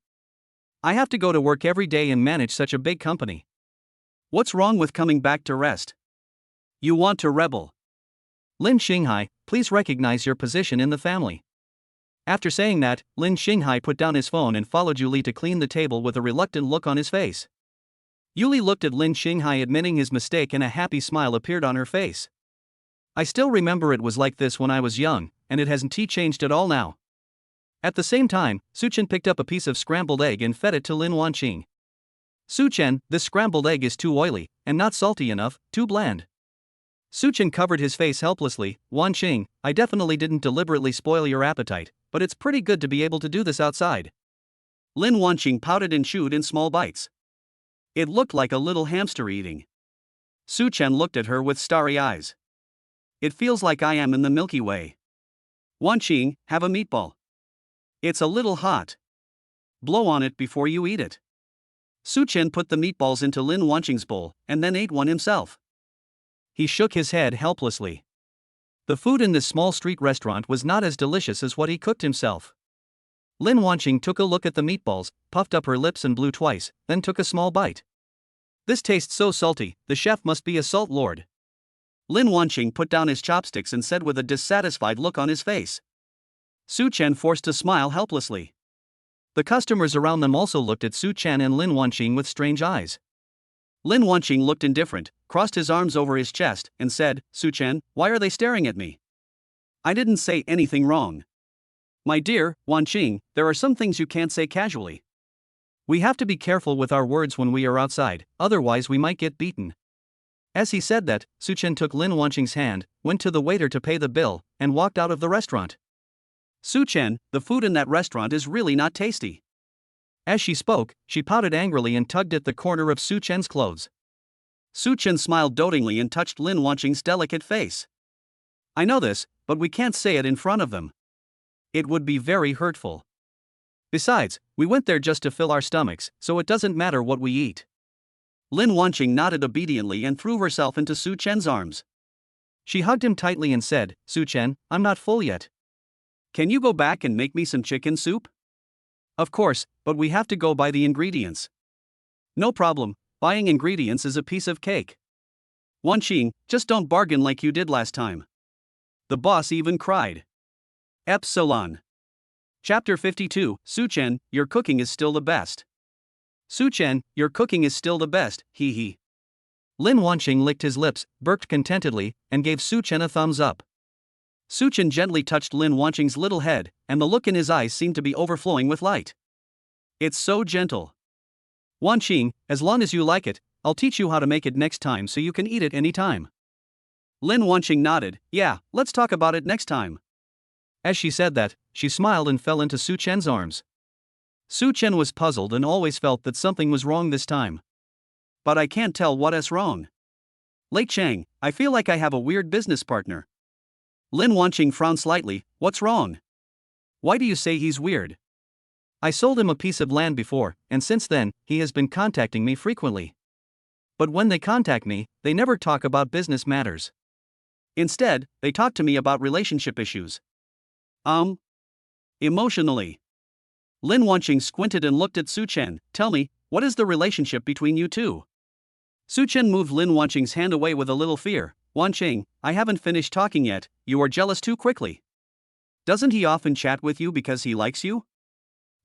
I have to go to work every day and manage such a big company. What's wrong with coming back to rest? You want to rebel. Lin Shing Hai, please recognize your position in the family. After saying that, Lin Shing Hai put down his phone and followed Yuli to clean the table with a reluctant look on his face. Yuli looked at Lin Shing Hai admitting his mistake and a happy smile appeared on her face. I still remember it was like this when I was young, and it hasn't changed at all now. At the same time, Such Chen picked up a piece of scrambled egg and fed it to Lin Wanqing. Such Chen, this scrambled egg is too oily, and not salty enough, too bland. Such Chen covered his face helplessly. Wanqing, I definitely didn't deliberately spoil your appetite, but it's pretty good to be able to do this outside. Lin Wanqing pouted and chewed in small bites. It looked like a little hamster eating. Such Chen looked at her with starry eyes. It feels like I am in the Milky Way. Wanqing, have a meatball. It's a little hot. Blow on it before you eat it. Such Chen put the meatballs into Lin Wanqing's bowl, and then ate one himself. He shook his head helplessly. The food in this small street restaurant was not as delicious as what he cooked himself. Lin Wanqing took a look at the meatballs, puffed up her lips and blew twice, then took a small bite. This tastes so salty, the chef must be a salt lord. Lin Wanqing put down his chopsticks and said with a dissatisfied look on his face. Such Chen forced a smile helplessly. The customers around them also looked at Such Chen and Lin Wanqing with strange eyes. Lin Wanqing looked indifferent, crossed his arms over his chest, and said, Such Chen, why are they staring at me? I didn't say anything wrong. My dear, Wanqing, there are some things you can't say casually. We have to be careful with our words when we are outside, otherwise we might get beaten. As he said that, Such Chen took Lin Wanqing's hand, went to the waiter to pay the bill, and walked out of the restaurant. Such Chen, the food in that restaurant is really not tasty. As she spoke, she pouted angrily and tugged at the corner of Such Chen's clothes. Such Chen smiled dotingly and touched Lin Wanqing's delicate face. I know this, but we can't say it in front of them. It would be very hurtful. Besides, we went there just to fill our stomachs, so it doesn't matter what we eat. Lin Wanqing nodded obediently and threw herself into Such Chen's arms. She hugged him tightly and said, Such Chen, I'm not full yet. Can you go back and make me some chicken soup? Of course, but we have to go buy the ingredients. No problem, buying ingredients is a piece of cake. Wanqing, just don't bargain like you did last time. The boss even cried. Epsilon. Chapter 52, Such Chen, your cooking is still the best. Such Chen, your cooking is still the best, hee hee. Lin Wanqing licked his lips, burped contentedly, and gave Such Chen a thumbs up. Such Chen gently touched Lin Wanqing's little head, and the look in his eyes seemed to be overflowing with light. It's so gentle. Wanqing, as long as you like it, I'll teach you how to make it next time so you can eat it anytime. Lin Wanqing nodded, yeah, let's talk about it next time. As she said that, she smiled and fell into Such Chen's arms. Such Chen was puzzled and always felt that something was wrong this time. But I can't tell what is wrong. Late Chang, I feel like I have a weird business partner. Lin Wanqing frowned slightly, what's wrong? Why do you say he's weird? I sold him a piece of land before, and since then, he has been contacting me frequently. But when they contact me, they never talk about business matters. Instead, they talk to me about relationship issues. Emotionally. Lin Wanqing squinted and looked at Such Chen. Tell me, what is the relationship between you two? Such Chen moved Lin Wanqing's hand away with a little fear. Wanqing, I haven't finished talking yet, you are jealous too quickly. Doesn't he often chat with you because he likes you?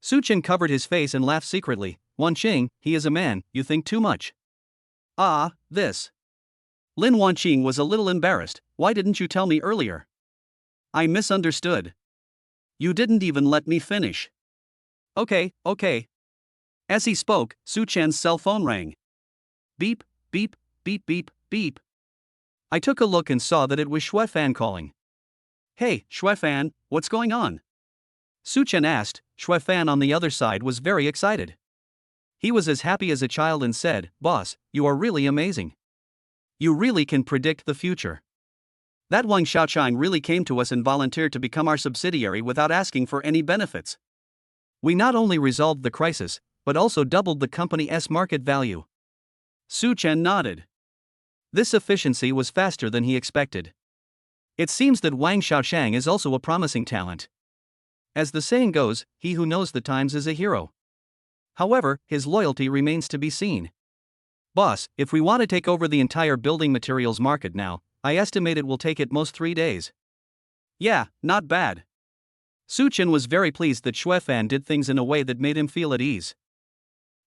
Such Chen covered his face and laughed secretly. Wanqing, he is a man, you think too much. This. Lin Wanqing was a little embarrassed. Why didn't you tell me earlier? I misunderstood. You didn't even let me finish. Okay. As he spoke, Such Chen's cell phone rang. Beep, beep, beep, beep, beep. I took a look and saw that it was Shui Fan calling. Hey, Shui Fan, what's going on? Such Chen asked. Shui Fan on the other side was very excited. He was as happy as a child and said, Boss, you are really amazing. You really can predict the future. That Wang Xiaochang really came to us and volunteered to become our subsidiary without asking for any benefits. We not only resolved the crisis, but also doubled the company's market value. Such Chen nodded. This efficiency was faster than he expected. It seems that Wang Xiaochang is also a promising talent. As the saying goes, he who knows the times is a hero. However, his loyalty remains to be seen. Boss, if we want to take over the entire building materials market now, I estimate it will take at most 3 days. Yeah, not bad. Such Chen was very pleased that Shui Fan did things in a way that made him feel at ease.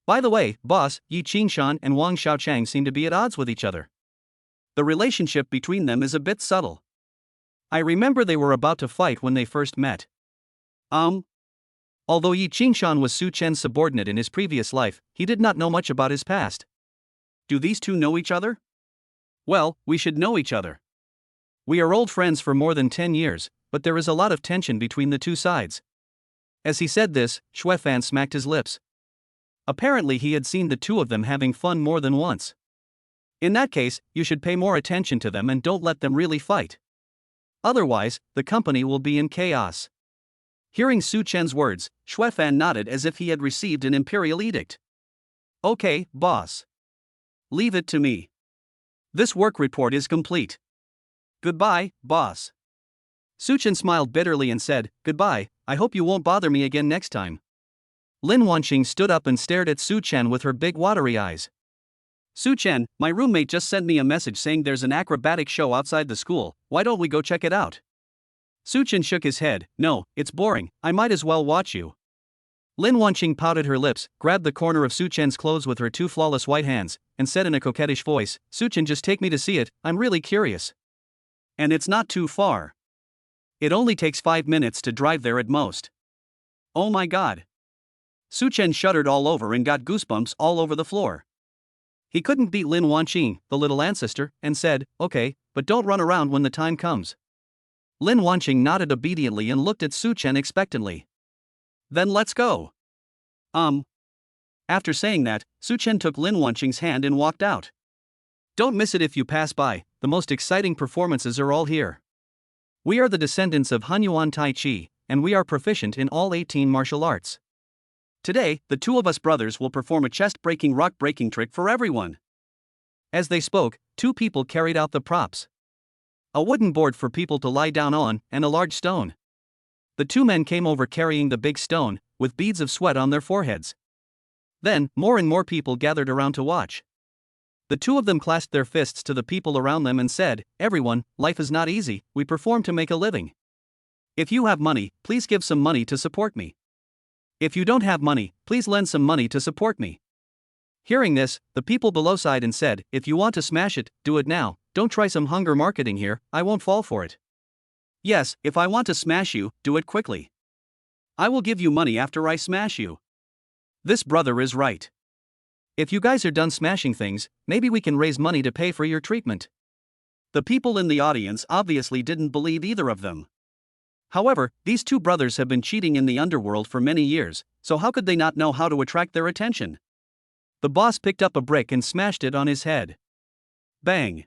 By the way, boss, Yi Qingshan and Wang Xiaochang seem to be at odds with each other. The relationship between them is a bit subtle. I remember they were about to fight when they first met. Although Yi Qingshan was Such Chen's subordinate in his previous life, he did not know much about his past. Do these two know each other? Well, we should know each other. We are old friends for more than 10 years, but there is a lot of tension between the two sides. As he said this, Shui Fan smacked his lips. Apparently he had seen the two of them having fun more than once. In that case, you should pay more attention to them and don't let them really fight. Otherwise, the company will be in chaos. Hearing Such Chen's words, Shui Fan nodded as if he had received an imperial edict. Okay, boss. Leave it to me. This work report is complete. Goodbye, boss. Such Chen smiled bitterly and said, Goodbye, I hope you won't bother me again next time. Lin Wanqing stood up and stared at Such Chen with her big watery eyes. Such Chen, my roommate just sent me a message saying there's an acrobatic show outside the school, why don't we go check it out? Such Chen shook his head. No, it's boring, I might as well watch you. Lin Wanqing pouted her lips, grabbed the corner of Such Chen's clothes with her two flawless white hands, and said in a coquettish voice, Such Chen, just take me to see it, I'm really curious. And it's not too far. It only takes 5 minutes to drive there at most. Oh my god. Such Chen shuddered all over and got goosebumps all over the floor. He couldn't beat Lin Wanqing, the little ancestor, and said, Okay, but don't run around when the time comes. Lin Wanqing nodded obediently and looked at Such Chen expectantly. Then let's go. After saying that, Such Chen took Lin Wanqing's hand and walked out. Don't miss it if you pass by, the most exciting performances are all here. We are the descendants of Hunyuan Tai Chi, and we are proficient in all 18 martial arts. Today, the two of us brothers will perform a chest-breaking rock-breaking trick for everyone. As they spoke, 2 people carried out the props. A wooden board for people to lie down on, and a large stone. The 2 men came over carrying the big stone, with beads of sweat on their foreheads. Then, more and more people gathered around to watch. The 2 of them clasped their fists to the people around them and said, Everyone, life is not easy, we perform to make a living. If you have money, please give some money to support me. If you don't have money, please lend some money to support me. Hearing this, the people below sighed and said, If you want to smash it, do it now, don't try some hunger marketing here, I won't fall for it. Yes, if I want to smash you, do it quickly. I will give you money after I smash you. This brother is right. If you guys are done smashing things, maybe we can raise money to pay for your treatment. The people in the audience obviously didn't believe either of them. However, these 2 brothers have been cheating in the underworld for many years, so how could they not know how to attract their attention? The boss picked up a brick and smashed it on his head. Bang!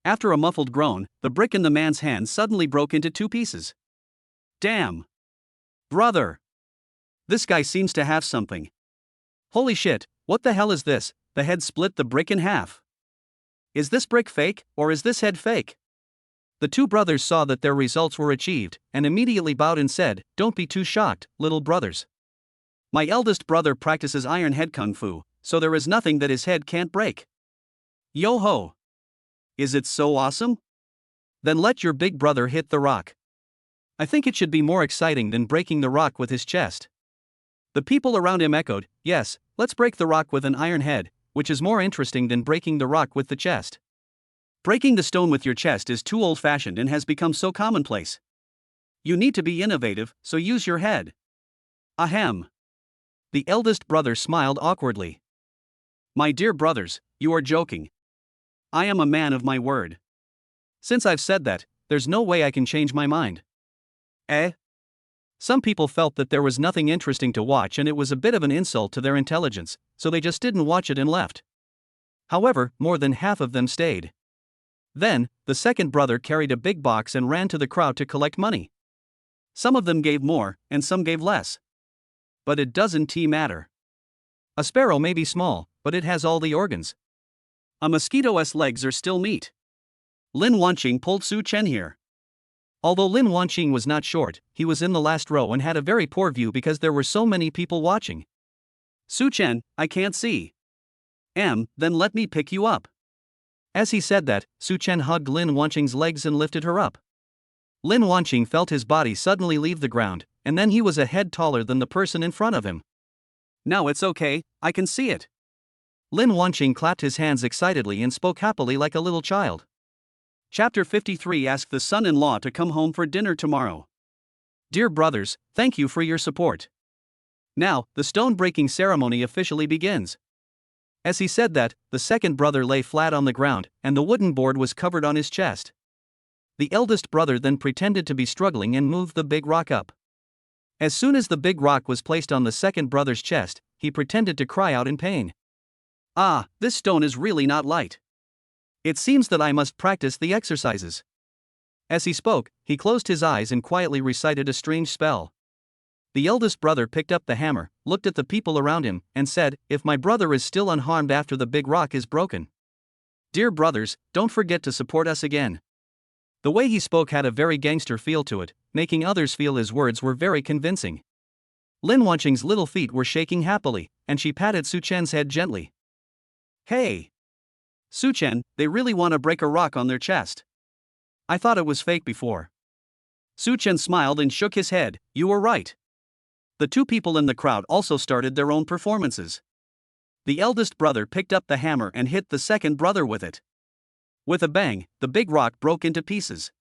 After a muffled groan, the brick in the man's hand suddenly broke into 2 pieces. Damn! Brother! This guy seems to have something. Holy shit, what the hell is this? The head split the brick in half. Is this brick fake, or is this head fake? The two brothers saw that their results were achieved, and immediately bowed and said, "Don't be too shocked, little brothers. My eldest brother practices iron head kung fu, so there is nothing that his head can't break." Yo ho! Is it so awesome? Then let your big brother hit the rock. I think it should be more exciting than breaking the rock with his chest. The people around him echoed, "Yes, let's break the rock with an iron head, which is more interesting than breaking the rock with the chest. Breaking the stone with your chest is too old-fashioned and has become so commonplace. You need to be innovative, so use your head." Ahem. The eldest brother smiled awkwardly. "My dear brothers, you are joking. I am a man of my word. Since I've said that, there's no way I can change my mind." Eh? Some people felt that there was nothing interesting to watch and it was a bit of an insult to their intelligence, so they just didn't watch it and left. However, more than half of them stayed. Then, the second brother carried a big box and ran to the crowd to collect money. Some of them gave more, and some gave less. But it doesn't matter. A sparrow may be small, but it has all the organs. A mosquito's legs are still meat. Lin Wanqing pulled Such Chen here. Although Lin Wanqing was not short, he was in the last row and had a very poor view because there were so many people watching. "Such Chen, I can't see." Then let me pick you up." As he said that, Such Chen hugged Lin Wanqing's legs and lifted her up. Lin Wanqing felt his body suddenly leave the ground, and then he was a head taller than the person in front of him. "Now it's okay, I can see it." Lin Wanqing clapped his hands excitedly and spoke happily like a little child. Chapter 53 Ask the son-in-law to come home for dinner tomorrow. Dear brothers, thank you for your support. Now, the stone-breaking ceremony officially begins. As he said that, the second brother lay flat on the ground, and the wooden board was covered on his chest. The eldest brother then pretended to be struggling and moved the big rock up. As soon as the big rock was placed on the second brother's chest, he pretended to cry out in pain. "Ah, this stone is really not light. It seems that I must practice the exercises." As he spoke, he closed his eyes and quietly recited a strange spell. The eldest brother picked up the hammer, looked at the people around him, and said, "If my brother is still unharmed after the big rock is broken. Dear brothers, don't forget to support us again." The way he spoke had a very gangster feel to it, making others feel his words were very convincing. Lin Wanqing's little feet were shaking happily, and she patted Such Chen's head gently. "Hey! Such Chen, they really want to break a rock on their chest. I thought it was fake before." Such Chen smiled and shook his head. "You were right." The two people in the crowd also started their own performances. The eldest brother picked up the hammer and hit the second brother with it. With a bang, the big rock broke into pieces.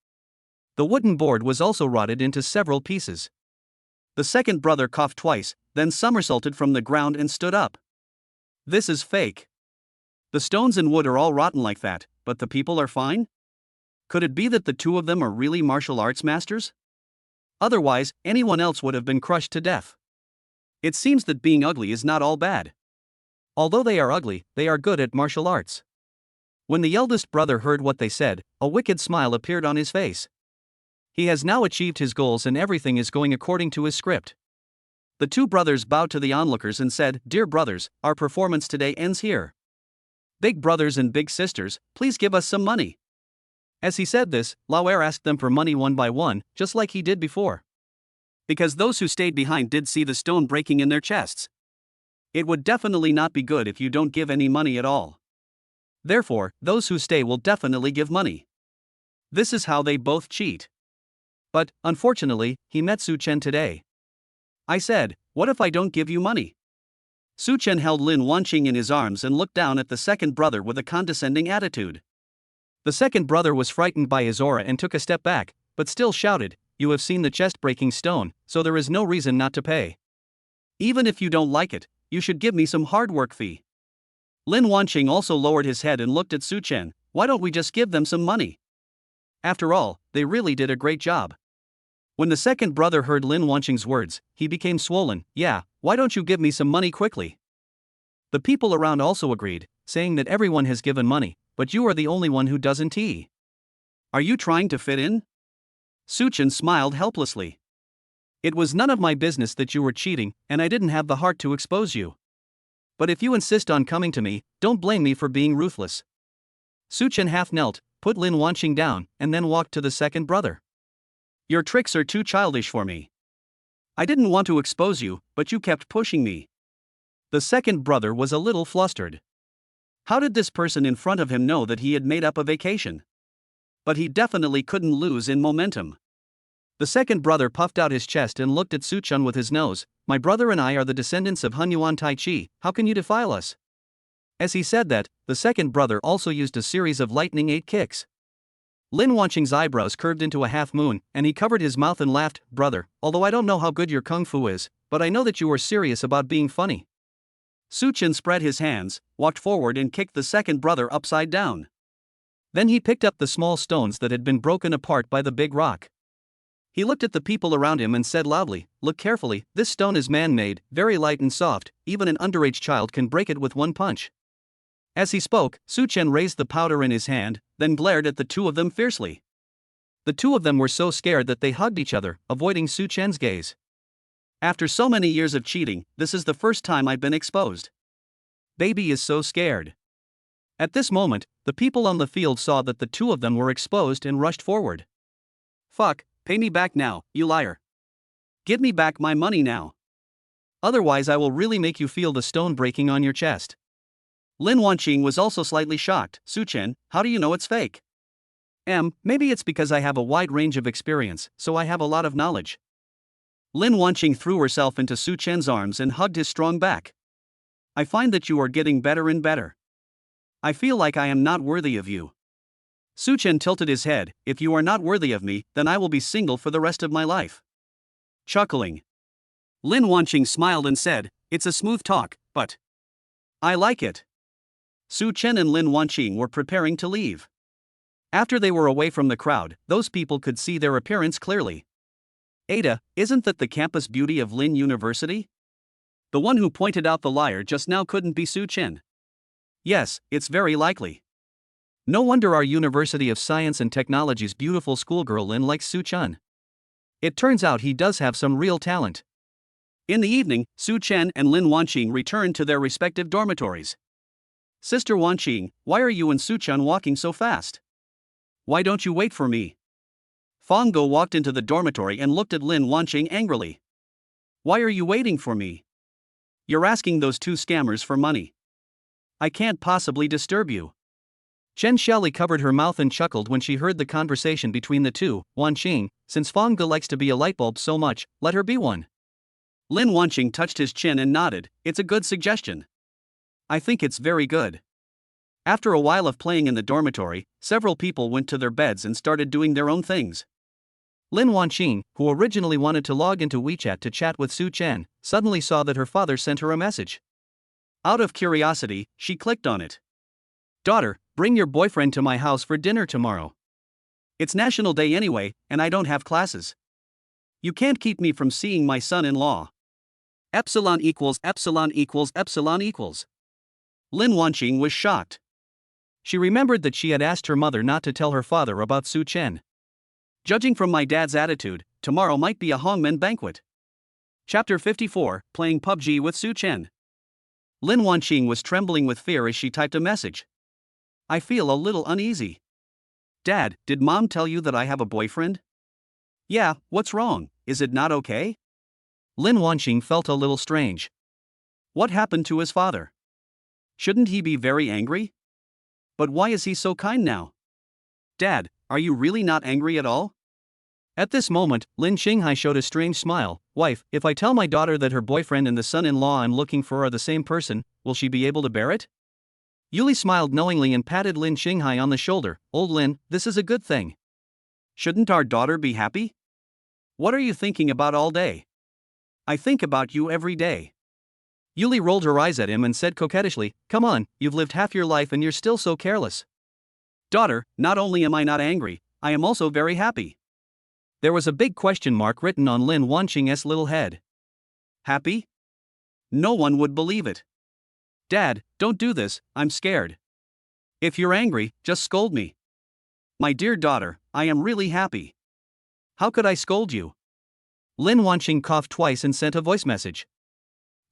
The wooden board was also rotted into several pieces. The second brother coughed twice, then somersaulted from the ground and stood up. "This is fake. The stones and wood are all rotten like that, but the people are fine? Could it be that the two of them are really martial arts masters? Otherwise, anyone else would have been crushed to death. It seems that being ugly is not all bad. Although they are ugly, they are good at martial arts." When the eldest brother heard what they said, a wicked smile appeared on his face. He has now achieved his goals and everything is going according to his script. The two brothers bowed to the onlookers and said, "Dear brothers, our performance today ends here. Big brothers and big sisters, please give us some money." As he said this, Lauer asked them for money one by one, just like he did before. Because those who stayed behind did see the stone breaking in their chests. It would definitely not be good if you don't give any money at all. Therefore, those who stay will definitely give money. This is how they both cheat. But, unfortunately, he met Such Chen today. I said, "What if I don't give you money?" Such Chen held Lin Wanqing in his arms and looked down at the second brother with a condescending attitude. The second brother was frightened by his aura and took a step back, but still shouted, "You have seen the chest-breaking stone, so there is no reason not to pay. Even if you don't like it, you should give me some hard work fee." Lin Wanqing also lowered his head and looked at Such Chen. "Why don't we just give them some money? After all, they really did a great job." When the second brother heard Lin Wanqing's words, he became swollen. "Yeah, why don't you give me some money quickly?" The people around also agreed, saying that everyone has given money, but you are the only one who doesn't. Are you trying to fit in? Such Chen smiled helplessly. It was none of my business that you were cheating, and I didn't have the heart to expose you. But if you insist on coming to me, don't blame me for being ruthless. Such Chen half knelt, put Lin Wanqing down, and then walked to the second brother. Your tricks are too childish for me. I didn't want to expose you, but you kept pushing me. The second brother was a little flustered. How did this person in front of him know that he had made up a vacation? But he definitely couldn't lose in momentum. The second brother puffed out his chest and looked at Such Chen with his nose. My brother and I are the descendants of Hunyuan Tai Chi, how can you defile us? As he said that, the second brother also used a series of lightning 8 kicks. Lin Wanqing's eyebrows curved into a half moon, and he covered his mouth and laughed. Brother, although I don't know how good your kung fu is, but I know that you are serious about being funny. Such Chen spread his hands, walked forward and kicked the second brother upside down. Then he picked up the small stones that had been broken apart by the big rock. He looked at the people around him and said loudly, look carefully, this stone is man-made, very light and soft, even an underage child can break it with one punch. As he spoke, Such Chen raised the powder in his hand, then glared at the two of them fiercely. The two of them were so scared that they hugged each other, avoiding Such Chen's gaze. After so many years of cheating, this is the first time I've been exposed. Baby is so scared. At this moment, the people on the field saw that the two of them were exposed and rushed forward. Fuck, pay me back now, you liar. Give me back my money now. Otherwise I will really make you feel the stone breaking on your chest. Lin Wanqing was also slightly shocked. Such Chen, how do you know it's fake? Maybe it's because I have a wide range of experience, so I have a lot of knowledge. Lin Wanqing threw herself into Such Chen's arms and hugged his strong back. I find that you are getting better and better. I feel like I am not worthy of you. Such Chen tilted his head, if you are not worthy of me, then I will be single for the rest of my life. Chuckling. Lin Wanqing smiled and said, it's a smooth talk, but I like it. Such Chen and Lin Wanqing were preparing to leave. After they were away from the crowd, those people could see their appearance clearly. Ada, isn't that the campus beauty of Lin University? The one who pointed out the liar just now couldn't be Such Chen. Yes, it's very likely. No wonder our University of Science and Technology's beautiful schoolgirl Lin likes Such Chen. It turns out he does have some real talent. In the evening, Such Chen and Lin Wanqing returned to their respective dormitories. Sister Wanqing, why are you and Such Chen walking so fast? Why don't you wait for me? Fang Go walked into the dormitory and looked at Lin Wanqing angrily. Why are you waiting for me? You're asking those two scammers for money. I can't possibly disturb you. Chen Xiaoli covered her mouth and chuckled when she heard the conversation between the two. Wanqing, since Fang Ge likes to be a lightbulb so much, let her be one. Lin Wanqing touched his chin and nodded, it's a good suggestion. I think it's very good. After a while of playing in the dormitory, several people went to their beds and started doing their own things. Lin Wanqing, who originally wanted to log into WeChat to chat with Such Chen, suddenly saw that her father sent her a message. Out of curiosity, she clicked on it. Daughter, bring your boyfriend to my house for dinner tomorrow. It's National Day anyway, and I don't have classes. You can't keep me from seeing my son-in-law. Epsilon equals epsilon equals epsilon equals. Lin Wanqing was shocked. She remembered that she had asked her mother not to tell her father about Such Chen. Judging from my dad's attitude, tomorrow might be a hongmen banquet. Chapter 54, Playing PUBG with Such Chen. Lin Wanqing was trembling with fear as she typed a message. I feel a little uneasy. Dad, did mom tell you that I have a boyfriend? Yeah, what's wrong, is it not okay? Lin Wanqing felt a little strange. What happened to his father? Shouldn't he be very angry? But why is he so kind now? Dad, are you really not angry at all? At this moment, Lin Shing Hai showed a strange smile. Wife, if I tell my daughter that her boyfriend and the son-in-law I'm looking for are the same person, will she be able to bear it? Yuli smiled knowingly and patted Lin Shing Hai on the shoulder. Old Lin, this is a good thing. Shouldn't our daughter be happy? What are you thinking about all day? I think about you every day. Yuli rolled her eyes at him and said coquettishly, come on, you've lived half your life and you're still so careless. Daughter, not only am I not angry, I am also very happy. There was a big question mark written on Lin Wanqing's little head. Happy? No one would believe it. Dad, don't do this, I'm scared. If you're angry, just scold me. My dear daughter, I am really happy. How could I scold you? Lin Wanqing coughed twice and sent a voice message.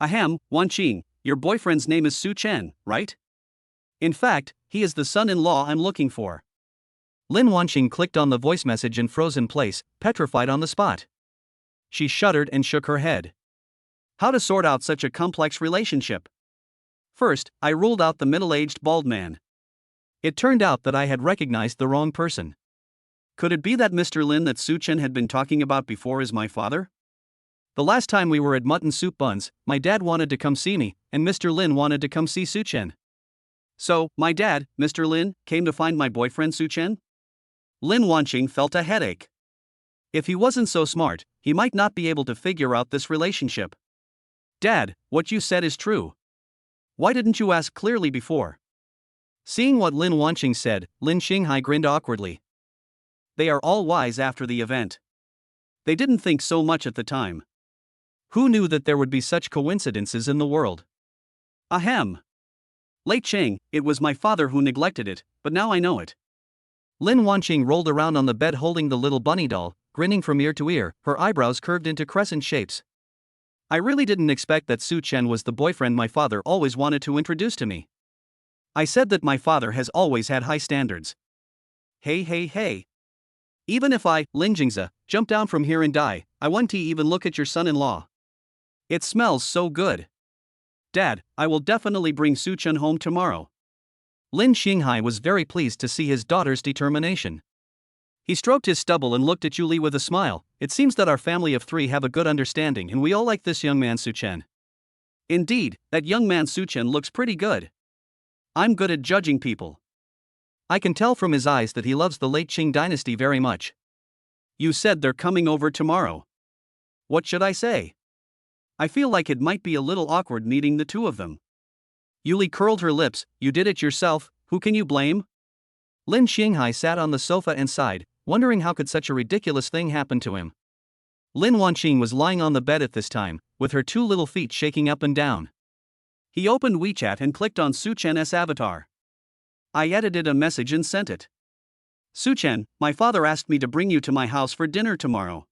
Ahem, Wanqing, your boyfriend's name is Such Chen, right? In fact, he is the son-in-law I'm looking for. Lin Wanqing clicked on the voice message and froze in place, petrified on the spot. She shuddered and shook her head. How to sort out such a complex relationship? First, I ruled out the middle-aged bald man. It turned out that I had recognized the wrong person. Could it be that Mr. Lin that Such Chen had been talking about before is my father? The last time we were at Mutton Soup Buns, my dad wanted to come see me, and Mr. Lin wanted to come see Such Chen. So, my dad, Mr. Lin, came to find my boyfriend Such Chen? Lin Wanqing felt a headache. If he wasn't so smart, he might not be able to figure out this relationship. Dad, what you said is true. Why didn't you ask clearly before? Seeing what Lin Wanqing said, Lin Shing Hai grinned awkwardly. They are all wise after the event. They didn't think so much at the time. Who knew that there would be such coincidences in the world? Ahem. Late Cheng, it was my father who neglected it, but now I know it. Lin Wanqing rolled around on the bed holding the little bunny doll, grinning from ear to ear, her eyebrows curved into crescent shapes. I really didn't expect that Such Chen was the boyfriend my father always wanted to introduce to me. I said that my father has always had high standards. Hey. Even if I, Lin Jingze, jump down from here and die, I won't even look at your son-in-law. It smells so good. Dad, I will definitely bring Such Chen home tomorrow. Lin Shing Hai was very pleased to see his daughter's determination. He stroked his stubble and looked at Yuli with a smile. It seems that our family of three have a good understanding and we all like this young man Such Chen. Indeed, that young man Such Chen looks pretty good. I'm good at judging people. I can tell from his eyes that he loves the late Qing dynasty very much. You said they're coming over tomorrow. What should I say? I feel like it might be a little awkward meeting the two of them. Yuli curled her lips. You did it yourself, who can you blame? Lin Shing Hai sat on the sofa and sighed, wondering how could such a ridiculous thing happen to him. Lin Wanqing was lying on the bed at this time, with her two little feet shaking up and down. He opened WeChat and clicked on Such Chen's avatar. I edited a message and sent it. Such Chen, my father asked me to bring you to my house for dinner tomorrow.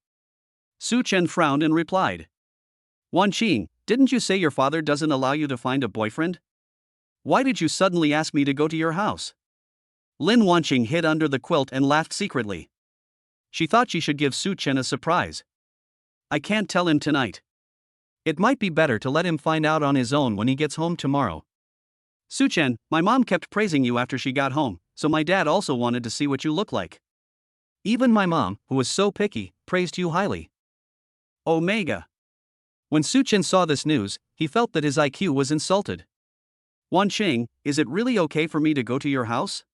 Such Chen frowned and replied. Wanqing, didn't you say your father doesn't allow you to find a boyfriend? Why did you suddenly ask me to go to your house? Lin Wanqing hid under the quilt and laughed secretly. She thought she should give Such Chen a surprise. I can't tell him tonight. It might be better to let him find out on his own when he gets home tomorrow. Such Chen, my mom kept praising you after she got home, so my dad also wanted to see what you look like. Even my mom, who was so picky, praised you highly. Omega. When Such Chen saw this news, he felt that his IQ was insulted. Wanqing, is it really okay for me to go to your house?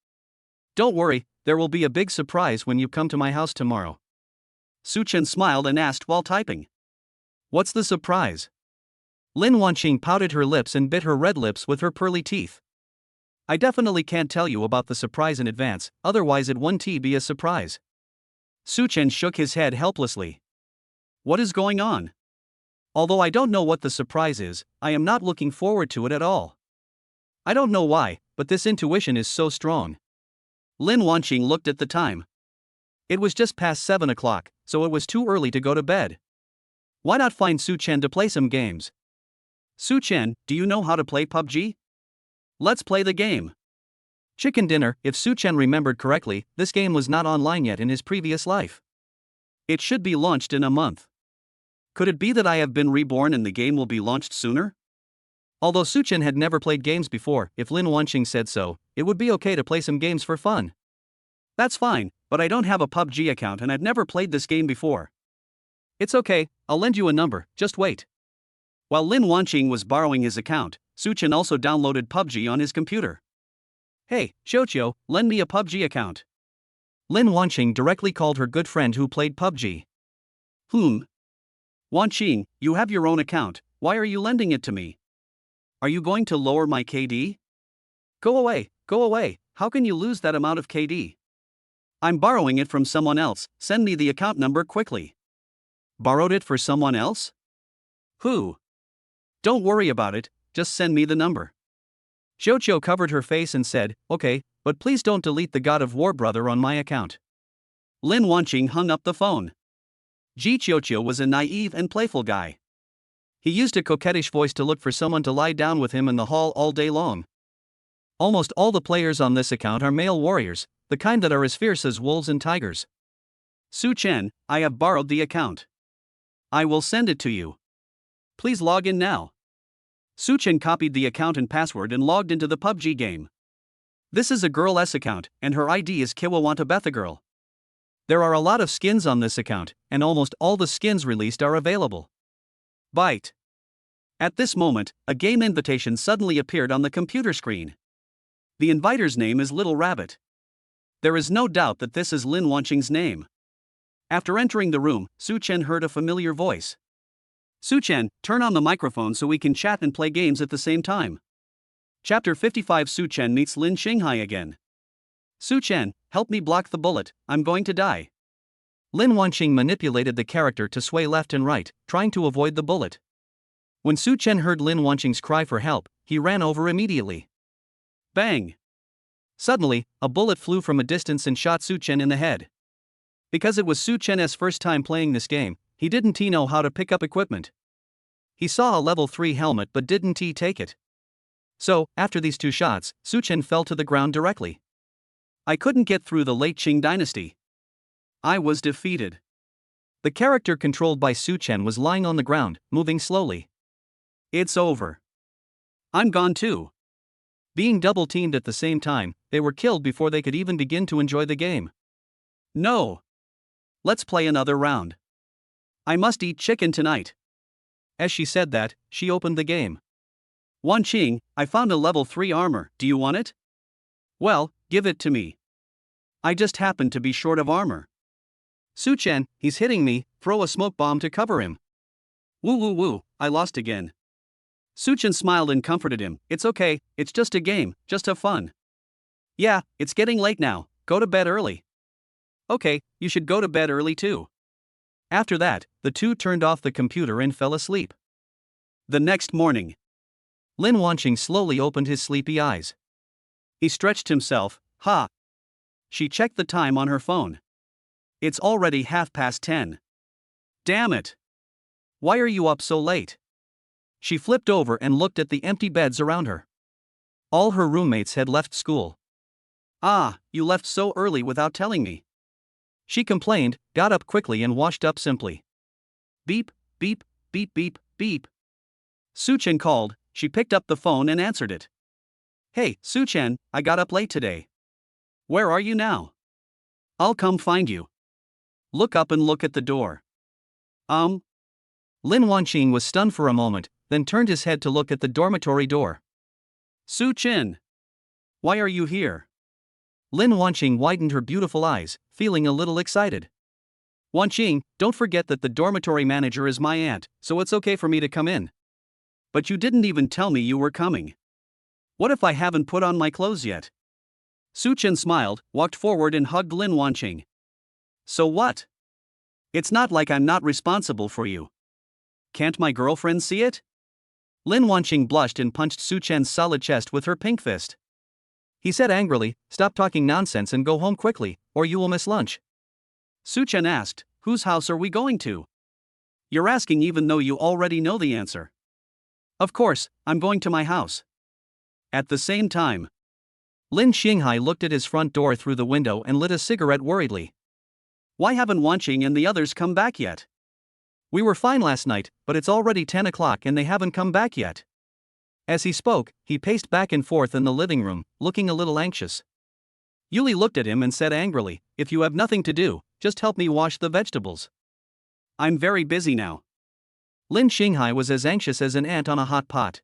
Don't worry, there will be a big surprise when you come to my house tomorrow. Such Chen smiled and asked while typing. What's the surprise? Lin Wanqing pouted her lips and bit her red lips with her pearly teeth. I definitely can't tell you about the surprise in advance, otherwise it won't be a surprise. Such Chen shook his head helplessly. What is going on? Although I don't know what the surprise is, I am not looking forward to it at all. I don't know why, but this intuition is so strong. Lin Wanqing looked at the time. It was just past 7 o'clock, so it was too early to go to bed. Why not find Such Chen to play some games? Such Chen, do you know how to play PUBG? Let's play the game. Chicken dinner. If Such Chen remembered correctly, this game was not online yet in his previous life. It should be launched in a month. Could it be that I have been reborn and the game will be launched sooner? Although Such Chen had never played games before, if Lin Wanqing said so, it would be okay to play some games for fun. That's fine, but I don't have a PUBG account and I've never played this game before. It's okay, I'll lend you a number, just wait. While Lin Wanqing was borrowing his account, Such Chen also downloaded PUBG on his computer. Hey, Xiaoqiu, lend me a PUBG account. Lin Wanqing directly called her good friend who played PUBG. Wanqing, you have your own account, why are you lending it to me? Are you going to lower my KD? Go away, how can you lose that amount of KD? I'm borrowing it from someone else, send me the account number quickly. Borrowed it for someone else? Who? Don't worry about it, just send me the number. Xiaoqiu covered her face and said, okay, but please don't delete the God of War brother on my account. Lin Wanqing hung up the phone. Ji Qiuqiu was a naive and playful guy. He used a coquettish voice to look for someone to lie down with him in the hall all day long. Almost all the players on this account are male warriors, the kind that are as fierce as wolves and tigers. Such Chen, I have borrowed the account. I will send it to you. Please log in now. Such Chen copied the account and password and logged into the PUBG game. This is a girl's account, and her ID is Kiwawantabethagirl. There are a lot of skins on this account, and almost all the skins released are available. Byte. At this moment, a game invitation suddenly appeared on the computer screen. The inviter's name is Little Rabbit. There is no doubt that this is Lin Wanqing's name. After entering the room, Such Chen heard a familiar voice. Such Chen, turn on the microphone so we can chat and play games at the same time. Chapter 55. Such Chen meets Lin Shing Hai again. Such Chen, help me block the bullet, I'm going to die. Lin Wanqing manipulated the character to sway left and right, trying to avoid the bullet. When Such Chen heard Lin Wanqing's cry for help, he ran over immediately. Bang! Suddenly, a bullet flew from a distance and shot Such Chen in the head. Because it was Such Chen's first time playing this game, he didn't know how to pick up equipment. He saw a level 3 helmet but didn't take it. So, after these two shots, Such Chen fell to the ground directly. I couldn't get through the late Qing dynasty. I was defeated. The character controlled by Such Chen was lying on the ground, moving slowly. It's over. I'm gone too. Being double-teamed at the same time, they were killed before they could even begin to enjoy the game. No. Let's play another round. I must eat chicken tonight. As she said that, she opened the game. Wanqing, I found a level 3 armor, do you want it? Well, give it to me. I just happen to be short of armor. Such Chen, he's hitting me, throw a smoke bomb to cover him. Woo woo woo, I lost again. Such Chen smiled and comforted him, it's okay, it's just a game, just have fun. Yeah, it's getting late now, go to bed early. Okay, you should go to bed early too. After that, the two turned off the computer and fell asleep. The next morning, Lin Wanqing slowly opened his sleepy eyes. He stretched himself, ha. She checked the time on her phone. It's already 10:30. Damn it. Why are you up so late? She flipped over and looked at the empty beds around her. All her roommates had left school. Ah, you left so early without telling me. She complained, got up quickly and washed up simply. Beep, beep, beep, beep, beep. Such Chen called, she picked up the phone and answered it. Hey, Such Chen, I got up late today. Where are you now? I'll come find you. Look up and look at the door. Lin Wanqing was stunned for a moment, then turned his head to look at the dormitory door. Such Chen. Why are you here? Lin Wanqing widened her beautiful eyes, feeling a little excited. Wanqing, don't forget that the dormitory manager is my aunt, so it's okay for me to come in. But you didn't even tell me you were coming. What if I haven't put on my clothes yet? Such Chen smiled, walked forward and hugged Lin Wanqing. So what? It's not like I'm not responsible for you. Can't my girlfriend see it? Lin Wanqing blushed and punched Such Chen's solid chest with her pink fist. He said angrily, stop talking nonsense and go home quickly, or you will miss lunch. Such Chen asked, whose house are we going to? You're asking even though you already know the answer. Of course, I'm going to my house. At the same time, Lin Shing Hai looked at his front door through the window and lit a cigarette worriedly. Why haven't Wanqing and the others come back yet? We were fine last night, but it's already 10 o'clock and they haven't come back yet. As he spoke, he paced back and forth in the living room, looking a little anxious. Yuli looked at him and said angrily, if you have nothing to do, just help me wash the vegetables. I'm very busy now. Lin Shing Hai was as anxious as an ant on a hot pot.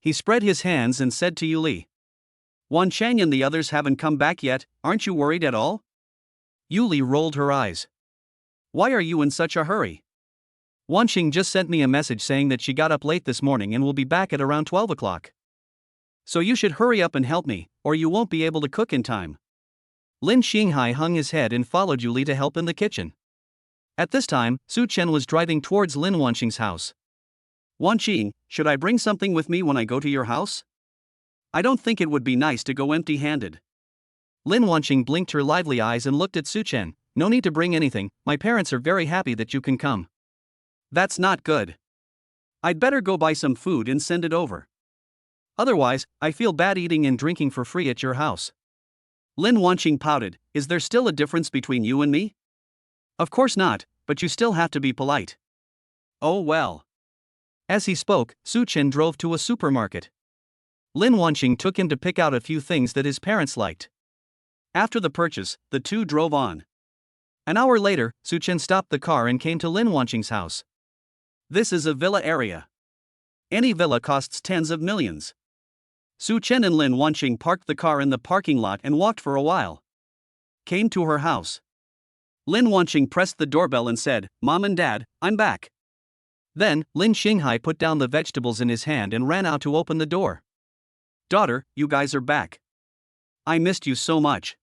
He spread his hands and said to Yuli, Wanqing and the others haven't come back yet, aren't you worried at all? Yuli rolled her eyes. Why are you in such a hurry? Wanqing just sent me a message saying that she got up late this morning and will be back at around 12 o'clock. So you should hurry up and help me, or you won't be able to cook in time. Lin Shing Hai hung his head and followed Yuli to help in the kitchen. At this time, Such Chen was driving towards Lin Wanqing's house. Wanqing, should I bring something with me when I go to your house? I don't think it would be nice to go empty-handed. Lin Wanqing blinked her lively eyes and looked at Such Chen, no need to bring anything, my parents are very happy that you can come. That's not good. I'd better go buy some food and send it over. Otherwise, I feel bad eating and drinking for free at your house. Lin Wanqing pouted, is there still a difference between you and me? Of course not, but you still have to be polite. Oh well. As he spoke, Such Chen drove to a supermarket. Lin Wanqing took him to pick out a few things that his parents liked. After the purchase, the two drove on. An hour later, Such Chen stopped the car and came to Lin Wanqing's house. This is a villa area. Any villa costs tens of millions. Such Chen and Lin Wanqing parked the car in the parking lot and walked for a while. Came to her house. Lin Wanqing pressed the doorbell and said, Mom and Dad, I'm back. Then, Lin Shing Hai put down the vegetables in his hand and ran out to open the door. Daughter, you guys are back. I missed you so much.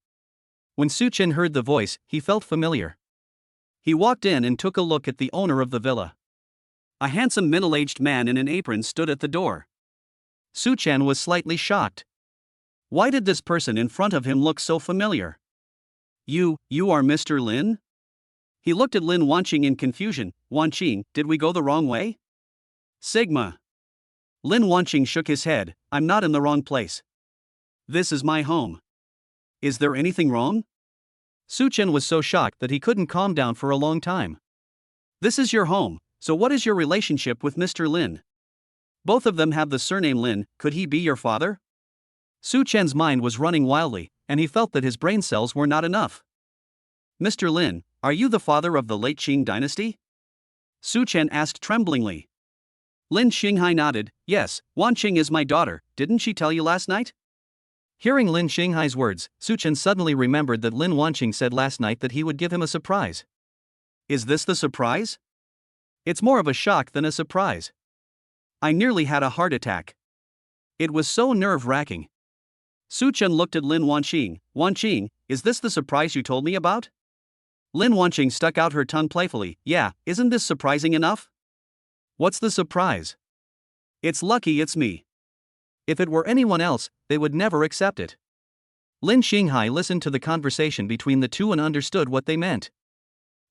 When Such Chen heard the voice, he felt familiar. He walked in and took a look at the owner of the villa. A handsome middle-aged man in an apron stood at the door. Such Chen was slightly shocked. Why did this person in front of him look so familiar? You are Mr. Lin? He looked at Lin Wanqing in confusion. Wanqing, did we go the wrong way? Sigma. Lin Wanqing shook his head, I'm not in the wrong place. This is my home. Is there anything wrong? Such Chen was so shocked that he couldn't calm down for a long time. This is your home, so what is your relationship with Mr. Lin? Both of them have the surname Lin, could he be your father? Such Chen's mind was running wildly, and he felt that his brain cells were not enough. Mr. Lin, are you the father of the late Qing dynasty? Such Chen asked tremblingly. Lin Shing Hai nodded, yes, Wanqing is my daughter, didn't she tell you last night? Hearing Lin Shing Hai's words, Such Chen suddenly remembered that Lin Wanqing said last night that he would give him a surprise. Is this the surprise? It's more of a shock than a surprise. I nearly had a heart attack. It was so nerve-wracking. Such Chen looked at Lin Wanqing. Wanqing, is this the surprise you told me about? Lin Wanqing stuck out her tongue playfully. Yeah, isn't this surprising enough? What's the surprise? It's lucky it's me. If it were anyone else, they would never accept it. Lin Shing Hai listened to the conversation between the two and understood what they meant.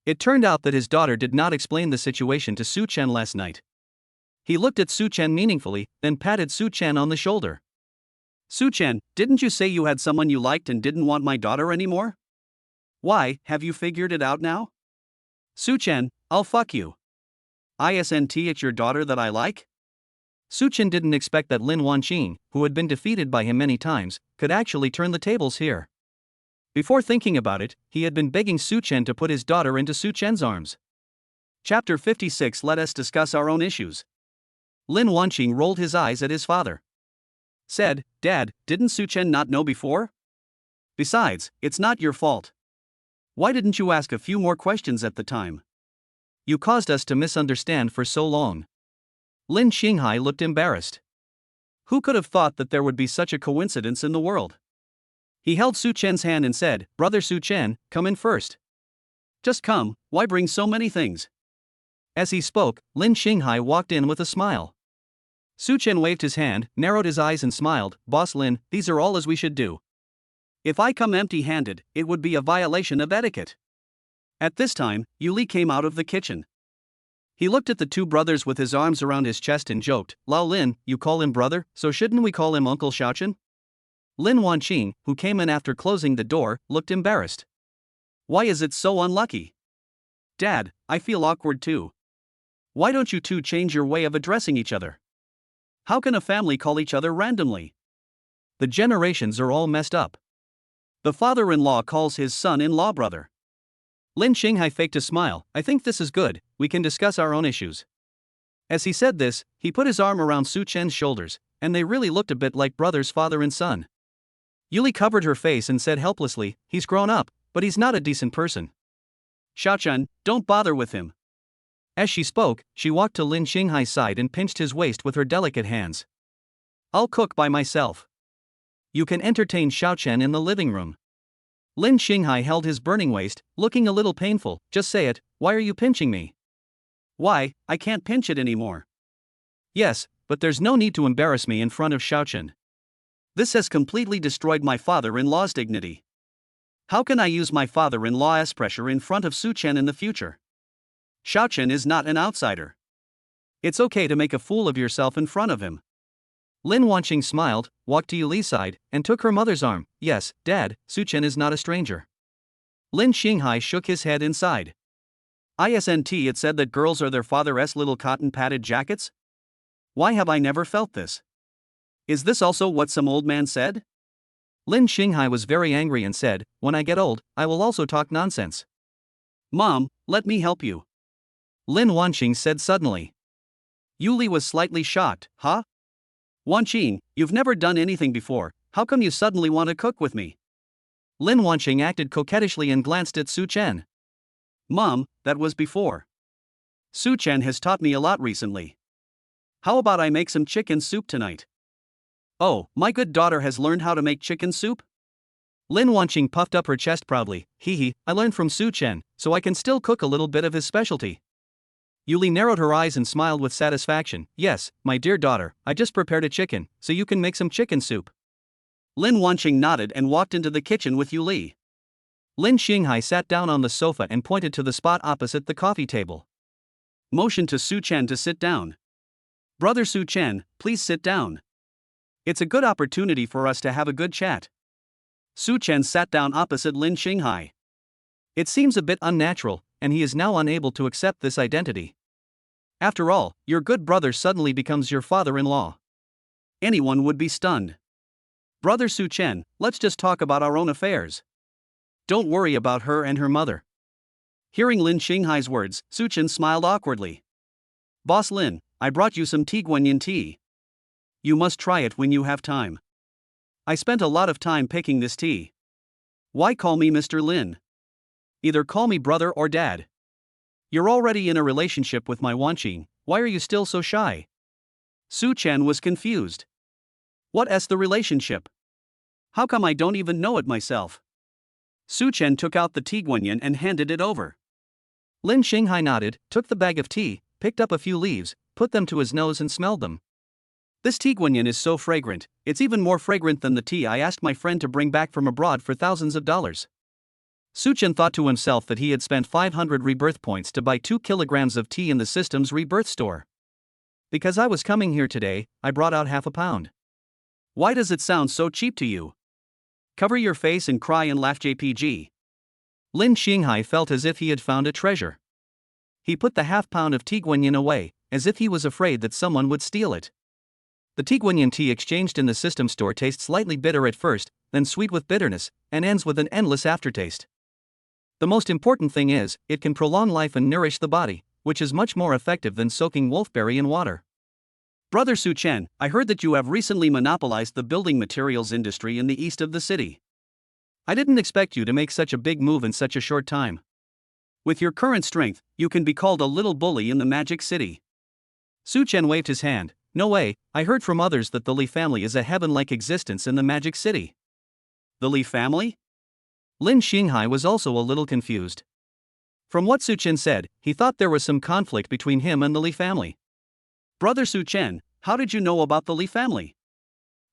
It turned out that his daughter did not explain the situation to Such Chen last night. He looked at Such Chen meaningfully, then patted Such Chen on the shoulder. Such Chen, didn't you say you had someone you liked and didn't want my daughter anymore? Why, have you figured it out now? Such Chen, I'll fuck you. Isn't it your daughter that I like? Such Chen didn't expect that Lin Wanqing, who had been defeated by him many times, could actually turn the tables here. Before thinking about it, he had been begging Such Chen to put his daughter into Such Chen's arms. Chapter 56. Let us discuss our own issues. Lin Wanqing rolled his eyes at his father. Said, Dad, didn't Such Chen not know before? Besides, it's not your fault. Why didn't you ask a few more questions at the time? You caused us to misunderstand for so long. Lin Shing Hai looked embarrassed. Who could have thought that there would be such a coincidence in the world? He held Such Chen's hand and said, Brother Such Chen, come in first. Just come, why bring so many things? As he spoke, Lin Shing Hai walked in with a smile. Such Chen waved his hand, narrowed his eyes and smiled, Boss Lin, these are all as we should do. If I come empty-handed, it would be a violation of etiquette. At this time, Yuli came out of the kitchen. He looked at the two brothers with his arms around his chest and joked, Lao Lin, you call him brother, so shouldn't we call him Uncle Xiaochen? Lin Wanqing, who came in after closing the door, looked embarrassed. Why is it so unlucky? Dad, I feel awkward too. Why don't you two change your way of addressing each other? How can a family call each other randomly? The generations are all messed up. The father-in-law calls his son-in-law brother. Lin Shing Hai faked a smile, I think this is good, we can discuss our own issues. As he said this, he put his arm around Such Chen's shoulders, and they really looked a bit like brothers father and son. Yuli covered her face and said helplessly, he's grown up, but he's not a decent person. Xiaochen, don't bother with him. As she spoke, she walked to Lin Shing Hai's side and pinched his waist with her delicate hands. I'll cook by myself. You can entertain Xiaochen in the living room. Lin Shing Hai held his burning waist, looking a little painful, just say it, why are you pinching me? Why, I can't pinch it anymore. Yes, but there's no need to embarrass me in front of Xiaochen. This has completely destroyed my father-in-law's dignity. How can I use my father-in-law's pressure in front of Such Chen in the future? Such Chen is not an outsider. It's okay to make a fool of yourself in front of him. Lin Wanqing smiled, walked to Yuli's side, and took her mother's arm. Yes, Dad, Such Chen is not a stranger. Lin Shing Hai shook his head inside. Isn't it said that girls are their father's little cotton-padded jackets? Why have I never felt this? Is this also what some old man said? Lin Shing Hai was very angry and said, when I get old, I will also talk nonsense. Mom, let me help you. Lin Wanqing said suddenly. Yuli was slightly shocked. Huh? Wanqing, you've never done anything before, how come you suddenly want to cook with me? Lin Wanqing acted coquettishly and glanced at Such Chen. Mom, that was before. Such Chen has taught me a lot recently. How about I make some chicken soup tonight? Oh, my good daughter has learned how to make chicken soup? Lin Wanqing puffed up her chest proudly. Hee, I learned from Such Chen, so I can still cook a little bit of his specialty. Yuli narrowed her eyes and smiled with satisfaction. Yes, my dear daughter, I just prepared a chicken, so you can make some chicken soup. Lin Wanqing nodded and walked into the kitchen with Yuli. Lin Shing Hai sat down on the sofa and pointed to the spot opposite the coffee table. Motioned to Such Chen to sit down. Brother Such Chen, please sit down. It's a good opportunity for us to have a good chat. Such Chen sat down opposite Lin Shing Hai. It seems a bit unnatural, and he is now unable to accept this identity. After all, your good brother suddenly becomes your father-in-law. Anyone would be stunned. Brother Such Chen, let's just talk about our own affairs. Don't worry about her and her mother. Hearing Lin Shing Hai's words, Such Chen smiled awkwardly. Boss Lin, I brought you some Tiguanyin tea. You must try it when you have time. I spent a lot of time picking this tea. Why call me Mr. Lin? Either call me brother or dad. You're already in a relationship with my Wanqing, why are you still so shy? Such Chen was confused. What's the relationship? How come I don't even know it myself? Such Chen took out the Tiguanyin and handed it over. Lin Shing Hai nodded, took the bag of tea, picked up a few leaves, put them to his nose and smelled them. This Tiguanyin is so fragrant, it's even more fragrant than the tea I asked my friend to bring back from abroad for thousands of dollars. Such Chen thought to himself that he had spent 500 rebirth points to buy 2 kilograms of tea in the system's rebirth store. Because I was coming here today, I brought out half a pound. Why does it sound so cheap to you? Cover your face and cry and laugh JPG. Lin Shing Hai felt as if he had found a treasure. He put the half pound of Tiguanyin away, as if he was afraid that someone would steal it. The Tiguanyin tea exchanged in the system store tastes slightly bitter at first, then sweet with bitterness, and ends with an endless aftertaste. The most important thing is, it can prolong life and nourish the body, which is much more effective than soaking wolfberry in water. Brother Such Chen, I heard that you have recently monopolized the building materials industry in the east of the city. I didn't expect you to make such a big move in such a short time. With your current strength, you can be called a little bully in the Magic City. Such Chen waved his hand. No way, I heard from others that the Li family is a heaven-like existence in the Magic City. The Li family? Lin Shing Hai was also a little confused. From what Such Chen said, he thought there was some conflict between him and the Li family. Brother Such Chen, how did you know about the Li family?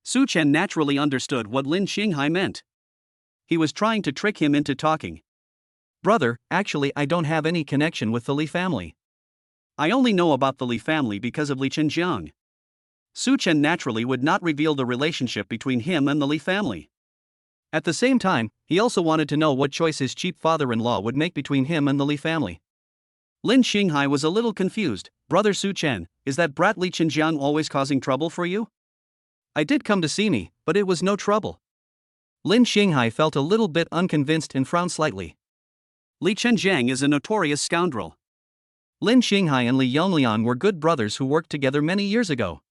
Such Chen naturally understood what Lin Shing Hai meant. He was trying to trick him into talking. Brother, actually I don't have any connection with the Li family. I only know about the Li family because of Li Chenjiang. Such Chen naturally would not reveal the relationship between him and the Li family. At the same time, he also wanted to know what choice his cheap father-in-law would make between him and the Li family. Lin Shing Hai was a little confused. Brother Such Chen, is that brat Li Chenjiang always causing trouble for you? I did come to see me, but it was no trouble. Lin Shing Hai felt a little bit unconvinced and frowned slightly. Li Chenjiang is a notorious scoundrel. Lin Shing Hai and Li Yonglian were good brothers who worked together many years ago.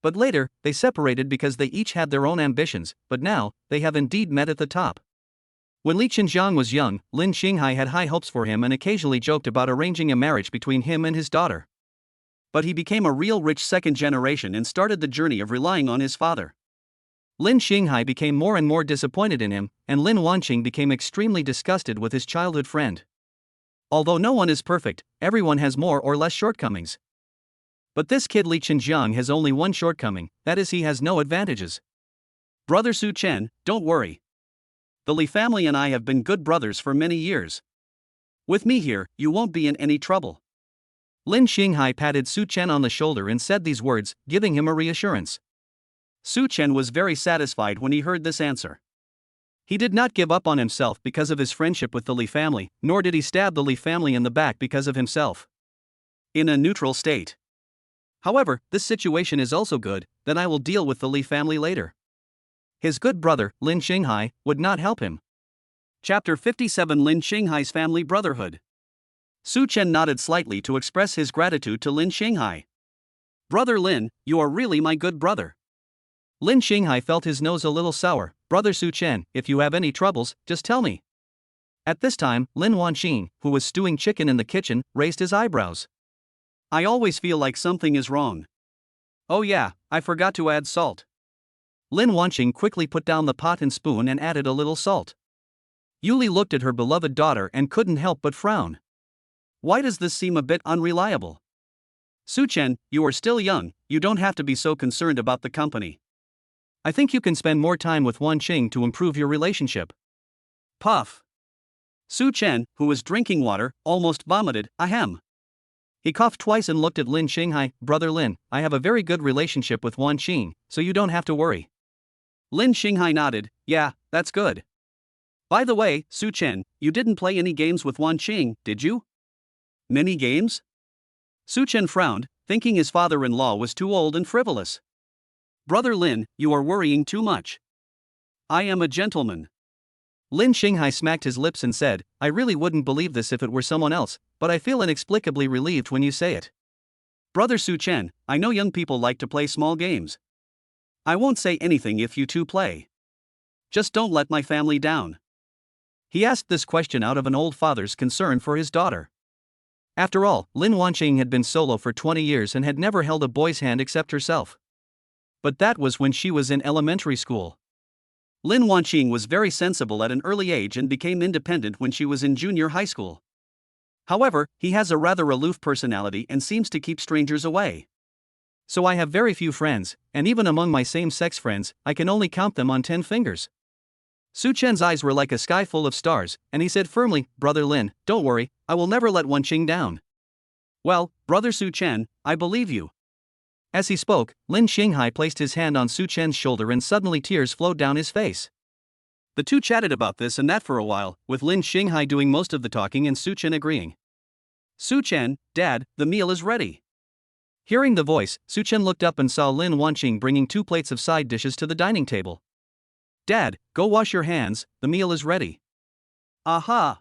But later, they separated because they each had their own ambitions, but now, they have indeed met at the top. When Li Chenjiang was young, Lin Shing Hai had high hopes for him and occasionally joked about arranging a marriage between him and his daughter. But he became a real rich second generation and started the journey of relying on his father. Lin Shing Hai became more and more disappointed in him, and Lin Wanqing became extremely disgusted with his childhood friend. Although no one is perfect, everyone has more or less shortcomings. But this kid Li Chenjiang has only one shortcoming, that is he has no advantages. Brother Such Chen, don't worry. The Li family and I have been good brothers for many years. With me here, you won't be in any trouble. Lin Shing Hai patted Such Chen on the shoulder and said these words, giving him a reassurance. Such Chen was very satisfied when he heard this answer. He did not give up on himself because of his friendship with the Li family, nor did he stab the Li family in the back because of himself. In a neutral state. However, this situation is also good, then I will deal with the Li family later. His good brother, Lin Shing Hai, would not help him. Chapter 57 Lin Shing Hai's Family Brotherhood. Such Chen nodded slightly to express his gratitude to Lin Shing Hai. Brother Lin, you are really my good brother. Lin Shing Hai felt his nose a little sour. Brother Such Chen, if you have any troubles, just tell me. At this time, Lin Wanqing, who was stewing chicken in the kitchen, raised his eyebrows. I always feel like something is wrong. Oh yeah, I forgot to add salt. Lin Wanqing quickly put down the pot and spoon and added a little salt. Yuli looked at her beloved daughter and couldn't help but frown. Why does this seem a bit unreliable? Such Chen, you are still young, you don't have to be so concerned about the company. I think you can spend more time with Wanqing to improve your relationship. Puff. Such Chen, who was drinking water, almost vomited, ahem. He coughed twice and looked at Lin Shing Hai. Brother Lin, I have a very good relationship with Wanqing, so you don't have to worry. Lin Shing Hai nodded, yeah, that's good. By the way, Such Chen, you didn't play any games with Wanqing, did you? Many games? Such Chen frowned, thinking his father-in-law was too old and frivolous. Brother Lin, you are worrying too much. I am a gentleman. Lin Shing Hai smacked his lips and said, I really wouldn't believe this if it were someone else, but I feel inexplicably relieved when you say it. Brother Such Chen, I know young people like to play small games. I won't say anything if you two play. Just don't let my family down. He asked this question out of an old father's concern for his daughter. After all, Lin Wanqing had been solo for 20 years and had never held a boy's hand except herself. But that was when she was in elementary school. Lin Wanqing was very sensible at an early age and became independent when she was in junior high school. However, he has a rather aloof personality and seems to keep strangers away. So I have very few friends, and even among my same-sex friends, I can only count them on 10 fingers. Such Chen's eyes were like a sky full of stars, and he said firmly, Brother Lin, don't worry, I will never let Wanqing down. Well, Brother Such Chen, I believe you. As he spoke, Lin Shing Hai placed his hand on Such Chen's shoulder and suddenly tears flowed down his face. The two chatted about this and that for a while, with Lin Shing Hai doing most of the talking and Such Chen agreeing. Such Chen, Dad, the meal is ready. Hearing the voice, Such Chen looked up and saw Lin Wanqing bringing 2 plates of side dishes to the dining table. Dad, go wash your hands, the meal is ready. Aha!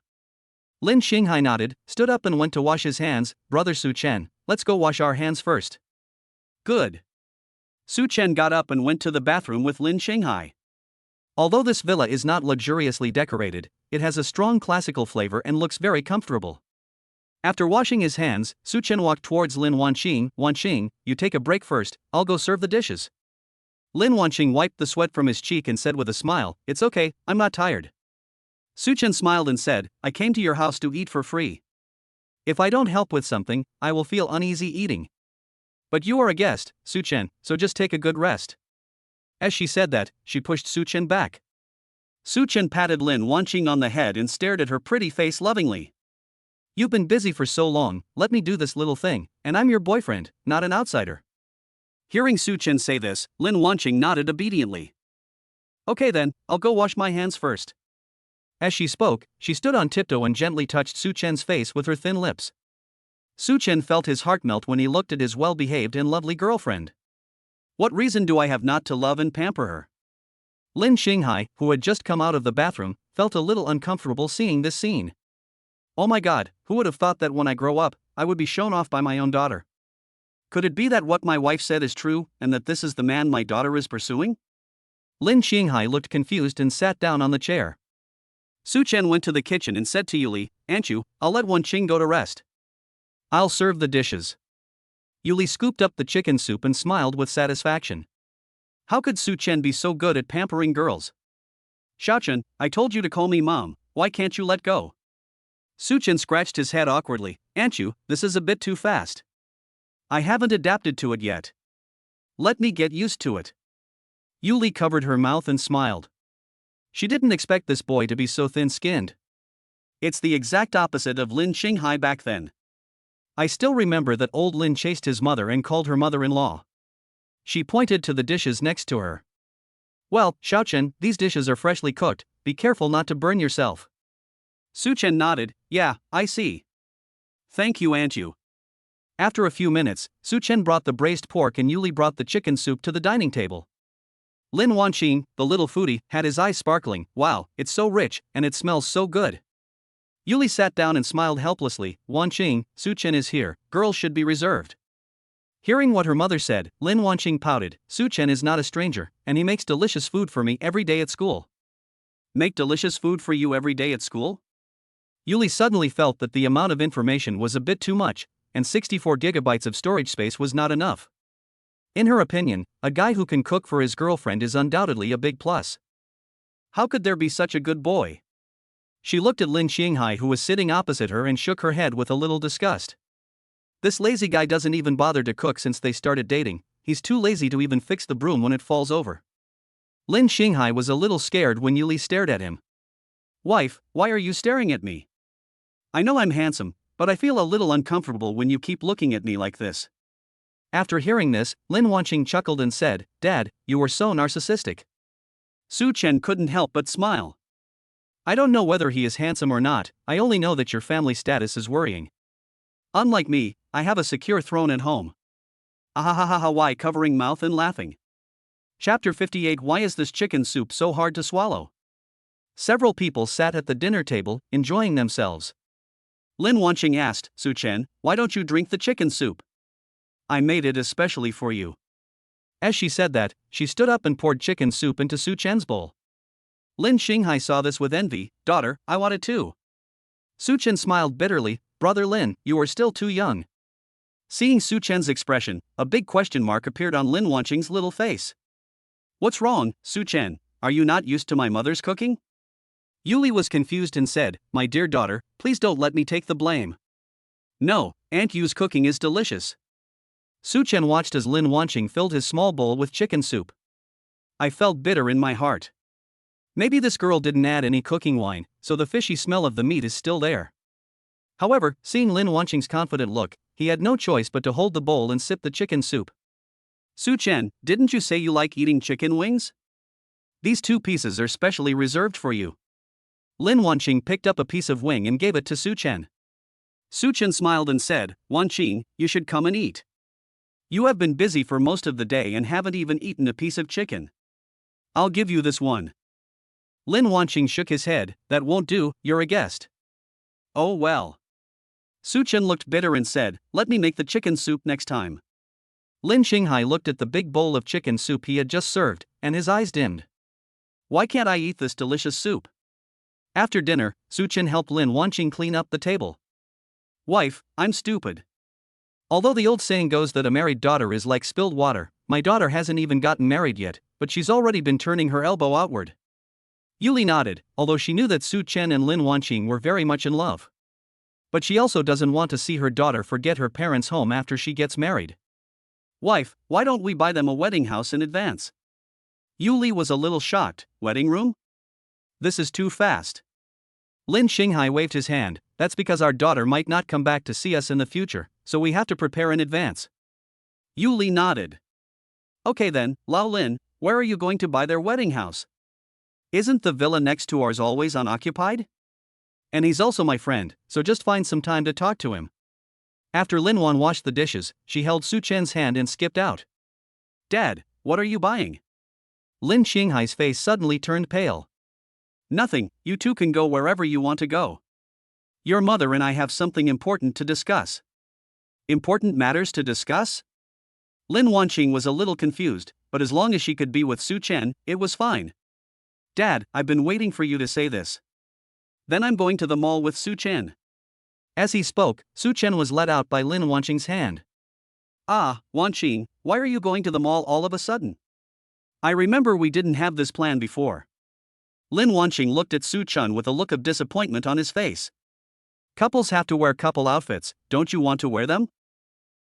Lin Shing Hai nodded, stood up and went to wash his hands. Brother Such Chen, let's go wash our hands first. Good. Such Chen got up and went to the bathroom with Lin Shing Hai. Although this villa is not luxuriously decorated, it has a strong classical flavor and looks very comfortable. After washing his hands, Such Chen walked towards Lin Wanqing. Wanqing, you take a break first, I'll go serve the dishes. Lin Wanqing wiped the sweat from his cheek and said with a smile, it's okay, I'm not tired. Such Chen smiled and said, I came to your house to eat for free. If I don't help with something, I will feel uneasy eating. But you are a guest, Such Chen, so just take a good rest. As she said that, she pushed Such Chen back. Such Chen patted Lin Wanqing on the head and stared at her pretty face lovingly. You've been busy for so long, let me do this little thing, and I'm your boyfriend, not an outsider. Hearing Such Chen say this, Lin Wanqing nodded obediently. Okay then, I'll go wash my hands first. As she spoke, she stood on tiptoe and gently touched Such Chen's face with her thin lips. Such Chen felt his heart melt when he looked at his well-behaved and lovely girlfriend. What reason do I have not to love and pamper her? Lin Shing Hai, who had just come out of the bathroom, felt a little uncomfortable seeing this scene. Oh my god, who would have thought that when I grow up, I would be shown off by my own daughter? Could it be that what my wife said is true, and that this is the man my daughter is pursuing? Lin Shing Hai looked confused and sat down on the chair. Such Chen went to the kitchen and said to Yuli, Aunt Yu, I'll let Wanqing go to rest. I'll serve the dishes. Yuli scooped up the chicken soup and smiled with satisfaction. How could Such Chen be so good at pampering girls? Xiaochen, I told you to call me mom, why can't you let go? Such Chen scratched his head awkwardly, Aunt Yu, this is a bit too fast. I haven't adapted to it yet. Let me get used to it. Yuli covered her mouth and smiled. She didn't expect this boy to be so thin-skinned. It's the exact opposite of Lin Shing Hai back then. I still remember that old Lin chased his mother and called her mother-in-law. She pointed to the dishes next to her. Well, Such Chen, these dishes are freshly cooked, be careful not to burn yourself. Such Chen nodded, yeah, I see. Thank you, Aunt Yu. After a few minutes, Such Chen brought the braised pork and Yuli brought the chicken soup to the dining table. Lin Wanqing, the little foodie, had his eyes sparkling. Wow, it's so rich, and it smells so good. Yuli sat down and smiled helplessly. Wanqing, Such Chen is here, girls should be reserved. Hearing what her mother said, Lin Wanqing pouted. Such Chen is not a stranger, and he makes delicious food for me every day at school. Make delicious food for you every day at school? Yuli suddenly felt that the amount of information was a bit too much, and 64 gigabytes of storage space was not enough. In her opinion, a guy who can cook for his girlfriend is undoubtedly a big plus. How could there be such a good boy? She looked at Lin Shing Hai, who was sitting opposite her, and shook her head with a little disgust. This lazy guy doesn't even bother to cook since they started dating. He's too lazy to even fix the broom when it falls over. Lin Shing Hai was a little scared when Yuli stared at him. Wife, why are you staring at me? I know I'm handsome, but I feel a little uncomfortable when you keep looking at me like this. After hearing this, Lin Wanqing chuckled and said, Dad, you are so narcissistic. Such Chen couldn't help but smile. I don't know whether he is handsome or not, I only know that your family status is worrying. Unlike me, I have a secure throne at home. Ahahaha, why covering mouth and laughing? Chapter 58. Why is this chicken soup so hard to swallow? Several people sat at the dinner table, enjoying themselves. Lin Wanqing asked, Such Chen, why don't you drink the chicken soup? I made it especially for you. As she said that, she stood up and poured chicken soup into Such Chen's bowl. Lin Shing Hai saw this with envy. Daughter, I want it too. Such Chen smiled bitterly. Brother Lin, you are still too young. Seeing Such Chen's expression, a big question mark appeared on Lin Wanqing's little face. What's wrong, Such Chen? Are you not used to my mother's cooking? Yuli was confused and said, My dear daughter, please don't let me take the blame. No, Aunt Yu's cooking is delicious. Such Chen watched as Lin Wanqing filled his small bowl with chicken soup. I felt bitter in my heart. Maybe this girl didn't add any cooking wine, so the fishy smell of the meat is still there. However, seeing Lin Wanqing's confident look, he had no choice but to hold the bowl and sip the chicken soup. Such Chen, didn't you say you like eating chicken wings? These 2 pieces are specially reserved for you. Lin Wanqing picked up a piece of wing and gave it to Such Chen. Such Chen smiled and said, Wanqing, you should come and eat. You have been busy for most of the day and haven't even eaten a piece of chicken. I'll give you this one. Lin Wanqing shook his head, that won't do, you're a guest. Oh well. Such Chen looked bitter and said, let me make the chicken soup next time. Lin Shing Hai looked at the big bowl of chicken soup he had just served, and his eyes dimmed. Why can't I eat this delicious soup? After dinner, Such Chen helped Lin Wanqing clean up the table. Wife, I'm stupid. Although the old saying goes that a married daughter is like spilled water, my daughter hasn't even gotten married yet, but she's already been turning her elbow outward. Yuli nodded, although she knew that Such Chen and Lin Wanqing were very much in love. But she also doesn't want to see her daughter forget her parents' home after she gets married. Wife, why don't we buy them a wedding house in advance? Yuli was a little shocked. Wedding room? This is too fast. Lin Shing Hai waved his hand. That's because our daughter might not come back to see us in the future, so we have to prepare in advance. Yuli nodded. Okay then, Lao Lin, where are you going to buy their wedding house? Isn't the villa next to ours always unoccupied? And he's also my friend, so just find some time to talk to him. After Lin Wan washed the dishes, she held Such Chen's hand and skipped out. Dad, what are you buying? Lin Shing Hai's face suddenly turned pale. Nothing, you two can go wherever you want to go. Your mother and I have something important to discuss. Important matters to discuss? Lin Wanqing was a little confused, but as long as she could be with Such Chen, it was fine. Dad, I've been waiting for you to say this. Then I'm going to the mall with Such Chen. As he spoke, Such Chen was let out by Lin Wanqing's hand. Ah, Wanqing, why are you going to the mall all of a sudden? I remember we didn't have this plan before. Lin Wanqing looked at Such Chen with a look of disappointment on his face. Couples have to wear couple outfits, don't you want to wear them?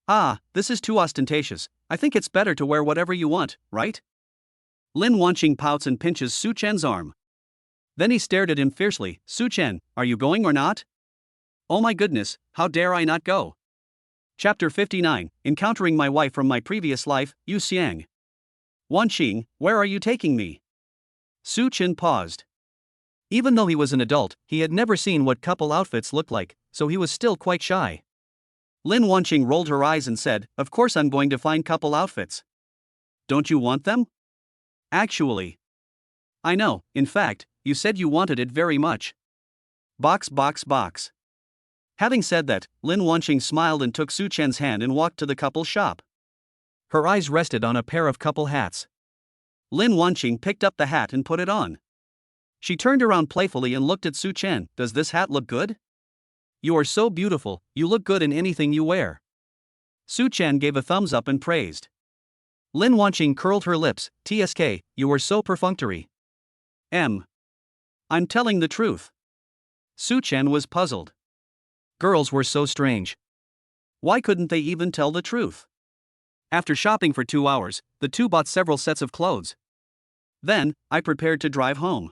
Ah, this is too ostentatious, I think it's better to wear whatever you want, right? Lin Wanqing pouts and pinches Such Chen's arm. Then he stared at him fiercely. Such Chen, are you going or not? Oh my goodness, how dare I not go? Chapter 59, Encountering My Wife from My Previous Life, Yu Xiang. Wanqing, where are you taking me? Such Chen paused. Even though he was an adult, he had never seen what couple outfits looked like, so he was still quite shy. Lin Wanqing rolled her eyes and said, Of course I'm going to find couple outfits. Don't you want them? Actually. I know, in fact, you said you wanted it very much. Box. Having said that, Lin Wanqing smiled and took Such Chen's hand and walked to the couple shop. Her eyes rested on a pair of couple hats. Lin Wanqing picked up the hat and put it on. She turned around playfully and looked at Such Chen. Does this hat look good? You are so beautiful, you look good in anything you wear. Such Chen gave a thumbs up and praised. Lin Wanqing curled her lips. TSK, you are so perfunctory. I'm telling the truth. Such Chen was puzzled. Girls were so strange. Why couldn't they even tell the truth? After shopping for 2 hours, the two bought several sets of clothes. Then, I prepared to drive home.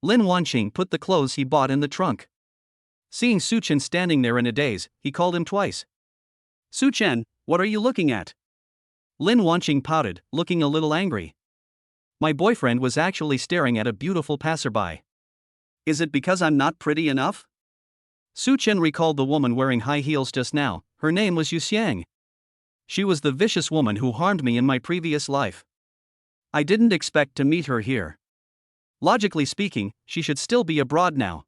Lin Wanqing put the clothes he bought in the trunk. Seeing Such Chen standing there in a daze, he called him twice. Such Chen, what are you looking at? Lin Wanqing pouted, looking a little angry. My boyfriend was actually staring at a beautiful passerby. Is it because I'm not pretty enough? Such Chen recalled the woman wearing high heels just now. Her name was Yu Xiang. She was the vicious woman who harmed me in my previous life. I didn't expect to meet her here. Logically speaking, she should still be abroad now.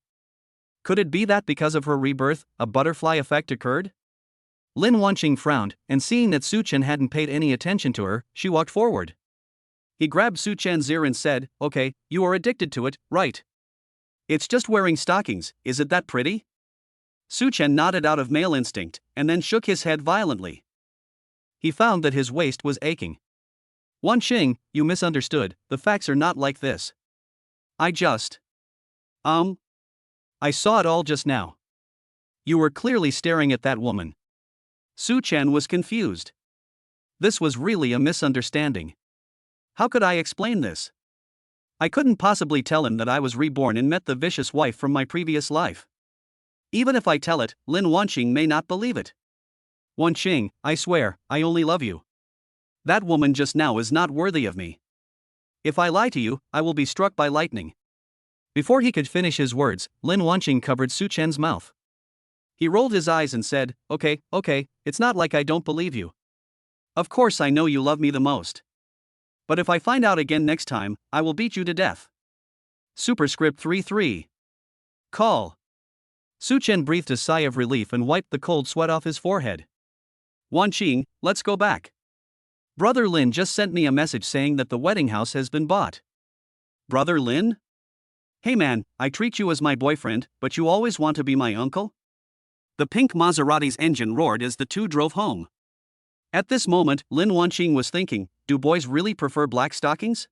Could it be that because of her rebirth, a butterfly effect occurred? Lin Wanqing frowned, and seeing that Such Chen hadn't paid any attention to her, she walked forward. He grabbed Such Chen's ear and said, Okay, you are addicted to it, right? It's just wearing stockings, is it that pretty? Such Chen nodded out of male instinct, and then shook his head violently. He found that his waist was aching. Wanqing, you misunderstood, the facts are not like this. I saw it all just now. You were clearly staring at that woman. Such Chen was confused. This was really a misunderstanding. How could I explain this? I couldn't possibly tell him that I was reborn and met the vicious wife from my previous life. Even if I tell it, Lin Wanqing may not believe it. Wanqing, I swear, I only love you. That woman just now is not worthy of me. If I lie to you, I will be struck by lightning. Before he could finish his words, Lin Wanqing covered Such Chen's mouth. He rolled his eyes and said, Okay, it's not like I don't believe you. Of course I know you love me the most. But if I find out again next time, I will beat you to death. Superscript 33. Call. Such Chen breathed a sigh of relief and wiped the cold sweat off his forehead. Wanqing, let's go back. Brother Lin just sent me a message saying that the wedding house has been bought. Brother Lin? Hey man, I treat you as my boyfriend, but you always want to be my uncle? The pink Maserati's engine roared as the two drove home. At this moment, Lin Wanqing was thinking, do boys really prefer black stockings?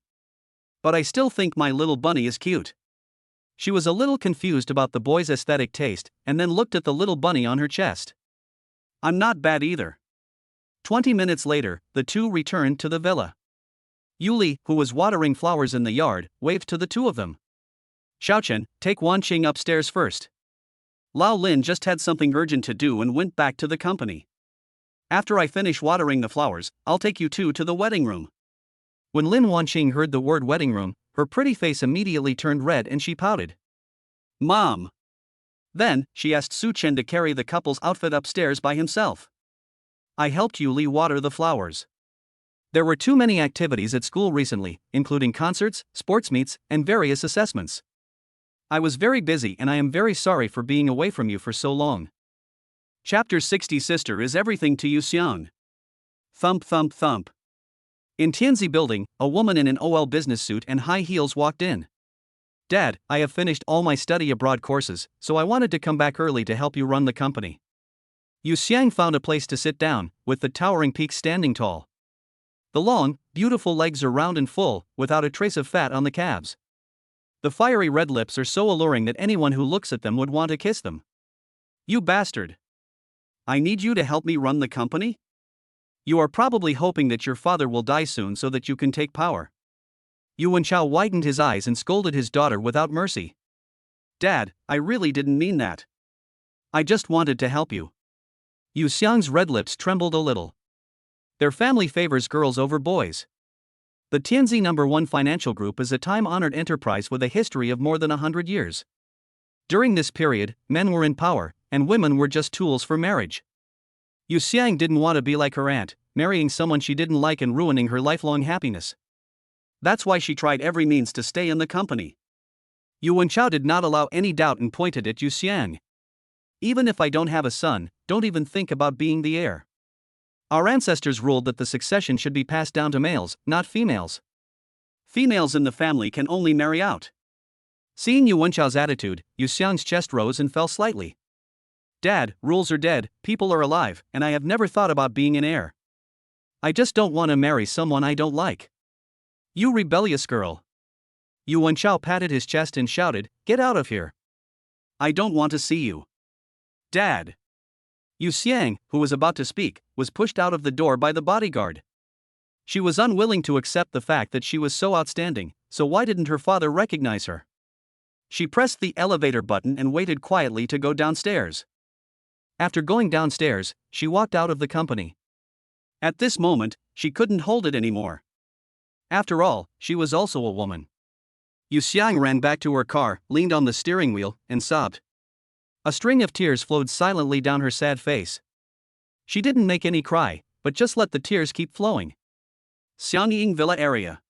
But I still think my little bunny is cute. She was a little confused about the boy's aesthetic taste, and then looked at the little bunny on her chest. I'm not bad either. 20 minutes later, the two returned to the villa. Yuli, who was watering flowers in the yard, waved to the two of them. Xiaochen, take Wanqing upstairs first. Lao Lin just had something urgent to do and went back to the company. After I finish watering the flowers, I'll take you two to the wedding room. When Lin Wanqing heard the word wedding room, her pretty face immediately turned red and she pouted. Mom. Then, she asked Such Chen to carry the couple's outfit upstairs by himself. I helped Yuli water the flowers. There were too many activities at school recently, including concerts, sports meets, and various assessments. I was very busy and I am very sorry for being away from you for so long. Chapter 60. Sister is everything to Yu Xiang. Thump thump thump. In Tianzi building, a woman in an OL business suit and high heels walked in. Dad, I have finished all my study abroad courses, so I wanted to come back early to help you run the company. Yu Xiang found a place to sit down, with the towering peaks standing tall. The long, beautiful legs are round and full, without a trace of fat on the calves. The fiery red lips are so alluring that anyone who looks at them would want to kiss them. You bastard. I need you to help me run the company? You are probably hoping that your father will die soon so that you can take power. Yu Wenchao widened his eyes and scolded his daughter without mercy. Dad, I really didn't mean that. I just wanted to help you. Yu Xiang's red lips trembled a little. Their family favors girls over boys. The Tianzi No. 1 Financial Group is a time-honored enterprise with a history of more than 100 years. During this period, men were in power, and women were just tools for marriage. Yu Xiang didn't want to be like her aunt, marrying someone she didn't like and ruining her lifelong happiness. That's why she tried every means to stay in the company. Yu Wenchao did not allow any doubt and pointed at Yu Xiang. Even if I don't have a son, don't even think about being the heir. Our ancestors ruled that the succession should be passed down to males, not females. Females in the family can only marry out. Seeing Yu Wenchao's attitude, Yu Xiang's chest rose and fell slightly. Dad, rules are dead, people are alive, and I have never thought about being an heir. I just don't want to marry someone I don't like. You rebellious girl. Yu Wenchao patted his chest and shouted, "Get out of here. I don't want to see you. Dad." Yu Xiang, who was about to speak, was pushed out of the door by the bodyguard. She was unwilling to accept the fact that she was so outstanding, so why didn't her father recognize her? She pressed the elevator button and waited quietly to go downstairs. After going downstairs, she walked out of the company. At this moment, she couldn't hold it anymore. After all, she was also a woman. Yu Xiang ran back to her car, leaned on the steering wheel, and sobbed. A string of tears flowed silently down her sad face. She didn't make any cry, but just let the tears keep flowing. Xiangying Villa area.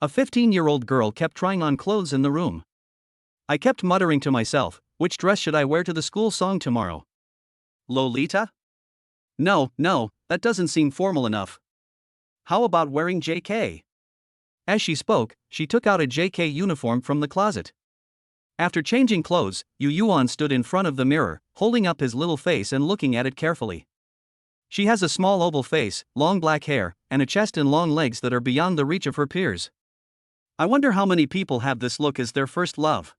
A 15-year-old girl kept trying on clothes in the room. I kept muttering to myself, which dress should I wear to the school song tomorrow? Lolita? No, that doesn't seem formal enough. How about wearing JK? As she spoke, she took out a JK uniform from the closet. After changing clothes, Yu Yuan stood in front of the mirror, holding up his little face and looking at it carefully. She has a small oval face, long black hair, and a chest and long legs that are beyond the reach of her peers. I wonder how many people have this look as their first love.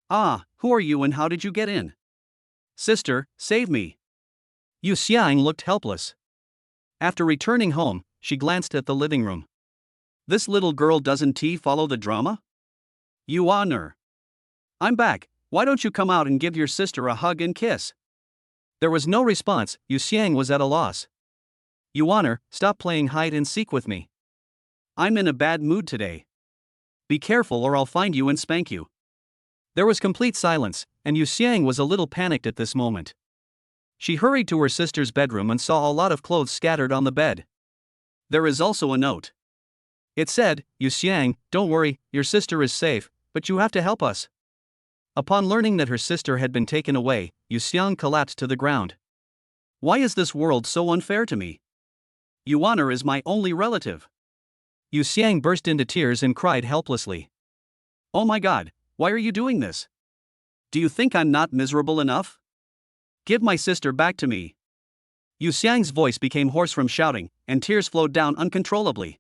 Ah, who are you and how did you get in? Sister, save me. Yu Xiang looked helpless. After returning home, she glanced at the living room. This little girl doesn't follow the drama? You honor. I'm back, why don't you come out and give your sister a hug and kiss? There was no response. Yu Xiang was at a loss. You honor, stop playing hide and seek with me. I'm in a bad mood today. Be careful or I'll find you and spank you. There was complete silence, and Yu Xiang was a little panicked at this moment. She hurried to her sister's bedroom and saw a lot of clothes scattered on the bed. There is also a note. It said, Yu Xiang, don't worry, your sister is safe, but you have to help us. Upon learning that her sister had been taken away, Yu Xiang collapsed to the ground. Why is this world so unfair to me? Yu honor is my only relative. Yu Xiang burst into tears and cried helplessly. Oh my God, why are you doing this? Do you think I'm not miserable enough? Give my sister back to me. Yu Xiang's voice became hoarse from shouting, and tears flowed down uncontrollably.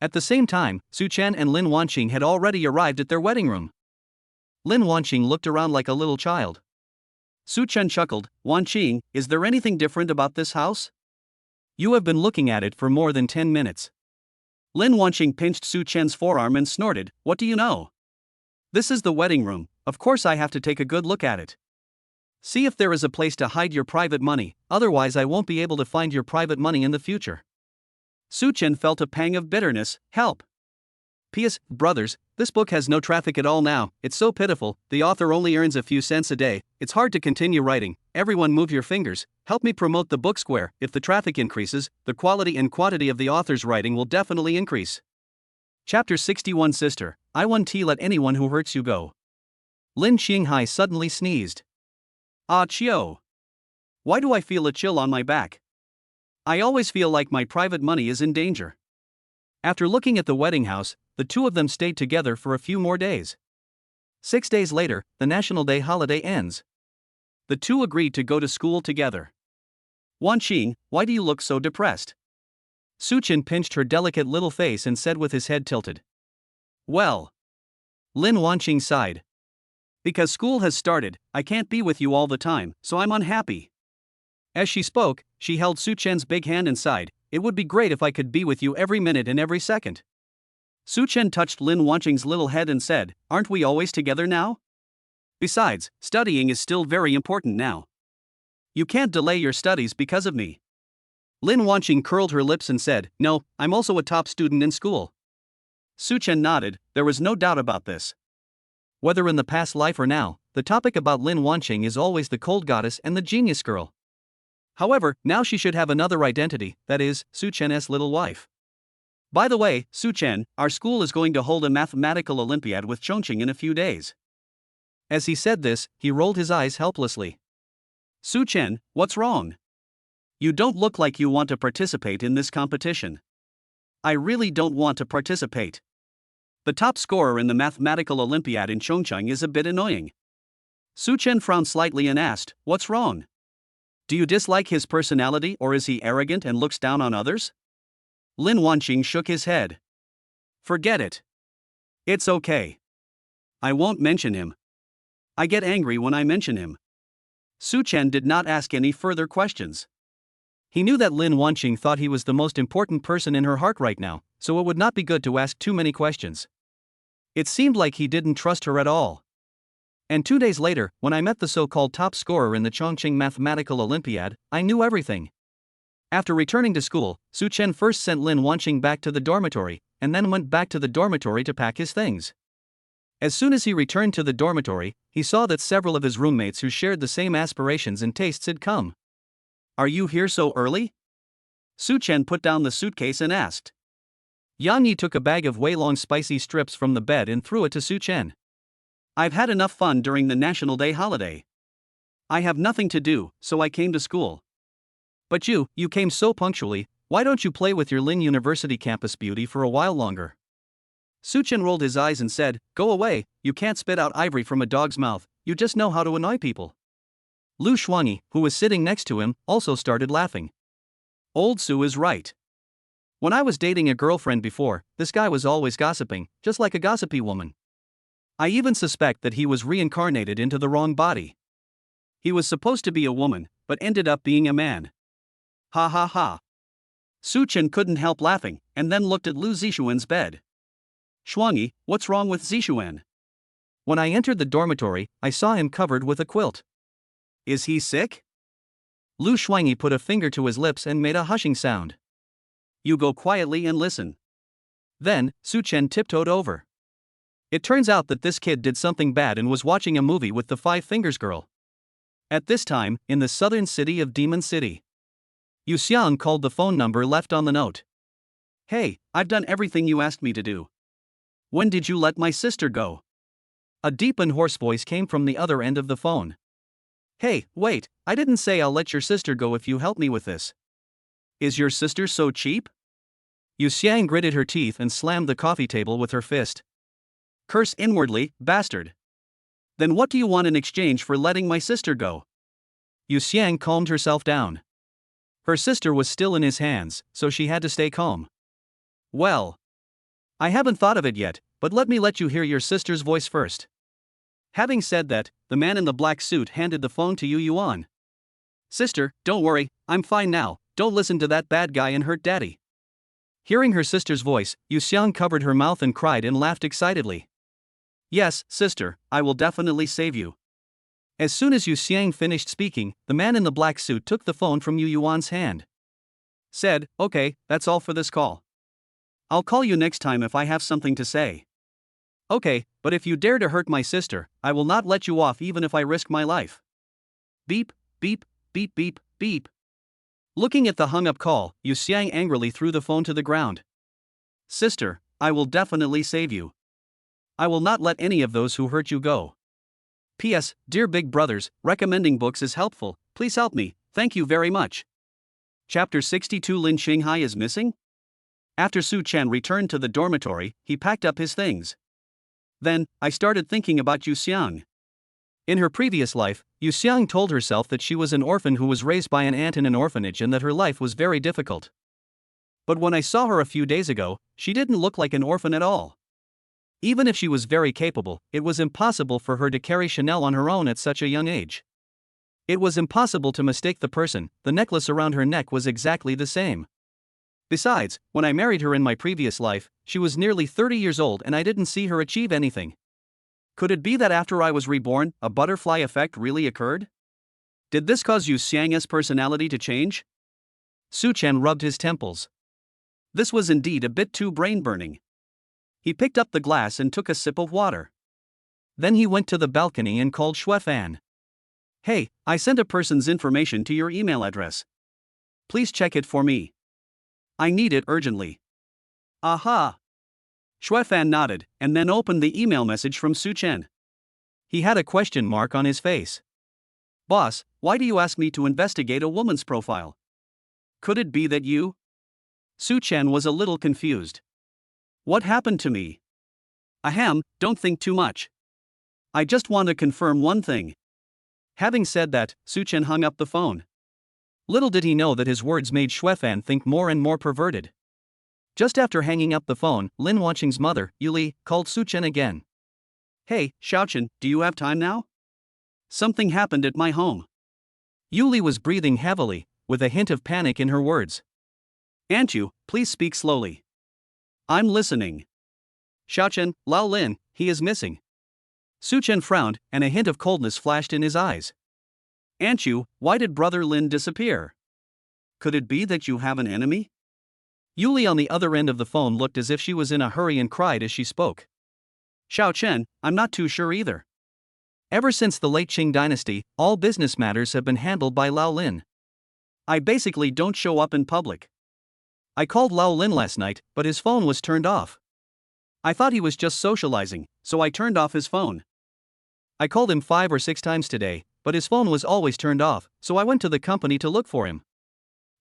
At the same time, Such Chen and Lin Wanqing had already arrived at their wedding room. Lin Wanqing looked around like a little child. Such Chen chuckled, Wanqing, is there anything different about this house? You have been looking at it for more than 10 minutes. Lin Wanqing pinched Such Chen's forearm and snorted, what do you know? This is the wedding room, of course I have to take a good look at it. See if there is a place to hide your private money, otherwise I won't be able to find your private money in the future. Such Chen felt a pang of bitterness, help. P.S. Brothers, this book has no traffic at all now, it's so pitiful, the author only earns a few cents a day, it's hard to continue writing, everyone move your fingers, help me promote the book square, if the traffic increases, the quality and quantity of the author's writing will definitely increase. Chapter 61 Sister, I won't let anyone who hurts you go. Lin Shing Hai suddenly sneezed. Ah chio. Why do I feel a chill on my back? I always feel like my private money is in danger. After looking at the wedding house, the two of them stayed together for a few more days. 6 days later, the National Day holiday ends. The two agreed to go to school together. Wanqing, why do you look so depressed? Such Chen pinched her delicate little face and said with his head tilted. Well. Lin Wanqing sighed. Because school has started, I can't be with you all the time, so I'm unhappy. As she spoke, she held Such Chen's big hand and sighed, it would be great if I could be with you every minute and every second. Such Chen touched Lin Wanqing's little head and said, "Aren't we always together now? Besides, studying is still very important now. You can't delay your studies because of me." Lin Wanqing curled her lips and said, "No, I'm also a top student in school." Such Chen nodded, there was no doubt about this. Whether in the past life or now, the topic about Lin Wanqing is always the cold goddess and the genius girl. However, now she should have another identity, that is, Such Chen's little wife. By the way, Such Chen, our school is going to hold a mathematical Olympiad with Chongqing in a few days. As he said this, he rolled his eyes helplessly. Such Chen, what's wrong? You don't look like you want to participate in this competition. I really don't want to participate. The top scorer in the mathematical Olympiad in Chongqing is a bit annoying. Such Chen frowned slightly and asked, "What's wrong? Do you dislike his personality or is he arrogant and looks down on others?" Lin Wanqing shook his head. "Forget it. It's okay. I won't mention him. I get angry when I mention him." Such Chen did not ask any further questions. He knew that Lin Wanqing thought he was the most important person in her heart right now, so it would not be good to ask too many questions. It seemed like he didn't trust her at all. And 2 days later, when I met the so-called top scorer in the Chongqing Mathematical Olympiad, I knew everything. After returning to school, Such Chen first sent Lin Wanqing back to the dormitory, and then went back to the dormitory to pack his things. As soon as he returned to the dormitory, he saw that several of his roommates who shared the same aspirations and tastes had come. "Are you here so early?" Such Chen put down the suitcase and asked. Yang Yi took a bag of Weilong spicy strips from the bed and threw it to Such Chen. "I've had enough fun during the National Day holiday. I have nothing to do, so I came to school." "But you came so punctually, why don't you play with your Lin University campus beauty for a while longer?" Such Chen rolled his eyes and said, "Go away, you can't spit out ivory from a dog's mouth, you just know how to annoy people." Lu Shuangyi, who was sitting next to him, also started laughing. Old Su is right. When I was dating a girlfriend before, this guy was always gossiping, just like a gossipy woman. I even suspect that he was reincarnated into the wrong body. He was supposed to be a woman, but ended up being a man. Ha ha ha. Such Chen couldn't help laughing, and then looked at Lu Zixuan's bed. "Shuangyi, what's wrong with Zixuan?" "When I entered the dormitory, I saw him covered with a quilt." "Is he sick?" Lu Shuangyi put a finger to his lips and made a hushing sound. "You go quietly and listen." Then, Such Chen tiptoed over. It turns out that this kid did something bad and was watching a movie with the Five Fingers girl. At this time, in the southern city of Demon City, Yu Xiang called the phone number left on the note. "Hey, I've done everything you asked me to do. When did you let my sister go?" A deep and hoarse voice came from the other end of the phone. "Hey, wait, I didn't say I'll let your sister go if you help me with this. Is your sister so cheap?" Yu Xiang gritted her teeth and slammed the coffee table with her fist. "Curse inwardly, bastard. Then what do you want in exchange for letting my sister go?" Yu Xiang calmed herself down. Her sister was still in his hands, so she had to stay calm. "Well, I haven't thought of it yet, but let me let you hear your sister's voice first." Having said that, the man in the black suit handed the phone to Yu Yuan. "Sister, don't worry, I'm fine now, don't listen to that bad guy and hurt daddy." Hearing her sister's voice, Yu Xiang covered her mouth and cried and laughed excitedly. "Yes, sister, I will definitely save you." As soon as Yu Xiang finished speaking, the man in the black suit took the phone from Yu Yuan's hand. Said, "Okay, that's all for this call. I'll call you next time if I have something to say." "Okay, but if you dare to hurt my sister, I will not let you off even if I risk my life." Beep, beep, beep beep, beep. Looking at the hung-up call, Yu Xiang angrily threw the phone to the ground. "Sister, I will definitely save you. I will not let any of those who hurt you go. P.S. Dear Big Brothers, recommending books is helpful, please help me, thank you very much." Chapter 62 Lin Shing Hai is missing? After Such Chen returned to the dormitory, he packed up his things. Then, I started thinking about Yu Xiang. In her previous life, Yu Xiang told herself that she was an orphan who was raised by an aunt in an orphanage and that her life was very difficult. But when I saw her a few days ago, she didn't look like an orphan at all. Even if she was very capable, it was impossible for her to carry Chanel on her own at such a young age. It was impossible to mistake the person, the necklace around her neck was exactly the same. Besides, when I married her in my previous life, she was nearly 30 years old and I didn't see her achieve anything. Could it be that after I was reborn, a butterfly effect really occurred? Did this cause Yu Xiang's personality to change? Such Chen rubbed his temples. This was indeed a bit too brain-burning. He picked up the glass and took a sip of water. Then he went to the balcony and called Shuefan. Hey, I sent a person's information to your email address. Please check it for me. I need it urgently. Aha! Shuefan nodded, and then opened the email message from Such Chen. He had a question mark on his face. Boss, why do you ask me to investigate a woman's profile? Could it be that you? Such Chen was a little confused. What happened to me? Ahem, don't think too much. I just want to confirm one thing. Having said that, Such Chen hung up the phone. Little did he know that his words made Shuefan think more and more perverted. Just after hanging up the phone, Lin Wanqing's mother, Yuli, called Such Chen again. Hey, Xiaochen, do you have time now? Something happened at my home. Yuli was breathing heavily, with a hint of panic in her words. Aunt Yu, please speak slowly. I'm listening. Xiaochen, Lao Lin, he is missing. Such Chen frowned, and a hint of coldness flashed in his eyes. Aunt Yu, why did brother Lin disappear? Could it be that you have an enemy? Yuli on the other end of the phone looked as if she was in a hurry and cried as she spoke. Xiaochen, I'm not too sure either. Ever since the late Qing dynasty, all business matters have been handled by Lao Lin. I basically don't show up in public. I called Lao Lin last night, but his phone was turned off. I thought he was just socializing, so I turned off his phone. I called him 5 or 6 times today, but his phone was always turned off, so I went to the company to look for him.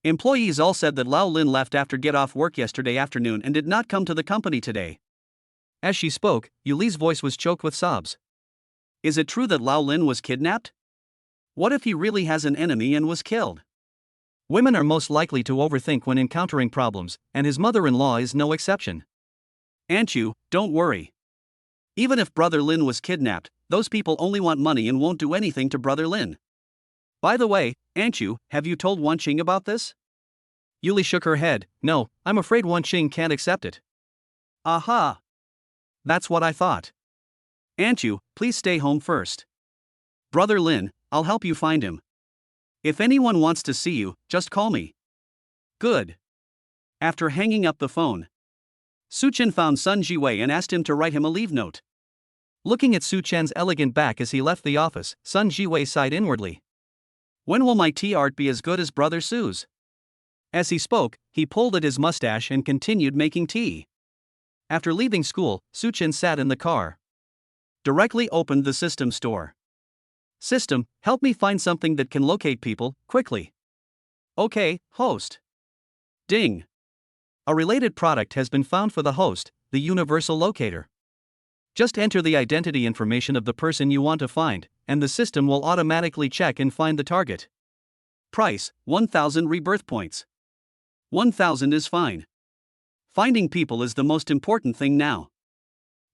Employees all said that Lao Lin left after get off work yesterday afternoon and did not come to the company today. As she spoke, Yuli's voice was choked with sobs. Is it true that Lao Lin was kidnapped? What if he really has an enemy and was killed? Women are most likely to overthink when encountering problems, and his mother-in-law is no exception. Aunt Yu, don't worry. Even if brother Lin was kidnapped, those people only want money and won't do anything to brother Lin. By the way, Aunt Yu, have you told Wanqing about this? Yuli shook her head. No, I'm afraid Wanqing can't accept it. Aha! That's what I thought. Aunt Yu, please stay home first. Brother Lin, I'll help you find him. If anyone wants to see you, just call me. Good. After hanging up the phone, Such Chen found Sun Jiwei and asked him to write him a leave note. Looking at Such Chen's elegant back as he left the office, Sun Jiwei sighed inwardly. When will my tea art be as good as Brother Su's? As he spoke, he pulled at his mustache and continued making tea. After leaving school, Such Chen sat in the car. Directly opened the system store. System, help me find something that can locate people, quickly. Okay, host. Ding. A related product has been found for the host, the universal locator. Just enter the identity information of the person you want to find, and the system will automatically check and find the target. Price, 1,000 rebirth points. 1,000 is fine. Finding people is the most important thing now.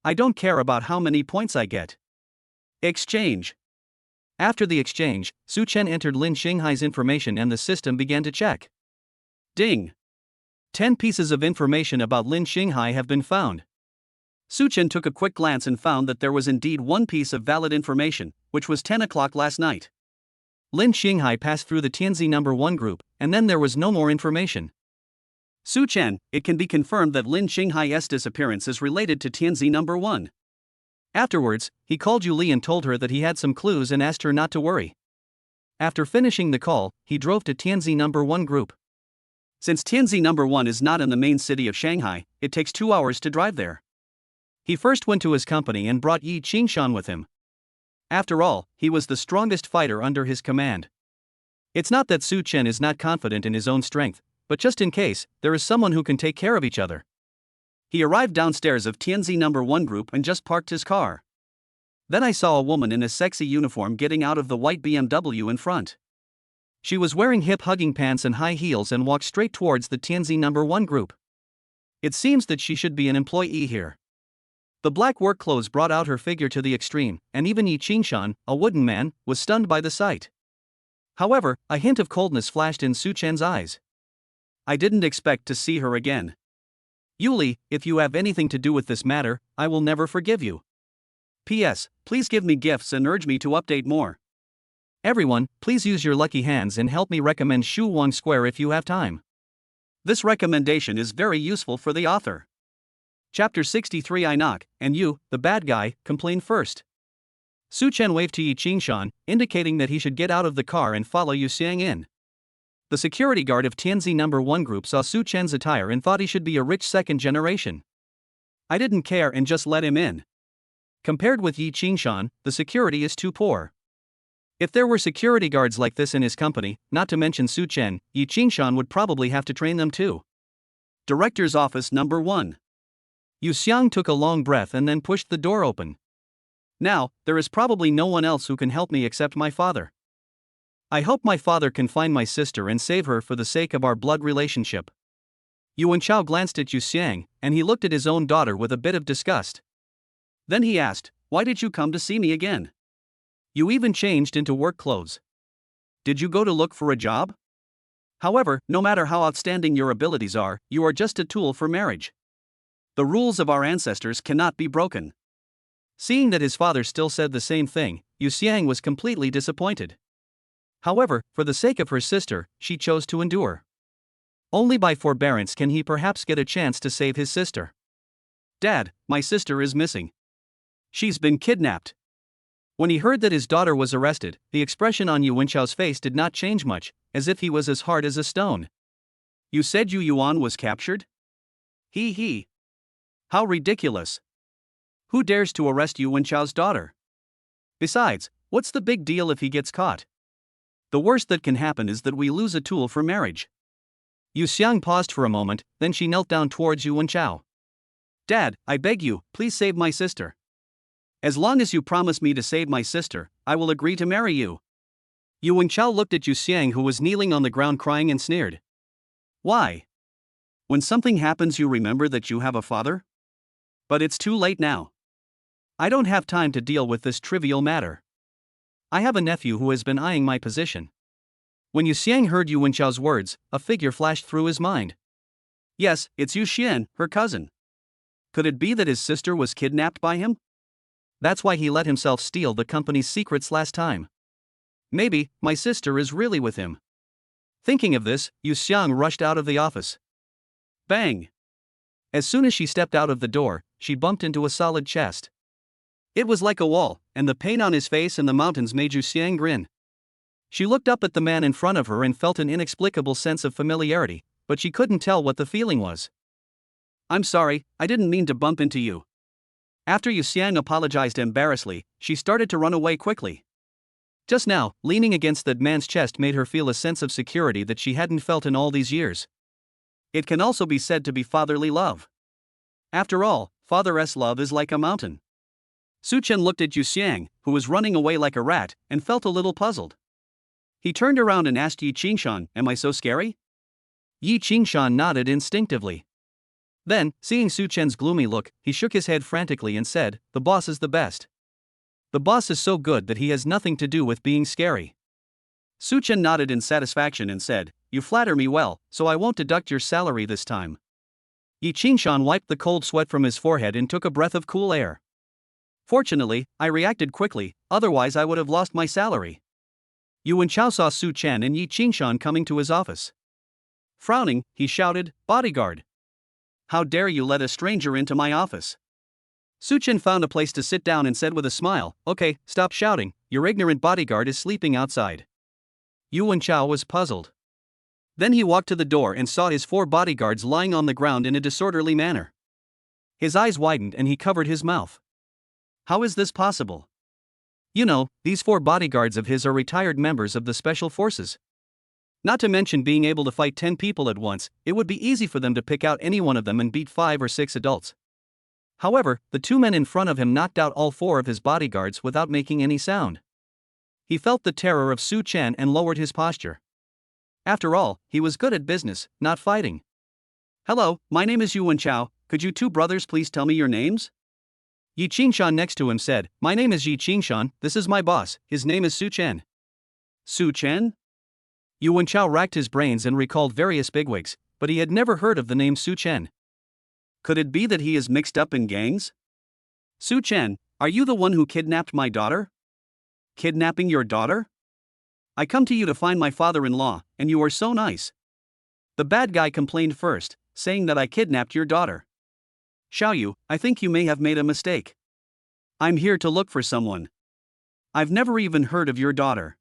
I don't care about how many points I get. Exchange. After the exchange, Such Chen entered Lin Shing Hai's information and the system began to check. Ding. 10 pieces of information about Lin Shing Hai have been found. Such Chen took a quick glance and found that there was indeed one piece of valid information, which was 10 o'clock last night. Lin Shing Hai passed through the Tianzi No. 1 group, and then there was no more information. Such Chen, it can be confirmed that Lin Shing Hai's disappearance is related to Tianzi No. 1. Afterwards, he called Yuli and told her that he had some clues and asked her not to worry. After finishing the call, he drove to Tianzi No. 1 group. Since Tianzi No. 1 is not in the main city of Shanghai, it takes 2 hours to drive there. He first went to his company and brought Yi Qingshan with him. After all, he was the strongest fighter under his command. It's not that Such Chen is not confident in his own strength, but just in case, there is someone who can take care of each other. He arrived downstairs of Tianzi No. 1 group and just parked his car. Then I saw a woman in a sexy uniform getting out of the white BMW in front. She was wearing hip-hugging pants and high heels and walked straight towards the Tianzi No. 1 group. It seems that she should be an employee here. The black work clothes brought out her figure to the extreme, and even Yi Qingshan, a wooden man, was stunned by the sight. However, a hint of coldness flashed in Such Chen's eyes. I didn't expect to see her again. Yuli, if you have anything to do with this matter, I will never forgive you. P.S. Please give me gifts and urge me to update more. Everyone, please use your lucky hands and help me recommend Shu Wang Square if you have time. This recommendation is very useful for the author. Chapter 63. I knock, and you, the bad guy, complain first. Such Chen waved to Yi Qingshan, indicating that he should get out of the car and follow Yu Xiang in. The security guard of Tianzi No. 1 group saw Such Chen's attire and thought he should be a rich second generation. I didn't care and just let him in. Compared with Yi Qingshan, the security is too poor. If there were security guards like this in his company, not to mention Such Chen, Yi Qingshan would probably have to train them too. Director's Office No. 1. Yu Xiang took a long breath and then pushed the door open. Now, there is probably no one else who can help me except my father. I hope my father can find my sister and save her for the sake of our blood relationship. Yu Wenchao glanced at Yu Xiang, and he looked at his own daughter with a bit of disgust. Then he asked, "Why did you come to see me again? You even changed into work clothes. Did you go to look for a job? However, no matter how outstanding your abilities are, you are just a tool for marriage. The rules of our ancestors cannot be broken." Seeing that his father still said the same thing, Yu Xiang was completely disappointed. However, for the sake of her sister, she chose to endure. Only by forbearance can he perhaps get a chance to save his sister. "Dad, my sister is missing. She's been kidnapped." When he heard that his daughter was arrested, the expression on Yu Wenchao's face did not change much, as if he was as hard as a stone. "You said Yu Yuan was captured? He. How ridiculous. Who dares to arrest Yu Wenchao's daughter? Besides, what's the big deal if he gets caught? The worst that can happen is that we lose a tool for marriage." Yu Xiang paused for a moment, then she knelt down towards Yu Wenchao. "Dad, I beg you, please save my sister. As long as you promise me to save my sister, I will agree to marry you." Yu Wenchao looked at Yu Xiang, who was kneeling on the ground crying, and sneered. "Why? When something happens you remember that you have a father? But it's too late now. I don't have time to deal with this trivial matter. I have a nephew who has been eyeing my position." When Yu Xiang heard Yu Wenchao's words, a figure flashed through his mind. Yes, it's Yu Xian, her cousin. Could it be that his sister was kidnapped by him? That's why he let himself steal the company's secrets last time. Maybe my sister is really with him. Thinking of this, Yu Xiang rushed out of the office. Bang! As soon as she stepped out of the door, she bumped into a solid chest. It was like a wall, and the pain on his face and the mountains made Yu Xiang grin. She looked up at the man in front of her and felt an inexplicable sense of familiarity, but she couldn't tell what the feeling was. "I'm sorry, I didn't mean to bump into you." After Yu Xiang apologized embarrassedly, she started to run away quickly. Just now, leaning against that man's chest made her feel a sense of security that she hadn't felt in all these years. It can also be said to be fatherly love. After all, father's love is like a mountain. Such Chen looked at Yu Xiang, who was running away like a rat, and felt a little puzzled. He turned around and asked Yi Qingshan, "Am I so scary?" Yi Qingshan nodded instinctively. Then, seeing Such Chen's gloomy look, he shook his head frantically and said, "The boss is the best. The boss is so good that he has nothing to do with being scary." Such Chen nodded in satisfaction and said, "You flatter me well, so I won't deduct your salary this time." Yi Qingshan wiped the cold sweat from his forehead and took a breath of cool air. "Fortunately, I reacted quickly, otherwise I would have lost my salary." Yu Wenchao saw Such Chen and Yi Qingshan coming to his office. Frowning, he shouted, "Bodyguard! How dare you let a stranger into my office?" Such Chen found a place to sit down and said with a smile, "Okay, stop shouting, your ignorant bodyguard is sleeping outside." Yu Wenchao was puzzled. Then he walked to the door and saw his 4 bodyguards lying on the ground in a disorderly manner. His eyes widened and he covered his mouth. How is this possible? You know, these 4 bodyguards of his are retired members of the special forces. Not to mention being able to fight 10 people at once, it would be easy for them to pick out any one of them and beat 5 or 6 adults. However, the 2 men in front of him knocked out all 4 of his bodyguards without making any sound. He felt the terror of Such Chen and lowered his posture. After all, he was good at business, not fighting. "Hello, my name is Yu Wenchao, could you 2 brothers please tell me your names?" Yi Qingshan next to him said, "My name is Yi Qingshan, this is my boss, his name is Such Chen." Such Chen? Yu Wenchao racked his brains and recalled various bigwigs, but he had never heard of the name Such Chen. Could it be that he is mixed up in gangs? Such Chen, are you the one who kidnapped my daughter? Kidnapping your daughter? I come to you to find my father-in-law, and you are so nice. The bad guy complained first, saying that I kidnapped your daughter. Xiaoyu, I think you may have made a mistake. I'm here to look for someone. I've never even heard of your daughter.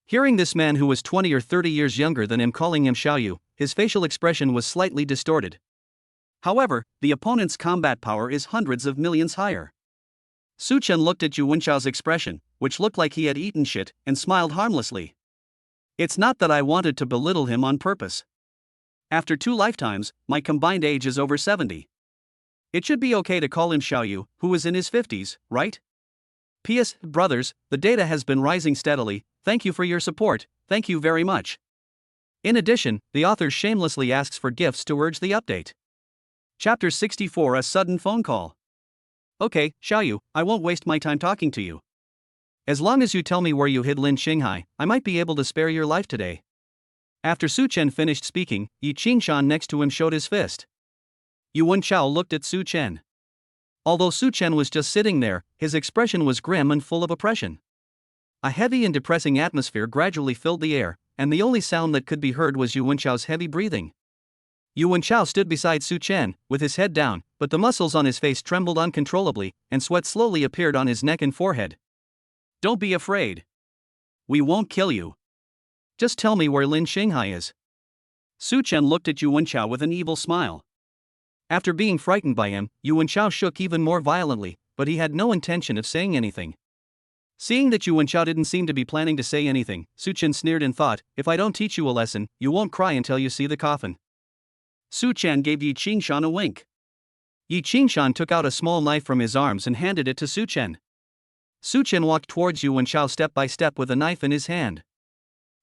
Hearing this man who was 20 or 30 years younger than him calling him Xiaoyu, his facial expression was slightly distorted. However, the opponent's combat power is hundreds of millions higher. Such Chen looked at Yu Wenchao's expression, which looked like he had eaten shit, and smiled harmlessly. It's not that I wanted to belittle him on purpose. After 2 lifetimes, my combined age is over 70. It should be okay to call him Xiaoyu, who is in his 50s, right? P.S. Brothers, the data has been rising steadily, thank you for your support, thank you very much. In addition, the author shamelessly asks for gifts to urge the update. Chapter 64, A Sudden Phone Call. Okay, Xiaoyu, I won't waste my time talking to you. As long as you tell me where you hid Lin Shing Hai, I might be able to spare your life today. After Such Chen finished speaking, Yi Qingshan next to him showed his fist. Yu Wenchao looked at Such Chen. Although Such Chen was just sitting there, his expression was grim and full of oppression. A heavy and depressing atmosphere gradually filled the air, and the only sound that could be heard was Yu Wenchao's heavy breathing. Yu Wenchao stood beside Such Chen, with his head down, but the muscles on his face trembled uncontrollably, and sweat slowly appeared on his neck and forehead. Don't be afraid. We won't kill you. Just tell me where Lin Shing Hai is. Such Chen looked at Yu Wenchao with an evil smile. After being frightened by him, Yu Wenchao shook even more violently, but he had no intention of saying anything. Seeing that Yu Wenchao didn't seem to be planning to say anything, Such Chen sneered and thought, if I don't teach you a lesson, you won't cry until you see the coffin. Such Chen gave Yi Qingshan a wink. Yi Qingshan took out a small knife from his arms and handed it to Such Chen. Such Chen walked towards Yu Wenchao step by step with a knife in his hand.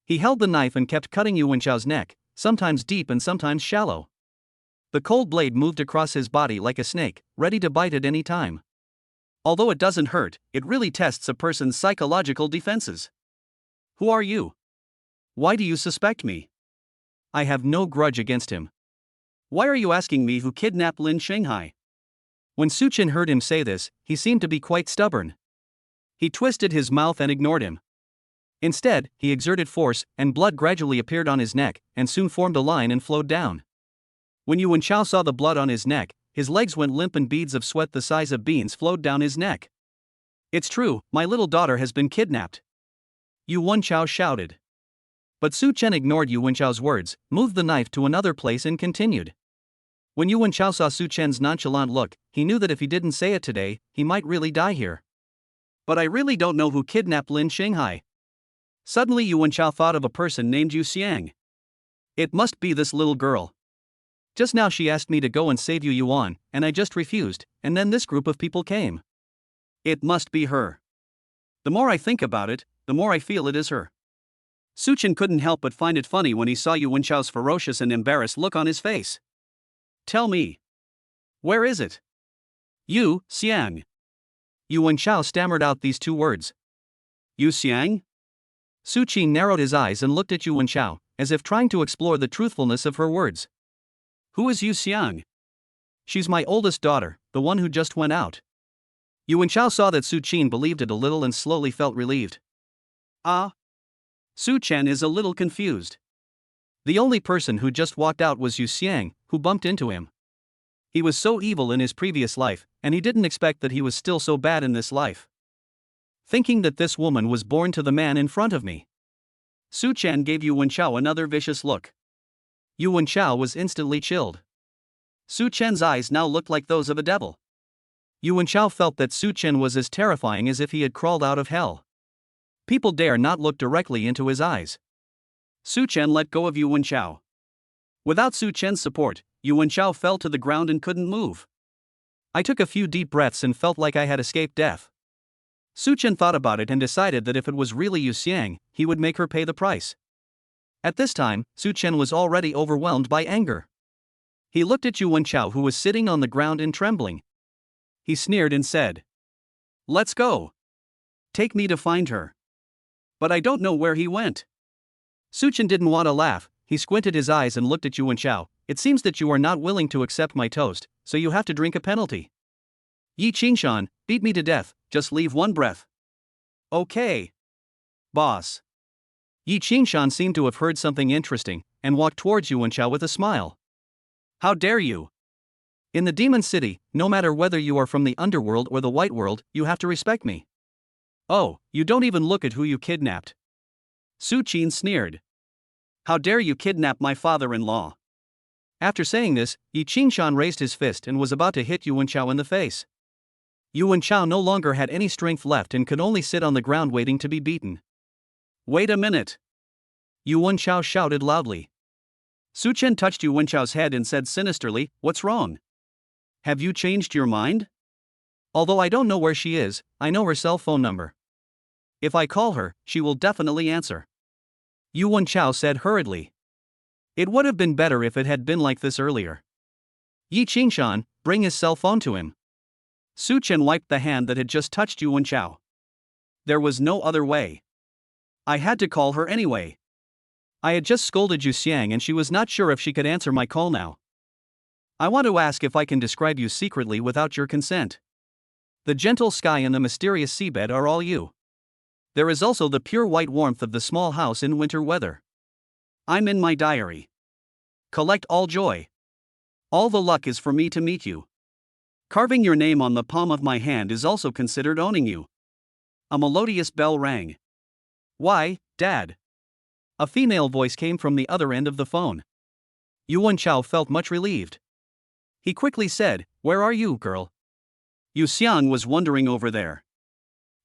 He held the knife and kept cutting Yu Wenchao's neck, sometimes deep and sometimes shallow. The cold blade moved across his body like a snake, ready to bite at any time. Although it doesn't hurt, it really tests a person's psychological defenses. Who are you? Why do you suspect me? I have no grudge against him. Why are you asking me who kidnapped Lin Shing Hai? When Such Chen heard him say this, he seemed to be quite stubborn. He twisted his mouth and ignored him. Instead, he exerted force, and blood gradually appeared on his neck, and soon formed a line and flowed down. When Yu Wenchao saw the blood on his neck, his legs went limp and beads of sweat the size of beans flowed down his neck. It's true, my little daughter has been kidnapped. Yu Wenchao shouted. But Such Chen ignored Yu Wenchao's words, moved the knife to another place and continued. When Yu Wenchao saw Such Chen's nonchalant look, he knew that if he didn't say it today, he might really die here. But I really don't know who kidnapped Lin Shing Hai. Suddenly Yu Wenchao thought of a person named Yu Xiang. It must be this little girl. Just now she asked me to go and save Yu Yuan, and I just refused, and then this group of people came. It must be her. The more I think about it, the more I feel it is her. Such Chen couldn't help but find it funny when he saw Yu Wenchao's ferocious and embarrassed look on his face. Tell me. Where is it? Yu Xiang. Yu Wenchao stammered out these 2 words. Yu Xiang? Such Chen narrowed his eyes and looked at Yu Wenchao, as if trying to explore the truthfulness of her words. Who is Yu Xiang? She's my oldest daughter, the one who just went out. Yu Wenchao saw that Such Chen believed it a little and slowly felt relieved. Ah. Such Chen is a little confused. The only person who just walked out was Yu Xiang, who bumped into him. He was so evil in his previous life, and he didn't expect that he was still so bad in this life. Thinking that this woman was born to the man in front of me. Such Chen gave Yu Wenchao another vicious look. Yu Wenchao was instantly chilled. Such Chen's eyes now looked like those of a devil. Yu Wenchao felt that Such Chen was as terrifying as if he had crawled out of hell. People dare not look directly into his eyes. Such Chen let go of Yu Wenchao. Without Such Chen's support, Yu Wenchao fell to the ground and couldn't move. I took a few deep breaths and felt like I had escaped death. Such Chen thought about it and decided that if it was really Yu Xiang, he would make her pay the price. At this time, Such Chen was already overwhelmed by anger. He looked at Yu Wenchao, who was sitting on the ground and trembling. He sneered and said, "Let's go. Take me to find her." But I don't know where he went. Such Chen didn't want to laugh, He squinted his eyes and looked at Yuan Chao. It seems that you are not willing to accept my toast, so you have to drink a penalty. Yi Qingshan, beat me to death, just leave one breath. Okay. Boss. Yi Qingshan seemed to have heard something interesting, and walked towards Yuan Chao with a smile. How dare you? In the Demon City, no matter whether you are from the underworld or the white world, you have to respect me. Oh, you don't even look at who you kidnapped. Su Chen sneered. How dare you kidnap my father-in-law? After saying this, Yi Qingshan raised his fist and was about to hit Yuan Chao in the face. Yuan Chao no longer had any strength left and could only sit on the ground waiting to be beaten. Wait a minute. Yuan Chao shouted loudly. Su Chen touched Yuan Chao's head and said sinisterly, "What's wrong? Have you changed your mind?" Although I don't know where she is, I know her cell phone number. If I call her, she will definitely answer. Yuan Chao said hurriedly. It would have been better if it had been like this earlier. Yi Qingshan, bring his cell phone to him. Su Chen wiped the hand that had just touched Yuan Chao. There was no other way. I had to call her anyway. I had just scolded Yu Xiang and she was not sure if she could answer my call now. I want to ask if I can describe you secretly without your consent. The gentle sky and the mysterious seabed are all you. There is also the pure white warmth of the small house in winter weather. I'm in my diary. Collect all joy. All the luck is for me to meet you. Carving your name on the palm of my hand is also considered owning you. A melodious bell rang. Why, Dad? A female voice came from the other end of the phone. Yuan Chao felt much relieved. He quickly said, "Where are you, girl?" Yu Xiang was wondering over there.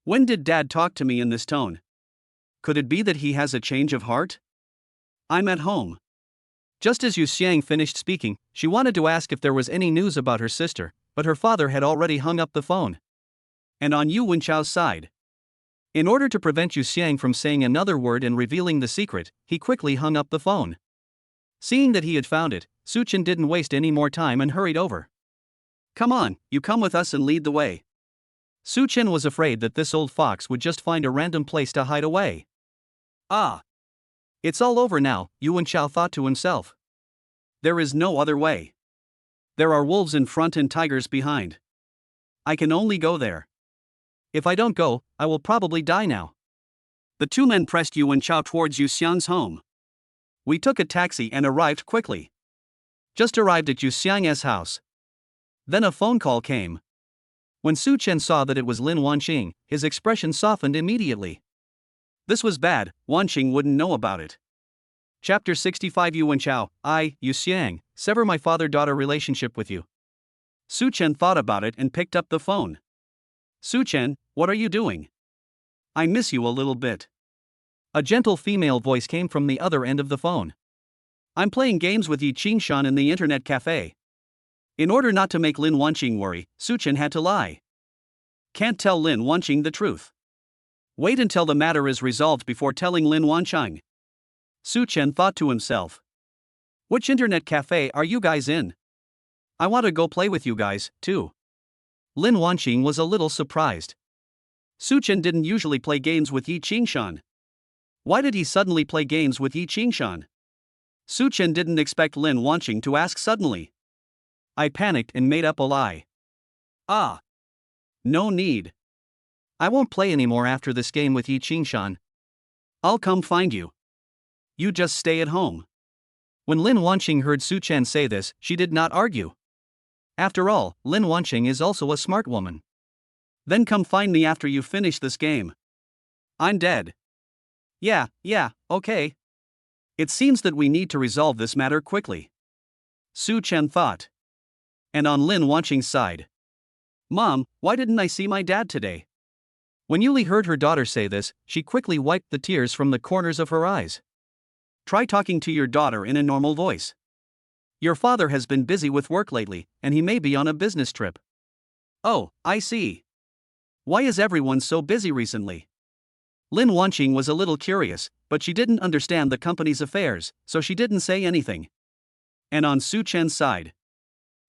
When did Dad talk to me in this tone? Could it be that he has a change of heart? I'm at home. Just as Yu Xiang finished speaking, she wanted to ask if there was any news about her sister, but her father had already hung up the phone. And on Yuan Chao's side. In order to prevent Yu Xiang from saying another word and revealing the secret, he quickly hung up the phone. Seeing that he had found it, Su Chen didn't waste any more time and hurried over. Come on, you come with us and lead the way. Su Chen was afraid that this old fox would just find a random place to hide away. Ah. It's all over now, Yuan Chao thought to himself. There is no other way. There are wolves in front and tigers behind. I can only go there. If I don't go, I will probably die now. The two men pressed Yuan Chao towards Yu Xiang's home. We took a taxi and arrived quickly. Just arrived at Yu Xiang's house. Then a phone call came. When Su Chen saw that it was Lin Wanqing, his expression softened immediately. This was bad, Wanqing wouldn't know about it. Chapter 65 Yuan Chao, Yu Xiang, sever my father-daughter relationship with you. Su Chen thought about it and picked up the phone. Su Chen, what are you doing? I miss you a little bit. A gentle female voice came from the other end of the phone. I'm playing games with Yi Qingshan in the internet cafe. In order not to make Lin Wanqing worry, Su Chen had to lie. Can't tell Lin Wanqing the truth. Wait until the matter is resolved before telling Lin Wanqing. Su Chen thought to himself. Which internet cafe are you guys in? I want to go play with you guys, too. Lin Wanqing was a little surprised. Su Chen didn't usually play games with Yi Qingshan. Why did he suddenly play games with Yi Qingshan? Su Chen didn't expect Lin Wanqing to ask suddenly. I panicked and made up a lie. Ah. No need. I won't play anymore after this game with Yi Qingshan. I'll come find you. You just stay at home. When Lin Wanqing heard Su Chen say this, she did not argue. After all, Lin Wanqing is also a smart woman. Then come find me after you finish this game. I'm dead. Yeah, okay. It seems that we need to resolve this matter quickly. Su Chen thought. And on Lin Wanqing's side. Mom, why didn't I see my dad today? When Yuli heard her daughter say this, she quickly wiped the tears from the corners of her eyes. Try talking to your daughter in a normal voice. Your father has been busy with work lately, and he may be on a business trip. Oh, I see. Why is everyone so busy recently? Lin Wanqing was a little curious, but she didn't understand the company's affairs, so she didn't say anything. And on Su Chen's side.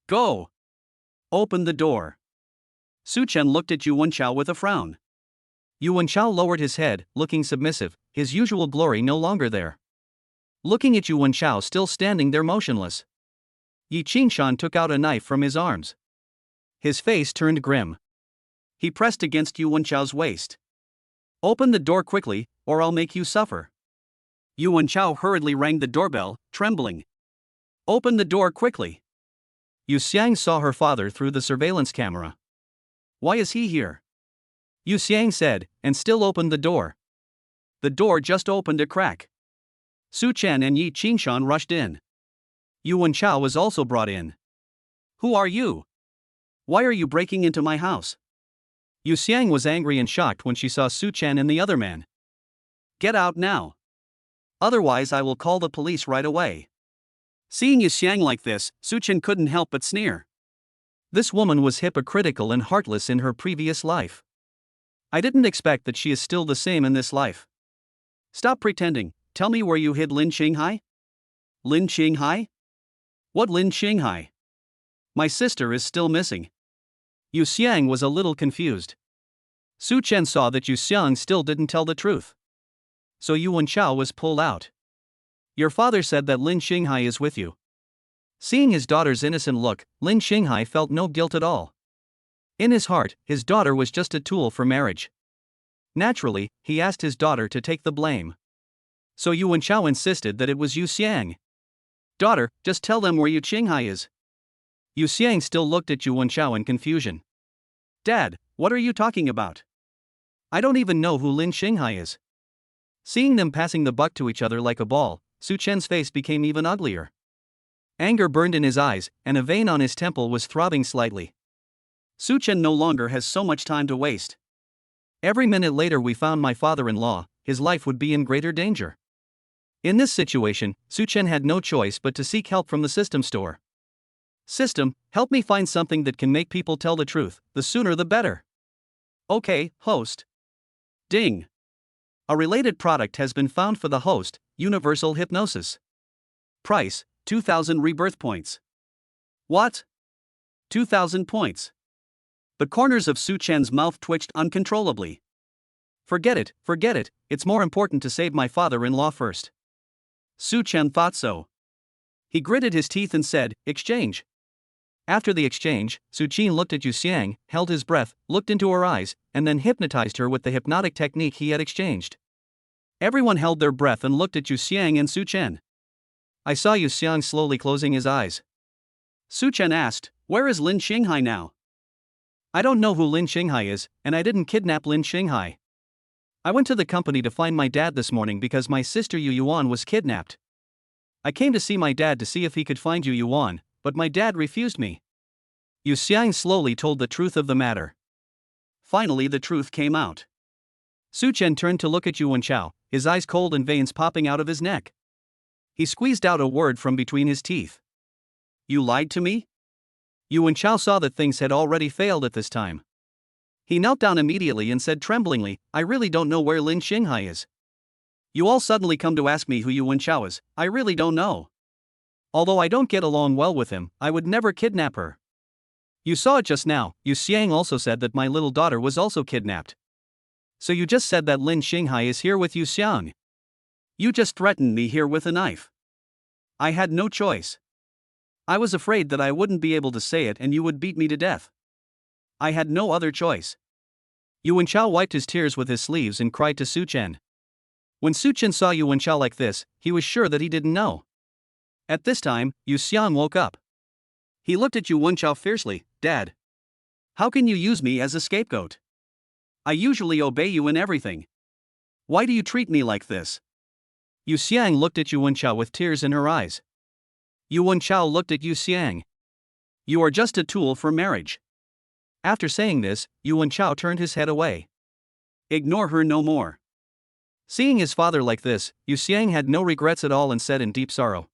Go! Open the door. Su Chen looked at Yuan Chao with a frown. Yuan Chao lowered his head, looking submissive, his usual glory no longer there. looking at Yu Wenchao still standing there motionless. Yi Qingshan took out a knife from his arms. His face turned grim. He pressed against Yu Wenchao's waist. "Open the door quickly, or I'll make you suffer." Yu Wenchao hurriedly rang the doorbell, trembling. "Open the door quickly." Yu Xiang saw her father through the surveillance camera. "Why is he here?" Yu Xiang said, and still opened the door. The door just opened a crack. Such Chen and Yi Qingshan rushed in. Yu Wenchao was also brought in. "Who are you? Why are you breaking into my house?" Yu Xiang was angry and shocked when she saw Such Chen and the other man. "Get out now. Otherwise I will call the police right away." Seeing Yu Xiang like this, Such Chen couldn't help but sneer. This woman was hypocritical and heartless in her previous life. I didn't expect that she is still the same in this life. "Stop pretending, tell me where you hid Lin Shing Hai?" "Lin Shing Hai? What Lin Shing Hai? My sister is still missing." Yu Xiang was a little confused. Such Chen saw that Yu Xiang still didn't tell the truth. So Yu Wenchao was pulled out. "Your father said that Lin Shing Hai is with you." Seeing his daughter's innocent look, Lin Shing Hai felt no guilt at all. In his heart, his daughter was just a tool for marriage. Naturally, he asked his daughter to take the blame. So Yu Wenchao insisted that it was Yu Xiang. "Daughter, just tell them where Yu Qing Hai is." Yu Xiang still looked at Yu Wenchao in confusion. "Dad, what are you talking about? I don't even know who Lin Shing Hai is." Seeing them passing the buck to each other like a ball, Such Chen's face became even uglier. Anger burned in his eyes, and a vein on his temple was throbbing slightly. Such Chen no longer has so much time to waste. Every minute later we found my father-in-law, his life would be in greater danger. In this situation, Such Chen had no choice but to seek help from the system store. "System, help me find something that can make people tell the truth, the sooner the better." "Okay, host." Ding. A related product has been found for the host, Universal Hypnosis. Price, 2,000 rebirth points. What? 2,000 points. The corners of Such Chen's mouth twitched uncontrollably. Forget it, it's more important to save my father-in-law first." Such Chen thought so. He gritted his teeth and said, "Exchange." After the exchange, Such Chen looked at Yu Xiang, held his breath, looked into her eyes, and then hypnotized her with the hypnotic technique he had exchanged. Everyone held their breath and looked at Yu Xiang and Such Chen. I saw Yu Xiang slowly closing his eyes. Such Chen asked, "Where is Lin Shing Hai now?" "I don't know who Lin Shing Hai is, and I didn't kidnap Lin Shing Hai. I went to the company to find my dad this morning because my sister Yu Yuan was kidnapped. I came to see my dad to see if he could find Yu Yuan, but my dad refused me." Yu Xiang slowly told the truth of the matter. Finally the truth came out. Such Chen turned to look at Yu Wenchao, his eyes cold and veins popping out of his neck. He squeezed out a word from between his teeth. "You lied to me?" Yu Wenchao saw that things had already failed at this time. He knelt down immediately and said tremblingly, "I really don't know where Lin Shing Hai is. You all suddenly come to ask me who Yu Wenchao is, I really don't know. Although I don't get along well with him, I would never kidnap her. You saw it just now, Yu Xiang also said that my little daughter was also kidnapped. So you just said that Lin Shing Hai is here with Yu Xiang. You just threatened me here with a knife. I had no choice. I was afraid that I wouldn't be able to say it and you would beat me to death. I had no other choice." Yu Wenchao wiped his tears with his sleeves and cried to Such Chen. When Such Chen saw Yu Wenchao like this, he was sure that he didn't know. At this time, Yu Xiang woke up. He looked at Yu Wenchao fiercely. "Dad, how can you use me as a scapegoat? I usually obey you in everything. Why do you treat me like this?" Yu Xiang looked at Yu Wenchao with tears in her eyes. Yu Wenchao looked at Yu Xiang. "You are just a tool for marriage." After saying this, Yu Wenchao turned his head away. "Ignore her no more." Seeing his father like this, Yu Xiang had no regrets at all and said in deep sorrow,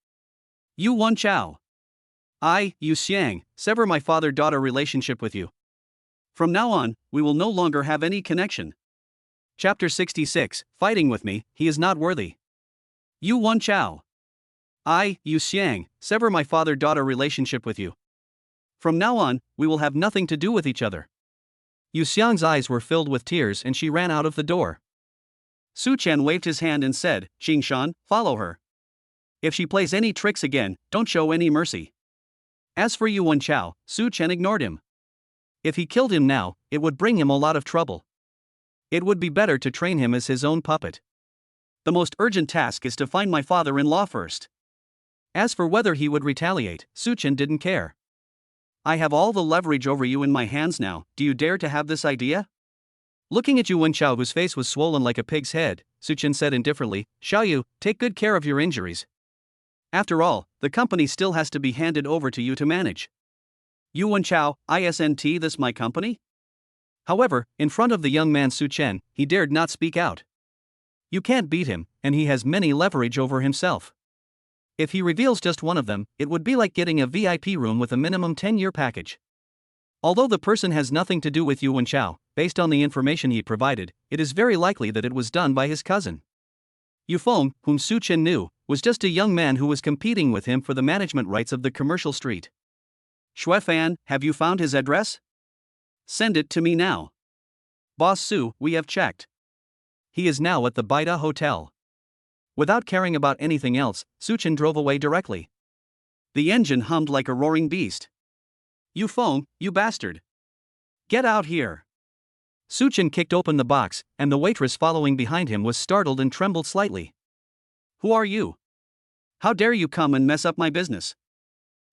"Yu Wenchao, I, Yu Xiang, sever my father-daughter relationship with you. From now on, we will no longer have any connection." Chapter 66, Fighting with me, he is not worthy. Yu Wenchao, I, Yu Xiang, sever my father-daughter relationship with you. From now on, we will have nothing to do with each other. Yu Xiang's eyes were filled with tears and she ran out of the door. Such Chen waved his hand and said, "Qingshan, follow her." If she plays any tricks again, don't show any mercy. As for Yu Wenchao, Such Chen ignored him. If he killed him now, it would bring him a lot of trouble. It would be better to train him as his own puppet. The most urgent task is to find my father-in-law first. As for whether he would retaliate, Such Chen didn't care. I have all the leverage over you in my hands now, do you dare to have this idea? Looking at Yu Wenchao, whose face was swollen like a pig's head, Such Chen said indifferently, Xiaoyu, take good care of your injuries. After all, the company still has to be handed over to you to manage. Yu Wenchao, isn't this my company? However, in front of the young man Such Chen, he dared not speak out. You can't beat him, and he has many leverage over himself. If he reveals just one of them, it would be like getting a VIP room with a minimum 10-year package. Although the person has nothing to do with Yu Wenchao, based on the information he provided, it is very likely that it was done by his cousin. Yu Feng, whom Such Chen knew, was just a young man who was competing with him for the management rights of the commercial street. Xue Fan, have you found his address? Send it to me now. Boss Su, we have checked. He is now at the Baida Hotel. Without caring about anything else, Such Chen drove away directly. The engine hummed like a roaring beast. Yu Feng, you bastard. Get out here. Such Chen kicked open the box, and the waitress following behind him was startled and trembled slightly. Who are you? How dare you come and mess up my business?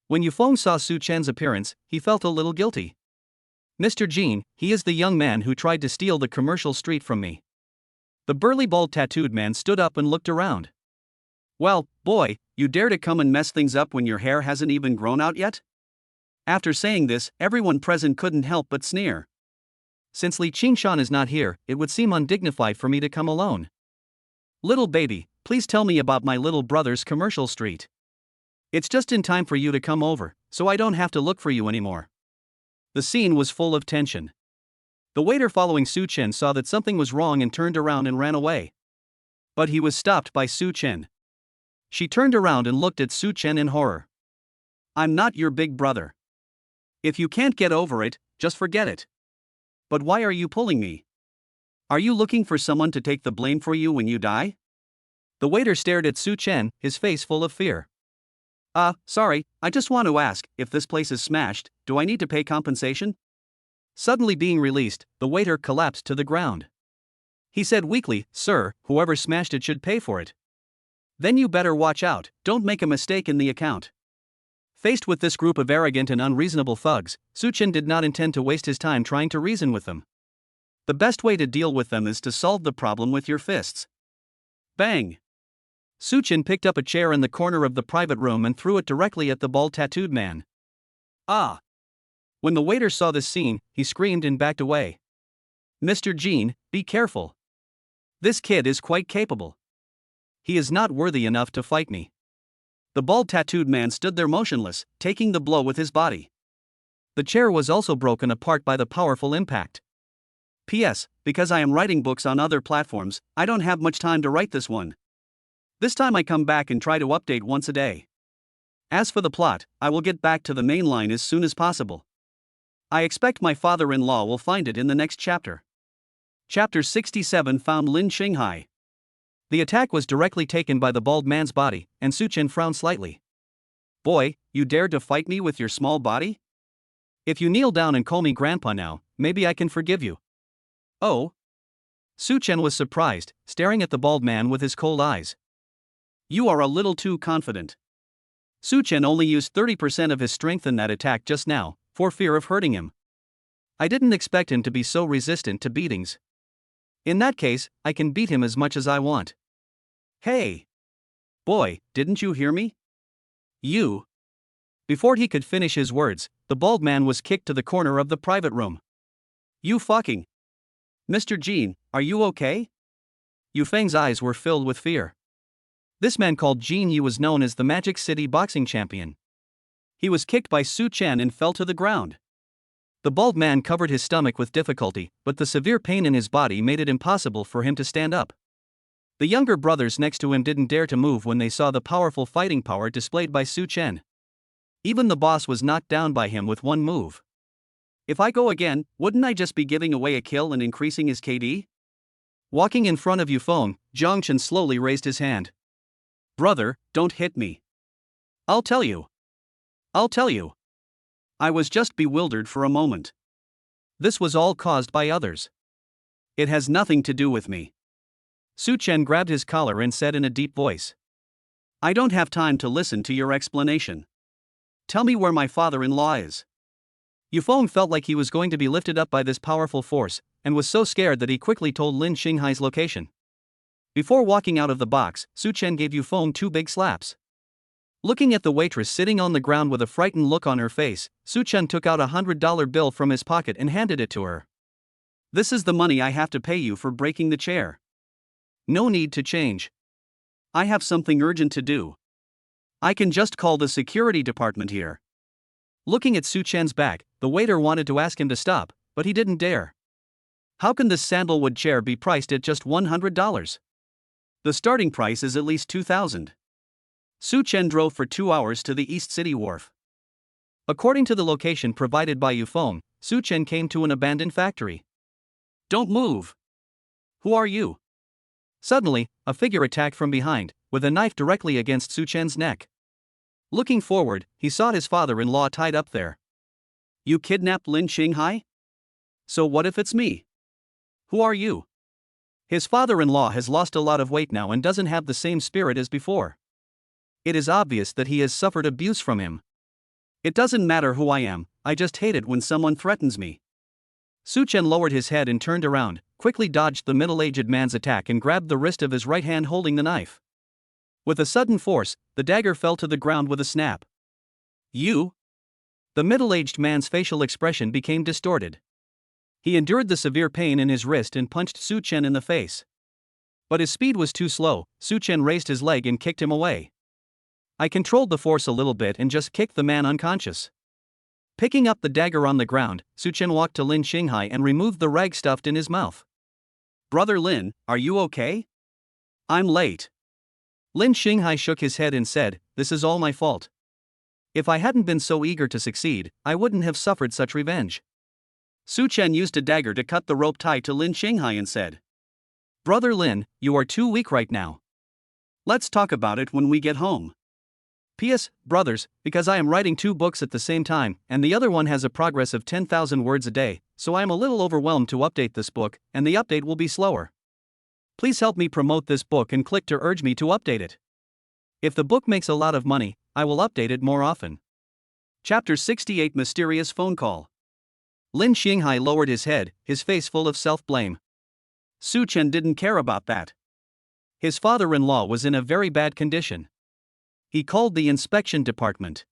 When Yu Feng saw Such Chen's appearance, he felt a little guilty. Mr. Jean, he is the young man who tried to steal the commercial street from me. The burly bald tattooed man stood up and looked around. Well, boy, you dare to come and mess things up when your hair hasn't even grown out yet? After saying this, everyone present couldn't help but sneer. Since Li Qingshan is not here, it would seem undignified for me to come alone. Little baby, please tell me about my little brother's commercial street. It's just in time for you to come over, so I don't have to look for you anymore. The scene was full of tension. The waiter following Such Chen saw that something was wrong and turned around and ran away. But he was stopped by Such Chen. She turned around and looked at Such Chen in horror. I'm not your big brother. If you can't get over it, just forget it. But why are you pulling me? Are you looking for someone to take the blame for you when you die? The waiter stared at Such Chen, his face full of fear. Sorry, I just want to ask, if this place is smashed, do I need to pay compensation? Suddenly being released, the waiter collapsed to the ground. He said weakly, Sir, whoever smashed it should pay for it. Then you better watch out, don't make a mistake in the account. Faced with this group of arrogant and unreasonable thugs, Such Chen did not intend to waste his time trying to reason with them. The best way to deal with them is to solve the problem with your fists. Bang! Such Chen picked up a chair in the corner of the private room and threw it directly at the bald tattooed man. Ah! When the waiter saw this scene, he screamed and backed away. Mr. Jean, be careful. This kid is quite capable. He is not worthy enough to fight me. The bald tattooed man stood there motionless, taking the blow with his body. The chair was also broken apart by the powerful impact. P.S. Because I am writing books on other platforms, I don't have much time to write this one. This time I come back and try to update once a day. As for the plot, I will get back to the main line as soon as possible. I expect my father-in-law will find it in the next chapter. Chapter 67 found Lin Shing Hai. The attack was directly taken by the bald man's body, and Such Chen frowned slightly. Boy, you dared to fight me with your small body? If you kneel down and call me grandpa now, maybe I can forgive you. Oh? Such Chen was surprised, staring at the bald man with his cold eyes. You are a little too confident. Such Chen only used 30% of his strength in that attack just now, for fear of hurting him. I didn't expect him to be so resistant to beatings. In that case, I can beat him as much as I want. Hey! Boy, didn't you hear me? You! Before he could finish his words, the bald man was kicked to the corner of the private room. You fucking! Mr. Jean, are you okay? Yu Feng's eyes were filled with fear. This man called Jean Yi was known as the Magic City boxing champion. He was kicked by Such Chen and fell to the ground. The bald man covered his stomach with difficulty, but the severe pain in his body made it impossible for him to stand up. The younger brothers next to him didn't dare to move when they saw the powerful fighting power displayed by Such Chen. Even the boss was knocked down by him with one move. If I go again, wouldn't I just be giving away a kill and increasing his KD? Walking in front of Yu Feng, Zhang Chen slowly raised his hand. Brother, don't hit me. I'll tell you. I'll tell you. I was just bewildered for a moment. This was all caused by others. It has nothing to do with me. Such Chen grabbed his collar and said in a deep voice. I don't have time to listen to your explanation. Tell me where my father-in-law is. Yufeng felt like he was going to be lifted up by this powerful force, and was so scared that he quickly told Lin Shing Hai's location. Before walking out of the box, Such Chen gave Yufeng 2 big slaps. Looking at the waitress sitting on the ground with a frightened look on her face, Such Chen took out a $100 bill from his pocket and handed it to her. This is the money I have to pay you for breaking the chair. No need to change. I have something urgent to do. I can just call the security department here. Looking at Such Chen's back, the waiter wanted to ask him to stop, but he didn't dare. How can this sandalwood chair be priced at just $100? The starting price is at least $2,000. Such Chen drove for 2 hours to the East City Wharf. According to the location provided by Yufeng, Such Chen came to an abandoned factory. Don't move. Who are you? Suddenly, a figure attacked from behind, with a knife directly against Such Chen's neck. Looking forward, he saw his father-in-law tied up there. You kidnapped Lin Shing Hai? So what if it's me? Who are you? His father-in-law has lost a lot of weight now and doesn't have the same spirit as before. It is obvious that he has suffered abuse from him. It doesn't matter who I am, I just hate it when someone threatens me. Such Chen lowered his head and turned around, quickly dodged the middle-aged man's attack and grabbed the wrist of his right hand holding the knife. With a sudden force, the dagger fell to the ground with a snap. You? The middle-aged man's facial expression became distorted. He endured the severe pain in his wrist and punched Such Chen in the face. But his speed was too slow. Such Chen raised his leg and kicked him away. I controlled the force a little bit and just kicked the man unconscious. Picking up the dagger on the ground, Such Chen walked to Lin Shing Hai and removed the rag stuffed in his mouth. Brother Lin, are you okay? I'm late. Lin Shing Hai shook his head and said, "This is all my fault. If I hadn't been so eager to succeed, I wouldn't have suffered such revenge." Such Chen used a dagger to cut the rope tied to Lin Shing Hai and said, "Brother Lin, you are too weak right now. Let's talk about it when we get home. P.S. Brothers, because I am writing 2 books at the same time, and the other one has a progress of 10,000 words a day, so I am a little overwhelmed to update this book, and the update will be slower. Please help me promote this book and click to urge me to update it. If the book makes a lot of money, I will update it more often." Chapter 68 Mysterious Phone Call. Lin Shing Hai lowered his head, his face full of self-blame. Such Chen didn't care about that. His father-in-law was in a very bad condition. He called the inspection department.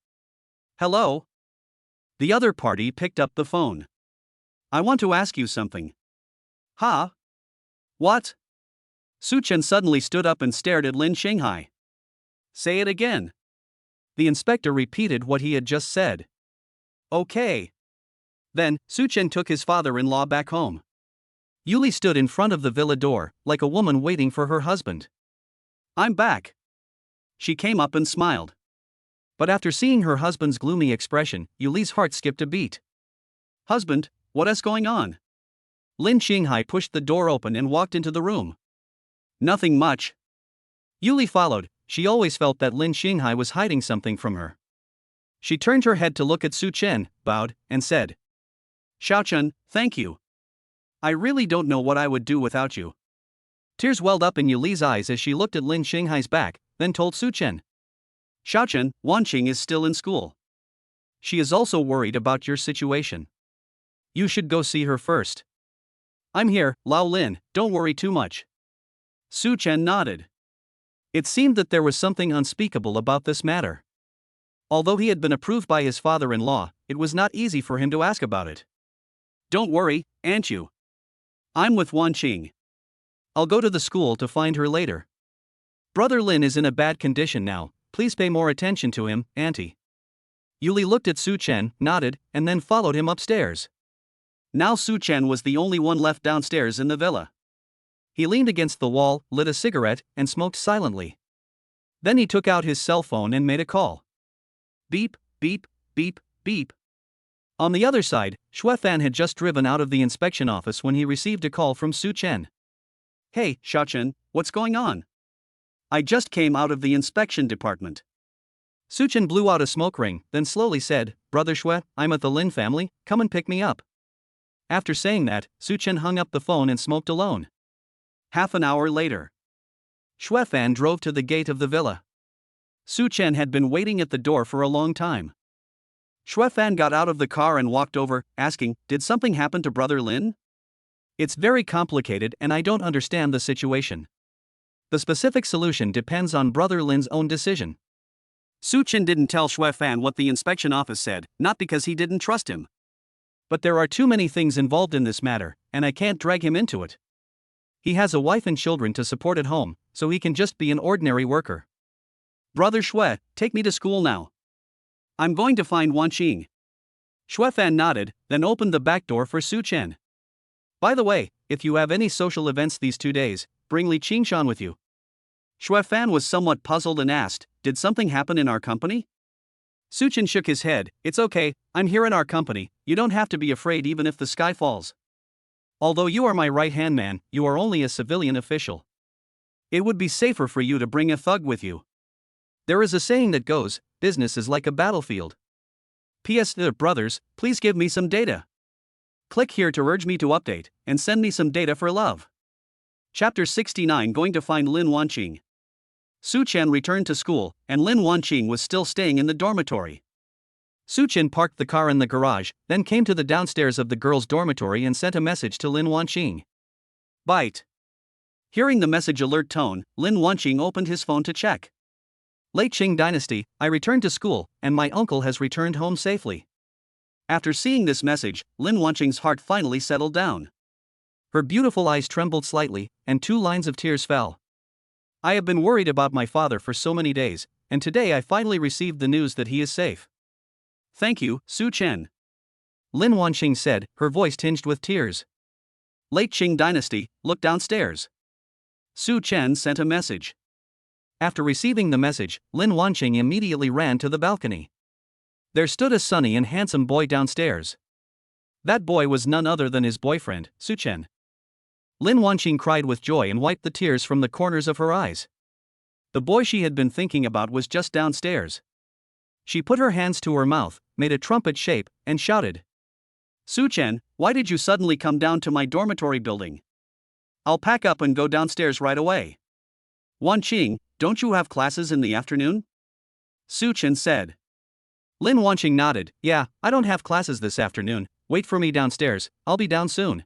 Hello? The other party picked up the phone. I want to ask you something. Huh? What? Such Chen suddenly stood up and stared at Lin Shing Hai. Say it again. The inspector repeated what he had just said. Okay. Then, Such Chen took his father-in-law back home. Yuli stood in front of the villa door, like a woman waiting for her husband. I'm back. She came up and smiled. But after seeing her husband's gloomy expression, Yuli's heart skipped a beat. Husband, what is going on? Lin Shing Hai pushed the door open and walked into the room. Nothing much. Yuli followed. She always felt that Lin Shing Hai was hiding something from her. She turned her head to look at Such Chen, bowed, and said, Xiaochen, thank you. I really don't know what I would do without you. Tears welled up in Yuli's eyes as she looked at Lin Shing Hai's back, then told Such Chen. Xiaochen, Wanqing is still in school. She is also worried about your situation. You should go see her first. I'm here, Lao Lin, don't worry too much. Such Chen nodded. It seemed that there was something unspeakable about this matter. Although he had been approved by his father-in-law, it was not easy for him to ask about it. Don't worry, Aunt you. I'm with Wanqing. I'll go to the school to find her later. Brother Lin is in a bad condition now, please pay more attention to him, Auntie. Yuli looked at Such Chen, nodded, and then followed him upstairs. Now Such Chen was the only one left downstairs in the villa. He leaned against the wall, lit a cigarette, and smoked silently. Then he took out his cell phone and made a call. Beep, beep, beep, beep. On the other side, Xuefan had just driven out of the inspection office when he received a call from Such Chen. Hey, Xiaochen, what's going on? I just came out of the inspection department. Such Chen blew out a smoke ring, then slowly said, Brother Shui, I'm at the Lin family, come and pick me up. After saying that, Such Chen hung up the phone and smoked alone. Half an hour later, Shui Fan drove to the gate of the villa. Such Chen had been waiting at the door for a long time. Shui Fan got out of the car and walked over, asking, Did something happen to Brother Lin? It's very complicated and I don't understand the situation. The specific solution depends on Brother Lin's own decision. Such Chen didn't tell Shui Fan what the inspection office said, not because he didn't trust him. But there are too many things involved in this matter, and I can't drag him into it. He has a wife and children to support at home, so he can just be an ordinary worker. Brother Shui, take me to school now. I'm going to find Wan Qing. Shui Fan nodded, then opened the back door for Such Chen. By the way, if you have any social events these 2 days, bring Li Qingshan with you. Shui Fan was somewhat puzzled and asked, Did something happen in our company? Such Chen shook his head, It's okay, I'm here in our company, you don't have to be afraid even if the sky falls. Although you are my right-hand man, you are only a civilian official. It would be safer for you to bring a thug with you. There is a saying that goes, business is like a battlefield. P.S. Brothers, please give me some data. Click here to urge me to update, and send me some data for love. Chapter 69 Going to find Lin Wanqing. Such Chen returned to school, and Lin Wanqing was still staying in the dormitory. Such Chen parked the car in the garage, then came to the downstairs of the girls' dormitory and sent a message to Lin Wanqing. Bite. Hearing the message alert tone, Lin Wanqing opened his phone to check. Late Qing Dynasty, I returned to school, and my uncle has returned home safely. After seeing this message, Lin Wanqing's heart finally settled down. Her beautiful eyes trembled slightly, and 2 lines of tears fell. I have been worried about my father for so many days, and today I finally received the news that he is safe. Thank you, Such Chen. Lin Wanqing said, her voice tinged with tears. Late Qing Dynasty, look downstairs. Such Chen sent a message. After receiving the message, Lin Wanqing immediately ran to the balcony. There stood a sunny and handsome boy downstairs. That boy was none other than his boyfriend, Such Chen. Lin Wanqing cried with joy and wiped the tears from the corners of her eyes. The boy she had been thinking about was just downstairs. She put her hands to her mouth, made a trumpet shape, and shouted. Such Chen, why did you suddenly come down to my dormitory building? I'll pack up and go downstairs right away. Wan Qing, don't you have classes in the afternoon? Such Chen said. Lin Wanqing nodded, Yeah, I don't have classes this afternoon, wait for me downstairs, I'll be down soon.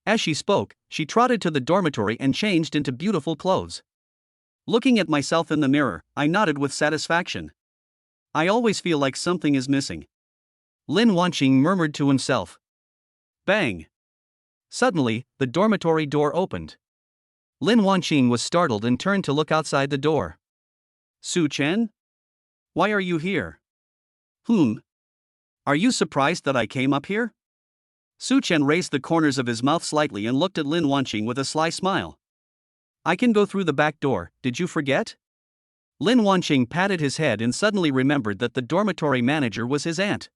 As she spoke, she trotted to the dormitory and changed into beautiful clothes. Looking at myself in the mirror, I nodded with satisfaction. I always feel like something is missing. Lin Wanqing murmured to himself. Bang! Suddenly, the dormitory door opened. Lin Wanqing was startled and turned to look outside the door. Such Chen? Why are you here? Are you surprised that I came up here? Such Chen raised the corners of his mouth slightly and looked at Lin Wanqing with a sly smile. I can go through the back door, did you forget? Lin Wanqing patted his head and suddenly remembered that the dormitory manager was his aunt.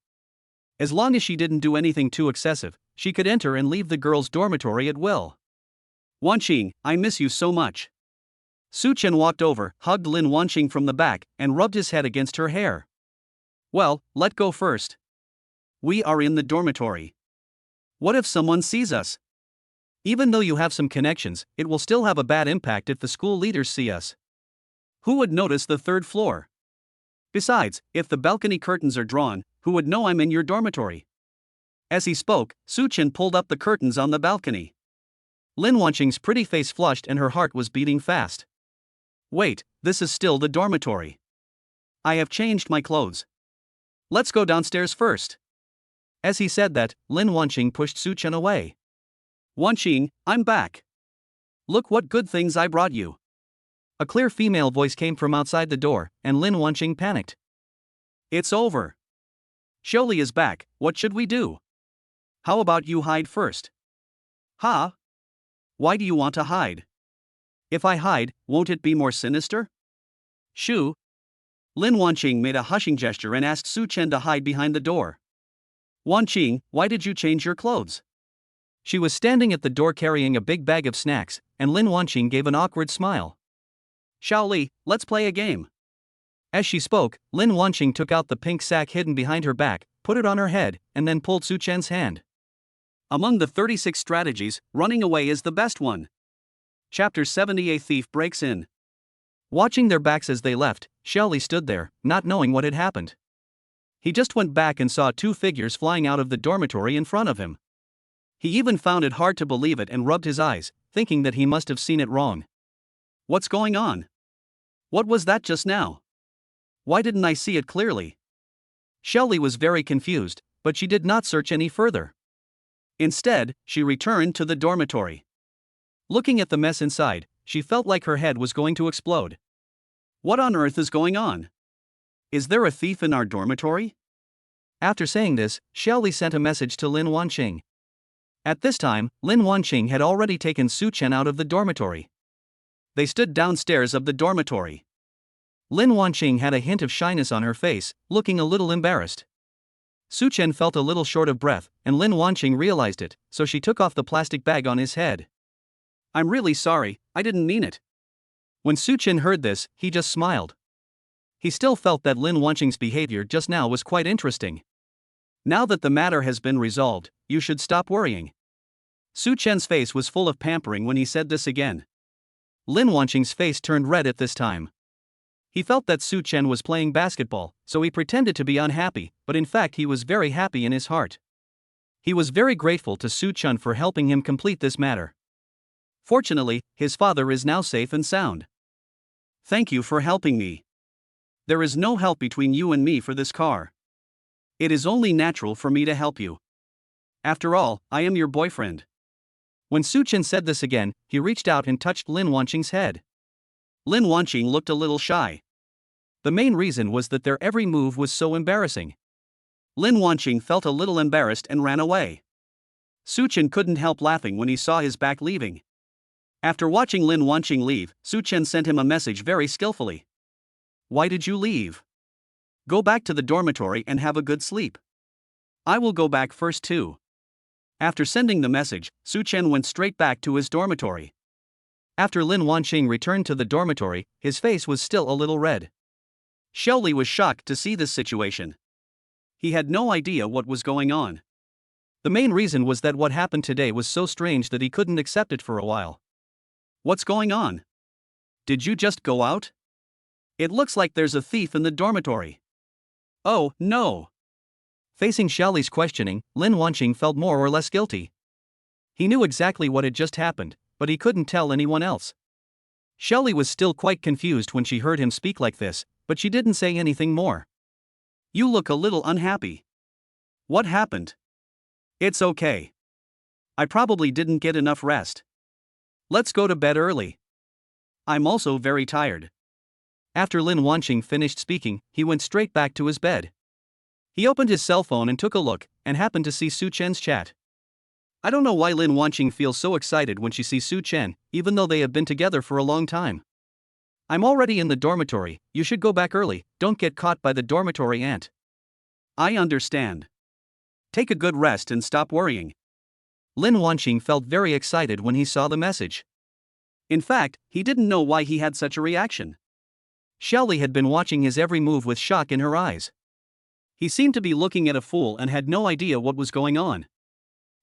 As long as she didn't do anything too excessive, she could enter and leave the girls' dormitory at will. Wanqing, I miss you so much. Such Chen walked over, hugged Lin Wanqing from the back, and rubbed his head against her hair. Well, let go first. We are in the dormitory. What if someone sees us? Even though you have some connections, it will still have a bad impact if the school leaders see us. Who would notice the 3rd floor? Besides, if the balcony curtains are drawn, who would know I'm in your dormitory? As he spoke, Such Chen pulled up the curtains on the balcony. Lin Wanqing's pretty face flushed and her heart was beating fast. Wait, this is still the dormitory. I have changed my clothes. Let's go downstairs first. As he said that, Lin Wanqing pushed Such Chen away. Wanqing, I'm back. Look what good things I brought you. A clear female voice came from outside the door, and Lin Wanqing panicked. It's over. Xiuli is back, what should we do? How about you hide first? Huh? Why do you want to hide? If I hide, won't it be more sinister? Shoo. Lin Wanqing made a hushing gesture and asked Such Chen to hide behind the door. Wanqing, why did you change your clothes? She was standing at the door carrying a big bag of snacks, and Lin Wanqing gave an awkward smile. Xiaoli, let's play a game. As she spoke, Lin Wanqing took out the pink sack hidden behind her back, put it on her head, and then pulled Such Chen's hand. Among the 36 strategies, running away is the best one. Chapter 70. A thief breaks in. Watching their backs as they left, Xiaoli stood there, not knowing what had happened. He just went back and saw two figures flying out of the dormitory in front of him. He even found it hard to believe it and rubbed his eyes, thinking that he must have seen it wrong. What's going on? What was that just now? Why didn't I see it clearly? Xiaoli was very confused, but she did not search any further. Instead, she returned to the dormitory. Looking at the mess inside, she felt like her head was going to explode. What on earth is going on? Is there a thief in our dormitory? After saying this, Xiaoli sent a message to Lin Wanqing. At this time, Lin Wanqing had already taken Such Chen out of the dormitory. They stood downstairs of the dormitory. Lin Wanqing had a hint of shyness on her face, looking a little embarrassed. Such Chen felt a little short of breath, and Lin Wanqing realized it, so she took off the plastic bag on his head. I'm really sorry, I didn't mean it. When Such Chen heard this, he just smiled. He still felt that Lin Wanqing's behavior just now was quite interesting. Now that the matter has been resolved, you should stop worrying. Such Chen's face was full of pampering when he said this again. Lin Wanqing's face turned red at this time. He felt that Such Chen was playing basketball, so he pretended to be unhappy, but in fact he was very happy in his heart. He was very grateful to Such Chen for helping him complete this matter. Fortunately, his father is now safe and sound. Thank you for helping me. There is no help between you and me for this car. It is only natural for me to help you. After all, I am your boyfriend. When Such Chen said this again, he reached out and touched Lin Wanqing's head. Lin Wanqing looked a little shy. The main reason was that their every move was so embarrassing. Lin Wanqing felt a little embarrassed and ran away. Such Chen couldn't help laughing when he saw his back leaving. After watching Lin Wanqing leave, Such Chen sent him a message very skillfully. Why did you leave? Go back to the dormitory and have a good sleep. I will go back first too. After sending the message, Such Chen went straight back to his dormitory. After Lin Wanqing returned to the dormitory, his face was still a little red. Xiaoli was shocked to see this situation. He had no idea what was going on. The main reason was that what happened today was so strange that he couldn't accept it for a while. What's going on? Did you just go out? It looks like there's a thief in the dormitory. Oh, no. Facing Xiaoli's questioning, Lin Wanqing felt more or less guilty. He knew exactly what had just happened, but he couldn't tell anyone else. Xiaoli was still quite confused when she heard him speak like this, but she didn't say anything more. You look a little unhappy. What happened? It's okay. I probably didn't get enough rest. Let's go to bed early. I'm also very tired. After Lin Wanqing finished speaking, he went straight back to his bed. He opened his cell phone and took a look, and happened to see Such Chen's chat. I don't know why Lin Wanqing feels so excited when she sees Such Chen, even though they have been together for a long time. I'm already in the dormitory, you should go back early, don't get caught by the dormitory ant. I understand. Take a good rest and stop worrying. Lin Wanqing felt very excited when he saw the message. In fact, he didn't know why he had such a reaction. Xiaoli had been watching his every move with shock in her eyes. He seemed to be looking at a fool and had no idea what was going on.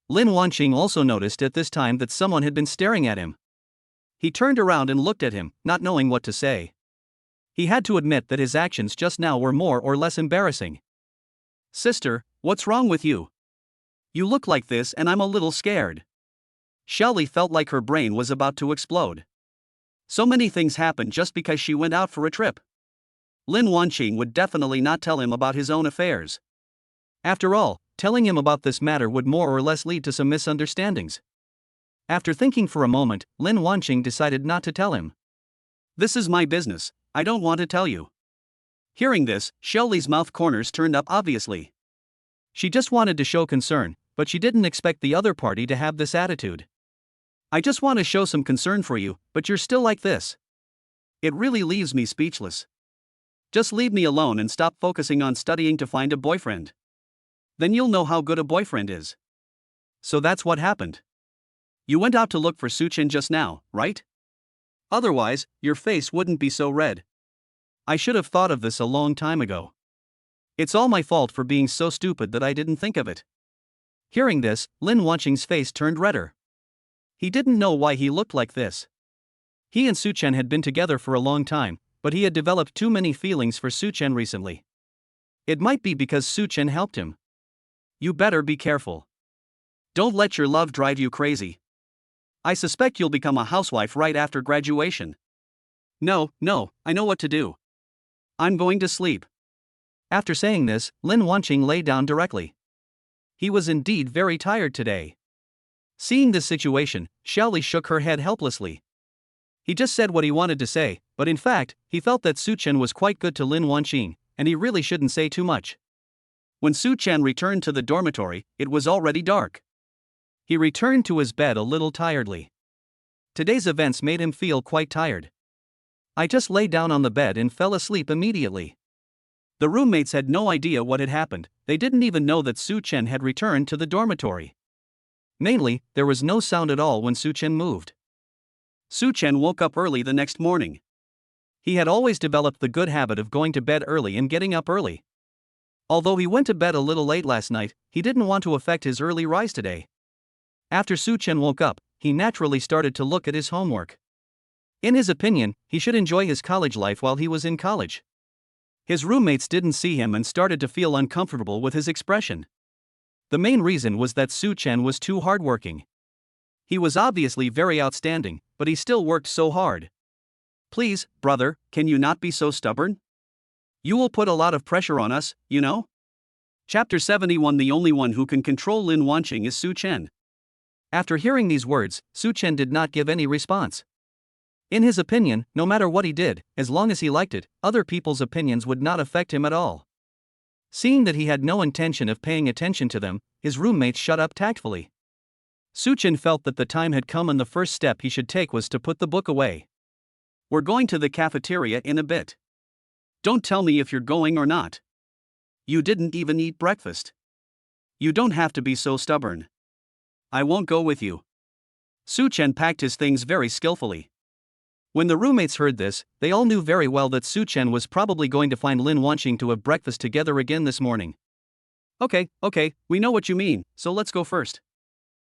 Lin Wanqing also noticed at this time that someone had been staring at him. He turned around and looked at him, not knowing what to say. He had to admit that his actions just now were more or less embarrassing. Sister, what's wrong with you? You look like this and I'm a little scared. Xiaoli felt like her brain was about to explode. So many things happened just because she went out for a trip. Lin Wanqing would definitely not tell him about his own affairs. After all, telling him about this matter would more or less lead to some misunderstandings. After thinking for a moment, Lin Wanqing decided not to tell him. This is my business, I don't want to tell you. Hearing this, Xiaoli's mouth corners turned up obviously. She just wanted to show concern, but she didn't expect the other party to have this attitude. I just want to show some concern for you, but you're still like this. It really leaves me speechless. Just leave me alone and stop focusing on studying to find a boyfriend. Then you'll know how good a boyfriend is. So that's what happened. You went out to look for Such Chen just now, right? Otherwise, your face wouldn't be so red. I should have thought of this a long time ago. It's all my fault for being so stupid that I didn't think of it. Hearing this, Lin Wanqing's face turned redder. He didn't know why he looked like this. He and Such Chen had been together for a long time, but he had developed too many feelings for Such Chen recently. It might be because Such Chen helped him. You better be careful. Don't let your love drive you crazy. I suspect you'll become a housewife right after graduation. No, I know what to do. I'm going to sleep. After saying this, Lin Wanqing lay down directly. He was indeed very tired today. Seeing this situation, Xiaoli shook her head helplessly. He just said what he wanted to say, but in fact, he felt that Such Chen was quite good to Lin Wanqing, and he really shouldn't say too much. When Such Chen returned to the dormitory, it was already dark. He returned to his bed a little tiredly. Today's events made him feel quite tired. I just lay down on the bed and fell asleep immediately. The roommates had no idea what had happened. They didn't even know that Such Chen had returned to the dormitory. Mainly, there was no sound at all when Such Chen moved. Such Chen woke up early the next morning. He had always developed the good habit of going to bed early and getting up early. Although he went to bed a little late last night, he didn't want to affect his early rise today. After Such Chen woke up, he naturally started to look at his homework. In his opinion, he should enjoy his college life while he was in college. His roommates didn't see him and started to feel uncomfortable with his expression. The main reason was that Such Chen was too hardworking. He was obviously very outstanding, but he still worked so hard. Please, brother, can you not be so stubborn? You will put a lot of pressure on us, you know? Chapter 71. The only one who can control Lin Wanqing is Such Chen. After hearing these words, Such Chen did not give any response. In his opinion, no matter what he did, as long as he liked it, other people's opinions would not affect him at all. Seeing that he had no intention of paying attention to them, his roommates shut up tactfully. Such Chen felt that the time had come and the first step he should take was to put the book away. We're going to the cafeteria in a bit. Don't tell me if you're going or not. You didn't even eat breakfast. You don't have to be so stubborn. I won't go with you. Such Chen packed his things very skillfully. When the roommates heard this, they all knew very well that Such Chen was probably going to find Lin Wanqing to have breakfast together again this morning. Okay, we know what you mean, so let's go first.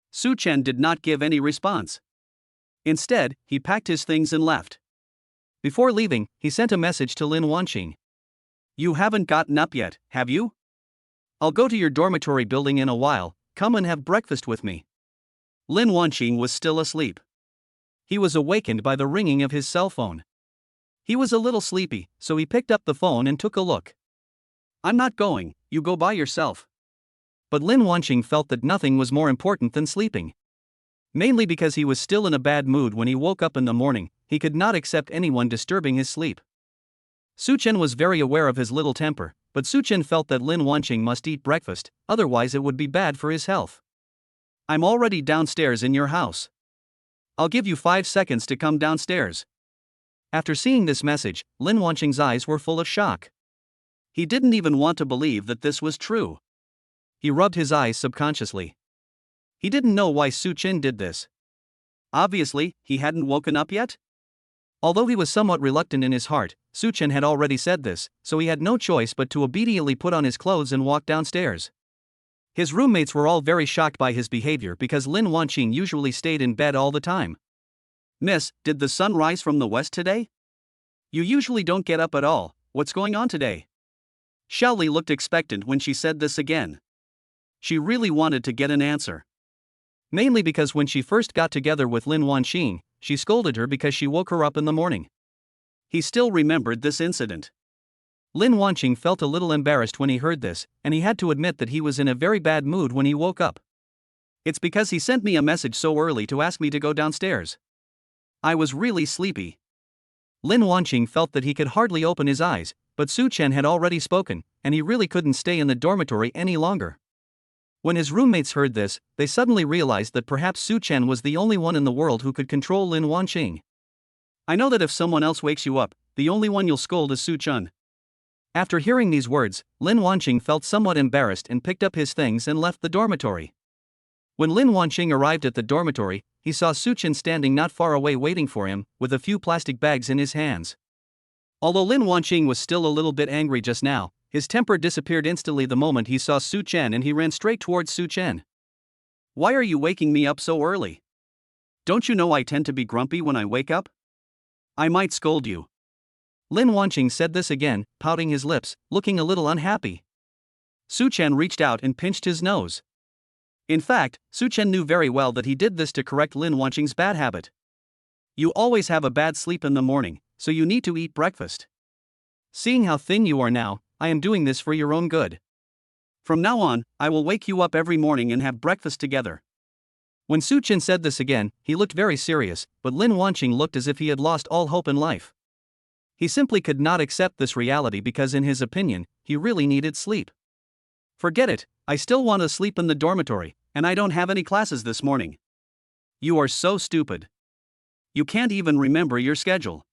Such Chen did not give any response. Instead, he packed his things and left. Before leaving, he sent a message to Lin Wanqing. You haven't gotten up yet, have you? I'll go to your dormitory building in a while, come and have breakfast with me. Lin Wanqing was still asleep. He was awakened by the ringing of his cell phone. He was a little sleepy, so he picked up the phone and took a look. I'm not going, you go by yourself. But Lin Wanqing felt that nothing was more important than sleeping. Mainly because he was still in a bad mood when he woke up in the morning, he could not accept anyone disturbing his sleep. Such Chen was very aware of his little temper, but Such Chen felt that Lin Wanqing must eat breakfast, otherwise it would be bad for his health. I'm already downstairs in your house. I'll give you 5 seconds to come downstairs. After seeing this message, Lin Wanqing's eyes were full of shock. He didn't even want to believe that this was true. He rubbed his eyes subconsciously. He didn't know why Such Chen did this. Obviously, he hadn't woken up yet? Although he was somewhat reluctant in his heart, Such Chen had already said this, so he had no choice but to obediently put on his clothes and walk downstairs. His roommates were all very shocked by his behavior because Lin Wanqing usually stayed in bed all the time. Miss, did the sun rise from the west today? You usually don't get up at all, what's going on today? Xiaoli looked expectant when she said this again. She really wanted to get an answer. Mainly because when she first got together with Lin Wanqing, she scolded her because she woke her up in the morning. He still remembered this incident. Lin Wanqing felt a little embarrassed when he heard this, and he had to admit that he was in a very bad mood when he woke up. It's because he sent me a message so early to ask me to go downstairs. I was really sleepy. Lin Wanqing felt that he could hardly open his eyes, but Such Chen had already spoken, and he really couldn't stay in the dormitory any longer. When his roommates heard this, they suddenly realized that perhaps Such Chen was the only one in the world who could control Lin Wanqing. I know that if someone else wakes you up, the only one you'll scold is Such Chen. After hearing these words, Lin Wanqing felt somewhat embarrassed and picked up his things and left the dormitory. When Lin Wanqing arrived at the dormitory, he saw Such Chen standing not far away waiting for him, with a few plastic bags in his hands. Although Lin Wanqing was still a little bit angry just now, his temper disappeared instantly the moment he saw Such Chen and he ran straight towards Such Chen. Why are you waking me up so early? Don't you know I tend to be grumpy when I wake up? I might scold you. Lin Wanqing said this again, pouting his lips, looking a little unhappy. Such Chen reached out and pinched his nose. In fact, Such Chen knew very well that he did this to correct Lin Wanqing's bad habit. You always have a bad sleep in the morning, so you need to eat breakfast. Seeing how thin you are now, I am doing this for your own good. From now on, I will wake you up every morning and have breakfast together. When Such Chen said this again, he looked very serious, but Lin Wanqing looked as if he had lost all hope in life. He simply could not accept this reality because in his opinion, he really needed sleep. Forget it, I still want to sleep in the dormitory, and I don't have any classes this morning. You are so stupid. You can't even remember your schedule.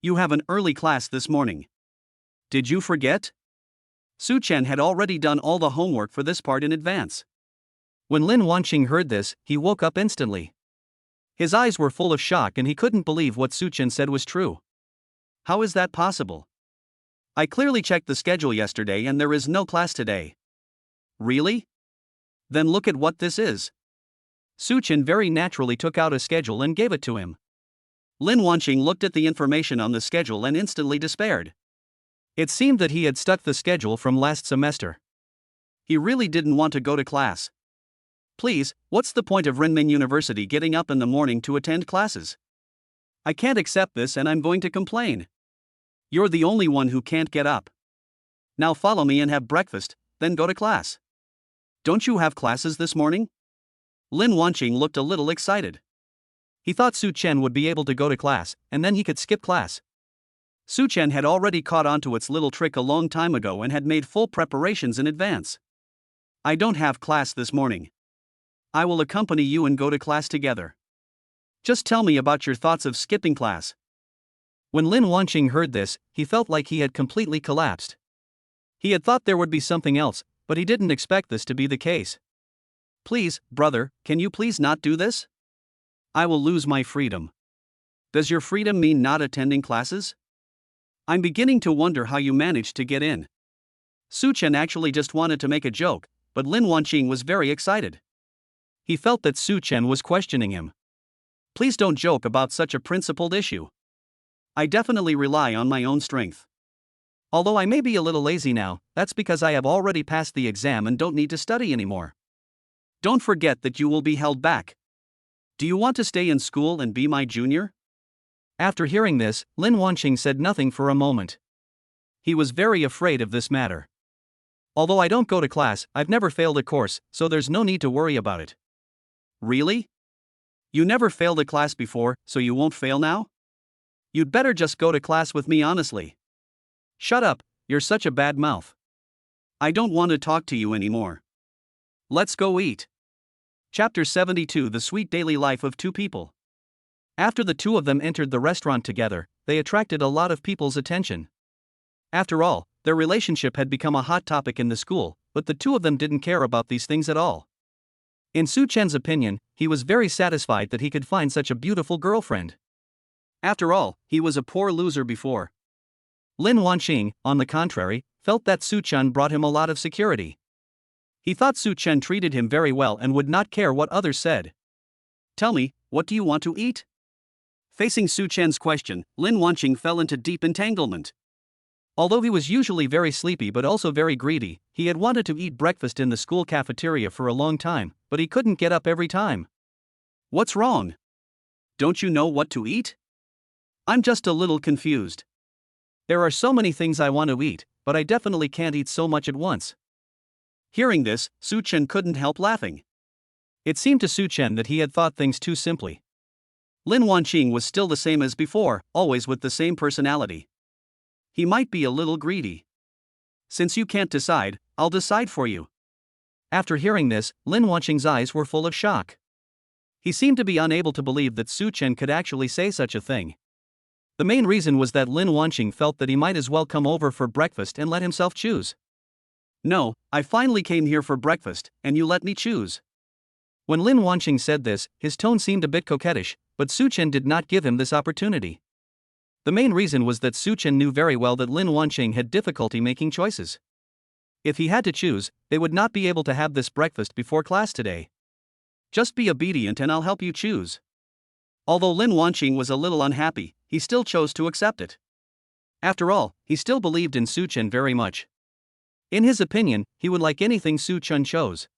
You have an early class this morning. Did you forget? Such Chen had already done all the homework for this part in advance. When Lin Wanqing heard this, he woke up instantly. His eyes were full of shock and he couldn't believe what Such Chen said was true. How is that possible? I clearly checked the schedule yesterday and there is no class today. Really? Then look at what this is. Such Chen very naturally took out a schedule and gave it to him. Lin Wanqing looked at the information on the schedule and instantly despaired. It seemed that he had stuck the schedule from last semester. He really didn't want to go to class. Please, what's the point of Renmin University getting up in the morning to attend classes? I can't accept this and I'm going to complain. You're the only one who can't get up. Now follow me and have breakfast, then go to class. Don't you have classes this morning? Lin Wanqing looked a little excited. He thought Such Chen would be able to go to class, and then he could skip class. Such Chen had already caught on to its little trick a long time ago and had made full preparations in advance. I don't have class this morning. I will accompany you and go to class together. Just tell me about your thoughts of skipping class. When Lin Wanqing heard this, he felt like he had completely collapsed. He had thought there would be something else, but he didn't expect this to be the case. Please, brother, can you please not do this? I will lose my freedom. Does your freedom mean not attending classes? I'm beginning to wonder how you managed to get in. Such Chen actually just wanted to make a joke, but Lin Wanqing was very excited. He felt that Such Chen was questioning him. Please don't joke about such a principled issue. I definitely rely on my own strength. Although I may be a little lazy now, that's because I have already passed the exam and don't need to study anymore. Don't forget that you will be held back. Do you want to stay in school and be my junior? After hearing this, Lin Wanqing said nothing for a moment. He was very afraid of this matter. Although I don't go to class, I've never failed a course, so there's no need to worry about it. Really? You never failed a class before, so you won't fail now? You'd better just go to class with me honestly. Shut up, you're such a bad mouth. I don't want to talk to you anymore. Let's go eat. Chapter 72 The Sweet Daily Life of Two People. After the two of them entered the restaurant together, they attracted a lot of people's attention. After all, their relationship had become a hot topic in the school, but the two of them didn't care about these things at all. In Such Chen's opinion, he was very satisfied that he could find such a beautiful girlfriend. After all, he was a poor loser before. Lin Wanqing, on the contrary, felt that Such Chen brought him a lot of security. He thought Such Chen treated him very well and would not care what others said. Tell me, what do you want to eat? Facing Such Chen's question, Lin Wanqing fell into deep entanglement. Although he was usually very sleepy but also very greedy, he had wanted to eat breakfast in the school cafeteria for a long time, but he couldn't get up every time. What's wrong? Don't you know what to eat? I'm just a little confused. There are so many things I want to eat, but I definitely can't eat so much at once. Hearing this, Such Chen couldn't help laughing. It seemed to Such Chen that he had thought things too simply. Lin Wanqing was still the same as before, always with the same personality. He might be a little greedy. Since you can't decide, I'll decide for you. After hearing this, Lin Wanqing's eyes were full of shock. He seemed to be unable to believe that Such Chen could actually say such a thing. The main reason was that Lin Wanqing felt that he might as well come over for breakfast and let himself choose. No, I finally came here for breakfast, and you let me choose. When Lin Wanqing said this, his tone seemed a bit coquettish, but Such Chen did not give him this opportunity. The main reason was that Such Chen knew very well that Lin Wanqing had difficulty making choices. If he had to choose, they would not be able to have this breakfast before class today. Just be obedient and I'll help you choose. Although Lin Wanqing was a little unhappy, he still chose to accept it. After all, he still believed in Such Chen very much. In his opinion, he would like anything Such Chen chose.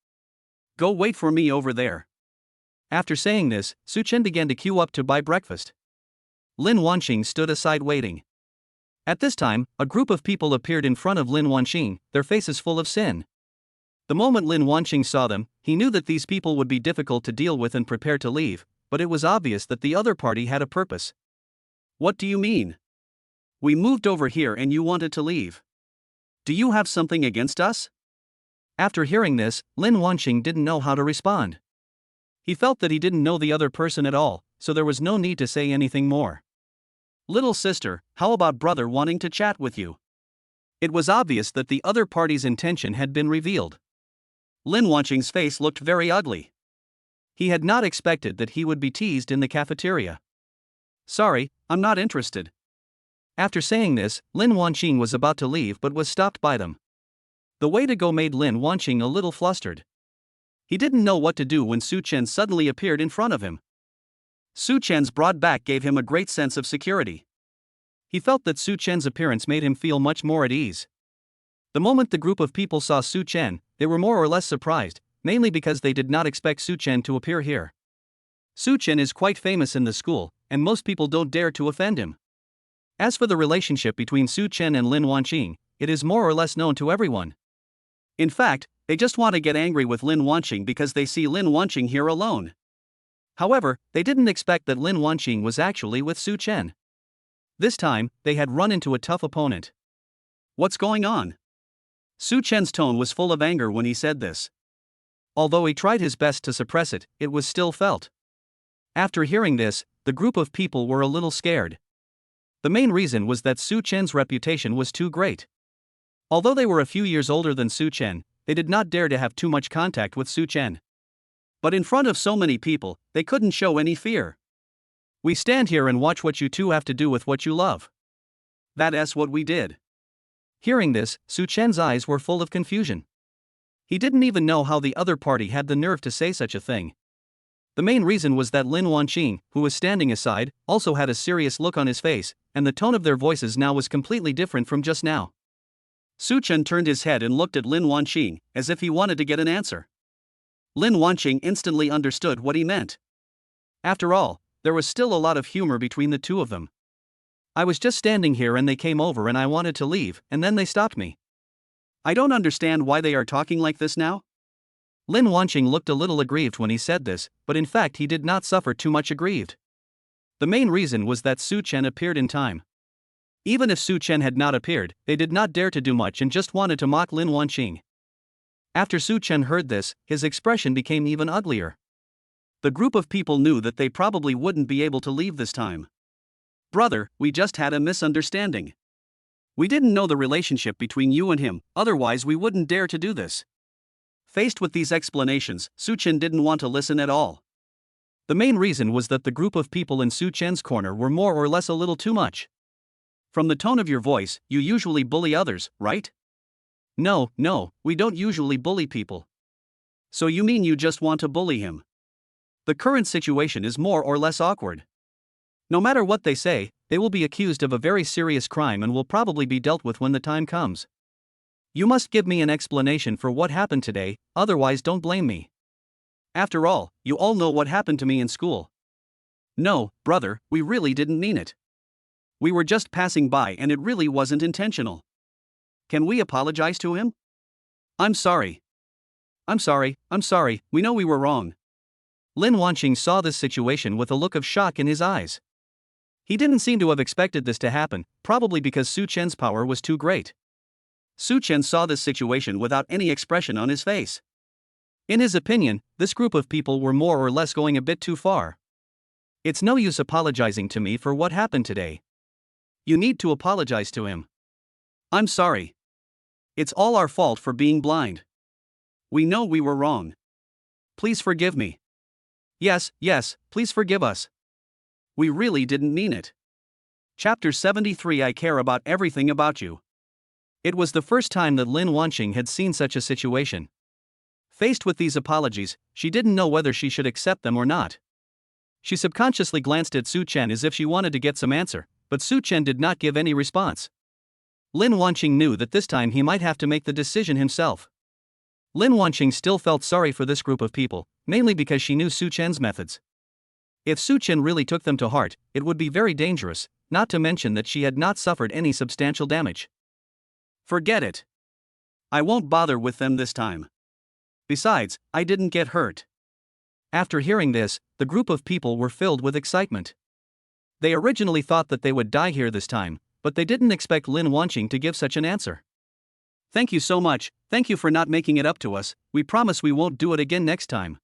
Go wait for me over there. After saying this, Such Chen began to queue up to buy breakfast. Lin Wanqing stood aside waiting. At this time, a group of people appeared in front of Lin Wanqing, their faces full of sin. The moment Lin Wanqing saw them, he knew that these people would be difficult to deal with and prepare to leave, but it was obvious that the other party had a purpose. What do you mean? We moved over here and you wanted to leave. Do you have something against us? After hearing this, Lin Wanqing didn't know how to respond. He felt that he didn't know the other person at all, so there was no need to say anything more. Little sister, how about brother wanting to chat with you? It was obvious that the other party's intention had been revealed. Lin Wanqing's face looked very ugly. He had not expected that he would be teased in the cafeteria. Sorry, I'm not interested. After saying this, Lin Wanqing was about to leave but was stopped by them. The way to go made Lin Wanqing a little flustered. He didn't know what to do when Such Chen suddenly appeared in front of him. Such Chen's broad back gave him a great sense of security. He felt that Such Chen's appearance made him feel much more at ease. The moment the group of people saw Such Chen, they were more or less surprised, mainly because they did not expect Such Chen to appear here. Such Chen is quite famous in the school, and most people don't dare to offend him. As for the relationship between Such Chen and Lin Wanqing, it is more or less known to everyone. In fact, they just want to get angry with Lin Wanqing because they see Lin Wanqing here alone. However, they didn't expect that Lin Wanqing was actually with Such Chen. This time, they had run into a tough opponent. What's going on? Such Chen's tone was full of anger when he said this. Although he tried his best to suppress it, it was still felt. After hearing this, the group of people were a little scared. The main reason was that Such Chen's reputation was too great. Although they were a few years older than Such Chen, they did not dare to have too much contact with Such Chen. But in front of so many people, they couldn't show any fear. We stand here and watch what you two have to do with what you love. That's what we did. Hearing this, Such Chen's eyes were full of confusion. He didn't even know how the other party had the nerve to say such a thing. The main reason was that Lin Wanqing, who was standing aside, also had a serious look on his face, and the tone of their voices now was completely different from just now. Such Chen turned his head and looked at Lin Wanqing, as if he wanted to get an answer. Lin Wanqing instantly understood what he meant. After all, there was still a lot of humor between the two of them. I was just standing here and they came over and I wanted to leave, and then they stopped me. I don't understand why they are talking like this now. Lin Wanqing looked a little aggrieved when he said this, but in fact he did not suffer too much aggrieved. The main reason was that Such Chen appeared in time. Even if Such Chen had not appeared, they did not dare to do much and just wanted to mock Lin Wanqing. After Such Chen heard this, his expression became even uglier. The group of people knew that they probably wouldn't be able to leave this time. Brother, we just had a misunderstanding. We didn't know the relationship between you and him, otherwise we wouldn't dare to do this. Faced with these explanations, Such Chen didn't want to listen at all. The main reason was that the group of people in Such Chen's corner were more or less a little too much. From the tone of your voice, you usually bully others, right? No, we don't usually bully people. So you mean you just want to bully him? The current situation is more or less awkward. No matter what they say, they will be accused of a very serious crime and will probably be dealt with when the time comes. You must give me an explanation for what happened today, otherwise don't blame me. After all, you all know what happened to me in school. No, brother, we really didn't mean it. We were just passing by and it really wasn't intentional. Can we apologize to him? I'm sorry. I'm sorry, we know we were wrong. Lin Wanqing saw this situation with a look of shock in his eyes. He didn't seem to have expected this to happen, probably because Such Chen's power was too great. Such Chen saw this situation without any expression on his face. In his opinion, this group of people were more or less going a bit too far. It's no use apologizing to me for what happened today. You need to apologize to him. I'm sorry. It's all our fault for being blind. We know we were wrong. Please forgive me. Yes, yes, please forgive us. We really didn't mean it. Chapter 73. I care about everything about you. It was the first time that Lin Wanqing had seen such a situation. Faced with these apologies, she didn't know whether she should accept them or not. She subconsciously glanced at Such Chen as if she wanted to get some answer, but Such Chen did not give any response. Lin Wanqing knew that this time he might have to make the decision himself. Lin Wanqing still felt sorry for this group of people, mainly because she knew Such Chen's methods. If Such Chen really took them to heart, it would be very dangerous, not to mention that she had not suffered any substantial damage. Forget it. I won't bother with them this time. Besides, I didn't get hurt. After hearing this, the group of people were filled with excitement. They originally thought that they would die here this time, but they didn't expect Lin Wanqing to give such an answer. Thank you so much, thank you for not making it up to us, we promise we won't do it again next time.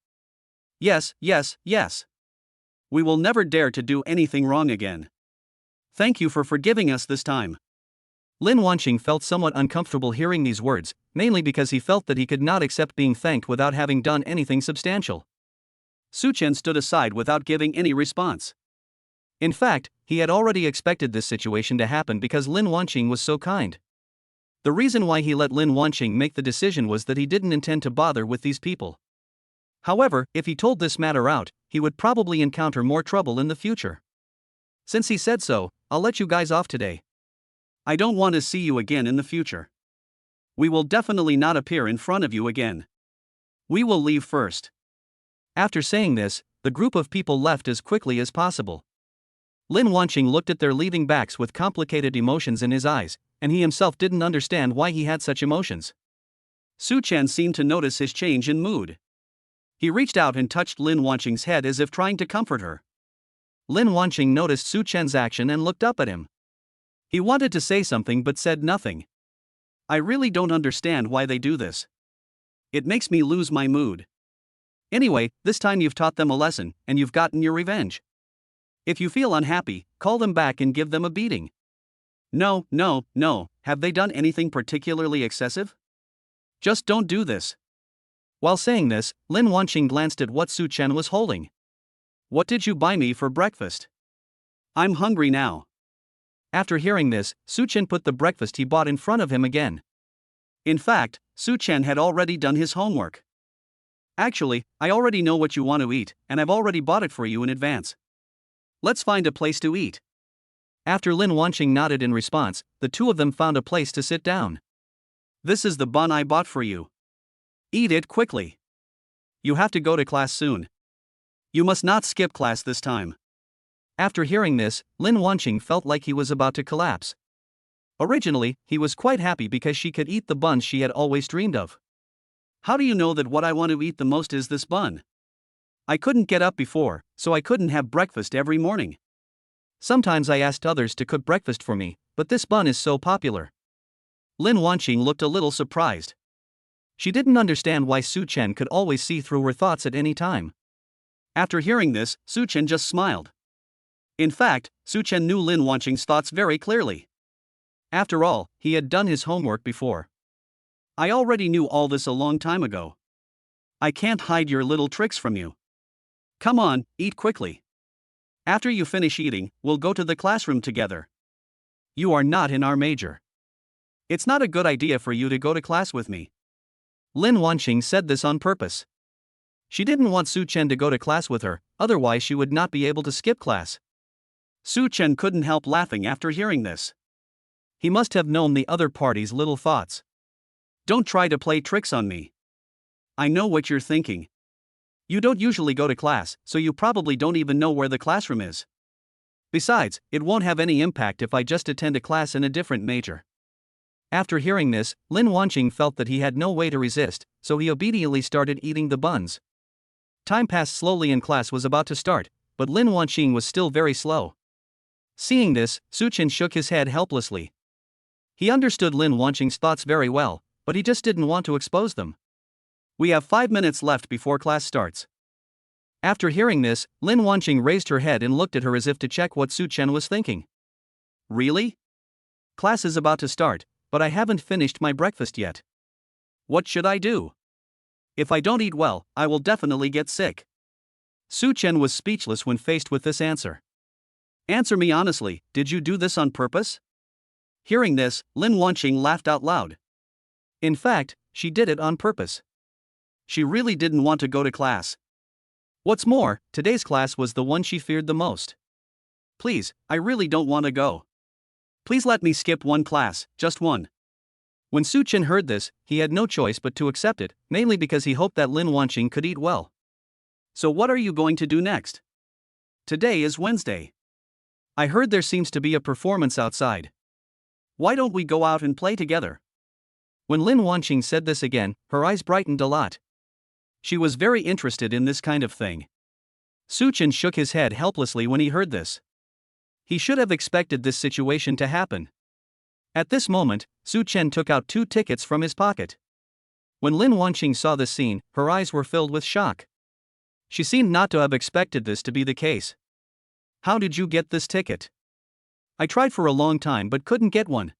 Yes, yes, yes. We will never dare to do anything wrong again. Thank you for forgiving us this time. Lin Wanqing felt somewhat uncomfortable hearing these words, mainly because he felt that he could not accept being thanked without having done anything substantial. Such Chen stood aside without giving any response. In fact, he had already expected this situation to happen because Lin Wanqing was so kind. The reason why he let Lin Wanqing make the decision was that he didn't intend to bother with these people. However, if he told this matter out, he would probably encounter more trouble in the future. Since he said so, I'll let you guys off today. I don't want to see you again in the future. We will definitely not appear in front of you again. We will leave first. After saying this, the group of people left as quickly as possible. Lin Wanqing looked at their leaving backs with complicated emotions in his eyes, and he himself didn't understand why he had such emotions. Such Chen seemed to notice his change in mood. He reached out and touched Lin Wanqing's head as if trying to comfort her. Lin Wanqing noticed Such Chen's action and looked up at him. He wanted to say something but said nothing. I really don't understand why they do this. It makes me lose my mood. Anyway, this time you've taught them a lesson, and you've gotten your revenge. If you feel unhappy, call them back and give them a beating. No, no, no, have they done anything particularly excessive? Just don't do this. While saying this, Lin Wanqing glanced at what Such Chen was holding. What did you buy me for breakfast? I'm hungry now. After hearing this, Such Chen put the breakfast he bought in front of him again. In fact, Such Chen had already done his homework. Actually, I already know what you want to eat, and I've already bought it for you in advance. Let's find a place to eat. After Lin Wanqing nodded in response, the two of them found a place to sit down. This is the bun I bought for you. Eat it quickly. You have to go to class soon. You must not skip class this time. After hearing this, Lin Wanqing felt like he was about to collapse. Originally, he was quite happy because she could eat the buns she had always dreamed of. How do you know that what I want to eat the most is this bun? I couldn't get up before, so I couldn't have breakfast every morning. Sometimes I asked others to cook breakfast for me, but this bun is so popular. Lin Wanqing looked a little surprised. She didn't understand why Such Chen could always see through her thoughts at any time. After hearing this, Such Chen just smiled. In fact, Such Chen knew Lin Wanqing's thoughts very clearly. After all, he had done his homework before. I already knew all this a long time ago. I can't hide your little tricks from you. Come on, eat quickly. After you finish eating, we'll go to the classroom together. You are not in our major. It's not a good idea for you to go to class with me. Lin Wanqing said this on purpose. She didn't want Such Chen to go to class with her, otherwise she would not be able to skip class. Such Chen couldn't help laughing after hearing this. He must have known the other party's little thoughts. Don't try to play tricks on me. I know what you're thinking. You don't usually go to class, so you probably don't even know where the classroom is. Besides, it won't have any impact if I just attend a class in a different major. After hearing this, Lin Wanqing felt that he had no way to resist, so he obediently started eating the buns. Time passed slowly and class was about to start, but Lin Wanqing was still very slow. Seeing this, Such Chen shook his head helplessly. He understood Lin Wanqing's thoughts very well, but he just didn't want to expose them. We have 5 minutes left before class starts. After hearing this, Lin Wanqing raised her head and looked at her as if to check what Such Chen was thinking. Really? Class is about to start, but I haven't finished my breakfast yet. What should I do? If I don't eat well, I will definitely get sick. Such Chen was speechless when faced with this answer. Answer me honestly, did you do this on purpose? Hearing this, Lin Wanqing laughed out loud. In fact, she did it on purpose. She really didn't want to go to class. What's more, today's class was the one she feared the most. Please, I really don't want to go. Please let me skip one class, just one. When Such Chen heard this, he had no choice but to accept it, mainly because he hoped that Lin Wanqing could eat well. So what are you going to do next? Today is Wednesday. I heard there seems to be a performance outside. Why don't we go out and play together? When Lin Wanqing said this again, her eyes brightened a lot. She was very interested in this kind of thing. Such Chen shook his head helplessly when he heard this. He should have expected this situation to happen. At this moment, Such Chen took out 2 tickets from his pocket. When Lin Wanqing saw this scene, her eyes were filled with shock. She seemed not to have expected this to be the case. How did you get this ticket? I tried for a long time but couldn't get one.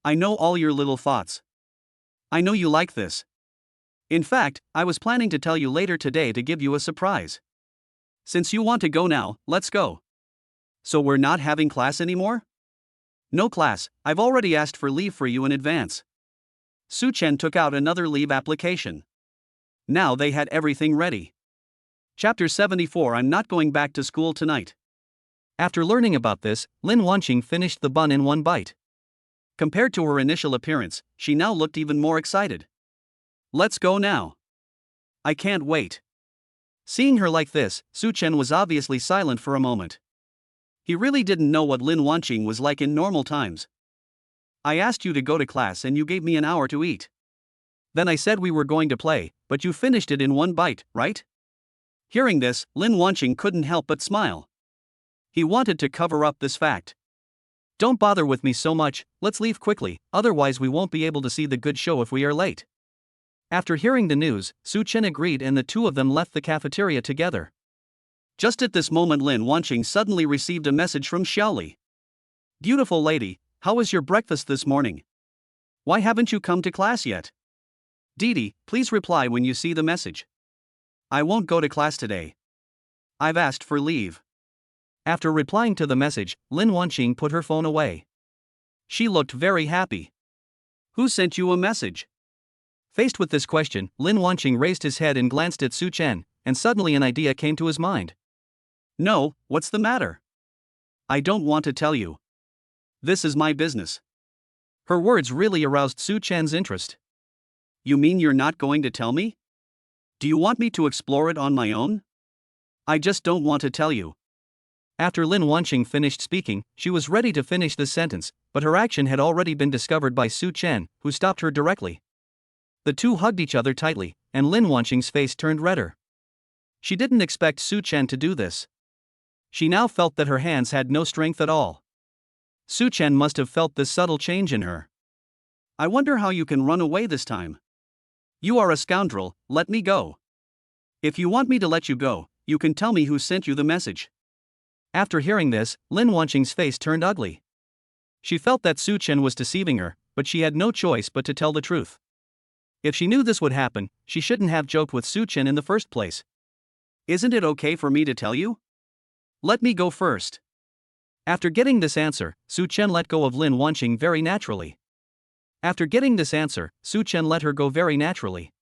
I know all your little thoughts. I know you like this. In fact, I was planning to tell you later today to give you a surprise. Since you want to go now, let's go. So we're not having class anymore? No class, I've already asked for leave for you in advance. Such Chen took out another leave application. Now they had everything ready. Chapter 74. I'm not going back to school tonight. After learning about this, Lin Wanqing finished the bun in one bite. Compared to her initial appearance, she now looked even more excited. Let's go now. I can't wait. Seeing her like this, Such Chen was obviously silent for a moment. He really didn't know what Lin Wanqing was like in normal times. I asked you to go to class and you gave me an hour to eat. Then I said we were going to play, but you finished it in one bite, right? Hearing this, Lin Wanqing couldn't help but smile. He wanted to cover up this fact. Don't bother with me so much, let's leave quickly, otherwise we won't be able to see the good show if we are late. After hearing the news, Such Chen agreed and the two of them left the cafeteria together. Just at this moment Lin Wanqing suddenly received a message from Xiaoli. Beautiful lady, how was your breakfast this morning? Why haven't you come to class yet? Didi, please reply when you see the message. I won't go to class today. I've asked for leave. After replying to the message, Lin Wanqing put her phone away. She looked very happy. Who sent you a message? Faced with this question, Lin Wanqing raised his head and glanced at Such Chen, and suddenly an idea came to his mind. No, what's the matter? I don't want to tell you. This is my business. Her words really aroused Such Chen's interest. You mean you're not going to tell me? Do you want me to explore it on my own? I just don't want to tell you. After Lin Wanqing finished speaking, she was ready to finish this sentence, but her action had already been discovered by Such Chen, who stopped her directly. The two hugged each other tightly, and Lin Wanqing's face turned redder. She didn't expect Such Chen to do this. She now felt that her hands had no strength at all. Such Chen must have felt this subtle change in her. I wonder how you can run away this time. You are a scoundrel, let me go. If you want me to let you go, you can tell me who sent you the message. After hearing this, Lin Wanqing's face turned ugly. She felt that Such Chen was deceiving her, but she had no choice but to tell the truth. If she knew this would happen, she shouldn't have joked with Such Chen in the first place. Isn't it okay for me to tell you? Let me go first. After getting this answer, Such Chen let go of Lin Wanqing very naturally. After getting this answer, Such Chen let her go very naturally.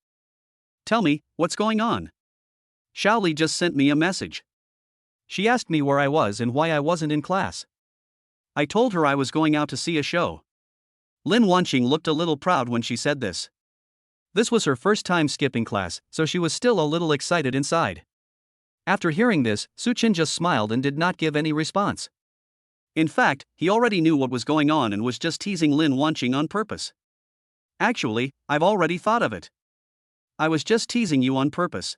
Tell me, what's going on? Xiaoli just sent me a message. She asked me where I was and why I wasn't in class. I told her I was going out to see a show. Lin Wanqing looked a little proud when she said this. This was her first time skipping class, so she was still a little excited inside. After hearing this, Such Chen just smiled and did not give any response. In fact, he already knew what was going on and was just teasing Lin Wanqing on purpose. Actually, I've already thought of it. I was just teasing you on purpose.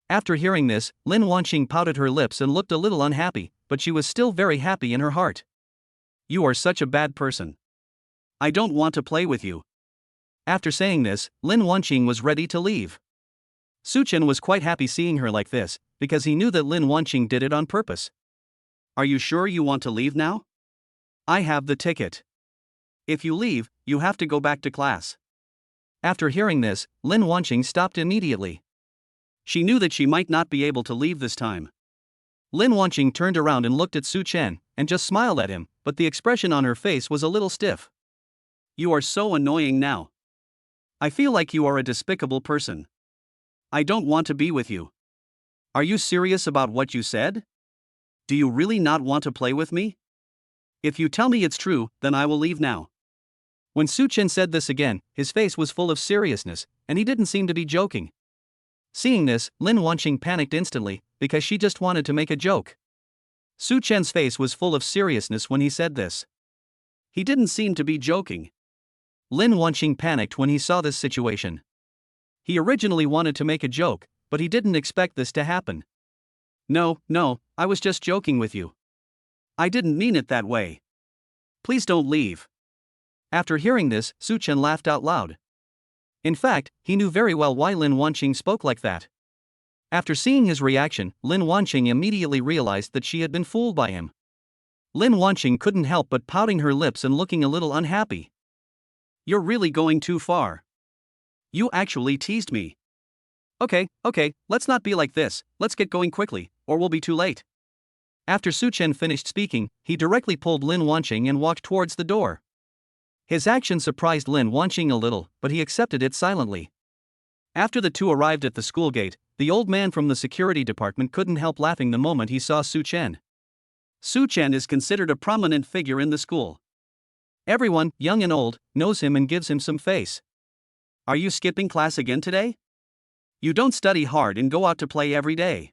After hearing this, Lin Wanqing pouted her lips and looked a little unhappy, but she was still very happy in her heart. You are such a bad person. I don't want to play with you. After saying this, Lin Wanqing was ready to leave. Such Chen was quite happy seeing her like this, because he knew that Lin Wanqing did it on purpose. Are you sure you want to leave now? I have the ticket. If you leave, you have to go back to class. After hearing this, Lin Wanqing stopped immediately. She knew that she might not be able to leave this time. Lin Wanqing turned around and looked at Such Chen, and just smiled at him, but the expression on her face was a little stiff. You are so annoying now. I feel like you are a despicable person. I don't want to be with you. Are you serious about what you said? Do you really not want to play with me? If you tell me it's true, then I will leave now. When Such Chen said this again, his face was full of seriousness, and he didn't seem to be joking. Seeing this, Lin Wanqing panicked instantly, because she just wanted to make a joke. Such Chen's face was full of seriousness when he said this. He didn't seem to be joking. Lin Wanqing panicked when he saw this situation. He originally wanted to make a joke, but he didn't expect this to happen. No, I was just joking with you. I didn't mean it that way. Please don't leave. After hearing this, Such Chen laughed out loud. In fact, he knew very well why Lin Wanqing spoke like that. After seeing his reaction, Lin Wanqing immediately realized that she had been fooled by him. Lin Wanqing couldn't help but pouting her lips and looking a little unhappy. You're really going too far. You actually teased me. Okay, let's not be like this, let's get going quickly, or we'll be too late. After Such Chen finished speaking, he directly pulled Lin Wanqing and walked towards the door. His action surprised Lin Wanqing a little, but he accepted it silently. After the two arrived at the school gate, the old man from the security department couldn't help laughing the moment he saw Such Chen. Such Chen is considered a prominent figure in the school. Everyone, young and old, knows him and gives him some face. Are you skipping class again today? You don't study hard and go out to play every day.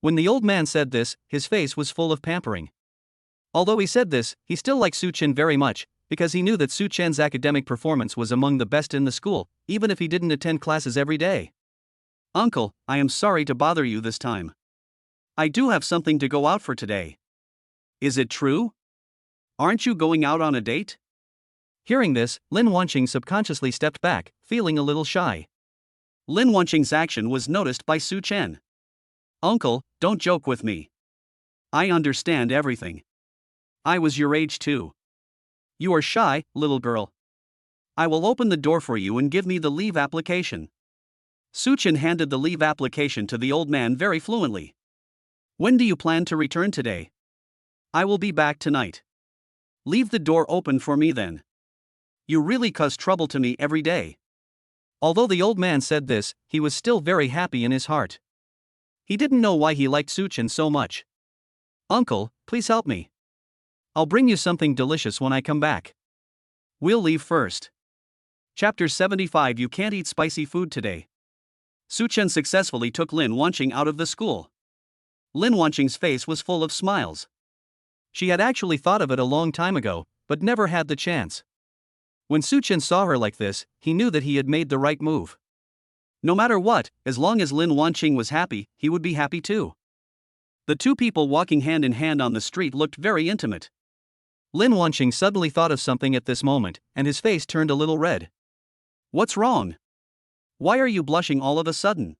When the old man said this, his face was full of pampering. Although he said this, he still liked Such Chen very much, because he knew that Such Chen's academic performance was among the best in the school, even if he didn't attend classes every day. Uncle, I am sorry to bother you this time. I do have something to go out for today. Is it true? Aren't you going out on a date? Hearing this, Lin Wanqing subconsciously stepped back, feeling a little shy. Lin Wanqing's action was noticed by Such Chen. Uncle, don't joke with me. I understand everything. I was your age too. You are shy, little girl. I will open the door for you and give me the leave application. Such Chen handed the leave application to the old man very fluently. When do you plan to return today? I will be back tonight. Leave the door open for me then. You really cause trouble to me every day. Although the old man said this, he was still very happy in his heart. He didn't know why he liked Such Chen so much. Uncle, please help me. I'll bring you something delicious when I come back. We'll leave first. Chapter 75. You can't eat spicy food today. Such Chen successfully took Lin Wanqing out of the school. Lin Wanqing's face was full of smiles. She had actually thought of it a long time ago, but never had the chance. When Such Chen saw her like this, he knew that he had made the right move. No matter what, as long as Lin Wanqing was happy, he would be happy too. The two people walking hand in hand on the street looked very intimate. Lin Wanqing suddenly thought of something at this moment, and his face turned a little red. What's wrong? Why are you blushing all of a sudden?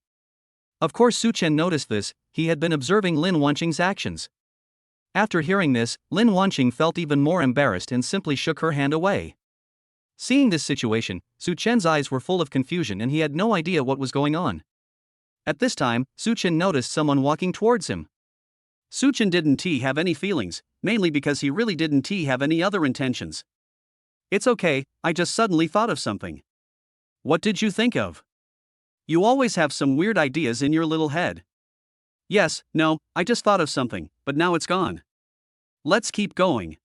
Of course Such Chen noticed this, he had been observing Lin Wanqing's actions. After hearing this, Lin Wanqing felt even more embarrassed and simply shook her hand away. Seeing this situation, Such Chen's eyes were full of confusion and he had no idea what was going on. At this time, Such Chen noticed someone walking towards him. Such Chen didn't have any feelings, mainly because he really didn't have any other intentions. It's okay, I just suddenly thought of something. What did you think of? You always have some weird ideas in your little head. Yes, no, I just thought of something, but now it's gone. Let's keep going.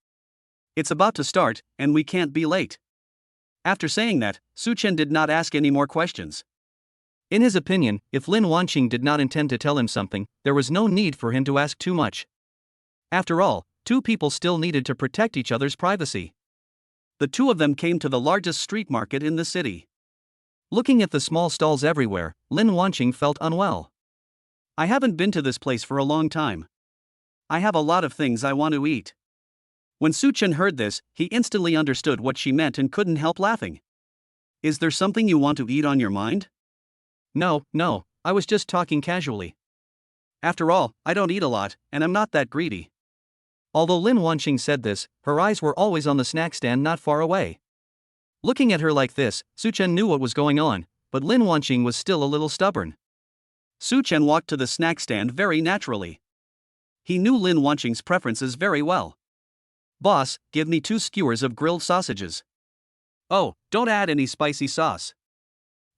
It's about to start, and we can't be late. After saying that, Such Chen did not ask any more questions. In his opinion, if Lin Wanqing did not intend to tell him something, there was no need for him to ask too much. After all, two people still needed to protect each other's privacy. The two of them came to the largest street market in the city. Looking at the small stalls everywhere, Lin Wanqing felt unwell. I haven't been to this place for a long time. I have a lot of things I want to eat. When Such Chen heard this, he instantly understood what she meant and couldn't help laughing. Is there something you want to eat on your mind? No, I was just talking casually. After all, I don't eat a lot, and I'm not that greedy. Although Lin Wanqing said this, her eyes were always on the snack stand not far away. Looking at her like this, Such Chen knew what was going on, but Lin Wanqing was still a little stubborn. Such Chen walked to the snack stand very naturally. He knew Lin Wanqing's preferences very well. "Boss, give me 2 skewers of grilled sausages." "Oh, don't add any spicy sauce."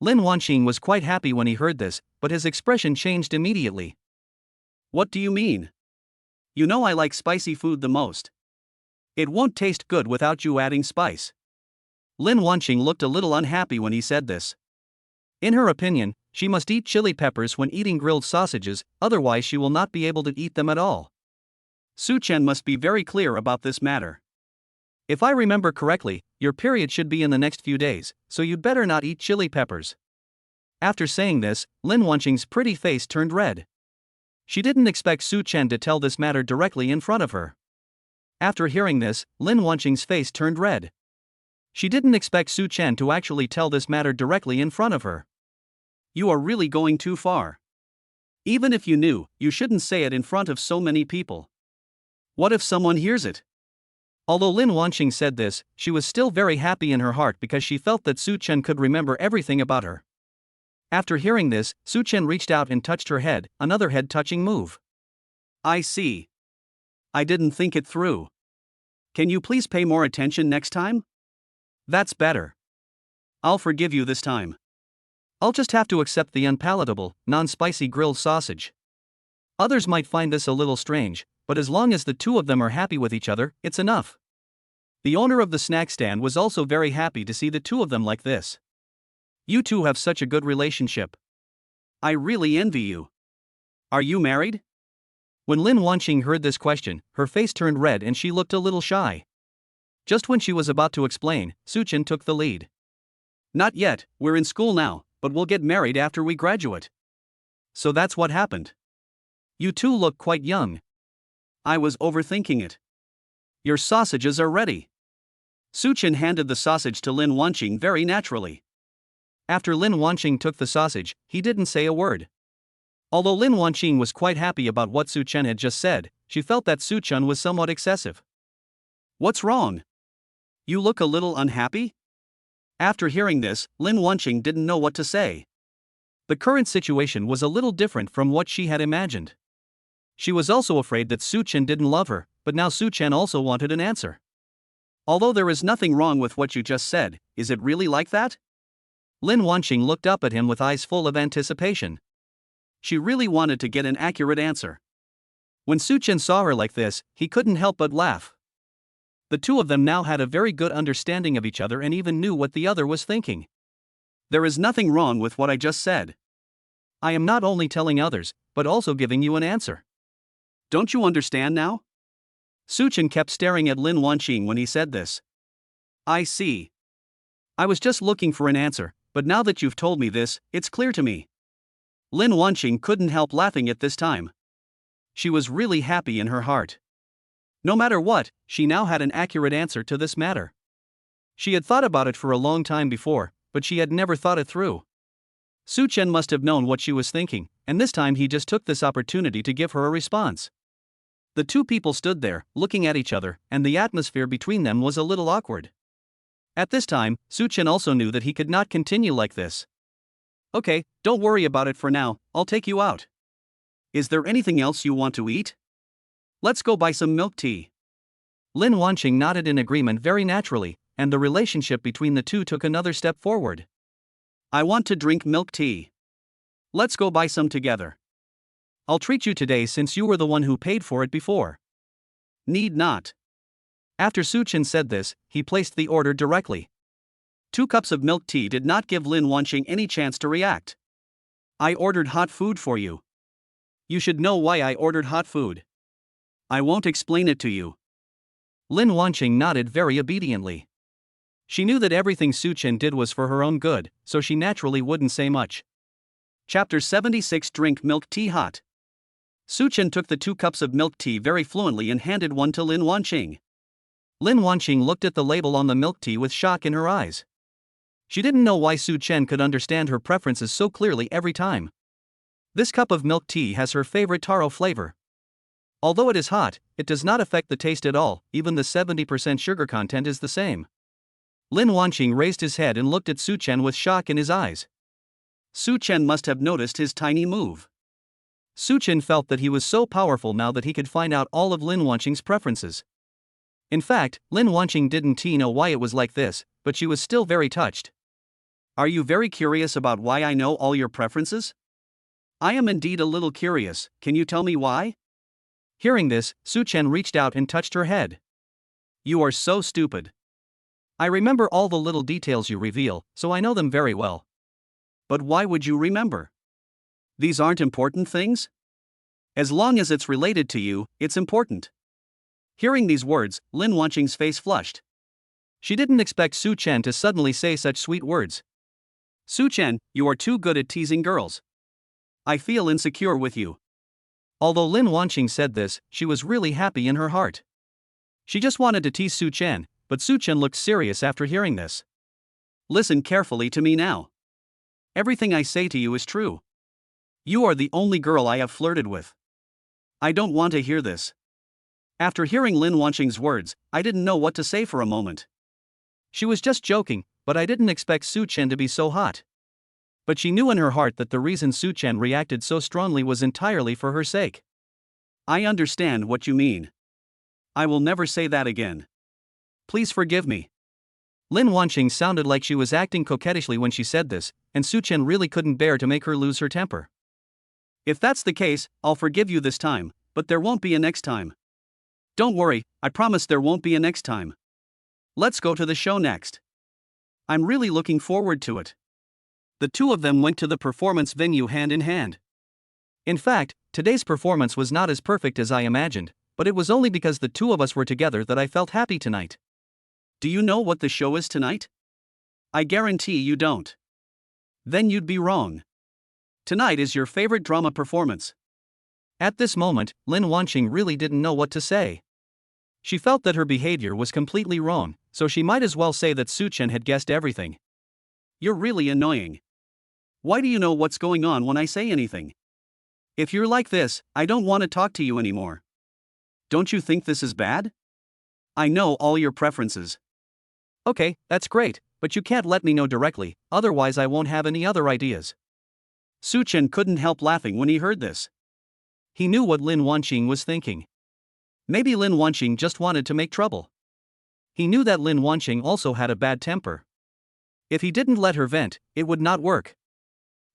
Lin Wanqing was quite happy when he heard this, but his expression changed immediately. "What do you mean? You know I like spicy food the most. It won't taste good without you adding spice." Lin Wanqing looked a little unhappy when he said this. In her opinion, she must eat chili peppers when eating grilled sausages, otherwise she will not be able to eat them at all. Such Chen must be very clear about this matter. "If I remember correctly, your period should be in the next few days, so you'd better not eat chili peppers." After saying this, Lin Wanqing's pretty face turned red. She didn't expect Such Chen to tell this matter directly in front of her. After hearing this, Lin Wanqing's face turned red. She didn't expect Such Chen to actually tell this matter directly in front of her. "You are really going too far. Even if you knew, you shouldn't say it in front of so many people. What if someone hears it?" Although Lin Wanqing said this, she was still very happy in her heart because she felt that Such Chen could remember everything about her. After hearing this, Such Chen reached out and touched her head, another head-touching move. "I see. I didn't think it through. Can you please pay more attention next time?" "That's better. I'll forgive you this time. I'll just have to accept the unpalatable, non-spicy grilled sausage. Others might find this a little strange, but as long as the two of them are happy with each other, it's enough." The owner of the snack stand was also very happy to see the two of them like this. "You two have such a good relationship. I really envy you. Are you married?" When Lin Wanqing heard this question, her face turned red and she looked a little shy. Just when she was about to explain, Such Chen took the lead. "Not yet, we're in school now, but we'll get married after we graduate." "So that's what happened. You two look quite young." "I was overthinking it. Your sausages are ready." Such Chen handed the sausage to Lin Wanqing very naturally. After Lin Wanqing took the sausage, he didn't say a word. Although Lin Wanqing was quite happy about what Such Chen had just said, she felt that Such Chen was somewhat excessive. "What's wrong? You look a little unhappy?" After hearing this, Lin Wanqing didn't know what to say. The current situation was a little different from what she had imagined. She was also afraid that Such Chen didn't love her, but now Such Chen also wanted an answer. "Although there is nothing wrong with what you just said, is it really like that?" Lin Wanqing looked up at him with eyes full of anticipation. She really wanted to get an accurate answer. When Such Chen saw her like this, he couldn't help but laugh. The two of them now had a very good understanding of each other and even knew what the other was thinking. "There is nothing wrong with what I just said. I am not only telling others, but also giving you an answer. Don't you understand now?" Such Chen kept staring at Lin Wanqing when he said this. "I see. I was just looking for an answer, but now that you've told me this, it's clear to me." Lin Wanqing couldn't help laughing at this time. She was really happy in her heart. No matter what, she now had an accurate answer to this matter. She had thought about it for a long time before, but she had never thought it through. Such Chen must have known what she was thinking, and this time he just took this opportunity to give her a response. The two people stood there, looking at each other, and the atmosphere between them was a little awkward. At this time, Such Chen also knew that he could not continue like this. "Okay, don't worry about it for now, I'll take you out. Is there anything else you want to eat? Let's go buy some milk tea." Lin Wanqing nodded in agreement very naturally, and the relationship between the two took another step forward. "I want to drink milk tea. Let's go buy some together." "I'll treat you today since you were the one who paid for it before." "Need not." After Such Chen said this, he placed the order directly. 2 cups of milk tea did not give Lin Wanqing any chance to react. "I ordered hot food for you. You should know why I ordered hot food. I won't explain it to you." Lin Wanqing nodded very obediently. She knew that everything Such Chen did was for her own good, so she naturally wouldn't say much. Chapter 76. Drink milk tea hot. Such Chen took the 2 cups of milk tea very fluently and handed one to Lin Wanqing. Lin Wanqing looked at the label on the milk tea with shock in her eyes. She didn't know why Such Chen could understand her preferences so clearly every time. This cup of milk tea has her favorite taro flavor. Although it is hot, it does not affect the taste at all, even the 70% sugar content is the same. Lin Wanqing raised his head and looked at Such Chen with shock in his eyes. Such Chen must have noticed his tiny move. Such Chen felt that he was so powerful now that he could find out all of Lin Wanqing's preferences. In fact, Lin Wanqing didn't know why it was like this, but she was still very touched. Are you very curious about why I know all your preferences? I am indeed a little curious, can you tell me why? Hearing this, Such Chen reached out and touched her head. You are so stupid. I remember all the little details you reveal, so I know them very well. But why would you remember? These aren't important things? As long as it's related to you, it's important. Hearing these words, Lin Wanqing's face flushed. She didn't expect Such Chen to suddenly say such sweet words. Such Chen, you are too good at teasing girls. I feel insecure with you. Although Lin Wanqing said this, she was really happy in her heart. She just wanted to tease Such Chen, but Such Chen looked serious after hearing this. Listen carefully to me now. Everything I say to you is true. You are the only girl I have flirted with. I don't want to hear this. After hearing Lin Wanqing's words, I didn't know what to say for a moment. She was just joking, but I didn't expect Such Chen to be so hot. But she knew in her heart that the reason Such Chen reacted so strongly was entirely for her sake. I understand what you mean. I will never say that again. Please forgive me. Lin Wanqing sounded like she was acting coquettishly when she said this, and Such Chen really couldn't bear to make her lose her temper. If that's the case, I'll forgive you this time, but there won't be a next time. Don't worry, I promise there won't be a next time. Let's go to the show next. I'm really looking forward to it. The two of them went to the performance venue hand in hand. In fact, today's performance was not as perfect as I imagined, but it was only because the two of us were together that I felt happy tonight. Do you know what the show is tonight? I guarantee you don't. Then you'd be wrong. Tonight is your favorite drama performance. At this moment, Lin Wanqing really didn't know what to say. She felt that her behavior was completely wrong, so she might as well say that Such Chen had guessed everything. You're really annoying. Why do you know what's going on when I say anything? If you're like this, I don't want to talk to you anymore. Don't you think this is bad? I know all your preferences. Okay, that's great, but you can't let me know directly, otherwise I won't have any other ideas. Such Chen couldn't help laughing when he heard this. He knew what Lin Wanqing was thinking. Maybe Lin Wanqing just wanted to make trouble. He knew that Lin Wanqing also had a bad temper. If he didn't let her vent, it would not work.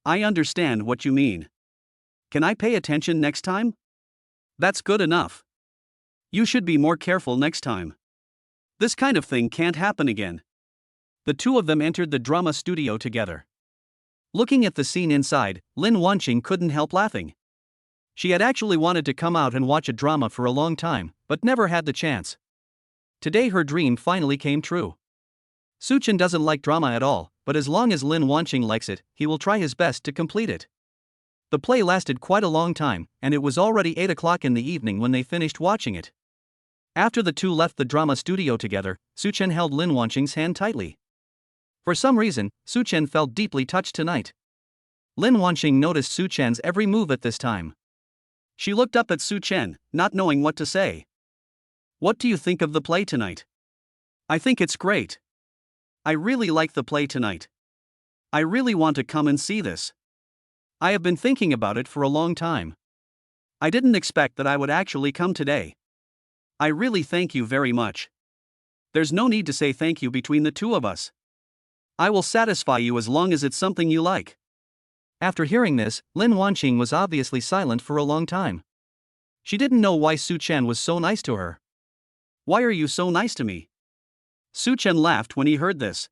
I understand what you mean. Can I pay attention next time? That's good enough. You should be more careful next time. This kind of thing can't happen again. The two of them entered the drama studio together. Looking at the scene inside, Lin Wanqing couldn't help laughing. She had actually wanted to come out and watch a drama for a long time, but never had the chance. Today her dream finally came true. Such Chen doesn't like drama at all, but as long as Lin Wanqing likes it, he will try his best to complete it. The play lasted quite a long time, and it was already 8 o'clock in the evening when they finished watching it. After the two left the drama studio together, Such Chen held Lin Wanqing's hand tightly. For some reason, Such Chen felt deeply touched tonight. Lin Wanqing noticed Such Chen's every move at this time. She looked up at Such Chen, not knowing what to say. What do you think of the play tonight? I think it's great. I really like the play tonight. I really want to come and see this. I have been thinking about it for a long time. I didn't expect that I would actually come today. I really thank you very much. There's no need to say thank you between the two of us. I will satisfy you as long as it's something you like. After hearing this, Lin Wanqing was obviously silent for a long time. She didn't know why Such Chen was so nice to her. Why are you so nice to me? Such Chen laughed when he heard this.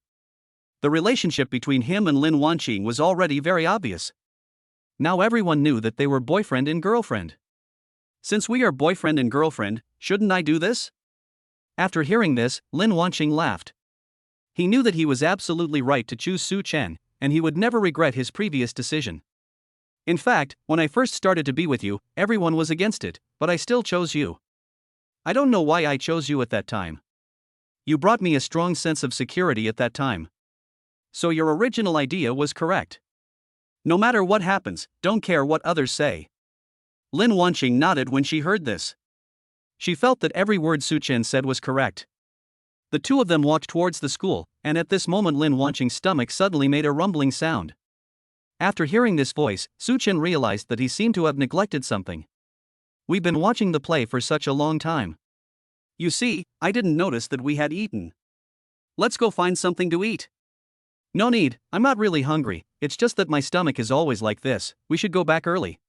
The relationship between him and Lin Wanqing was already very obvious. Now everyone knew that they were boyfriend and girlfriend. Since we are boyfriend and girlfriend, shouldn't I do this? After hearing this, Lin Wanqing laughed. He knew that he was absolutely right to choose Such Chen, and he would never regret his previous decision. In fact, when I first started to be with you, everyone was against it, but I still chose you. I don't know why I chose you at that time. You brought me a strong sense of security at that time. So your original idea was correct. No matter what happens, don't care what others say. Lin Wanqing nodded when she heard this. She felt that every word Such Chen said was correct. The two of them walked towards the school, and at this moment Lin Wanqing's stomach suddenly made a rumbling sound. After hearing this voice, Such Chen realized that he seemed to have neglected something. We've been watching the play for such a long time. You see, I didn't notice that we had eaten. Let's go find something to eat. No need, I'm not really hungry, it's just that my stomach is always like this, we should go back early.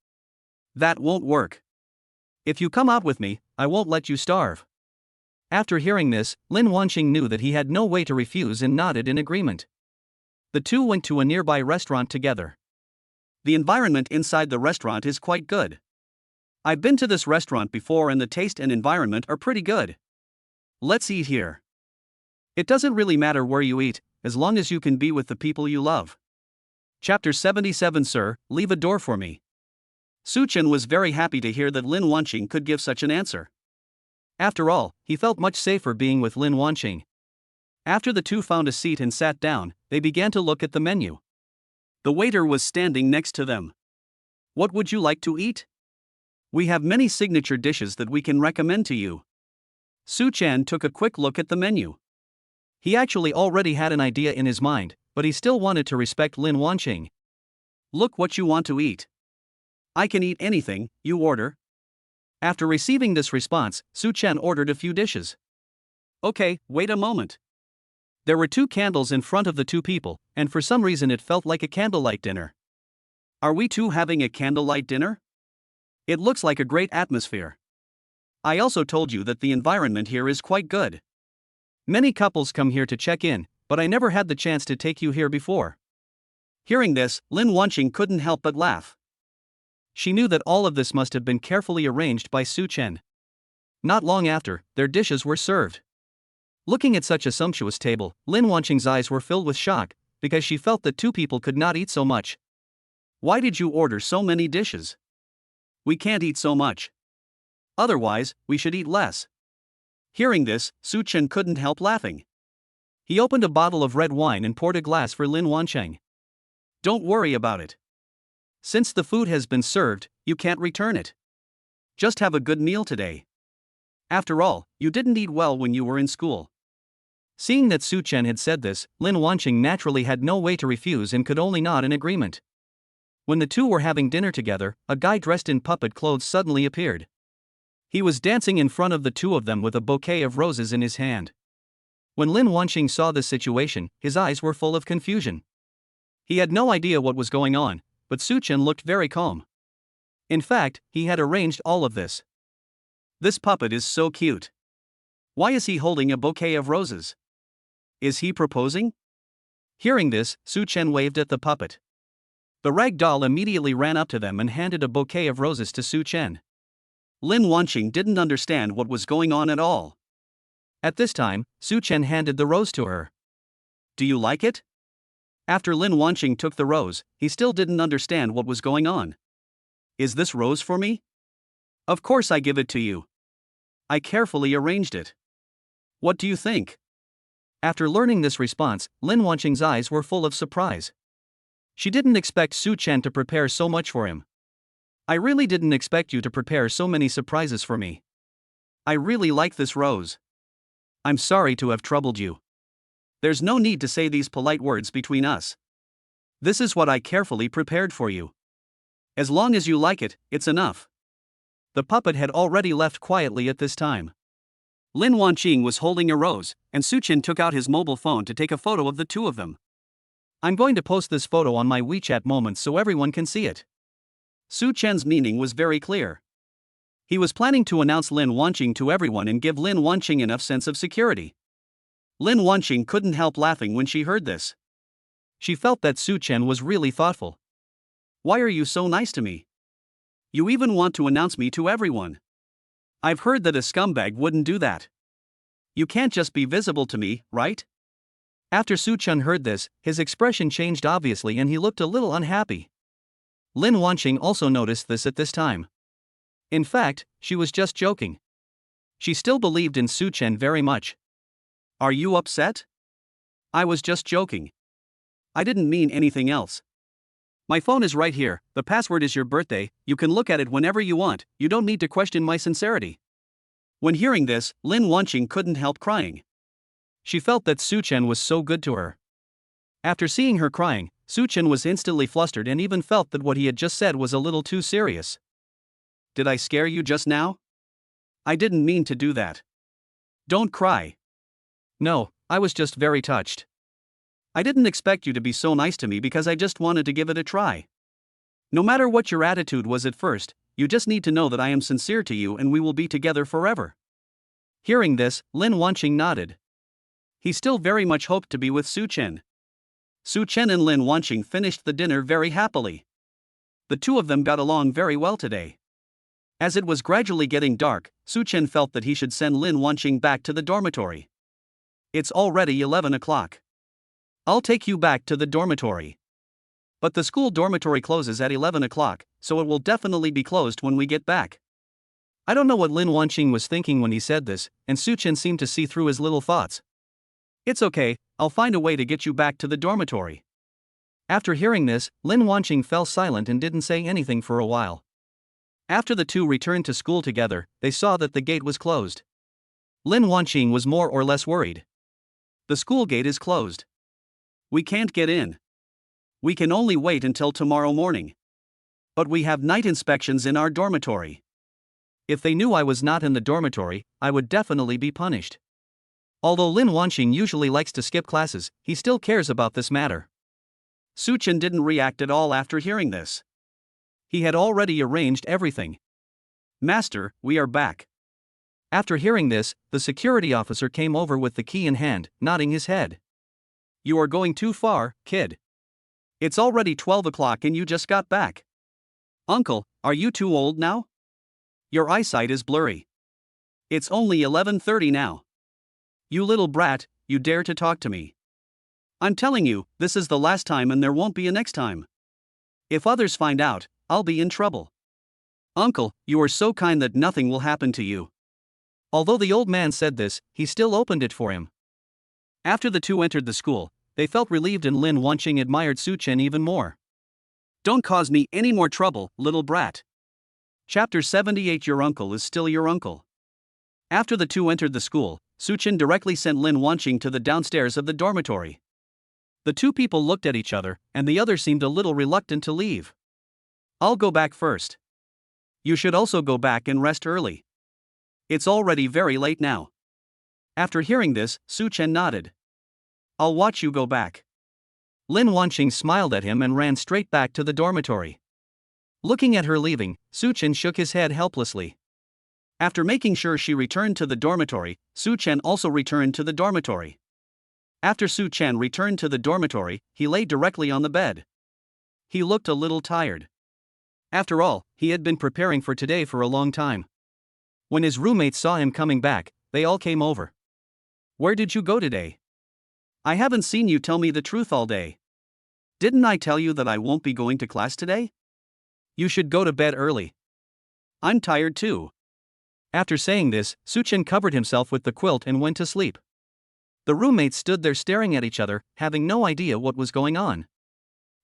That won't work. If you come out with me, I won't let you starve. After hearing this, Lin Wanqing knew that he had no way to refuse and nodded in agreement. The two went to a nearby restaurant together. The environment inside the restaurant is quite good. I've been to this restaurant before and the taste and environment are pretty good. Let's eat here. It doesn't really matter where you eat, as long as you can be with the people you love. Chapter 77. Sir, leave a door for me. Such Chen was very happy to hear that Lin Wanqing could give such an answer. After all, he felt much safer being with Lin Wanqing. After the two found a seat and sat down, they began to look at the menu. The waiter was standing next to them. What would you like to eat? We have many signature dishes that we can recommend to you. Such Chen took a quick look at the menu. He actually already had an idea in his mind, but he still wanted to respect Lin Wanqing. Look what you want to eat. I can eat anything, you order. After receiving this response, Such Chen ordered a few dishes. Okay, wait a moment. There were 2 candles in front of the 2 people, and for some reason it felt like a candlelight dinner. Are we two having a candlelight dinner? It looks like a great atmosphere. I also told you that the environment here is quite good. Many couples come here to check in, but I never had the chance to take you here before. Hearing this, Lin Wanqing couldn't help but laugh. She knew that all of this must have been carefully arranged by Such Chen. Not long after, their dishes were served. Looking at such a sumptuous table, Lin Wanqing's eyes were filled with shock, because she felt that 2 people could not eat so much. Why did you order so many dishes? We can't eat so much. Otherwise, we should eat less. Hearing this, Such Chen couldn't help laughing. He opened a bottle of red wine and poured a glass for Lin Wanqing. Don't worry about it. Since the food has been served, you can't return it. Just have a good meal today. After all, you didn't eat well when you were in school. Seeing that Such Chen had said this, Lin Wanqing naturally had no way to refuse and could only nod in agreement. When the two were having dinner together, a guy dressed in puppet clothes suddenly appeared. He was dancing in front of the 2 of them with a bouquet of roses in his hand. When Lin Wanqing saw this situation, his eyes were full of confusion. He had no idea what was going on, but Such Chen looked very calm. In fact, he had arranged all of this. This puppet is so cute. Why is he holding a bouquet of roses? Is he proposing? Hearing this, Such Chen waved at the puppet. The rag doll immediately ran up to them and handed a bouquet of roses to Such Chen. Lin Wanqing didn't understand what was going on at all. At this time, Such Chen handed the rose to her. Do you like it? After Lin Wanqing took the rose, he still didn't understand what was going on. Is this rose for me? Of course I give it to you. I carefully arranged it. What do you think? After learning this response, Lin Wanqing's eyes were full of surprise. She didn't expect Such Chen to prepare so much for him. I really didn't expect you to prepare so many surprises for me. I really like this rose. I'm sorry to have troubled you. There's no need to say these polite words between us. This is what I carefully prepared for you. As long as you like it, it's enough. The puppet had already left quietly at this time. Lin Wanqing was holding a rose, and Such Chen took out his mobile phone to take a photo of the 2 of them. I'm going to post this photo on my WeChat Moments so everyone can see it. Such Chen's meaning was very clear. He was planning to announce Lin Wanqing to everyone and give Lin Wanqing enough sense of security. Lin Wanqing couldn't help laughing when she heard this. She felt that Such Chen was really thoughtful. Why are you so nice to me? You even want to announce me to everyone. I've heard that a scumbag wouldn't do that. You can't just be visible to me, right? After Such Chen heard this, his expression changed obviously and he looked a little unhappy. Lin Wanqing also noticed this at this time. In fact, she was just joking. She still believed in Such Chen very much. Are you upset? I was just joking. I didn't mean anything else. My phone is right here, the password is your birthday, you can look at it whenever you want, you don't need to question my sincerity. When hearing this, Lin Wanqing couldn't help crying. She felt that Such Chen was so good to her. After seeing her crying, Such Chen was instantly flustered and even felt that what he had just said was a little too serious. Did I scare you just now? I didn't mean to do that. Don't cry. No, I was just very touched. I didn't expect you to be so nice to me because I just wanted to give it a try. No matter what your attitude was at first, you just need to know that I am sincere to you and we will be together forever. Hearing this, Lin Wanqing nodded. He still very much hoped to be with Such Chen. Such Chen and Lin Wanqing finished the dinner very happily. The two of them got along very well today. As it was gradually getting dark, Such Chen felt that he should send Lin Wanqing back to the dormitory. It's already 11 o'clock. I'll take you back to the dormitory. But the school dormitory closes at 11 o'clock, so it will definitely be closed when we get back. I don't know what Lin Wanqing was thinking when he said this, and Such Chen seemed to see through his little thoughts. It's okay, I'll find a way to get you back to the dormitory. After hearing this, Lin Wanqing fell silent and didn't say anything for a while. After the two returned to school together, they saw that the gate was closed. Lin Wanqing was more or less worried. The school gate is closed. We can't get in. We can only wait until tomorrow morning. But we have night inspections in our dormitory. If they knew I was not in the dormitory, I would definitely be punished. Although Lin Wanqing usually likes to skip classes, he still cares about this matter. Such Chen didn't react at all after hearing this. He had already arranged everything. Master, we are back. After hearing this, the security officer came over with the key in hand, nodding his head. You are going too far, kid. It's already 12 o'clock and you just got back. Uncle, are you too old now? Your eyesight is blurry. It's only 11:30 now. You little brat, you dare to talk to me. I'm telling you, this is the last time and there won't be a next time. If others find out, I'll be in trouble. Uncle, you are so kind that nothing will happen to you. Although the old man said this, he still opened it for him. After the two entered the school, they felt relieved and Lin Wanqing admired Such Chen even more. Don't cause me any more trouble, little brat. Chapter 78. Your uncle is still your uncle. After the two entered the school, Such Chen directly sent Lin Wanqing to the downstairs of the dormitory. The two people looked at each other, and the other seemed a little reluctant to leave. I'll go back first. You should also go back and rest early. It's already very late now. After hearing this, Such Chen nodded. I'll watch you go back. Lin Wanqing smiled at him and ran straight back to the dormitory. Looking at her leaving, Such Chen shook his head helplessly. After making sure she returned to the dormitory, Such Chen also returned to the dormitory. After Such Chen returned to the dormitory, he lay directly on the bed. He looked a little tired. After all, he had been preparing for today for a long time. When his roommates saw him coming back, they all came over. Where did you go today? I haven't seen you tell me the truth all day. Didn't I tell you that I won't be going to class today? You should go to bed early. I'm tired too. After saying this, Such Chen covered himself with the quilt and went to sleep. The roommates stood there staring at each other, having no idea what was going on.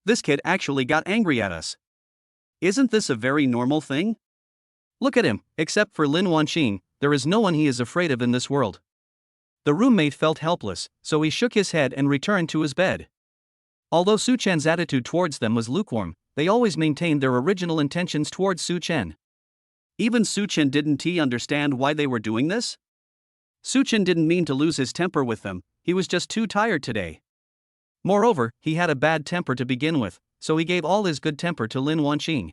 This kid actually got angry at us. Isn't this a very normal thing? Look at him, except for Lin Wanqing, there is no one he is afraid of in this world. The roommate felt helpless, so he shook his head and returned to his bed. Although Such Chen's attitude towards them was lukewarm, they always maintained their original intentions towards Such Chen. Even Such Chen didn't understand why they were doing this? Such Chen didn't mean to lose his temper with them, he was just too tired today. Moreover, he had a bad temper to begin with, so he gave all his good temper to Lin Wanqing.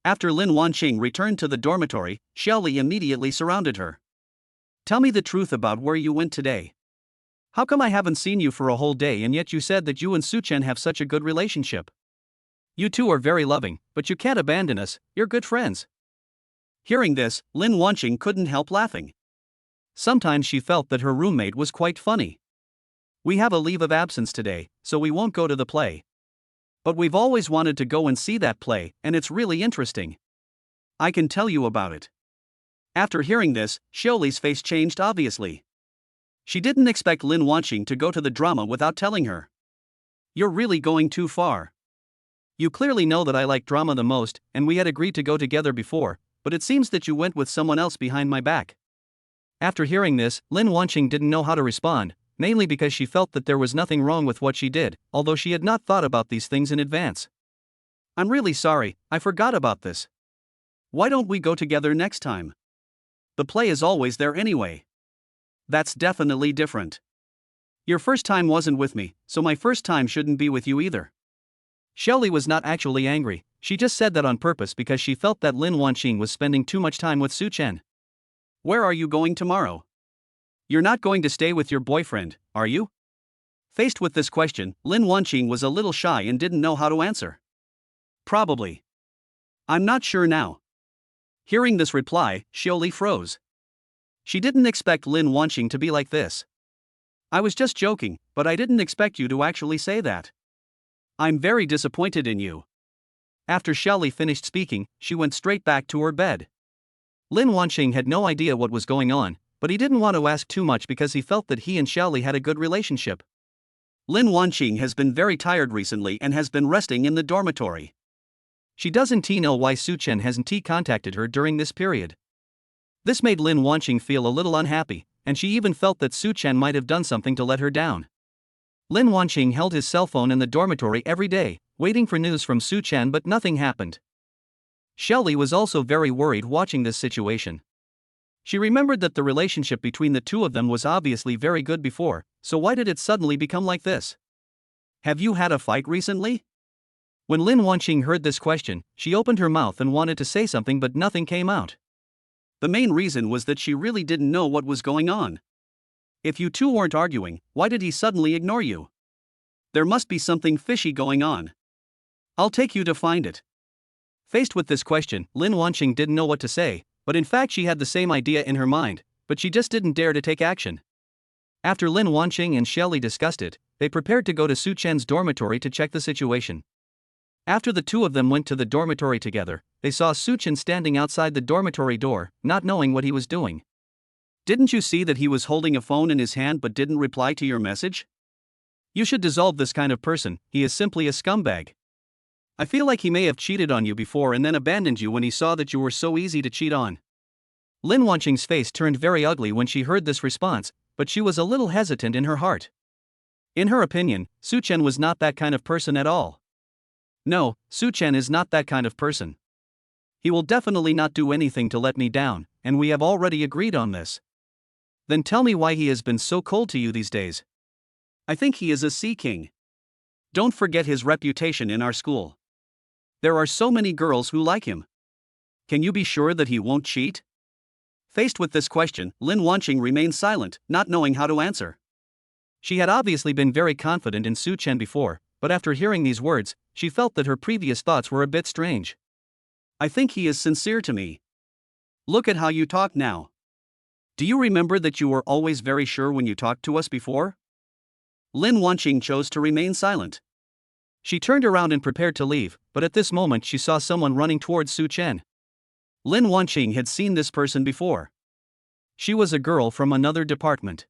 After Lin Wanqing returned to the dormitory, Xiaoli immediately surrounded her. Tell me the truth about where you went today. How come I haven't seen you for a whole day and yet you said that you and Such Chen have such a good relationship? You two are very loving, but you can't abandon us, you're good friends. Hearing this, Lin Wanqing couldn't help laughing. Sometimes she felt that her roommate was quite funny. We have a leave of absence today, so we won't go to the play. But we've always wanted to go and see that play, and it's really interesting. I can tell you about it. After hearing this, Xiaoli's face changed obviously. She didn't expect Lin Wanqing to go to the drama without telling her. You're really going too far. You clearly know that I like drama the most, and we had agreed to go together before, but it seems that you went with someone else behind my back. After hearing this, Lin Wanqing didn't know how to respond, mainly because she felt that there was nothing wrong with what she did, although she had not thought about these things in advance. I'm really sorry, I forgot about this. Why don't we go together next time? The play is always there anyway. That's definitely different. Your first time wasn't with me, so my first time shouldn't be with you either. Shelley was not actually angry, she just said that on purpose because she felt that Lin Wanqing was spending too much time with Such Chen. Where are you going tomorrow? You're not going to stay with your boyfriend, are you? Faced with this question, Lin Wanqing was a little shy and didn't know how to answer. Probably. I'm not sure now. Hearing this reply, Shelley froze. She didn't expect Lin Wanqing to be like this. I was just joking, but I didn't expect you to actually say that. I'm very disappointed in you. After Shelley finished speaking, she went straight back to her bed. Lin Wanqing had no idea what was going on, but he didn't want to ask too much because he felt that he and Shelley had a good relationship. Lin Wanqing has been very tired recently and has been resting in the dormitory. She doesn't know why Such Chen hasn't contacted her during this period. This made Lin Wanqing feel a little unhappy, and she even felt that Such Chen might have done something to let her down. Lin Wanqing held his cell phone in the dormitory every day, waiting for news from Such Chen, but nothing happened. Shelley was also very worried watching this situation. She remembered that the relationship between the two of them was obviously very good before, so why did it suddenly become like this? Have you had a fight recently? When Lin Wanqing heard this question, she opened her mouth and wanted to say something, but nothing came out. The main reason was that she really didn't know what was going on. If you two weren't arguing, why did he suddenly ignore you? There must be something fishy going on. I'll take you to find it. Faced with this question, Lin Wanqing didn't know what to say, but in fact she had the same idea in her mind, but she just didn't dare to take action. After Lin Wanqing and Shelley discussed it, they prepared to go to Such Chen's dormitory to check the situation. After the two of them went to the dormitory together, they saw Such Chen standing outside the dormitory door, not knowing what he was doing. Didn't you see that he was holding a phone in his hand but didn't reply to your message? You should dissolve this kind of person, he is simply a scumbag. I feel like he may have cheated on you before and then abandoned you when he saw that you were so easy to cheat on. Lin Wanqing's face turned very ugly when she heard this response, but she was a little hesitant in her heart. In her opinion, Such Chen was not that kind of person at all. No, Such Chen is not that kind of person. He will definitely not do anything to let me down, and we have already agreed on this. Then tell me why he has been so cold to you these days. I think he is a sea king. Don't forget his reputation in our school. There are so many girls who like him. Can you be sure that he won't cheat? Faced with this question, Lin Wanqing remained silent, not knowing how to answer. She had obviously been very confident in Such Chen before, but after hearing these words, she felt that her previous thoughts were a bit strange. I think he is sincere to me. Look at how you talk now. Do you remember that you were always very sure when you talked to us before? Lin Wanqing chose to remain silent. She turned around and prepared to leave, but at this moment she saw someone running towards Such Chen. Lin Wanqing had seen this person before. She was a girl from another department.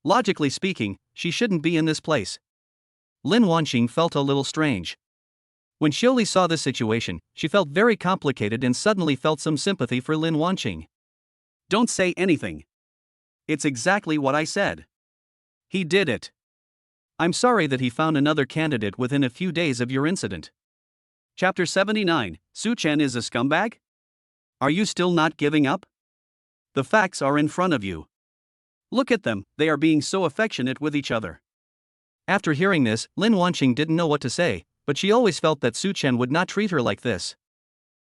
Logically speaking, she shouldn't be in this place. Lin Wanqing felt a little strange. When Shelley saw this situation, she felt very complicated and suddenly felt some sympathy for Lin Wanqing. Don't say anything. It's exactly what I said. He did it. I'm sorry that he found another candidate within a few days of your incident. Chapter 79, Such Chen is a scumbag? Are you still not giving up? The facts are in front of you. Look at them, they are being so affectionate with each other. After hearing this, Lin Wanqing didn't know what to say, but she always felt that Such Chen would not treat her like this.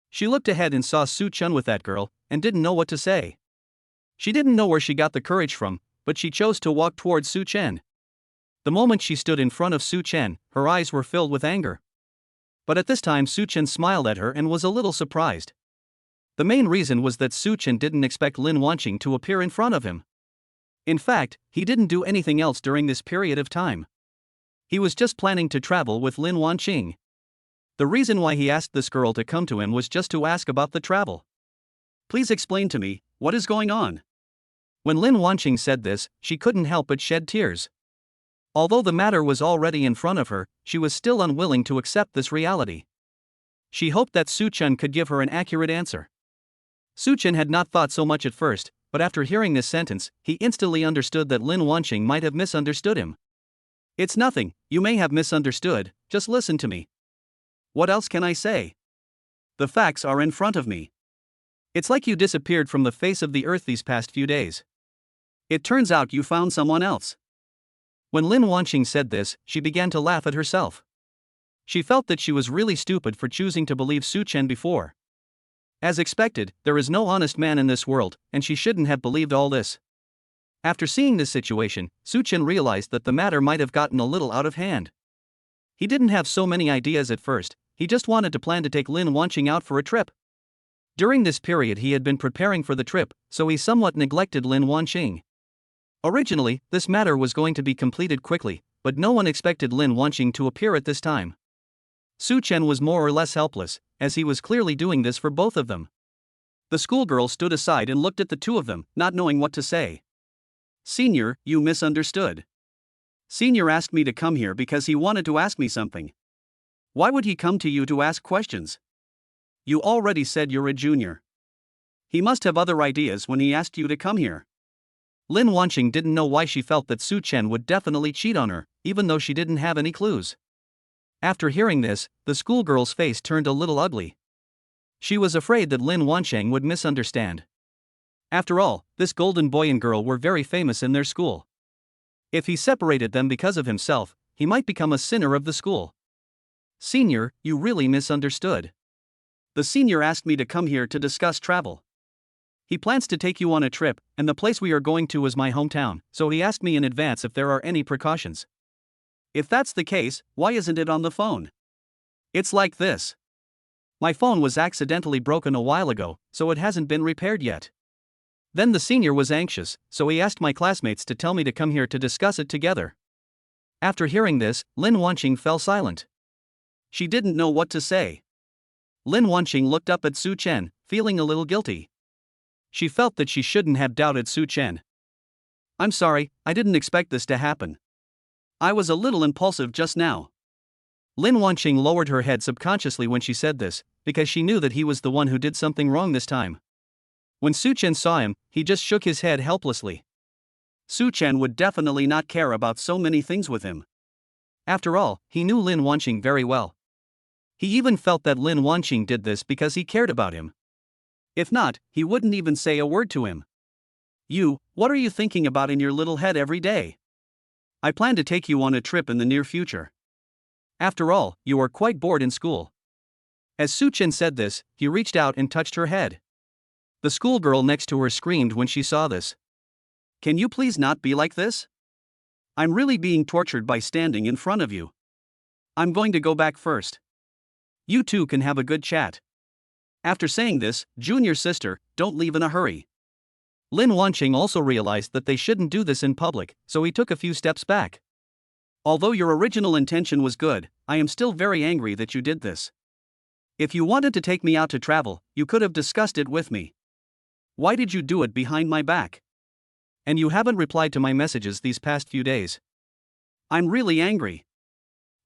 She looked ahead and saw Such Chen with that girl, and didn't know what to say. She didn't know where she got the courage from, but she chose to walk towards Such Chen. The moment she stood in front of Such Chen, her eyes were filled with anger. But at this time Such Chen smiled at her and was a little surprised. The main reason was that Such Chen didn't expect Lin Wanqing to appear in front of him. In fact, he didn't do anything else during this period of time. He was just planning to travel with Lin Wanqing. The reason why he asked this girl to come to him was just to ask about the travel. Please explain to me, what is going on? When Lin Wanqing said this, she couldn't help but shed tears. Although the matter was already in front of her, she was still unwilling to accept this reality. She hoped that Such Chen could give her an accurate answer. Such Chen had not thought so much at first, but after hearing this sentence, he instantly understood that Lin Wanqing might have misunderstood him. It's nothing, you may have misunderstood, just listen to me. What else can I say? The facts are in front of me. It's like you disappeared from the face of the earth these past few days. It turns out you found someone else. When Lin Wanqing said this, she began to laugh at herself. She felt that she was really stupid for choosing to believe Such Chen before. As expected, there is no honest man in this world, and she shouldn't have believed all this. After seeing this situation, Such Chen realized that the matter might have gotten a little out of hand. He didn't have so many ideas at first, he just wanted to plan to take Lin Wanqing out for a trip. During this period he had been preparing for the trip, so he somewhat neglected Lin Wanqing. Originally, this matter was going to be completed quickly, but no one expected Lin Wanqing to appear at this time. Such Chen was more or less helpless, as he was clearly doing this for both of them. The schoolgirl stood aside and looked at the two of them, not knowing what to say. Senior, you misunderstood. Senior asked me to come here because he wanted to ask me something. Why would he come to you to ask questions? You already said you're a junior. He must have other ideas when he asked you to come here. Lin Wanqing didn't know why she felt that Such Chen would definitely cheat on her, even though she didn't have any clues. After hearing this, the schoolgirl's face turned a little ugly. She was afraid that Lin Wanqing would misunderstand. After all, this golden boy and girl were very famous in their school. If he separated them because of himself, he might become a sinner of the school. Senior, you really misunderstood. The senior asked me to come here to discuss travel. He plans to take you on a trip, and the place we are going to is my hometown, so he asked me in advance if there are any precautions. If that's the case, why isn't it on the phone? It's like this. My phone was accidentally broken a while ago, so it hasn't been repaired yet. Then the senior was anxious, so he asked my classmates to tell me to come here to discuss it together. After hearing this, Lin Wanqing fell silent. She didn't know what to say. Lin Wanqing looked up at Such Chen, feeling a little guilty. She felt that she shouldn't have doubted Such Chen. I'm sorry, I didn't expect this to happen. I was a little impulsive just now. Lin Wanqing lowered her head subconsciously when she said this, because she knew that he was the one who did something wrong this time. When Such Chen saw him, he just shook his head helplessly. Such Chen would definitely not care about so many things with him. After all, he knew Lin Wanqing very well. He even felt that Lin Wanqing did this because he cared about him. If not, he wouldn't even say a word to him. What are you thinking about in your little head every day? I plan to take you on a trip in the near future. After all, you are quite bored in school. As Such Chen said this, he reached out and touched her head. The schoolgirl next to her screamed when she saw this. Can you please not be like this? I'm really being tortured by standing in front of you. I'm going to go back first. You two can have a good chat. After saying this, junior sister, don't leave in a hurry. Lin Wanqing also realized that they shouldn't do this in public, so he took a few steps back. Although your original intention was good, I am still very angry that you did this. If you wanted to take me out to travel, you could have discussed it with me. Why did you do it behind my back? And you haven't replied to my messages these past few days. I'm really angry.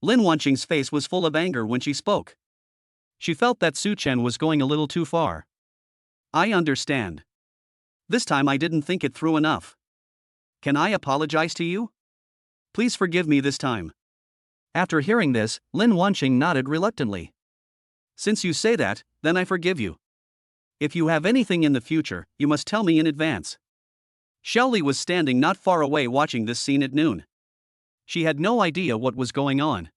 Lin Wanqing's face was full of anger when she spoke. She felt that Such Chen was going a little too far. I understand. This time I didn't think it through enough. Can I apologize to you? Please forgive me this time. After hearing this, Lin Wanqing nodded reluctantly. Since you say that, then I forgive you. If you have anything in the future, you must tell me in advance. Xiaoli was standing not far away watching this scene at noon. She had no idea what was going on.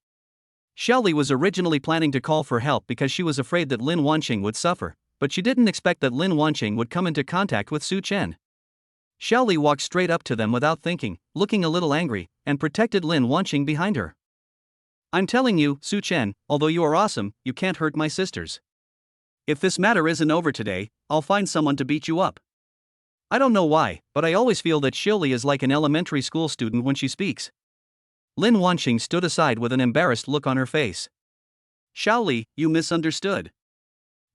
Xiaoli was originally planning to call for help because she was afraid that Lin Wanqing would suffer, but she didn't expect that Lin Wanqing would come into contact with Such Chen. Xiaoli walked straight up to them without thinking, looking a little angry, and protected Lin Wanqing behind her. I'm telling you, Such Chen, although you are awesome, you can't hurt my sisters. If this matter isn't over today, I'll find someone to beat you up. I don't know why, but I always feel that Xiaoli is like an elementary school student when she speaks. Lin Wanqing stood aside with an embarrassed look on her face. Xiaoli, you misunderstood.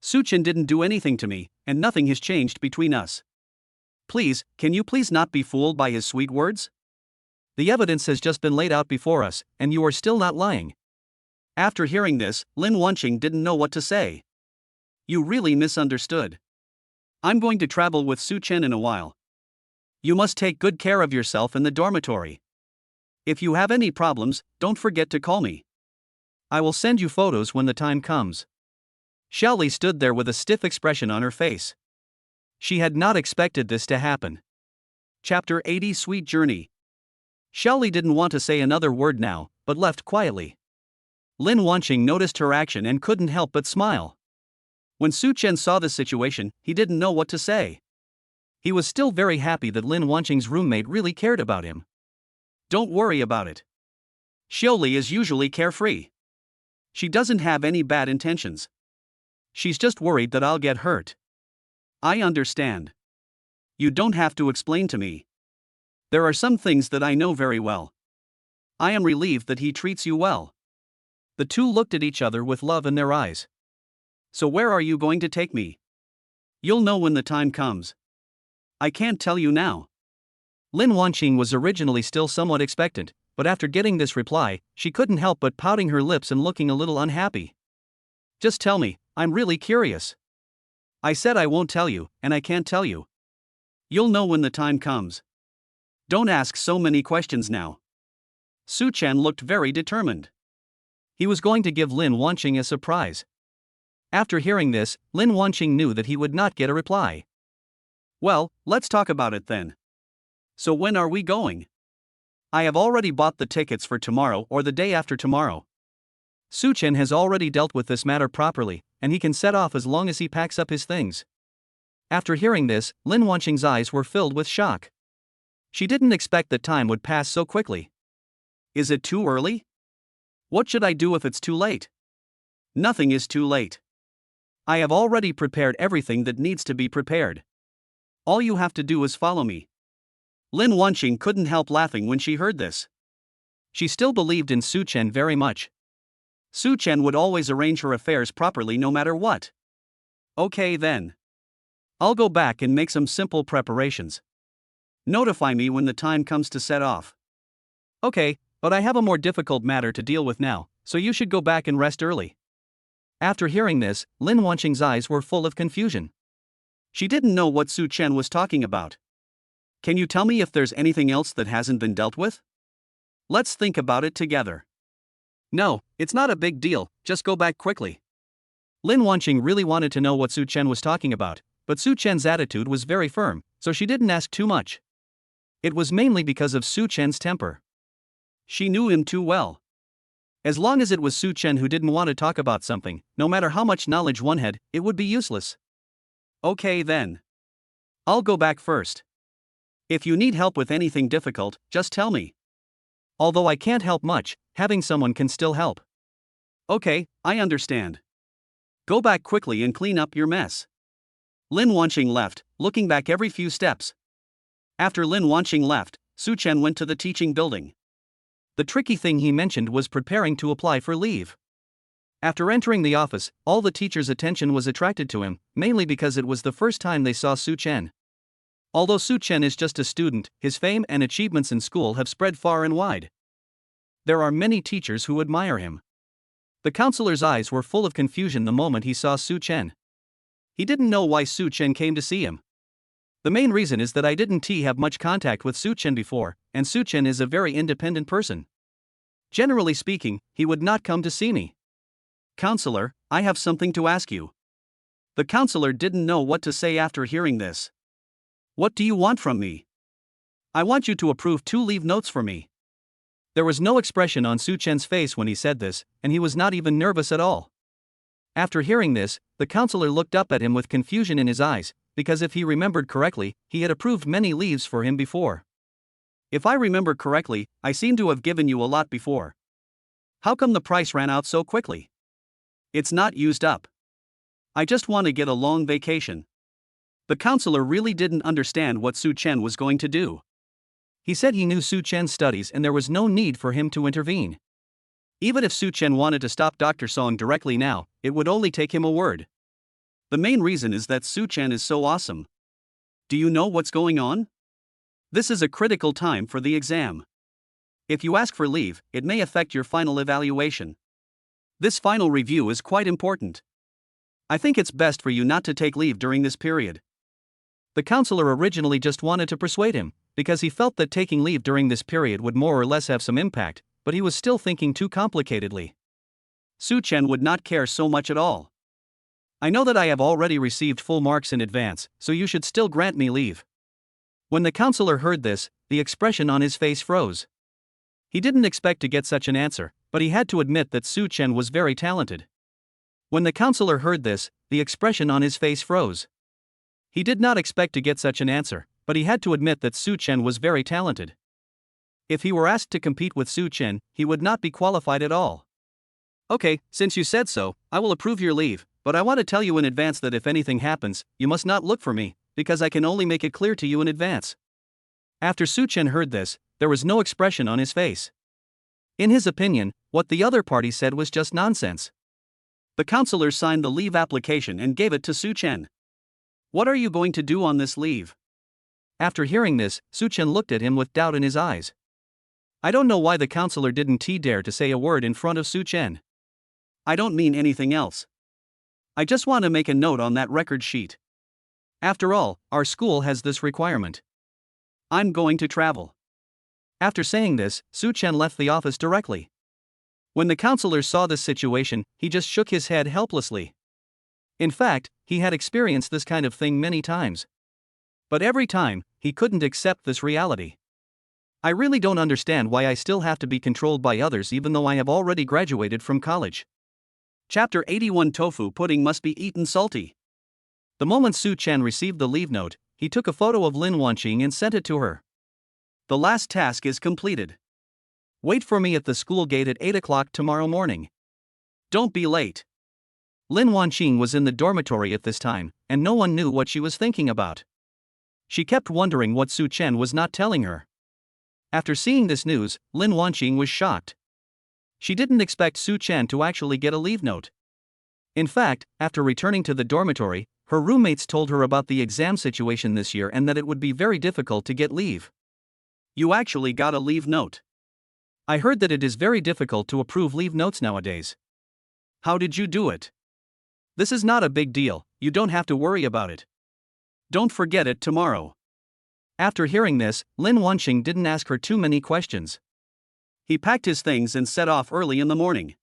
Such Chen didn't do anything to me, and nothing has changed between us. Please, can you please not be fooled by his sweet words? The evidence has just been laid out before us, and you are still not lying. After hearing this, Lin Wanqing didn't know what to say. You really misunderstood. I'm going to travel with Such Chen in a while, You must take good care of yourself in the dormitory. If you have any problems, don't forget to call me. I will send you photos when the time comes. Xiaoli stood there with a stiff expression on her face. She had not expected this to happen. Chapter 80 Sweet Journey. Xiaoli didn't want to say another word now, but left quietly. Lin Wanqing noticed her action and couldn't help but smile. When Such Chen saw the situation, he didn't know what to say. He was still very happy that Lin Wanqing's roommate really cared about him. Don't worry about it. Xiaoli is usually carefree. She doesn't have any bad intentions. She's just worried that I'll get hurt. I understand. You don't have to explain to me. There are some things that I know very well. I am relieved that he treats you well. The two looked at each other with love in their eyes. So where are you going to take me? You'll know when the time comes. I can't tell you now. Lin Wanqing was originally still somewhat expectant, but after getting this reply, she couldn't help but pouting her lips and looking a little unhappy. Just tell me, I'm really curious. I said I won't tell you, and I can't tell you. You'll know when the time comes. Don't ask so many questions now. Such Chen looked very determined. He was going to give Lin Wanqing a surprise. After hearing this, Lin Wanqing knew that he would not get a reply. Well, let's talk about it then. So when are we going? I have already bought the tickets for tomorrow or the day after tomorrow. Such Chen has already dealt with this matter properly, and he can set off as long as he packs up his things. After hearing this, Lin Wanqing's eyes were filled with shock. She didn't expect that time would pass so quickly. Is it too early? What should I do if it's too late? Nothing is too late. I have already prepared everything that needs to be prepared. All you have to do is follow me. Lin Wanqing couldn't help laughing when she heard this. She still believed in Such Chen very much. Such Chen would always arrange her affairs properly no matter what. Okay then. I'll go back and make some simple preparations. Notify me when the time comes to set off. Okay, but I have a more difficult matter to deal with now, so you should go back and rest early. After hearing this, Lin Wanqing's eyes were full of confusion. She didn't know what Such Chen was talking about. Can you tell me if there's anything else that hasn't been dealt with? Let's think about it together. No, it's not a big deal, just go back quickly. Lin Wanqing really wanted to know what Such Chen was talking about, but Such Chen's attitude was very firm, so she didn't ask too much. It was mainly because of Such Chen's temper. She knew him too well. As long as it was Such Chen who didn't want to talk about something, no matter how much knowledge one had, it would be useless. Okay then. I'll go back first. If you need help with anything difficult, just tell me. Although I can't help much, having someone can still help. Okay, I understand. Go back quickly and clean up your mess. Lin Wanqing left, looking back every few steps. After Lin Wanqing left, Such Chen went to the teaching building. The tricky thing he mentioned was preparing to apply for leave. After entering the office, all the teachers' attention was attracted to him, mainly because it was the first time they saw Such Chen. Although Such Chen is just a student, his fame and achievements in school have spread far and wide. There are many teachers who admire him. The counselor's eyes were full of confusion the moment he saw Such Chen. He didn't know why Such Chen came to see him. The main reason is that I didn't have much contact with Such Chen before, and Such Chen is a very independent person. Generally speaking, he would not come to see me. Counselor, I have something to ask you. The counselor didn't know what to say after hearing this. What do you want from me? I want you to approve 2 leave notes for me. There was no expression on Such Chen's face when he said this, and he was not even nervous at all. After hearing this, the counselor looked up at him with confusion in his eyes, because if he remembered correctly, he had approved many leaves for him before. If I remember correctly, I seem to have given you a lot before. How come the price ran out so quickly? It's not used up. I just want to get a long vacation. The counselor really didn't understand what Such Chen was going to do. He said he knew Such Chen's studies and there was no need for him to intervene. Even if Such Chen wanted to stop Dr. Song directly now, it would only take him a word. The main reason is that Such Chen is so awesome. Do you know what's going on? This is a critical time for the exam. If you ask for leave, it may affect your final evaluation. This final review is quite important. I think it's best for you not to take leave during this period. The counselor originally just wanted to persuade him, because he felt that taking leave during this period would more or less have some impact, but he was still thinking too complicatedly. Such Chen would not care so much at all. I know that I have already received full marks in advance, so you should still grant me leave. When the counselor heard this, the expression on his face froze. He didn't expect to get such an answer, but he had to admit that Such Chen was very talented. When the counselor heard this, the expression on his face froze. He did not expect to get such an answer, but he had to admit that Such Chen was very talented. If he were asked to compete with Such Chen, he would not be qualified at all. Okay, since you said so, I will approve your leave, but I want to tell you in advance that if anything happens, you must not look for me, because I can only make it clear to you in advance. After Such Chen heard this, there was no expression on his face. In his opinion, what the other party said was just nonsense. The counselor signed the leave application and gave it to Such Chen. What are you going to do on this leave? After hearing this, Such Chen looked at him with doubt in his eyes. I don't know why the counselor didn't dare to say a word in front of Such Chen. I don't mean anything else. I just want to make a note on that record sheet. After all, our school has this requirement. I'm going to travel. After saying this, Such Chen left the office directly. When the counselor saw this situation, he just shook his head helplessly. In fact, he had experienced this kind of thing many times. But every time, he couldn't accept this reality. I really don't understand why I still have to be controlled by others even though I have already graduated from college. Chapter 81 Tofu pudding must be eaten salty. The moment Such Chen received the leave note, he took a photo of Lin Shing and sent it to her. The last task is completed. Wait for me at the school gate at 8 o'clock tomorrow morning. Don't be late. Lin Shing was in the dormitory at this time, and no one knew what she was thinking about. She kept wondering what Such Chen was not telling her. After seeing this news, Lin Shing was shocked. She didn't expect Such Chen to actually get a leave note. In fact, after returning to the dormitory, her roommates told her about the exam situation this year and that it would be very difficult to get leave. You actually got a leave note. I heard that it is very difficult to approve leave notes nowadays. How did you do it? This is not a big deal, you don't have to worry about it. Don't forget it tomorrow. After hearing this, Lin Shing didn't ask her too many questions. He packed his things and set off early in the morning.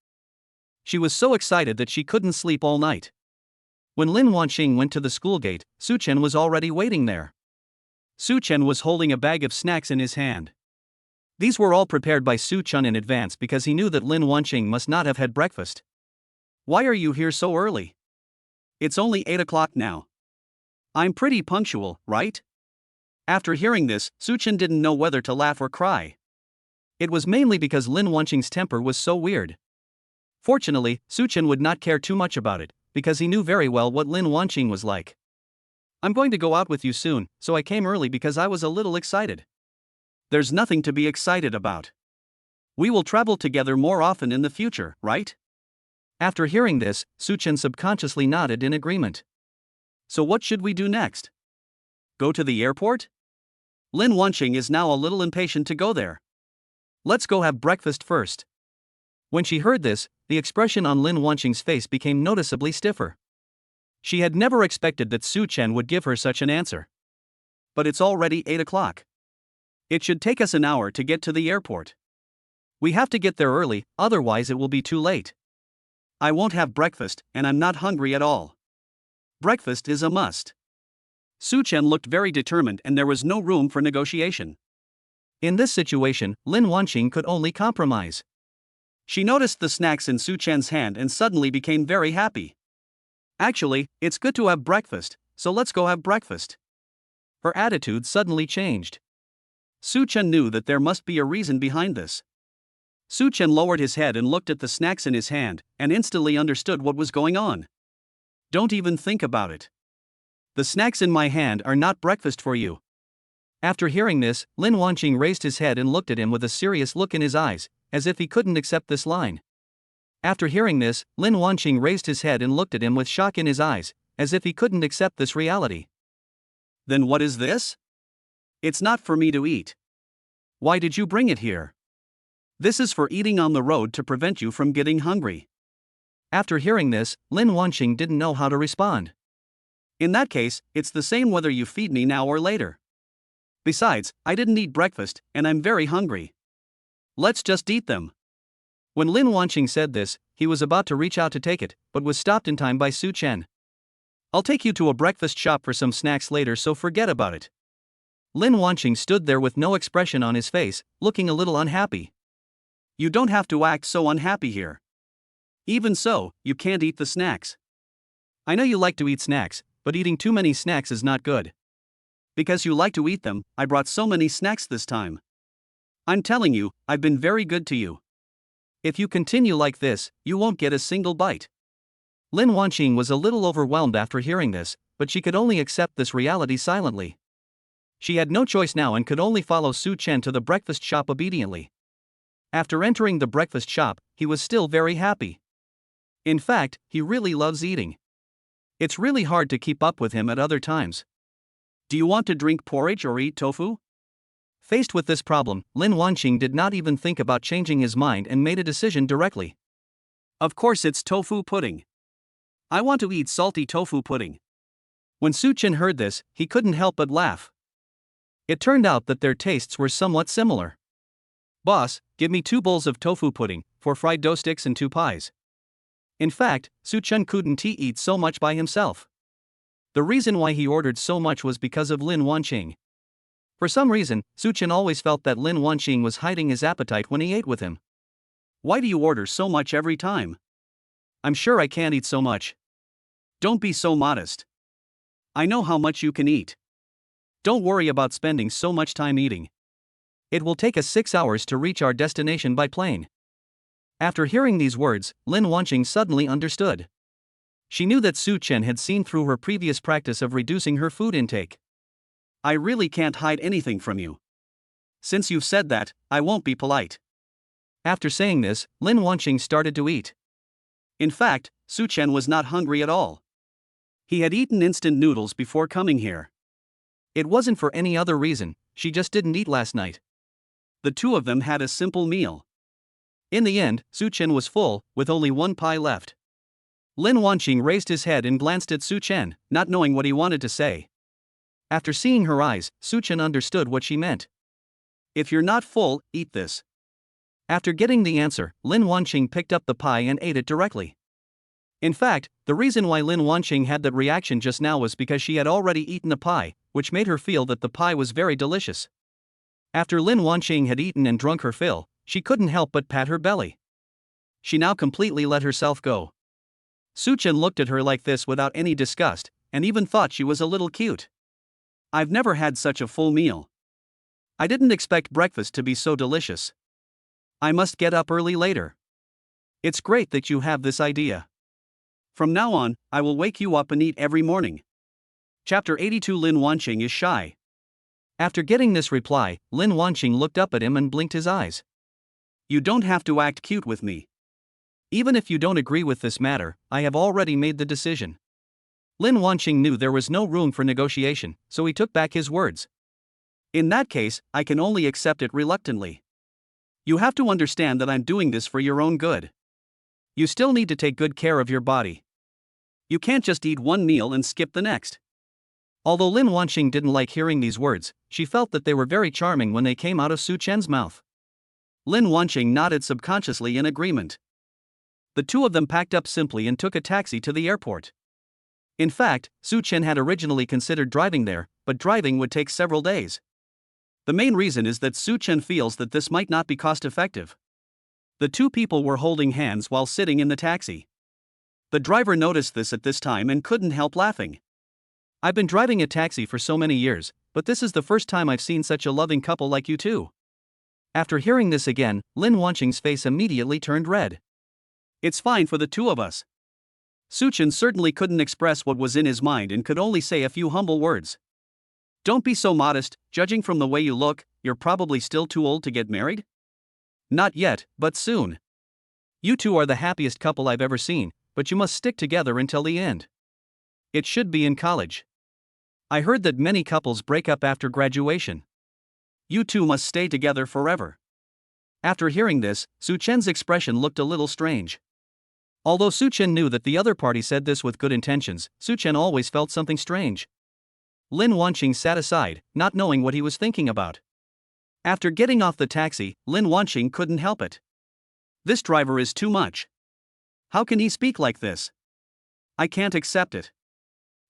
She was so excited that she couldn't sleep all night. When Lin Shing went to the school gate, Such Chen was already waiting there. Such Chen was holding a bag of snacks in his hand. These were all prepared by Such Chen in advance because he knew that Lin Shing must not have had breakfast. Why are you here so early? It's only 8 o'clock now. I'm pretty punctual, right? After hearing this, Such Chen didn't know whether to laugh or cry. It was mainly because Lin Shing's temper was so weird. Fortunately, Such Chen would not care too much about it, because he knew very well what Lin Shing was like. I'm going to go out with you soon, so I came early because I was a little excited. There's nothing to be excited about. We will travel together more often in the future, right? After hearing this, Such Chen subconsciously nodded in agreement. So what should we do next? Go to the airport? Lin Shing is now a little impatient to go there. Let's go have breakfast first. When she heard this, the expression on Lin Shing's face became noticeably stiffer. She had never expected that Such Chen would give her such an answer. But it's already 8 o'clock. It should take us an hour to get to the airport. We have to get there early, otherwise it will be too late. I won't have breakfast, and I'm not hungry at all. Breakfast is a must. Such Chen looked very determined and there was no room for negotiation. In this situation, Lin Shing could only compromise. She noticed the snacks in Such Chen's hand and suddenly became very happy. Actually, it's good to have breakfast, so let's go have breakfast. Her attitude suddenly changed. Such Chen knew that there must be a reason behind this. Such Chen lowered his head and looked at the snacks in his hand, and instantly understood what was going on. Don't even think about it. The snacks in my hand are not breakfast for you. After hearing this, Lin Shing raised his head and looked at him with a serious look in his eyes, as if he couldn't accept this line. After hearing this, Lin Shing raised his head and looked at him with shock in his eyes, as if he couldn't accept this reality. Then what is this? It's not for me to eat. Why did you bring it here? This is for eating on the road to prevent you from getting hungry. After hearing this, Lin Shing didn't know how to respond. In that case, it's the same whether you feed me now or later. Besides, I didn't eat breakfast, and I'm very hungry. Let's just eat them. When Lin Wanqing said this, he was about to reach out to take it, but was stopped in time by Such Chen. I'll take you to a breakfast shop for some snacks later, so forget about it. Lin Wanqing stood there with no expression on his face, looking a little unhappy. You don't have to act so unhappy here. Even so, you can't eat the snacks. I know you like to eat snacks, but eating too many snacks is not good. Because you like to eat them, I brought so many snacks this time. I'm telling you, I've been very good to you. If you continue like this, you won't get a single bite. Lin Wanqing was a little overwhelmed after hearing this, but she could only accept this reality silently. She had no choice now and could only follow Such Chen to the breakfast shop obediently. After entering the breakfast shop, he was still very happy. In fact, he really loves eating. It's really hard to keep up with him at other times. Do you want to drink porridge or eat tofu? Faced with this problem, Lin Wanqing did not even think about changing his mind and made a decision directly. Of course it's tofu pudding. I want to eat salty tofu pudding. When Such Chen heard this, he couldn't help but laugh. It turned out that their tastes were somewhat similar. Boss, give me 2 bowls of tofu pudding, 4 fried dough sticks and 2 pies. In fact, Such Chen couldn't eat so much by himself. The reason why he ordered so much was because of Lin Wanqing. For some reason, Such Chen always felt that Lin Wanqing was hiding his appetite when he ate with him. Why do you order so much every time? I'm sure I can't eat so much. Don't be so modest. I know how much you can eat. Don't worry about spending so much time eating. It will take us 6 hours to reach our destination by plane. After hearing these words, Lin Wanqing suddenly understood. She knew that Such Chen had seen through her previous practice of reducing her food intake. I really can't hide anything from you. Since you've said that, I won't be polite. After saying this, Lin Wanqing started to eat. In fact, Such Chen was not hungry at all. He had eaten instant noodles before coming here. It wasn't for any other reason, she just didn't eat last night. The two of them had a simple meal. In the end, Such Chen was full, with only 1 pie left. Lin Wanqing raised his head and glanced at Such Chen, not knowing what he wanted to say. After seeing her eyes, Such Chen understood what she meant. If you're not full, eat this. After getting the answer, Lin Wanqing picked up the pie and ate it directly. In fact, the reason why Lin Wanqing had that reaction just now was because she had already eaten a pie, which made her feel that the pie was very delicious. After Lin Wanqing had eaten and drunk her fill, she couldn't help but pat her belly. She now completely let herself go. Such Chen looked at her like this without any disgust, and even thought she was a little cute. I've never had such a full meal. I didn't expect breakfast to be so delicious. I must get up early later. It's great that you have this idea. From now on, I will wake you up and eat every morning. Chapter 82. Lin Wanqing is shy. After getting this reply, Lin Wanqing looked up at him and blinked his eyes. You don't have to act cute with me. Even if you don't agree with this matter, I have already made the decision. Lin Wanqing knew there was no room for negotiation, so he took back his words. In that case, I can only accept it reluctantly. You have to understand that I'm doing this for your own good. You still need to take good care of your body. You can't just eat one meal and skip the next. Although Lin Wanqing didn't like hearing these words, she felt that they were very charming when they came out of Such Chen's mouth. Lin Wanqing nodded subconsciously in agreement. The two of them packed up simply and took a taxi to the airport. In fact, Such Chen had originally considered driving there, but driving would take several days. The main reason is that Such Chen feels that this might not be cost-effective. The two people were holding hands while sitting in the taxi. The driver noticed this at this time and couldn't help laughing. I've been driving a taxi for so many years, but this is the first time I've seen such a loving couple like you two. After hearing this again, Lin Wanqing's face immediately turned red. It's fine for the two of us. Such Chen certainly couldn't express what was in his mind and could only say a few humble words. Don't be so modest, judging from the way you look, you're probably still too old to get married? Not yet, but soon. You two are the happiest couple I've ever seen, but you must stick together until the end. It should be in college. I heard that many couples break up after graduation. You two must stay together forever. After hearing this, Such Chen's expression looked a little strange. Although Such Chen knew that the other party said this with good intentions, Such Chen always felt something strange. Lin Wanqing sat aside, not knowing what he was thinking about. After getting off the taxi, Lin Wanqing couldn't help it. This driver is too much. How can he speak like this? I can't accept it.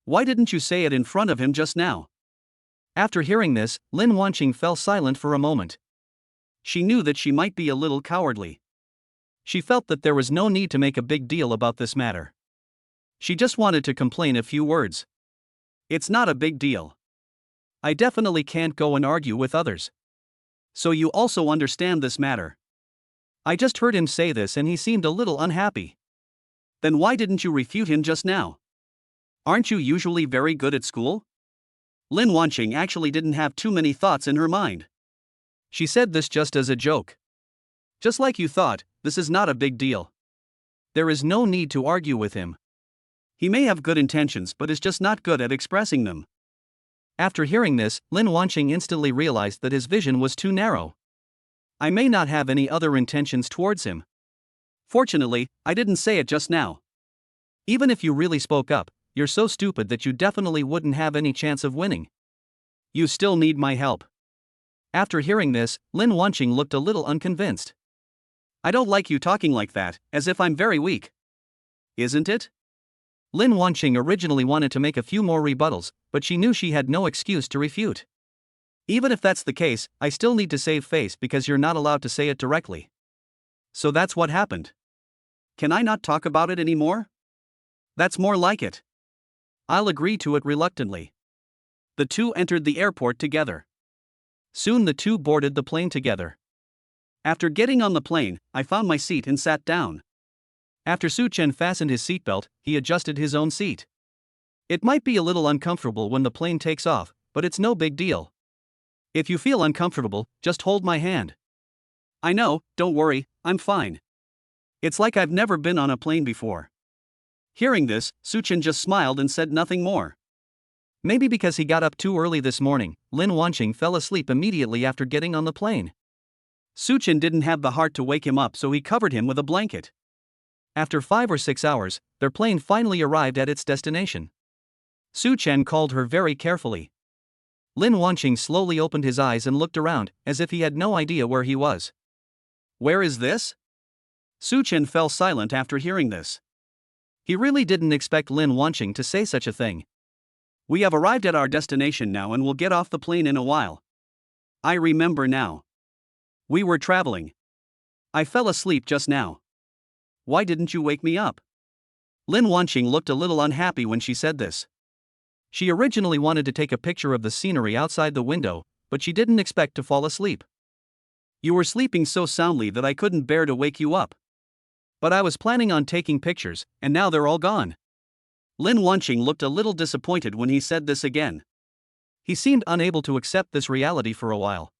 Why didn't you say it in front of him just now? After hearing this, Lin Wanqing fell silent for a moment. She knew that she might be a little cowardly. She felt that there was no need to make a big deal about this matter. She just wanted to complain a few words. It's not a big deal. I definitely can't go and argue with others. So you also understand this matter. I just heard him say this and he seemed a little unhappy. Then why didn't you refute him just now? Aren't you usually very good at school? Lin Wanqing actually didn't have too many thoughts in her mind. She said this just as a joke. Just like you thought, this is not a big deal. There is no need to argue with him. He may have good intentions but is just not good at expressing them. After hearing this, Lin Wanqing instantly realized that his vision was too narrow. I may not have any other intentions towards him. Fortunately, I didn't say it just now. Even if you really spoke up, you're so stupid that you definitely wouldn't have any chance of winning. You still need my help. After hearing this, Lin Wanqing looked a little unconvinced. I don't like you talking like that, as if I'm very weak. Isn't it? Lin Wanqing originally wanted to make a few more rebuttals, but she knew she had no excuse to refute. Even if that's the case, I still need to save face because you're not allowed to say it directly. So that's what happened. Can I not talk about it anymore? That's more like it. I'll agree to it reluctantly. The two entered the airport together. Soon the two boarded the plane together. After getting on the plane, I found my seat and sat down. After Such Chen fastened his seatbelt, he adjusted his own seat. It might be a little uncomfortable when the plane takes off, but it's no big deal. If you feel uncomfortable, just hold my hand. I know, don't worry, I'm fine. It's like I've never been on a plane before. Hearing this, Such Chen just smiled and said nothing more. Maybe because he got up too early this morning, Lin Wanqing fell asleep immediately after getting on the plane. Such Chen didn't have the heart to wake him up, so he covered him with a blanket. After 5 or 6 hours, their plane finally arrived at its destination. Such Chen called her very carefully. Lin Wanqing slowly opened his eyes and looked around, as if he had no idea where he was. Where is this? Such Chen fell silent after hearing this. He really didn't expect Lin Wanqing to say such a thing. We have arrived at our destination now and will get off the plane in a while. I remember now. We were traveling. I fell asleep just now. Why didn't you wake me up? Lin Wanqing looked a little unhappy when she said this. She originally wanted to take a picture of the scenery outside the window, but she didn't expect to fall asleep. You were sleeping so soundly that I couldn't bear to wake you up. But I was planning on taking pictures, and now they're all gone. Lin Wanqing looked a little disappointed when he said this again. He seemed unable to accept this reality for a while.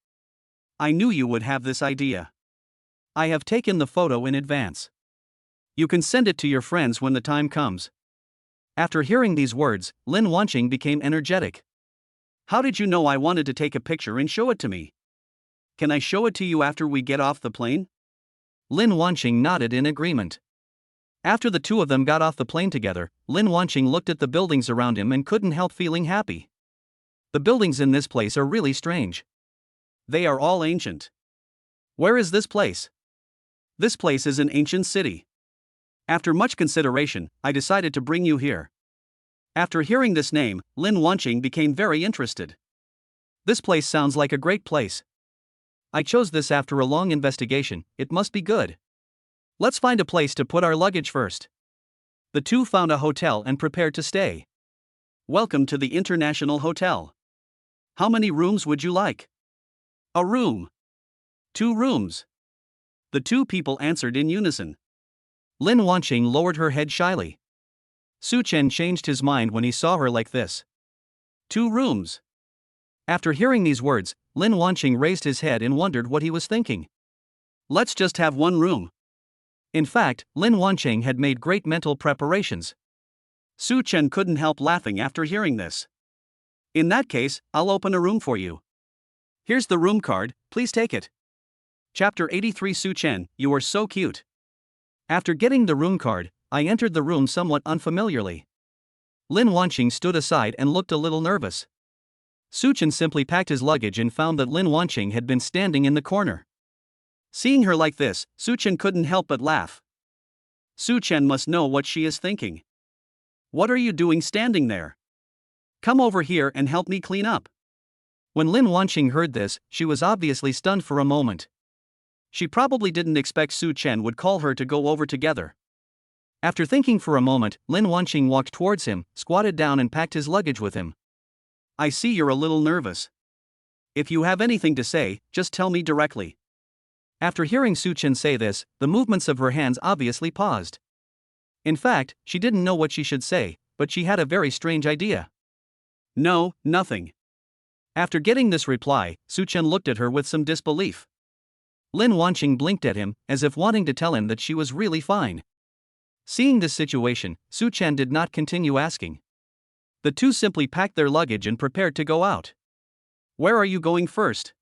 I knew you would have this idea. I have taken the photo in advance. You can send it to your friends when the time comes. After hearing these words, Lin Wanqing became energetic. How did you know I wanted to take a picture and show it to me? Can I show it to you after we get off the plane? Lin Wanqing nodded in agreement. After the two of them got off the plane together, Lin Wanqing looked at the buildings around him and couldn't help feeling happy. The buildings in this place are really strange. They are all ancient. Where is this place? This place is an ancient city. After much consideration, I decided to bring you here. After hearing this name, Lin Wanqing became very interested. This place sounds like a great place. I chose this after a long investigation, it must be good. Let's find a place to put our luggage first. The two found a hotel and prepared to stay. Welcome to the International Hotel. How many rooms would you like? A room. 2 rooms. The two people answered in unison. Lin Wanqing lowered her head shyly. Such Chen changed his mind when he saw her like this. 2 rooms. After hearing these words, Lin Wanqing raised his head and wondered what he was thinking. Let's just have 1 room. In fact, Lin Wanqing had made great mental preparations. Such Chen couldn't help laughing after hearing this. In that case, I'll open a room for you. Here's the room card, please take it. Chapter 83 Such Chen, you are so cute. After getting the room card, I entered the room somewhat unfamiliarly. Lin Wanqing stood aside and looked a little nervous. Such Chen simply packed his luggage and found that Lin Wanqing had been standing in the corner. Seeing her like this, Such Chen couldn't help but laugh. Such Chen must know what she is thinking. What are you doing standing there? Come over here and help me clean up. When Lin Wanqing heard this, she was obviously stunned for a moment. She probably didn't expect Such Chen would call her to go over together. After thinking for a moment, Lin Wanqing walked towards him, squatted down and packed his luggage with him. I see you're a little nervous. If you have anything to say, just tell me directly. After hearing Such Chen say this, the movements of her hands obviously paused. In fact, she didn't know what she should say, but she had a very strange idea. No, nothing. After getting this reply, Such Chen looked at her with some disbelief. Lin Wanqing blinked at him, as if wanting to tell him that she was really fine. Seeing this situation, Such Chen did not continue asking. The two simply packed their luggage and prepared to go out. Where are you going first?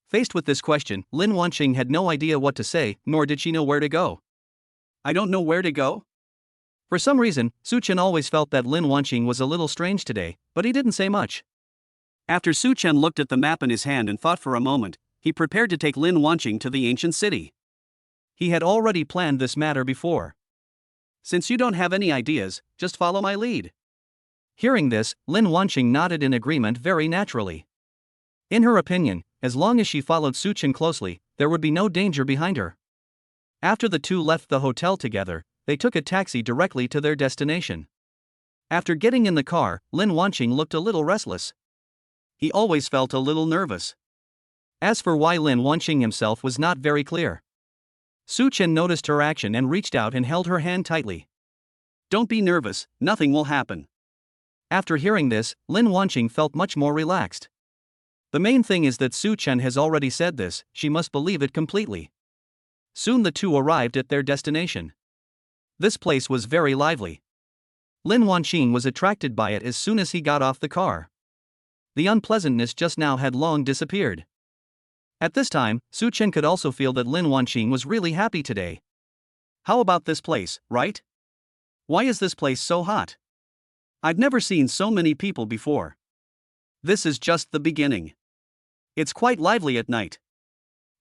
Faced with this question, Lin Wanqing had no idea what to say, nor did she know where to go. I don't know where to go? For some reason, Such Chen always felt that Lin Wanqing was a little strange today, but he didn't say much. After Such Chen looked at the map in his hand and thought for a moment, he prepared to take Lin Wanqing to the ancient city. He had already planned this matter before. Since you don't have any ideas, just follow my lead. Hearing this, Lin Wanqing nodded in agreement very naturally. In her opinion, as long as she followed Such Chen closely, there would be no danger behind her. After the two left the hotel together, they took a taxi directly to their destination. After getting in the car, Lin Wanqing looked a little restless. He always felt a little nervous. As for why, Lin Wanqing himself was not very clear. Such Chen noticed her action and reached out and held her hand tightly. Don't be nervous, nothing will happen. After hearing this, Lin Wanqing felt much more relaxed. The main thing is that Such Chen has already said this, she must believe it completely. Soon the two arrived at their destination. This place was very lively. Lin Wanqing was attracted by it as soon as he got off the car. The unpleasantness just now had long disappeared. At this time, Such Chen could also feel that Lin Wanqing was really happy today. How about this place, right? Why is this place so hot? I've never seen so many people before. This is just the beginning. It's quite lively at night.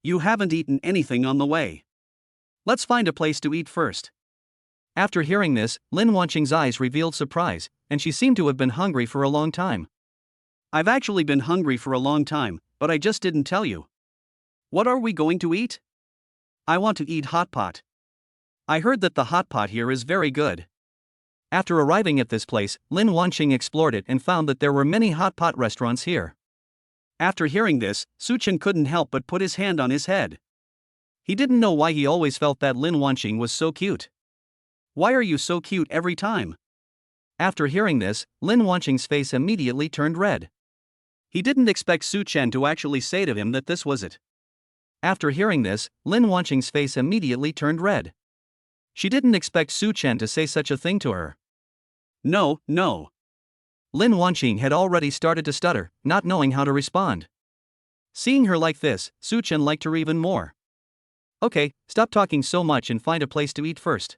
You haven't eaten anything on the way. Let's find a place to eat first. After hearing this, Lin Wanqing's eyes revealed surprise, and she seemed to have been hungry for a long time. I've actually been hungry for a long time, but I just didn't tell you. What are we going to eat? I want to eat hot pot. I heard that the hot pot here is very good. After arriving at this place, Lin Wanqing explored it and found that there were many hot pot restaurants here. After hearing this, Such Chen couldn't help but put his hand on his head. He didn't know why he always felt that Lin Wanqing was so cute. Why are you so cute every time? After hearing this, Lin Wanqing's face immediately turned red. He didn't expect Such Chen to actually say to him that this was it. After hearing this, Lin Wanqing's face immediately turned red. She didn't expect Such Chen to say such a thing to her. No. Lin Wanqing had already started to stutter, not knowing how to respond. Seeing her like this, Such Chen liked her even more. Okay, stop talking so much and find a place to eat first.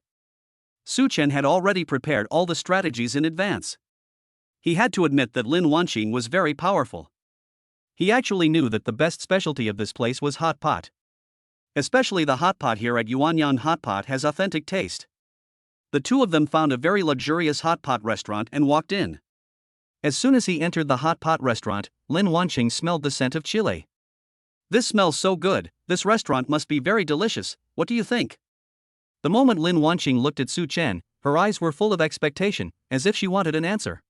Such Chen had already prepared all the strategies in advance. He had to admit that Lin Wanqing was very powerful. He actually knew that the best specialty of this place was hot pot. Especially the hot pot here at Yuanyan Hot Pot has authentic taste. The two of them found a very luxurious hot pot restaurant and walked in. As soon as he entered the hot pot restaurant, Lin Wanqing smelled the scent of chili. This smells so good, this restaurant must be very delicious, what do you think? The moment Lin Wanqing looked at Such Chen, her eyes were full of expectation, as if she wanted an answer.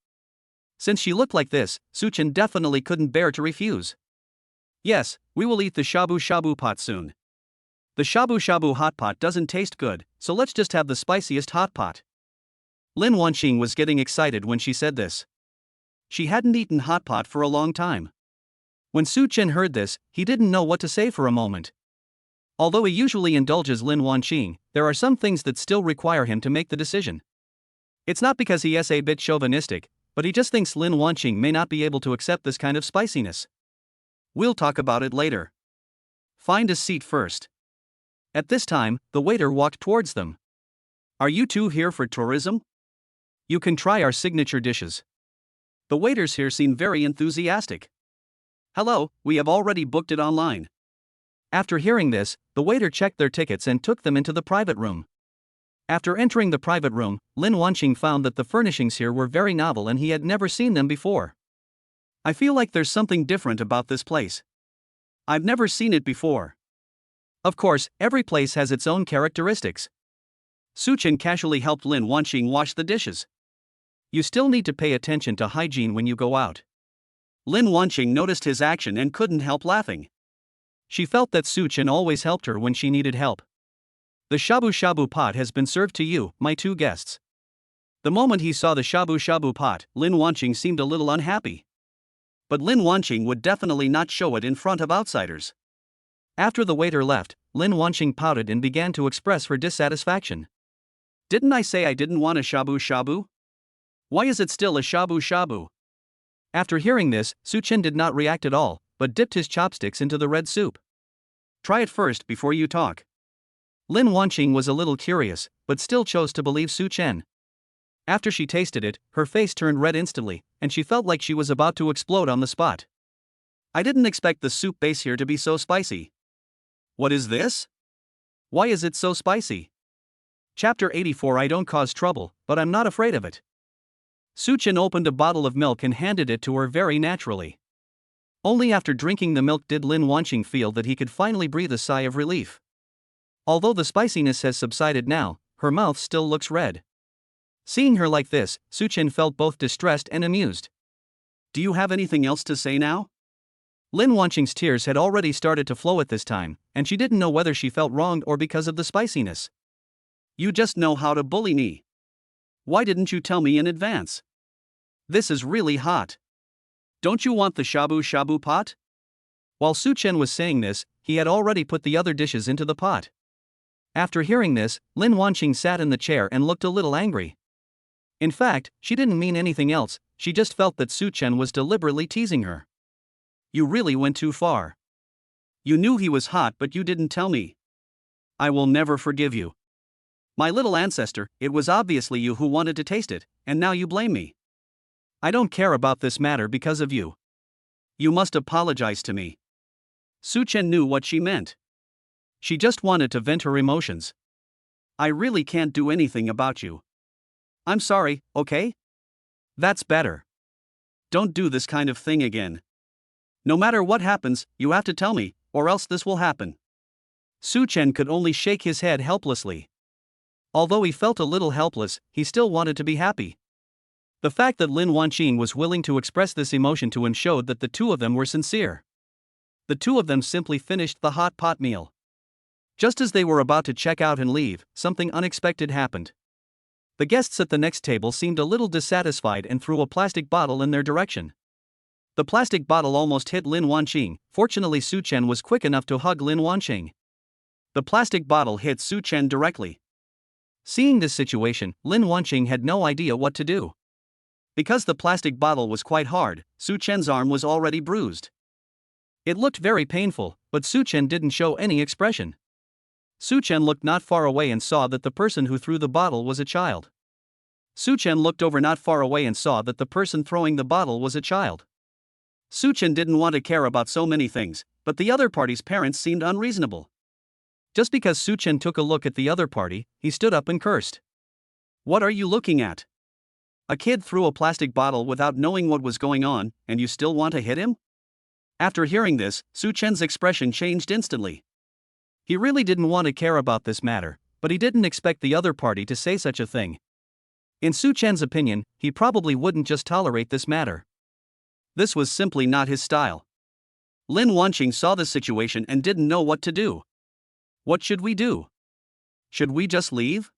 Since she looked like this, Such Chen definitely couldn't bear to refuse. Yes, we will eat the shabu shabu pot soon. The shabu shabu hot pot doesn't taste good, so let's just have the spiciest hot pot. Lin Wanqing was getting excited when she said this. She hadn't eaten hot pot for a long time. When Such Chen heard this, he didn't know what to say for a moment. Although he usually indulges Lin Wanqing, there are some things that still require him to make the decision. It's not because he is a bit chauvinistic, but he just thinks Lin Wanqing may not be able to accept this kind of spiciness. We'll talk about it later. Find a seat first. At this time, the waiter walked towards them. Are you two here for tourism? You can try our signature dishes. The waiters here seem very enthusiastic. Hello, we have already booked it online. After hearing this, the waiter checked their tickets and took them into the private room. After entering the private room, Lin Wanqing found that the furnishings here were very novel and he had never seen them before. I feel like there's something different about this place. I've never seen it before. Of course, every place has its own characteristics. Such Chen casually helped Lin Wanqing wash the dishes. You still need to pay attention to hygiene when you go out. Lin Wanqing noticed his action and couldn't help laughing. She felt that Such Chen always helped her when she needed help. The shabu shabu pot has been served to you, my two guests. The moment he saw the shabu shabu pot, Lin Wanqing seemed a little unhappy. But Lin Wanqing would definitely not show it in front of outsiders. After the waiter left, Lin Wanqing pouted and began to express her dissatisfaction. Didn't I say I didn't want a shabu shabu? Why is it still a shabu shabu? After hearing this, Such Chen did not react at all, but dipped his chopsticks into the red soup. Try it first before you talk. Lin Wanqing was a little curious, but still chose to believe Such Chen. After she tasted it, her face turned red instantly, and she felt like she was about to explode on the spot. I didn't expect the soup base here to be so spicy. What is this? Why is it so spicy? Chapter 84. I don't cause trouble, but I'm not afraid of it. Such Chen opened a bottle of milk and handed it to her very naturally. Only after drinking the milk did Lin Wanqing feel that he could finally breathe a sigh of relief. Although the spiciness has subsided now, her mouth still looks red. Seeing her like this, Such Chen felt both distressed and amused. Do you have anything else to say now? Lin Wanqing's tears had already started to flow at this time, and she didn't know whether she felt wronged or because of the spiciness. You just know how to bully me. Why didn't you tell me in advance? This is really hot. Don't you want the shabu shabu pot? While Such Chen was saying this, he had already put the other dishes into the pot. After hearing this, Lin Wanqing sat in the chair and looked a little angry. In fact, she didn't mean anything else, she just felt that Such Chen was deliberately teasing her. You really went too far. You knew he was hot but you didn't tell me. I will never forgive you. My little ancestor, it was obviously you who wanted to taste it, and now you blame me. I don't care about this matter because of you. You must apologize to me. Such Chen knew what she meant. She just wanted to vent her emotions. I really can't do anything about you. I'm sorry, okay? That's better. Don't do this kind of thing again. No matter what happens, you have to tell me, or else this will happen. Such Chen could only shake his head helplessly. Although he felt a little helpless, he still wanted to be happy. The fact that Lin Wanqing was willing to express this emotion to him showed that the two of them were sincere. The two of them simply finished the hot pot meal. Just as they were about to check out and leave, something unexpected happened. The guests at the next table seemed a little dissatisfied and threw a plastic bottle in their direction. The plastic bottle almost hit Lin Wanqing. Fortunately, Such Chen was quick enough to hug Lin Wanqing. The plastic bottle hit Such Chen directly. Seeing this situation, Lin Wanqing had no idea what to do. Because the plastic bottle was quite hard, Such Chen's arm was already bruised. It looked very painful, but Such Chen didn't show any expression. Such Chen looked not far away and saw that the person who threw the bottle was a child. Such Chen looked over not far away and saw that the person throwing the bottle was a child. Such Chen didn't want to care about so many things, but the other party's parents seemed unreasonable. Just because Such Chen took a look at the other party, he stood up and cursed. What are you looking at? A kid threw a plastic bottle without knowing what was going on, and you still want to hit him? After hearing this, Such Chen's expression changed instantly. He really didn't want to care about this matter, but he didn't expect the other party to say such a thing. In Such Chen's opinion, he probably wouldn't just tolerate this matter. This was simply not his style. Lin Wanqing saw the situation and didn't know what to do. What should we do? Should we just leave?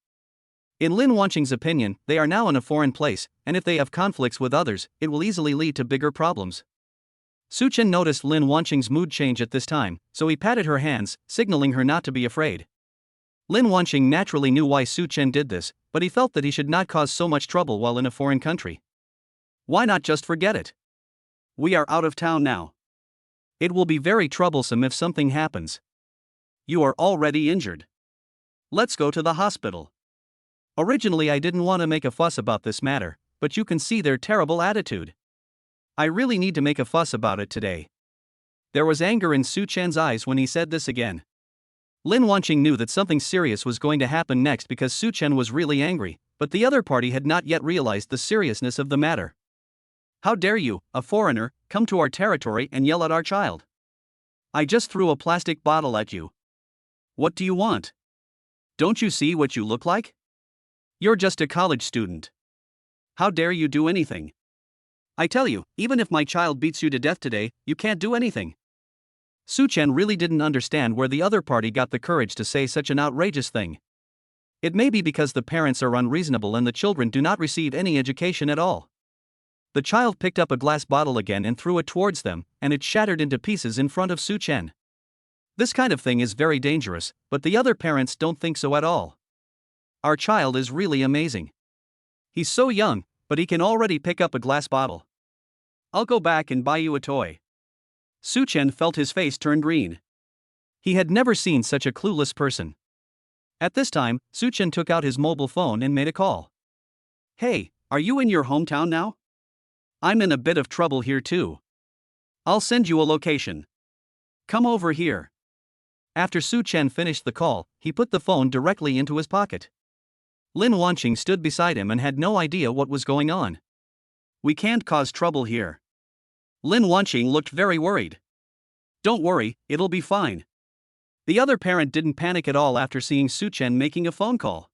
In Lin Wanqing's opinion, they are now in a foreign place, and if they have conflicts with others, it will easily lead to bigger problems. Such Chen noticed Lin Wanqing's mood change at this time, so he patted her hands, signaling her not to be afraid. Lin Wanqing naturally knew why Such Chen did this, but he felt that he should not cause so much trouble while in a foreign country. Why not just forget it? We are out of town now. It will be very troublesome if something happens. You are already injured. Let's go to the hospital. Originally I didn't want to make a fuss about this matter, but you can see their terrible attitude. I really need to make a fuss about it today. There was anger in Such Chen's eyes when he said this again. Lin Wanqing knew that something serious was going to happen next because Such Chen was really angry, but the other party had not yet realized the seriousness of the matter. How dare you, a foreigner, come to our territory and yell at our child? I just threw a plastic bottle at you. What do you want? Don't you see what you look like? You're just a college student. How dare you do anything? I tell you, even if my child beats you to death today, you can't do anything. Such Chen really didn't understand where the other party got the courage to say such an outrageous thing. It may be because the parents are unreasonable and the children do not receive any education at all. The child picked up a glass bottle again and threw it towards them, and it shattered into pieces in front of Such Chen. This kind of thing is very dangerous, but the other parents don't think so at all. Our child is really amazing. He's so young, but he can already pick up a glass bottle. I'll go back and buy you a toy. Such Chen felt his face turn green. He had never seen such a clueless person. At this time, Such Chen took out his mobile phone and made a call. Hey, are you in your hometown now? I'm in a bit of trouble here too. I'll send you a location. Come over here. After Such Chen finished the call, he put the phone directly into his pocket. Lin Wanqing stood beside him and had no idea what was going on. We can't cause trouble here. Lin Wanqing looked very worried. Don't worry, it'll be fine. The other parent didn't panic at all after seeing Such Chen making a phone call.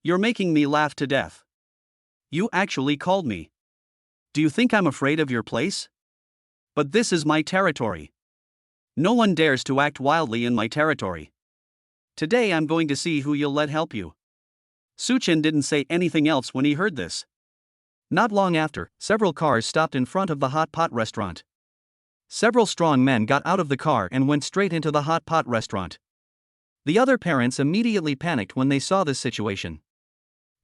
You're making me laugh to death. You actually called me. Do you think I'm afraid of your place? But this is my territory. No one dares to act wildly in my territory. Today I'm going to see who you'll let help you. Such Chen didn't say anything else when he heard this. Not long after, several cars stopped in front of the hot pot restaurant. Several strong men got out of the car and went straight into the hot pot restaurant. The other parents immediately panicked when they saw this situation.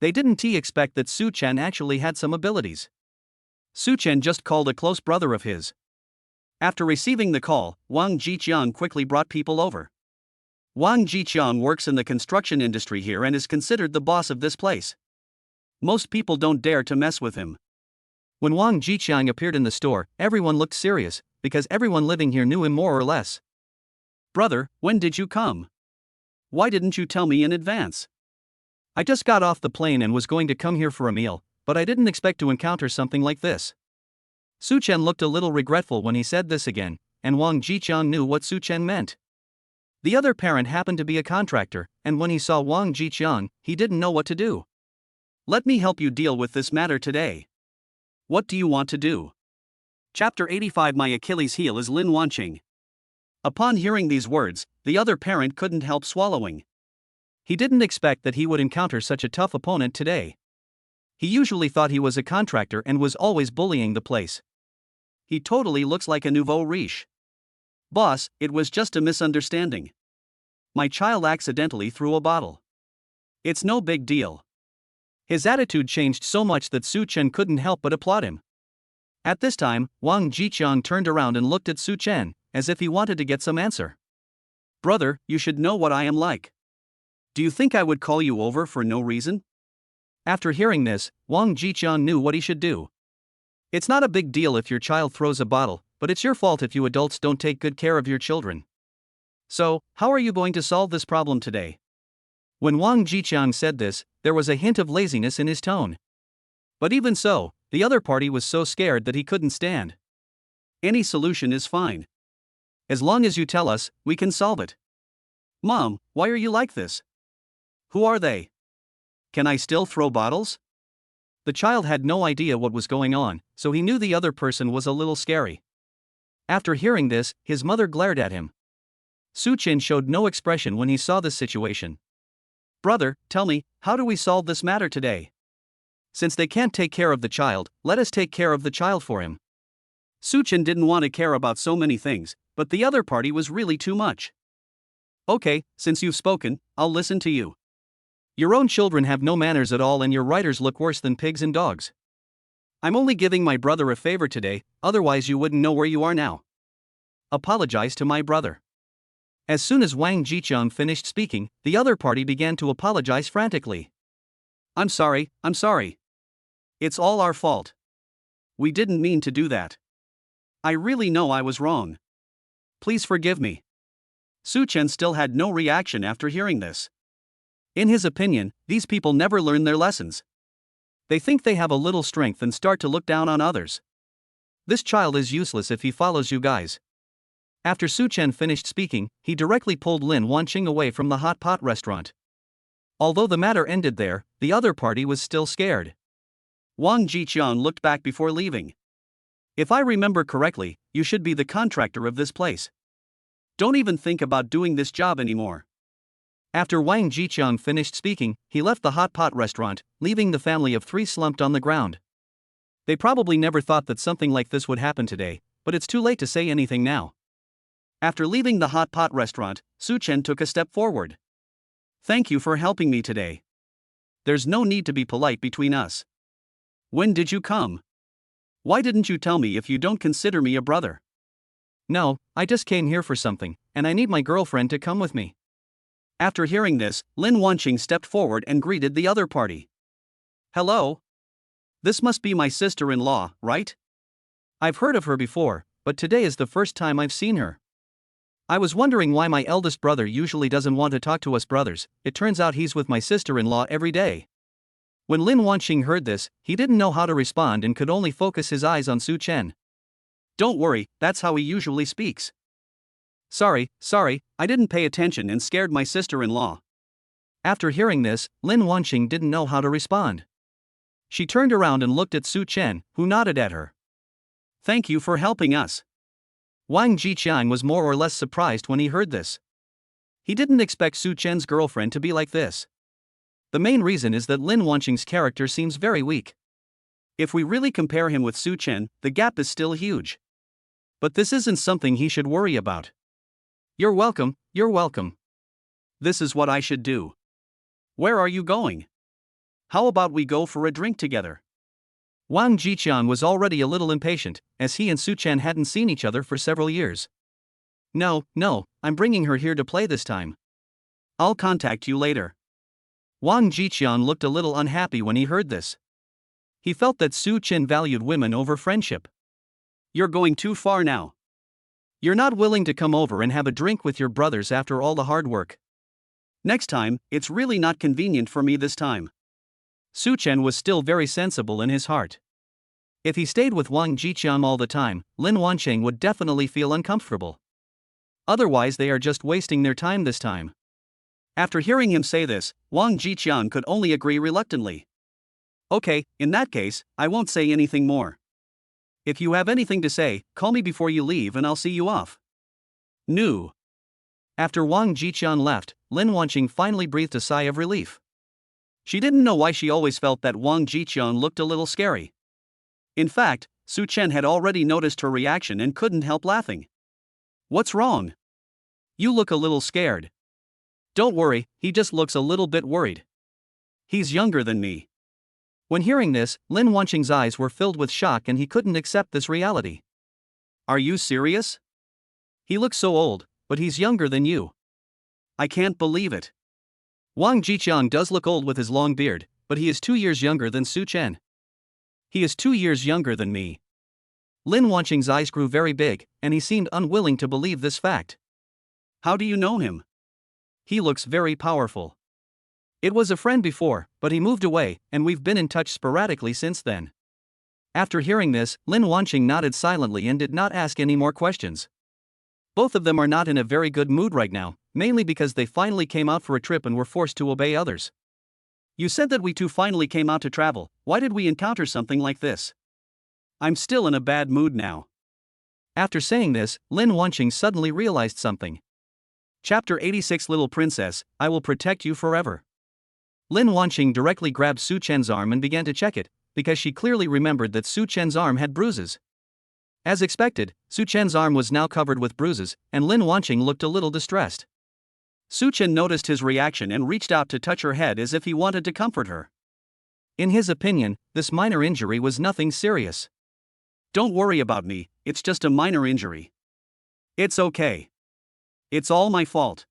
They didn't expect that Such Chen actually had some abilities. Such Chen just called a close brother of his. After receiving the call, Wang Jiqiang quickly brought people over. Wang Jiqiang works in the construction industry here and is considered the boss of this place. Most people don't dare to mess with him. When Wang Jiqiang appeared in the store, everyone looked serious, because everyone living here knew him more or less. Brother, when did you come? Why didn't you tell me in advance? I just got off the plane and was going to come here for a meal, but I didn't expect to encounter something like this. Such Chen looked a little regretful when he said this again, and Wang Jiqiang knew what Such Chen meant. The other parent happened to be a contractor, and when he saw Wang Jiqiang, he didn't know what to do. Let me help you deal with this matter today. What do you want to do? Chapter 85. My Achilles' heel is Lin Wanqing. Upon hearing these words, the other parent couldn't help swallowing. He didn't expect that he would encounter such a tough opponent today. He usually thought he was a contractor and was always bullying the place. He totally looks like a nouveau riche. Boss, it was just a misunderstanding. My child accidentally threw a bottle. It's no big deal. His attitude changed so much that Such Chen couldn't help but applaud him. At this time, Wang Jiqiang turned around and looked at Such Chen, as if he wanted to get some answer. Brother, you should know what I am like. Do you think I would call you over for no reason? After hearing this, Wang Jiqiang knew what he should do. It's not a big deal if your child throws a bottle, but it's your fault if you adults don't take good care of your children. So, how are you going to solve this problem today? When Wang Jiqiang said this, there was a hint of laziness in his tone. But even so, the other party was so scared that he couldn't stand. Any solution is fine. As long as you tell us, we can solve it. Mom, why are you like this? Who are they? Can I still throw bottles? The child had no idea what was going on, so he knew the other person was a little scary. After hearing this, his mother glared at him. Such Chen showed no expression when he saw this situation. Brother, tell me, how do we solve this matter today? Since they can't take care of the child, let us take care of the child for him. Such Chen didn't want to care about so many things, but the other party was really too much. Okay, since you've spoken, I'll listen to you. Your own children have no manners at all and your writers look worse than pigs and dogs. I'm only giving my brother a favor today, otherwise you wouldn't know where you are now. Apologize to my brother. As soon as Wang Jiqiang finished speaking, the other party began to apologize frantically. I'm sorry. It's all our fault. We didn't mean to do that. I really know I was wrong. Please forgive me. Such Chen still had no reaction after hearing this. In his opinion, these people never learn their lessons. They think they have a little strength and start to look down on others. This child is useless if he follows you guys. After Such Chen finished speaking, he directly pulled Lin Wanqing away from the hot pot restaurant. Although the matter ended there, the other party was still scared. Wang Jiqian looked back before leaving. If I remember correctly, you should be the contractor of this place. Don't even think about doing this job anymore. After Wang Jiqian finished speaking, he left the hot pot restaurant, leaving the family of three slumped on the ground. They probably never thought that something like this would happen today, but it's too late to say anything now. After leaving the hot pot restaurant, Such Chen took a step forward. Thank you for helping me today. There's no need to be polite between us. When did you come? Why didn't you tell me if you don't consider me a brother? No, I just came here for something, and I need my girlfriend to come with me. After hearing this, Lin Wanqing stepped forward and greeted the other party. Hello? This must be my sister-in-law, right? I've heard of her before, but today is the first time I've seen her. I was wondering why my eldest brother usually doesn't want to talk to us brothers. It turns out he's with my sister-in-law every day. When Lin Wanqing heard this, he didn't know how to respond and could only focus his eyes on Such Chen. Don't worry, that's how he usually speaks. Sorry, I didn't pay attention and scared my sister-in-law. After hearing this, Lin Wanqing didn't know how to respond. She turned around and looked at Such Chen, who nodded at her. Thank you for helping us. Wang Jiqian was more or less surprised when he heard this. He didn't expect Such Chen's girlfriend to be like this. The main reason is that Lin Wanqing's character seems very weak. If we really compare him with Such Chen, the gap is still huge. But this isn't something he should worry about. You're welcome. This is what I should do. Where are you going? How about we go for a drink together? Wang Jiqian was already a little impatient, as he and Such Chen hadn't seen each other for several years. No, I'm bringing her here to play this time. I'll contact you later. Wang Jiqian looked a little unhappy when he heard this. He felt that Such Chen valued women over friendship. You're going too far now. You're not willing to come over and have a drink with your brothers after all the hard work. Next time, it's really not convenient for me this time. Such Chen was still very sensible in his heart. If he stayed with Wang Jiqian all the time, Lin Wanqing would definitely feel uncomfortable. Otherwise they are just wasting their time this time. After hearing him say this, Wang Jiqian could only agree reluctantly. Okay, in that case, I won't say anything more. If you have anything to say, call me before you leave and I'll see you off. No. After Wang Jiqian left, Lin Wanqing finally breathed a sigh of relief. She didn't know why she always felt that Wang Jiqian looked a little scary. In fact, Such Chen had already noticed her reaction and couldn't help laughing. What's wrong? You look a little scared. Don't worry, he just looks a little bit worried. He's younger than me. When hearing this, Lin Wanqing's eyes were filled with shock and he couldn't accept this reality. Are you serious? He looks so old, but he's younger than you. I can't believe it. Wang Jiqian does look old with his long beard, but he is 2 years younger than Such Chen. He is 2 years younger than me. Lin Wanqing's eyes grew very big, and he seemed unwilling to believe this fact. How do you know him? He looks very powerful. It was a friend before, but he moved away, and we've been in touch sporadically since then. After hearing this, Lin Wanqing nodded silently and did not ask any more questions. Both of them are not in a very good mood right now, mainly because they finally came out for a trip and were forced to obey others. You said that we two finally came out to travel. Why did we encounter something like this? I'm still in a bad mood now. After saying this, Lin Wanqing suddenly realized something. Chapter 86 Little Princess, I will protect you forever. Lin Wanqing directly grabbed Such Chen's arm and began to check it, because she clearly remembered that Such Chen's arm had bruises. As expected, Such Chen's arm was now covered with bruises, and Lin Wanqing looked a little distressed. Such Chen noticed his reaction and reached out to touch her head as if he wanted to comfort her. In his opinion, this minor injury was nothing serious. Don't worry about me, it's just a minor injury. It's okay. It's all my fault.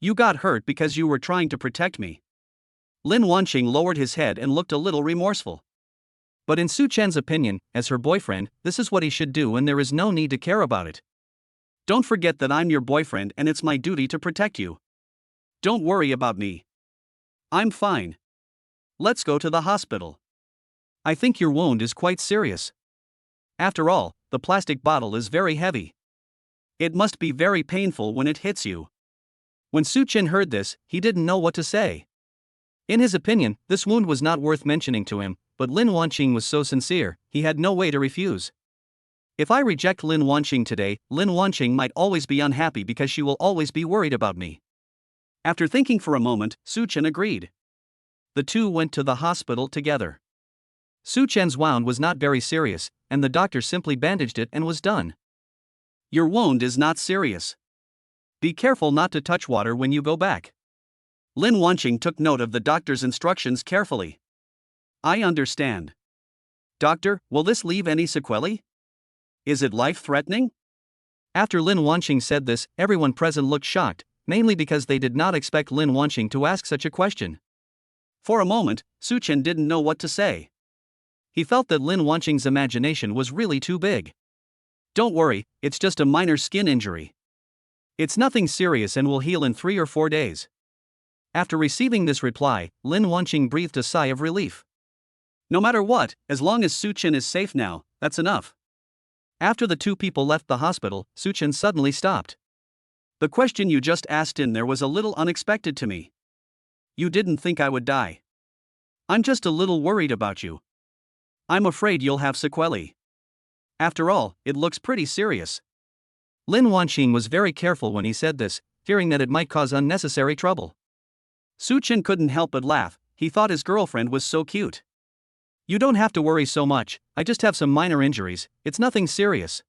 You got hurt because you were trying to protect me. Lin Wanqing lowered his head and looked a little remorseful. But in Such Chen's opinion, as her boyfriend, this is what he should do and there is no need to care about it. Don't forget that I'm your boyfriend and it's my duty to protect you. Don't worry about me. I'm fine. Let's go to the hospital. I think your wound is quite serious. After all, the plastic bottle is very heavy. It must be very painful when it hits you. When Such Chen heard this, he didn't know what to say. In his opinion, this wound was not worth mentioning to him, but Lin Wanqing was so sincere, he had no way to refuse. If I reject Lin Wanqing today, Lin Wanqing might always be unhappy because she will always be worried about me. After thinking for a moment, Such Chen agreed. The two went to the hospital together. Such Chen's wound was not very serious, and the doctor simply bandaged it and was done. Your wound is not serious. Be careful not to touch water when you go back. Lin Wanqing took note of the doctor's instructions carefully. I understand. Doctor, will this leave any sequelae? Is it life-threatening? After Lin Wanqing said this, everyone present looked shocked, mainly because they did not expect Lin Wanqing to ask such a question. For a moment, Such Chen didn't know what to say. He felt that Lin Wanqing's imagination was really too big. Don't worry, it's just a minor skin injury. It's nothing serious and will heal in 3 or 4 days. After receiving this reply, Lin Wanqing breathed a sigh of relief. No matter what, as long as Such Chen is safe now, that's enough. After the two people left the hospital, Such Chen suddenly stopped. The question you just asked in there was a little unexpected to me. You didn't think I would die. I'm just a little worried about you. I'm afraid you'll have sequelae. After all, it looks pretty serious. Lin Wanqing was very careful when he said this, fearing that it might cause unnecessary trouble. Such Chen couldn't help but laugh, he thought his girlfriend was so cute. You don't have to worry so much, I just have some minor injuries, it's nothing serious.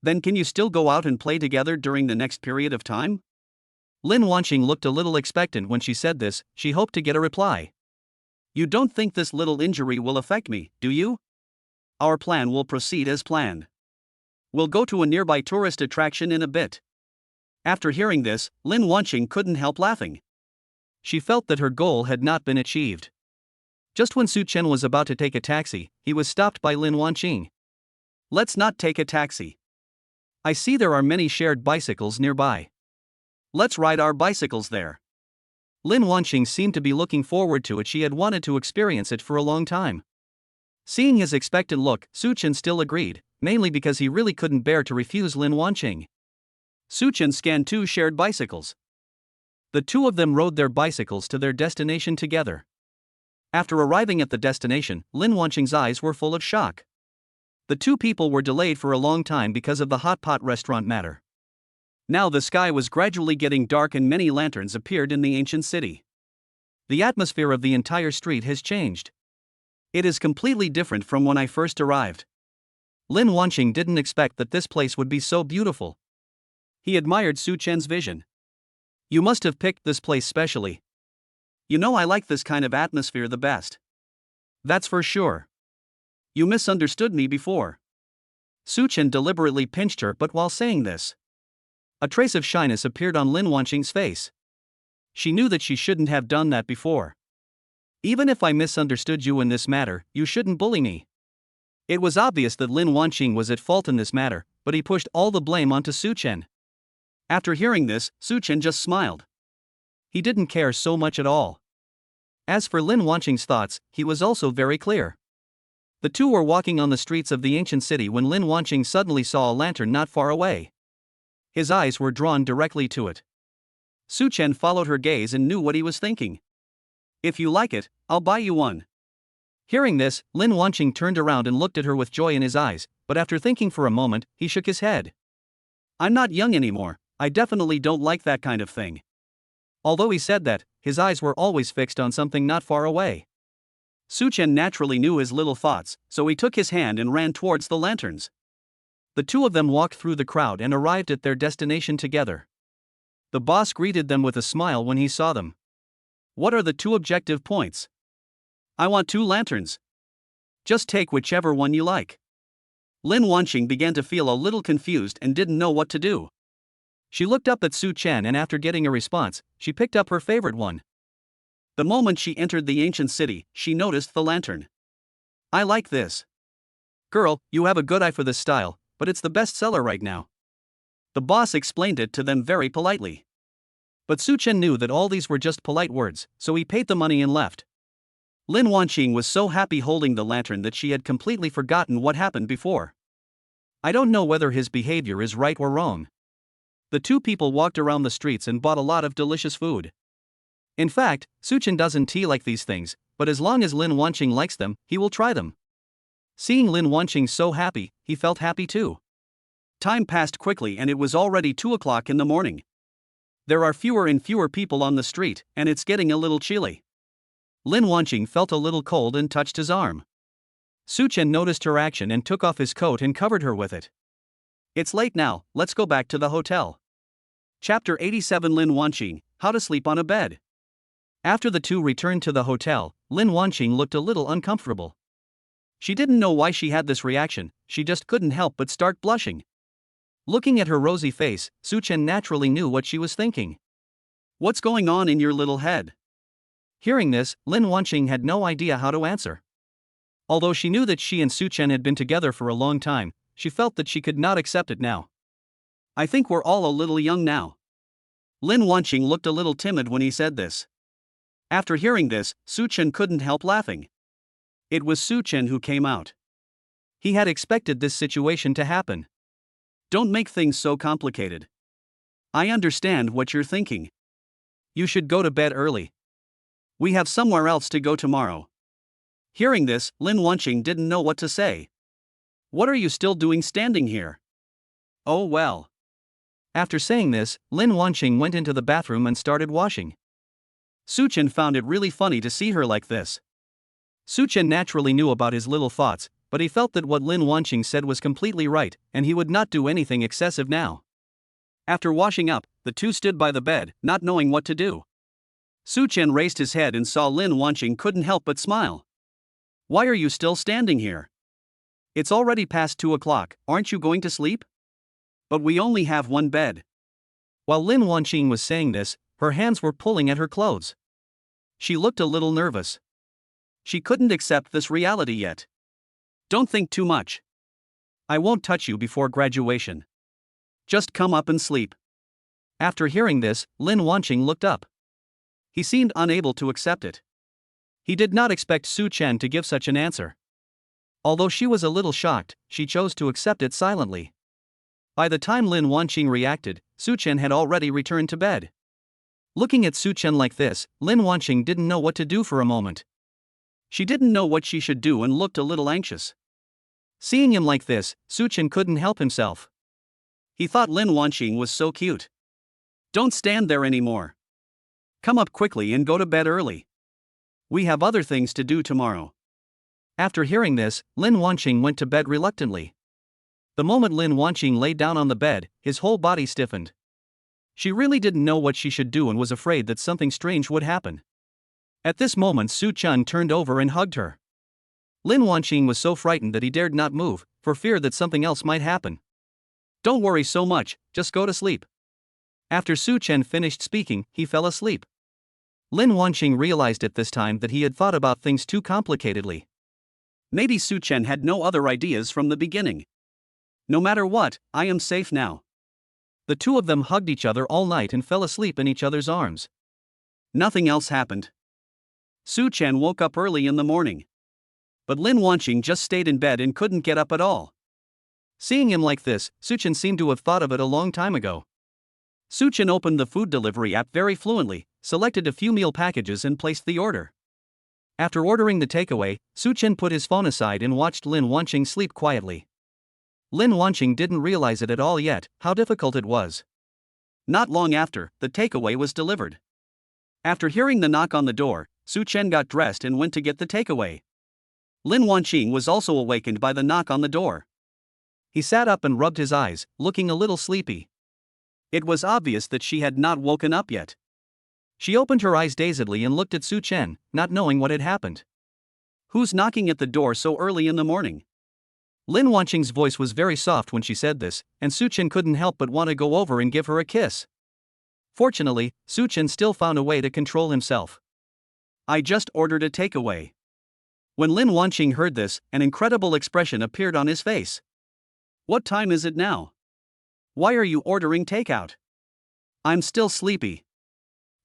Then can you still go out and play together during the next period of time? Lin Wanqing looked a little expectant when she said this, she hoped to get a reply. You don't think this little injury will affect me, do you? Our plan will proceed as planned. We'll go to a nearby tourist attraction in a bit. After hearing this, Lin Wanqing couldn't help laughing. She felt that her goal had not been achieved. Just when Such Chen was about to take a taxi, he was stopped by Lin Wanqing. Let's not take a taxi. I see there are many shared bicycles nearby. Let's ride our bicycles there. Lin Wanqing seemed to be looking forward to it. She had wanted to experience it for a long time. Seeing his expectant look, Such Chen still agreed, mainly because he really couldn't bear to refuse Lin Wanqing. Such Chen scanned 2 shared bicycles. The two of them rode their bicycles to their destination together. After arriving at the destination, Lin Wanqing's eyes were full of shock. The two people were delayed for a long time because of the hot pot restaurant matter. Now the sky was gradually getting dark and many lanterns appeared in the ancient city. The atmosphere of the entire street has changed. It is completely different from when I first arrived. Lin Wanqing didn't expect that this place would be so beautiful. He admired Such Chen's vision. You must have picked this place specially. You know I like this kind of atmosphere the best. That's for sure. You misunderstood me before. Such Chen deliberately pinched her, but while saying this, a trace of shyness appeared on Lin Wanqing's face. She knew that she shouldn't have done that before. Even if I misunderstood you in this matter, you shouldn't bully me. It was obvious that Lin Wanqing was at fault in this matter, but he pushed all the blame onto Such Chen. After hearing this, Such Chen just smiled. He didn't care so much at all. As for Lin Wanqing's thoughts, he was also very clear. The two were walking on the streets of the ancient city when Lin Wanqing suddenly saw a lantern not far away. His eyes were drawn directly to it. Such Chen followed her gaze and knew what he was thinking. If you like it, I'll buy you one. Hearing this, Lin Wanqing turned around and looked at her with joy in his eyes, but after thinking for a moment, he shook his head. I'm not young anymore, I definitely don't like that kind of thing. Although he said that, his eyes were always fixed on something not far away. Such Chen naturally knew his little thoughts, so he took his hand and ran towards the lanterns. The two of them walked through the crowd and arrived at their destination together. The boss greeted them with a smile when he saw them. What are the 2 objective points? I want 2 lanterns. Just take whichever one you like. Lin Wanqing began to feel a little confused and didn't know what to do. She looked up at Such Chen and after getting a response, she picked up her favorite one. The moment she entered the ancient city, she noticed the lantern. I like this. Girl, you have a good eye for this style, but it's the best seller right now. The boss explained it to them very politely. But Such Chen knew that all these were just polite words, so he paid the money and left. Lin Wanqing was so happy holding the lantern that she had completely forgotten what happened before. I don't know whether his behavior is right or wrong. The two people walked around the streets and bought a lot of delicious food. In fact, Such Chen doesn't like these things, but as long as Lin Wanqing likes them, he will try them. Seeing Lin Wanqing so happy, he felt happy too. Time passed quickly and it was already 2 o'clock in the morning. There are fewer and fewer people on the street, and it's getting a little chilly. Lin Wanqing felt a little cold and touched his arm. Such Chen noticed her action and took off his coat and covered her with it. It's late now, let's go back to the hotel. Chapter 87 Lin Wanqing, How to Sleep on a Bed. After the two returned to the hotel, Lin Wanqing looked a little uncomfortable. She didn't know why she had this reaction, she just couldn't help but start blushing. Looking at her rosy face, Such Chen naturally knew what she was thinking. What's going on in your little head? Hearing this, Lin Wanqing had no idea how to answer. Although she knew that she and Such Chen had been together for a long time, she felt that she could not accept it now. I think we're all a little young now. Lin Wanqing looked a little timid when he said this. After hearing this, Such Chen couldn't help laughing. It was Such Chen who came out. He had expected this situation to happen. Don't make things so complicated. I understand what you're thinking. You should go to bed early. We have somewhere else to go tomorrow. Hearing this, Lin Wanqing didn't know what to say. What are you still doing standing here? Oh well. After saying this, Lin Wanqing went into the bathroom and started washing. Such Chen found it really funny to see her like this. Such Chen naturally knew about his little thoughts, but he felt that what Lin Wanqing said was completely right, and he would not do anything excessive now. After washing up, the two stood by the bed, not knowing what to do. Such Chen raised his head and saw Lin Wanqing couldn't help but smile. Why are you still standing here? It's already past 2 o'clock, aren't you going to sleep? But we only have one bed. While Lin Wanqing was saying this, her hands were pulling at her clothes. She looked a little nervous. She couldn't accept this reality yet. Don't think too much. I won't touch you before graduation. Just come up and sleep. After hearing this, Lin Wanqing looked up. He seemed unable to accept it. He did not expect Such Chen to give such an answer. Although she was a little shocked, she chose to accept it silently. By the time Lin Wanqing reacted, Such Chen had already returned to bed. Looking at Such Chen like this, Lin Wanqing didn't know what to do for a moment. She didn't know what she should do and looked a little anxious. Seeing him like this, Such Chen couldn't help himself. He thought Lin Wanqing was so cute. Don't stand there anymore. Come up quickly and go to bed early. We have other things to do tomorrow. After hearing this, Lin Wanqing went to bed reluctantly. The moment Lin Wanqing lay down on the bed, his whole body stiffened. She really didn't know what she should do and was afraid that something strange would happen. At this moment, Such Chen turned over and hugged her. Lin Wanqing was so frightened that he dared not move, for fear that something else might happen. Don't worry so much, just go to sleep. After Such Chen finished speaking, he fell asleep. Lin Wanqing realized at this time that he had thought about things too complicatedly. Maybe Such Chen had no other ideas from the beginning. No matter what, I am safe now. The two of them hugged each other all night and fell asleep in each other's arms. Nothing else happened. Such Chen woke up early in the morning. But Lin Wanqing just stayed in bed and couldn't get up at all. Seeing him like this, Such Chen seemed to have thought of it a long time ago. Such Chen opened the food delivery app very fluently, selected a few meal packages and placed the order. After ordering the takeaway, Such Chen put his phone aside and watched Lin Wanqing sleep quietly. Lin Wanqing didn't realize it at all yet, how difficult it was. Not long after, the takeaway was delivered. After hearing the knock on the door, Such Chen got dressed and went to get the takeaway. Lin Wanqing was also awakened by the knock on the door. He sat up and rubbed his eyes, looking a little sleepy. It was obvious that she had not woken up yet. She opened her eyes dazedly and looked at Such Chen, not knowing what had happened. Who's knocking at the door so early in the morning? Lin Wanqing's voice was very soft when she said this, and Such Chen couldn't help but want to go over and give her a kiss. Fortunately, Such Chen still found a way to control himself. I just ordered a takeaway. When Lin Wanqing heard this, an incredible expression appeared on his face. What time is it now? Why are you ordering takeout? I'm still sleepy.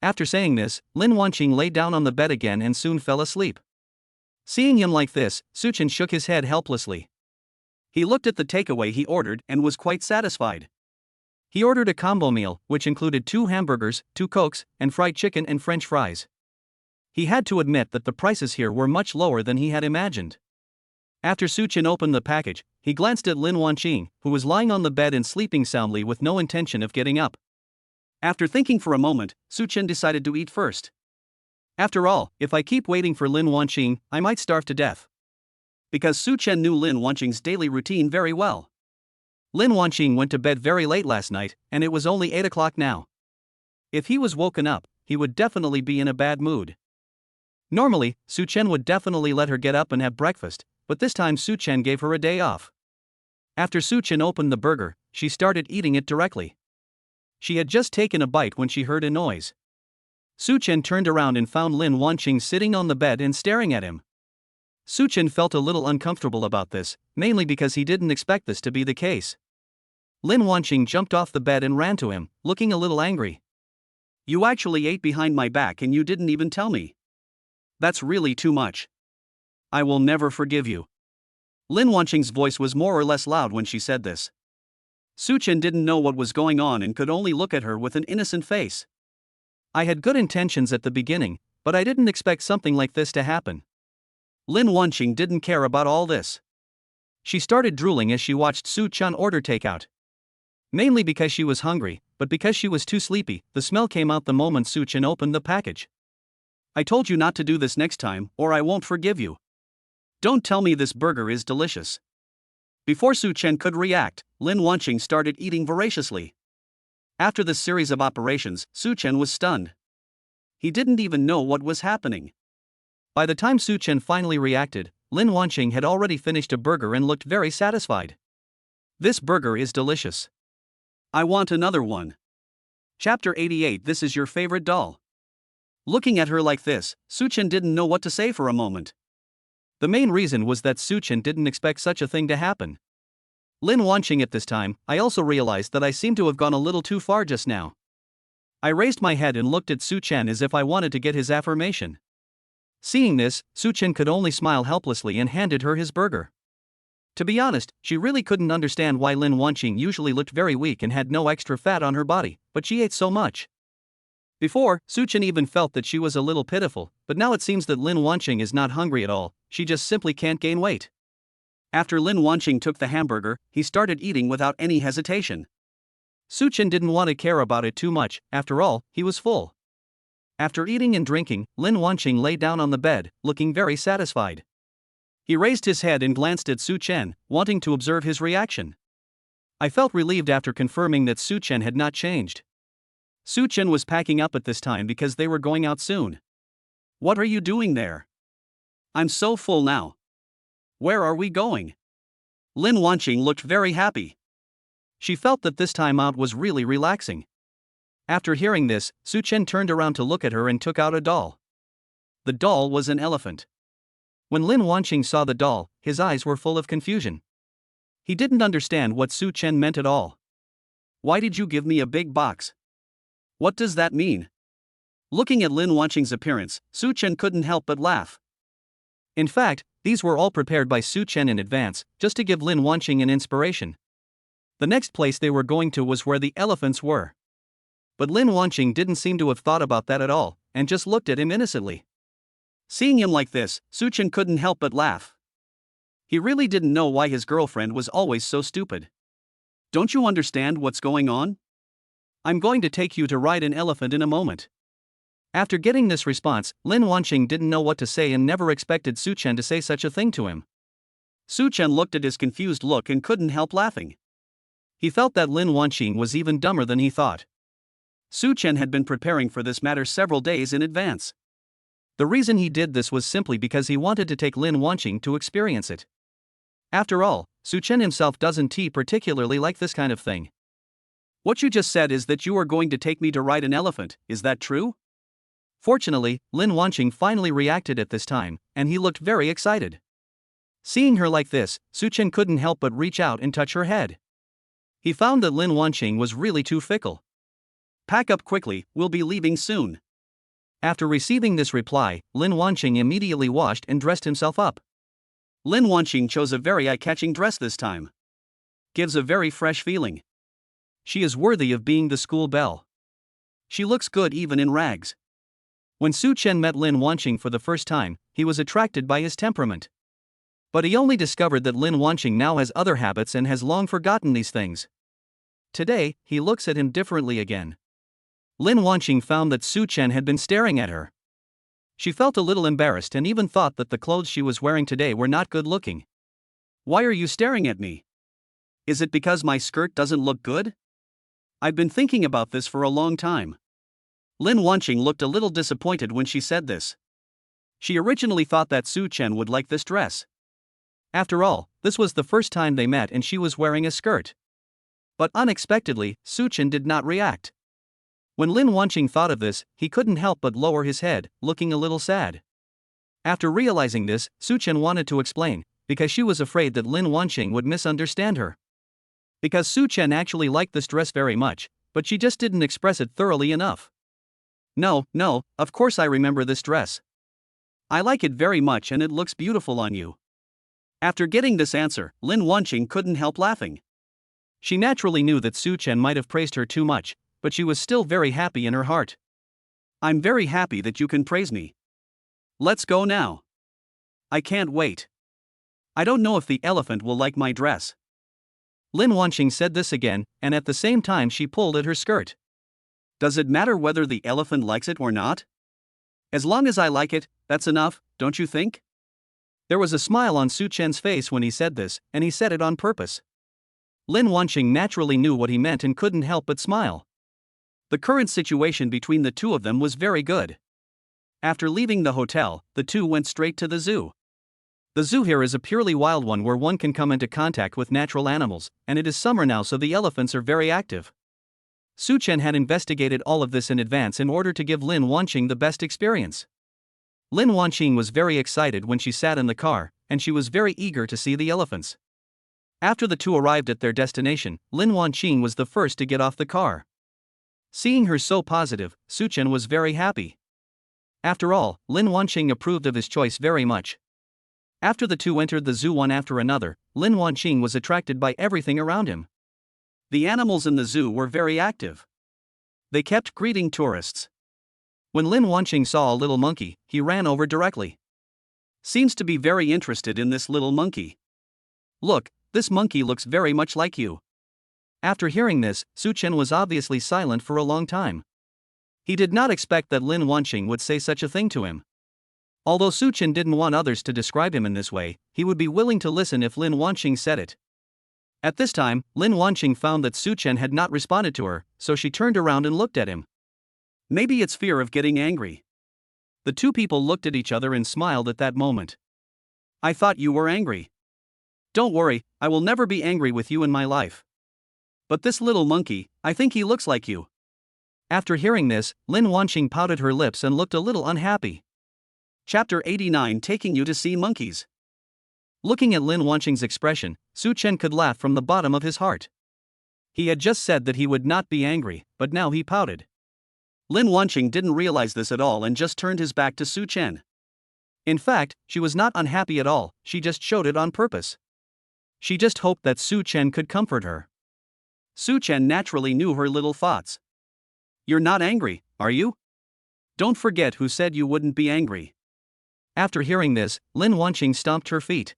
After saying this, Lin Wanqing lay down on the bed again and soon fell asleep. Seeing him like this, Such Chen shook his head helplessly. He looked at the takeaway he ordered and was quite satisfied. He ordered a combo meal, which included 2 hamburgers, 2 cokes, and fried chicken and French fries. He had to admit that the prices here were much lower than he had imagined. After Such Chen opened the package, he glanced at Lin Wanqing, who was lying on the bed and sleeping soundly with no intention of getting up. After thinking for a moment, Such Chen decided to eat first. After all, if I keep waiting for Lin Wanqing, I might starve to death. Because Such Chen knew Lin Wanqing's daily routine very well. Lin Wanqing went to bed very late last night, and it was only 8 o'clock now. If he was woken up, he would definitely be in a bad mood. Normally, Such Chen would definitely let her get up and have breakfast, but this time Such Chen gave her a day off. After Such Chen opened the burger, she started eating it directly. She had just taken a bite when she heard a noise. Such Chen turned around and found Lin Wanqing sitting on the bed and staring at him. Such Chen felt a little uncomfortable about this, mainly because he didn't expect this to be the case. Lin Wanqing jumped off the bed and ran to him, looking a little angry. You actually ate behind my back and you didn't even tell me. That's really too much. I will never forgive you. Lin Wanqing's voice was more or less loud when she said this. Such Chen didn't know what was going on and could only look at her with an innocent face. I had good intentions at the beginning, but I didn't expect something like this to happen. Lin Wanqing didn't care about all this. She started drooling as she watched Such Chen order takeout. Mainly because she was hungry, but because she was too sleepy, the smell came out the moment Such Chen opened the package. I told you not to do this next time, or I won't forgive you. Don't tell me this burger is delicious. Before Such Chen could react, Lin Wanqing started eating voraciously. After this series of operations, Such Chen was stunned. He didn't even know what was happening. By the time Such Chen finally reacted, Lin Wanqing had already finished a burger and looked very satisfied. This burger is delicious. I want another one. Chapter 88. This is your favorite doll. Looking at her like this, Such Chen didn't know what to say for a moment. The main reason was that Such Chen didn't expect such a thing to happen. Lin Wanqing, at this time, I also realized that I seemed to have gone a little too far just now. I raised my head and looked at Such Chen as if I wanted to get his affirmation. Seeing this, Such Chen could only smile helplessly and handed her his burger. To be honest, she really couldn't understand why Lin Wanqing usually looked very weak and had no extra fat on her body, but she ate so much. Before, Such Chen even felt that she was a little pitiful, but now it seems that Lin Wanqing is not hungry at all, she just simply can't gain weight. After Lin Wanqing took the hamburger, he started eating without any hesitation. Such Chen didn't want to care about it too much, after all, he was full. After eating and drinking, Lin Wanqing lay down on the bed, looking very satisfied. He raised his head and glanced at Such Chen, wanting to observe his reaction. I felt relieved after confirming that Such Chen had not changed. Such Chen was packing up at this time because they were going out soon. What are you doing there? I'm so full now. Where are we going? Lin Wanqing looked very happy. She felt that this time out was really relaxing. After hearing this, Such Chen turned around to look at her and took out a doll. The doll was an elephant. When Lin Wanqing saw the doll, his eyes were full of confusion. He didn't understand what Such Chen meant at all. Why did you give me a big box? What does that mean? Looking at Lin Wanqing's appearance, Such Chen couldn't help but laugh. In fact, these were all prepared by Such Chen in advance, just to give Lin Wanqing an inspiration. The next place they were going to was where the elephants were. But Lin Wanqing didn't seem to have thought about that at all, and just looked at him innocently. Seeing him like this, Such Chen couldn't help but laugh. He really didn't know why his girlfriend was always so stupid. Don't you understand what's going on? I'm going to take you to ride an elephant in a moment. After getting this response, Lin Wanqing didn't know what to say and never expected Such Chen to say such a thing to him. Such Chen looked at his confused look and couldn't help laughing. He felt that Lin Wanqing was even dumber than he thought. Such Chen had been preparing for this matter several days in advance. The reason he did this was simply because he wanted to take Lin Wanqing to experience it. After all, Such Chen himself doesn't particularly like this kind of thing. What you just said is that you are going to take me to ride an elephant, is that true? Fortunately, Lin Wanqing finally reacted at this time, and he looked very excited. Seeing her like this, Such Chen couldn't help but reach out and touch her head. He found that Lin Wanqing was really too fickle. Pack up quickly, we'll be leaving soon. After receiving this reply, Lin Wanqing immediately washed and dressed himself up. Lin Wanqing chose a very eye-catching dress this time. Gives a very fresh feeling. She is worthy of being the school belle. She looks good even in rags. When Such Chen met Lin Wanqing for the first time, he was attracted by his temperament. But he only discovered that Lin Wanqing now has other habits and has long forgotten these things. Today, he looks at him differently again. Lin Wanqing found that Such Chen had been staring at her. She felt a little embarrassed and even thought that the clothes she was wearing today were not good looking. Why are you staring at me? Is it because my skirt doesn't look good? I've been thinking about this for a long time. Lin Wanqing looked a little disappointed when she said this. She originally thought that Such Chen would like this dress. After all, this was the first time they met and she was wearing a skirt. But unexpectedly, Such Chen did not react. When Lin Wanqing thought of this, he couldn't help but lower his head, looking a little sad. After realizing this, Such Chen wanted to explain, because she was afraid that Lin Wanqing would misunderstand her. Because Such Chen actually liked this dress very much, but she just didn't express it thoroughly enough. No, of course I remember this dress. I like it very much and it looks beautiful on you. After getting this answer, Lin Wanqing couldn't help laughing. She naturally knew that Such Chen might have praised her too much, but she was still very happy in her heart. I'm very happy that you can praise me. Let's go now. I can't wait. I don't know if the elephant will like my dress. Lin Wanqing said this again, and at the same time she pulled at her skirt. Does it matter whether the elephant likes it or not? As long as I like it, that's enough, don't you think? There was a smile on Such Chen's face when he said this, and he said it on purpose. Lin Wanqing naturally knew what he meant and couldn't help but smile. The current situation between the two of them was very good. After leaving the hotel, the two went straight to the zoo. The zoo here is a purely wild one where one can come into contact with natural animals, and it is summer now so the elephants are very active. Such Chen had investigated all of this in advance in order to give Lin Wanqing the best experience. Lin Wanqing was very excited when she sat in the car, and she was very eager to see the elephants. After the two arrived at their destination, Lin Wanqing was the first to get off the car. Seeing her so positive, Such Chen was very happy. After all, Lin Wanqing approved of his choice very much. After the two entered the zoo one after another, Lin Wanqing was attracted by everything around him. The animals in the zoo were very active. They kept greeting tourists. When Lin Wanqing saw a little monkey, he ran over directly. Seems to be very interested in this little monkey. Look, this monkey looks very much like you. After hearing this, Such Chen was obviously silent for a long time. He did not expect that Lin Wanqing would say such a thing to him. Although Such Chen didn't want others to describe him in this way, he would be willing to listen if Lin Wanqing said it. At this time, Lin Wanqing found that Such Chen had not responded to her, so she turned around and looked at him. Maybe it's fear of getting angry. The two people looked at each other and smiled at that moment. I thought you were angry. Don't worry, I will never be angry with you in my life. But this little monkey, I think he looks like you. After hearing this, Lin Wanqing pouted her lips and looked a little unhappy. Chapter 89, taking you to see monkeys. Looking at Lin Wanqing's expression, Such Chen could laugh from the bottom of his heart. He had just said that he would not be angry, but now he pouted. Lin Wanqing didn't realize this at all and just turned his back to Such Chen. In fact, she was not unhappy at all, she just showed it on purpose. She just hoped that Such Chen could comfort her. Such Chen naturally knew her little thoughts. You're not angry, are you? Don't forget who said you wouldn't be angry. After hearing this, Lin Wanqing stomped her feet.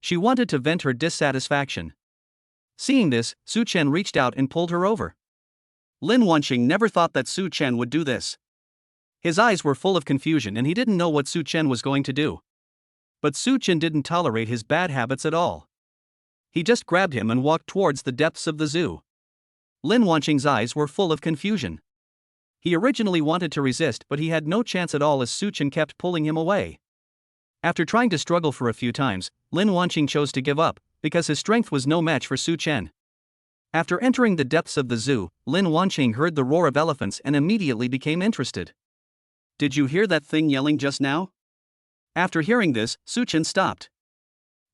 She wanted to vent her dissatisfaction. Seeing this, Such Chen reached out and pulled her over. Lin Wanqing never thought that Such Chen would do this. His eyes were full of confusion and he didn't know what Such Chen was going to do. But Such Chen didn't tolerate his bad habits at all. He just grabbed him and walked towards the depths of the zoo. Lin Wanqing's eyes were full of confusion. He originally wanted to resist but he had no chance at all as Such Chen kept pulling him away. After trying to struggle for a few times, Lin Wanqing chose to give up, because his strength was no match for Such Chen. After entering the depths of the zoo, Lin Wanqing heard the roar of elephants and immediately became interested. Did you hear that thing yelling just now? After hearing this, Such Chen stopped.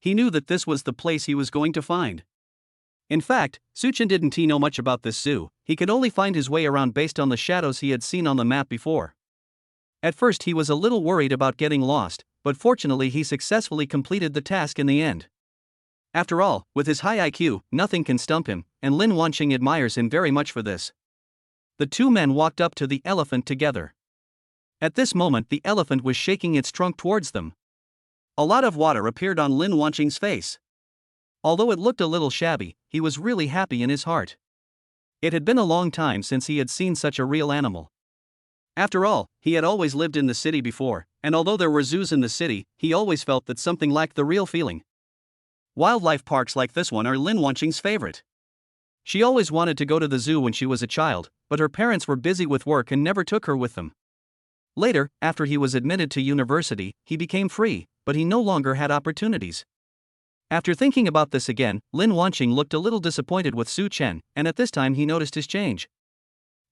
He knew that this was the place he was going to find. In fact, Such Chen didn't know much about this zoo, he could only find his way around based on the shadows he had seen on the map before. At first he was a little worried about getting lost, but fortunately he successfully completed the task in the end. After all, with his high IQ, nothing can stump him, and Lin Wanqing admires him very much for this. The two men walked up to the elephant together. At this moment the elephant was shaking its trunk towards them. A lot of water appeared on Lin Wanqing's face. Although it looked a little shabby, he was really happy in his heart. It had been a long time since he had seen such a real animal. After all, he had always lived in the city before, and although there were zoos in the city, he always felt that something lacked the real feeling. Wildlife parks like this one are Lin Wanqing's favorite. She always wanted to go to the zoo when she was a child, but her parents were busy with work and never took her with them. Later, after he was admitted to university, he became free, but he no longer had opportunities. After thinking about this again, Lin Wanqing looked a little disappointed with Such Chen, and at this time he noticed his change.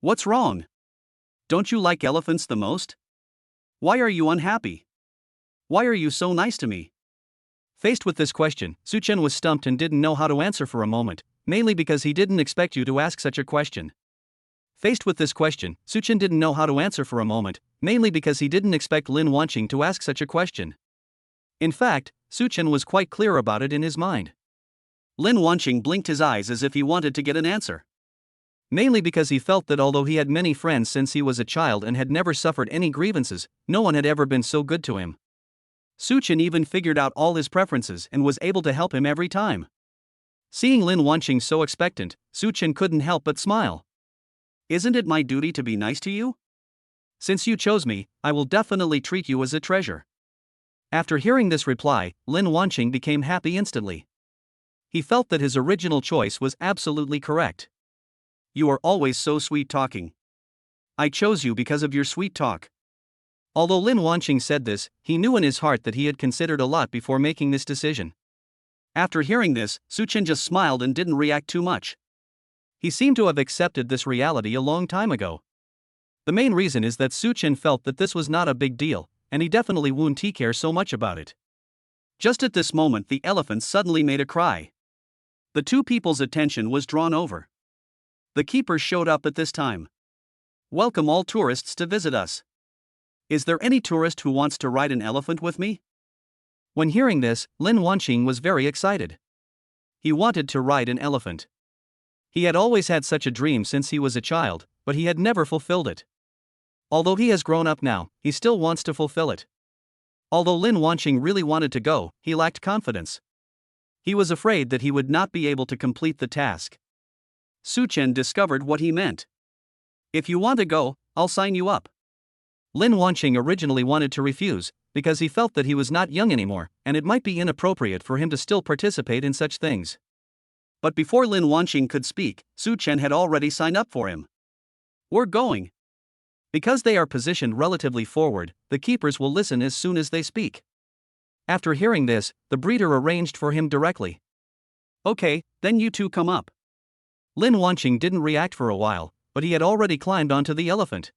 What's wrong? Don't you like elephants the most? Why are you unhappy? Why are you so nice to me? Faced with this question, Such Chen was stumped and didn't know how to answer for a moment, mainly because he didn't expect you to ask such a question. Faced with this question, Such Chen didn't know how to answer for a moment, mainly because he didn't expect Lin Wanqing to ask such a question. In fact, Such Chen was quite clear about it in his mind. Lin Wanqing blinked his eyes as if he wanted to get an answer. Mainly because he felt that although he had many friends since he was a child and had never suffered any grievances, no one had ever been so good to him. Such Chen even figured out all his preferences and was able to help him every time. Seeing Lin Wanqing so expectant, Such Chen couldn't help but smile. Isn't it my duty to be nice to you? Since you chose me, I will definitely treat you as a treasure. After hearing this reply, Lin Wanqing became happy instantly. He felt that his original choice was absolutely correct. You are always so sweet talking. I chose you because of your sweet talk. Although Lin Wanqing said this, he knew in his heart that he had considered a lot before making this decision. After hearing this, Such Chen just smiled and didn't react too much. He seemed to have accepted this reality a long time ago. The main reason is that Such Chen felt that this was not a big deal, and he definitely wouldn't care so much about it. Just at this moment the elephant suddenly made a cry. The two people's attention was drawn over. The keeper showed up at this time. Welcome all tourists to visit us. Is there any tourist who wants to ride an elephant with me? When hearing this, Lin Wanqing was very excited. He wanted to ride an elephant. He had always had such a dream since he was a child, but he had never fulfilled it. Although he has grown up now, he still wants to fulfill it. Although Lin Wanqing really wanted to go, he lacked confidence. He was afraid that he would not be able to complete the task. Such Chen discovered what he meant. If you want to go, I'll sign you up. Lin Wanqing originally wanted to refuse, because he felt that he was not young anymore, and it might be inappropriate for him to still participate in such things. But before Lin Wanqing could speak, Such Chen had already signed up for him. We're going. Because they are positioned relatively forward, the keepers will listen as soon as they speak. After hearing this, the breeder arranged for him directly. Okay, then you two come up. Lin Wanqing didn't react for a while, but he had already climbed onto the elephant.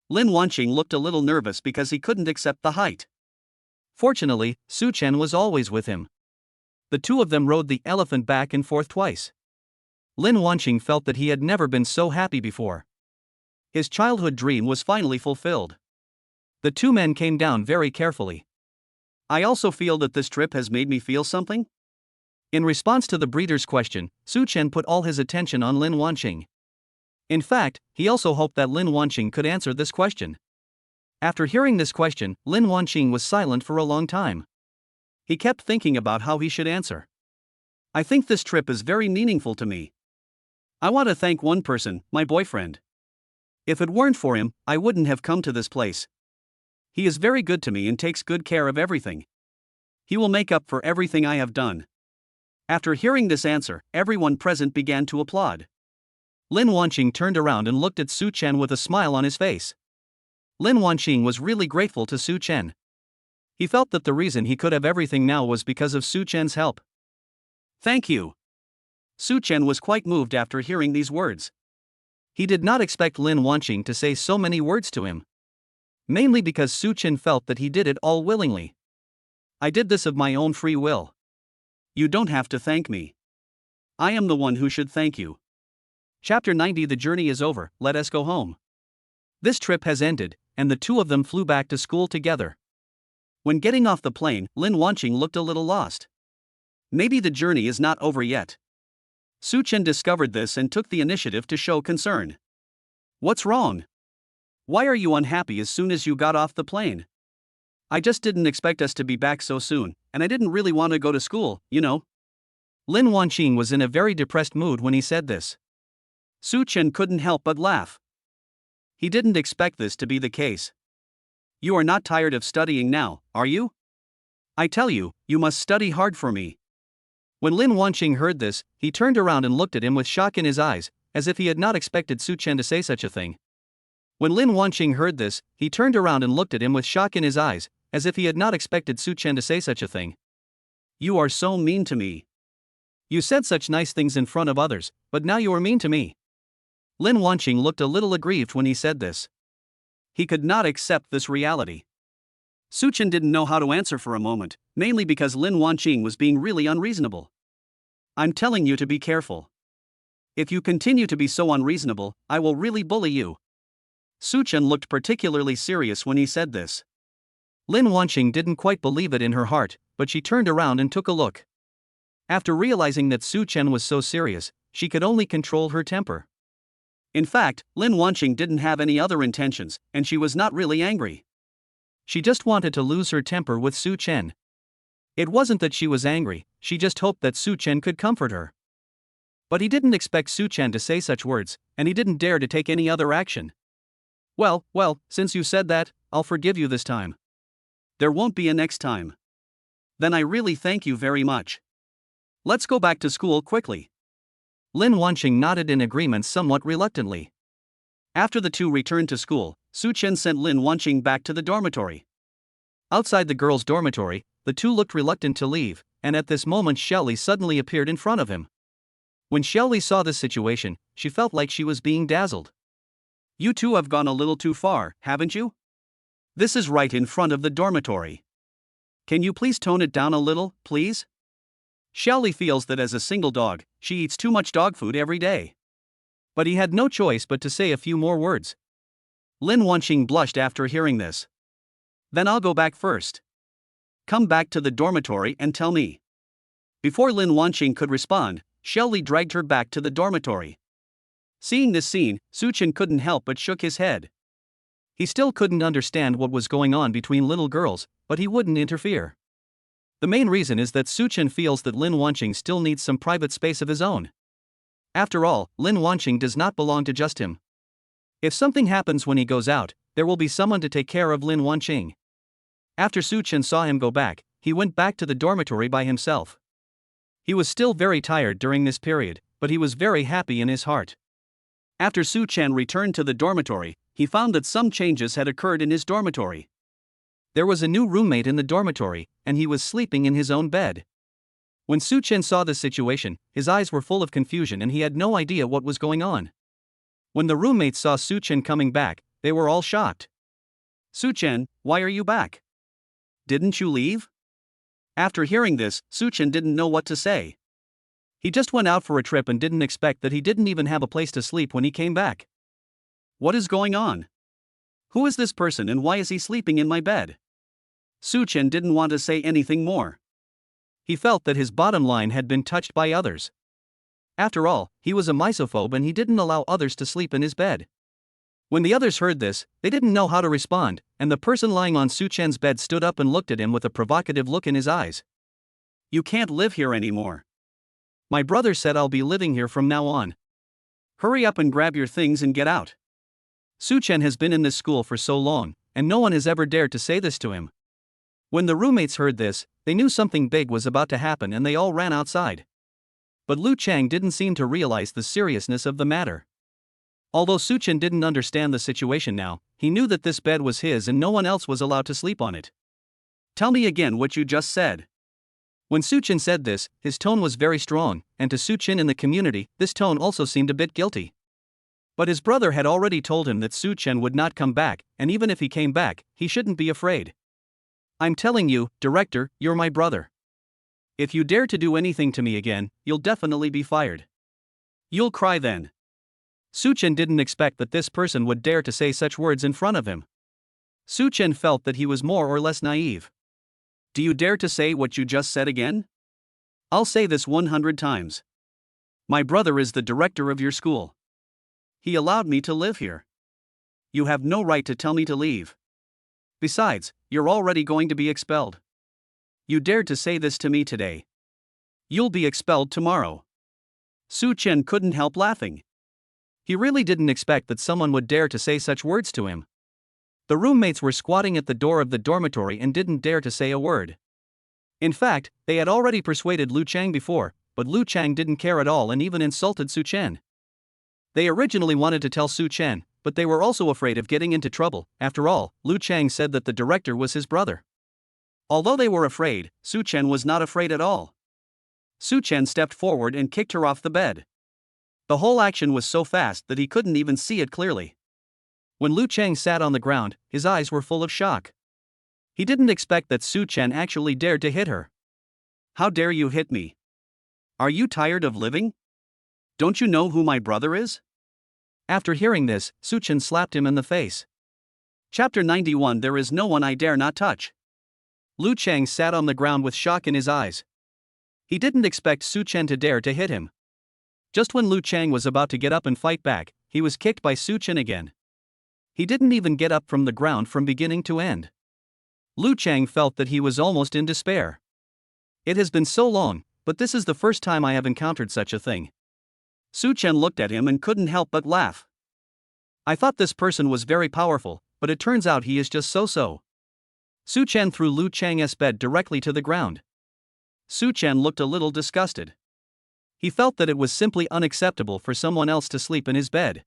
Lin Wanqing looked a little nervous because he couldn't accept the height. Fortunately, Such Chen was always with him. The two of them rode the elephant back and forth twice. Lin Wanqing felt that he had never been so happy before. His childhood dream was finally fulfilled. The two men came down very carefully. I also feel that this trip has made me feel something. In response to the breeder's question, Such Chen put all his attention on Lin Wanqing. In fact, he also hoped that Lin Wanqing could answer this question. After hearing this question, Lin Wanqing was silent for a long time. He kept thinking about how he should answer. I think this trip is very meaningful to me. I want to thank one person, my boyfriend. If it weren't for him, I wouldn't have come to this place. He is very good to me and takes good care of everything. He will make up for everything I have done. After hearing this answer, everyone present began to applaud. Lin Wanqing turned around and looked at Such Chen with a smile on his face. Lin Wanqing was really grateful to Such Chen. He felt that the reason he could have everything now was because of Such Chen's help. Thank you. Such Chen was quite moved after hearing these words. He did not expect Lin Wanqing to say so many words to him. mainly because Such Chen felt that he did it all willingly. I did this of my own free will. You don't have to thank me. I am the one who should thank you. Chapter 90. The journey is over, let us go home. This trip has ended, and the two of them flew back to school together. When getting off the plane, Lin Wanqing looked a little lost. Maybe the journey is not over yet. Such Chen discovered this and took the initiative to show concern. What's wrong? Why are you unhappy as soon as you got off the plane? I just didn't expect us to be back so soon, and I didn't really want to go to school, you know. Lin Wanqing was in a very depressed mood when he said this. Such Chen couldn't help but laugh. He didn't expect this to be the case. You are not tired of studying now, are you? I tell you, you must study hard for me. When Lin Wanqing heard this, he turned around and looked at him with shock in his eyes, as if he had not expected Such Chen to say such a thing. When Lin Wanqing heard this, he turned around and looked at him with shock in his eyes, as if he had not expected Such Chen to say such a thing. You are so mean to me. You said such nice things in front of others, but now you are mean to me. Lin Wanqing looked a little aggrieved when he said this. He could not accept this reality. Such Chen didn't know how to answer for a moment, mainly because Lin Wanqing was being really unreasonable. I'm telling you to be careful. If you continue to be so unreasonable, I will really bully you. Such Chen looked particularly serious when he said this. Lin Wanqing didn't quite believe it in her heart, but she turned around and took a look. After realizing that Such Chen was so serious, she could only control her temper. In fact, Lin Wanqing didn't have any other intentions, and she was not really angry. She just wanted to lose her temper with Such Chen. It wasn't that she was angry, she just hoped that Such Chen could comfort her. But he didn't expect Such Chen to say such words, and he didn't dare to take any other action. Well, since you said that, I'll forgive you this time. There won't be a next time. Then I really thank you very much. Let's go back to school quickly. Lin Wanqing nodded in agreement somewhat reluctantly. After the two returned to school, Such Chen sent Lin Wanqing back to the dormitory. Outside the girls' dormitory, the two looked reluctant to leave, and at this moment Shelley suddenly appeared in front of him. When Shelley saw this situation, she felt like she was being dazzled. You two have gone a little too far, haven't you? This is right in front of the dormitory. Can you please tone it down a little, please? Shelley feels that as a single dog, she eats too much dog food every day. But he had no choice but to say a few more words. Lin Wanqing blushed after hearing this. Then I'll go back first. Come back to the dormitory and tell me. Before Lin Wanqing could respond, Shelley dragged her back to the dormitory. Seeing this scene, Such Chen couldn't help but shook his head. He still couldn't understand what was going on between little girls, but he wouldn't interfere. The main reason is that Such Chen feels that Lin Wanqing still needs some private space of his own. After all, Lin Wanqing does not belong to just him. If something happens when he goes out, there will be someone to take care of Lin Wanqing. After Such Chen saw him go back, he went back to the dormitory by himself. He was still very tired during this period, but he was very happy in his heart. After Such Chen returned to the dormitory, he found that some changes had occurred in his dormitory. There was a new roommate in the dormitory, and he was sleeping in his own bed. When Such Chen saw this situation, his eyes were full of confusion and he had no idea what was going on. When the roommates saw Such Chen coming back, they were all shocked. Such Chen, why are you back? Didn't you leave? After hearing this, Such Chen didn't know what to say. He just went out for a trip and didn't expect that he didn't even have a place to sleep when he came back. What is going on? Who is this person and why is he sleeping in my bed? Such Chen didn't want to say anything more. He felt that his bottom line had been touched by others. After all, he was a misophobe and he didn't allow others to sleep in his bed. When the others heard this, they didn't know how to respond, and the person lying on Such Chen's bed stood up and looked at him with a provocative look in his eyes. You can't live here anymore. My brother said I'll be living here from now on. Hurry up and grab your things and get out. Such Chen has been in this school for so long, and no one has ever dared to say this to him. When the roommates heard this, they knew something big was about to happen and they all ran outside. But Lu Chang didn't seem to realize the seriousness of the matter. Although Such Chen didn't understand the situation now, he knew that this bed was his and no one else was allowed to sleep on it. Tell me again what you just said. When Such Chen said this, his tone was very strong, and to Such Chen in the community, this tone also seemed a bit guilty. But his brother had already told him that Such Chen would not come back, and even if he came back, he shouldn't be afraid. I'm telling you, director, you're my brother. If you dare to do anything to me again, you'll definitely be fired. You'll cry then. Such Chen didn't expect that this person would dare to say such words in front of him. Such Chen felt that he was more or less naive. Do you dare to say what you just said again? I'll say this 100 times. My brother is the director of your school. He allowed me to live here. You have no right to tell me to leave. Besides, you're already going to be expelled. You dared to say this to me today. You'll be expelled tomorrow. Such Chen couldn't help laughing. He really didn't expect that someone would dare to say such words to him. The roommates were squatting at the door of the dormitory and didn't dare to say a word. In fact, they had already persuaded Lu Chang before, but Lu Chang didn't care at all and even insulted Such Chen. They originally wanted to tell Such Chen, but they were also afraid of getting into trouble. After all, Lu Chang said that the director was his brother. Although they were afraid, Such Chen was not afraid at all. Such Chen stepped forward and kicked her off the bed. The whole action was so fast that he couldn't even see it clearly. When Lu Chang sat on the ground, his eyes were full of shock. He didn't expect that Such Chen actually dared to hit her. How dare you hit me? Are you tired of living? Don't you know who my brother is? After hearing this, Such Chen slapped him in the face. Chapter 91. There is no one I dare not touch. Lu Chang sat on the ground with shock in his eyes. He didn't expect Such Chen to dare to hit him. Just when Lu Chang was about to get up and fight back, he was kicked by Such Chen again. He didn't even get up from the ground from beginning to end. Lu Chang felt that he was almost in despair. It has been so long, but this is the first time I have encountered such a thing. Such Chen looked at him and couldn't help but laugh. I thought this person was very powerful, but it turns out he is just so-so. Such Chen threw Lu Chang's bed directly to the ground. Such Chen looked a little disgusted. He felt that it was simply unacceptable for someone else to sleep in his bed.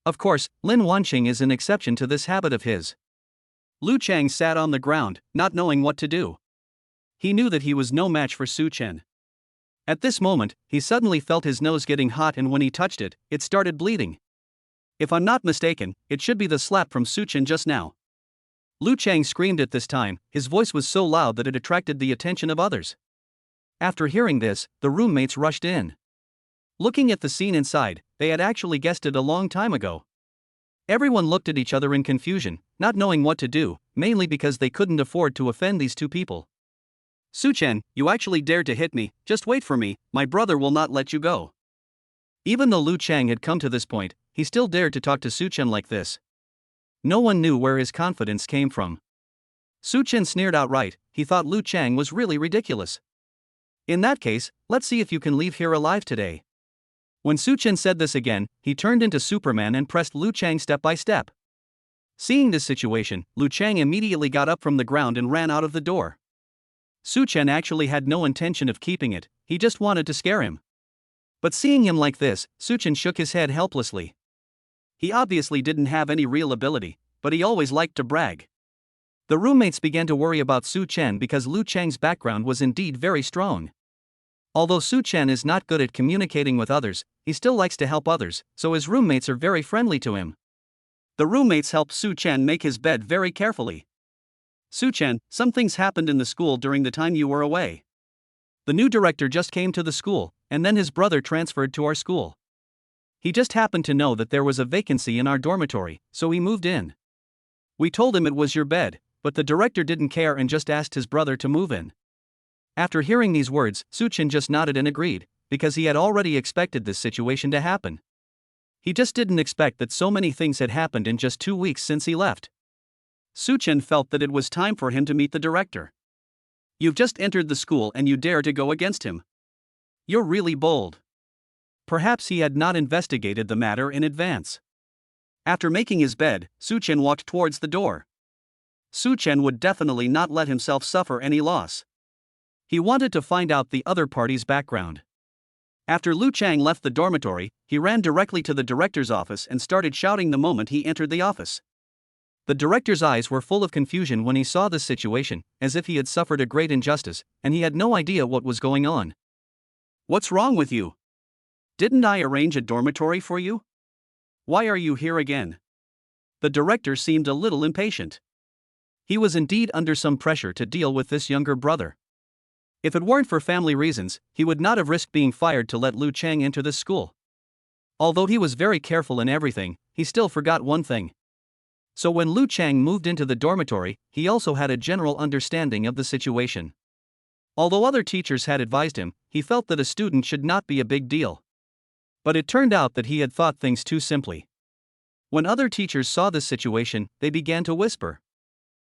Of course, Lin Wanqing is an exception to this habit of his. Lu Chang sat on the ground, not knowing what to do. He knew that he was no match for Such Chen. At this moment, he suddenly felt his nose getting hot, and when he touched it, it started bleeding. If I'm not mistaken, it should be the slap from Such Chen just now. Lu Chang screamed at this time. His voice was so loud that it attracted the attention of others. After hearing this, the roommates rushed in. Looking at the scene inside, they had actually guessed it a long time ago. Everyone looked at each other in confusion, not knowing what to do, mainly because they couldn't afford to offend these two people. Such Chen, you actually dared to hit me. Just wait for me, my brother will not let you go. Even though Lu Chang had come to this point, he still dared to talk to Such Chen like this. No one knew where his confidence came from. Such Chen sneered outright. He thought Lu Chang was really ridiculous. In that case, let's see if you can leave here alive today. When Such Chen said this again, he turned into Superman and pressed Lu Chang step by step. Seeing this situation, Lu Chang immediately got up from the ground and ran out of the door. Such Chen actually had no intention of keeping it, he just wanted to scare him. But seeing him like this, Such Chen shook his head helplessly. He obviously didn't have any real ability, but he always liked to brag. The roommates began to worry about Such Chen because Lu Chang's background was indeed very strong. Although Such Chen is not good at communicating with others, he still likes to help others, so his roommates are very friendly to him. The roommates helped Such Chen make his bed very carefully. Such Chen, some things happened in the school during the time you were away. The new director just came to the school, and then his brother transferred to our school. He just happened to know that there was a vacancy in our dormitory, so he moved in. We told him it was your bed, but the director didn't care and just asked his brother to move in. After hearing these words, Such Chen just nodded and agreed, because he had already expected this situation to happen. He just didn't expect that so many things had happened in just 2 weeks since he left. Such Chen felt that it was time for him to meet the director. You've just entered the school and you dare to go against him. You're really bold. Perhaps he had not investigated the matter in advance. After making his bed, Such Chen walked towards the door. Such Chen would definitely not let himself suffer any loss. He wanted to find out the other party's background. After Lu Chang left the dormitory, he ran directly to the director's office and started shouting the moment he entered the office. The director's eyes were full of confusion when he saw this situation, as if he had suffered a great injustice, and he had no idea what was going on. What's wrong with you? Didn't I arrange a dormitory for you? Why are you here again? The director seemed a little impatient. He was indeed under some pressure to deal with this younger brother. If it weren't for family reasons, he would not have risked being fired to let Lu Chang enter this school. Although he was very careful in everything, he still forgot one thing. So when Lu Chang moved into the dormitory, he also had a general understanding of the situation. Although other teachers had advised him, he felt that a student should not be a big deal. But it turned out that he had thought things too simply. When other teachers saw this situation, they began to whisper.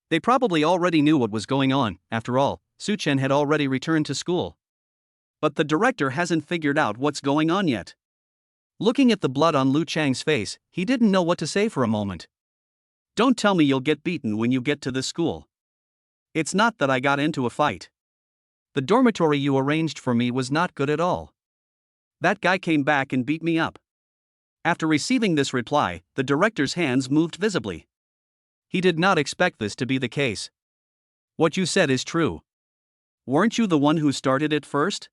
They probably already knew what was going on. After all, Such Chen had already returned to school. But the director hasn't figured out what's going on yet. Looking at the blood on Lu Chang's face, he didn't know what to say for a moment. Don't tell me you'll get beaten when you get to this school. It's not that I got into a fight. The dormitory you arranged for me was not good at all. That guy came back and beat me up. After receiving this reply, the director's hands moved visibly. He did not expect this to be the case. What you said is true. Weren't you the one who started it first?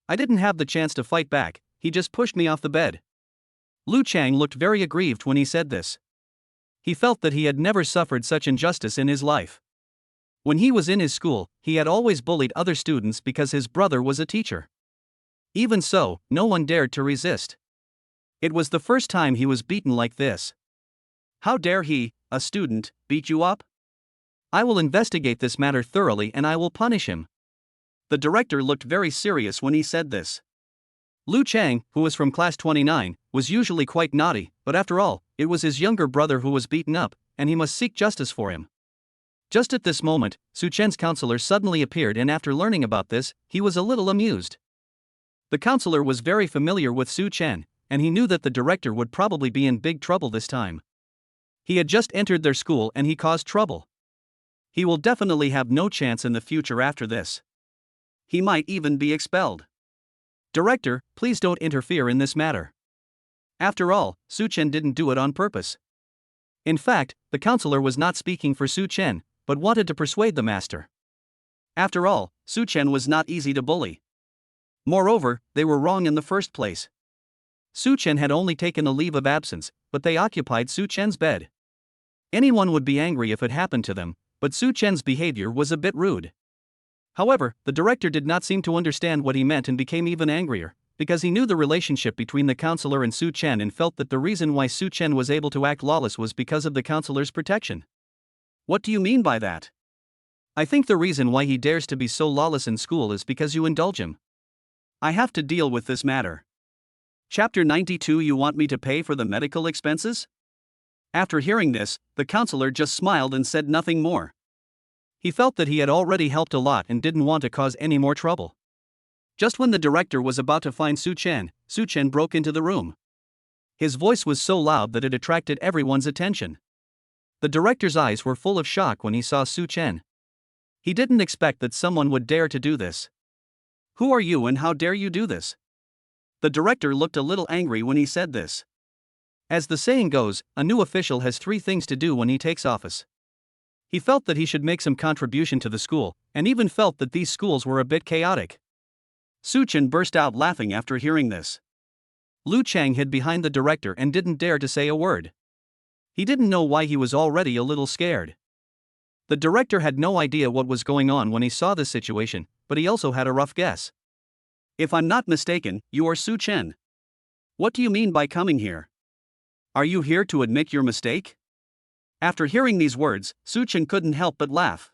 I didn't have the chance to fight back, he just pushed me off the bed. Lu Chang looked very aggrieved when he said this. He felt that he had never suffered such injustice in his life. When he was in his school, he had always bullied other students because his brother was a teacher. Even so, no one dared to resist. It was the first time he was beaten like this. How dare he, a student, beat you up? I will investigate this matter thoroughly and I will punish him. The director looked very serious when he said this. Lu Chang, who was from class 29, was usually quite naughty, but after all, it was his younger brother who was beaten up, and he must seek justice for him. Just at this moment, Such Chen's counselor suddenly appeared, and after learning about this, he was a little amused. The counselor was very familiar with Such Chen, and he knew that the director would probably be in big trouble this time. He had just entered their school and he caused trouble. He will definitely have no chance in the future after this. He might even be expelled. Director, please don't interfere in this matter. After all, Such Chen didn't do it on purpose. In fact, the counselor was not speaking for Such Chen, but wanted to persuade the master. After all, Such Chen was not easy to bully. Moreover, they were wrong in the first place. Such Chen had only taken a leave of absence, but they occupied Such Chen's bed. Anyone would be angry if it happened to them, but Such Chen's behavior was a bit rude. However, the director did not seem to understand what he meant and became even angrier, because he knew the relationship between the counselor and Such Chen and felt that the reason why Such Chen was able to act lawless was because of the counselor's protection. What do you mean by that? I think the reason why he dares to be so lawless in school is because you indulge him. I have to deal with this matter. Chapter 92. You want me to pay for the medical expenses? After hearing this, the counselor just smiled and said nothing more. He felt that he had already helped a lot and didn't want to cause any more trouble. Just when the director was about to find Such Chen broke into the room. His voice was so loud that it attracted everyone's attention. The director's eyes were full of shock when he saw Such Chen. He didn't expect that someone would dare to do this. Who are you and how dare you do this? The director looked a little angry when he said this. As the saying goes, a new official has 3 things to do when he takes office. He felt that he should make some contribution to the school, and even felt that these schools were a bit chaotic. Such Chen burst out laughing after hearing this. Lu Chang hid behind the director and didn't dare to say a word. He didn't know why he was already a little scared. The director had no idea what was going on when he saw this situation, but he also had a rough guess. If I'm not mistaken, you are Such Chen. What do you mean by coming here? Are you here to admit your mistake? After hearing these words, Such Chen couldn't help but laugh.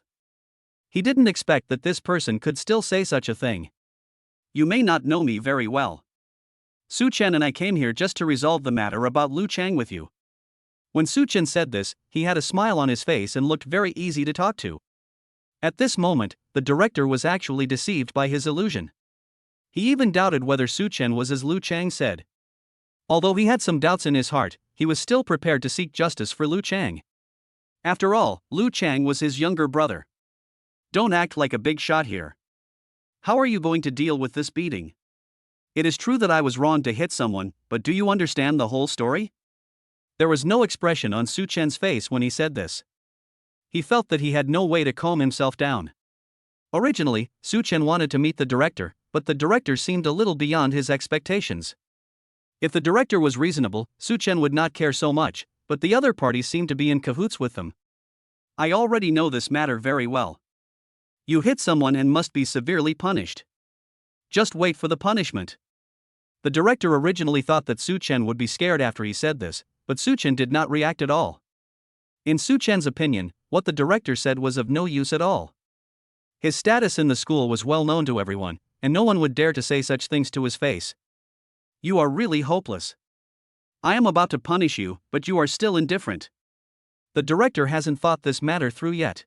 He didn't expect that this person could still say such a thing. You may not know me very well. Such Chen and I came here just to resolve the matter about Lu Chang with you. When Such Chen said this, he had a smile on his face and looked very easy to talk to. At this moment, the director was actually deceived by his illusion. He even doubted whether Such Chen was as Lu Chang said. Although he had some doubts in his heart, he was still prepared to seek justice for Lu Chang. After all, Lu Chang was his younger brother. Don't act like a big shot here. How are you going to deal with this beating? It is true that I was wrong to hit someone, but do you understand the whole story? There was no expression on Such Chen's face when he said this. He felt that he had no way to calm himself down. Originally, Such Chen wanted to meet the director, but the director seemed a little beyond his expectations. If the director was reasonable, Such Chen would not care so much, but the other parties seemed to be in cahoots with them. I already know this matter very well. You hit someone and must be severely punished. Just wait for the punishment. The director originally thought that Such Chen would be scared after he said this, but Such Chen did not react at all. In Such Chen's opinion, what the director said was of no use at all. His status in the school was well known to everyone, and no one would dare to say such things to his face. You are really hopeless. I am about to punish you, but you are still indifferent. The director hasn't thought this matter through yet.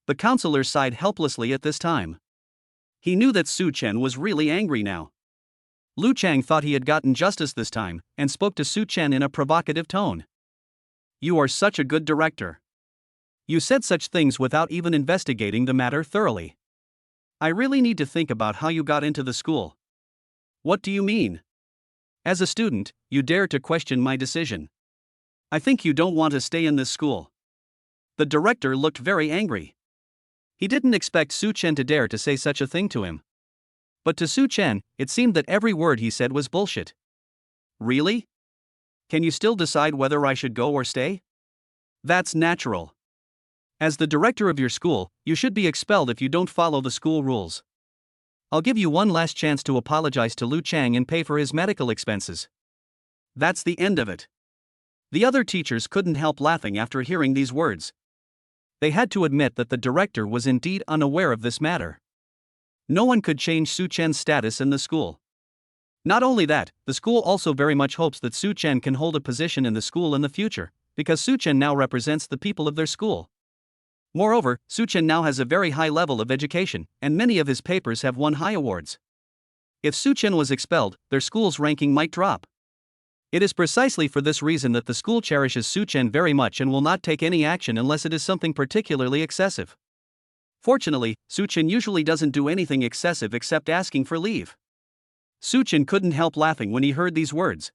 The counselor sighed helplessly at this time. He knew that Such Chen was really angry now. Lu Chang thought he had gotten justice this time, and spoke to Such Chen in a provocative tone. You are such a good director. You said such things without even investigating the matter thoroughly. I really need to think about how you got into the school. What do you mean? As a student, you dare to question my decision. I think you don't want to stay in this school. The director looked very angry. He didn't expect Such Chen to dare to say such a thing to him. But to Such Chen, it seemed that every word he said was bullshit. Really? Can you still decide whether I should go or stay? That's natural. As the director of your school, you should be expelled if you don't follow the school rules. I'll give you one last chance to apologize to Lu Chang and pay for his medical expenses. That's the end of it. The other teachers couldn't help laughing after hearing these words. They had to admit that the director was indeed unaware of this matter. No one could change Such Chen's status in the school. Not only that, the school also very much hopes that Such Chen can hold a position in the school in the future, because Such Chen now represents the people of their school. Moreover, Such Chen now has a very high level of education, and many of his papers have won high awards. If Such Chen was expelled, their school's ranking might drop. It is precisely for this reason that the school cherishes Such Chen very much and will not take any action unless it is something particularly excessive. Fortunately, Such Chen usually doesn't do anything excessive except asking for leave. Such Chen couldn't help laughing when he heard these words.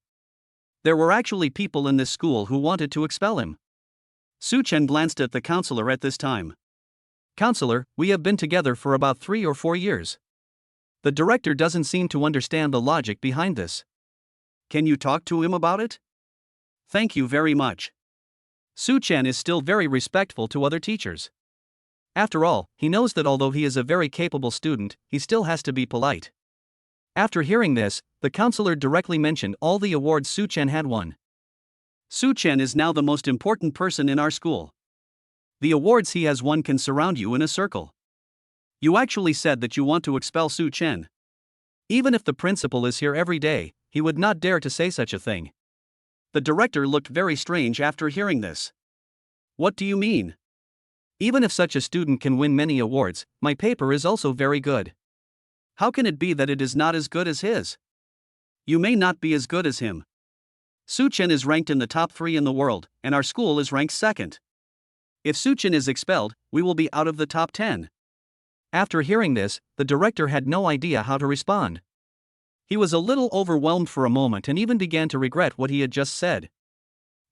There were actually people in this school who wanted to expel him. Such Chen glanced at the counselor at this time. Counselor, we have been together for about 3 or 4 years. The director doesn't seem to understand the logic behind this. Can you talk to him about it? Thank you very much. Such Chen is still very respectful to other teachers. After all, he knows that although he is a very capable student, he still has to be polite. After hearing this, the counselor directly mentioned all the awards Such Chen had won. Such Chen is now the most important person in our school. The awards he has won can surround you in a circle. You actually said that you want to expel Such Chen. Even if the principal is here every day, he would not dare to say such a thing. The director looked very strange after hearing this. What do you mean? Even if such a student can win many awards, my paper is also very good. How can it be that it is not as good as his? You may not be as good as him. Such Chen is ranked in the top 3 in the world, and our school is ranked second. If Such Chen is expelled, we will be out of the top 10. After hearing this, the director had no idea how to respond. He was a little overwhelmed for a moment and even began to regret what he had just said.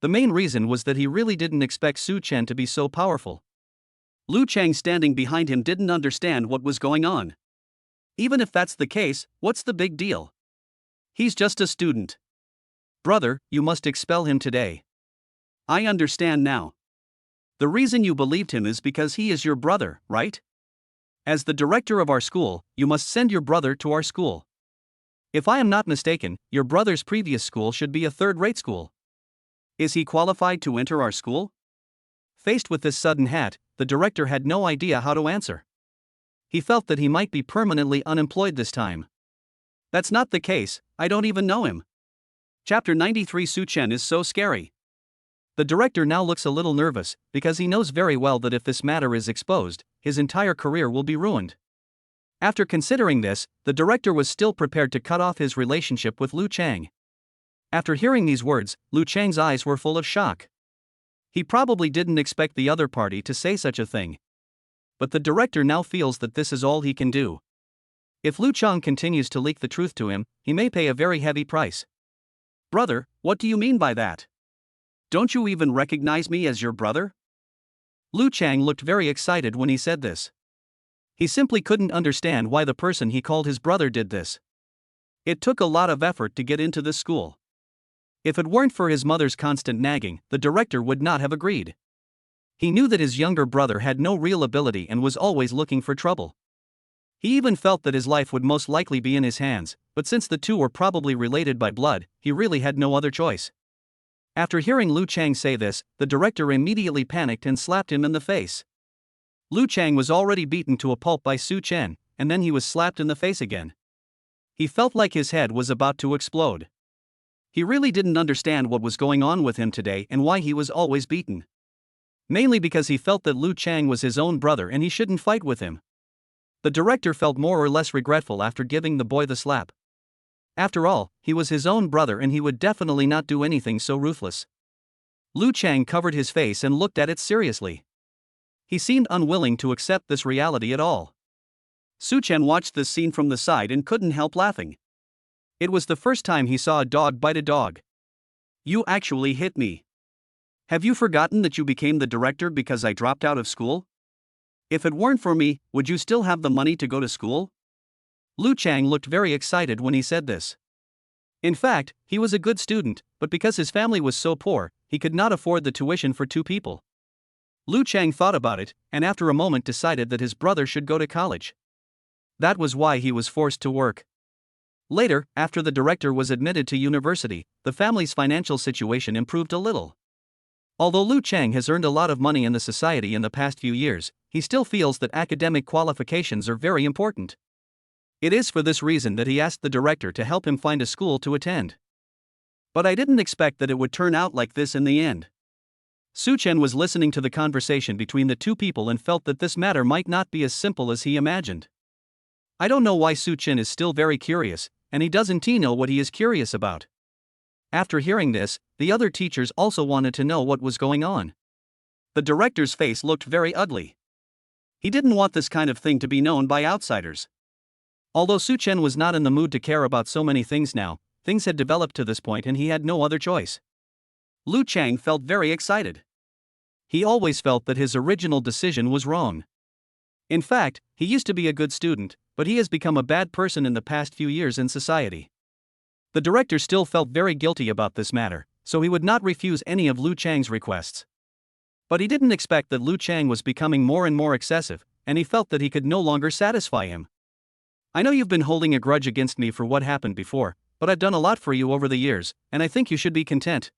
The main reason was that he really didn't expect Such Chen to be so powerful. Lu Chang standing behind him didn't understand what was going on. Even if that's the case, what's the big deal? He's just a student. Brother, you must expel him today. I understand now. The reason you believed him is because he is your brother, right? As the director of our school, you must send your brother to our school. If I am not mistaken, your brother's previous school should be a third-rate school. Is he qualified to enter our school? Faced with this sudden hat, the director had no idea how to answer. He felt that he might be permanently unemployed this time. That's not the case, I don't even know him. Chapter 93 Such Chen is so scary. The director now looks a little nervous, because he knows very well that if this matter is exposed, his entire career will be ruined. After considering this, the director was still prepared to cut off his relationship with Lu Chang. After hearing these words, Lu Chang's eyes were full of shock. He probably didn't expect the other party to say such a thing. But the director now feels that this is all he can do. If Lu Chang continues to leak the truth to him, he may pay a very heavy price. Brother, what do you mean by that? Don't you even recognize me as your brother? Lu Chang looked very excited when he said this. He simply couldn't understand why the person he called his brother did this. It took a lot of effort to get into this school. If it weren't for his mother's constant nagging, the director would not have agreed. He knew that his younger brother had no real ability and was always looking for trouble. He even felt that his life would most likely be in his hands, but since the two were probably related by blood, he really had no other choice. After hearing Lu Chang say this, the director immediately panicked and slapped him in the face. Lu Chang was already beaten to a pulp by Such Chen, and then he was slapped in the face again. He felt like his head was about to explode. He really didn't understand what was going on with him today and why he was always beaten. Mainly because he felt that Lu Chang was his own brother and he shouldn't fight with him. The director felt more or less regretful after giving the boy the slap. After all, he was his own brother and he would definitely not do anything so ruthless. Lu Chang covered his face and looked at it seriously. He seemed unwilling to accept this reality at all. Such Chen watched this scene from the side and couldn't help laughing. It was the first time he saw a dog bite a dog. "You actually hit me. Have you forgotten that you became the director because I dropped out of school? If it weren't for me, would you still have the money to go to school?" Lu Chang looked very excited when he said this. In fact, he was a good student, but because his family was so poor, he could not afford the tuition for two people. Lu Chang thought about it, and after a moment decided that his brother should go to college. That was why he was forced to work. Later, after the director was admitted to university, the family's financial situation improved a little. Although Lu Chang has earned a lot of money in the society in the past few years, he still feels that academic qualifications are very important. It is for this reason that he asked the director to help him find a school to attend. "But I didn't expect that it would turn out like this in the end." Such Chen was listening to the conversation between the two people and felt that this matter might not be as simple as he imagined. I don't know why Such Chen is still very curious, and he doesn't know what he is curious about. After hearing this, the other teachers also wanted to know what was going on. The director's face looked very ugly. He didn't want this kind of thing to be known by outsiders. Although Such Chen was not in the mood to care about so many things now, things had developed to this point and he had no other choice. Lu Chang felt very excited. He always felt that his original decision was wrong. In fact, he used to be a good student, but he has become a bad person in the past few years in society. The director still felt very guilty about this matter, so he would not refuse any of Lu Chang's requests. But he didn't expect that Lu Chang was becoming more and more excessive, and he felt that he could no longer satisfy him. "I know you've been holding a grudge against me for what happened before, but I've done a lot for you over the years, and I think you should be content."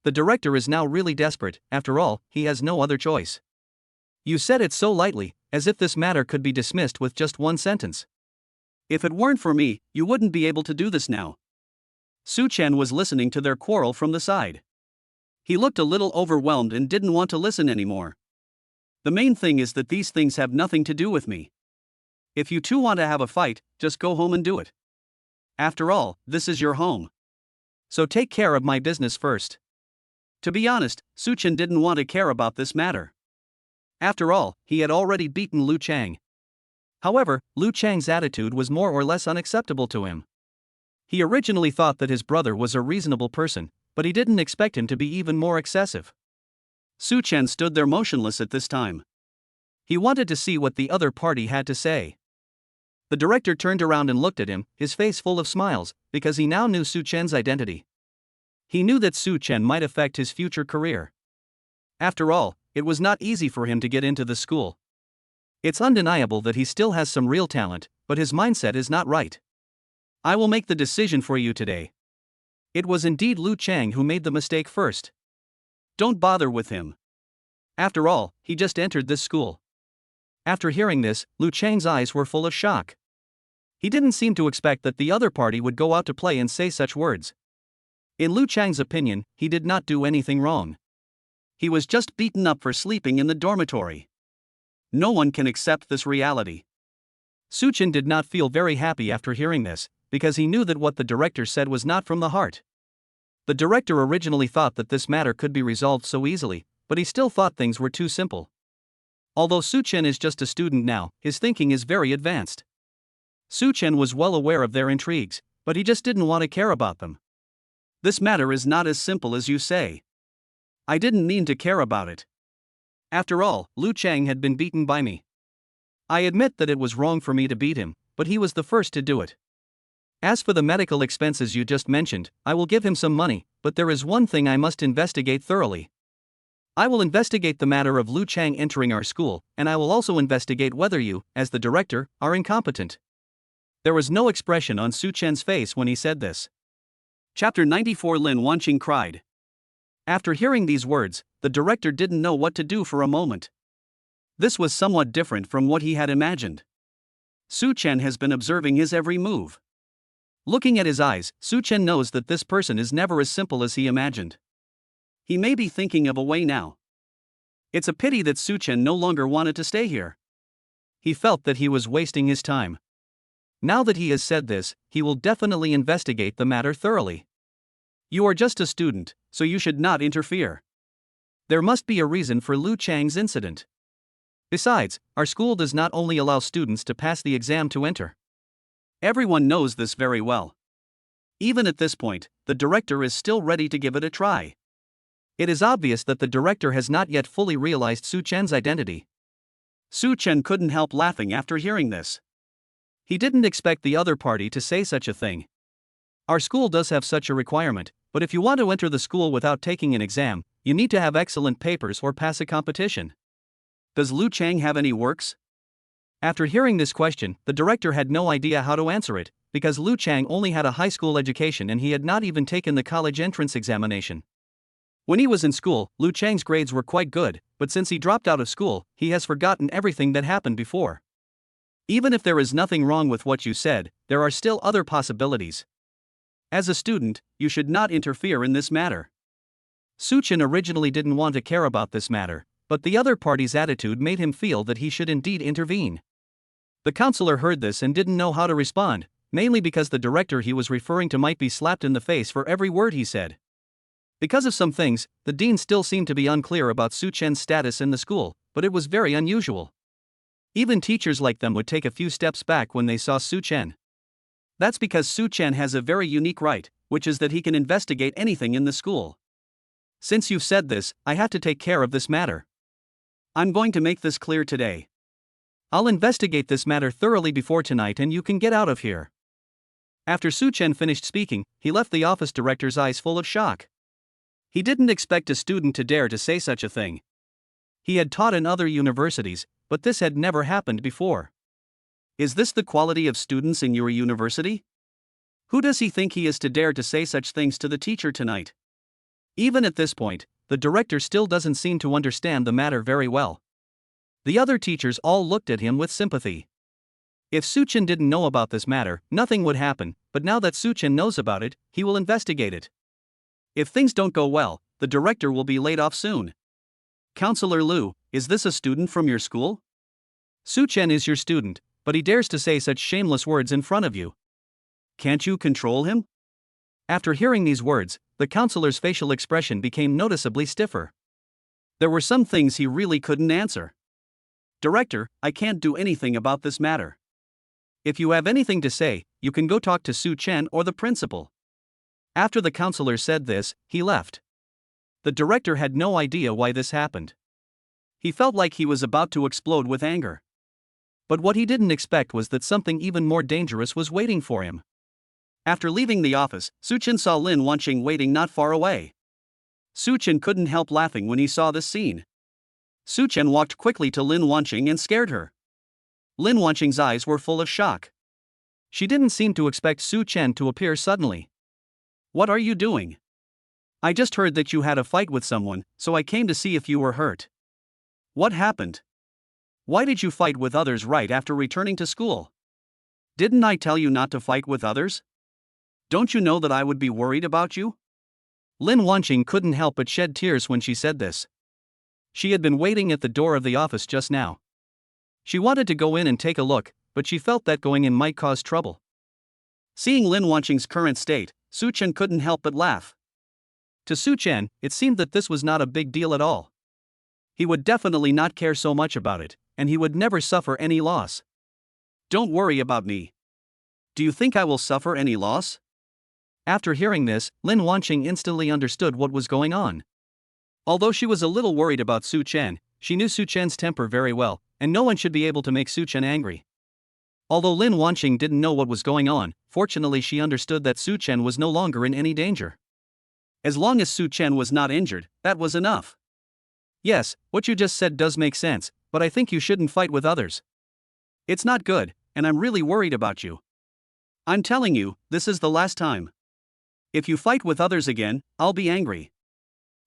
The director is now really desperate. After all, he has no other choice. "You said it so lightly, as if this matter could be dismissed with just one sentence. If it weren't for me, you wouldn't be able to do this now." Such Chen was listening to their quarrel from the side. He looked a little overwhelmed and didn't want to listen anymore. "The main thing is that these things have nothing to do with me. If you two want to have a fight, just go home and do it. After all, this is your home. So take care of my business first." To be honest, Such Chen didn't want to care about this matter. After all, he had already beaten Lu Chang. However, Lu Chang's attitude was more or less unacceptable to him. He originally thought that his brother was a reasonable person, but he didn't expect him to be even more excessive. Such Chen stood there motionless at this time. He wanted to see what the other party had to say. The director turned around and looked at him, his face full of smiles, because he now knew Such Chen's identity. He knew that Such Chen might affect his future career. After all, it was not easy for him to get into the school. It's undeniable that he still has some real talent, but his mindset is not right. "I will make the decision for you today." It was indeed Lu Chang who made the mistake first. Don't bother with him. After all, he just entered this school. After hearing this, Lu Chang's eyes were full of shock. He didn't seem to expect that the other party would go out to play and say such words. In Lu Chang's opinion, he did not do anything wrong. He was just beaten up for sleeping in the dormitory. No one can accept this reality. Such Chen did not feel very happy after hearing this, because he knew that what the director said was not from the heart. The director originally thought that this matter could be resolved so easily, but he still thought things were too simple. Although Such Chen is just a student now, his thinking is very advanced. Such Chen was well aware of their intrigues, but he just didn't want to care about them. "This matter is not as simple as you say. I didn't mean to care about it. After all, Lu Chang had been beaten by me. I admit that it was wrong for me to beat him, but he was the first to do it. As for the medical expenses you just mentioned, I will give him some money, but there is one thing I must investigate thoroughly. I will investigate the matter of Lu Chang entering our school, and I will also investigate whether you, as the director, are incompetent. There was no expression on Such Chen's face when he said this. Chapter 94. Lin Wanqing cried. After hearing these words, the director didn't know what to do for a moment. This was somewhat different from what he had imagined. Such Chen has been observing his every move. Looking at his eyes, Such Chen knows that this person is never as simple as he imagined. He may be thinking of a way now. It's a pity that Such Chen no longer wanted to stay here. He felt that he was wasting his time. Now that he has said this, he will definitely investigate the matter thoroughly. You are just a student, so you should not interfere. There must be a reason for Lu Chang's incident. Besides, our school does not only allow students to pass the exam to enter. Everyone knows this very well. Even at this point, the director is still ready to give it a try. It is obvious that the director has not yet fully realized Such Chen's identity. Such Chen couldn't help laughing after hearing this. He didn't expect the other party to say such a thing. Our school does have such a requirement, but if you want to enter the school without taking an exam, you need to have excellent papers or pass a competition. Does Lu Chang have any works? After hearing this question, the director had no idea how to answer it, because Lu Chang only had a high school education and he had not even taken the college entrance examination. When he was in school, Lu Chang's grades were quite good, but since he dropped out of school, he has forgotten everything that happened before. Even if there is nothing wrong with what you said, there are still other possibilities. As a student, you should not interfere in this matter. Such Chen originally didn't want to care about this matter, but the other party's attitude made him feel that he should indeed intervene. The counselor heard this and didn't know how to respond, mainly because the director he was referring to might be slapped in the face for every word he said. Because of some things, the dean still seemed to be unclear about Such Chen's status in the school, but it was very unusual. Even teachers like them would take a few steps back when they saw Such Chen. That's because Such Chen has a very unique right, which is that he can investigate anything in the school. Since you've said this, I have to take care of this matter. I'm going to make this clear today. I'll investigate this matter thoroughly before tonight and you can get out of here. After Such Chen finished speaking, he left the office director's eyes full of shock. He didn't expect a student to dare to say such a thing. He had taught in other universities, but this had never happened before. Is this the quality of students in your university? Who does he think he is to dare to say such things to the teacher tonight? Even at this point, the director still doesn't seem to understand the matter very well. The other teachers all looked at him with sympathy. If Such Chen didn't know about this matter, nothing would happen, but now that Such Chen knows about it, he will investigate it. If things don't go well, the director will be laid off soon. Counselor Lu, is this a student from your school? Such Chen is your student, but he dares to say such shameless words in front of you. Can't you control him? After hearing these words, the counselor's facial expression became noticeably stiffer. There were some things he really couldn't answer. Director, I can't do anything about this matter. If you have anything to say, you can go talk to Such Chen or the principal. After the counselor said this, he left. The director had no idea why this happened. He felt like he was about to explode with anger. But what he didn't expect was that something even more dangerous was waiting for him. After leaving the office, Such Chen saw Lin Wanqing waiting not far away. Such Chen couldn't help laughing when he saw this scene. Such Chen walked quickly to Lin Wanqing and scared her. Lin Wanqing's eyes were full of shock. She didn't seem to expect Such Chen to appear suddenly. What are you doing? I just heard that you had a fight with someone, so I came to see if you were hurt. What happened? Why did you fight with others right after returning to school? Didn't I tell you not to fight with others? Don't you know that I would be worried about you? Lin Wanqing couldn't help but shed tears when she said this. She had been waiting at the door of the office just now. She wanted to go in and take a look, but she felt that going in might cause trouble. Seeing Lin Wanqing's current state, Such Chen couldn't help but laugh. To Such Chen, it seemed that this was not a big deal at all. He would definitely not care so much about it, and he would never suffer any loss. Don't worry about me. Do you think I will suffer any loss? After hearing this, Lin Wanqing instantly understood what was going on. Although she was a little worried about Such Chen, she knew Such Chen's temper very well, and no one should be able to make Such Chen angry. Although Lin Wanqing didn't know what was going on, Fortunately, she understood that Such Chen was no longer in any danger. As long as Such Chen was not injured, that was enough. Yes, what you just said does make sense, but I think you shouldn't fight with others. It's not good, and I'm really worried about you. I'm telling you, this is the last time. If you fight with others again, I'll be angry.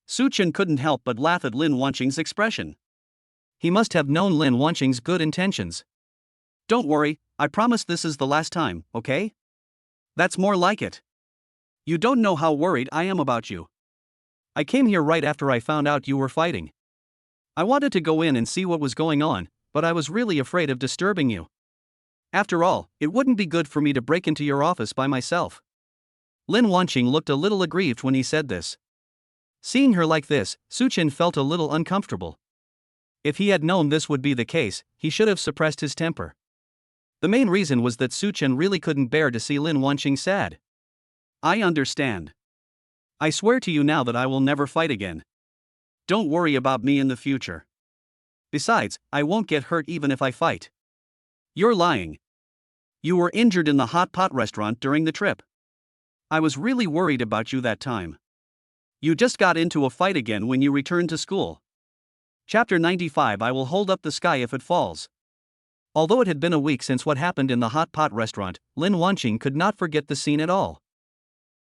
Such Chen couldn't help but laugh at Lin Wanqing's expression. He must have known Lin Wanqing's good intentions. Don't worry, I promise this is the last time, okay? That's more like it. You don't know how worried I am about you. I came here right after I found out you were fighting. I wanted to go in and see what was going on, but I was really afraid of disturbing you. After all, it wouldn't be good for me to break into your office by myself. Lin Wanqing looked a little aggrieved when he said this. Seeing her like this, Such Chen felt a little uncomfortable. If he had known this would be the case, he should have suppressed his temper. The main reason was that Such Chen really couldn't bear to see Lin Wanqing sad. I understand. I swear to you now that I will never fight again. Don't worry about me in the future. Besides, I won't get hurt even if I fight. You're lying. You were injured in the hot pot restaurant during the trip. I was really worried about you that time. You just got into a fight again when you returned to school. Chapter 95. I will hold up the sky if it falls. Although it had been a week since what happened in the hot pot restaurant, Lin Wanqing could not forget the scene at all.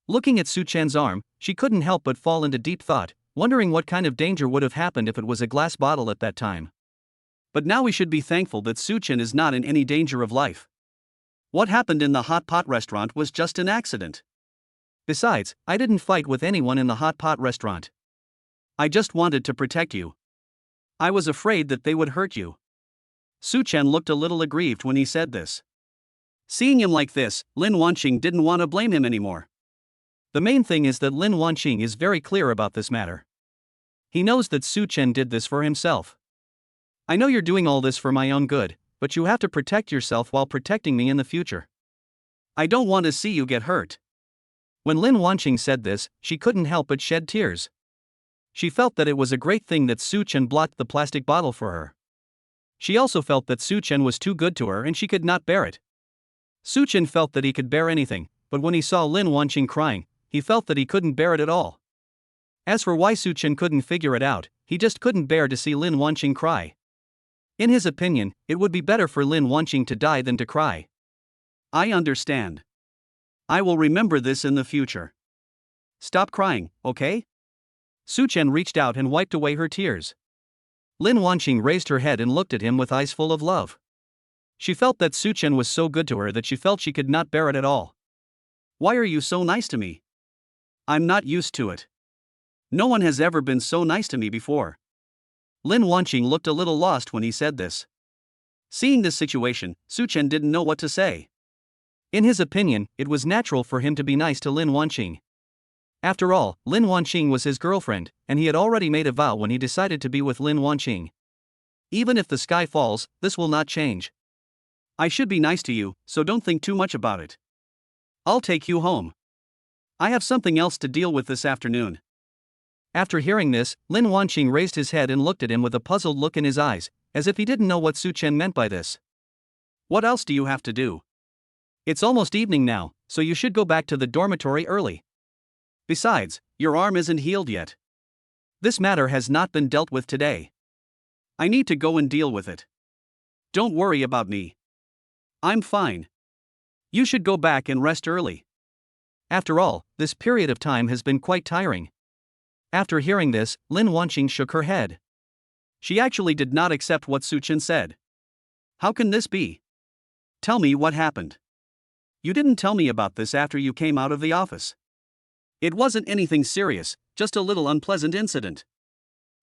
Looking at Such Chen's arm, she couldn't help but fall into deep thought, wondering what kind of danger would have happened if it was a glass bottle at that time. But now we should be thankful that Such Chen is not in any danger of life. What happened in the hot pot restaurant was just an accident. Besides, I didn't fight with anyone in the hot pot restaurant. I just wanted to protect you. I was afraid that they would hurt you. Such Chen looked a little aggrieved when he said this. Seeing him like this, Lin Wanqing didn't want to blame him anymore. The main thing is that Lin Wanqing is very clear about this matter. He knows that Such Chen did this for himself. I know you're doing all this for my own good, but you have to protect yourself while protecting me in the future. I don't want to see you get hurt. When Lin Wanqing said this, she couldn't help but shed tears. She felt that it was a great thing that Such Chen blocked the plastic bottle for her. She also felt that Such Chen was too good to her and she could not bear it. Such Chen felt that he could bear anything, but when he saw Lin Wanqing crying, he felt that he couldn't bear it at all. As for why Such Chen couldn't figure it out, he just couldn't bear to see Lin Wanqing cry. In his opinion, it would be better for Lin Wanqing to die than to cry. I understand. I will remember this in the future. Stop crying, okay? Such Chen reached out and wiped away her tears. Lin Wanqing raised her head and looked at him with eyes full of love. She felt that Such Chen was so good to her that she felt she could not bear it at all. Why are you so nice to me? I'm not used to it. No one has ever been so nice to me before. Lin Wanqing looked a little lost when he said this. Seeing this situation, Such Chen didn't know what to say. In his opinion, it was natural for him to be nice to Lin Wanqing. After all, Lin Wanqing was his girlfriend, and he had already made a vow when he decided to be with Lin Wanqing. Even if the sky falls, this will not change. I should be nice to you, so don't think too much about it. I'll take you home. I have something else to deal with this afternoon. After hearing this, Lin Wanqing raised his head and looked at him with a puzzled look in his eyes, as if he didn't know what Such Chen meant by this. What else do you have to do? It's almost evening now, so you should go back to the dormitory early. Besides, your arm isn't healed yet. This matter has not been dealt with today. I need to go and deal with it. Don't worry about me. I'm fine. You should go back and rest early. After all, this period of time has been quite tiring. After hearing this, Lin Wanqing shook her head. She actually did not accept what Such Chen said. How can this be? Tell me what happened. You didn't tell me about this after you came out of the office. It wasn't anything serious, just a little unpleasant incident.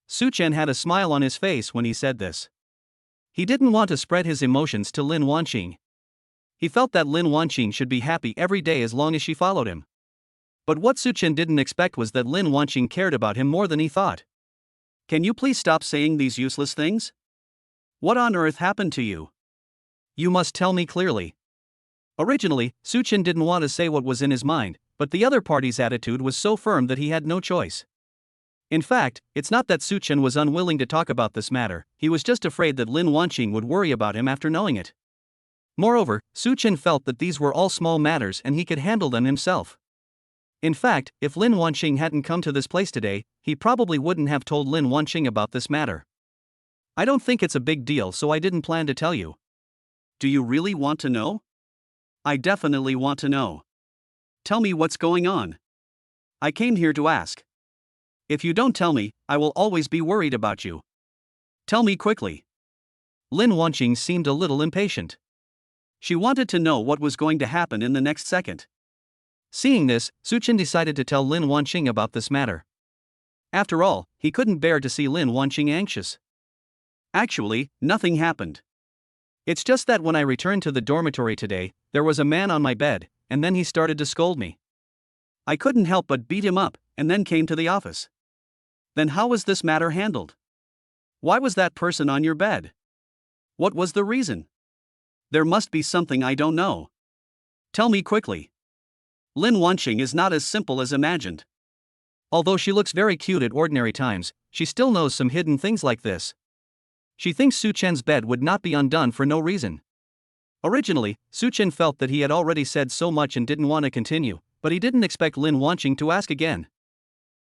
Such Chen had a smile on his face when he said this. He didn't want to spread his emotions to Lin Wanqing. He felt that Lin Wanqing should be happy every day as long as she followed him. But what Such Chen didn't expect was that Lin Wanqing cared about him more than he thought. Can you please stop saying these useless things? What on earth happened to you? You must tell me clearly. Originally, Such Chen didn't want to say what was in his mind, but the other party's attitude was so firm that he had no choice. In fact, it's not that Such Chen was unwilling to talk about this matter, he was just afraid that Lin Wanqing would worry about him after knowing it. Moreover, Such Chen felt that these were all small matters and he could handle them himself. In fact, if Lin Wanqing hadn't come to this place today, he probably wouldn't have told Lin Wanqing about this matter. I don't think it's a big deal, so I didn't plan to tell you. Do you really want to know? I definitely want to know. Tell me what's going on. I came here to ask. If you don't tell me, I will always be worried about you. Tell me quickly. Lin Wanqing seemed a little impatient. She wanted to know what was going to happen in the next second. Seeing this, Such Chen decided to tell Lin Wanqing about this matter. After all, he couldn't bear to see Lin Wanqing anxious. Actually, nothing happened. It's just that when I returned to the dormitory today, there was a man on my bed, and then he started to scold me. I couldn't help but beat him up, and then came to the office. Then how was this matter handled? Why was that person on your bed? What was the reason? There must be something I don't know. Tell me quickly. Lin Wanqing is not as simple as imagined. Although she looks very cute at ordinary times, she still knows some hidden things like this. She thinks Such Chen's bed would not be undone for no reason. Originally, Such Chen felt that he had already said so much and didn't want to continue, but he didn't expect Lin Wanqing to ask again.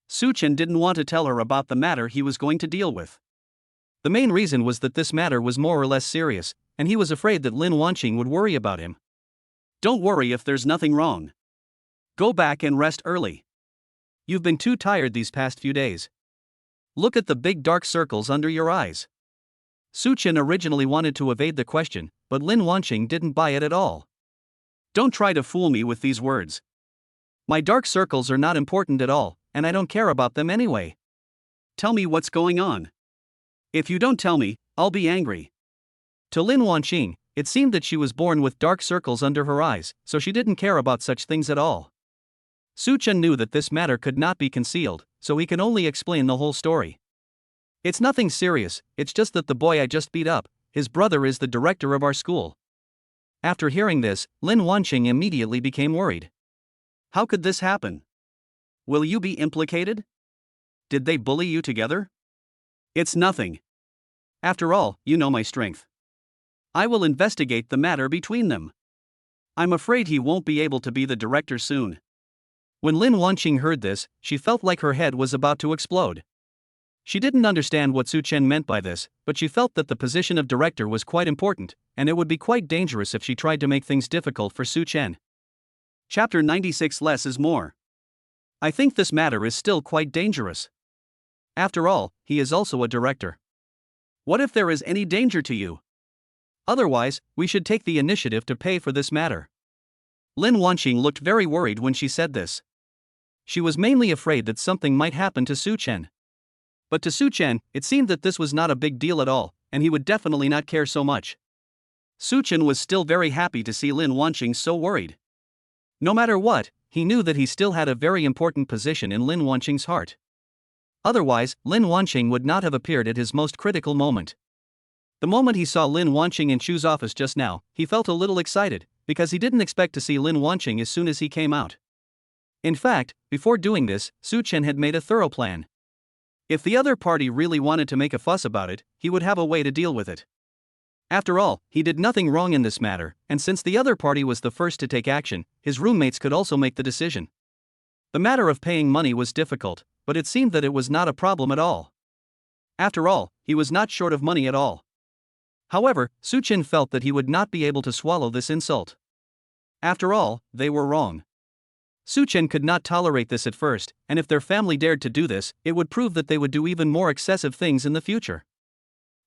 Such Chen didn't want to tell her about the matter he was going to deal with. The main reason was that this matter was more or less serious, and he was afraid that Lin Wanqing would worry about him. Don't worry if there's nothing wrong. Go back and rest early. You've been too tired these past few days. Look at the big dark circles under your eyes. Such Chen originally wanted to evade the question, but Lin Wanqing didn't buy it at all. Don't try to fool me with these words. My dark circles are not important at all, and I don't care about them anyway. Tell me what's going on. If you don't tell me, I'll be angry. To Lin Wanqing, it seemed that she was born with dark circles under her eyes, so she didn't care about such things at all. Such Chen knew that this matter could not be concealed, so he can only explain the whole story. It's nothing serious, it's just that the boy I just beat up, his brother is the director of our school. After hearing this, Lin Wanqing immediately became worried. How could this happen? Will you be implicated? Did they bully you together? It's nothing. After all, you know my strength. I will investigate the matter between them. I'm afraid he won't be able to be the director soon. When Lin Wanqing heard this, she felt like her head was about to explode. She didn't understand what Such Chen meant by this, but she felt that the position of director was quite important, and it would be quite dangerous if she tried to make things difficult for Such Chen. Chapter 96 Less is more. I think this matter is still quite dangerous. After all, he is also a director. What if there is any danger to you? Otherwise, we should take the initiative to pay for this matter. Lin Wanqing looked very worried when she said this. She was mainly afraid that something might happen to Such Chen. But to Such Chen, it seemed that this was not a big deal at all, and he would definitely not care so much. Such Chen was still very happy to see Lin Wanqing so worried. No matter what, he knew that he still had a very important position in Lin Wanqing's heart. Otherwise, Lin Wanqing would not have appeared at his most critical moment. The moment he saw Lin Wanqing in Chu's office just now, he felt a little excited, because he didn't expect to see Lin Wanqing as soon as he came out. In fact, before doing this, Such Chen had made a thorough plan. If the other party really wanted to make a fuss about it, he would have a way to deal with it. After all, he did nothing wrong in this matter, and since the other party was the first to take action, his roommates could also make the decision. The matter of paying money was difficult, but it seemed that it was not a problem at all. After all, he was not short of money at all. However, Such Chen felt that he would not be able to swallow this insult. After all, they were wrong. Such Chen could not tolerate this at first, and if their family dared to do this, it would prove that they would do even more excessive things in the future.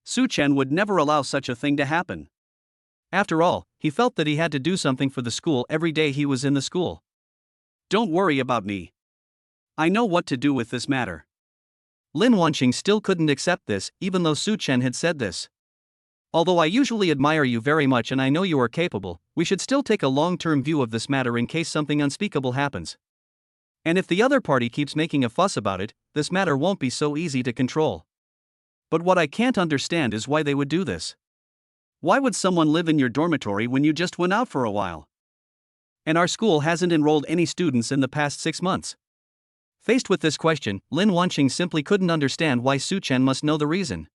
Such Chen would never allow such a thing to happen. After all, he felt that he had to do something for the school every day he was in the school. Don't worry about me. I know what to do with this matter. Lin Wanqing still couldn't accept this, even though Such Chen had said this. Although I usually admire you very much and I know you are capable, we should still take a long-term view of this matter in case something unspeakable happens. And if the other party keeps making a fuss about it, this matter won't be so easy to control. But what I can't understand is why they would do this. Why would someone live in your dormitory when you just went out for a while? And our school hasn't enrolled any students in the past 6 months. Faced with this question, Lin Wanqing simply couldn't understand why Such Chen must know the reason.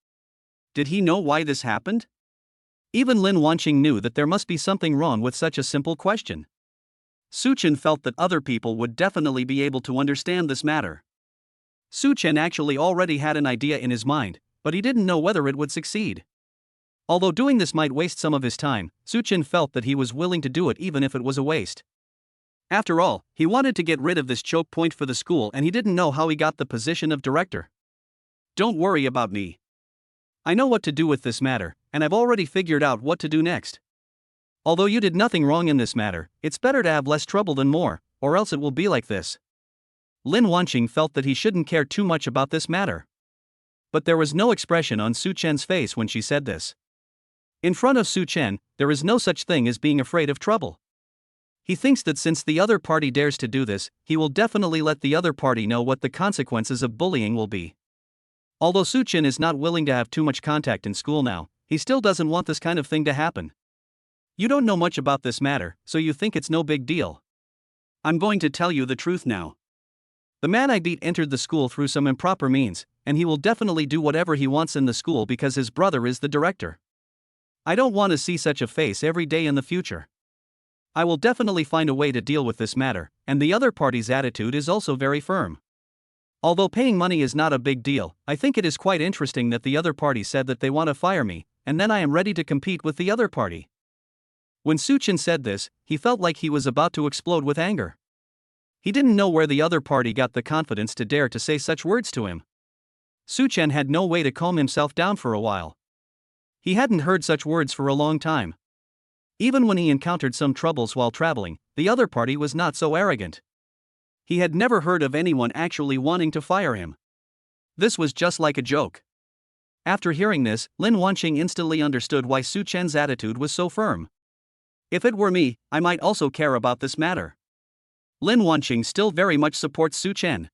Did he know why this happened? Even Lin Wanqing knew that there must be something wrong with such a simple question. Such Chen felt that other people would definitely be able to understand this matter. Such Chen actually already had an idea in his mind, but he didn't know whether it would succeed. Although doing this might waste some of his time, Such Chen felt that he was willing to do it even if it was a waste. After all, he wanted to get rid of this choke point for the school and he didn't know how he got the position of director. Don't worry about me. I know what to do with this matter, and I've already figured out what to do next. Although you did nothing wrong in this matter, it's better to have less trouble than more, or else it will be like this. Lin Wanqing felt that he shouldn't care too much about this matter. But there was no expression on Such Chen's face when she said this. In front of Such Chen, there is no such thing as being afraid of trouble. He thinks that since the other party dares to do this, he will definitely let the other party know what the consequences of bullying will be. Although Such Chen is not willing to have too much contact in school now, he still doesn't want this kind of thing to happen. You don't know much about this matter, so you think it's no big deal. I'm going to tell you the truth now. The man I beat entered the school through some improper means, and he will definitely do whatever he wants in the school because his brother is the director. I don't want to see such a face every day in the future. I will definitely find a way to deal with this matter, and the other party's attitude is also very firm. Although paying money is not a big deal, I think it is quite interesting that the other party said that they want to fire me, and then I am ready to compete with the other party. When Such Chen said this, he felt like he was about to explode with anger. He didn't know where the other party got the confidence to dare to say such words to him. Such Chen had no way to calm himself down for a while. He hadn't heard such words for a long time. Even when he encountered some troubles while traveling, the other party was not so arrogant. He had never heard of anyone actually wanting to fire him. This was just like a joke. After hearing this, Lin Wanqing instantly understood why Such Chen's attitude was so firm. If it were me, I might also care about this matter. Lin Wanqing still very much supports Such Chen.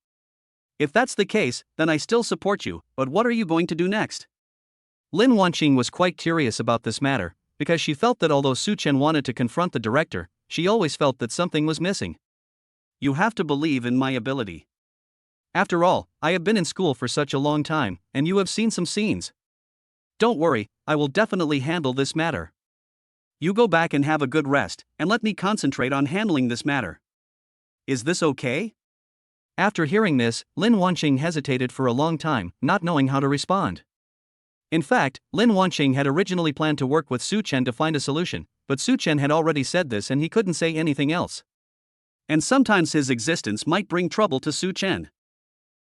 If that's the case, then I still support you, but what are you going to do next? Lin Wanqing was quite curious about this matter, because she felt that although Such Chen wanted to confront the director, she always felt that something was missing. You have to believe in my ability. After all, I have been in school for such a long time, and you have seen some scenes. Don't worry, I will definitely handle this matter. You go back and have a good rest, and let me concentrate on handling this matter. Is this okay? After hearing this, Lin Wanqing hesitated for a long time, not knowing how to respond. In fact, Lin Wanqing had originally planned to work with Such Chen to find a solution, but Such Chen had already said this and he couldn't say anything else. And sometimes his existence might bring trouble to Such Chen.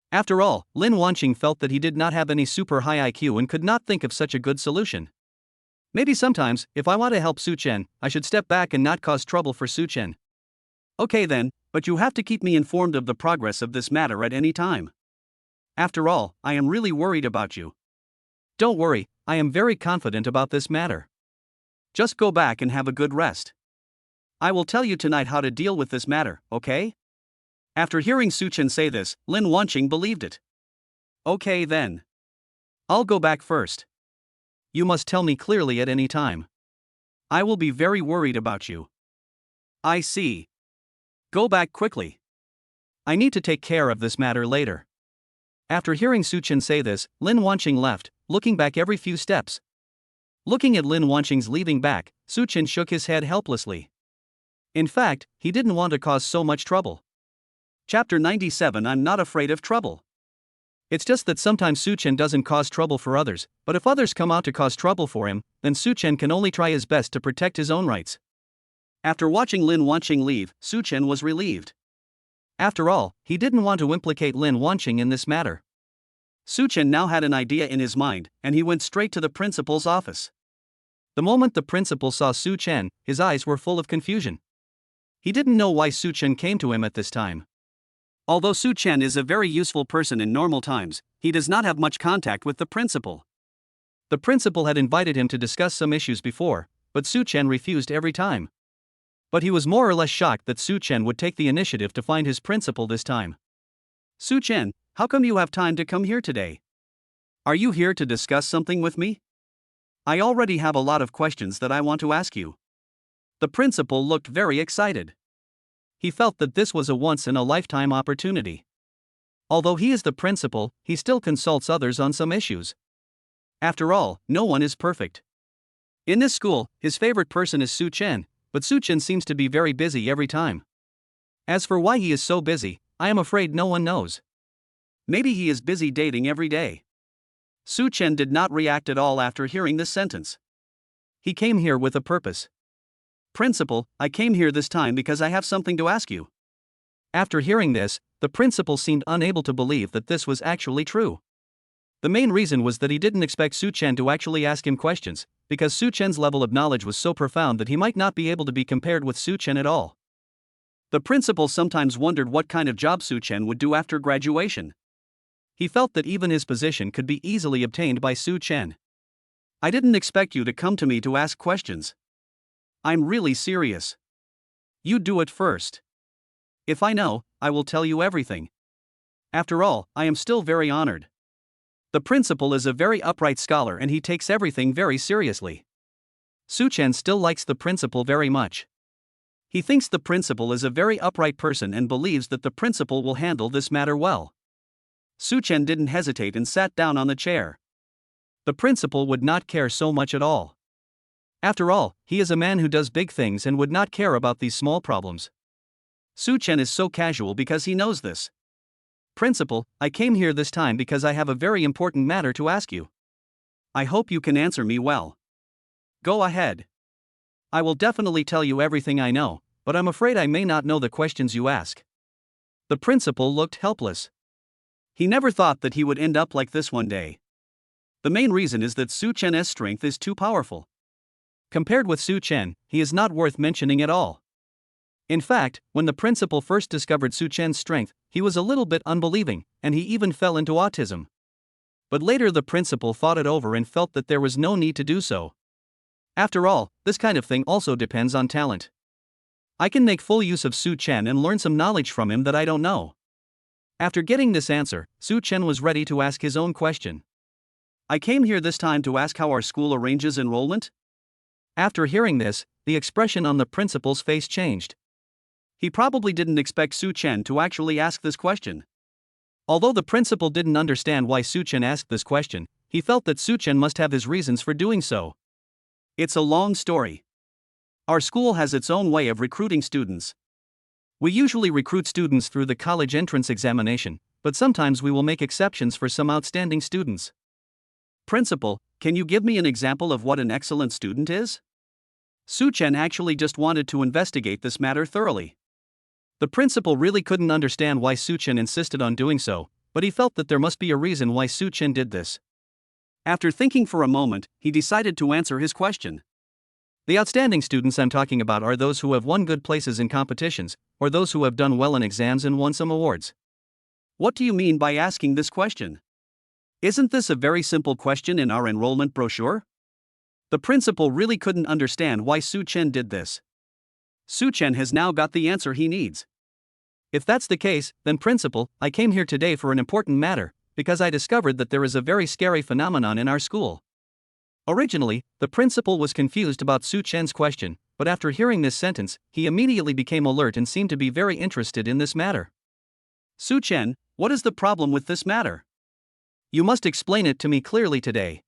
After all, Lin Wanqing felt that he did not have any super high IQ and could not think of such a good solution. Maybe sometimes, if I want to help Such Chen, I should step back and not cause trouble for Such Chen. Okay then, but you have to keep me informed of the progress of this matter at any time. After all, I am really worried about you. Don't worry, I am very confident about this matter. Just go back and have a good rest. I will tell you tonight how to deal with this matter, okay? After hearing Such Chen say this, Lin Wanqing believed it. Okay then. I'll go back first. You must tell me clearly at any time. I will be very worried about you. I see. Go back quickly. I need to take care of this matter later. After hearing Such Chen say this, Lin Wanqing left, looking back every few steps. Looking at Lin Wanqing's leaving back, Such Chen shook his head helplessly. In fact, he didn't want to cause so much trouble. Chapter 97 I'm not afraid of trouble. It's just that sometimes Such Chen doesn't cause trouble for others, but if others come out to cause trouble for him, then Such Chen can only try his best to protect his own rights. After watching Lin Wanqing leave, Such Chen was relieved. After all, he didn't want to implicate Lin Wanqing in this matter. Such Chen now had an idea in his mind, and he went straight to the principal's office. The moment the principal saw Such Chen, his eyes were full of confusion. He didn't know why Such Chen came to him at this time. Although Such Chen is a very useful person in normal times, he does not have much contact with the principal. The principal had invited him to discuss some issues before, but Such Chen refused every time. But he was more or less shocked that Such Chen would take the initiative to find his principal this time. Such Chen, how come you have time to come here today? Are you here to discuss something with me? I already have a lot of questions that I want to ask you. The principal looked very excited. He felt that this was a once-in-a-lifetime opportunity. Although he is the principal, he still consults others on some issues. After all, no one is perfect. In this school, his favorite person is Such Chen, but Such Chen seems to be very busy every time. As for why he is so busy, I am afraid no one knows. Maybe he is busy dating every day. Such Chen did not react at all after hearing this sentence. He came here with a purpose. Principal, I came here this time because I have something to ask you. After hearing this, the principal seemed unable to believe that this was actually true. The main reason was that he didn't expect Such Chen to actually ask him questions, because Such Chen's level of knowledge was so profound that he might not be able to be compared with Such Chen at all. The principal sometimes wondered what kind of job Such Chen would do after graduation. He felt that even his position could be easily obtained by Such Chen. I didn't expect you to come to me to ask questions. I'm really serious. You do it first. If I know, I will tell you everything. After all, I am still very honored. The principal is a very upright scholar and he takes everything very seriously. Such Chen still likes the principal very much. He thinks the principal is a very upright person and believes that the principal will handle this matter well. Such Chen didn't hesitate and sat down on the chair. The principal would not care so much at all. After all, he is a man who does big things and would not care about these small problems. Such Chen is so casual because he knows this. Principal, I came here this time because I have a very important matter to ask you. I hope you can answer me well. Go ahead. I will definitely tell you everything I know, but I'm afraid I may not know the questions you ask. The principal looked helpless. He never thought that he would end up like this one day. The main reason is that Such Chen's strength is too powerful. Compared with Such Chen, he is not worth mentioning at all. In fact, when the principal first discovered Such Chen's strength, he was a little bit unbelieving, and he even fell into autism. But later the principal thought it over and felt that there was no need to do so. After all, this kind of thing also depends on talent. I can make full use of Such Chen and learn some knowledge from him that I don't know. After getting this answer, Such Chen was ready to ask his own question. I came here this time to ask how our school arranges enrollment. After hearing this, the expression on the principal's face changed. He probably didn't expect Such Chen to actually ask this question. Although the principal didn't understand why Such Chen asked this question, he felt that Such Chen must have his reasons for doing so. It's a long story. Our school has its own way of recruiting students. We usually recruit students through the college entrance examination, but sometimes we will make exceptions for some outstanding students. Principal, can you give me an example of what an excellent student is? Such Chen actually just wanted to investigate this matter thoroughly. The principal really couldn't understand why Such Chen insisted on doing so, but he felt that there must be a reason why Such Chen did this. After thinking for a moment, he decided to answer his question. The outstanding students I'm talking about are those who have won good places in competitions, or those who have done well in exams and won some awards. What do you mean by asking this question? Isn't this a very simple question in our enrollment brochure? The principal really couldn't understand why Such Chen did this. Such Chen has now got the answer he needs. If that's the case, then principal, I came here today for an important matter, because I discovered that there is a very scary phenomenon in our school. Originally, the principal was confused about Such Chen's question, but after hearing this sentence, he immediately became alert and seemed to be very interested in this matter. Such Chen, what is the problem with this matter? You must explain it to me clearly today.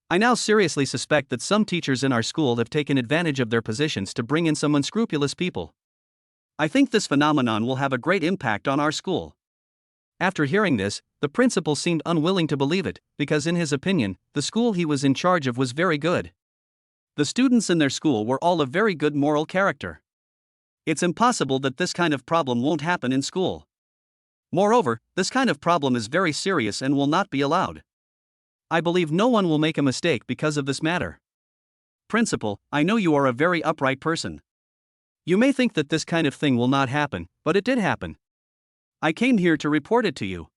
I now seriously suspect that some teachers in our school have taken advantage of their positions to bring in some unscrupulous people. I think this phenomenon will have a great impact on our school. After hearing this, the principal seemed unwilling to believe it, because in his opinion, the school he was in charge of was very good. The students in their school were all of very good moral character. It's impossible that this kind of problem won't happen in school. Moreover, this kind of problem is very serious and will not be allowed. I believe no one will make a mistake because of this matter. Principal, I know you are a very upright person. You may think that this kind of thing will not happen, but it did happen. I came here to report it to you.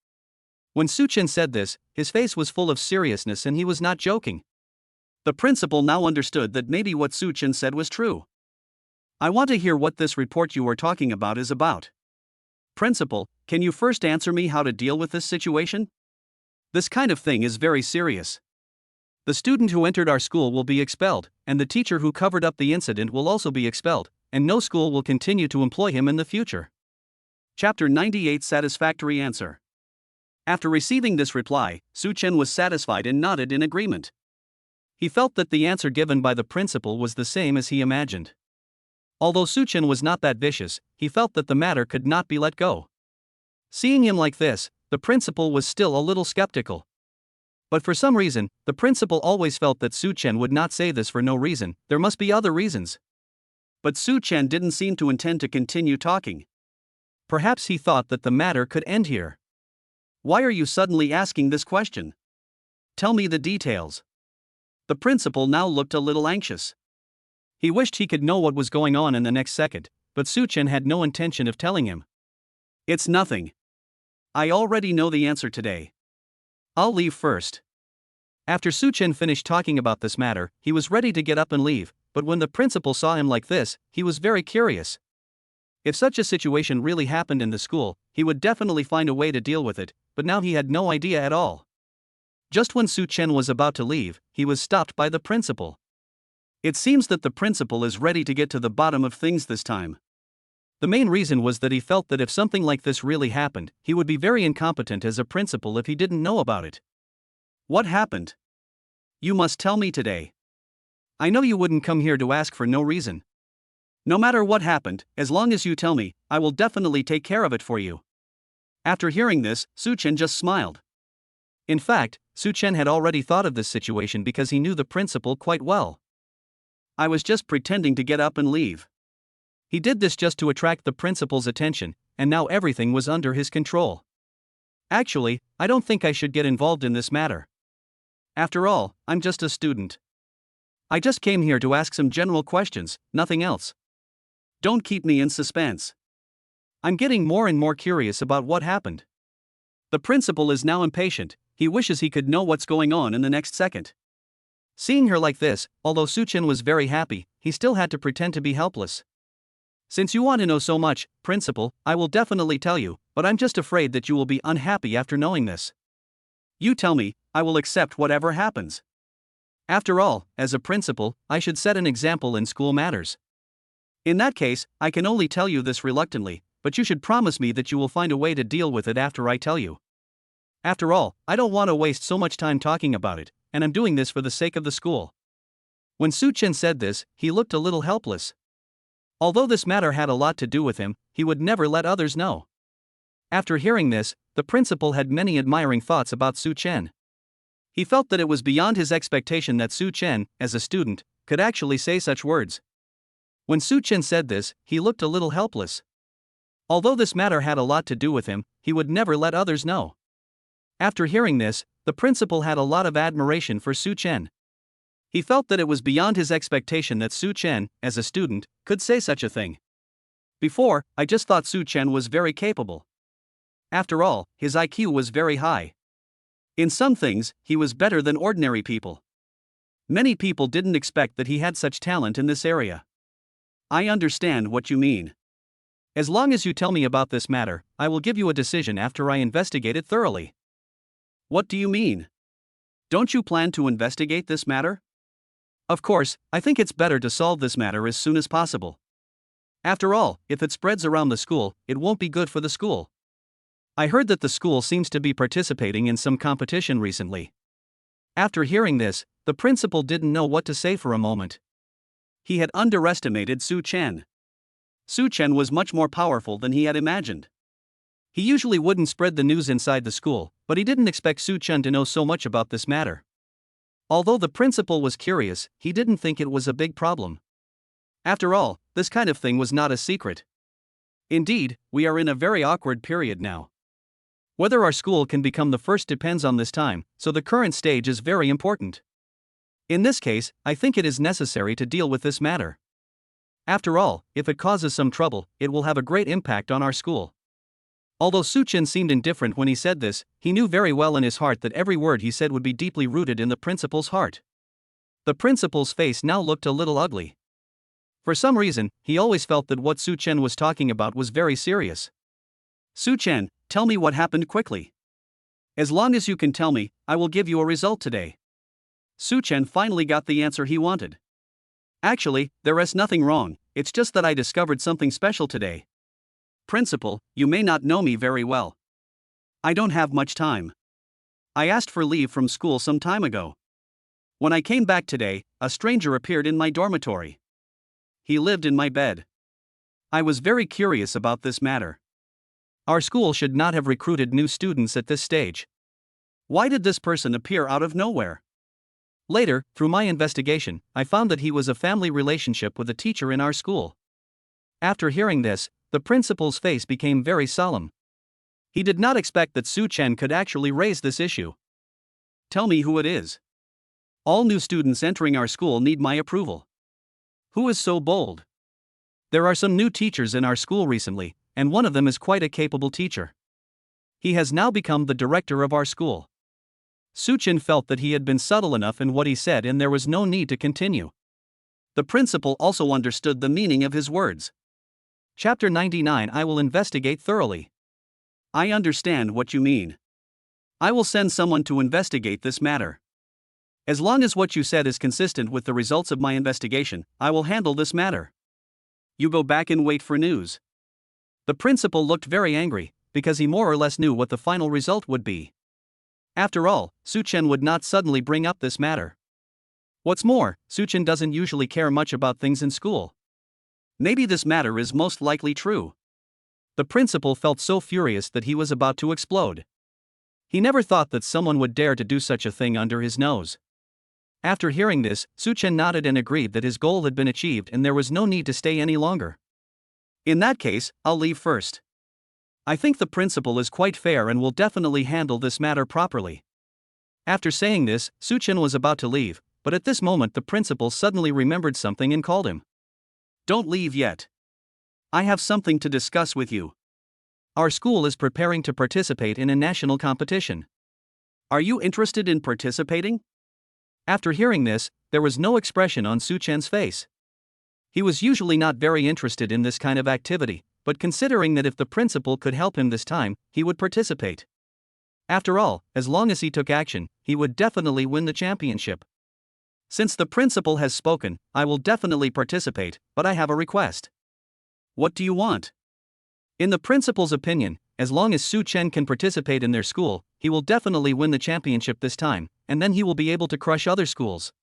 When Such Chen said this, his face was full of seriousness and he was not joking. The principal now understood that maybe what Such Chen said was true. I want to hear what this report you are talking about is about. Principal, can you first answer me how to deal with this situation? This kind of thing is very serious. The student who entered our school will be expelled, and the teacher who covered up the incident will also be expelled, and no school will continue to employ him in the future. Chapter 98 Satisfactory Answer. After receiving this reply, Such Chen was satisfied and nodded in agreement. He felt that the answer given by the principal was the same as he imagined. Although Such Chen was not that vicious, he felt that the matter could not be let go. Seeing him like this, the principal was still a little skeptical. But for some reason, the principal always felt that Such Chen would not say this for no reason. There must be other reasons. But Such Chen didn't seem to intend to continue talking. Perhaps he thought that the matter could end here. Why are you suddenly asking this question? Tell me the details. The principal now looked a little anxious. He wished he could know what was going on in the next second, but Such Chen had no intention of telling him. It's nothing. I already know the answer today. I'll leave first. After Such Chen finished talking about this matter, he was ready to get up and leave, but when the principal saw him like this, he was very curious. If such a situation really happened in the school, he would definitely find a way to deal with it, but now he had no idea at all. Just when Such Chen was about to leave, he was stopped by the principal. It seems that the principal is ready to get to the bottom of things this time. The main reason was that he felt that if something like this really happened, he would be very incompetent as a principal if he didn't know about it. What happened? You must tell me today. I know you wouldn't come here to ask for no reason. No matter what happened, as long as you tell me, I will definitely take care of it for you. After hearing this, Such Chen just smiled. In fact, Such Chen had already thought of this situation because he knew the principal quite well. I was just pretending to get up and leave. He did this just to attract the principal's attention, and now everything was under his control. Actually, I don't think I should get involved in this matter. After all, I'm just a student. I just came here to ask some general questions, nothing else. Don't keep me in suspense. I'm getting more and more curious about what happened. The principal is now impatient. He wishes he could know what's going on in the next second. Seeing her like this, although Such Chen was very happy, he still had to pretend to be helpless. Since you want to know so much, principal, I will definitely tell you, but I'm just afraid that you will be unhappy after knowing this. You tell me, I will accept whatever happens. After all, as a principal, I should set an example in school matters. In that case, I can only tell you this reluctantly, but you should promise me that you will find a way to deal with it after I tell you. After all, I don't want to waste so much time talking about it, and I'm doing this for the sake of the school. When Such Chen said this, he looked a little helpless. Although this matter had a lot to do with him, he would never let others know. After hearing this, the principal had many admiring thoughts about Such Chen. He felt that it was beyond his expectation that Such Chen, as a student, could actually say such words. When Such Chen said this, he looked a little helpless. Although this matter had a lot to do with him, he would never let others know. After hearing this, the principal had a lot of admiration for Such Chen. He felt that it was beyond his expectation that Such Chen, as a student, could say such a thing. Before, I just thought Such Chen was very capable. After all, his IQ was very high. In some things, he was better than ordinary people. Many people didn't expect that he had such talent in this area. I understand what you mean. As long as you tell me about this matter, I will give you a decision after I investigate it thoroughly. What do you mean? Don't you plan to investigate this matter? Of course, I think it's better to solve this matter as soon as possible. After all, if it spreads around the school, it won't be good for the school. I heard that the school seems to be participating in some competition recently. After hearing this, the principal didn't know what to say for a moment. He had underestimated Such Chen. Such Chen was much more powerful than he had imagined. He usually wouldn't spread the news inside the school, but he didn't expect Such Chen to know so much about this matter. Although the principal was curious, he didn't think it was a big problem. After all, this kind of thing was not a secret. Indeed, we are in a very awkward period now. Whether our school can become the first depends on this time, so the current stage is very important. In this case, I think it is necessary to deal with this matter. After all, if it causes some trouble, it will have a great impact on our school. Although Such Chen seemed indifferent when he said this, he knew very well in his heart that every word he said would be deeply rooted in the principal's heart. The principal's face now looked a little ugly. For some reason, he always felt that what Such Chen was talking about was very serious. Such Chen, tell me what happened quickly. As long as you can tell me, I will give you a result today. Such Chen finally got the answer he wanted. Actually, there is nothing wrong, it's just that I discovered something special today. Principal, you may not know me very well. I don't have much time. I asked for leave from school some time ago. When I came back today, a stranger appeared in my dormitory. He lived in my bed. I was very curious about this matter. Our school should not have recruited new students at this stage. Why did this person appear out of nowhere? Later, through my investigation, I found that he was a family relationship with a teacher in our school. After hearing this, the principal's face became very solemn. He did not expect that Such Chen could actually raise this issue. Tell me who it is. All new students entering our school need my approval. Who is so bold? There are some new teachers in our school recently, and one of them is quite a capable teacher. He has now become the director of our school. Such Chen felt that he had been subtle enough in what he said and there was no need to continue. The principal also understood the meaning of his words. Chapter 99. I will investigate thoroughly. I understand what you mean. I will send someone to investigate this matter. As long as what you said is consistent with the results of my investigation, I will handle this matter. You go back and wait for news. The principal looked very angry, because he more or less knew what the final result would be. After all, Such Chen would not suddenly bring up this matter. What's more, Such Chen doesn't usually care much about things in school. Maybe this matter is most likely true. The principal felt so furious that he was about to explode. He never thought that someone would dare to do such a thing under his nose. After hearing this, Such Chen nodded and agreed that his goal had been achieved and there was no need to stay any longer. In that case, I'll leave first. I think the principal is quite fair and will definitely handle this matter properly. After saying this, Such Chen was about to leave, but at this moment the principal suddenly remembered something and called him. Don't leave yet. I have something to discuss with you. Our school is preparing to participate in a national competition. Are you interested in participating? After hearing this, there was no expression on Such Chen's face. He was usually not very interested in this kind of activity, but considering that if the principal could help him this time, he would participate. After all, as long as he took action, he would definitely win the championship. Since the principal has spoken, I will definitely participate, but I have a request. What do you want? In the principal's opinion, as long as Such Chen can participate in their school, he will definitely win the championship this time, and then he will be able to crush other schools.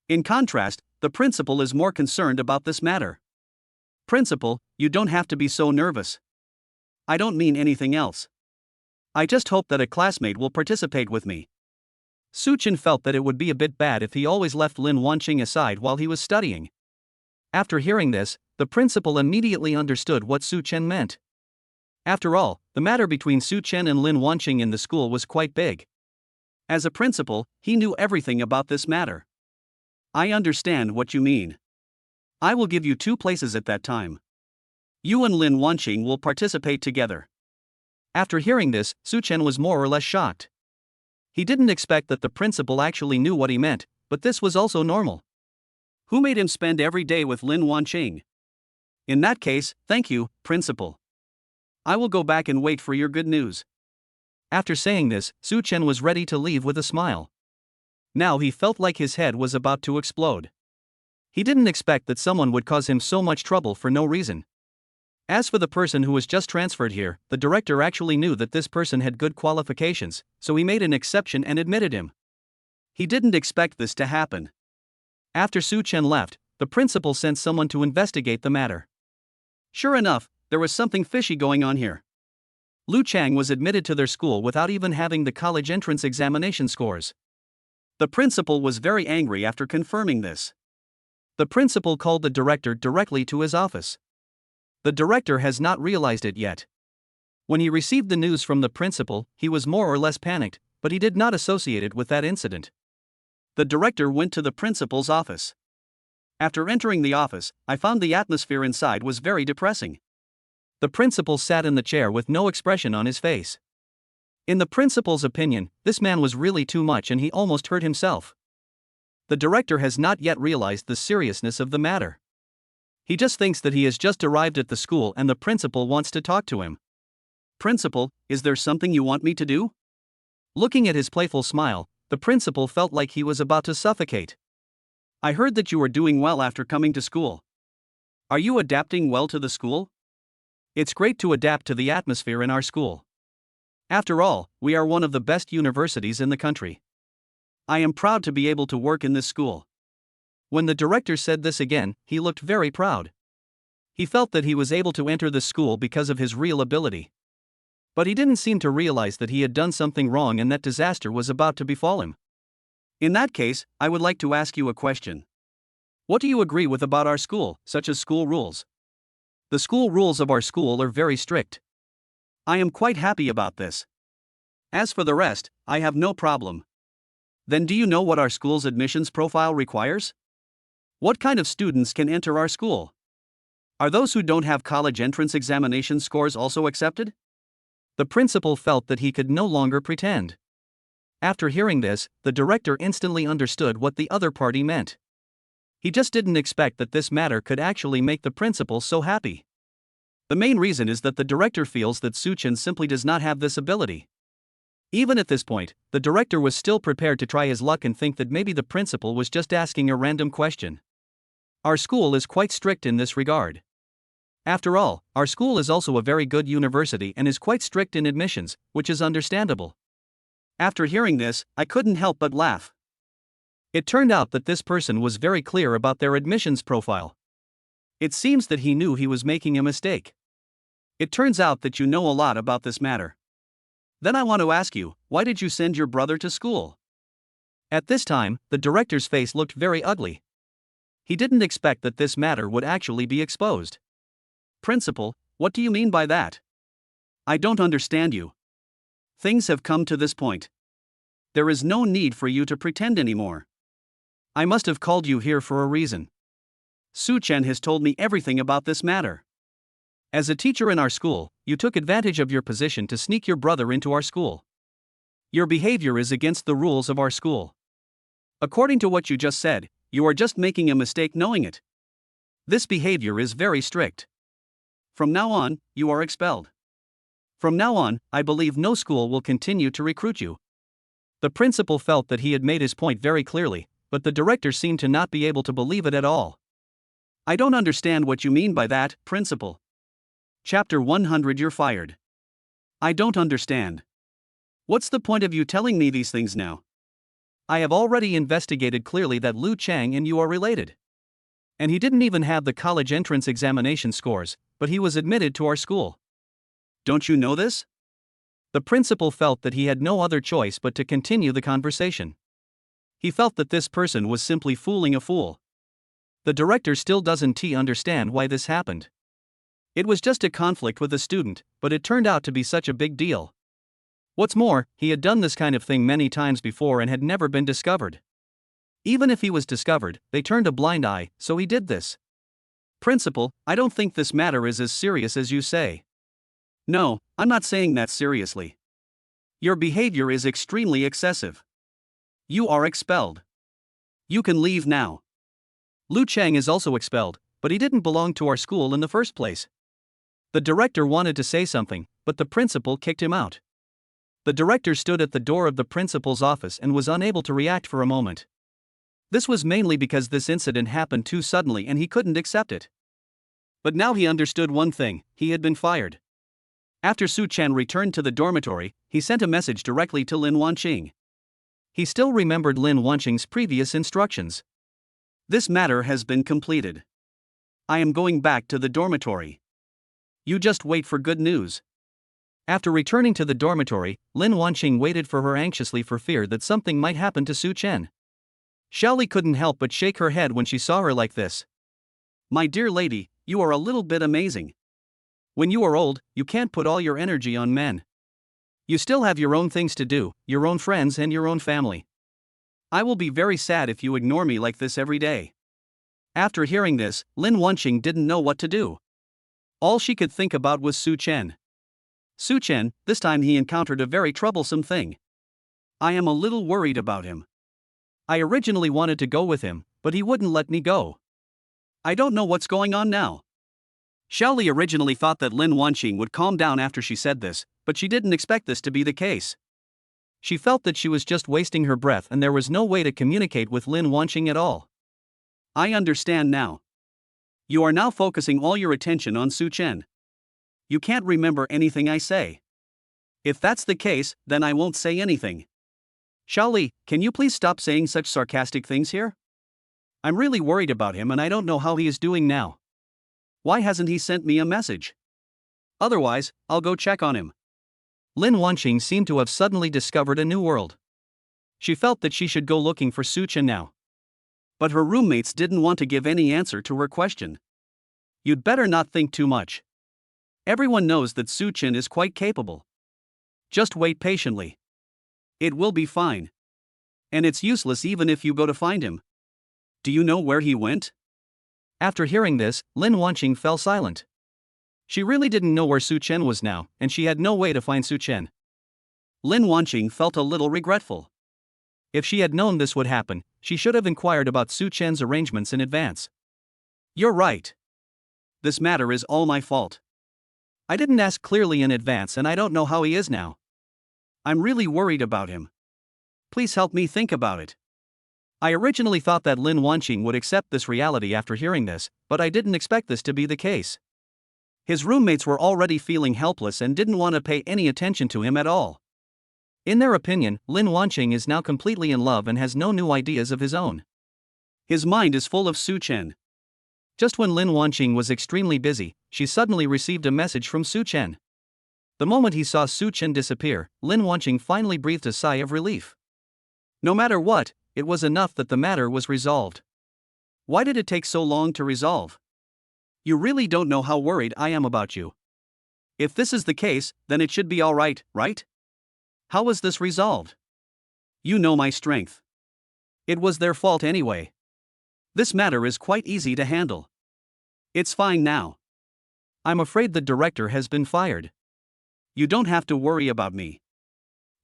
In contrast, the principal is more concerned about this matter. Principal, you don't have to be so nervous. I don't mean anything else. I just hope that a classmate will participate with me. Such Chen felt that it would be a bit bad if he always left Lin Shing aside while he was studying. After hearing this, the principal immediately understood what Such Chen meant. After all, the matter between Such Chen and Lin Shing in the school was quite big. As a principal, he knew everything about this matter. I understand what you mean. I will give you 2 places at that time. You and Lin Shing will participate together. After hearing this, Such Chen was more or less shocked. He didn't expect that the principal actually knew what he meant, but this was also normal. Who made him spend every day with Lin Shing? In that case, thank you, principal. I will go back and wait for your good news. After saying this, Such Chen was ready to leave with a smile. Now he felt like his head was about to explode. He didn't expect that someone would cause him so much trouble for no reason. As for the person who was just transferred here, the director actually knew that this person had good qualifications, so he made an exception and admitted him. He didn't expect this to happen. After Such Chen left, the principal sent someone to investigate the matter. Sure enough, there was something fishy going on here. Lu Chang was admitted to their school without even having the college entrance examination scores. The principal was very angry after confirming this. The principal called the director directly to his office. The director has not realized it yet. When he received the news from the principal, he was more or less panicked, but he did not associate it with that incident. The director went to the principal's office. After entering the office, I found the atmosphere inside was very depressing. The principal sat in the chair with no expression on his face. In the principal's opinion, this man was really too much and he almost hurt himself. The director has not yet realized the seriousness of the matter. He just thinks that he has just arrived at the school and the principal wants to talk to him. Principal, is there something you want me to do? Looking at his playful smile, the principal felt like he was about to suffocate. I heard that you were doing well after coming to school. Are you adapting well to the school? It's great to adapt to the atmosphere in our school. After all, we are one of the best universities in the country. I am proud to be able to work in this school. When the director said this again, he looked very proud. He felt that he was able to enter the school because of his real ability. But he didn't seem to realize that he had done something wrong and that disaster was about to befall him. In that case, I would like to ask you a question. What do you agree with about our school, such as school rules? The school rules of our school are very strict. I am quite happy about this. As for the rest, I have no problem. Then do you know what our school's admissions profile requires? What kind of students can enter our school? Are those who don't have college entrance examination scores also accepted? The principal felt that he could no longer pretend. After hearing this, the director instantly understood what the other party meant. He just didn't expect that this matter could actually make the principal so happy. The main reason is that the director feels that Such Chen simply does not have this ability. Even at this point, the director was still prepared to try his luck and think that maybe the principal was just asking a random question. Our school is quite strict in this regard. After all, our school is also a very good university and is quite strict in admissions, which is understandable. After hearing this, I couldn't help but laugh. It turned out that this person was very clear about their admissions profile. It seems that he knew he was making a mistake. It turns out that you know a lot about this matter. Then I want to ask you, why did you send your brother to school? At this time, the director's face looked very ugly. He didn't expect that this matter would actually be exposed. Principal, what do you mean by that? I don't understand you. Things have come to this point. There is no need for you to pretend anymore. I must have called you here for a reason. Such Chen has told me everything about this matter. As a teacher in our school, you took advantage of your position to sneak your brother into our school. Your behavior is against the rules of our school. According to what you just said, you are just making a mistake knowing it. This behavior is very strict. From now on, you are expelled. From now on, I believe no school will continue to recruit you. The principal felt that he had made his point very clearly, but the director seemed to not be able to believe it at all. I don't understand what you mean by that, Principal. Chapter 100 You're fired. I don't understand. What's the point of you telling me these things now? I have already investigated clearly that Liu Chang and you are related. And he didn't even have the college entrance examination scores, but he was admitted to our school. Don't you know this? The principal felt that he had no other choice but to continue the conversation. He felt that this person was simply fooling a fool. The director still doesn't understand why this happened. It was just a conflict with a student, but it turned out to be such a big deal. What's more, he had done this kind of thing many times before and had never been discovered. Even if he was discovered, they turned a blind eye, so he did this. Principal, I don't think this matter is as serious as you say. No, I'm not saying that seriously. Your behavior is extremely excessive. You are expelled. You can leave now. Liu Chang is also expelled, but he didn't belong to our school in the first place. The director wanted to say something, but the principal kicked him out. The director stood at the door of the principal's office and was unable to react for a moment. This was mainly because this incident happened too suddenly and he couldn't accept it. But now he understood one thing: he had been fired. After Such Chen returned to the dormitory, he sent a message directly to Lin Wanqing. He still remembered Lin Wanqing's previous instructions. This matter has been completed. I am going back to the dormitory. You just wait for good news. After returning to the dormitory, Lin Wanqing waited for her anxiously for fear that something might happen to Such Chen. Xiaoli couldn't help but shake her head when she saw her like this. My dear lady, you are a little bit amazing. When you are old, you can't put all your energy on men. You still have your own things to do, your own friends and your own family. I will be very sad if you ignore me like this every day. After hearing this, Lin Wanqing didn't know what to do. All she could think about was Such Chen. Such Chen, this time he encountered a very troublesome thing. I am a little worried about him. I originally wanted to go with him, but he wouldn't let me go. I don't know what's going on now. Xiaoli originally thought that Lin Wanqing would calm down after she said this, but she didn't expect this to be the case. She felt that she was just wasting her breath and there was no way to communicate with Lin Wanqing at all. I understand now. You are now focusing all your attention on Such Chen. You can't remember anything I say. If that's the case, then I won't say anything. Xiaoli, can you please stop saying such sarcastic things here? I'm really worried about him and I don't know how he is doing now. Why hasn't he sent me a message? Otherwise, I'll go check on him. Lin Wanqing seemed to have suddenly discovered a new world. She felt that she should go looking for Such Chen now. But her roommates didn't want to give any answer to her question. You'd better not think too much. Everyone knows that Such Chen is quite capable. Just wait patiently. It will be fine. And it's useless even if you go to find him. Do you know where he went? After hearing this, Lin Wanqing fell silent. She really didn't know where Such Chen was now, and she had no way to find Such Chen. Lin Wanqing felt a little regretful. If she had known this would happen, she should have inquired about Such Chen's arrangements in advance. You're right. This matter is all my fault. I didn't ask clearly in advance and I don't know how he is now. I'm really worried about him. Please help me think about it. I originally thought that Lin Wanqing would accept this reality after hearing this, but I didn't expect this to be the case. His roommates were already feeling helpless and didn't want to pay any attention to him at all. In their opinion, Lin Wanqing is now completely in love and has no new ideas of his own. His mind is full of Such Chen. Just when Lin Wanqing was extremely busy, she suddenly received a message from Such Chen. The moment he saw Such Chen disappear, Lin Wanqing finally breathed a sigh of relief. No matter what, it was enough that the matter was resolved. Why did it take so long to resolve? You really don't know how worried I am about you. If this is the case, then it should be alright, right? How was this resolved? You know my strength. It was their fault anyway. This matter is quite easy to handle. It's fine now. I'm afraid the director has been fired. You don't have to worry about me.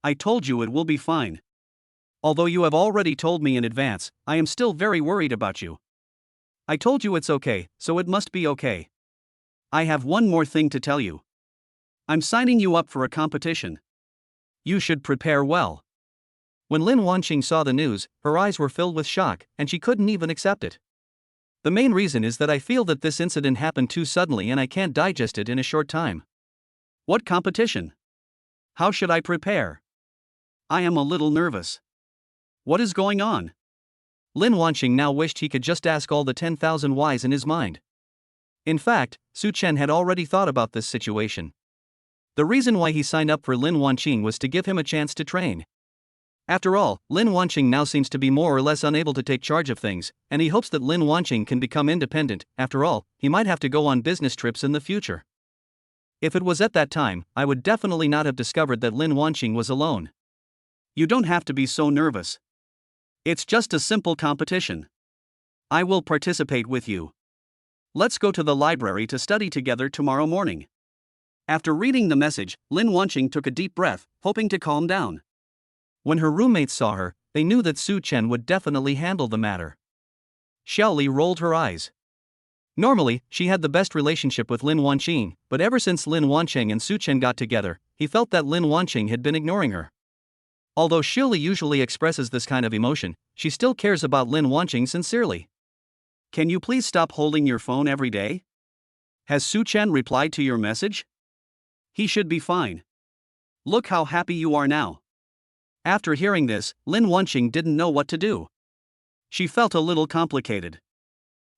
I told you it will be fine. Although you have already told me in advance, I am still very worried about you. I told you it's okay, so it must be okay. I have one more thing to tell you. I'm signing you up for a competition. You should prepare well. When Lin Wanqing saw the news, her eyes were filled with shock, and she couldn't even accept it. The main reason is that I feel that this incident happened too suddenly and I can't digest it in a short time. What competition? How should I prepare? I am a little nervous. What is going on? Lin Wanqing now wished he could just ask all the 10,000 whys in his mind. In fact, Such Chen had already thought about this situation. The reason why he signed up for Lin Wanqing was to give him a chance to train. After all, Lin Wanqing now seems to be more or less unable to take charge of things, and he hopes that Lin Wanqing can become independent. After all, he might have to go on business trips in the future. If it was at that time, I would definitely not have discovered that Lin Wanqing was alone. You don't have to be so nervous. It's just a simple competition. I will participate with you. Let's go to the library to study together tomorrow morning. After reading the message, Lin Wanqing took a deep breath, hoping to calm down. When her roommates saw her, they knew that Such Chen would definitely handle the matter. Xiaoli rolled her eyes. Normally, she had the best relationship with Lin Wanqing, but ever since Lin Wanqing and Such Chen got together, he felt that Lin Wanqing had been ignoring her. Although Xiaoli usually expresses this kind of emotion, she still cares about Lin Wanqing sincerely. Can you please stop holding your phone every day? Has Such Chen replied to your message? He should be fine. Look how happy you are now. After hearing this, Lin Wanqing didn't know what to do. She felt a little complicated.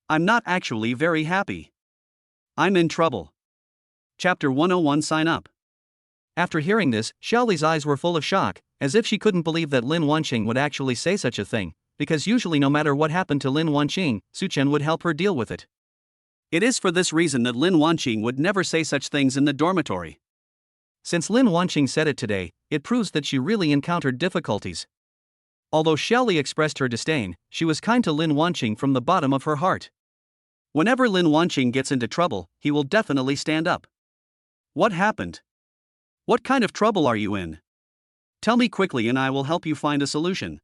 I'm not actually very happy. I'm in trouble. Chapter 101 Sign Up. After hearing this, Xiaoli's eyes were full of shock, as if she couldn't believe that Lin Wanqing would actually say such a thing, because usually no matter what happened to Lin Wanqing, Such Chen would help her deal with it. It is for this reason that Lin Wanqing would never say such things in the dormitory. Since Lin Wanqing said it today, it proves that she really encountered difficulties. Although Xiaoli expressed her disdain, she was kind to Lin Wanqing from the bottom of her heart. Whenever Lin Wanqing gets into trouble, he will definitely stand up. What happened? What kind of trouble are you in? Tell me quickly and I will help you find a solution.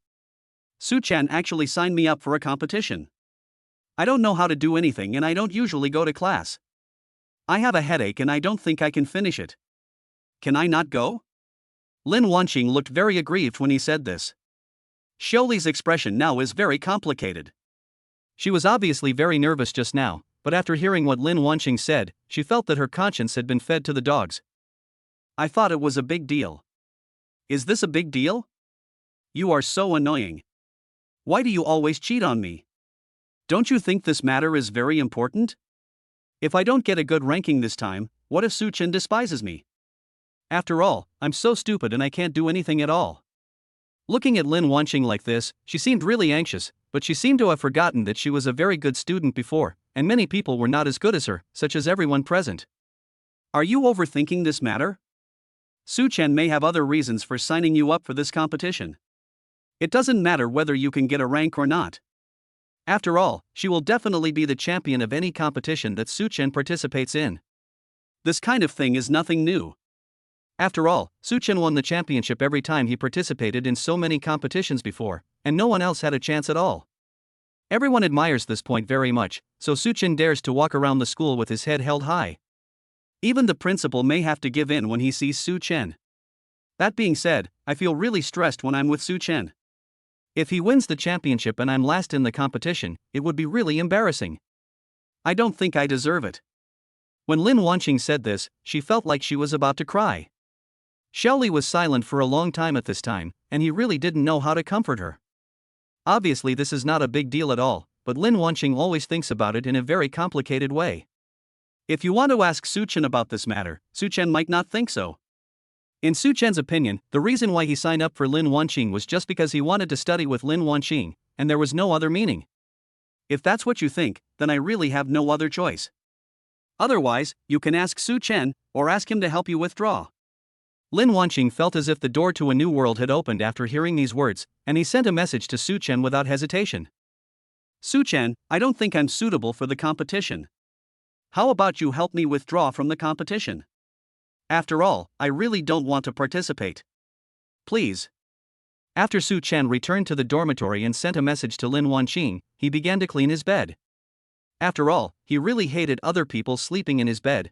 Such Chen actually signed me up for a competition. I don't know how to do anything and I don't usually go to class. I have a headache and I don't think I can finish it. Can I not go? Lin Wanqing looked very aggrieved when he said this. Xiaoli's expression now is very complicated. She was obviously very nervous just now, but after hearing what Lin Wanqing said, she felt that her conscience had been fed to the dogs. I thought it was a big deal. Is this a big deal? You are so annoying. Why do you always cheat on me? Don't you think this matter is very important? If I don't get a good ranking this time, what if Such Chen despises me? After all, I'm so stupid and I can't do anything at all. Looking at Lin Wanqing like this, she seemed really anxious, but she seemed to have forgotten that she was a very good student before, and many people were not as good as her, such as everyone present. Are you overthinking this matter? Such Chen may have other reasons for signing you up for this competition. It doesn't matter whether you can get a rank or not. After all, she will definitely be the champion of any competition that Such Chen participates in. This kind of thing is nothing new. After all, Such Chen won the championship every time he participated in so many competitions before, and no one else had a chance at all. Everyone admires this point very much, so Such Chen dares to walk around the school with his head held high. Even the principal may have to give in when he sees Such Chen. That being said, I feel really stressed when I'm with Such Chen. If he wins the championship and I'm last in the competition, it would be really embarrassing. I don't think I deserve it. When Lin Wanqing said this, she felt like she was about to cry. Xiaoli was silent for a long time at this time, and he really didn't know how to comfort her. Obviously this is not a big deal at all, but Lin Wanqing always thinks about it in a very complicated way. If you want to ask Such Chen about this matter, Such Chen might not think so. In Such Chen's opinion, the reason why he signed up for Lin Wanqing was just because he wanted to study with Lin Wanqing, and there was no other meaning. If that's what you think, then I really have no other choice. Otherwise, you can ask Such Chen, or ask him to help you withdraw. Lin Wanqing felt as if the door to a new world had opened after hearing these words, and he sent a message to Such Chen without hesitation. Such Chen, I don't think I'm suitable for the competition. How about you help me withdraw from the competition? After all, I really don't want to participate. Please. After Such Chen returned to the dormitory and sent a message to Lin Wanqing, he began to clean his bed. After all, he really hated other people sleeping in his bed.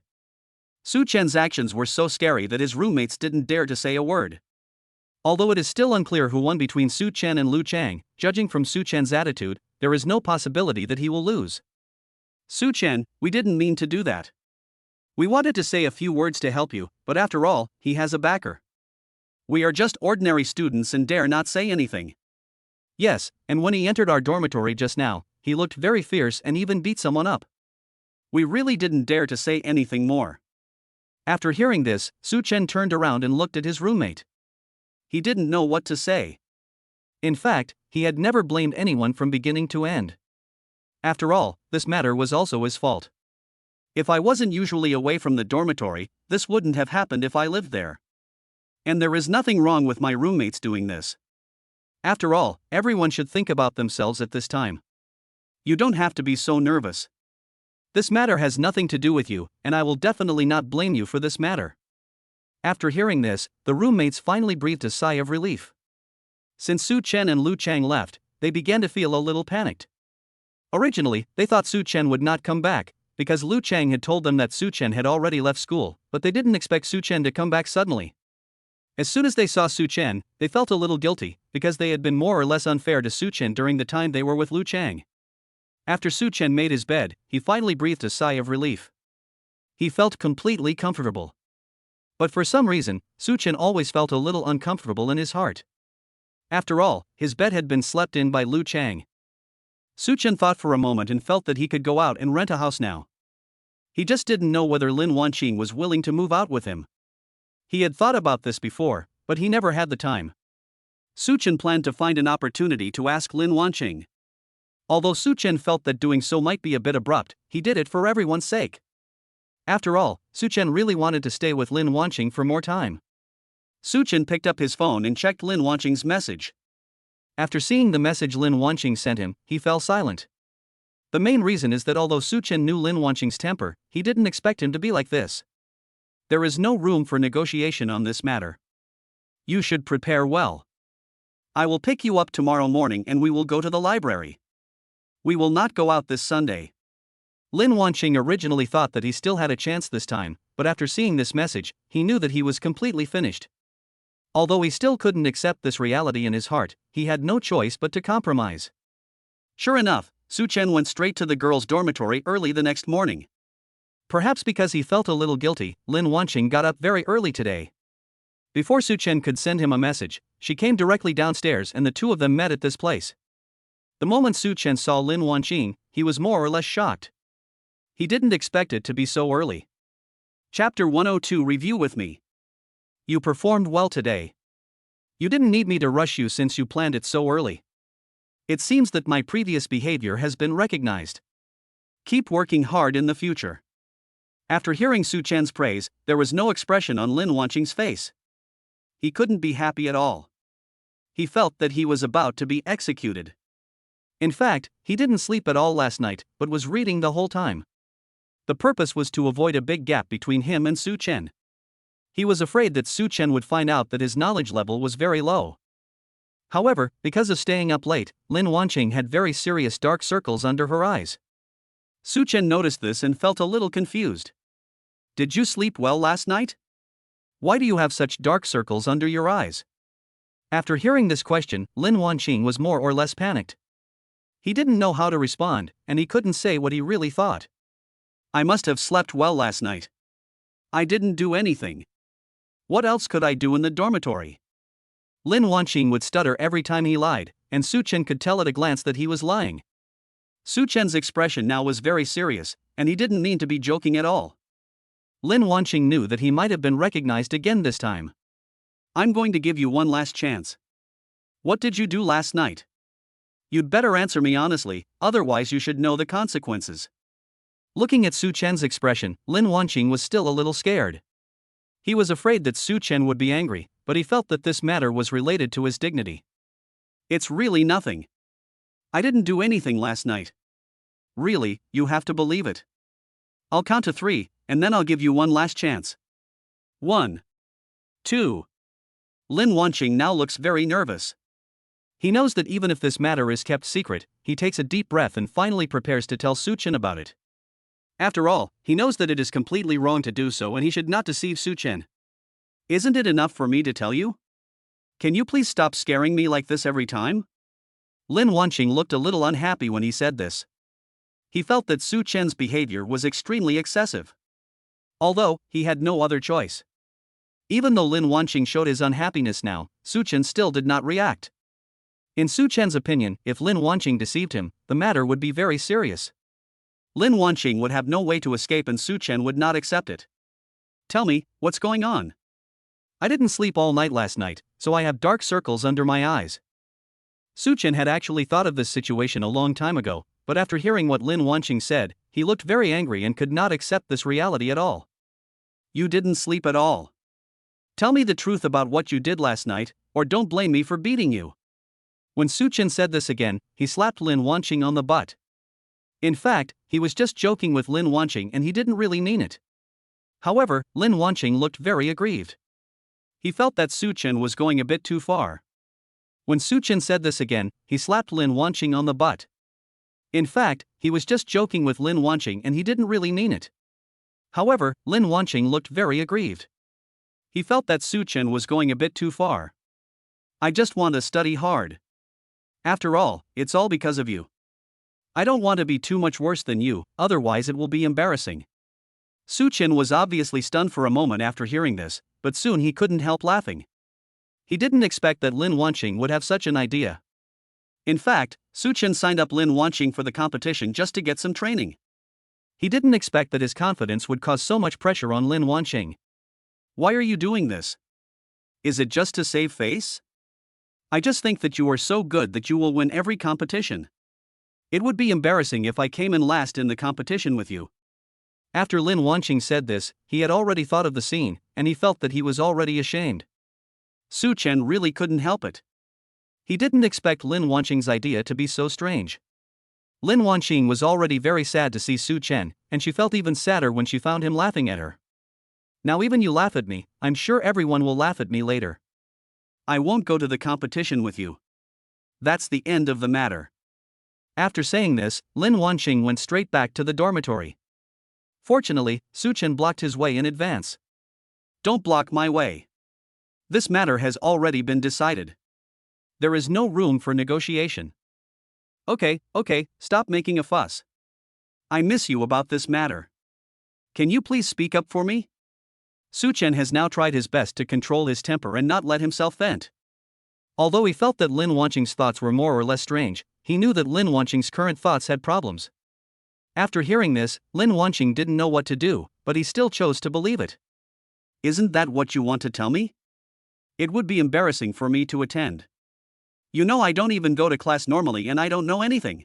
Such Chen's actions were so scary that his roommates didn't dare to say a word. Although it is still unclear who won between Such Chen and Lu Chang, judging from Such Chen's attitude, there is no possibility that he will lose. Such Chen, we didn't mean to do that. We wanted to say a few words to help you, but after all, he has a backer. We are just ordinary students and dare not say anything. Yes, and when he entered our dormitory just now, he looked very fierce and even beat someone up. We really didn't dare to say anything more. After hearing this, Such Chen turned around and looked at his roommate. He didn't know what to say. In fact, he had never blamed anyone from beginning to end. After all, this matter was also his fault. If I wasn't usually away from the dormitory, this wouldn't have happened if I lived there. And there is nothing wrong with my roommates doing this. After all, everyone should think about themselves at this time. You don't have to be so nervous. This matter has nothing to do with you, and I will definitely not blame you for this matter. After hearing this, the roommates finally breathed a sigh of relief. Since Such Chen and Lu Chang left, they began to feel a little panicked. Originally, they thought Such Chen would not come back, because Lu Chang had told them that Such Chen had already left school, but they didn't expect Such Chen to come back suddenly. As soon as they saw Such Chen, they felt a little guilty, because they had been more or less unfair to Such Chen during the time they were with Lu Chang. After Such Chen made his bed, he finally breathed a sigh of relief. He felt completely comfortable. But for some reason, Such Chen always felt a little uncomfortable in his heart. After all, his bed had been slept in by Lu Chang. Such Chen thought for a moment and felt that he could go out and rent a house now. He just didn't know whether Lin Wanqing was willing to move out with him. He had thought about this before, but he never had the time. Such Chen planned to find an opportunity to ask Lin Wanqing. Although Such Chen felt that doing so might be a bit abrupt, he did it for everyone's sake. After all, Such Chen really wanted to stay with Lin Wanqing for more time. Such Chen picked up his phone and checked Lin Wanqing's message. After seeing the message Lin Wanqing sent him, he fell silent. The main reason is that although Such Chen knew Lin Wanqing's temper, he didn't expect him to be like this. There is no room for negotiation on this matter. You should prepare well. I will pick you up tomorrow morning and we will go to the library. We will not go out this Sunday. Lin Wanqing originally thought that he still had a chance this time, but after seeing this message, he knew that he was completely finished. Although he still couldn't accept this reality in his heart, he had no choice but to compromise. Sure enough, Such Chen went straight to the girls' dormitory early the next morning. Perhaps because he felt a little guilty, Lin Wanqing got up very early today. Before Such Chen could send him a message, she came directly downstairs and the two of them met at this place. The moment Such Chen saw Lin Wanqing, he was more or less shocked. He didn't expect it to be so early. Chapter 102 Review with me. You performed well today. You didn't need me to rush you since you planned it so early. It seems that my previous behavior has been recognized. Keep working hard in the future. After hearing Such Chen's praise, there was no expression on Lin Wanqing's face. He couldn't be happy at all. He felt that he was about to be executed. In fact, he didn't sleep at all last night, but was reading the whole time. The purpose was to avoid a big gap between him and Such Chen. He was afraid that Such Chen would find out that his knowledge level was very low. However, because of staying up late, Lin Wanqing had very serious dark circles under her eyes. Such Chen noticed this and felt a little confused. Did you sleep well last night? Why do you have such dark circles under your eyes? After hearing this question, Lin Wanqing was more or less panicked. He didn't know how to respond, and he couldn't say what he really thought. I must have slept well last night. I didn't do anything. What else could I do in the dormitory? Lin Wanqing would stutter every time he lied, and Such Chen could tell at a glance that he was lying. Such Chen's expression now was very serious, and he didn't mean to be joking at all. Lin Wanqing knew that he might have been recognized again this time. I'm going to give you one last chance. What did you do last night? You'd better answer me honestly, otherwise you should know the consequences. Looking at Such Chen's expression, Lin Wanqing was still a little scared. He was afraid that Such Chen would be angry, but he felt that this matter was related to his dignity. It's really nothing. I didn't do anything last night. Really, you have to believe it. I'll count to 3, and then I'll give you one last chance. 1. 2. Lin Wanqing now looks very nervous. He knows that even if this matter is kept secret, he takes a deep breath and finally prepares to tell Such Chen about it. After all, he knows that it is completely wrong to do so and he should not deceive Such Chen. Isn't it enough for me to tell you? Can you please stop scaring me like this every time? Lin Wanqing looked a little unhappy when he said this. He felt that Such Chen's behavior was extremely excessive. Although, he had no other choice. Even though Lin Wanqing showed his unhappiness now, Such Chen still did not react. In Such Chen's opinion, if Lin Wanqing deceived him, the matter would be very serious. Lin Wanqing would have no way to escape and Such Chen would not accept it. Tell me, what's going on? I didn't sleep all night last night, so I have dark circles under my eyes. Such Chen had actually thought of this situation a long time ago, but after hearing what Lin Wanqing said, he looked very angry and could not accept this reality at all. You didn't sleep at all. Tell me the truth about what you did last night, or don't blame me for beating you. When Such Chen said this again, he slapped Lin Wanqing on the butt. In fact, he was just joking with Lin Wanqing and he didn't really mean it. However, Lin Wanqing looked very aggrieved. He felt that Such Chen was going a bit too far. When Such Chen said this again, he slapped Lin Wanqing on the butt. In fact, he was just joking with Lin Wanqing and he didn't really mean it. However, Lin Wanqing looked very aggrieved. He felt that Such Chen was going a bit too far. I just want to study hard. After all, it's all because of you. I don't want to be too much worse than you, otherwise it will be embarrassing. Such Chen was obviously stunned for a moment after hearing this, but soon he couldn't help laughing. He didn't expect that Lin Wanqing would have such an idea. In fact, Such Chen signed up Lin Wanqing for the competition just to get some training. He didn't expect that his confidence would cause so much pressure on Lin Wanqing. Why are you doing this? Is it just to save face? I just think that you are so good that you will win every competition. It would be embarrassing if I came in last in the competition with you. After Lin Wanqing said this, he had already thought of the scene, and he felt that he was already ashamed. Such Chen really couldn't help it. He didn't expect Lin Wanqing's idea to be so strange. Lin Wanqing was already very sad to see Such Chen, and she felt even sadder when she found him laughing at her. Now even you laugh at me, I'm sure everyone will laugh at me later. I won't go to the competition with you. That's the end of the matter. After saying this, Lin Wanqing went straight back to the dormitory. Fortunately, Such Chen blocked his way in advance. Don't block my way. This matter has already been decided. There is no room for negotiation. Okay, stop making a fuss. I miss you about this matter. Can you please speak up for me? Such Chen has now tried his best to control his temper and not let himself vent. Although he felt that Lin Wanqing's thoughts were more or less strange, he knew that Lin Wanqing's current thoughts had problems. After hearing this, Lin Wanqing didn't know what to do, but he still chose to believe it. Isn't that what you want to tell me? It would be embarrassing for me to attend. You know I don't even go to class normally and I don't know anything.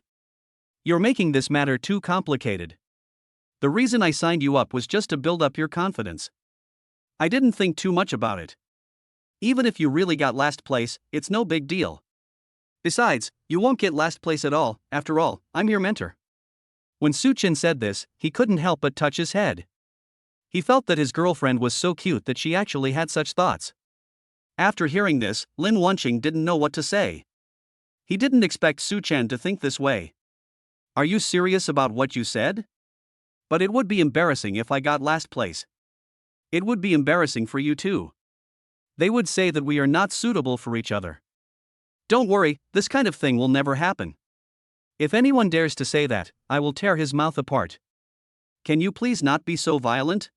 You're making this matter too complicated. The reason I signed you up was just to build up your confidence. I didn't think too much about it. Even if you really got last place, it's no big deal. Besides, you won't get last place at all, after all, I'm your mentor. When Such Chen said this, he couldn't help but touch his head. He felt that his girlfriend was so cute that she actually had such thoughts. After hearing this, Lin Wanqing didn't know what to say. He didn't expect Such Chen to think this way. Are you serious about what you said? But it would be embarrassing if I got last place. It would be embarrassing for you too. They would say that we are not suitable for each other. Don't worry, this kind of thing will never happen. If anyone dares to say that, I will tear his mouth apart. Can you please not be so violent?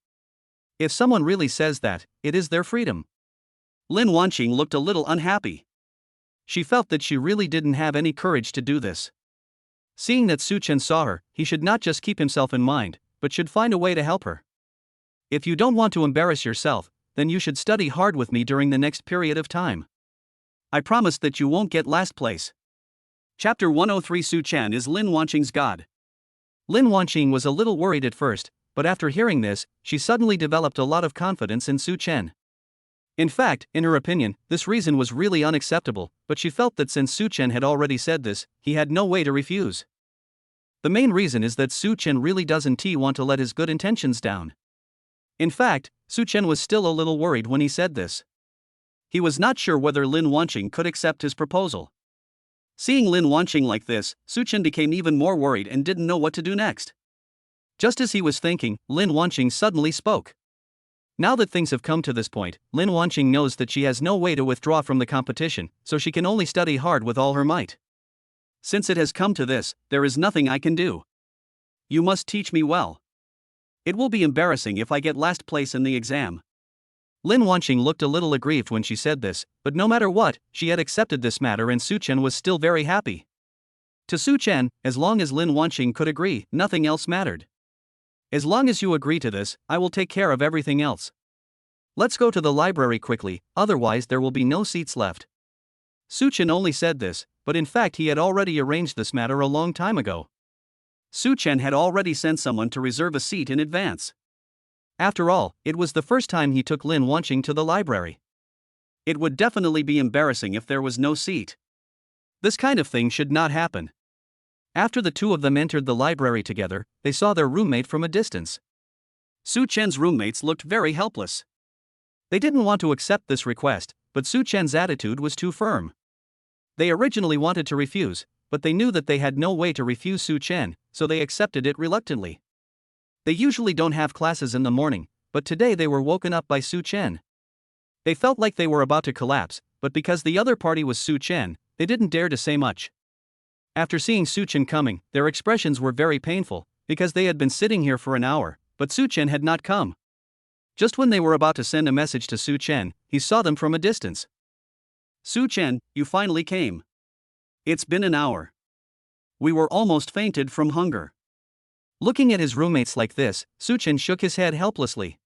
If someone really says that, it is their freedom. Lin Wanqing looked a little unhappy. She felt that she really didn't have any courage to do this. Seeing that Such Chen saw her, he should not just keep himself in mind, but should find a way to help her. If you don't want to embarrass yourself, then you should study hard with me during the next period of time. I promise that you won't get last place. Chapter 103 Such Chen is Lin Wanqing's god. Lin Wanqing was a little worried at first, but after hearing this, she suddenly developed a lot of confidence in Such Chen. In fact, in her opinion, this reason was really unacceptable, but she felt that since Such Chen had already said this, he had no way to refuse. The main reason is that Such Chen really doesn't want to let his good intentions down. In fact, Such Chen was still a little worried when he said this. He was not sure whether Lin Wanqing could accept his proposal. Seeing Lin Wanqing like this, Such Chen became even more worried and didn't know what to do next. Just as he was thinking, Lin Wanqing suddenly spoke. Now that things have come to this point, Lin Wanqing knows that she has no way to withdraw from the competition, so she can only study hard with all her might. Since it has come to this, there is nothing I can do. You must teach me well. It will be embarrassing if I get last place in the exam. Lin Wanqing looked a little aggrieved when she said this, but no matter what, she had accepted this matter and Such Chen was still very happy. To Such Chen, as long as Lin Wanqing could agree, nothing else mattered. As long as you agree to this, I will take care of everything else. Let's go to the library quickly, otherwise there will be no seats left. Such Chen only said this, but in fact he had already arranged this matter a long time ago. Such Chen had already sent someone to reserve a seat in advance. After all, it was the first time he took Lin Wanqing to the library. It would definitely be embarrassing if there was no seat. This kind of thing should not happen. After the two of them entered the library together, they saw their roommate from a distance. Such Chen's roommates looked very helpless. They didn't want to accept this request, but Such Chen's attitude was too firm. They originally wanted to refuse, but they knew that they had no way to refuse Such Chen, so they accepted it reluctantly. They usually don't have classes in the morning, but today they were woken up by Such Chen. They felt like they were about to collapse, but because the other party was Such Chen, they didn't dare to say much. After seeing Such Chen coming, their expressions were very painful, because they had been sitting here for an hour, but Such Chen had not come. Just when they were about to send a message to Such Chen, he saw them from a distance. Such Chen, you finally came. It's been an hour. We were almost fainted from hunger. Looking at his roommates like this, Such Chen shook his head helplessly.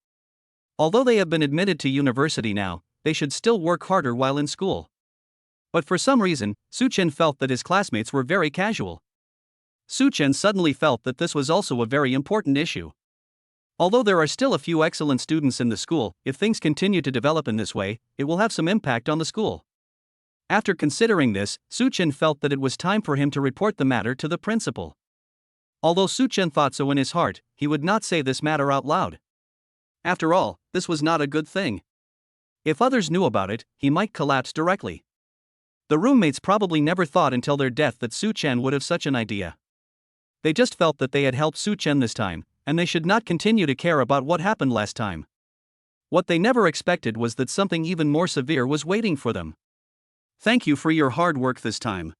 Although they have been admitted to university now, they should still work harder while in school. But for some reason, Such Chen felt that his classmates were very casual. Such Chen suddenly felt that this was also a very important issue. Although there are still a few excellent students in the school, if things continue to develop in this way, it will have some impact on the school. After considering this, Such Chen felt that it was time for him to report the matter to the principal. Although Such Chen thought so in his heart, he would not say this matter out loud. After all, this was not a good thing. If others knew about it, he might collapse directly. The roommates probably never thought until their death that Such Chen would have such an idea. They just felt that they had helped Such Chen this time, and they should not continue to care about what happened last time. What they never expected was that something even more severe was waiting for them. Thank you for your hard work this time.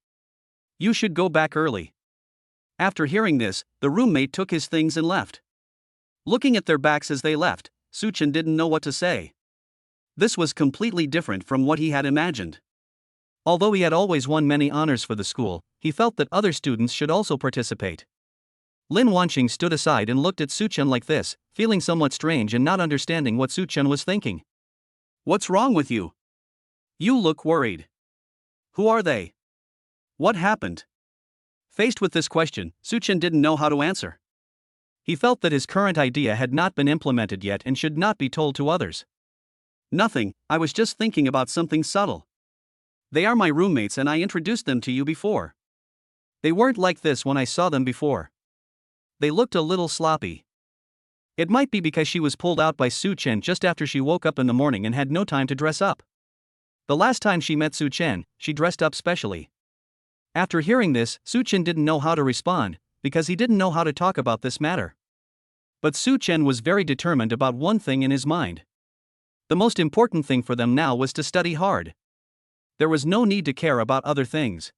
You should go back early. After hearing this, the roommate took his things and left. Looking at their backs as they left, Such Chen didn't know what to say. This was completely different from what he had imagined. Although he had always won many honors for the school, he felt that other students should also participate. Lin Wanqing stood aside and looked at Such Chen like this, feeling somewhat strange and not understanding what Such Chen was thinking. What's wrong with you? You look worried. Who are they? What happened? Faced with this question, Such Chen didn't know how to answer. He felt that his current idea had not been implemented yet and should not be told to others. Nothing, I was just thinking about something subtle. They are my roommates and I introduced them to you before. They weren't like this when I saw them before. They looked a little sloppy. It might be because she was pulled out by Such Chen just after she woke up in the morning and had no time to dress up. The last time she met Such Chen, she dressed up specially. After hearing this, Such Chen didn't know how to respond, because he didn't know how to talk about this matter. But Such Chen was very determined about one thing in his mind. The most important thing for them now was to study hard. There was no need to care about other things.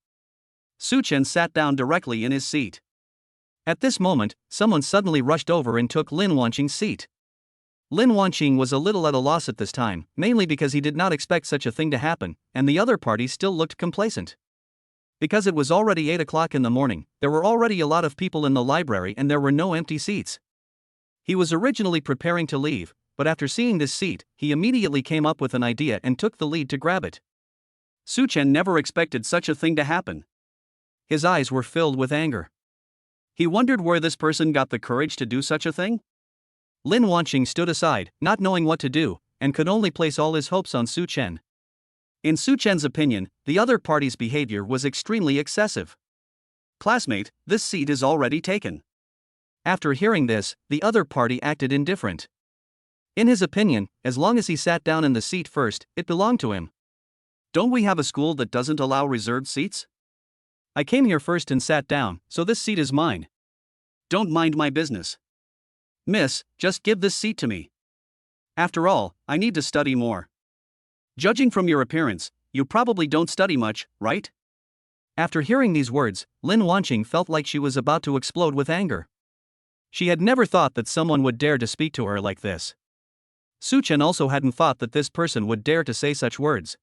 Such Chen sat down directly in his seat. At this moment, someone suddenly rushed over and took Lin Wanqing's seat. Lin Wanqing was a little at a loss at this time, mainly because he did not expect such a thing to happen, and the other party still looked complacent. Because it was already 8 o'clock in the morning, there were already a lot of people in the library and there were no empty seats. He was originally preparing to leave, but after seeing this seat, he immediately came up with an idea and took the lead to grab it. Such Chen never expected such a thing to happen. His eyes were filled with anger. He wondered where this person got the courage to do such a thing. Lin Wanqing stood aside, not knowing what to do, and could only place all his hopes on Such Chen. In Such Chen's opinion, the other party's behavior was extremely excessive. Classmate, this seat is already taken. After hearing this, the other party acted indifferent. In his opinion, as long as he sat down in the seat first, it belonged to him. Don't we have a school that doesn't allow reserved seats? I came here first and sat down, so this seat is mine. Don't mind my business. Miss, just give this seat to me. After all, I need to study more. Judging from your appearance, you probably don't study much, right? After hearing these words, Lin Wanqing felt like she was about to explode with anger. She had never thought that someone would dare to speak to her like this. Such Chen also hadn't thought that this person would dare to say such words.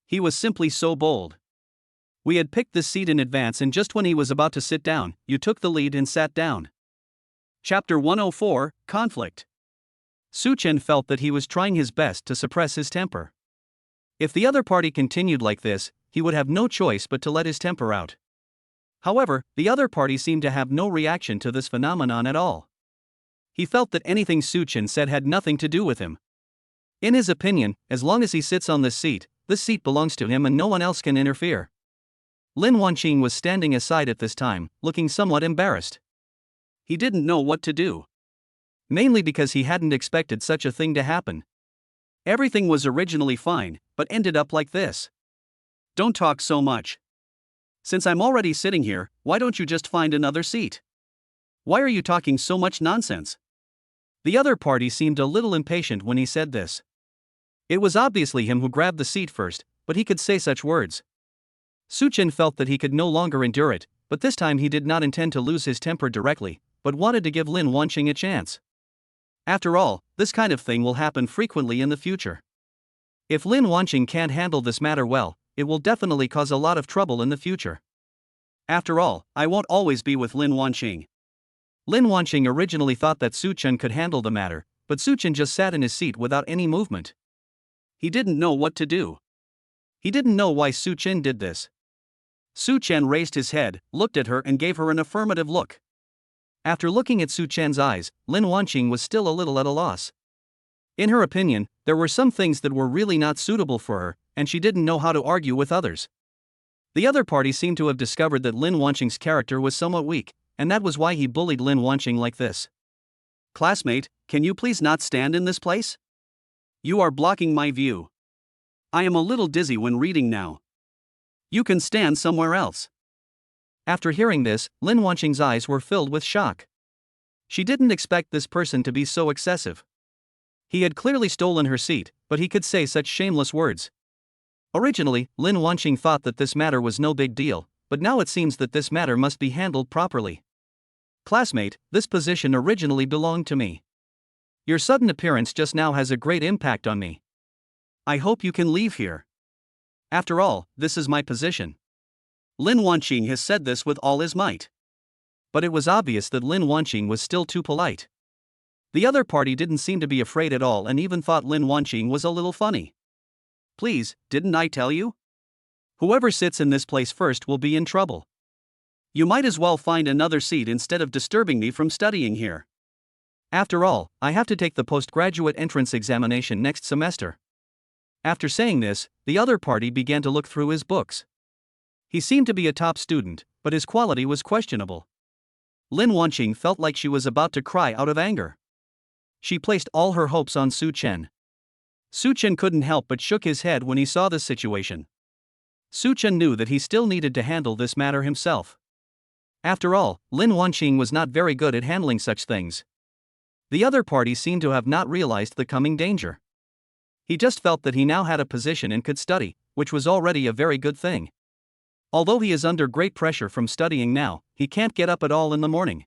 He was simply so bold. We had picked this seat in advance and just when he was about to sit down, you took the lead and sat down. Chapter 104, Conflict. Such Chen felt that he was trying his best to suppress his temper. If the other party continued like this, he would have no choice but to let his temper out. However, the other party seemed to have no reaction to this phenomenon at all. He felt that anything Such Chen said had nothing to do with him. In his opinion, as long as he sits on this seat belongs to him and no one else can interfere. Lin Wanqing was standing aside at this time, looking somewhat embarrassed. He didn't know what to do. Mainly because he hadn't expected such a thing to happen. Everything was originally fine, but ended up like this. Don't talk so much. Since I'm already sitting here, why don't you just find another seat? Why are you talking so much nonsense? The other party seemed a little impatient when he said this. It was obviously him who grabbed the seat first, but he could say such words. Such Chen felt that he could no longer endure it, but this time he did not intend to lose his temper directly, but wanted to give Lin Wanqing a chance. After all, this kind of thing will happen frequently in the future. If Lin Wanqing can't handle this matter well, it will definitely cause a lot of trouble in the future. After all, I won't always be with Lin Wanqing. Lin Wanqing originally thought that Such Chen could handle the matter, but Such Chen just sat in his seat without any movement. He didn't know what to do. He didn't know why Such Chen did this. Such Chen raised his head, looked at her and gave her an affirmative look. After looking at Such Chen's eyes, Lin Wanqing was still a little at a loss. In her opinion, there were some things that were really not suitable for her, and she didn't know how to argue with others. The other party seemed to have discovered that Lin Wanqing's character was somewhat weak, and that was why he bullied Lin Wanqing like this. Classmate, can you please not stand in this place? You are blocking my view. I am a little dizzy when reading now. You can stand somewhere else. After hearing this, Lin Wanqing's eyes were filled with shock. She didn't expect this person to be so excessive. He had clearly stolen her seat, but he could say such shameless words. Originally, Lin Wanqing thought that this matter was no big deal, but now it seems that this matter must be handled properly. Classmate, this position originally belonged to me. Your sudden appearance just now has a great impact on me. I hope you can leave here. After all, this is my position. Lin Wanqing has said this with all his might. But it was obvious that Lin Wanqing was still too polite. The other party didn't seem to be afraid at all and even thought Lin Wanqing was a little funny. Please, didn't I tell you? Whoever sits in this place first will be in trouble. You might as well find another seat instead of disturbing me from studying here. After all, I have to take the postgraduate entrance examination next semester. After saying this, the other party began to look through his books. He seemed to be a top student, but his quality was questionable. Lin Wanqing felt like she was about to cry out of anger. She placed all her hopes on Such Chen. Such Chen couldn't help but shook his head when he saw this situation. Such Chen knew that he still needed to handle this matter himself. After all, Lin Wanqing was not very good at handling such things. The other party seemed to have not realized the coming danger. He just felt that he now had a position and could study, which was already a very good thing. Although he is under great pressure from studying now, he can't get up at all in the morning.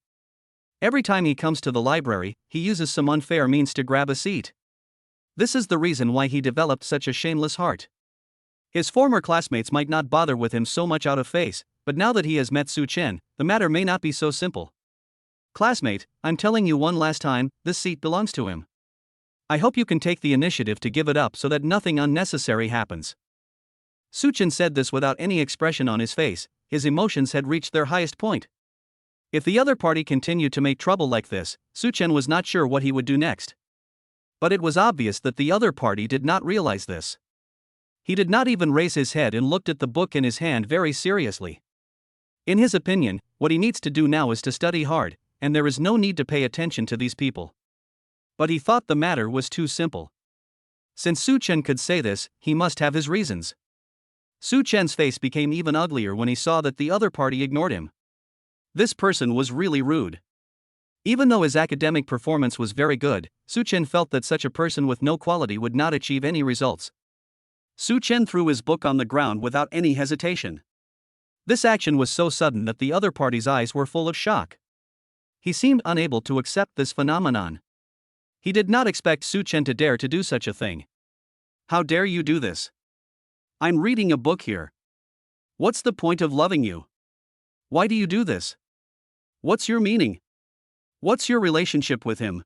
Every time he comes to the library, he uses some unfair means to grab a seat. This is the reason why he developed such a shameless heart. His former classmates might not bother with him so much out of face, but now that he has met Such Chen, the matter may not be so simple. Classmate, I'm telling you one last time, this seat belongs to him. I hope you can take the initiative to give it up so that nothing unnecessary happens. Such Chen said this without any expression on his face. His emotions had reached their highest point. If the other party continued to make trouble like this, Such Chen was not sure what he would do next. But it was obvious that the other party did not realize this. He did not even raise his head and looked at the book in his hand very seriously. In his opinion, what he needs to do now is to study hard, and there is no need to pay attention to these people. But he thought the matter was too simple. Since Such Chen could say this, he must have his reasons. Such Chen's face became even uglier when he saw that the other party ignored him. This person was really rude. Even though his academic performance was very good, Such Chen felt that such a person with no quality would not achieve any results. Such Chen threw his book on the ground without any hesitation. This action was so sudden that the other party's eyes were full of shock. He seemed unable to accept this phenomenon. He did not expect Such Chen to dare to do such a thing. How dare you do this? I'm reading a book here. What's the point of loving you? Why do you do this? What's your meaning? What's your relationship with him?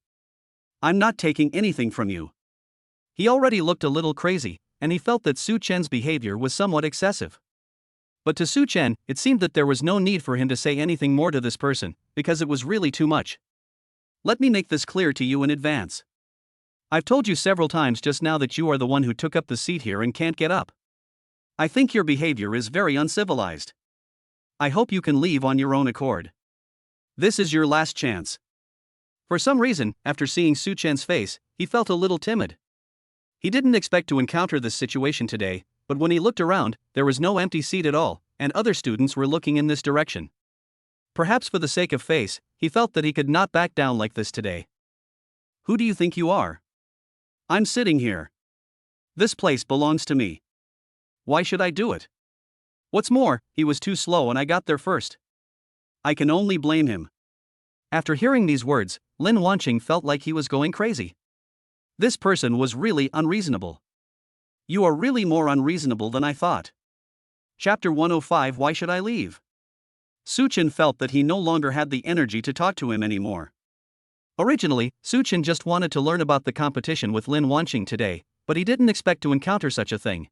I'm not taking anything from you. He already looked a little crazy, and he felt that Such Chen's behavior was somewhat excessive. But to Such Chen, it seemed that there was no need for him to say anything more to this person, because it was really too much. Let me make this clear to you in advance. I've told you several times just now that you are the one who took up the seat here and can't get up. I think your behavior is very uncivilized. I hope you can leave on your own accord. This is your last chance. For some reason, after seeing Such Chen's face, he felt a little timid. He didn't expect to encounter this situation today, but when he looked around, there was no empty seat at all, and other students were looking in this direction. Perhaps for the sake of face, he felt that he could not back down like this today. Who do you think you are? I'm sitting here. This place belongs to me. Why should I do it? What's more, he was too slow and I got there first. I can only blame him. After hearing these words, Lin Wanqing felt like he was going crazy. This person was really unreasonable. You are really more unreasonable than I thought. Chapter 105 Why Should I Leave? Such Chen felt that he no longer had the energy to talk to him anymore. Originally, Such Chen just wanted to learn about the competition with Lin Wanqing today, but he didn't expect to encounter such a thing.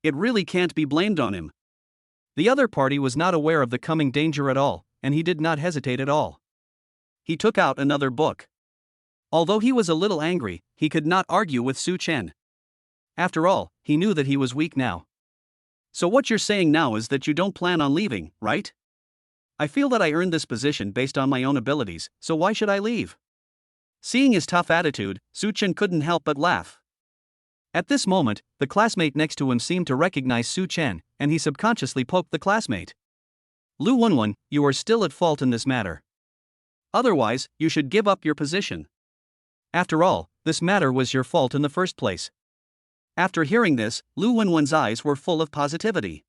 It really can't be blamed on him. The other party was not aware of the coming danger at all, and he did not hesitate at all. He took out another book. Although he was a little angry, he could not argue with Such Chen. After all, he knew that he was weak now. So what you're saying now is that you don't plan on leaving, right? I feel that I earned this position based on my own abilities, so why should I leave? Seeing his tough attitude, Such Chen couldn't help but laugh. At this moment, the classmate next to him seemed to recognize Such Chen, and he subconsciously poked the classmate. Lu Wenwen, you are still at fault in this matter. Otherwise, you should give up your position. After all, this matter was your fault in the first place. After hearing this, Lu Wenwen's eyes were full of positivity.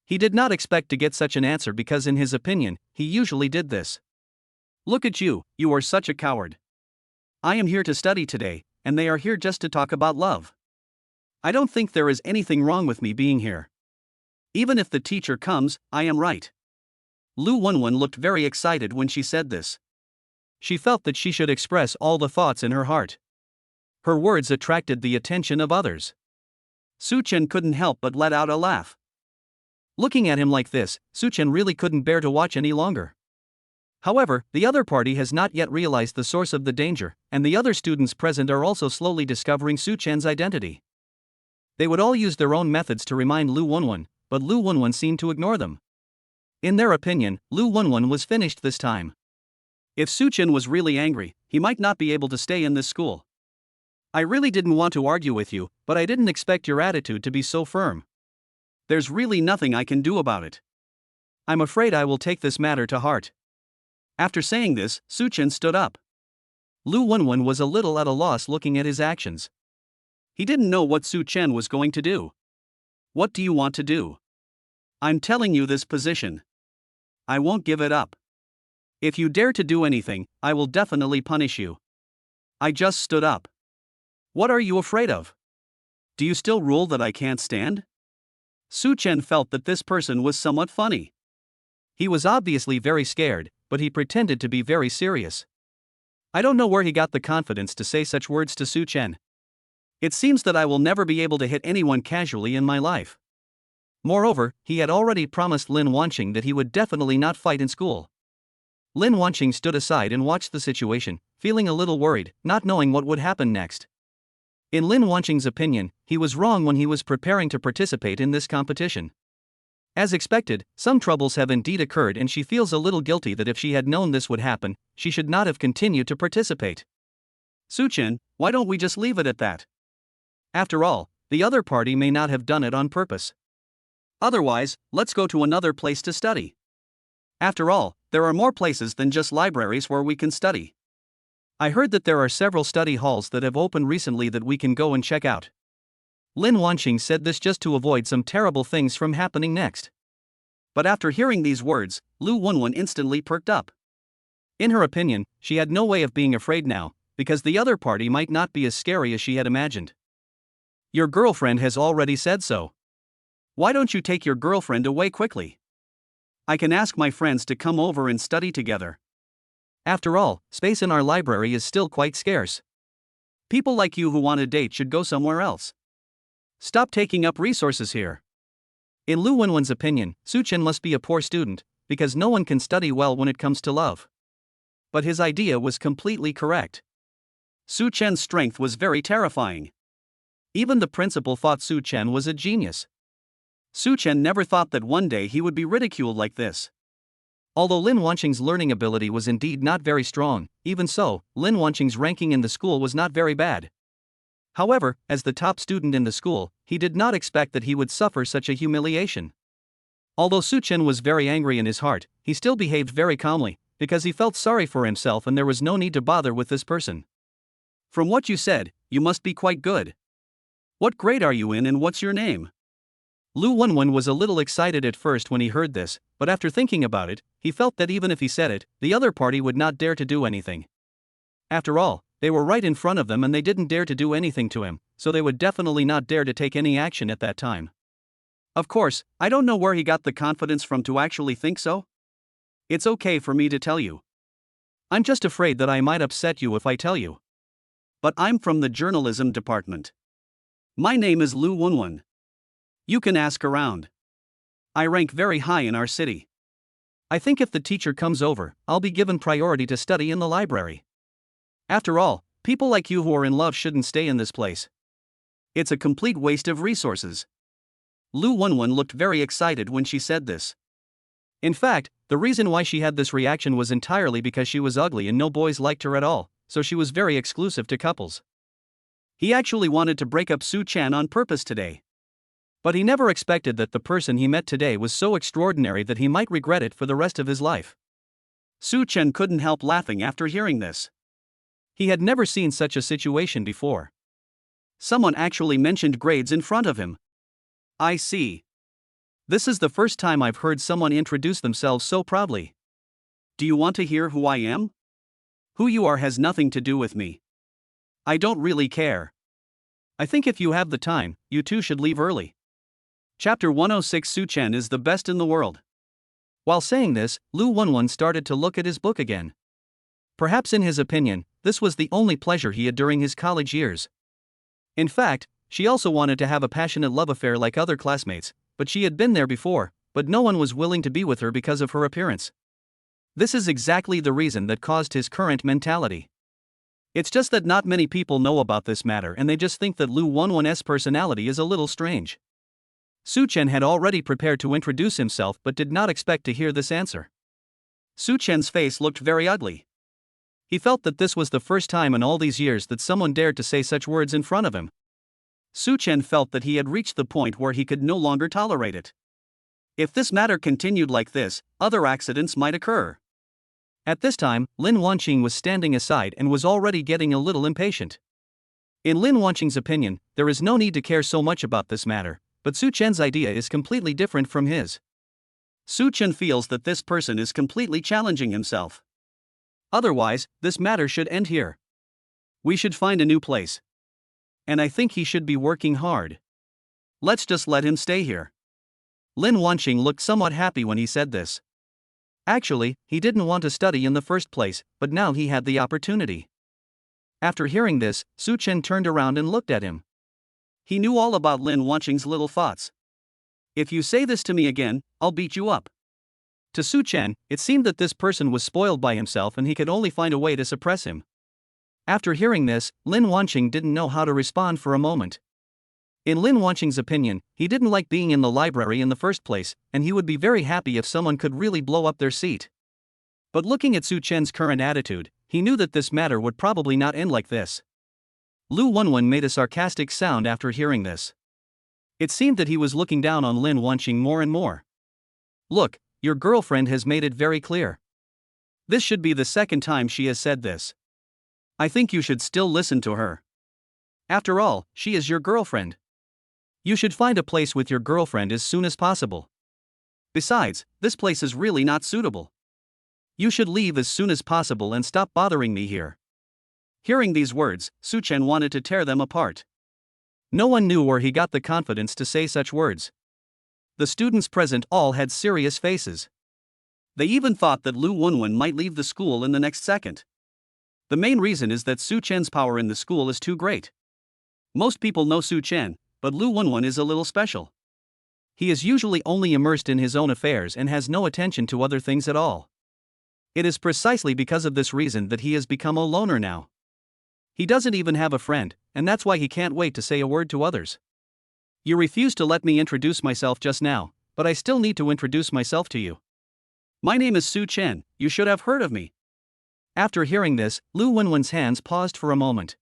He did not expect to get such an answer because in his opinion, he usually did this. Look at you, you are such a coward. I am here to study today, and they are here just to talk about love. I don't think there is anything wrong with me being here. Even if the teacher comes, I am right. Lu Wenwen looked very excited when she said this. She felt that she should express all the thoughts in her heart. Her words attracted the attention of others. Such Chen couldn't help but let out a laugh. Looking at him like this, Such Chen really couldn't bear to watch any longer. However, the other party has not yet realized the source of the danger, and the other students present are also slowly discovering Such Chen's identity. They would all use their own methods to remind Lu Wenwen, but Lu Wenwen seemed to ignore them. In their opinion, Lu Wenwen was finished this time. If Such Chen was really angry, he might not be able to stay in this school. I really didn't want to argue with you, but I didn't expect your attitude to be so firm. There's really nothing I can do about it. I'm afraid I will take this matter to heart. After saying this, Such Chen stood up. Lu Wenwen was a little at a loss looking at his actions. He didn't know what Such Chen was going to do. What do you want to do? I'm telling you this position. I won't give it up. If you dare to do anything, I will definitely punish you. I just stood up. What are you afraid of? Do you still rule that I can't stand? Such Chen felt that this person was somewhat funny. He was obviously very scared, but he pretended to be very serious. I don't know where he got the confidence to say such words to Such Chen. It seems that I will never be able to hit anyone casually in my life. Moreover, he had already promised Lin Wanqing that he would definitely not fight in school. Lin Wanqing stood aside and watched the situation, feeling a little worried, not knowing what would happen next. In Lin Wanqing's opinion, he was wrong when he was preparing to participate in this competition. As expected, some troubles have indeed occurred and she feels a little guilty that if she had known this would happen, she should not have continued to participate. Such Chen, why don't we just leave it at that? After all, the other party may not have done it on purpose. Otherwise, let's go to another place to study. After all, there are more places than just libraries where we can study. I heard that there are several study halls that have opened recently that we can go and check out. Lin Wanqing said this just to avoid some terrible things from happening next. But after hearing these words, Lu Wenwen instantly perked up. In her opinion, she had no way of being afraid now, because the other party might not be as scary as she had imagined. Your girlfriend has already said so. Why don't you take your girlfriend away quickly? I can ask my friends to come over and study together. After all, space in our library is still quite scarce. People like you who want a date should go somewhere else. Stop taking up resources here. In Lu Wenwen's opinion, Such Chen must be a poor student, because no one can study well when it comes to love. But his idea was completely correct. Such Chen's strength was very terrifying. Even the principal thought Such Chen was a genius. Such Chen never thought that one day he would be ridiculed like this. Although Lin Wanqing's learning ability was indeed not very strong, even so, Lin Wanqing's ranking in the school was not very bad. However, as the top student in the school, he did not expect that he would suffer such a humiliation. Although Such Chen was very angry in his heart, he still behaved very calmly, because he felt sorry for himself and there was no need to bother with this person. From what you said, you must be quite good. What grade are you in and what's your name? Lu Wenwen was a little excited at first when he heard this, but after thinking about it, he felt that even if he said it, the other party would not dare to do anything. After all, they were right in front of them and they didn't dare to do anything to him, so they would definitely not dare to take any action at that time. Of course, I don't know where he got the confidence from to actually think so. It's okay for me to tell you. I'm just afraid that I might upset you if I tell you. But I'm from the journalism department. My name is Lu Wenwen. You can ask around. I rank very high in our city. I think if the teacher comes over, I'll be given priority to study in the library. After all, people like you who are in love shouldn't stay in this place. It's a complete waste of resources. Lu Wenwen looked very excited when she said this. In fact, the reason why she had this reaction was entirely because she was ugly and no boys liked her at all, so she was very exclusive to couples. He actually wanted to break up Such Chen on purpose today. But he never expected that the person he met today was so extraordinary that he might regret it for the rest of his life. Such Chen couldn't help laughing after hearing this. He had never seen such a situation before. Someone actually mentioned grades in front of him. I see. This is the first time I've heard someone introduce themselves so proudly. Do you want to hear who I am? Who you are has nothing to do with me. I don't really care. I think if you have the time, you two should leave early. Chapter 106. Such Chen is the best in the world. While saying this, Lu Wenwen started to look at his book again. Perhaps in his opinion, this was the only pleasure he had during his college years. In fact, she also wanted to have a passionate love affair like other classmates, but she had been there before, but no one was willing to be with her because of her appearance. This is exactly the reason that caused his current mentality. It's just that not many people know about this matter and they just think that Lu Wenwen's personality is a little strange. Such Chen had already prepared to introduce himself but did not expect to hear this answer. Such Chen's face looked very ugly. He felt that this was the first time in all these years that someone dared to say such words in front of him. Such Chen felt that he had reached the point where he could no longer tolerate it. If this matter continued like this, other accidents might occur. At this time, Lin Wanqing was standing aside and was already getting a little impatient. In Lin Wanqing's opinion, there is no need to care so much about this matter, but Such Chen's idea is completely different from his. Such Chen feels that this person is completely challenging himself. Otherwise, this matter should end here. We should find a new place. And I think he should be working hard. Let's just let him stay here. Lin Wanqing looked somewhat happy when he said this. Actually, he didn't want to study in the first place, but now he had the opportunity. After hearing this, Such Chen turned around and looked at him. He knew all about Lin Wanqing's little thoughts. If you say this to me again, I'll beat you up. To Such Chen, it seemed that this person was spoiled by himself and he could only find a way to suppress him. After hearing this, Lin Wanqing didn't know how to respond for a moment. In Lin Wanqing's opinion, he didn't like being in the library in the first place, and he would be very happy if someone could really blow up their seat. But looking at Such Chen's current attitude, he knew that this matter would probably not end like this. Lu Wenwen made a sarcastic sound after hearing this. It seemed that he was looking down on Lin Wanqing more and more. Look, your girlfriend has made it very clear. This should be the second time she has said this. I think you should still listen to her. After all, she is your girlfriend. You should find a place with your girlfriend as soon as possible. Besides, this place is really not suitable. You should leave as soon as possible and stop bothering me here. Hearing these words, Such Chen wanted to tear them apart. No one knew where he got the confidence to say such words. The students present all had serious faces. They even thought that Lu Wenwen might leave the school in the next second. The main reason is that Such Chen's power in the school is too great. Most people know Such Chen, but Lu Wenwen is a little special. He is usually only immersed in his own affairs and has no attention to other things at all. It is precisely because of this reason that he has become a loner now. He doesn't even have a friend, and that's why he can't wait to say a word to others. You refused to let me introduce myself just now, but I still need to introduce myself to you. My name is Such Chen, you should have heard of me. After hearing this, Lu Wenwen's hands paused for a moment.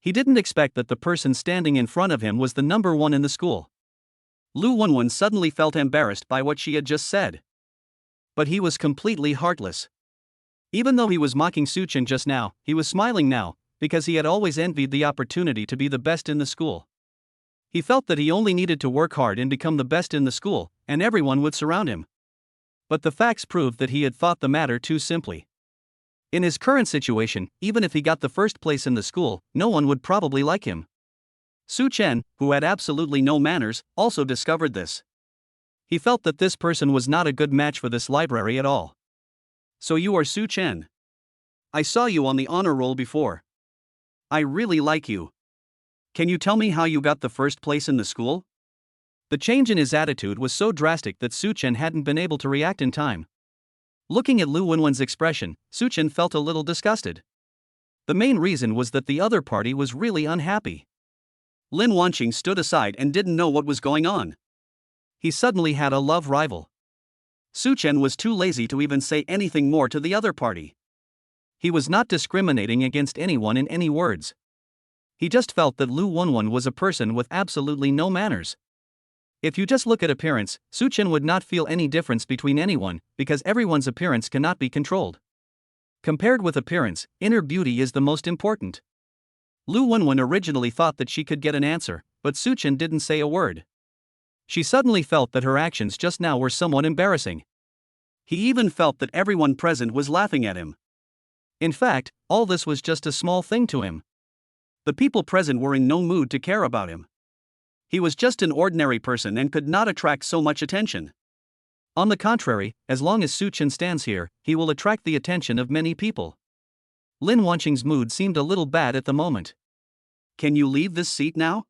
He didn't expect that the person standing in front of him was the number one in the school. Lu Wenwen suddenly felt embarrassed by what she had just said. But he was completely heartless. Even though he was mocking Such Chen just now, he was smiling now, because he had always envied the opportunity to be the best in the school. He felt that he only needed to work hard and become the best in the school, and everyone would surround him. But the facts proved that he had thought the matter too simply. In his current situation, even if he got the first place in the school, no one would probably like him. Such Chen, who had absolutely no manners, also discovered this. He felt that this person was not a good match for this library at all. So you are Such Chen. I saw you on the honor roll before. I really like you. Can you tell me how you got the first place in the school? The change in his attitude was so drastic that Such Chen hadn't been able to react in time. Looking at Lu Wenwen's expression, Such Chen felt a little disgusted. The main reason was that the other party was really unhappy. Lin Wanqing stood aside and didn't know what was going on. He suddenly had a love rival. Such Chen was too lazy to even say anything more to the other party. He was not discriminating against anyone in any words. He just felt that Lu Wenwen was a person with absolutely no manners. If you just look at appearance, Such Chen would not feel any difference between anyone, because everyone's appearance cannot be controlled. Compared with appearance, inner beauty is the most important. Lu Wenwen originally thought that she could get an answer, but Such Chen didn't say a word. She suddenly felt that her actions just now were somewhat embarrassing. He even felt that everyone present was laughing at him. In fact, all this was just a small thing to him. The people present were in no mood to care about him. He was just an ordinary person and could not attract so much attention. On the contrary, as long as Such Chen stands here, he will attract the attention of many people. Lin Wanqing's mood seemed a little bad at the moment. Can you leave this seat now?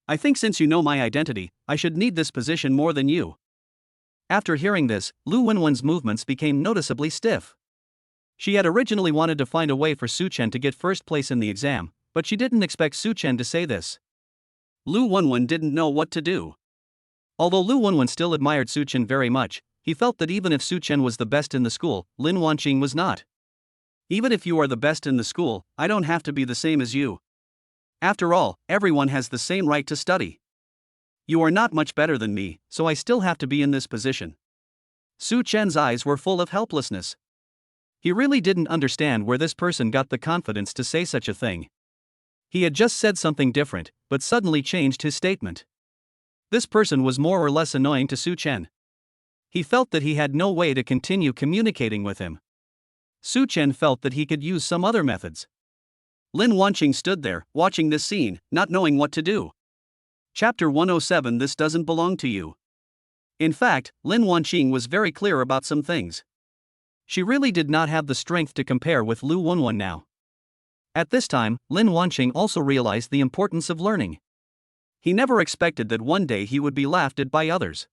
I think since you know my identity, I should need this position more than you. After hearing this, Lu Wenwen's movements became noticeably stiff. She had originally wanted to find a way for Such Chen to get first place in the exam, but she didn't expect Such Chen to say this. Lu Wenwen didn't know what to do. Although Lu Wenwen still admired Such Chen very much, he felt that even if Such Chen was the best in the school, Lin Wanqing was not. Even if you are the best in the school, I don't have to be the same as you. After all, everyone has the same right to study. You are not much better than me, so I still have to be in this position. Such Chen's eyes were full of helplessness. He really didn't understand where this person got the confidence to say such a thing. He had just said something different, but suddenly changed his statement. This person was more or less annoying to Such Chen. He felt that he had no way to continue communicating with him. Such Chen felt that he could use some other methods. Lin Wanqing stood there, watching this scene, not knowing what to do. Chapter 107. This doesn't belong to you. In fact, Lin Wanqing was very clear about some things. She really did not have the strength to compare with Lu Wenwen now. At this time, Lin Wanqing also realized the importance of learning. He never expected that one day he would be laughed at by others.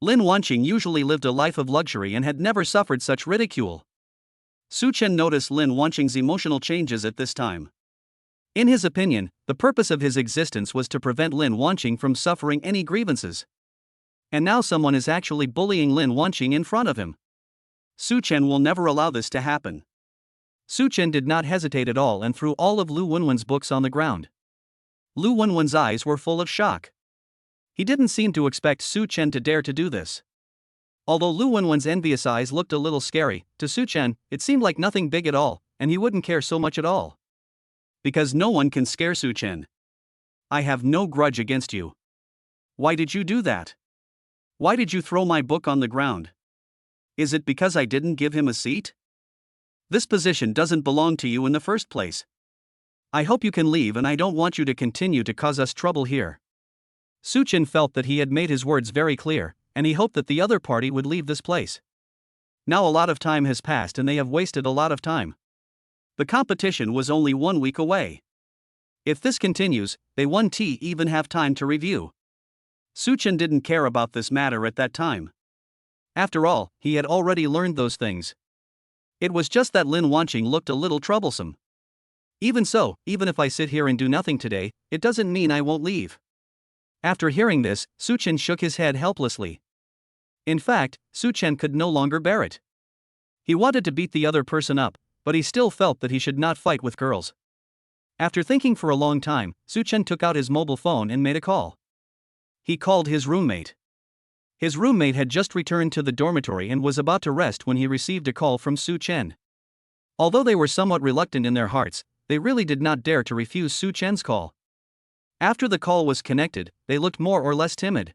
Lin Wanqing usually lived a life of luxury and had never suffered such ridicule. Such Chen noticed Lin Wanqing's emotional changes at this time. In his opinion, the purpose of his existence was to prevent Lin Wanqing from suffering any grievances. And now someone is actually bullying Lin Wanqing in front of him. Such Chen will never allow this to happen. Such Chen did not hesitate at all and threw all of Lu Wenwen's books on the ground. Lu Wenwen's eyes were full of shock. He didn't seem to expect Such Chen to dare to do this. Although Lu Wenwen's envious eyes looked a little scary, to Such Chen, it seemed like nothing big at all, and he wouldn't care so much at all. Because no one can scare Such Chen. I have no grudge against you. Why did you do that? Why did you throw my book on the ground? Is it because I didn't give him a seat? This position doesn't belong to you in the first place. I hope you can leave and I don't want you to continue to cause us trouble here. Such Chen felt that he had made his words very clear, and he hoped that the other party would leave this place. Now a lot of time has passed and they have wasted a lot of time. The competition was only 1 week away. If this continues, they won't even have time to review. Such Chen didn't care about this matter at that time. After all, he had already learned those things. It was just that Lin Wanqing looked a little troublesome. Even so, even if I sit here and do nothing today, it doesn't mean I won't leave. After hearing this, Such Chen shook his head helplessly. In fact, Such Chen could no longer bear it. He wanted to beat the other person up, but he still felt that he should not fight with girls. After thinking for a long time, Such Chen took out his mobile phone and made a call. He called his roommate. His roommate had just returned to the dormitory and was about to rest when he received a call from Such Chen. Although they were somewhat reluctant in their hearts, they really did not dare to refuse Such Chen's call. After the call was connected, they looked more or less timid.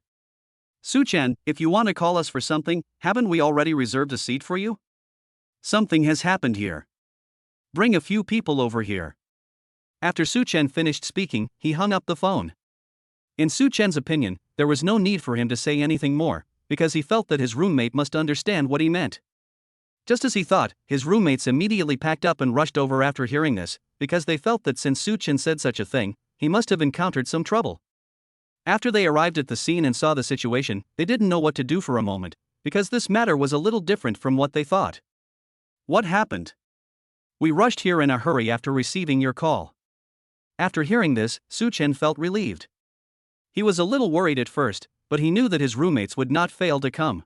Such Chen, if you want to call us for something, haven't we already reserved a seat for you? Something has happened here. Bring a few people over here. After Such Chen finished speaking, he hung up the phone. In Such Chen's opinion, there was no need for him to say anything more, because he felt that his roommate must understand what he meant. Just as he thought, his roommates immediately packed up and rushed over after hearing this, because they felt that since Such Chen said such a thing, he must have encountered some trouble. After they arrived at the scene and saw the situation, they didn't know what to do for a moment, because this matter was a little different from what they thought. What happened? We rushed here in a hurry after receiving your call. After hearing this, Such Chen felt relieved. He was a little worried at first, but he knew that his roommates would not fail to come.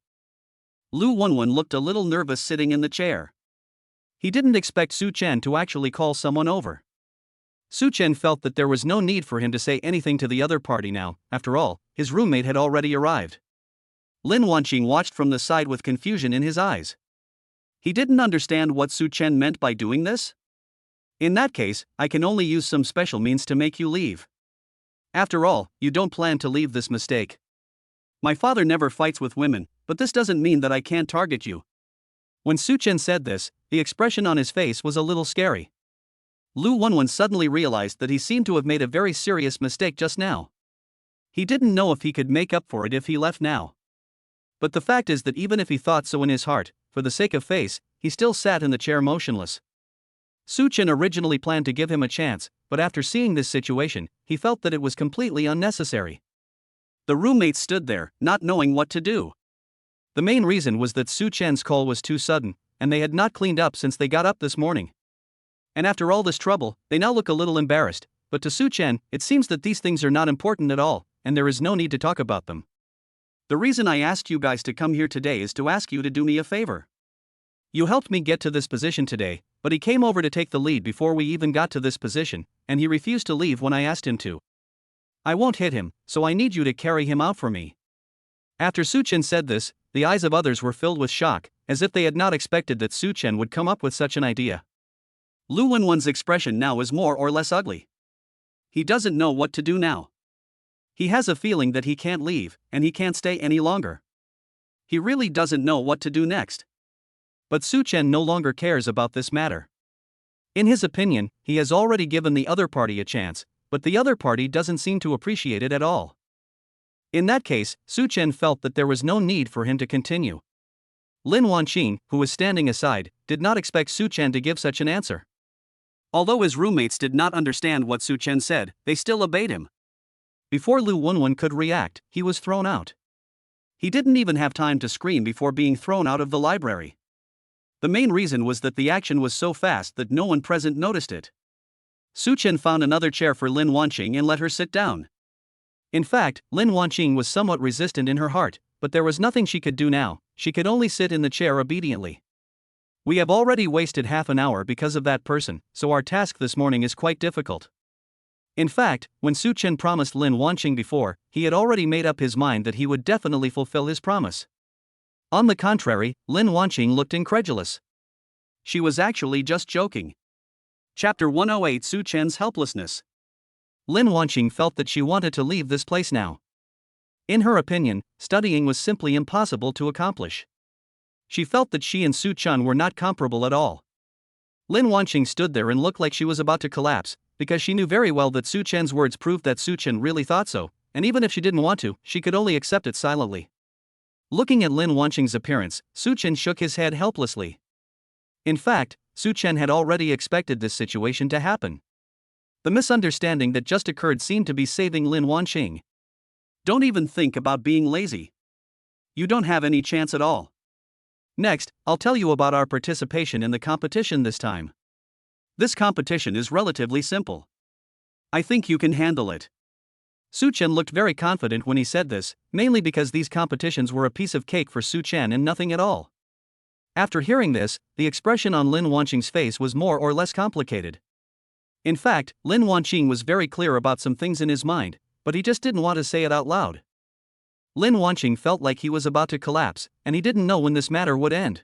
Lu Wenwen looked a little nervous sitting in the chair. He didn't expect Such Chen to actually call someone over. Such Chen felt that there was no need for him to say anything to the other party now. After all, his roommate had already arrived. Lin Wanqing watched from the side with confusion in his eyes. He didn't understand what Such Chen meant by doing this. In that case, I can only use some special means to make you leave. After all, you don't plan to leave this mistake. My father never fights with women, but this doesn't mean that I can't target you. When Such Chen said this, the expression on his face was a little scary. Lu Wenwen suddenly realized that he seemed to have made a very serious mistake just now. He didn't know if he could make up for it if he left now. But the fact is that even if he thought so in his heart, for the sake of face, he still sat in the chair motionless. Such Chen originally planned to give him a chance, but after seeing this situation, he felt that it was completely unnecessary. The roommates stood there, not knowing what to do. The main reason was that Such Chen's call was too sudden, and they had not cleaned up since they got up this morning. And after all this trouble, they now look a little embarrassed, but to Such Chen, it seems that these things are not important at all, and there is no need to talk about them. The reason I asked you guys to come here today is to ask you to do me a favor. You helped me get to this position today, but he came over to take the lead before we even got to this position, and he refused to leave when I asked him to. I won't hit him, so I need you to carry him out for me. After Such Chen said this, the eyes of others were filled with shock, as if they had not expected that Such Chen would come up with such an idea. Lu Wenwen's expression now is more or less ugly. He doesn't know what to do now. He has a feeling that he can't leave, and he can't stay any longer. He really doesn't know what to do next. But Such Chen no longer cares about this matter. In his opinion, he has already given the other party a chance, but the other party doesn't seem to appreciate it at all. In that case, Such Chen felt that there was no need for him to continue. Lin Wanqing, who was standing aside, did not expect Such Chen to give such an answer. Although his roommates did not understand what Such Chen said, they still obeyed him. Before Lu Wenwen could react, he was thrown out. He didn't even have time to scream before being thrown out of the library. The main reason was that the action was so fast that no one present noticed it. Such Chen found another chair for Lin Wanqing and let her sit down. In fact, Lin Wanqing was somewhat resistant in her heart, but there was nothing she could do now. She could only sit in the chair obediently. We have already wasted half an hour because of that person, so our task this morning is quite difficult. In fact, when Such Chen promised Lin Wanqing before, he had already made up his mind that he would definitely fulfill his promise. On the contrary, Lin Wanqing looked incredulous. She was actually just joking. Chapter 108: Such Chen's helplessness. Lin Wanqing felt that she wanted to leave this place now. In her opinion, studying was simply impossible to accomplish. She felt that she and Such Chen were not comparable at all. Lin Wanqing stood there and looked like she was about to collapse, because she knew very well that Such Chen's words proved that Such Chen really thought so, and even if she didn't want to, she could only accept it silently. Looking at Lin Wanqing's appearance, Such Chen shook his head helplessly. In fact, Such Chen had already expected this situation to happen. The misunderstanding that just occurred seemed to be saving Lin Wanqing. Don't even think about being lazy. You don't have any chance at all. Next, I'll tell you about our participation in the competition this time. This competition is relatively simple. I think you can handle it. Such Chen looked very confident when he said this, mainly because these competitions were a piece of cake for Such Chen and nothing at all. After hearing this, the expression on Lin Wanqing's face was more or less complicated. In fact, Lin Wanqing was very clear about some things in his mind, but he just didn't want to say it out loud. Lin Wanqing felt like he was about to collapse, and he didn't know when this matter would end.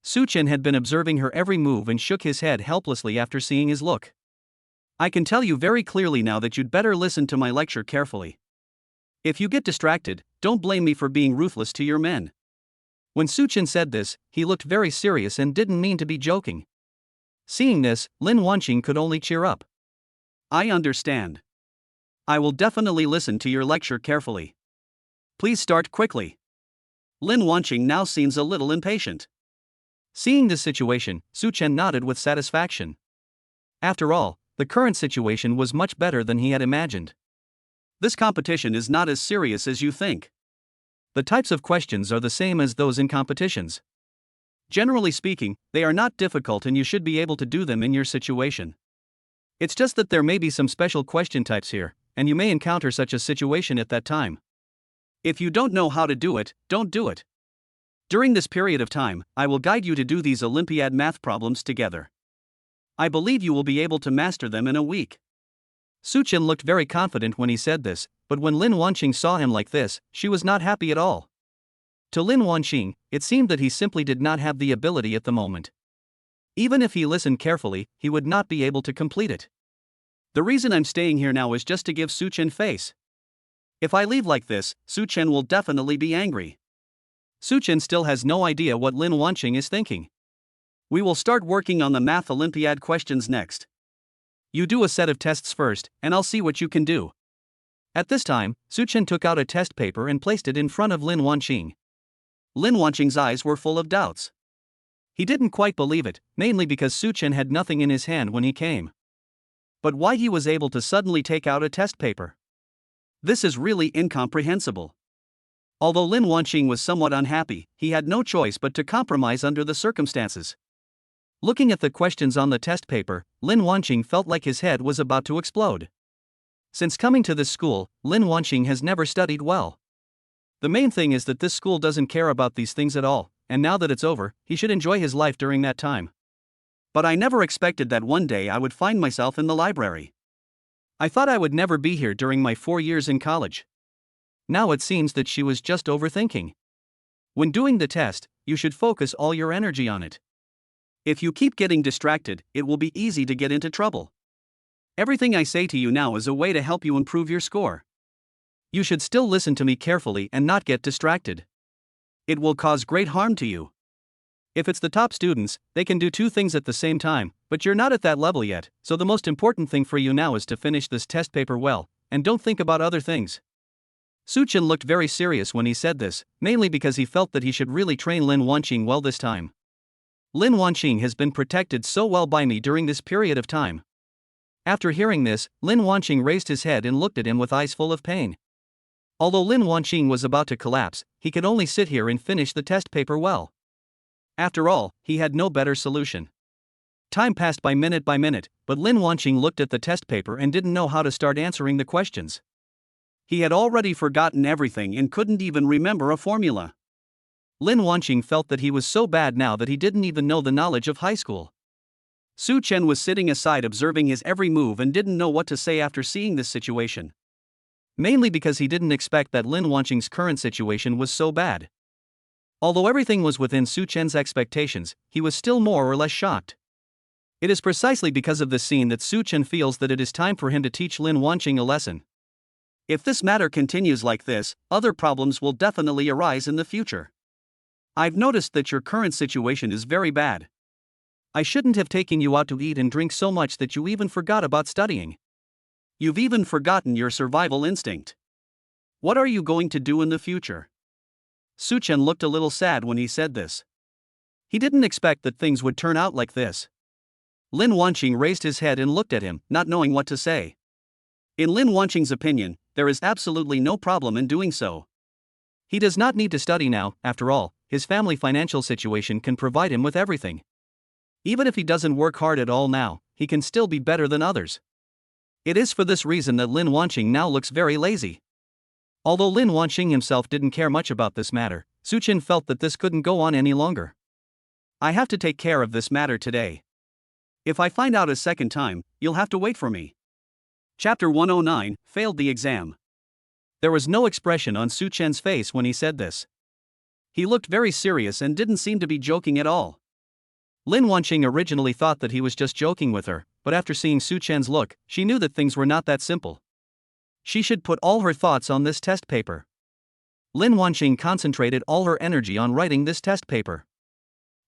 Such Chen had been observing her every move and shook his head helplessly after seeing his look. I can tell you very clearly now that you'd better listen to my lecture carefully. If you get distracted, don't blame me for being ruthless to your men. When Such Chen said this, he looked very serious and didn't mean to be joking. Seeing this, Lin Wanqing could only cheer up. I understand. I will definitely listen to your lecture carefully. Please start quickly. Lin Wanqing now seems a little impatient. Seeing this situation, Such Chen nodded with satisfaction. After all, the current situation was much better than he had imagined. This competition is not as serious as you think. The types of questions are the same as those in competitions. Generally speaking, they are not difficult and you should be able to do them in your situation. It's just that there may be some special question types here, and you may encounter such a situation at that time. If you don't know how to do it, don't do it. During this period of time, I will guide you to do these Olympiad math problems together. I believe you will be able to master them in a week. Such Chen looked very confident when he said this, but when Lin Wanqing saw him like this, she was not happy at all. To Lin Wanqing, it seemed that he simply did not have the ability at the moment. Even if he listened carefully, he would not be able to complete it. The reason I'm staying here now is just to give Such Chen face. If I leave like this, Such Chen will definitely be angry. Such Chen still has no idea what Lin Wanqing is thinking. We will start working on the Math Olympiad questions next. You do a set of tests first, and I'll see what you can do. At this time, Such Chen took out a test paper and placed it in front of Lin Wanqing. Lin Wanqing's eyes were full of doubts. He didn't quite believe it, mainly because Such Chen had nothing in his hand when he came. But why he was able to suddenly take out a test paper? This is really incomprehensible. Although Lin Wanqing was somewhat unhappy, he had no choice but to compromise under the circumstances. Looking at the questions on the test paper, Lin Wanqing felt like his head was about to explode. Since coming to this school, Lin Wanqing has never studied well. The main thing is that this school doesn't care about these things at all, and now that it's over, he should enjoy his life during that time. But I never expected that one day I would find myself in the library. I thought I would never be here during my 4 years in college. Now it seems that she was just overthinking. When doing the test, you should focus all your energy on it. If you keep getting distracted, it will be easy to get into trouble. Everything I say to you now is a way to help you improve your score. You should still listen to me carefully and not get distracted. It will cause great harm to you. If it's the top students, they can do 2 things at the same time, but you're not at that level yet, so the most important thing for you now is to finish this test paper well, and don't think about other things. Such Chen looked very serious when he said this, mainly because he felt that he should really train Lin Wanqing well this time. Lin Wanqing has been protected so well by me during this period of time. After hearing this, Lin Wanqing raised his head and looked at him with eyes full of pain. Although Lin Wanqing was about to collapse, he could only sit here and finish the test paper well. After all, he had no better solution. Time passed by minute, but Lin Wanqing looked at the test paper and didn't know how to start answering the questions. He had already forgotten everything and couldn't even remember a formula. Lin Wanqing felt that he was so bad now that he didn't even know the knowledge of high school. Such Chen was sitting aside observing his every move and didn't know what to say after seeing this situation. Mainly because he didn't expect that Lin Wanqing's current situation was so bad. Although everything was within Such Chen's expectations, he was still more or less shocked. It is precisely because of this scene that Such Chen feels that it is time for him to teach Lin Wanqing a lesson. If this matter continues like this, other problems will definitely arise in the future. I've noticed that your current situation is very bad. I shouldn't have taken you out to eat and drink so much that you even forgot about studying. You've even forgotten your survival instinct. What are you going to do in the future? Such Chen looked a little sad when he said this. He didn't expect that things would turn out like this. Lin Wanqing raised his head and looked at him, not knowing what to say. In Lin Wanqing's opinion, there is absolutely no problem in doing so. He does not need to study now, after all, his family financial situation can provide him with everything. Even if he doesn't work hard at all now, he can still be better than others. It is for this reason that Lin Wanqing now looks very lazy. Although Lin Wanqing himself didn't care much about this matter, Such Chen felt that this couldn't go on any longer. I have to take care of this matter today. If I find out a second time, you'll have to wait for me. Chapter 109, Failed the Exam. There was no expression on Such Chen's face when he said this. He looked very serious and didn't seem to be joking at all. Lin Wanqing originally thought that he was just joking with her, but after seeing Such Chen's look, she knew that things were not that simple. She should put all her thoughts on this test paper. Lin Wanqing concentrated all her energy on writing this test paper.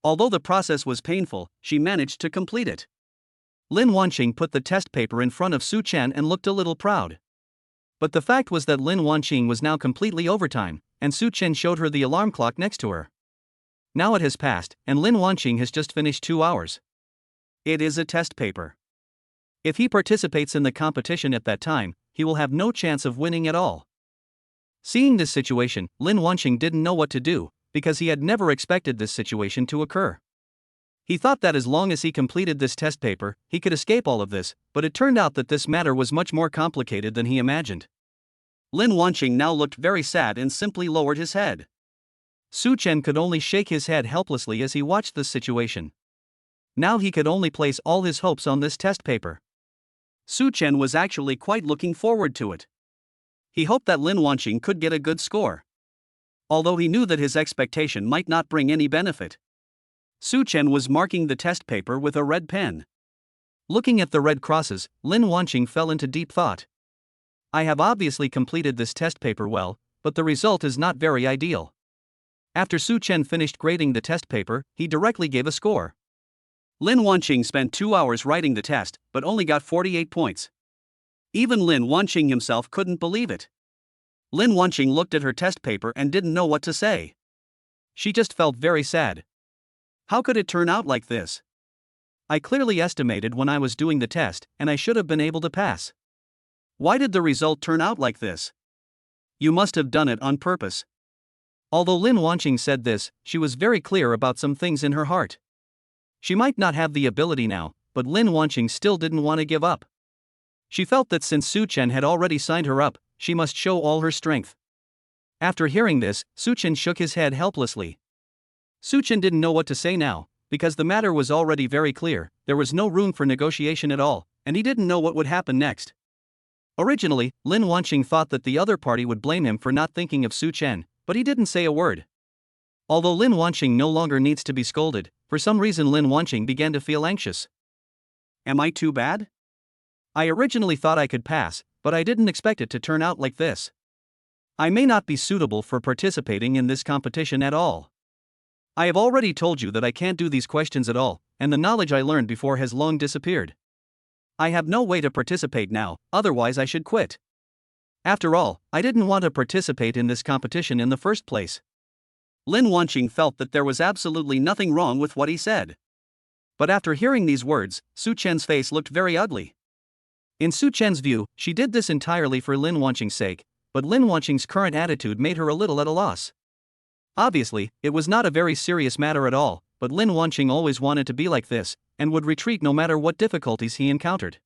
Although the process was painful, she managed to complete it. Lin Wanqing put the test paper in front of Such Chen and looked a little proud. But the fact was that Lin Wanqing was now completely overtime, and Such Chen showed her the alarm clock next to her. Now it has passed, and Lin Wanqing has just finished 2 hours. It is a test paper. If he participates in the competition at that time, he will have no chance of winning at all. Seeing this situation, Lin Wanqing didn't know what to do, because he had never expected this situation to occur. He thought that as long as he completed this test paper, he could escape all of this, but it turned out that this matter was much more complicated than he imagined. Lin Wanqing now looked very sad and simply lowered his head. Such Chen could only shake his head helplessly as he watched this situation. Now he could only place all his hopes on this test paper. Such Chen was actually quite looking forward to it. He hoped that Lin Wanqing could get a good score. Although he knew that his expectation might not bring any benefit. Such Chen was marking the test paper with a red pen. Looking at the red crosses, Lin Wanqing fell into deep thought. I have obviously completed this test paper well, but the result is not very ideal. After Such Chen finished grading the test paper, he directly gave a score. Lin Wanqing spent 2 hours writing the test, but only got 48 points. Even Lin Wanqing himself couldn't believe it. Lin Wanqing looked at her test paper and didn't know what to say. She just felt very sad. How could it turn out like this? I clearly estimated when I was doing the test, and I should have been able to pass. Why did the result turn out like this? You must have done it on purpose. Although Lin Wanqing said this, she was very clear about some things in her heart. She might not have the ability now, but Lin Wanqing still didn't want to give up. She felt that since Such Chen had already signed her up, she must show all her strength. After hearing this, Such Chen shook his head helplessly. Such Chen didn't know what to say now, because the matter was already very clear, there was no room for negotiation at all, and he didn't know what would happen next. Originally, Lin Wanqing thought that the other party would blame him for not thinking of Such Chen, but he didn't say a word. Although Lin Wanqing no longer needs to be scolded, for some reason Lin Wanqing began to feel anxious. Am I too bad? I originally thought I could pass, but I didn't expect it to turn out like this. I may not be suitable for participating in this competition at all. I have already told you that I can't do these questions at all, and the knowledge I learned before has long disappeared. I have no way to participate now, otherwise I should quit. After all, I didn't want to participate in this competition in the first place. Lin Wanqing felt that there was absolutely nothing wrong with what he said. But after hearing these words, Such Chen's face looked very ugly. In Such Chen's view, she did this entirely for Lin Wanqing's sake, but Lin Wanqing's current attitude made her a little at a loss. Obviously, it was not a very serious matter at all, but Lin Wanqing always wanted to be like this, and would retreat no matter what difficulties he encountered.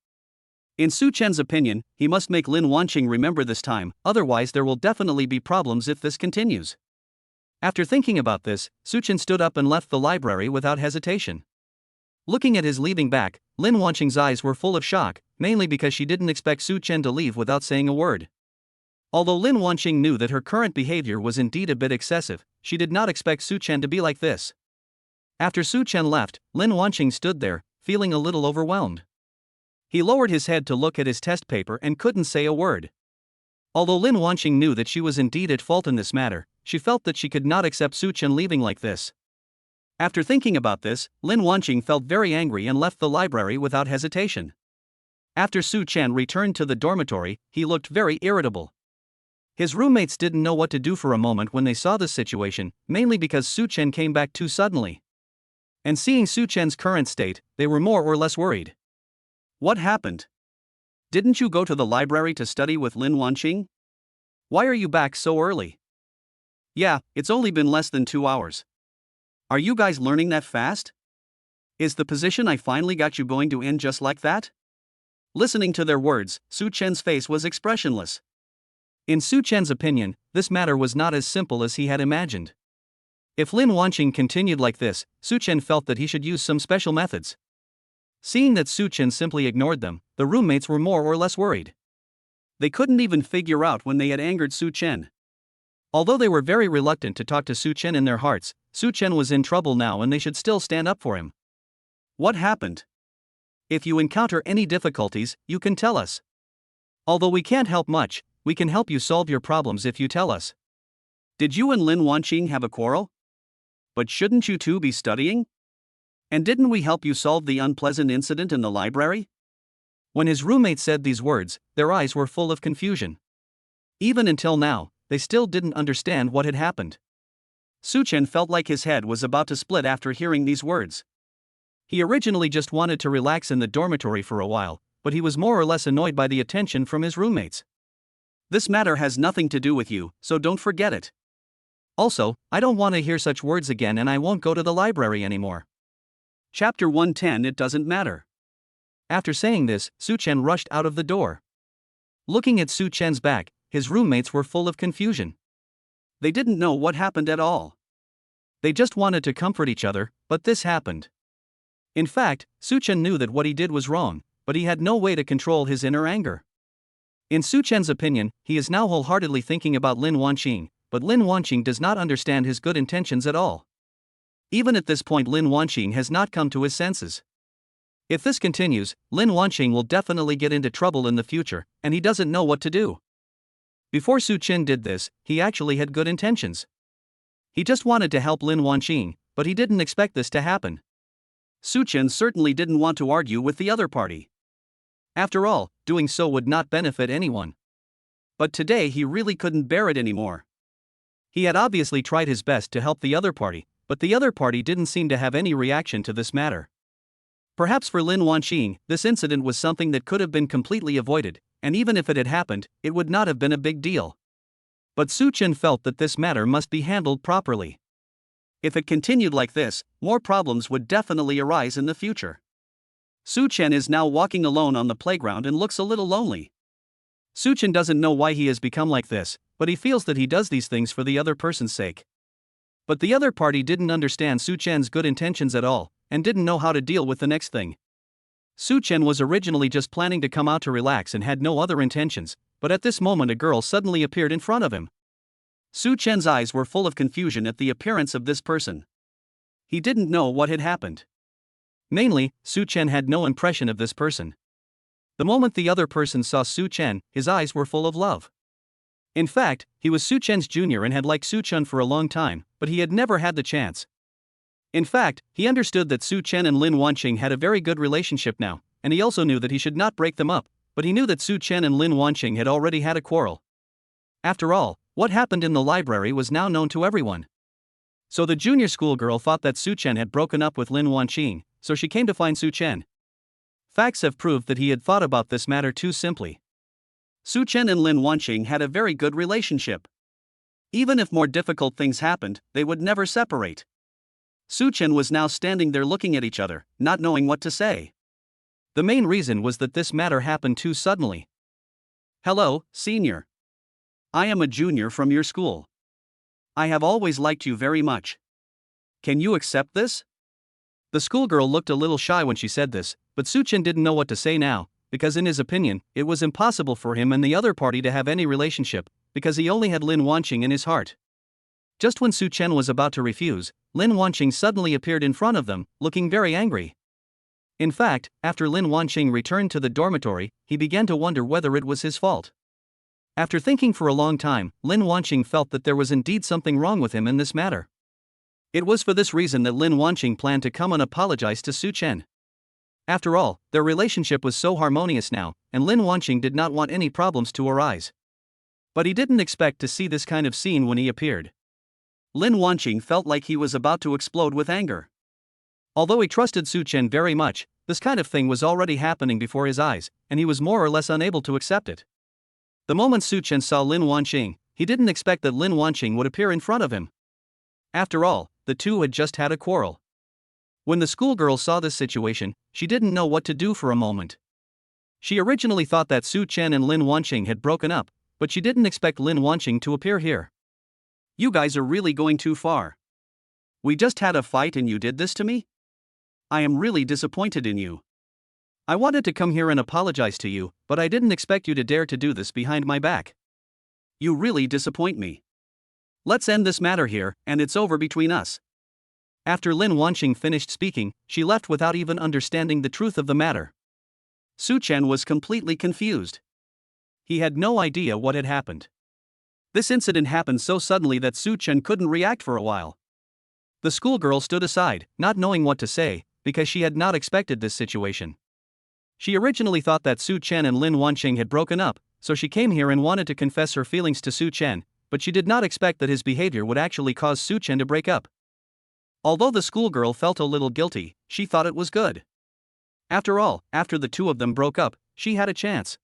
In Such Chen's opinion, he must make Lin Wanqing remember this time, otherwise there will definitely be problems if this continues. After thinking about this, Such Chen stood up and left the library without hesitation. Looking at his leaving back, Lin Wanqing's eyes were full of shock, mainly because she didn't expect Such Chen to leave without saying a word. Although Lin Wanqing knew that her current behavior was indeed a bit excessive, she did not expect Such Chen to be like this. After Such Chen left, Lin Wanqing stood there, feeling a little overwhelmed. He lowered his head to look at his test paper and couldn't say a word. Although Lin Wanqing knew that she was indeed at fault in this matter, she felt that she could not accept Such Chen leaving like this. After thinking about this, Lin Wanqing felt very angry and left the library without hesitation. After Such Chen returned to the dormitory, he looked very irritable. His roommates didn't know what to do for a moment when they saw this situation, mainly because Such Chen came back too suddenly. And seeing Such Chen's current state, they were more or less worried. What happened? Didn't you go to the library to study with Lin Wanqing? Why are you back so early? Yeah, it's only been less than 2 hours. Are you guys learning that fast? Is the position I finally got you going to end just like that? Listening to their words, Such Chen's face was expressionless. In Such Chen's opinion, this matter was not as simple as he had imagined. If Lin Wanqing continued like this, Such Chen felt that he should use some special methods. Seeing that Such Chen simply ignored them, the roommates were more or less worried. They couldn't even figure out when they had angered Such Chen. Although they were very reluctant to talk to Such Chen in their hearts, Such Chen was in trouble now and they should still stand up for him. What happened? If you encounter any difficulties, you can tell us. Although we can't help much, we can help you solve your problems if you tell us. Did you and Lin Wanqing have a quarrel? But shouldn't you two be studying? And didn't we help you solve the unpleasant incident in the library? When his roommate said these words, their eyes were full of confusion. Even until now, they still didn't understand what had happened. Such Chen felt like his head was about to split after hearing these words. He originally just wanted to relax in the dormitory for a while, but he was more or less annoyed by the attention from his roommates. This matter has nothing to do with you, so don't forget it. Also, I don't want to hear such words again and I won't go to the library anymore. Chapter 110 It Doesn't Matter. After saying this, Such Chen rushed out of the door. Looking at Such Chen's back, his roommates were full of confusion. They didn't know what happened at all. They just wanted to comfort each other, but this happened. In fact, Such Chen knew that what he did was wrong, but he had no way to control his inner anger. In Such Chen's opinion, he is now wholeheartedly thinking about Lin Wanqing, but Lin Wanqing does not understand his good intentions at all. Even at this point Lin Wanqing has not come to his senses. If this continues, Lin Wanqing will definitely get into trouble in the future, and he doesn't know what to do. Before Such Chen did this, he actually had good intentions. He just wanted to help Lin Wanqing, but he didn't expect this to happen. Such Chen certainly didn't want to argue with the other party. After all, doing so would not benefit anyone. But today he really couldn't bear it anymore. He had obviously tried his best to help the other party, but the other party didn't seem to have any reaction to this matter. Perhaps for Lin Wanqing, this incident was something that could have been completely avoided, and even if it had happened, it would not have been a big deal. But Such Chen felt that this matter must be handled properly. If it continued like this, more problems would definitely arise in the future. Such Chen is now walking alone on the playground and looks a little lonely. Such Chen doesn't know why he has become like this, but he feels that he does these things for the other person's sake. But the other party didn't understand Such Chen's good intentions at all, and didn't know how to deal with the next thing. Such Chen was originally just planning to come out to relax and had no other intentions, but at this moment a girl suddenly appeared in front of him. Such Chen's eyes were full of confusion at the appearance of this person. He didn't know what had happened. Mainly, Such Chen had no impression of this person. The moment the other person saw Such Chen, his eyes were full of love. In fact, he was Such Chen's junior and had liked Such Chen for a long time, but he had never had the chance. In fact, he understood that Such Chen and Lin Wanqing had a very good relationship now, and he also knew that he should not break them up, but he knew that Such Chen and Lin Wanqing had already had a quarrel. After all, what happened in the library was now known to everyone. So the junior schoolgirl thought that Such Chen had broken up with Lin Wanqing, so she came to find Such Chen. Facts have proved that he had thought about this matter too simply. Such Chen and Lin Wanqing had a very good relationship. Even if more difficult things happened, they would never separate. Such Chen was now standing there looking at each other, not knowing what to say. The main reason was that this matter happened too suddenly. Hello, senior. I am a junior from your school. I have always liked you very much. Can you accept this? The schoolgirl looked a little shy when she said this, but Such Chen didn't know what to say now, because in his opinion, it was impossible for him and the other party to have any relationship, because he only had Lin Wanqing in his heart. Just when Such Chen was about to refuse, Lin Wanqing suddenly appeared in front of them, looking very angry. In fact, after Lin Wanqing returned to the dormitory, he began to wonder whether it was his fault. After thinking for a long time, Lin Wanqing felt that there was indeed something wrong with him in this matter. It was for this reason that Lin Wanqing planned to come and apologize to Such Chen. After all, their relationship was so harmonious now, and Lin Wanqing did not want any problems to arise. But he didn't expect to see this kind of scene when he appeared. Lin Wanqing felt like he was about to explode with anger. Although he trusted Such Chen very much, this kind of thing was already happening before his eyes, and he was more or less unable to accept it. The moment Such Chen saw Lin Wanqing, he didn't expect that Lin Wanqing would appear in front of him. After all, the two had just had a quarrel. When the schoolgirl saw this situation, she didn't know what to do for a moment. She originally thought that Such Chen and Lin Wanqing had broken up, but she didn't expect Lin Wanqing to appear here. You guys are really going too far. We just had a fight and you did this to me? I am really disappointed in you. I wanted to come here and apologize to you, but I didn't expect you to dare to do this behind my back. You really disappoint me. Let's end this matter here, and it's over between us. After Lin Wanqing finished speaking, she left without even understanding the truth of the matter. Such Chen was completely confused. He had no idea what had happened. This incident happened so suddenly that Such Chen couldn't react for a while. The schoolgirl stood aside, not knowing what to say, because she had not expected this situation. She originally thought that Such Chen and Lin Wanqing had broken up, so she came here and wanted to confess her feelings to Such Chen, but she did not expect that his behavior would actually cause Such Chen to break up. Although the schoolgirl felt a little guilty, she thought it was good. After all, after the two of them broke up, she had a chance.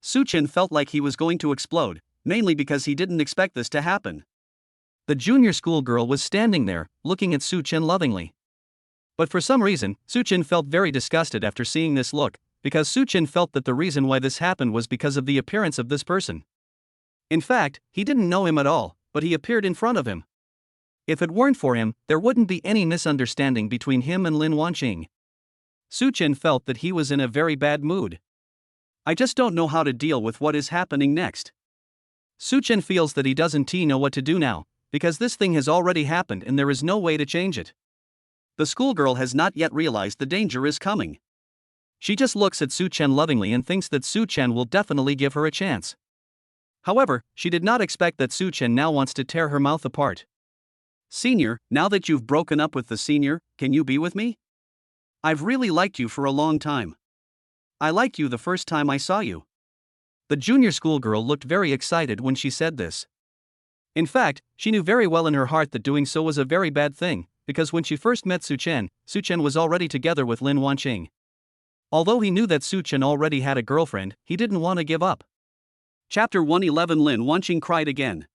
Such Chen felt like he was going to explode, mainly because he didn't expect this to happen. The junior schoolgirl was standing there, looking at Such Chen lovingly. But for some reason, Such Chen felt very disgusted after seeing this look, because Such Chen felt that the reason why this happened was because of the appearance of this person. In fact, he didn't know him at all, but he appeared in front of him. If it weren't for him, there wouldn't be any misunderstanding between him and Lin Wanqing. Such Chen felt that he was in a very bad mood. I just don't know how to deal with what is happening next. Such Chen feels that he doesn't know what to do now, because this thing has already happened and there is no way to change it. The schoolgirl has not yet realized the danger is coming. She just looks at Such Chen lovingly and thinks that Such Chen will definitely give her a chance. However, she did not expect that Such Chen now wants to tear her mouth apart. Senior, now that you've broken up with the senior, can you be with me? I've really liked you for a long time. I liked you the first time I saw you. The junior schoolgirl looked very excited when she said this. In fact, she knew very well in her heart that doing so was a very bad thing, because when she first met Such Chen was already together with Lin Wanqing. Although he knew that Such Chen already had a girlfriend, he didn't want to give up. Chapter 111. Lin Wanqing cried again.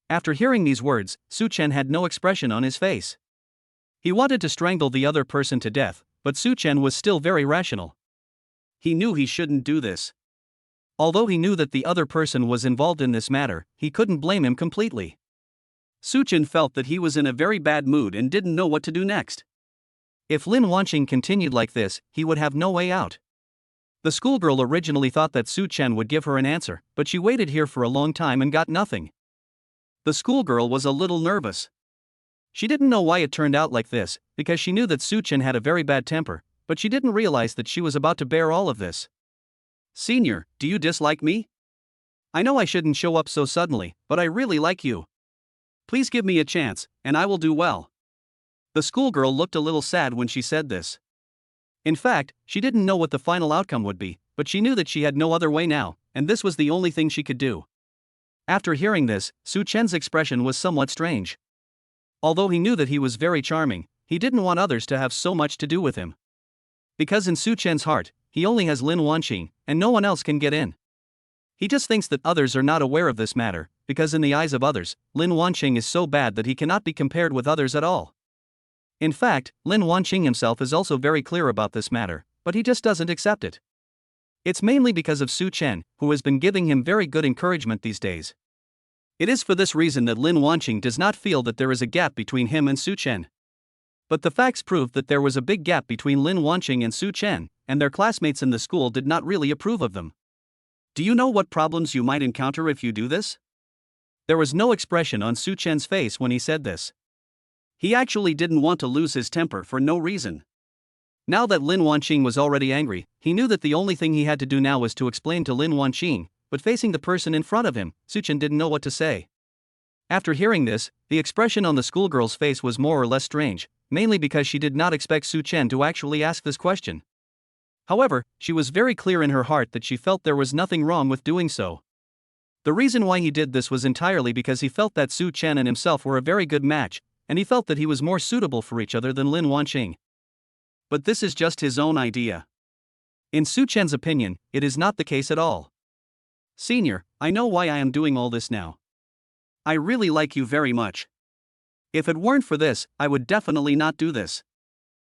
After hearing these words, Such Chen had no expression on his face. He wanted to strangle the other person to death, but Such Chen was still very rational. He knew he shouldn't do this. Although he knew that the other person was involved in this matter, he couldn't blame him completely. Such Chen felt that he was in a very bad mood and didn't know what to do next. If Lin Wanqing continued like this, he would have no way out. The schoolgirl originally thought that Such Chen would give her an answer, but she waited here for a long time and got nothing. The schoolgirl was a little nervous. She didn't know why it turned out like this, because she knew that Such Chen had a very bad temper, but she didn't realize that she was about to bear all of this. Senior, do you dislike me? I know I shouldn't show up so suddenly, but I really like you. Please give me a chance, and I will do well. The schoolgirl looked a little sad when she said this. In fact, she didn't know what the final outcome would be, but she knew that she had no other way now, and this was the only thing she could do. After hearing this, Such Chen's expression was somewhat strange. Although he knew that he was very charming, he didn't want others to have so much to do with him. Because in Such Chen's heart, he only has Lin Wanqing, and no one else can get in. He just thinks that others are not aware of this matter, because in the eyes of others, Lin Wanqing is so bad that he cannot be compared with others at all. In fact, Lin Wanqing himself is also very clear about this matter, but he just doesn't accept it. It's mainly because of Such Chen, who has been giving him very good encouragement these days. It is for this reason that Lin Wanqing does not feel that there is a gap between him and Such Chen. But the facts prove that there was a big gap between Lin Wanqing and Such Chen, and their classmates in the school did not really approve of them. Do you know what problems you might encounter if you do this? There was no expression on Such Chen's face when he said this. He actually didn't want to lose his temper for no reason. Now that Lin Wanqing was already angry, he knew that the only thing he had to do now was to explain to Lin Wanqing, but facing the person in front of him, Such Chen didn't know what to say. After hearing this, the expression on the schoolgirl's face was more or less strange, mainly because she did not expect Such Chen to actually ask this question. However, she was very clear in her heart that she felt there was nothing wrong with doing so. The reason why he did this was entirely because he felt that Such Chen and himself were a very good match, and he felt that he was more suitable for each other than Lin Wanqing. But this is just his own idea. In Such Chen's opinion, it is not the case at all. Senior, I know why I am doing all this now. I really like you very much. If it weren't for this, I would definitely not do this.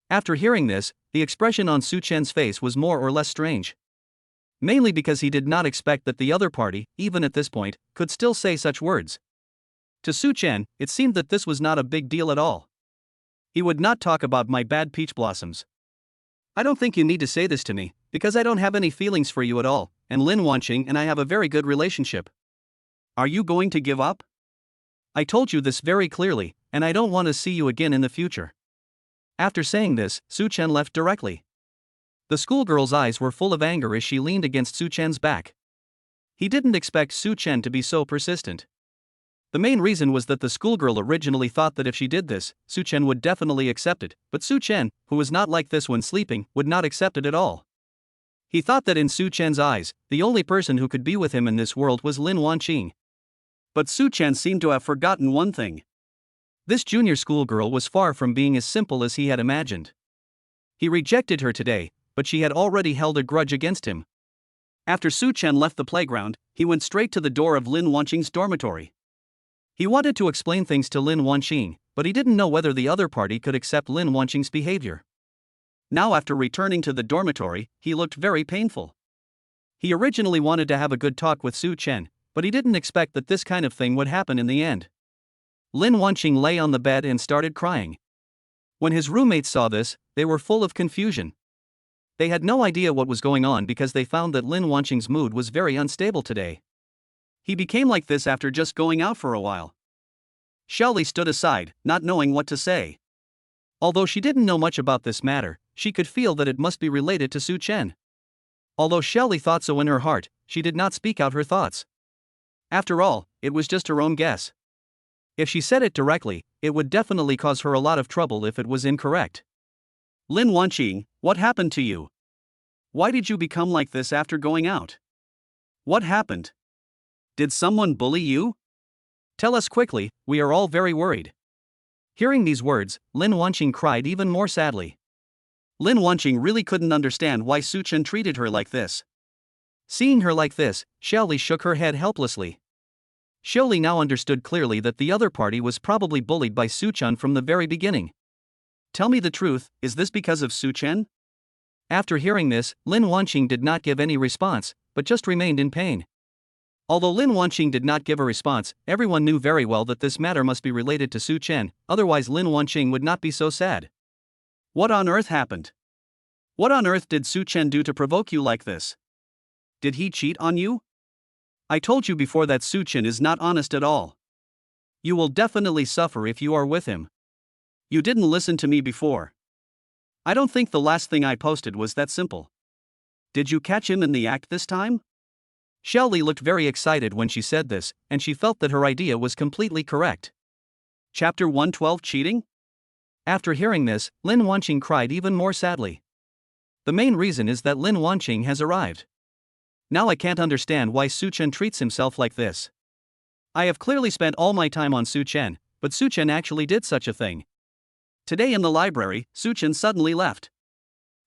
After hearing this, the expression on Such Chen's face was more or less strange. Mainly because he did not expect that the other party, even at this point, could still say such words. To Such Chen, it seemed that this was not a big deal at all. He would not talk about my bad peach blossoms. I don't think you need to say this to me, because I don't have any feelings for you at all, and Lin Wanqing and I have a very good relationship. Are you going to give up? I told you this very clearly, and I don't want to see you again in the future. After saying this, Such Chen left directly. The schoolgirl's eyes were full of anger as she leaned against Such Chen's back. He didn't expect Such Chen to be so persistent. The main reason was that the schoolgirl originally thought that if she did this, Such Chen would definitely accept it, but Such Chen, who was not like this when sleeping, would not accept it at all. He thought that in Such Chen's eyes, the only person who could be with him in this world was Lin Wanqing. But Such Chen seemed to have forgotten one thing. This junior schoolgirl was far from being as simple as he had imagined. He rejected her today, but she had already held a grudge against him. After Such Chen left the playground, he went straight to the door of Lin Wanqing's dormitory. He wanted to explain things to Lin Wanqing, but he didn't know whether the other party could accept Lin Wanqing's behavior. Now after returning to the dormitory, he looked very painful. He originally wanted to have a good talk with Such Chen, but he didn't expect that this kind of thing would happen in the end. Lin Wanqing lay on the bed and started crying. When his roommates saw this, they were full of confusion. They had no idea what was going on because they found that Lin Wanqing's mood was very unstable today. He became like this after just going out for a while. Xiaoli stood aside, not knowing what to say. Although she didn't know much about this matter, she could feel that it must be related to Such Chen. Although Xiaoli thought so in her heart, she did not speak out her thoughts. After all, it was just her own guess. If she said it directly, it would definitely cause her a lot of trouble if it was incorrect. Lin Wanqing, what happened to you? Why did you become like this after going out? What happened? Did someone bully you? Tell us quickly, we are all very worried. Hearing these words, Lin Wanqing cried even more sadly. Lin Wanqing really couldn't understand why Such Chen treated her like this. Seeing her like this, Xiaoli shook her head helplessly. Xiaoli now understood clearly that the other party was probably bullied by Such Chen from the very beginning. Tell me the truth, is this because of Such Chen? After hearing this, Lin Wanqing did not give any response, but just remained in pain. Although Lin Wanqing did not give a response, everyone knew very well that this matter must be related to Such Chen, otherwise Lin Wanqing would not be so sad. What on earth happened? What on earth did Such Chen do to provoke you like this? Did he cheat on you? I told you before that Such Chen is not honest at all. You will definitely suffer if you are with him. You didn't listen to me before. I don't think the last thing I posted was that simple. Did you catch him in the act this time? Xiaoli looked very excited when she said this, and she felt that her idea was completely correct. Chapter 112 Cheating? After hearing this, Lin Wanqing cried even more sadly. The main reason is that Lin Wanqing has arrived. Now I can't understand why Such Chen treats himself like this. I have clearly spent all my time on Such Chen, but Such Chen actually did such a thing. Today in the library, Such Chen suddenly left.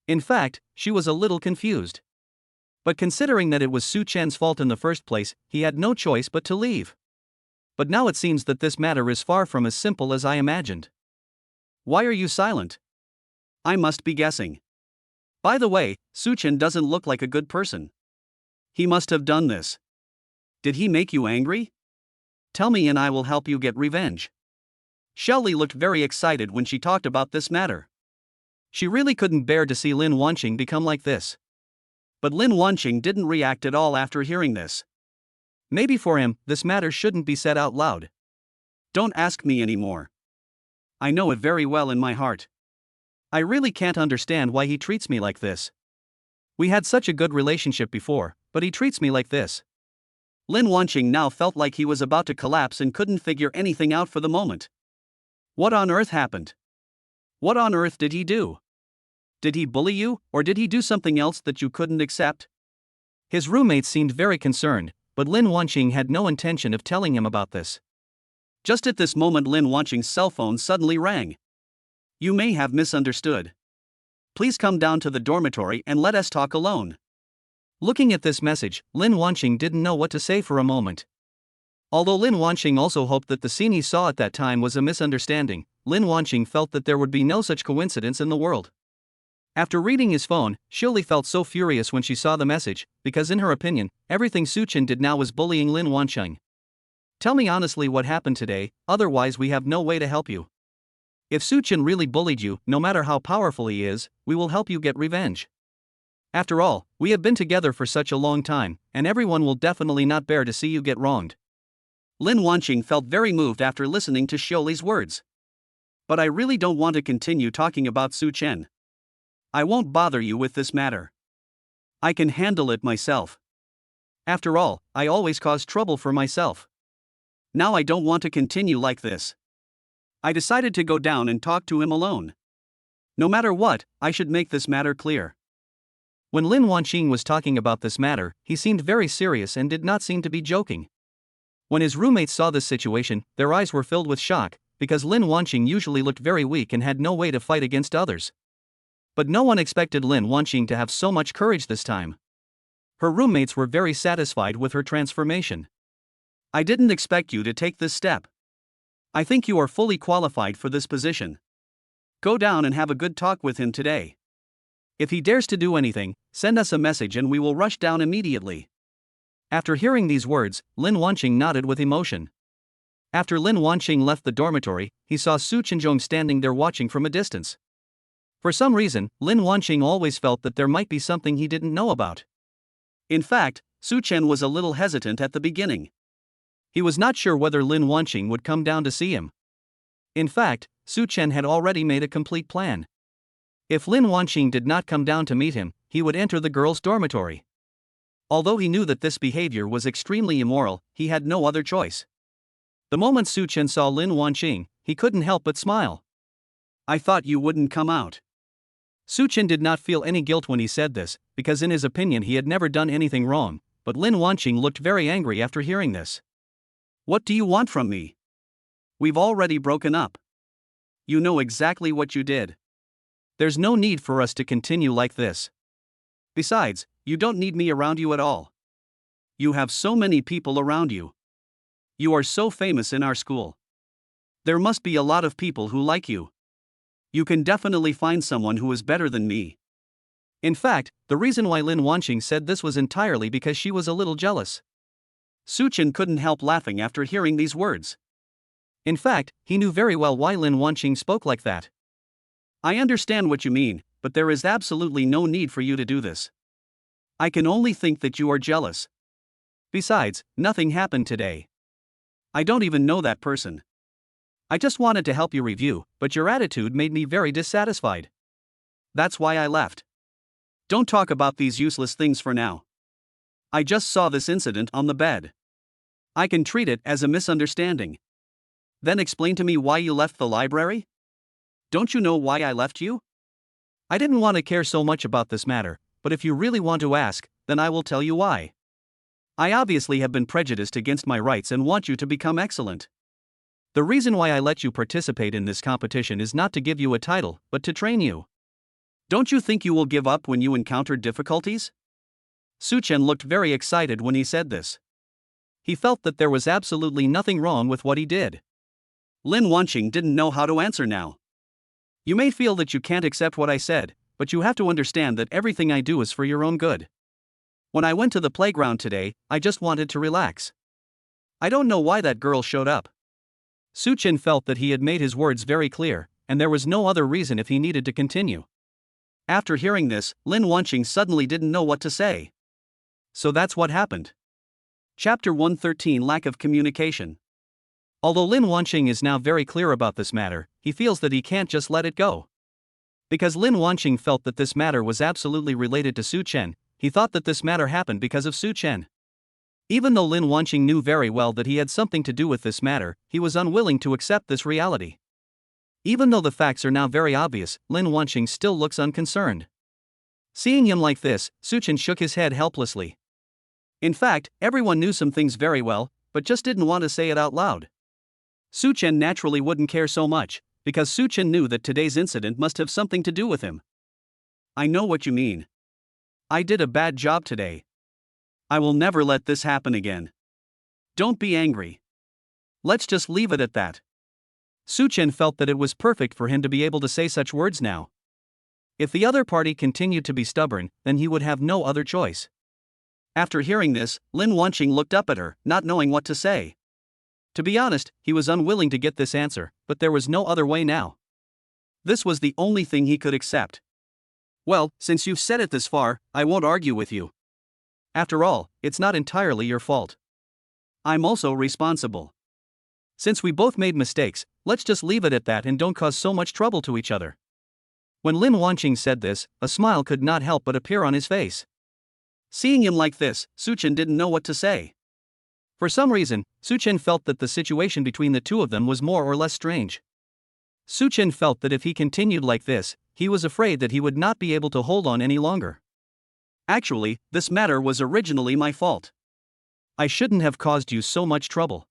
In fact, she was a little confused. But considering that it was Such Chen's fault in the first place, he had no choice but to leave. But now it seems that this matter is far from as simple as I imagined. Why are you silent? I must be guessing. By the way, Such Chen doesn't look like a good person. He must have done this. Did he make you angry? Tell me and I will help you get revenge. Xiaoli looked very excited when she talked about this matter. She really couldn't bear to see Lin Wanqing become like this. But Lin Wanqing didn't react at all after hearing this. Maybe for him, this matter shouldn't be said out loud. Don't ask me anymore. I know it very well in my heart. I really can't understand why he treats me like this. We had such a good relationship before, but he treats me like this. Lin Wanqing now felt like he was about to collapse and couldn't figure anything out for the moment. What on earth happened? What on earth did he do? Did he bully you, or did he do something else that you couldn't accept? His roommates seemed very concerned, but Lin Wanqing had no intention of telling him about this. Just at this moment Lin Wanqing's cell phone suddenly rang. You may have misunderstood. Please come down to the dormitory and let us talk alone. Looking at this message, Lin Wanqing didn't know what to say for a moment. Although Lin Wanqing also hoped that the scene he saw at that time was a misunderstanding, Lin Wanqing felt that there would be no such coincidence in the world. After reading his phone, Xiaoli felt so furious when she saw the message, because in her opinion, everything Such Chen did now was bullying Lin Wanqing. Tell me honestly what happened today, otherwise we have no way to help you. If Such Chen really bullied you, no matter how powerful he is, we will help you get revenge. After all, we have been together for such a long time, and everyone will definitely not bear to see you get wronged. Lin Wanqing felt very moved after listening to Xiaoli's words. But I really don't want to continue talking about Such Chen. I won't bother you with this matter. I can handle it myself. After all, I always cause trouble for myself. Now I don't want to continue like this. I decided to go down and talk to him alone. No matter what, I should make this matter clear. When Lin Wanqing was talking about this matter, he seemed very serious and did not seem to be joking. When his roommates saw this situation, their eyes were filled with shock, because Lin Wanqing usually looked very weak and had no way to fight against others. But no one expected Lin Wanqing to have so much courage this time. Her roommates were very satisfied with her transformation. I didn't expect you to take this step. I think you are fully qualified for this position. Go down and have a good talk with him today. If he dares to do anything, send us a message and we will rush down immediately. After hearing these words, Lin Wanqing nodded with emotion. After Lin Wanqing left the dormitory, he saw Such Chen standing there watching from a distance. For some reason, Lin Wanqing always felt that there might be something he didn't know about. In fact, Such Chen was a little hesitant at the beginning. He was not sure whether Lin Wanqing would come down to see him. In fact, Such Chen had already made a complete plan. If Lin Wanqing did not come down to meet him, he would enter the girls' dormitory. Although he knew that this behavior was extremely immoral, he had no other choice. The moment Such Chen saw Lin Wanqing, he couldn't help but smile. I thought you wouldn't come out. Such Chen did not feel any guilt when he said this, because in his opinion he had never done anything wrong, but Lin Wanqing looked very angry after hearing this. What do you want from me? We've already broken up. You know exactly what you did. There's no need for us to continue like this. Besides, you don't need me around you at all. You have so many people around you. You are so famous in our school. There must be a lot of people who like you. You can definitely find someone who is better than me. In fact, the reason why Lin Wanqing said this was entirely because she was a little jealous. Such Chen couldn't help laughing after hearing these words. In fact, he knew very well why Lin Wanqing spoke like that. I understand what you mean, but there is absolutely no need for you to do this. I can only think that you are jealous. Besides, nothing happened today. I don't even know that person. I just wanted to help you review, but your attitude made me very dissatisfied. That's why I left. Don't talk about these useless things for now. I just saw this incident on the bed. I can treat it as a misunderstanding. Then explain to me why you left the library? Don't you know why I left you? I didn't want to care so much about this matter, but if you really want to ask, then I will tell you why. I obviously have been prejudiced against my rights and want you to become excellent. The reason why I let you participate in this competition is not to give you a title, but to train you. Don't you think you will give up when you encounter difficulties? Such Chen looked very excited when he said this. He felt that there was absolutely nothing wrong with what he did. Lin Wanqing didn't know how to answer now. You may feel that you can't accept what I said, but you have to understand that everything I do is for your own good. When I went to the playground today, I just wanted to relax. I don't know why that girl showed up. Such Chen felt that he had made his words very clear, and there was no other reason if he needed to continue. After hearing this, Lin Wanqing suddenly didn't know what to say. So that's what happened. Chapter 113 Lack of Communication. Although Lin Wanqing is now very clear about this matter, he feels that he can't just let it go. Because Lin Wanqing felt that this matter was absolutely related to Such Chen, he thought that this matter happened because of Such Chen. Even though Lin Wanqing knew very well that he had something to do with this matter, he was unwilling to accept this reality. Even though the facts are now very obvious, Lin Wanqing still looks unconcerned. Seeing him like this, Such Chen shook his head helplessly. In fact, everyone knew some things very well, but just didn't want to say it out loud. Such Chen naturally wouldn't care so much, because Such Chen knew that today's incident must have something to do with him. I know what you mean. I did a bad job today. I will never let this happen again. Don't be angry. Let's just leave it at that. Such Chen felt that it was perfect for him to be able to say such words now. If the other party continued to be stubborn, then he would have no other choice. After hearing this, Lin Wanqing looked up at her, not knowing what to say. To be honest, he was unwilling to get this answer, but there was no other way now. This was the only thing he could accept. Well, since you've said it this far, I won't argue with you. After all, it's not entirely your fault. I'm also responsible. Since we both made mistakes, let's just leave it at that and don't cause so much trouble to each other. When Lin Wanqing said this, a smile could not help but appear on his face. Seeing him like this, Such Chen didn't know what to say. For some reason, Such Chen felt that the situation between the two of them was more or less strange. Such Chen felt that if he continued like this, he was afraid that he would not be able to hold on any longer. Actually, this matter was originally my fault. I shouldn't have caused you so much trouble.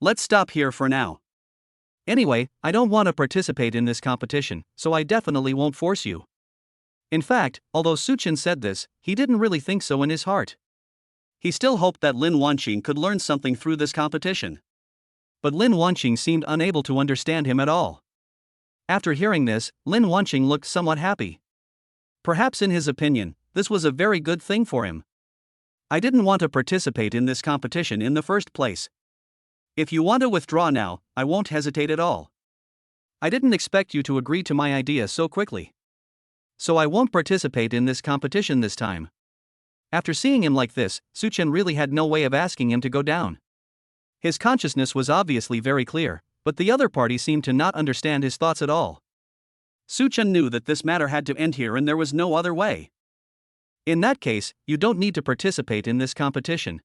Let's stop here for now. Anyway, I don't want to participate in this competition, so I definitely won't force you. In fact, although Such Chen said this, he didn't really think so in his heart. He still hoped that Lin Wanqing could learn something through this competition. But Lin Wanqing seemed unable to understand him at all. After hearing this, Lin Wanqing looked somewhat happy. Perhaps in his opinion, this was a very good thing for him. I didn't want to participate in this competition in the first place. If you want to withdraw now, I won't hesitate at all. I didn't expect you to agree to my idea so quickly. So I won't participate in this competition this time. After seeing him like this, Such Chen really had no way of asking him to go down. His consciousness was obviously very clear, but the other party seemed to not understand his thoughts at all. Such Chen knew that this matter had to end here and there was no other way. In that case, you don't need to participate in this competition.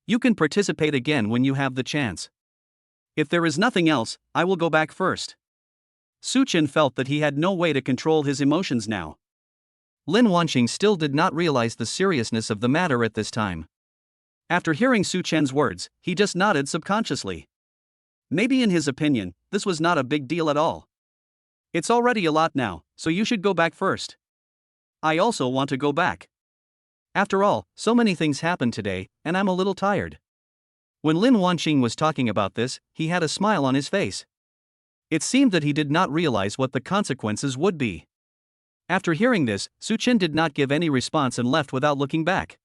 You can participate again when you have the chance. If there is nothing else, I will go back first. Such Chen felt that he had no way to control his emotions now. Lin Wanqing still did not realize the seriousness of the matter at this time. After hearing Such Chen's words, he just nodded subconsciously. Maybe in his opinion, this was not a big deal at all. It's already a lot now, so you should go back first. I also want to go back. After all, so many things happened today, and I'm a little tired. When Lin Wanqing was talking about this, he had a smile on his face. It seemed that he did not realize what the consequences would be. After hearing this, Such Chen did not give any response and left without looking back.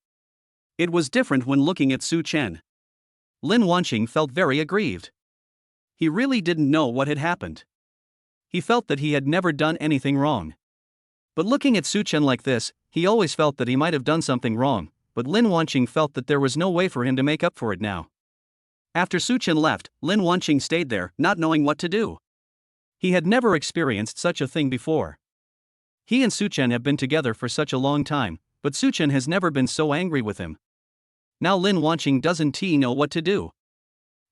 It was different when looking at Such Chen. Lin Wanqing felt very aggrieved. He really didn't know what had happened. He felt that he had never done anything wrong. But looking at Such Chen like this, he always felt that he might have done something wrong, but Lin Wanqing felt that there was no way for him to make up for it now. After Such Chen left, Lin Wanqing stayed there, not knowing what to do. He had never experienced such a thing before. He and Such Chen have been together for such a long time, but Such Chen has never been so angry with him. Now Lin Wanqing doesn't know what to do.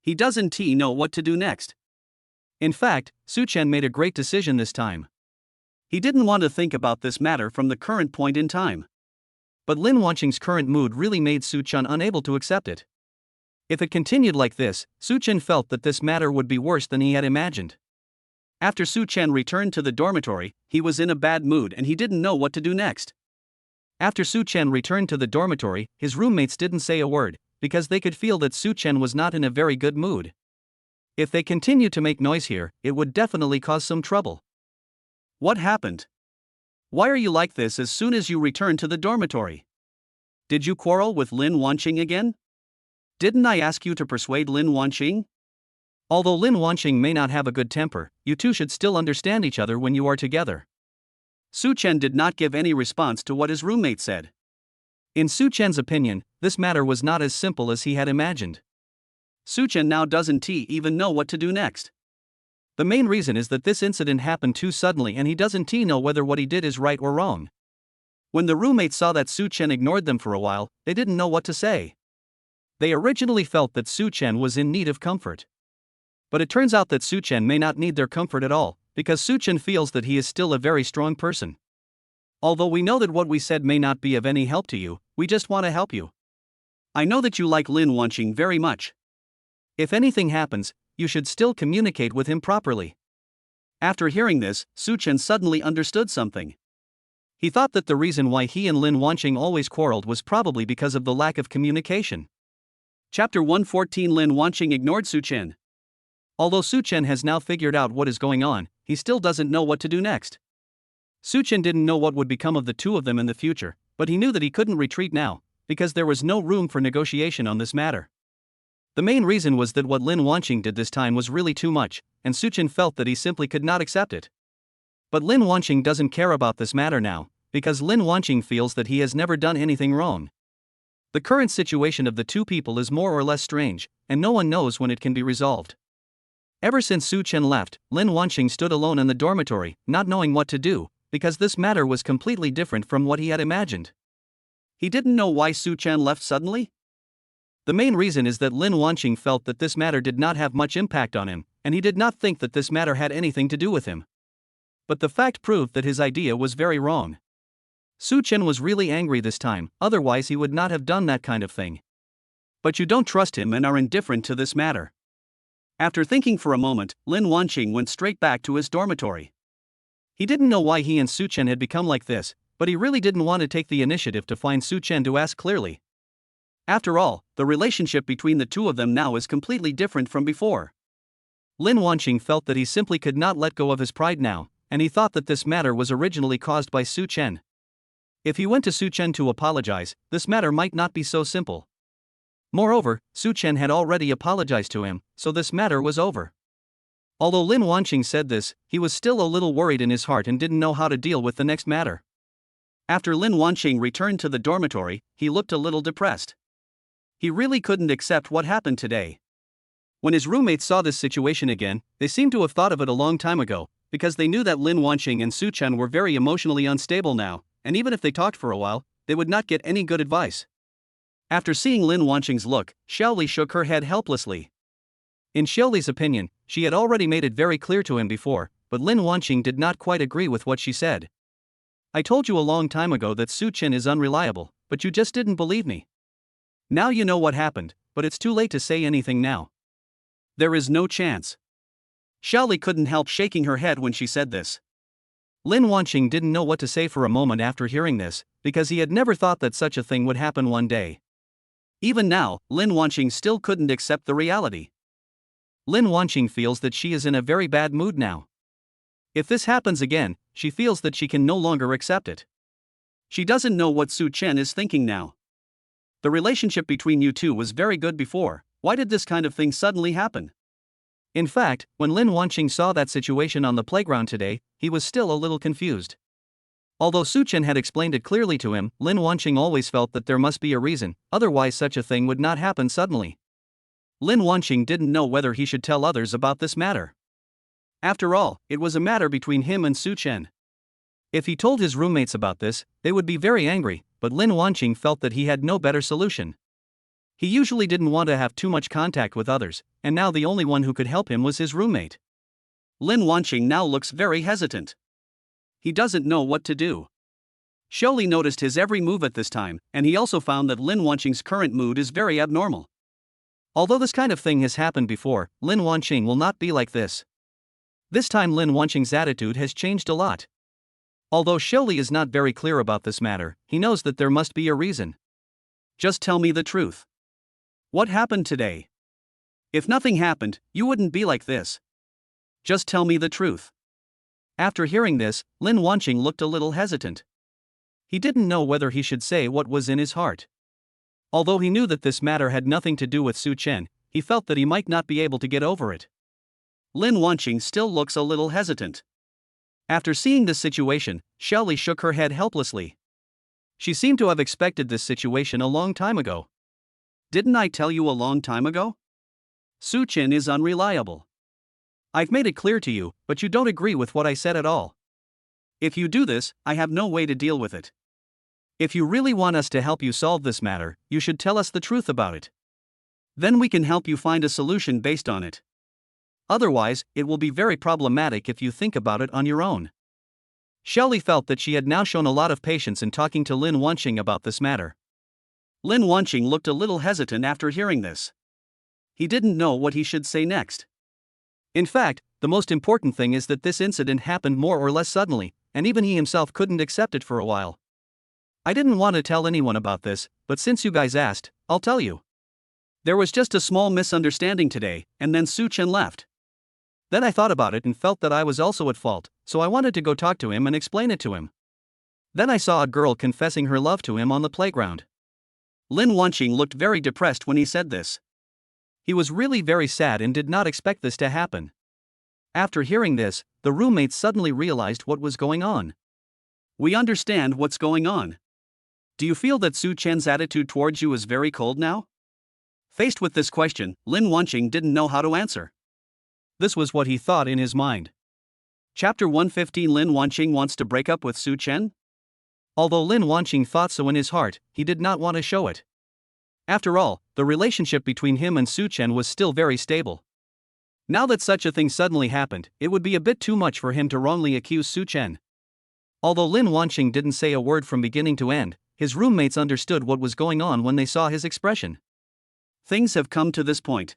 He doesn't know what to do next. In fact, Such Chen made a great decision this time. He didn't want to think about this matter from the current point in time. But Lin Wanqing's current mood really made Such Chen unable to accept it. If it continued like this, Such Chen felt that this matter would be worse than he had imagined. After Such Chen returned to the dormitory, he was in a bad mood and he didn't know what to do next. After Such Chen returned to the dormitory, his roommates didn't say a word, because they could feel that Such Chen was not in a very good mood. If they continued to make noise here, it would definitely cause some trouble. What happened? Why are you like this as soon as you returned to the dormitory? Did you quarrel with Lin Wanqing again? Didn't I ask you to persuade Lin Wanqing? Although Lin Wanqing may not have a good temper, you two should still understand each other when you are together. Such Chen did not give any response to what his roommate said. In Such Chen's opinion, this matter was not as simple as he had imagined. Such Chen now doesn't even know what to do next. The main reason is that this incident happened too suddenly and he doesn't know whether what he did is right or wrong. When the roommates saw that Such Chen ignored them for a while, they didn't know what to say. They originally felt that Such Chen was in need of comfort. But it turns out that Such Chen may not need their comfort at all, because Such Chen feels that he is still a very strong person. Although we know that what we said may not be of any help to you, we just want to help you. I know that you like Lin Wanqing very much. If anything happens, you should still communicate with him properly. After hearing this, Such Chen suddenly understood something. He thought that the reason why he and Lin Wanqing always quarreled was probably because of the lack of communication. Chapter 114 Lin Wanqing ignored Such Chen. Although Such Chen has now figured out what is going on, he still doesn't know what to do next. Such Chen didn't know what would become of the two of them in the future, but he knew that he couldn't retreat now, because there was no room for negotiation on this matter. The main reason was that what Lin Wanqing did this time was really too much, and Such Chen felt that he simply could not accept it. But Lin Wanqing doesn't care about this matter now, because Lin Wanqing feels that he has never done anything wrong. The current situation of the two people is more or less strange, and no one knows when it can be resolved. Ever since Such Chen left, Lin Wanqing stood alone in the dormitory, not knowing what to do, because this matter was completely different from what he had imagined. He didn't know why Such Chen left suddenly? The main reason is that Lin Wanqing felt that this matter did not have much impact on him, and he did not think that this matter had anything to do with him. But the fact proved that his idea was very wrong. Such Chen was really angry this time, otherwise he would not have done that kind of thing. But you don't trust him and are indifferent to this matter. After thinking for a moment, Lin Wanqing went straight back to his dormitory. He didn't know why he and Such Chen had become like this, but he really didn't want to take the initiative to find Such Chen to ask clearly. After all, the relationship between the two of them now is completely different from before. Lin Wanqing felt that he simply could not let go of his pride now, and he thought that this matter was originally caused by Such Chen. If he went to Such Chen to apologize, this matter might not be so simple. Moreover, Such Chen had already apologized to him, so this matter was over. Although Lin Wanqing said this, he was still a little worried in his heart and didn't know how to deal with the next matter. After Lin Wanqing returned to the dormitory, he looked a little depressed. He really couldn't accept what happened today. When his roommates saw this situation again, they seemed to have thought of it a long time ago, because they knew that Lin Wanqing and Such Chen were very emotionally unstable now, and even if they talked for a while, they would not get any good advice. After seeing Lin Wanqing's look, Xiaoli shook her head helplessly. In Xiaoli's opinion, she had already made it very clear to him before but Lin Wanqing did not quite agree with what she said. I told you a long time ago that Such Chen is unreliable, but you just didn't believe me. Now you know what happened, but it's too late to say anything now. There is no chance. Xiaoli couldn't help shaking her head when she said this. Lin Wanqing didn't know what to say for a moment after hearing this, because he had never thought that such a thing would happen one day. Even now, Lin Wanqing still couldn't accept the reality. Lin Wanqing feels that she is in a very bad mood now. If this happens again, she feels that she can no longer accept it. She doesn't know what Such Chen is thinking now. The relationship between you two was very good before. Why did this kind of thing suddenly happen? In fact, when Lin Wanqing saw that situation on the playground today, he was still a little confused. Although Such Chen had explained it clearly to him, Lin Wanqing always felt that there must be a reason, otherwise such a thing would not happen suddenly. Lin Wanqing didn't know whether he should tell others about this matter. After all, it was a matter between him and Such Chen. If he told his roommates about this, they would be very angry, but Lin Wanqing felt that he had no better solution. He usually didn't want to have too much contact with others, and now the only one who could help him was his roommate. Lin Wanqing now looks very hesitant. He doesn't know what to do. Xiaoli noticed his every move at this time, and he also found that Lin Wanqing's current mood is very abnormal. Although this kind of thing has happened before, Lin Wanqing will not be like this. This time Lin Wanqing's attitude has changed a lot. Although Xiaoli is not very clear about this matter, he knows that there must be a reason. Just tell me the truth. What happened today? If nothing happened, you wouldn't be like this. Just tell me the truth. After hearing this, Lin Wanqing looked a little hesitant. He didn't know whether he should say what was in his heart. Although he knew that this matter had nothing to do with Such Chen, he felt that he might not be able to get over it. Lin Wanqing still looks a little hesitant. After seeing this situation, Xiaoli shook her head helplessly. She seemed to have expected this situation a long time ago. Didn't I tell you a long time ago? Such Chen is unreliable. I've made it clear to you, but you don't agree with what I said at all. If you do this, I have no way to deal with it. If you really want us to help you solve this matter, you should tell us the truth about it. Then we can help you find a solution based on it. Otherwise, it will be very problematic if you think about it on your own. Xiaoli felt that she had now shown a lot of patience in talking to Lin Wanqing about this matter. Lin Wanqing looked a little hesitant after hearing this. He didn't know what he should say next. In fact, the most important thing is that this incident happened more or less suddenly, and even he himself couldn't accept it for a while. I didn't want to tell anyone about this, but since you guys asked, I'll tell you. There was just a small misunderstanding today, and then Such Chen left. Then I thought about it and felt that I was also at fault, so I wanted to go talk to him and explain it to him. Then I saw a girl confessing her love to him on the playground. Lin Wanqing looked very depressed when he said this. He was really very sad and did not expect this to happen. After hearing this, the roommates suddenly realized what was going on. We understand what's going on. Do you feel that Such Chen's attitude towards you is very cold now? Faced with this question, Lin Wanqing didn't know how to answer. This was what he thought in his mind. Chapter 115. Lin Wanqing wants to break up with Such Chen? Although Lin Wanqing thought so in his heart, he did not want to show it. After all, the relationship between him and Such Chen was still very stable. Now that such a thing suddenly happened, it would be a bit too much for him to wrongly accuse Such Chen. Although Lin Wanqing didn't say a word from beginning to end, his roommates understood what was going on when they saw his expression. Things have come to this point.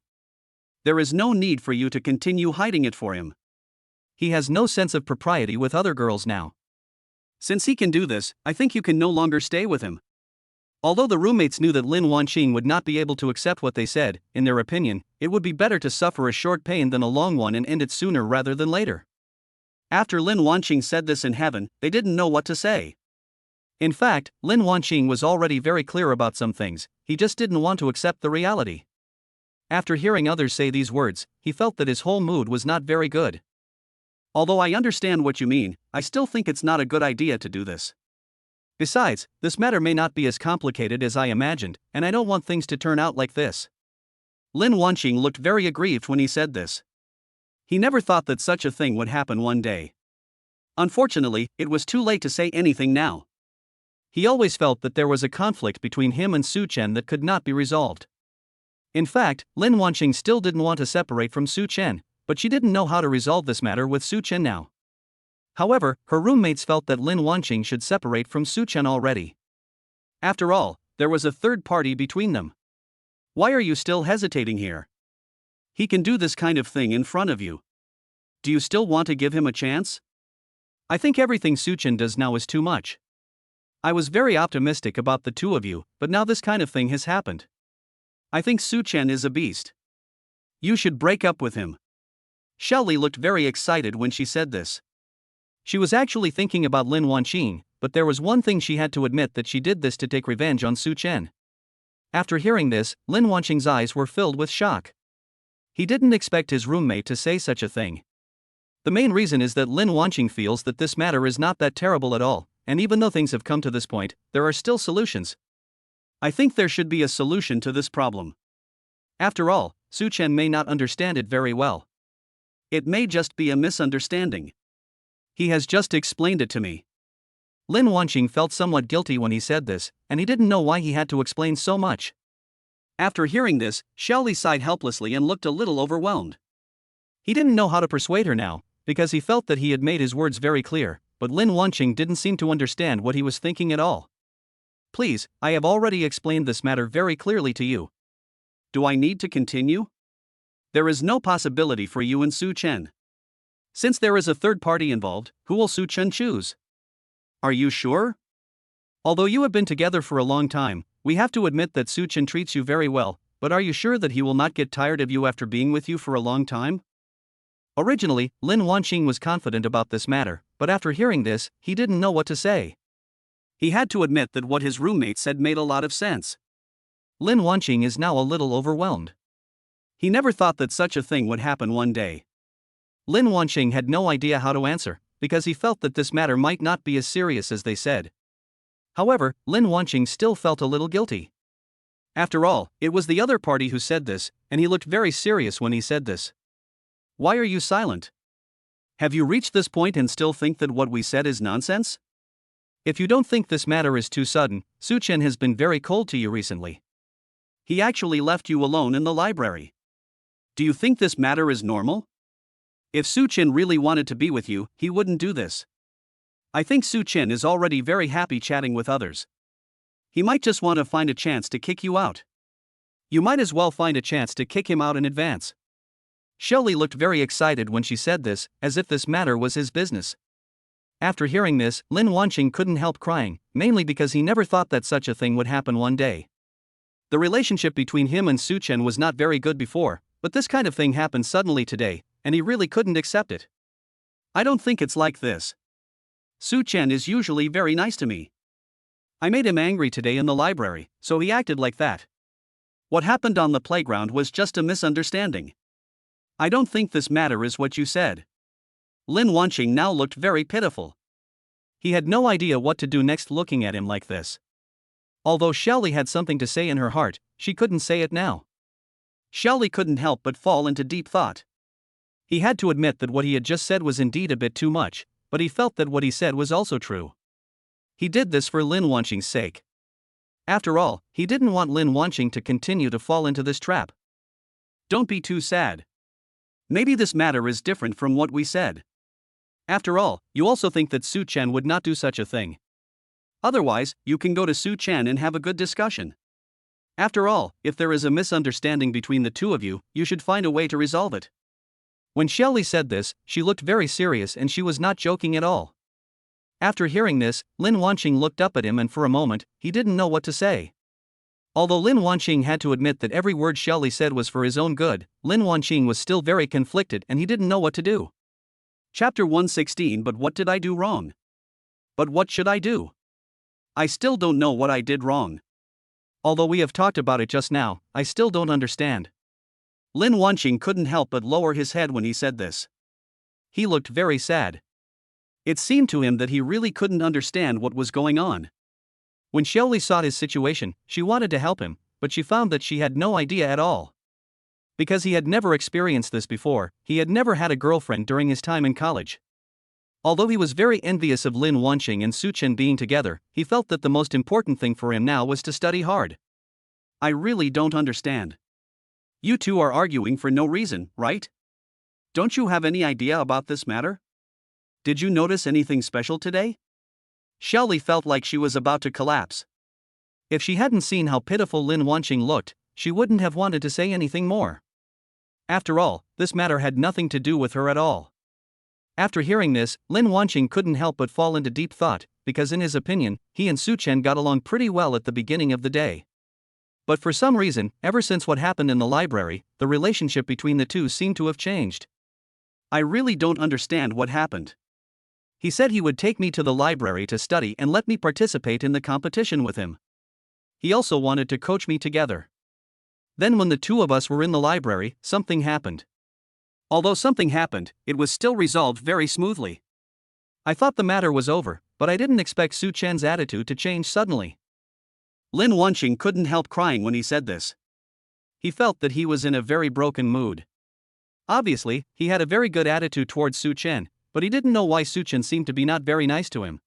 There is no need for you to continue hiding it for him. He has no sense of propriety with other girls now. Since he can do this, I think you can no longer stay with him. Although the roommates knew that Lin Wanqing would not be able to accept what they said, in their opinion, it would be better to suffer a short pain than a long one and end it sooner rather than later. After Lin Wanqing said this in heaven, they didn't know what to say. In fact, Lin Wanqing was already very clear about some things, he just didn't want to accept the reality. After hearing others say these words, he felt that his whole mood was not very good. Although I understand what you mean, I still think it's not a good idea to do this. Besides, this matter may not be as complicated as I imagined, and I don't want things to turn out like this. Lin Wanqing looked very aggrieved when he said this. He never thought that such a thing would happen one day. Unfortunately, it was too late to say anything now. He always felt that there was a conflict between him and Such Chen that could not be resolved. In fact, Lin Wanqing still didn't want to separate from Such Chen, but she didn't know how to resolve this matter with Such Chen now. However, her roommates felt that Lin Wanqing should separate from Such Chen already. After all, there was a third party between them. Why are you still hesitating here? He can do this kind of thing in front of you. Do you still want to give him a chance? I think everything Such Chen does now is too much. I was very optimistic about the two of you, but now this kind of thing has happened. I think Such Chen is a beast. You should break up with him. Shelley looked very excited when she said this. She was actually thinking about Lin Wanqing, but there was one thing she had to admit, that she did this to take revenge on Such Chen. After hearing this, Lin Wanqing's eyes were filled with shock. He didn't expect his roommate to say such a thing. The main reason is that Lin Wanqing feels that this matter is not that terrible at all, and even though things have come to this point, there are still solutions. I think there should be a solution to this problem. After all, Such Chen may not understand it very well. It may just be a misunderstanding. He has just explained it to me. Lin Wanqing felt somewhat guilty when he said this, and he didn't know why he had to explain so much. After hearing this, Xiaoli sighed helplessly and looked a little overwhelmed. He didn't know how to persuade her now, because he felt that he had made his words very clear, but Lin Wanqing didn't seem to understand what he was thinking at all. Please, I have already explained this matter very clearly to you. Do I need to continue? There is no possibility for you and Such Chen. Since there is a third party involved, who will Such Chen choose? Are you sure? Although you have been together for a long time, we have to admit that Such Chen treats you very well, but are you sure that he will not get tired of you after being with you for a long time? Originally, Lin Wanqing was confident about this matter, but after hearing this, he didn't know what to say. He had to admit that what his roommate said made a lot of sense. Lin Wanqing is now a little overwhelmed. He never thought that such a thing would happen one day. Lin Wanqing had no idea how to answer, because he felt that this matter might not be as serious as they said. However, Lin Wanqing still felt a little guilty. After all, it was the other party who said this, and he looked very serious when he said this. Why are you silent? Have you reached this point and still think that what we said is nonsense? If you don't think this matter is too sudden, Such Chen has been very cold to you recently. He actually left you alone in the library. Do you think this matter is normal? If Such Chen really wanted to be with you, he wouldn't do this. I think Such Chen is already very happy chatting with others. He might just want to find a chance to kick you out. You might as well find a chance to kick him out in advance. Shelley looked very excited when she said this, as if this matter was his business. After hearing this, Lin Wanqing couldn't help crying, mainly because he never thought that such a thing would happen one day. The relationship between him and Such Chen was not very good before, but this kind of thing happened suddenly today, and he really couldn't accept it. I don't think it's like this. Such Chen is usually very nice to me. I made him angry today in the library, so he acted like that. What happened on the playground was just a misunderstanding. I don't think this matter is what you said. Lin Wanqing now looked very pitiful. He had no idea what to do next looking at him like this. Although Xiaoli had something to say in her heart, she couldn't say it now. Xiaoli couldn't help but fall into deep thought. He had to admit that what he had just said was indeed a bit too much, but he felt that what he said was also true. He did this for Lin Wanqing's sake. After all, he didn't want Lin Wanqing to continue to fall into this trap. Don't be too sad. Maybe this matter is different from what we said. After all, you also think that Such Chen would not do such a thing. Otherwise, you can go to Such Chen and have a good discussion. After all, if there is a misunderstanding between the two of you, you should find a way to resolve it. When Shelley said this, she looked very serious and she was not joking at all. After hearing this, Lin Wanqing looked up at him and for a moment, he didn't know what to say. Although Lin Wanqing had to admit that every word Shelley said was for his own good, Lin Wanqing was still very conflicted and he didn't know what to do. Chapter 116. But what did I do wrong? But what should I do? I still don't know what I did wrong. Although we have talked about it just now, I still don't understand. Lin Wanqing couldn't help but lower his head when he said this. He looked very sad. It seemed to him that he really couldn't understand what was going on. When Xiaoli saw his situation, she wanted to help him, but she found that she had no idea at all. Because he had never experienced this before, he had never had a girlfriend during his time in college. Although he was very envious of Lin Wanqing and Such Chen being together, he felt that the most important thing for him now was to study hard. I really don't understand. You two are arguing for no reason, right? Don't you have any idea about this matter? Did you notice anything special today? Xiaoli felt like she was about to collapse. If she hadn't seen how pitiful Lin Wanqing looked, she wouldn't have wanted to say anything more. After all, this matter had nothing to do with her at all. After hearing this, Lin Wanqing couldn't help but fall into deep thought, because in his opinion, he and Such Chen got along pretty well at the beginning of the day. But for some reason, ever since what happened in the library, the relationship between the two seemed to have changed. I really don't understand what happened. He said he would take me to the library to study and let me participate in the competition with him. He also wanted to coach me together. Then when the two of us were in the library, something happened. Although something happened, it was still resolved very smoothly. I thought the matter was over, but I didn't expect Such Chen's attitude to change suddenly. Lin Wanqing couldn't help crying when he said this. He felt that he was in a very broken mood. Obviously, he had a very good attitude towards Such Chen, but he didn't know why Such Chen seemed to be not very nice to him.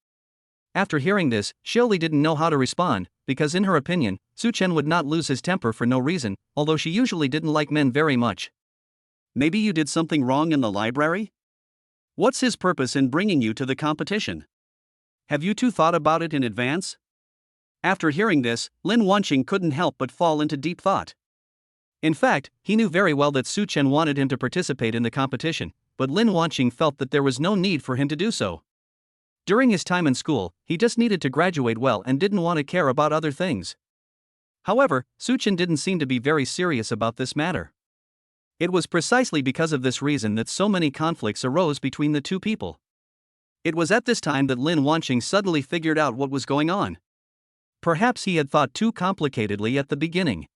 After hearing this, Xiaoli didn't know how to respond, because in her opinion, Such Chen would not lose his temper for no reason, although she usually didn't like men very much. Maybe you did something wrong in the library? What's his purpose in bringing you to the competition? Have you two thought about it in advance? After hearing this, Lin Wanqing couldn't help but fall into deep thought. In fact, he knew very well that Such Chen wanted him to participate in the competition, but Lin Wanqing felt that there was no need for him to do so. During his time in school, he just needed to graduate well and didn't want to care about other things. However, Such Chen didn't seem to be very serious about this matter. It was precisely because of this reason that so many conflicts arose between the two people. It was at this time that Lin Wanqing suddenly figured out what was going on. Perhaps he had thought too complicatedly at the beginning.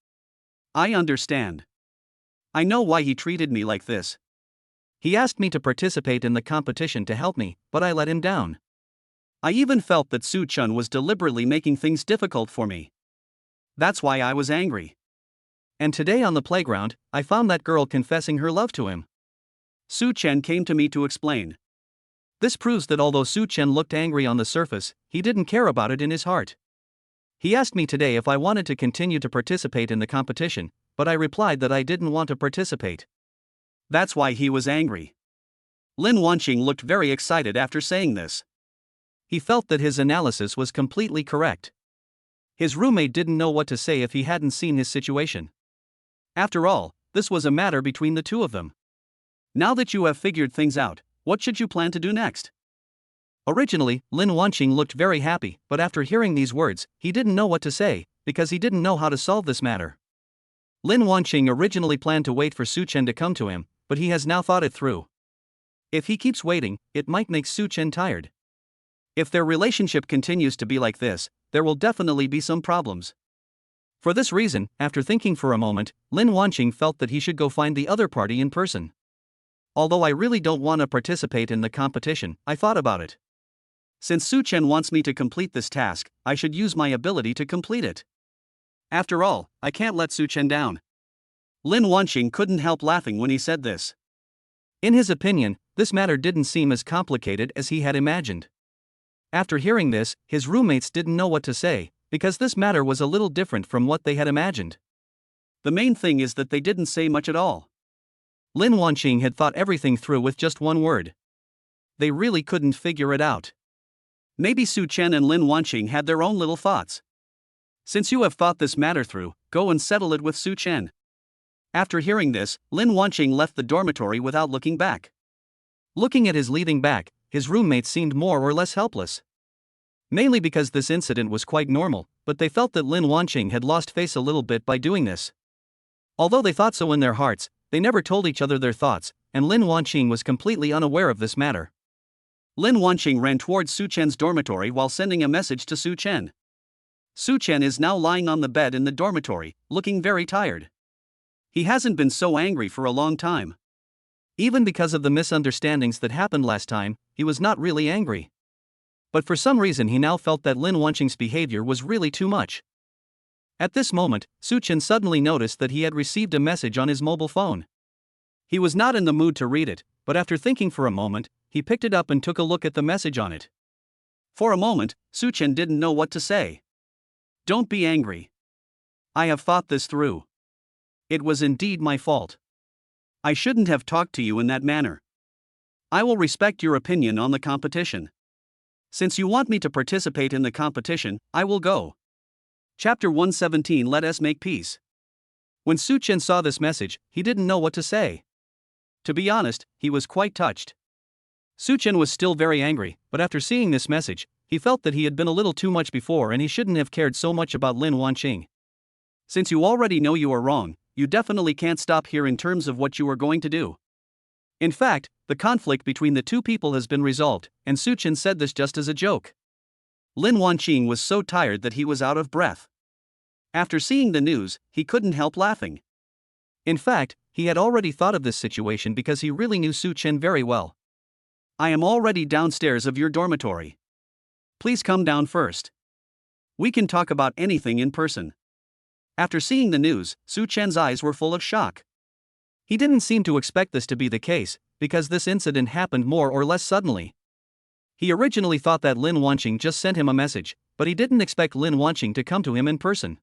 I understand. I know why he treated me like this. He asked me to participate in the competition to help me, but I let him down. I even felt that Such Chen was deliberately making things difficult for me. That's why I was angry. And today on the playground, I found that girl confessing her love to him. Such Chen came to me to explain. This proves that although Such Chen looked angry on the surface, he didn't care about it in his heart. He asked me today if I wanted to continue to participate in the competition, but I replied that I didn't want to participate. That's why he was angry. Lin Wanqing looked very excited after saying this. He felt that his analysis was completely correct. His roommate didn't know what to say if he hadn't seen his situation. After all, this was a matter between the two of them. Now that you have figured things out, what should you plan to do next? Originally, Lin Wanqing looked very happy, but after hearing these words, he didn't know what to say, because he didn't know how to solve this matter. Lin Wanqing originally planned to wait for Such Chen to come to him, but he has now thought it through. If he keeps waiting, it might make Such Chen tired. If their relationship continues to be like this, there will definitely be some problems. For this reason, after thinking for a moment, Lin Wanqing felt that he should go find the other party in person. Although I really don't want to participate in the competition, I thought about it. Since Such Chen wants me to complete this task, I should use my ability to complete it. After all, I can't let Such Chen down. Lin Wanqing couldn't help laughing when he said this. In his opinion, this matter didn't seem as complicated as he had imagined. After hearing this, his roommates didn't know what to say, because this matter was a little different from what they had imagined. The main thing is that they didn't say much at all. Lin Wanqing had thought everything through with just one word. They really couldn't figure it out. Maybe Such Chen and Lin Wanqing had their own little thoughts. Since you have thought this matter through, go and settle it with Such Chen. After hearing this, Lin Wanqing left the dormitory without looking back. Looking at his leaving back, his roommates seemed more or less helpless. Mainly because this incident was quite normal, but they felt that Lin Wanqing had lost face a little bit by doing this. Although they thought so in their hearts, they never told each other their thoughts, and Lin Wanqing was completely unaware of this matter. Lin Wanqing ran towards Such Chen's dormitory while sending a message to Such Chen. Such Chen is now lying on the bed in the dormitory, looking very tired. He hasn't been so angry for a long time. Even because of the misunderstandings that happened last time, he was not really angry. But for some reason he now felt that Lin Wanqing's behavior was really too much. At this moment, Such Chen suddenly noticed that he had received a message on his mobile phone. He was not in the mood to read it, but after thinking for a moment, he picked it up and took a look at the message on it. For a moment, Such Chen didn't know what to say. Don't be angry. I have thought this through. It was indeed my fault. I shouldn't have talked to you in that manner. I will respect your opinion on the competition. Since you want me to participate in the competition, I will go. Chapter 117. Let us make peace. When Such Chen saw this message, he didn't know what to say. To be honest, he was quite touched. Such Chen was still very angry, but after seeing this message, he felt that he had been a little too much before and he shouldn't have cared so much about Lin Wanqing. Since you already know you are wrong, you definitely can't stop here in terms of what you are going to do. In fact, the conflict between the two people has been resolved, and Such Chen said this just as a joke. Lin Wanqing was so tired that he was out of breath. After seeing the news, he couldn't help laughing. In fact, he had already thought of this situation because he really knew Such Chen very well. I am already downstairs of your dormitory. Please come down first. We can talk about anything in person. After seeing the news, Such Chen's eyes were full of shock. He didn't seem to expect this to be the case, because this incident happened more or less suddenly. He originally thought that Lin Wanqing just sent him a message, but he didn't expect Lin Wanqing to come to him in person.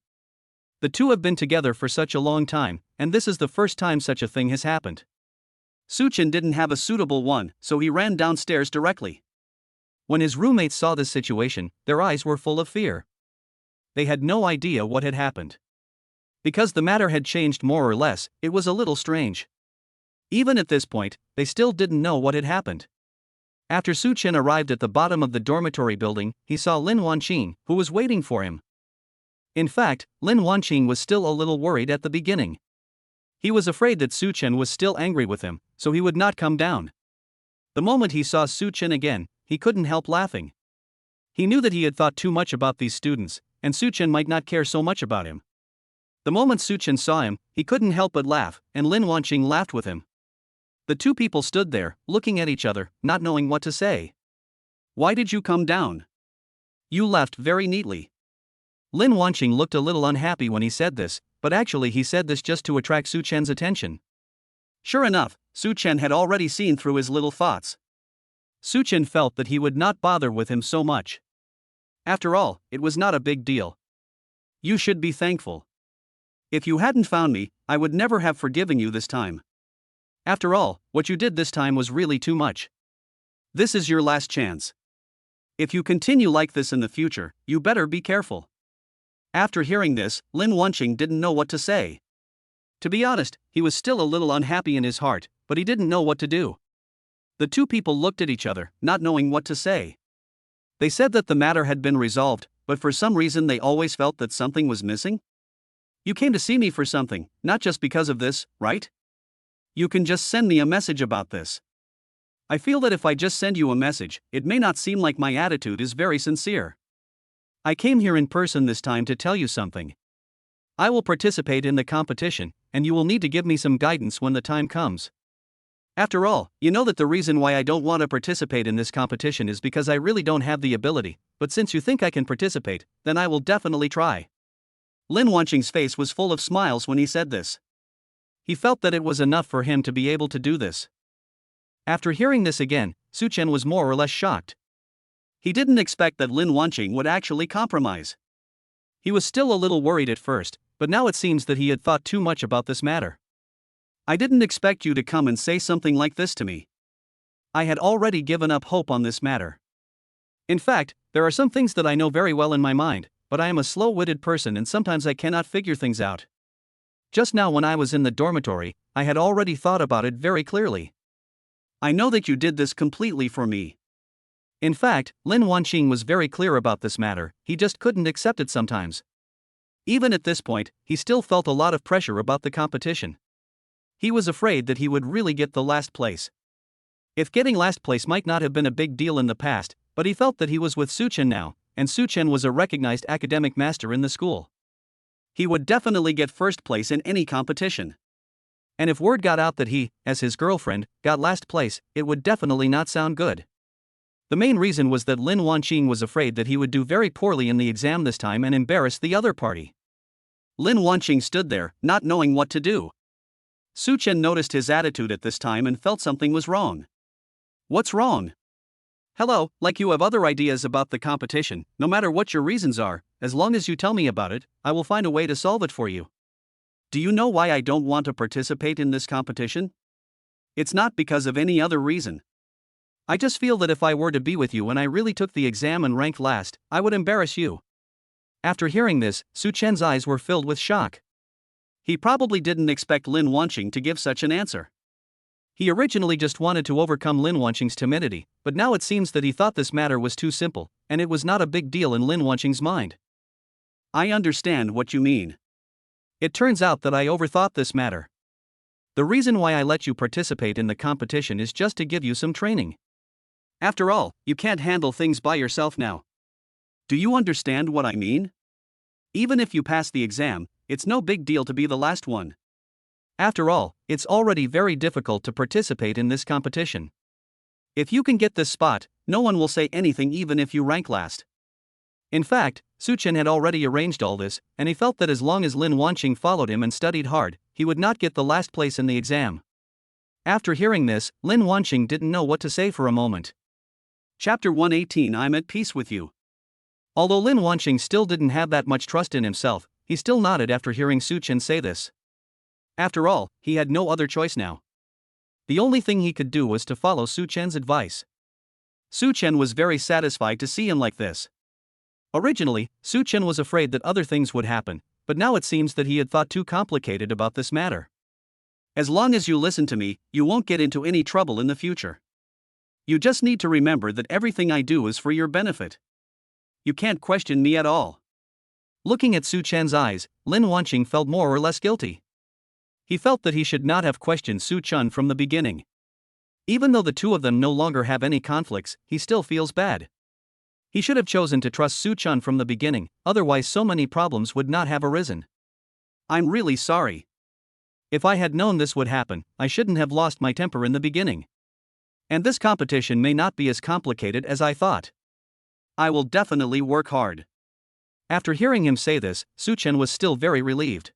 The two have been together for such a long time, and this is the first time such a thing has happened. Such Chen didn't have a suitable one, so he ran downstairs directly. When his roommates saw this situation, their eyes were full of fear. They had no idea what had happened. Because the matter had changed more or less, it was a little strange. Even at this point, they still didn't know what had happened. After Such Chen arrived at the bottom of the dormitory building, he saw Lin Wanqing, who was waiting for him. In fact, Lin Wanqing was still a little worried at the beginning. He was afraid that Such Chen was still angry with him, so he would not come down. The moment he saw Such Chen again, he couldn't help laughing. He knew that he had thought too much about these students, and Such Chen might not care so much about him. The moment Such Chen saw him, he couldn't help but laugh, and Lin Wanqing laughed with him. The two people stood there, looking at each other, not knowing what to say. Why did you come down? You left very neatly. Lin Wanqing looked a little unhappy when he said this, but actually he said this just to attract Such Chen's attention. Sure enough, Such Chen had already seen through his little thoughts. Such Chen felt that he would not bother with him so much. After all, it was not a big deal. You should be thankful. If you hadn't found me, I would never have forgiven you this time. After all, what you did this time was really too much. This is your last chance. If you continue like this in the future, you better be careful. After hearing this, Lin Wanqing didn't know what to say. To be honest, he was still a little unhappy in his heart, but he didn't know what to do. The two people looked at each other, not knowing what to say. They said that the matter had been resolved, but for some reason they always felt that something was missing. You came to see me for something, not just because of this, right? You can just send me a message about this. I feel that if I just send you a message, it may not seem like my attitude is very sincere. I came here in person this time to tell you something. I will participate in the competition, and you will need to give me some guidance when the time comes. After all, you know that the reason why I don't want to participate in this competition is because I really don't have the ability, but since you think I can participate, then I will definitely try. Lin Wanqing's face was full of smiles when he said this. He felt that it was enough for him to be able to do this. After hearing this again, Such Chen was more or less shocked. He didn't expect that Lin Wanqing would actually compromise. He was still a little worried at first, but now it seems that he had thought too much about this matter. I didn't expect you to come and say something like this to me. I had already given up hope on this matter. In fact, there are some things that I know very well in my mind, but I am a slow-witted person and sometimes I cannot figure things out. Just now when I was in the dormitory, I had already thought about it very clearly. I know that you did this completely for me. In fact, Lin Wanqing was very clear about this matter, he just couldn't accept it sometimes. Even at this point, he still felt a lot of pressure about the competition. He was afraid that he would really get the last place. If getting last place might not have been a big deal in the past, but he felt that he was with Such Chen now, and Such Chen was a recognized academic master in the school. He would definitely get first place in any competition. And if word got out that he, as his girlfriend, got last place, it would definitely not sound good. The main reason was that Lin Wanqing was afraid that he would do very poorly in the exam this time and embarrass the other party. Lin Wanqing stood there, not knowing what to do. Such Chen noticed his attitude at this time and felt something was wrong. What's wrong? Hello, like you have other ideas about the competition, no matter what your reasons are, as long as you tell me about it, I will find a way to solve it for you. Do you know why I don't want to participate in this competition? It's not because of any other reason. I just feel that if I were to be with you and I really took the exam and ranked last, I would embarrass you. After hearing this, Such Chen's eyes were filled with shock. He probably didn't expect Lin Wanqing to give such an answer. He originally just wanted to overcome Lin Wanqing's timidity, but now it seems that he thought this matter was too simple, and it was not a big deal in Lin Wanqing's mind. I understand what you mean. It turns out that I overthought this matter. The reason why I let you participate in the competition is just to give you some training. After all, you can't handle things by yourself now. Do you understand what I mean? Even if you pass the exam, it's no big deal to be the last one. After all, it's already very difficult to participate in this competition. If you can get this spot, no one will say anything even if you rank last. In fact, Such Chen had already arranged all this, and he felt that as long as Lin Wanqing followed him and studied hard, he would not get the last place in the exam. After hearing this, Lin Wanqing didn't know what to say for a moment. Chapter 118 I'm at peace with you. Although Lin Wanqing still didn't have that much trust in himself, he still nodded after hearing Such Chen say this. After all, he had no other choice now. The only thing he could do was to follow Such Chen's advice. Such Chen was very satisfied to see him like this. Originally, Such Chen was afraid that other things would happen, but now it seems that he had thought too complicated about this matter. As long as you listen to me, you won't get into any trouble in the future. You just need to remember that everything I do is for your benefit. You can't question me at all. Looking at Such Chen's eyes, Lin Wanqing felt more or less guilty. He felt that he should not have questioned Such Chen from the beginning. Even though the two of them no longer have any conflicts, he still feels bad. He should have chosen to trust Such Chen from the beginning, otherwise so many problems would not have arisen. I'm really sorry. If I had known this would happen, I shouldn't have lost my temper in the beginning. And this competition may not be as complicated as I thought. I will definitely work hard. After hearing him say this, Such Chen was still very relieved.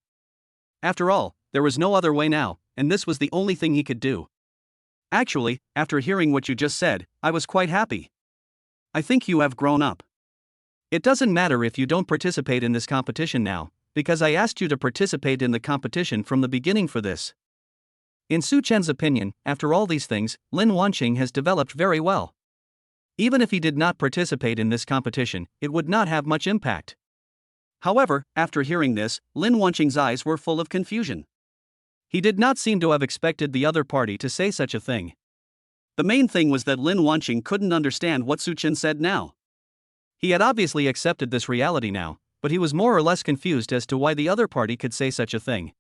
After all, there was no other way now, and this was the only thing he could do. Actually, after hearing what you just said, I was quite happy. I think you have grown up. It doesn't matter if you don't participate in this competition now, because I asked you to participate in the competition from the beginning for this. In Such Chen's opinion, after all these things, Lin Wanqing has developed very well. Even if he did not participate in this competition, it would not have much impact. However, after hearing this, Lin Wanqing's eyes were full of confusion. He did not seem to have expected the other party to say such a thing. The main thing was that Lin Wanqing couldn't understand what Such Chen said now. He had obviously accepted this reality now, but he was more or less confused as to why the other party could say such a thing.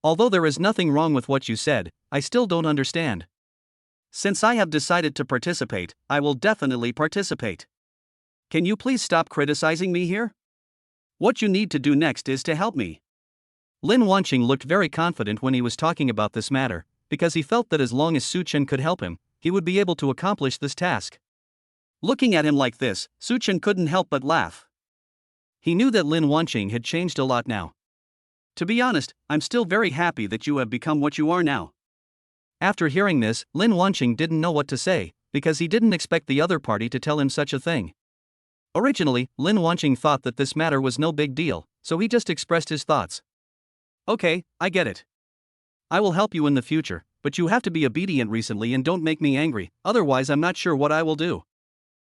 Although there is nothing wrong with what you said, I still don't understand. Since I have decided to participate, I will definitely participate. Can you please stop criticizing me here? What you need to do next is to help me. Lin Wanqing looked very confident when he was talking about this matter, because he felt that as long as Such Chen could help him, he would be able to accomplish this task. Looking at him like this, Such Chen couldn't help but laugh. He knew that Lin Wanqing had changed a lot now. To be honest, I'm still very happy that you have become what you are now. After hearing this, Lin Wanqing didn't know what to say, because he didn't expect the other party to tell him such a thing. Originally, Lin Wanqing thought that this matter was no big deal, so he just expressed his thoughts. Okay, I get it. I will help you in the future, but you have to be obedient recently and don't make me angry, otherwise I'm not sure what I will do.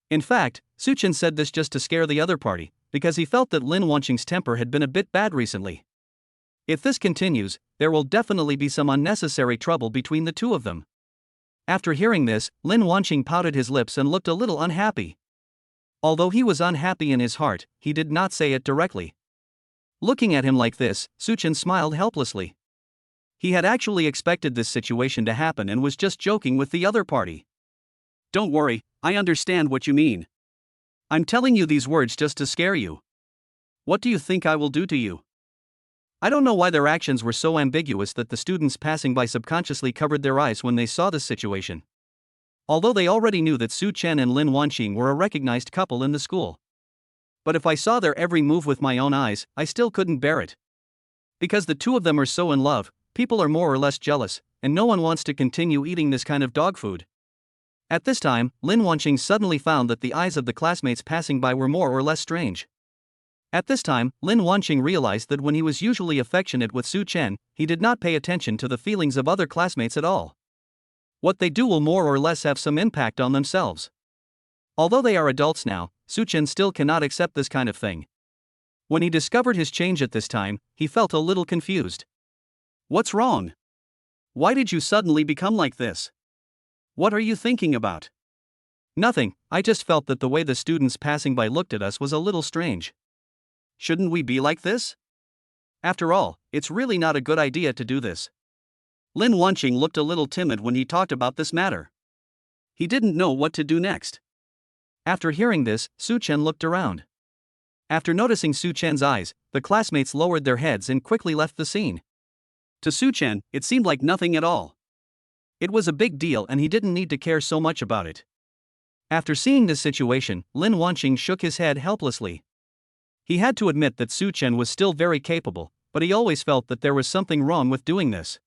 In fact, Such Chen said this just to scare the other party, because he felt that Lin Wanqing's temper had been a bit bad recently. If this continues, there will definitely be some unnecessary trouble between the two of them. After hearing this, Lin Wanqing pouted his lips and looked a little unhappy. Although he was unhappy in his heart, he did not say it directly. Looking at him like this, Such Chen smiled helplessly. He had actually expected this situation to happen and was just joking with the other party. Don't worry, I understand what you mean. I'm telling you these words just to scare you. What do you think I will do to you? I don't know why their actions were so ambiguous that the students passing by subconsciously covered their eyes when they saw this situation. Although they already knew that Such Chen and Lin Wanqing were a recognized couple in the school. But if I saw their every move with my own eyes, I still couldn't bear it. Because the two of them are so in love, people are more or less jealous, and no one wants to continue eating this kind of dog food. At this time, Lin Wanqing suddenly found that the eyes of the classmates passing by were more or less strange. At this time, Lin Wanqing realized that when he was usually affectionate with Such Chen, he did not pay attention to the feelings of other classmates at all. What they do will more or less have some impact on themselves. Although they are adults now, Such Chen still cannot accept this kind of thing. When he discovered his change at this time, he felt a little confused. What's wrong? Why did you suddenly become like this? What are you thinking about? Nothing, I just felt that the way the students passing by looked at us was a little strange. Shouldn't we be like this? After all, it's really not a good idea to do this. Lin Wanqing looked a little timid when he talked about this matter. He didn't know what to do next. After hearing this, Such Chen looked around. After noticing Such Chen's eyes, the classmates lowered their heads and quickly left the scene. To Such Chen, it seemed like nothing at all. It was a big deal and he didn't need to care so much about it. After seeing this situation, Lin Wanqing shook his head helplessly. He had to admit that Such Chen was still very capable, but he always felt that there was something wrong with doing this.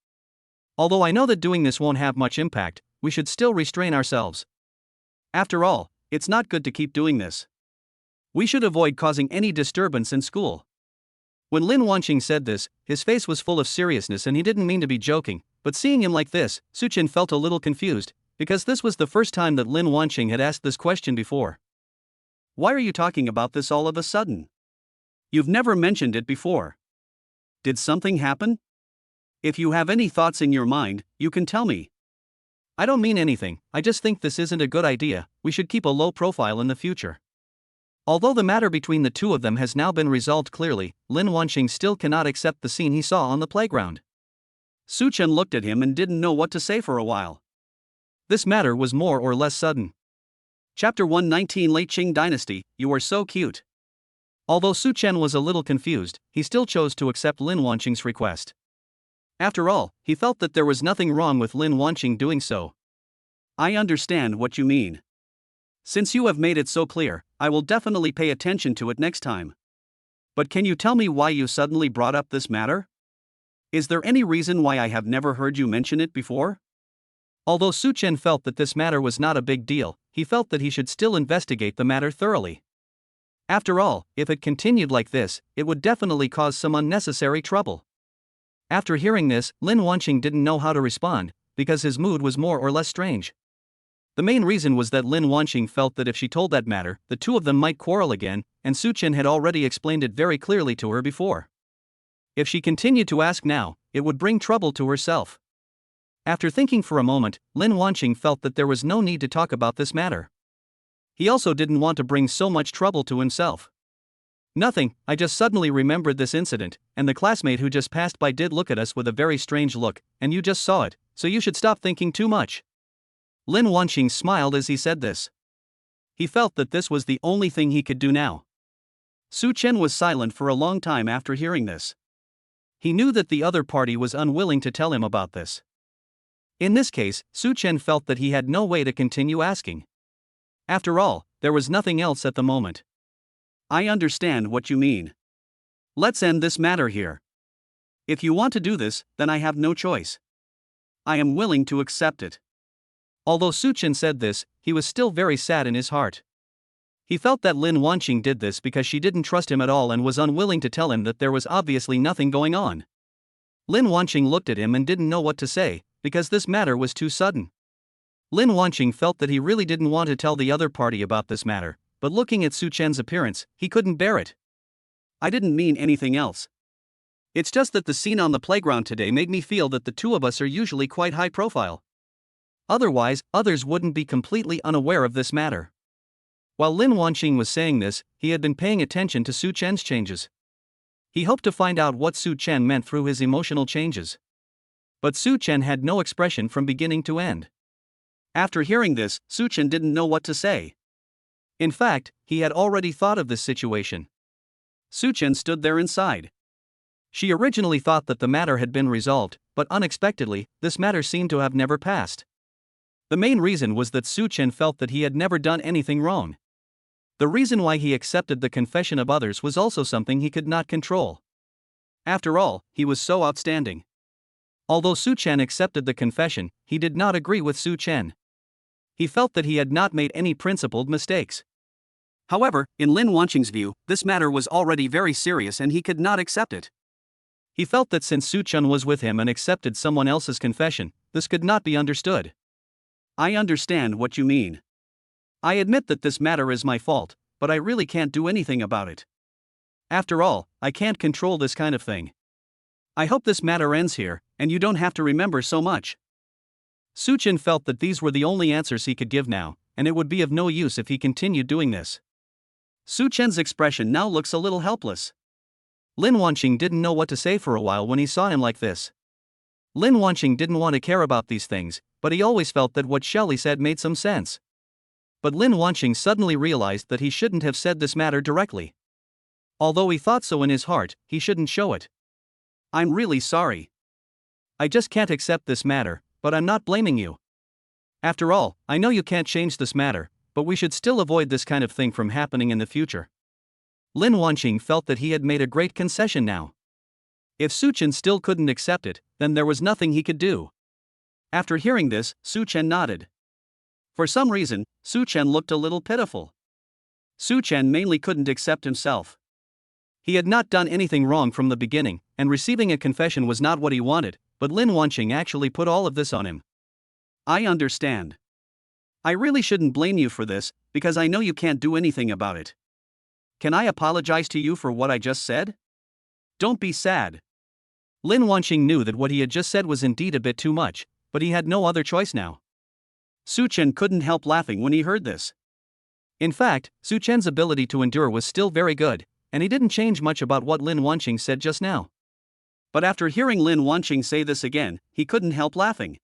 Although I know that doing this won't have much impact, we should still restrain ourselves. After all, it's not good to keep doing this. We should avoid causing any disturbance in school. When Lin Wanqing said this, his face was full of seriousness and he didn't mean to be joking, but seeing him like this, Such Chen felt a little confused, because this was the first time that Lin Wanqing had asked this question before. Why are you talking about this all of a sudden? You've never mentioned it before. Did something happen? If you have any thoughts in your mind, you can tell me. I don't mean anything, I just think this isn't a good idea, we should keep a low profile in the future. Although the matter between the two of them has now been resolved clearly, Lin Wanqing still cannot accept the scene he saw on the playground. Such Chen looked at him and didn't know what to say for a while. This matter was more or less sudden. Chapter 119 Late Qing Dynasty, you are so cute. Although Such Chen was a little confused, he still chose to accept Lin Wanqing's request. After all, he felt that there was nothing wrong with Lin Wanqing doing so. I understand what you mean. Since you have made it so clear, I will definitely pay attention to it next time. But can you tell me why you suddenly brought up this matter? Is there any reason why I have never heard you mention it before? Although Such Chen felt that this matter was not a big deal, he felt that he should still investigate the matter thoroughly. After all, if it continued like this, it would definitely cause some unnecessary trouble. After hearing this, Lin Wanqing didn't know how to respond, because his mood was more or less strange. The main reason was that Lin Wanqing felt that if she told that matter, the two of them might quarrel again, and Such Chen had already explained it very clearly to her before. If she continued to ask now, it would bring trouble to herself. After thinking for a moment, Lin Wanqing felt that there was no need to talk about this matter. He also didn't want to bring so much trouble to himself. Nothing, I just suddenly remembered this incident, and the classmate who just passed by did look at us with a very strange look, and you just saw it, so you should stop thinking too much. Lin Wanqing smiled as he said this. He felt that this was the only thing he could do now. Such Chen was silent for a long time after hearing this. He knew that the other party was unwilling to tell him about this. In this case, Such Chen felt that he had no way to continue asking. After all, there was nothing else at the moment. I understand what you mean. Let's end this matter here. If you want to do this, then I have no choice. I am willing to accept it. Although Such Chen said this, he was still very sad in his heart. He felt that Lin Wanqing did this because she didn't trust him at all and was unwilling to tell him that there was obviously nothing going on. Lin Wanqing looked at him and didn't know what to say, because this matter was too sudden. Lin Wanqing felt that he really didn't want to tell the other party about this matter, but looking at Such Chen's appearance, he couldn't bear it. I didn't mean anything else. It's just that the scene on the playground today made me feel that the two of us are usually quite high profile. Otherwise, others wouldn't be completely unaware of this matter. While Lin Wanqing was saying this, he had been paying attention to Such Chen's changes. He hoped to find out what Such Chen meant through his emotional changes. But Such Chen had no expression from beginning to end. After hearing this, Such Chen didn't know what to say. In fact, he had already thought of this situation. Such Chen stood there inside. She originally thought that the matter had been resolved, but unexpectedly, this matter seemed to have never passed. The main reason was that Such Chen felt that he had never done anything wrong. The reason why he accepted the confession of others was also something he could not control. After all, he was so outstanding. Although Such Chen accepted the confession, he did not agree with Such Chen. He felt that he had not made any principled mistakes. However, in Lin Wanqing's view, this matter was already very serious and he could not accept it. He felt that since Such Chen was with him and accepted someone else's confession, this could not be understood. I understand what you mean. I admit that this matter is my fault, but I really can't do anything about it. After all, I can't control this kind of thing. I hope this matter ends here, and you don't have to remember so much. Such Chen felt that these were the only answers he could give now, and it would be of no use if he continued doing this. Such Chen's expression now looks a little helpless. Lin Wanqing didn't know what to say for a while when he saw him like this. Lin Wanqing didn't want to care about these things, but he always felt that what Shelley said made some sense. But Lin Wanqing suddenly realized that he shouldn't have said this matter directly. Although he thought so in his heart, he shouldn't show it. I'm really sorry. I just can't accept this matter, but I'm not blaming you. After all, I know you can't change this matter, but we should still avoid this kind of thing from happening in the future. Lin Wanqing felt that he had made a great concession now. If Such Chen still couldn't accept it, then there was nothing he could do. After hearing this, Such Chen nodded. For some reason, Such Chen looked a little pitiful. Such Chen mainly couldn't accept himself. He had not done anything wrong from the beginning, and receiving a confession was not what he wanted, but Lin Wanqing actually put all of this on him. I understand. I really shouldn't blame you for this, because I know you can't do anything about it. Can I apologize to you for what I just said? Don't be sad. Lin Wanqing knew that what he had just said was indeed a bit too much, but he had no other choice now. Such Chen couldn't help laughing when he heard this. In fact, Such Chen's ability to endure was still very good, and he didn't change much about what Lin Wanqing said just now. But after hearing Lin Wanqing say this again, he couldn't help laughing.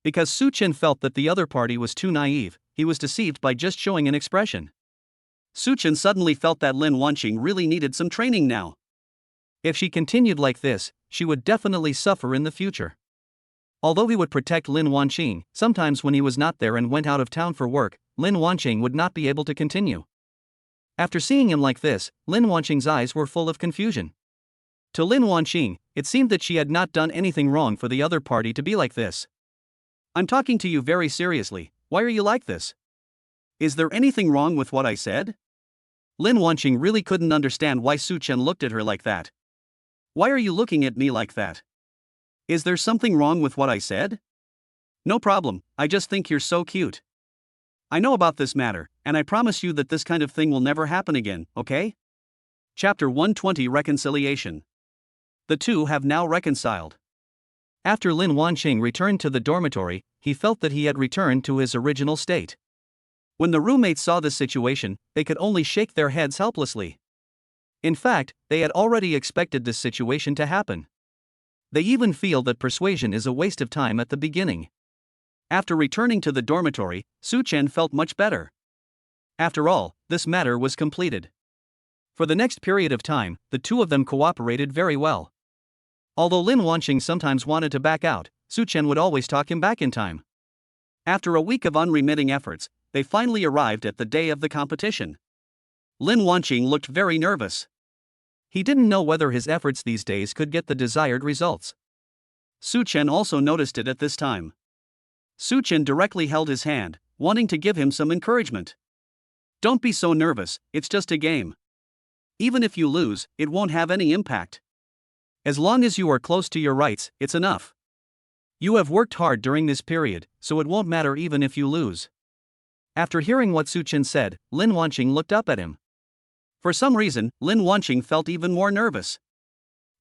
Because Such Chen felt that the other party was too naive, he was deceived by just showing an expression. Such Chen suddenly felt that Lin Wanqing really needed some training now. If she continued like this, she would definitely suffer in the future. Although he would protect Lin Wanqing, sometimes when he was not there and went out of town for work, Lin Wanqing would not be able to continue. After seeing him like this, Lin Wanqing's eyes were full of confusion. To Lin Wanqing, it seemed that she had not done anything wrong for the other party to be like this. I'm talking to you very seriously, why are you like this? Is there anything wrong with what I said? Lin Wanqing really couldn't understand why Such Chen looked at her like that. Why are you looking at me like that? Is there something wrong with what I said? No problem, I just think you're so cute. I know about this matter, and I promise you that this kind of thing will never happen again, okay? Chapter 120 Reconciliation. The two have now reconciled. After Lin Wanqing returned to the dormitory, he felt that he had returned to his original state. When the roommates saw this situation, they could only shake their heads helplessly. In fact, they had already expected this situation to happen. They even feel that persuasion is a waste of time at the beginning. After returning to the dormitory, Such Chen felt much better. After all, this matter was completed. For the next period of time, the two of them cooperated very well. Although Lin Wanqing sometimes wanted to back out, Such Chen would always talk him back in time. After a week of unremitting efforts, they finally arrived at the day of the competition. Lin Wanqing looked very nervous. He didn't know whether his efforts these days could get the desired results. Such Chen also noticed it at this time. Such Chen directly held his hand, wanting to give him some encouragement. Don't be so nervous, it's just a game. Even if you lose, it won't have any impact. As long as you are close to your rights, it's enough. You have worked hard during this period, so it won't matter even if you lose. After hearing what Such Chen said, Lin Wanqing looked up at him. For some reason, Lin Wanqing felt even more nervous.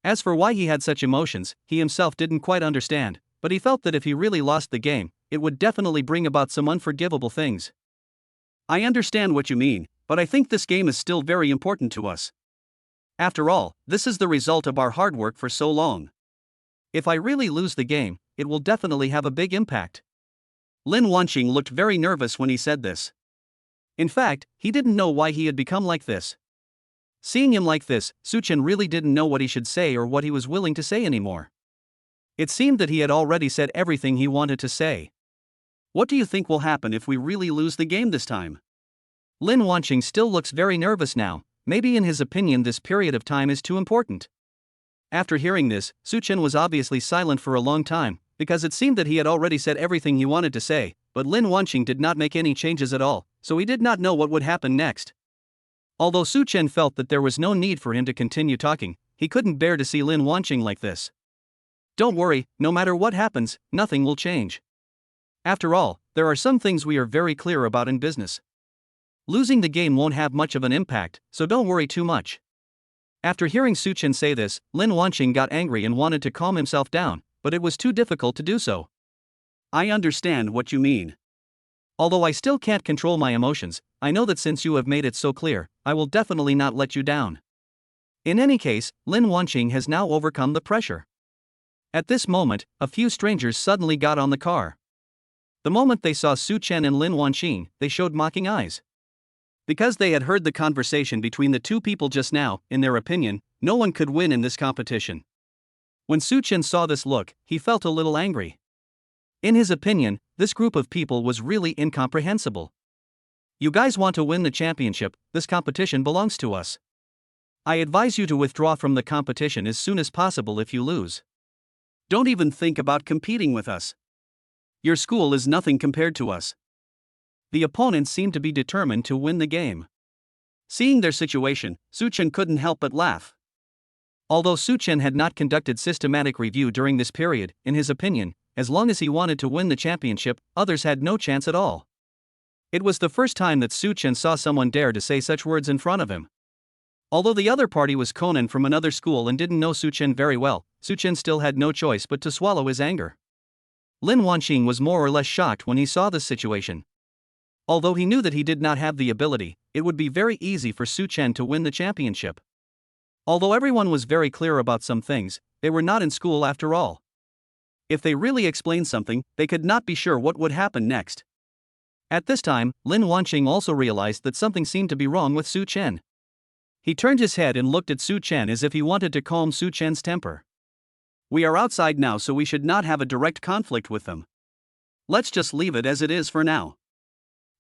As for why he had such emotions, he himself didn't quite understand, but he felt that if he really lost the game, it would definitely bring about some unforgivable things. I understand what you mean, but I think this game is still very important to us. After all, this is the result of our hard work for so long. If I really lose the game, it will definitely have a big impact. Lin Wanqing looked very nervous when he said this. In fact, he didn't know why he had become like this. Seeing him like this, Such Chen really didn't know what he should say or what he was willing to say anymore. It seemed that he had already said everything he wanted to say. What do you think will happen if we really lose the game this time? Lin Wanqing still looks very nervous now. Maybe in his opinion this period of time is too important. After hearing this, Such Chen was obviously silent for a long time, because it seemed that he had already said everything he wanted to say, but Lin Wanqing did not make any changes at all, so he did not know what would happen next. Although Such Chen felt that there was no need for him to continue talking, he couldn't bear to see Lin Wanqing like this. Don't worry, no matter what happens, nothing will change. After all, there are some things we are very clear about in business. Losing the game won't have much of an impact, so don't worry too much. After hearing Such Chen say this, Lin Wanqing got angry and wanted to calm himself down, but it was too difficult to do so. I understand what you mean. Although I still can't control my emotions, I know that since you have made it so clear, I will definitely not let you down. In any case, Lin Wanqing has now overcome the pressure. At this moment, a few strangers suddenly got on the car. The moment they saw Such Chen and Lin Wanqing, they showed mocking eyes. Because they had heard the conversation between the two people just now, in their opinion, no one could win in this competition. When Such Chen saw this look, he felt a little angry. In his opinion, this group of people was really incomprehensible. You guys want to win the championship, this competition belongs to us. I advise you to withdraw from the competition as soon as possible if you lose. Don't even think about competing with us. Your school is nothing compared to us. The opponents seemed to be determined to win the game. Seeing their situation, Such Chen couldn't help but laugh. Although Such Chen had not conducted systematic review during this period, in his opinion, as long as he wanted to win the championship, others had no chance at all. It was the first time that Such Chen saw someone dare to say such words in front of him. Although the other party was Conan from another school and didn't know Such Chen very well, Such Chen still had no choice but to swallow his anger. Lin Wanqing was more or less shocked when he saw this situation. Although he knew that he did not have the ability, it would be very easy for Such Chen to win the championship. Although everyone was very clear about some things, they were not in school after all. If they really explained something, they could not be sure what would happen next. At this time, Lin Wanqing also realized that something seemed to be wrong with Such Chen. He turned his head and looked at Such Chen as if he wanted to calm Such Chen's temper. We are outside now, so we should not have a direct conflict with them. Let's just leave it as it is for now.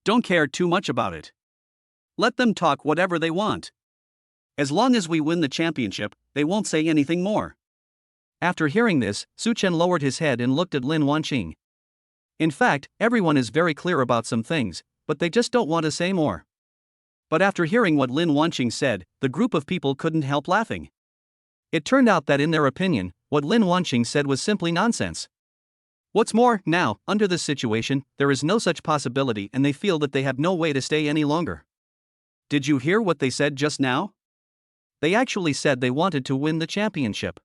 Don't care too much about it. Let them talk whatever they want. As long as we win the championship, they won't say anything more. After hearing this, Such Chen lowered his head and looked at Lin Wanqing. In fact, everyone is very clear about some things, but they just don't want to say more. But after hearing what Lin Wanqing said, the group of people couldn't help laughing. It turned out that in their opinion, what Lin Wanqing said was simply nonsense. What's more, now, under this situation, there is no such possibility and they feel that they have no way to stay any longer. Did you hear what they said just now? They actually said they wanted to win the championship.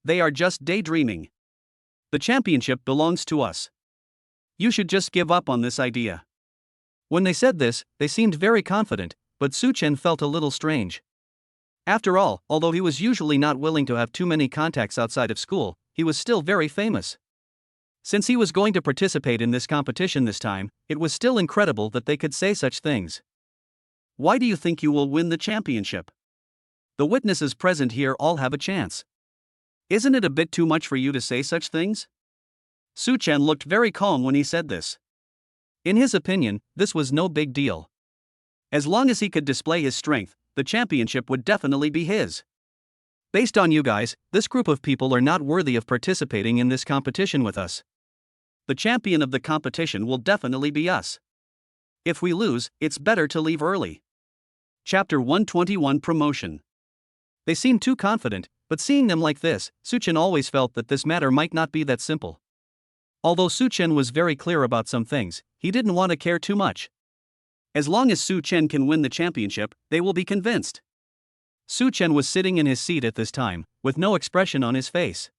They are just daydreaming. The championship belongs to us. You should just give up on this idea. When they said this, they seemed very confident, but Such Chen felt a little strange. After all, although he was usually not willing to have too many contacts outside of school, he was still very famous. Since he was going to participate in this competition this time, it was still incredible that they could say such things. Why do you think you will win the championship? The witnesses present here all have a chance. Isn't it a bit too much for you to say such things? Such Chen looked very calm when he said this. In his opinion, this was no big deal. As long as he could display his strength, the championship would definitely be his. Based on you guys, this group of people are not worthy of participating in this competition with us. The champion of the competition will definitely be us. If we lose, it's better to leave early. Chapter 121 Promotion. They seemed too confident, but seeing them like this, Such Chen always felt that this matter might not be that simple. Although Such Chen was very clear about some things, he didn't want to care too much. As long as Such Chen can win the championship, they will be convinced. Such Chen was sitting in his seat at this time, with no expression on his face.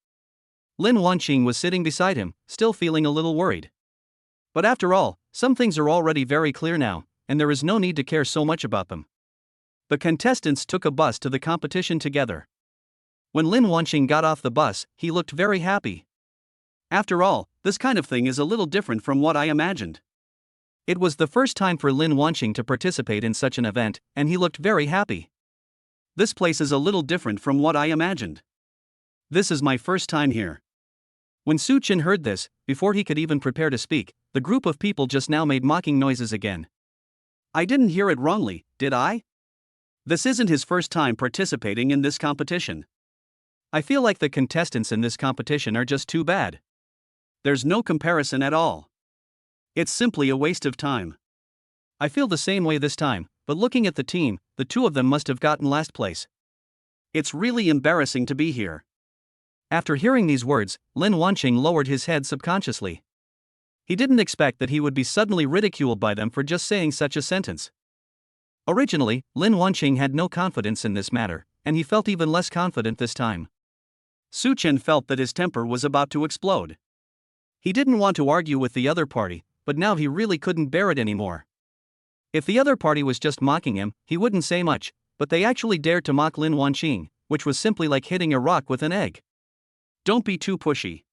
Lin Wanqing was sitting beside him, still feeling a little worried. But after all, some things are already very clear now, and there is no need to care so much about them. The contestants took a bus to the competition together. When Lin Wanqing got off the bus, he looked very happy. After all, this kind of thing is a little different from what I imagined. It was the first time for Lin Wanqing to participate in such an event, and he looked very happy. This place is a little different from what I imagined. This is my first time here. When Such Chen heard this, before he could even prepare to speak, the group of people just now made mocking noises again. I didn't hear it wrongly, did I? This isn't his first time participating in this competition. I feel like the contestants in this competition are just too bad. There's no comparison at all. It's simply a waste of time. I feel the same way this time, but looking at the team, the two of them must have gotten last place. It's really embarrassing to be here. After hearing these words, Lin Wanqing lowered his head subconsciously. He didn't expect that he would be suddenly ridiculed by them for just saying such a sentence. Originally, Lin Wanqing had no confidence in this matter, and he felt even less confident this time. Such Chen felt that his temper was about to explode. He didn't want to argue with the other party, but now he really couldn't bear it anymore. If the other party was just mocking him, he wouldn't say much, but they actually dared to mock Lin Wanqing, which was simply like hitting a rock with an egg. Don't be too pushy.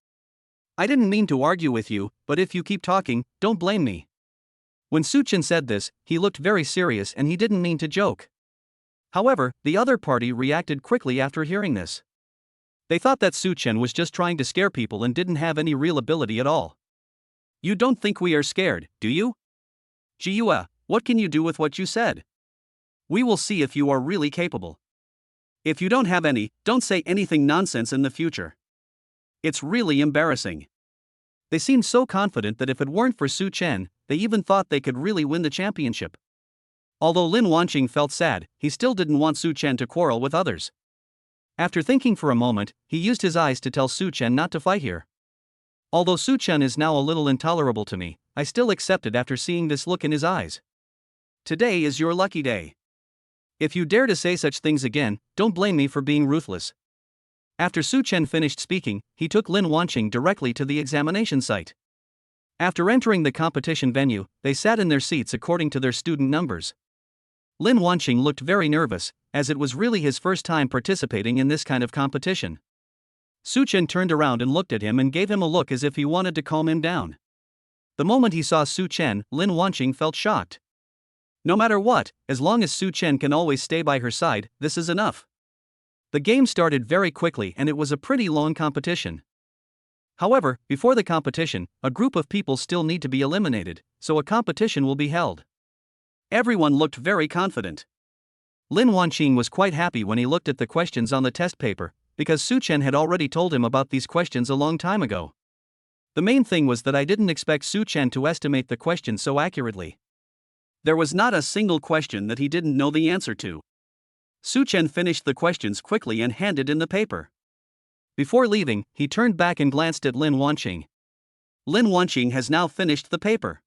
I didn't mean to argue with you, but if you keep talking, don't blame me. When Such Chen said this, he looked very serious and he didn't mean to joke. However, the other party reacted quickly after hearing this. They thought that Such Chen was just trying to scare people and didn't have any real ability at all. You don't think we are scared, do you? Jiua, what can you do with what you said? We will see if you are really capable. If you don't have any, don't say anything nonsense in the future. It's really embarrassing. They seemed so confident that if it weren't for Such Chen, they even thought they could really win the championship. Although Lin Wanqing felt sad, he still didn't want Such Chen to quarrel with others. After thinking for a moment, he used his eyes to tell Such Chen not to fight here. Although Such Chen is now a little intolerable to me, I still accept it after seeing this look in his eyes. Today is your lucky day. If you dare to say such things again, don't blame me for being ruthless. After Such Chen finished speaking, he took Lin Wanqing directly to the examination site. After entering the competition venue, they sat in their seats according to their student numbers. Lin Wanqing looked very nervous, as it was really his first time participating in this kind of competition. Such Chen turned around and looked at him and gave him a look as if he wanted to calm him down. The moment he saw Such Chen, Lin Wanqing felt shocked. No matter what, as long as Such Chen can always stay by her side, this is enough. The game started very quickly and it was a pretty long competition. However, before the competition, a group of people still need to be eliminated, so a competition will be held. Everyone looked very confident. Lin Wanqing was quite happy when he looked at the questions on the test paper, because Such Chen had already told him about these questions a long time ago. The main thing was that I didn't expect Such Chen to estimate the questions so accurately. There was not a single question that he didn't know the answer to. Such Chen finished the questions quickly and handed in the paper. Before leaving, he turned back and glanced at Lin Wanqing. Lin Wanqing has now finished the paper.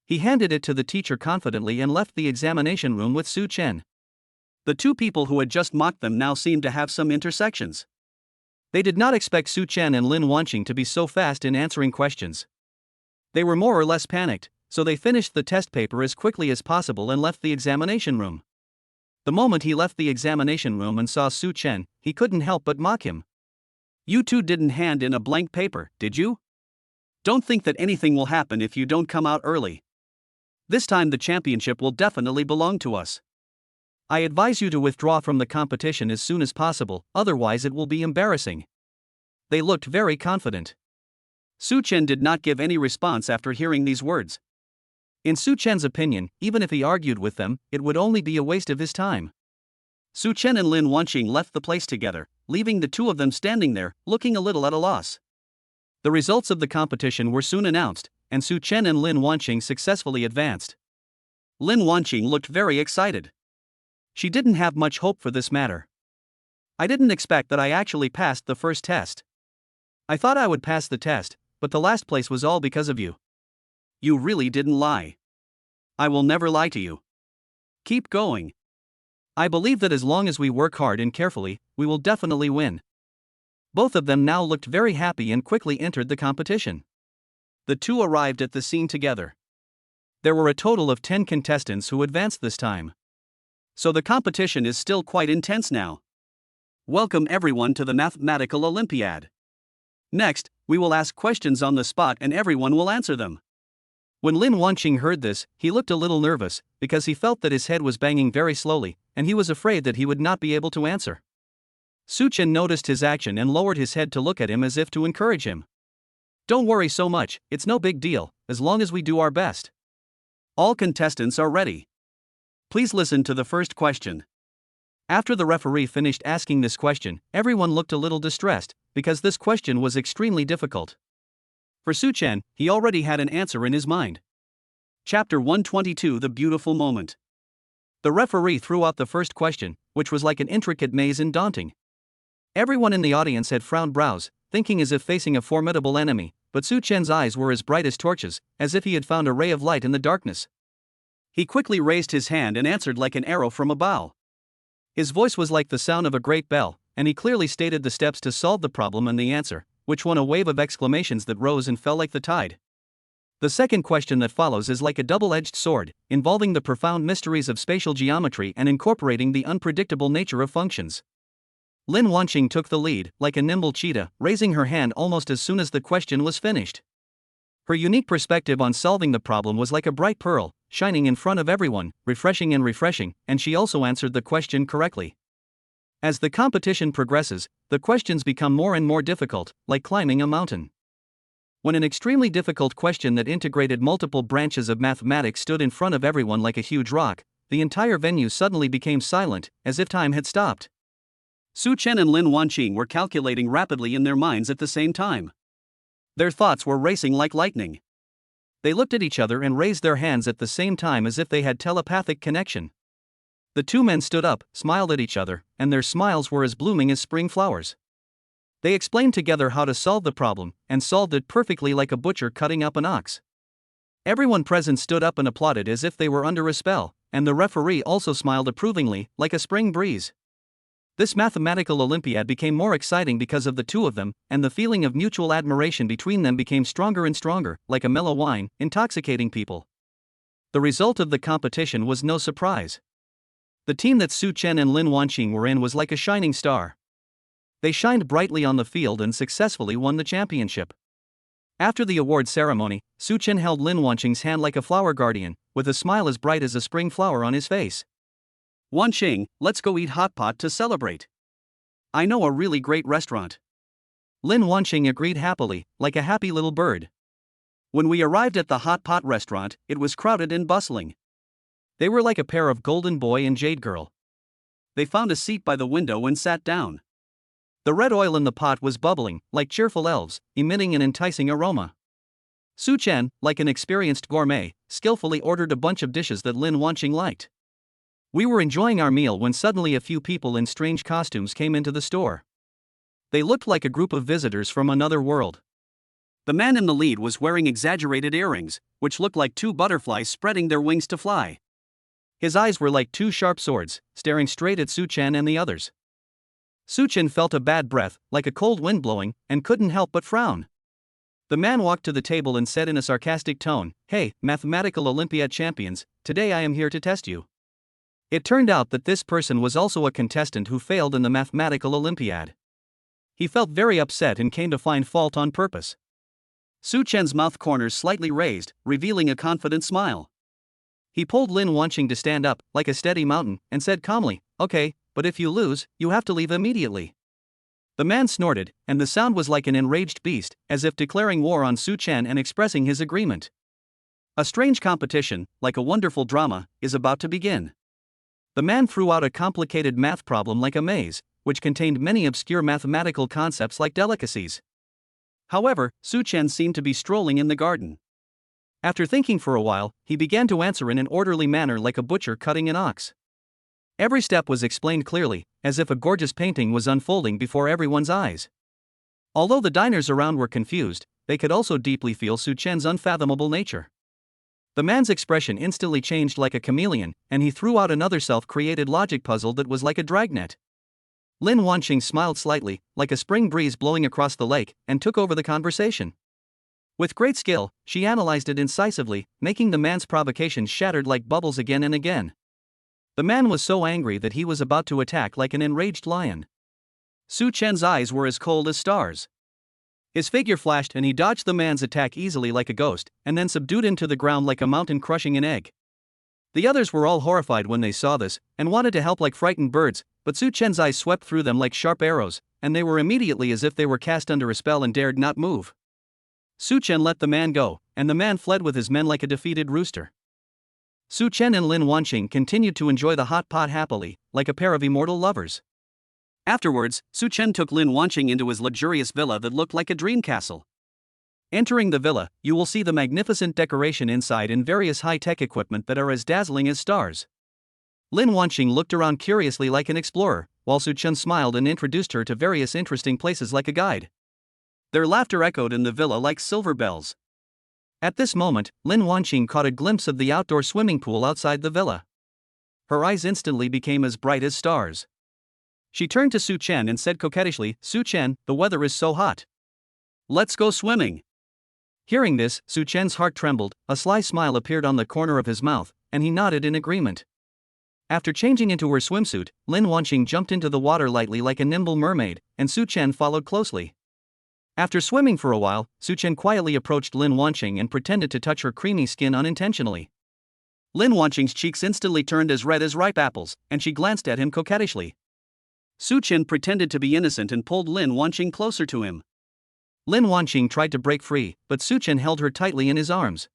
He handed it to the teacher confidently and left the examination room with Such Chen. The two people who had just mocked them now seemed to have some intersections. They did not expect Such Chen and Lin Wanqing to be so fast in answering questions. They were more or less panicked, so they finished the test paper as quickly as possible and left the examination room. The moment he left the examination room and saw Such Chen, he couldn't help but mock him. You two didn't hand in a blank paper, did you? Don't think that anything will happen if you don't come out early. This time the championship will definitely belong to us. I advise you to withdraw from the competition as soon as possible, otherwise it will be embarrassing. They looked very confident. Such Chen did not give any response after hearing these words. In Such Chen's opinion, even if he argued with them, it would only be a waste of his time. Such Chen and Lin Wanqing left the place together, leaving the two of them standing there, looking a little at a loss. The results of the competition were soon announced, and Such Chen and Lin Wanqing successfully advanced. Lin Wanqing looked very excited. She didn't have much hope for this matter. I didn't expect that I actually passed the first test. I thought I would pass the test, but the last place was all because of you. You really didn't lie. I will never lie to you. Keep going. I believe that as long as we work hard and carefully, we will definitely win. Both of them now looked very happy and quickly entered the competition. The two arrived at the scene together. There were a total of 10 contestants who advanced this time. So the competition is still quite intense now. Welcome everyone to the Mathematical Olympiad. Next, we will ask questions on the spot and everyone will answer them. When Lin Wanqing heard this, he looked a little nervous, because he felt that his head was banging very slowly, and he was afraid that he would not be able to answer. Such Chen noticed his action and lowered his head to look at him as if to encourage him. Don't worry so much, it's no big deal, as long as we do our best. All contestants are ready. Please listen to the first question. After the referee finished asking this question, everyone looked a little distressed, because this question was extremely difficult. For Such Chen, he already had an answer in his mind. Chapter 122 The Beautiful Moment. The referee threw out the first question, which was like an intricate maze and daunting. Everyone in the audience had frowned brows, thinking as if facing a formidable enemy, but Such Chen's eyes were as bright as torches, as if he had found a ray of light in the darkness. He quickly raised his hand and answered like an arrow from a bow. His voice was like the sound of a great bell, and he clearly stated the steps to solve the problem and the answer, which won a wave of exclamations that rose and fell like the tide. The second question that follows is like a double-edged sword, involving the profound mysteries of spatial geometry and incorporating the unpredictable nature of functions. Lin Wanqing took the lead, like a nimble cheetah, raising her hand almost as soon as the question was finished. Her unique perspective on solving the problem was like a bright pearl, shining in front of everyone, refreshing, and she also answered the question correctly. As the competition progresses, the questions become more and more difficult, like climbing a mountain. When an extremely difficult question that integrated multiple branches of mathematics stood in front of everyone like a huge rock, the entire venue suddenly became silent, as if time had stopped. Such Chen and Lin Wanqing were calculating rapidly in their minds at the same time. Their thoughts were racing like lightning. They looked at each other and raised their hands at the same time as if they had telepathic connection. The two men stood up, smiled at each other, and their smiles were as blooming as spring flowers. They explained together how to solve the problem, and solved it perfectly like a butcher cutting up an ox. Everyone present stood up and applauded as if they were under a spell, and the referee also smiled approvingly, like a spring breeze. This mathematical Olympiad became more exciting because of the two of them, and the feeling of mutual admiration between them became stronger and stronger, like a mellow wine, intoxicating people. The result of the competition was no surprise. The team that Such Chen and Lin Wanqing were in was like a shining star. They shined brightly on the field and successfully won the championship. After the award ceremony, Such Chen held Lin Wanqing's hand like a flower guardian, with a smile as bright as a spring flower on his face. Wanqing, let's go eat hot pot to celebrate. I know a really great restaurant. Lin Wanqing agreed happily, like a happy little bird. When we arrived at the hot pot restaurant, it was crowded and bustling. They were like a pair of golden boy and jade girl. They found a seat by the window and sat down. The red oil in the pot was bubbling, like cheerful elves, emitting an enticing aroma. Such Chen, like an experienced gourmet, skillfully ordered a bunch of dishes that Lin Wanqing liked. We were enjoying our meal when suddenly a few people in strange costumes came into the store. They looked like a group of visitors from another world. The man in the lead was wearing exaggerated earrings, which looked like two butterflies spreading their wings to fly. His eyes were like two sharp swords, staring straight at Such Chen and the others. Such Chen felt a bad breath, like a cold wind blowing, and couldn't help but frown. The man walked to the table and said in a sarcastic tone, "Hey, mathematical Olympiad champions, today I am here to test you." It turned out that this person was also a contestant who failed in the mathematical Olympiad. He felt very upset and came to find fault on purpose. Such Chen's mouth corners slightly raised, revealing a confident smile. He pulled Lin Wanqing to stand up, like a steady mountain, and said calmly, "Okay, but if you lose, you have to leave immediately." The man snorted, and the sound was like an enraged beast, as if declaring war on Such Chen and expressing his agreement. A strange competition, like a wonderful drama, is about to begin. The man threw out a complicated math problem like a maze, which contained many obscure mathematical concepts like delicacies. However, Such Chen seemed to be strolling in the garden. After thinking for a while, he began to answer in an orderly manner like a butcher cutting an ox. Every step was explained clearly, as if a gorgeous painting was unfolding before everyone's eyes. Although the diners around were confused, they could also deeply feel Such Chen's unfathomable nature. The man's expression instantly changed like a chameleon, and he threw out another self-created logic puzzle that was like a dragnet. Lin Wanqing smiled slightly, like a spring breeze blowing across the lake, and took over the conversation. With great skill, she analyzed it incisively, making the man's provocations shattered like bubbles again and again. The man was so angry that he was about to attack like an enraged lion. Such Chen's eyes were as cold as stars. His figure flashed and he dodged the man's attack easily like a ghost, and then subdued him to the ground like a mountain crushing an egg. The others were all horrified when they saw this, and wanted to help like frightened birds, but Such Chen's eyes swept through them like sharp arrows, and they were immediately as if they were cast under a spell and dared not move. Such Chen let the man go, and the man fled with his men like a defeated rooster. Such Chen and Lin Wanqing continued to enjoy the hot pot happily, like a pair of immortal lovers. Afterwards, Such Chen took Lin Wanqing into his luxurious villa that looked like a dream castle. Entering the villa, you will see the magnificent decoration inside and various high-tech equipment that are as dazzling as stars. Lin Wanqing looked around curiously like an explorer, while Such Chen smiled and introduced her to various interesting places like a guide. Their laughter echoed in the villa like silver bells. At this moment, Lin Wanqing caught a glimpse of the outdoor swimming pool outside the villa. Her eyes instantly became as bright as stars. She turned to Such Chen and said coquettishly, "Such Chen, the weather is so hot. Let's go swimming." Hearing this, Such Chen's heart trembled, a sly smile appeared on the corner of his mouth, and he nodded in agreement. After changing into her swimsuit, Lin Wanqing jumped into the water lightly like a nimble mermaid, and Such Chen followed closely. After swimming for a while, Such Chen quietly approached Lin Wanqing and pretended to touch her creamy skin unintentionally. Lin Wanqing's cheeks instantly turned as red as ripe apples, and she glanced at him coquettishly. Such Chen pretended to be innocent and pulled Lin Wanqing closer to him. Lin Wanqing tried to break free, but Such Chen held her tightly in his arms.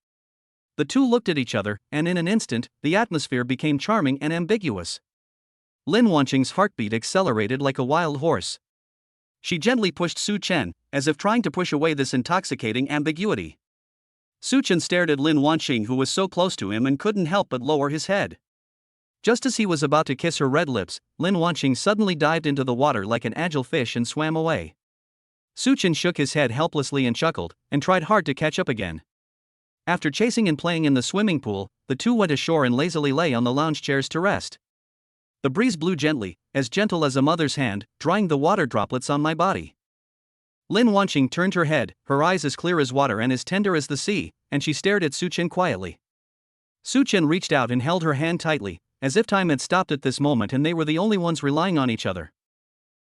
The two looked at each other, and in an instant, the atmosphere became charming and ambiguous. Lin Wanqing's heartbeat accelerated like a wild horse. She gently pushed Such Chen, as if trying to push away this intoxicating ambiguity. Such Chen stared at Lin Wanqing, who was so close to him and couldn't help but lower his head. Just as he was about to kiss her red lips, Lin Wanqing suddenly dived into the water like an agile fish and swam away. Such Chen shook his head helplessly and chuckled, and tried hard to catch up again. After chasing and playing in the swimming pool, the two went ashore and lazily lay on the lounge chairs to rest. The breeze blew gently, as gentle as a mother's hand, drying the water droplets on my body. Lin Wanqing turned her head, her eyes as clear as water and as tender as the sea, and she stared at Such Chen quietly. Such Chen reached out and held her hand tightly, as if time had stopped at this moment and they were the only ones relying on each other.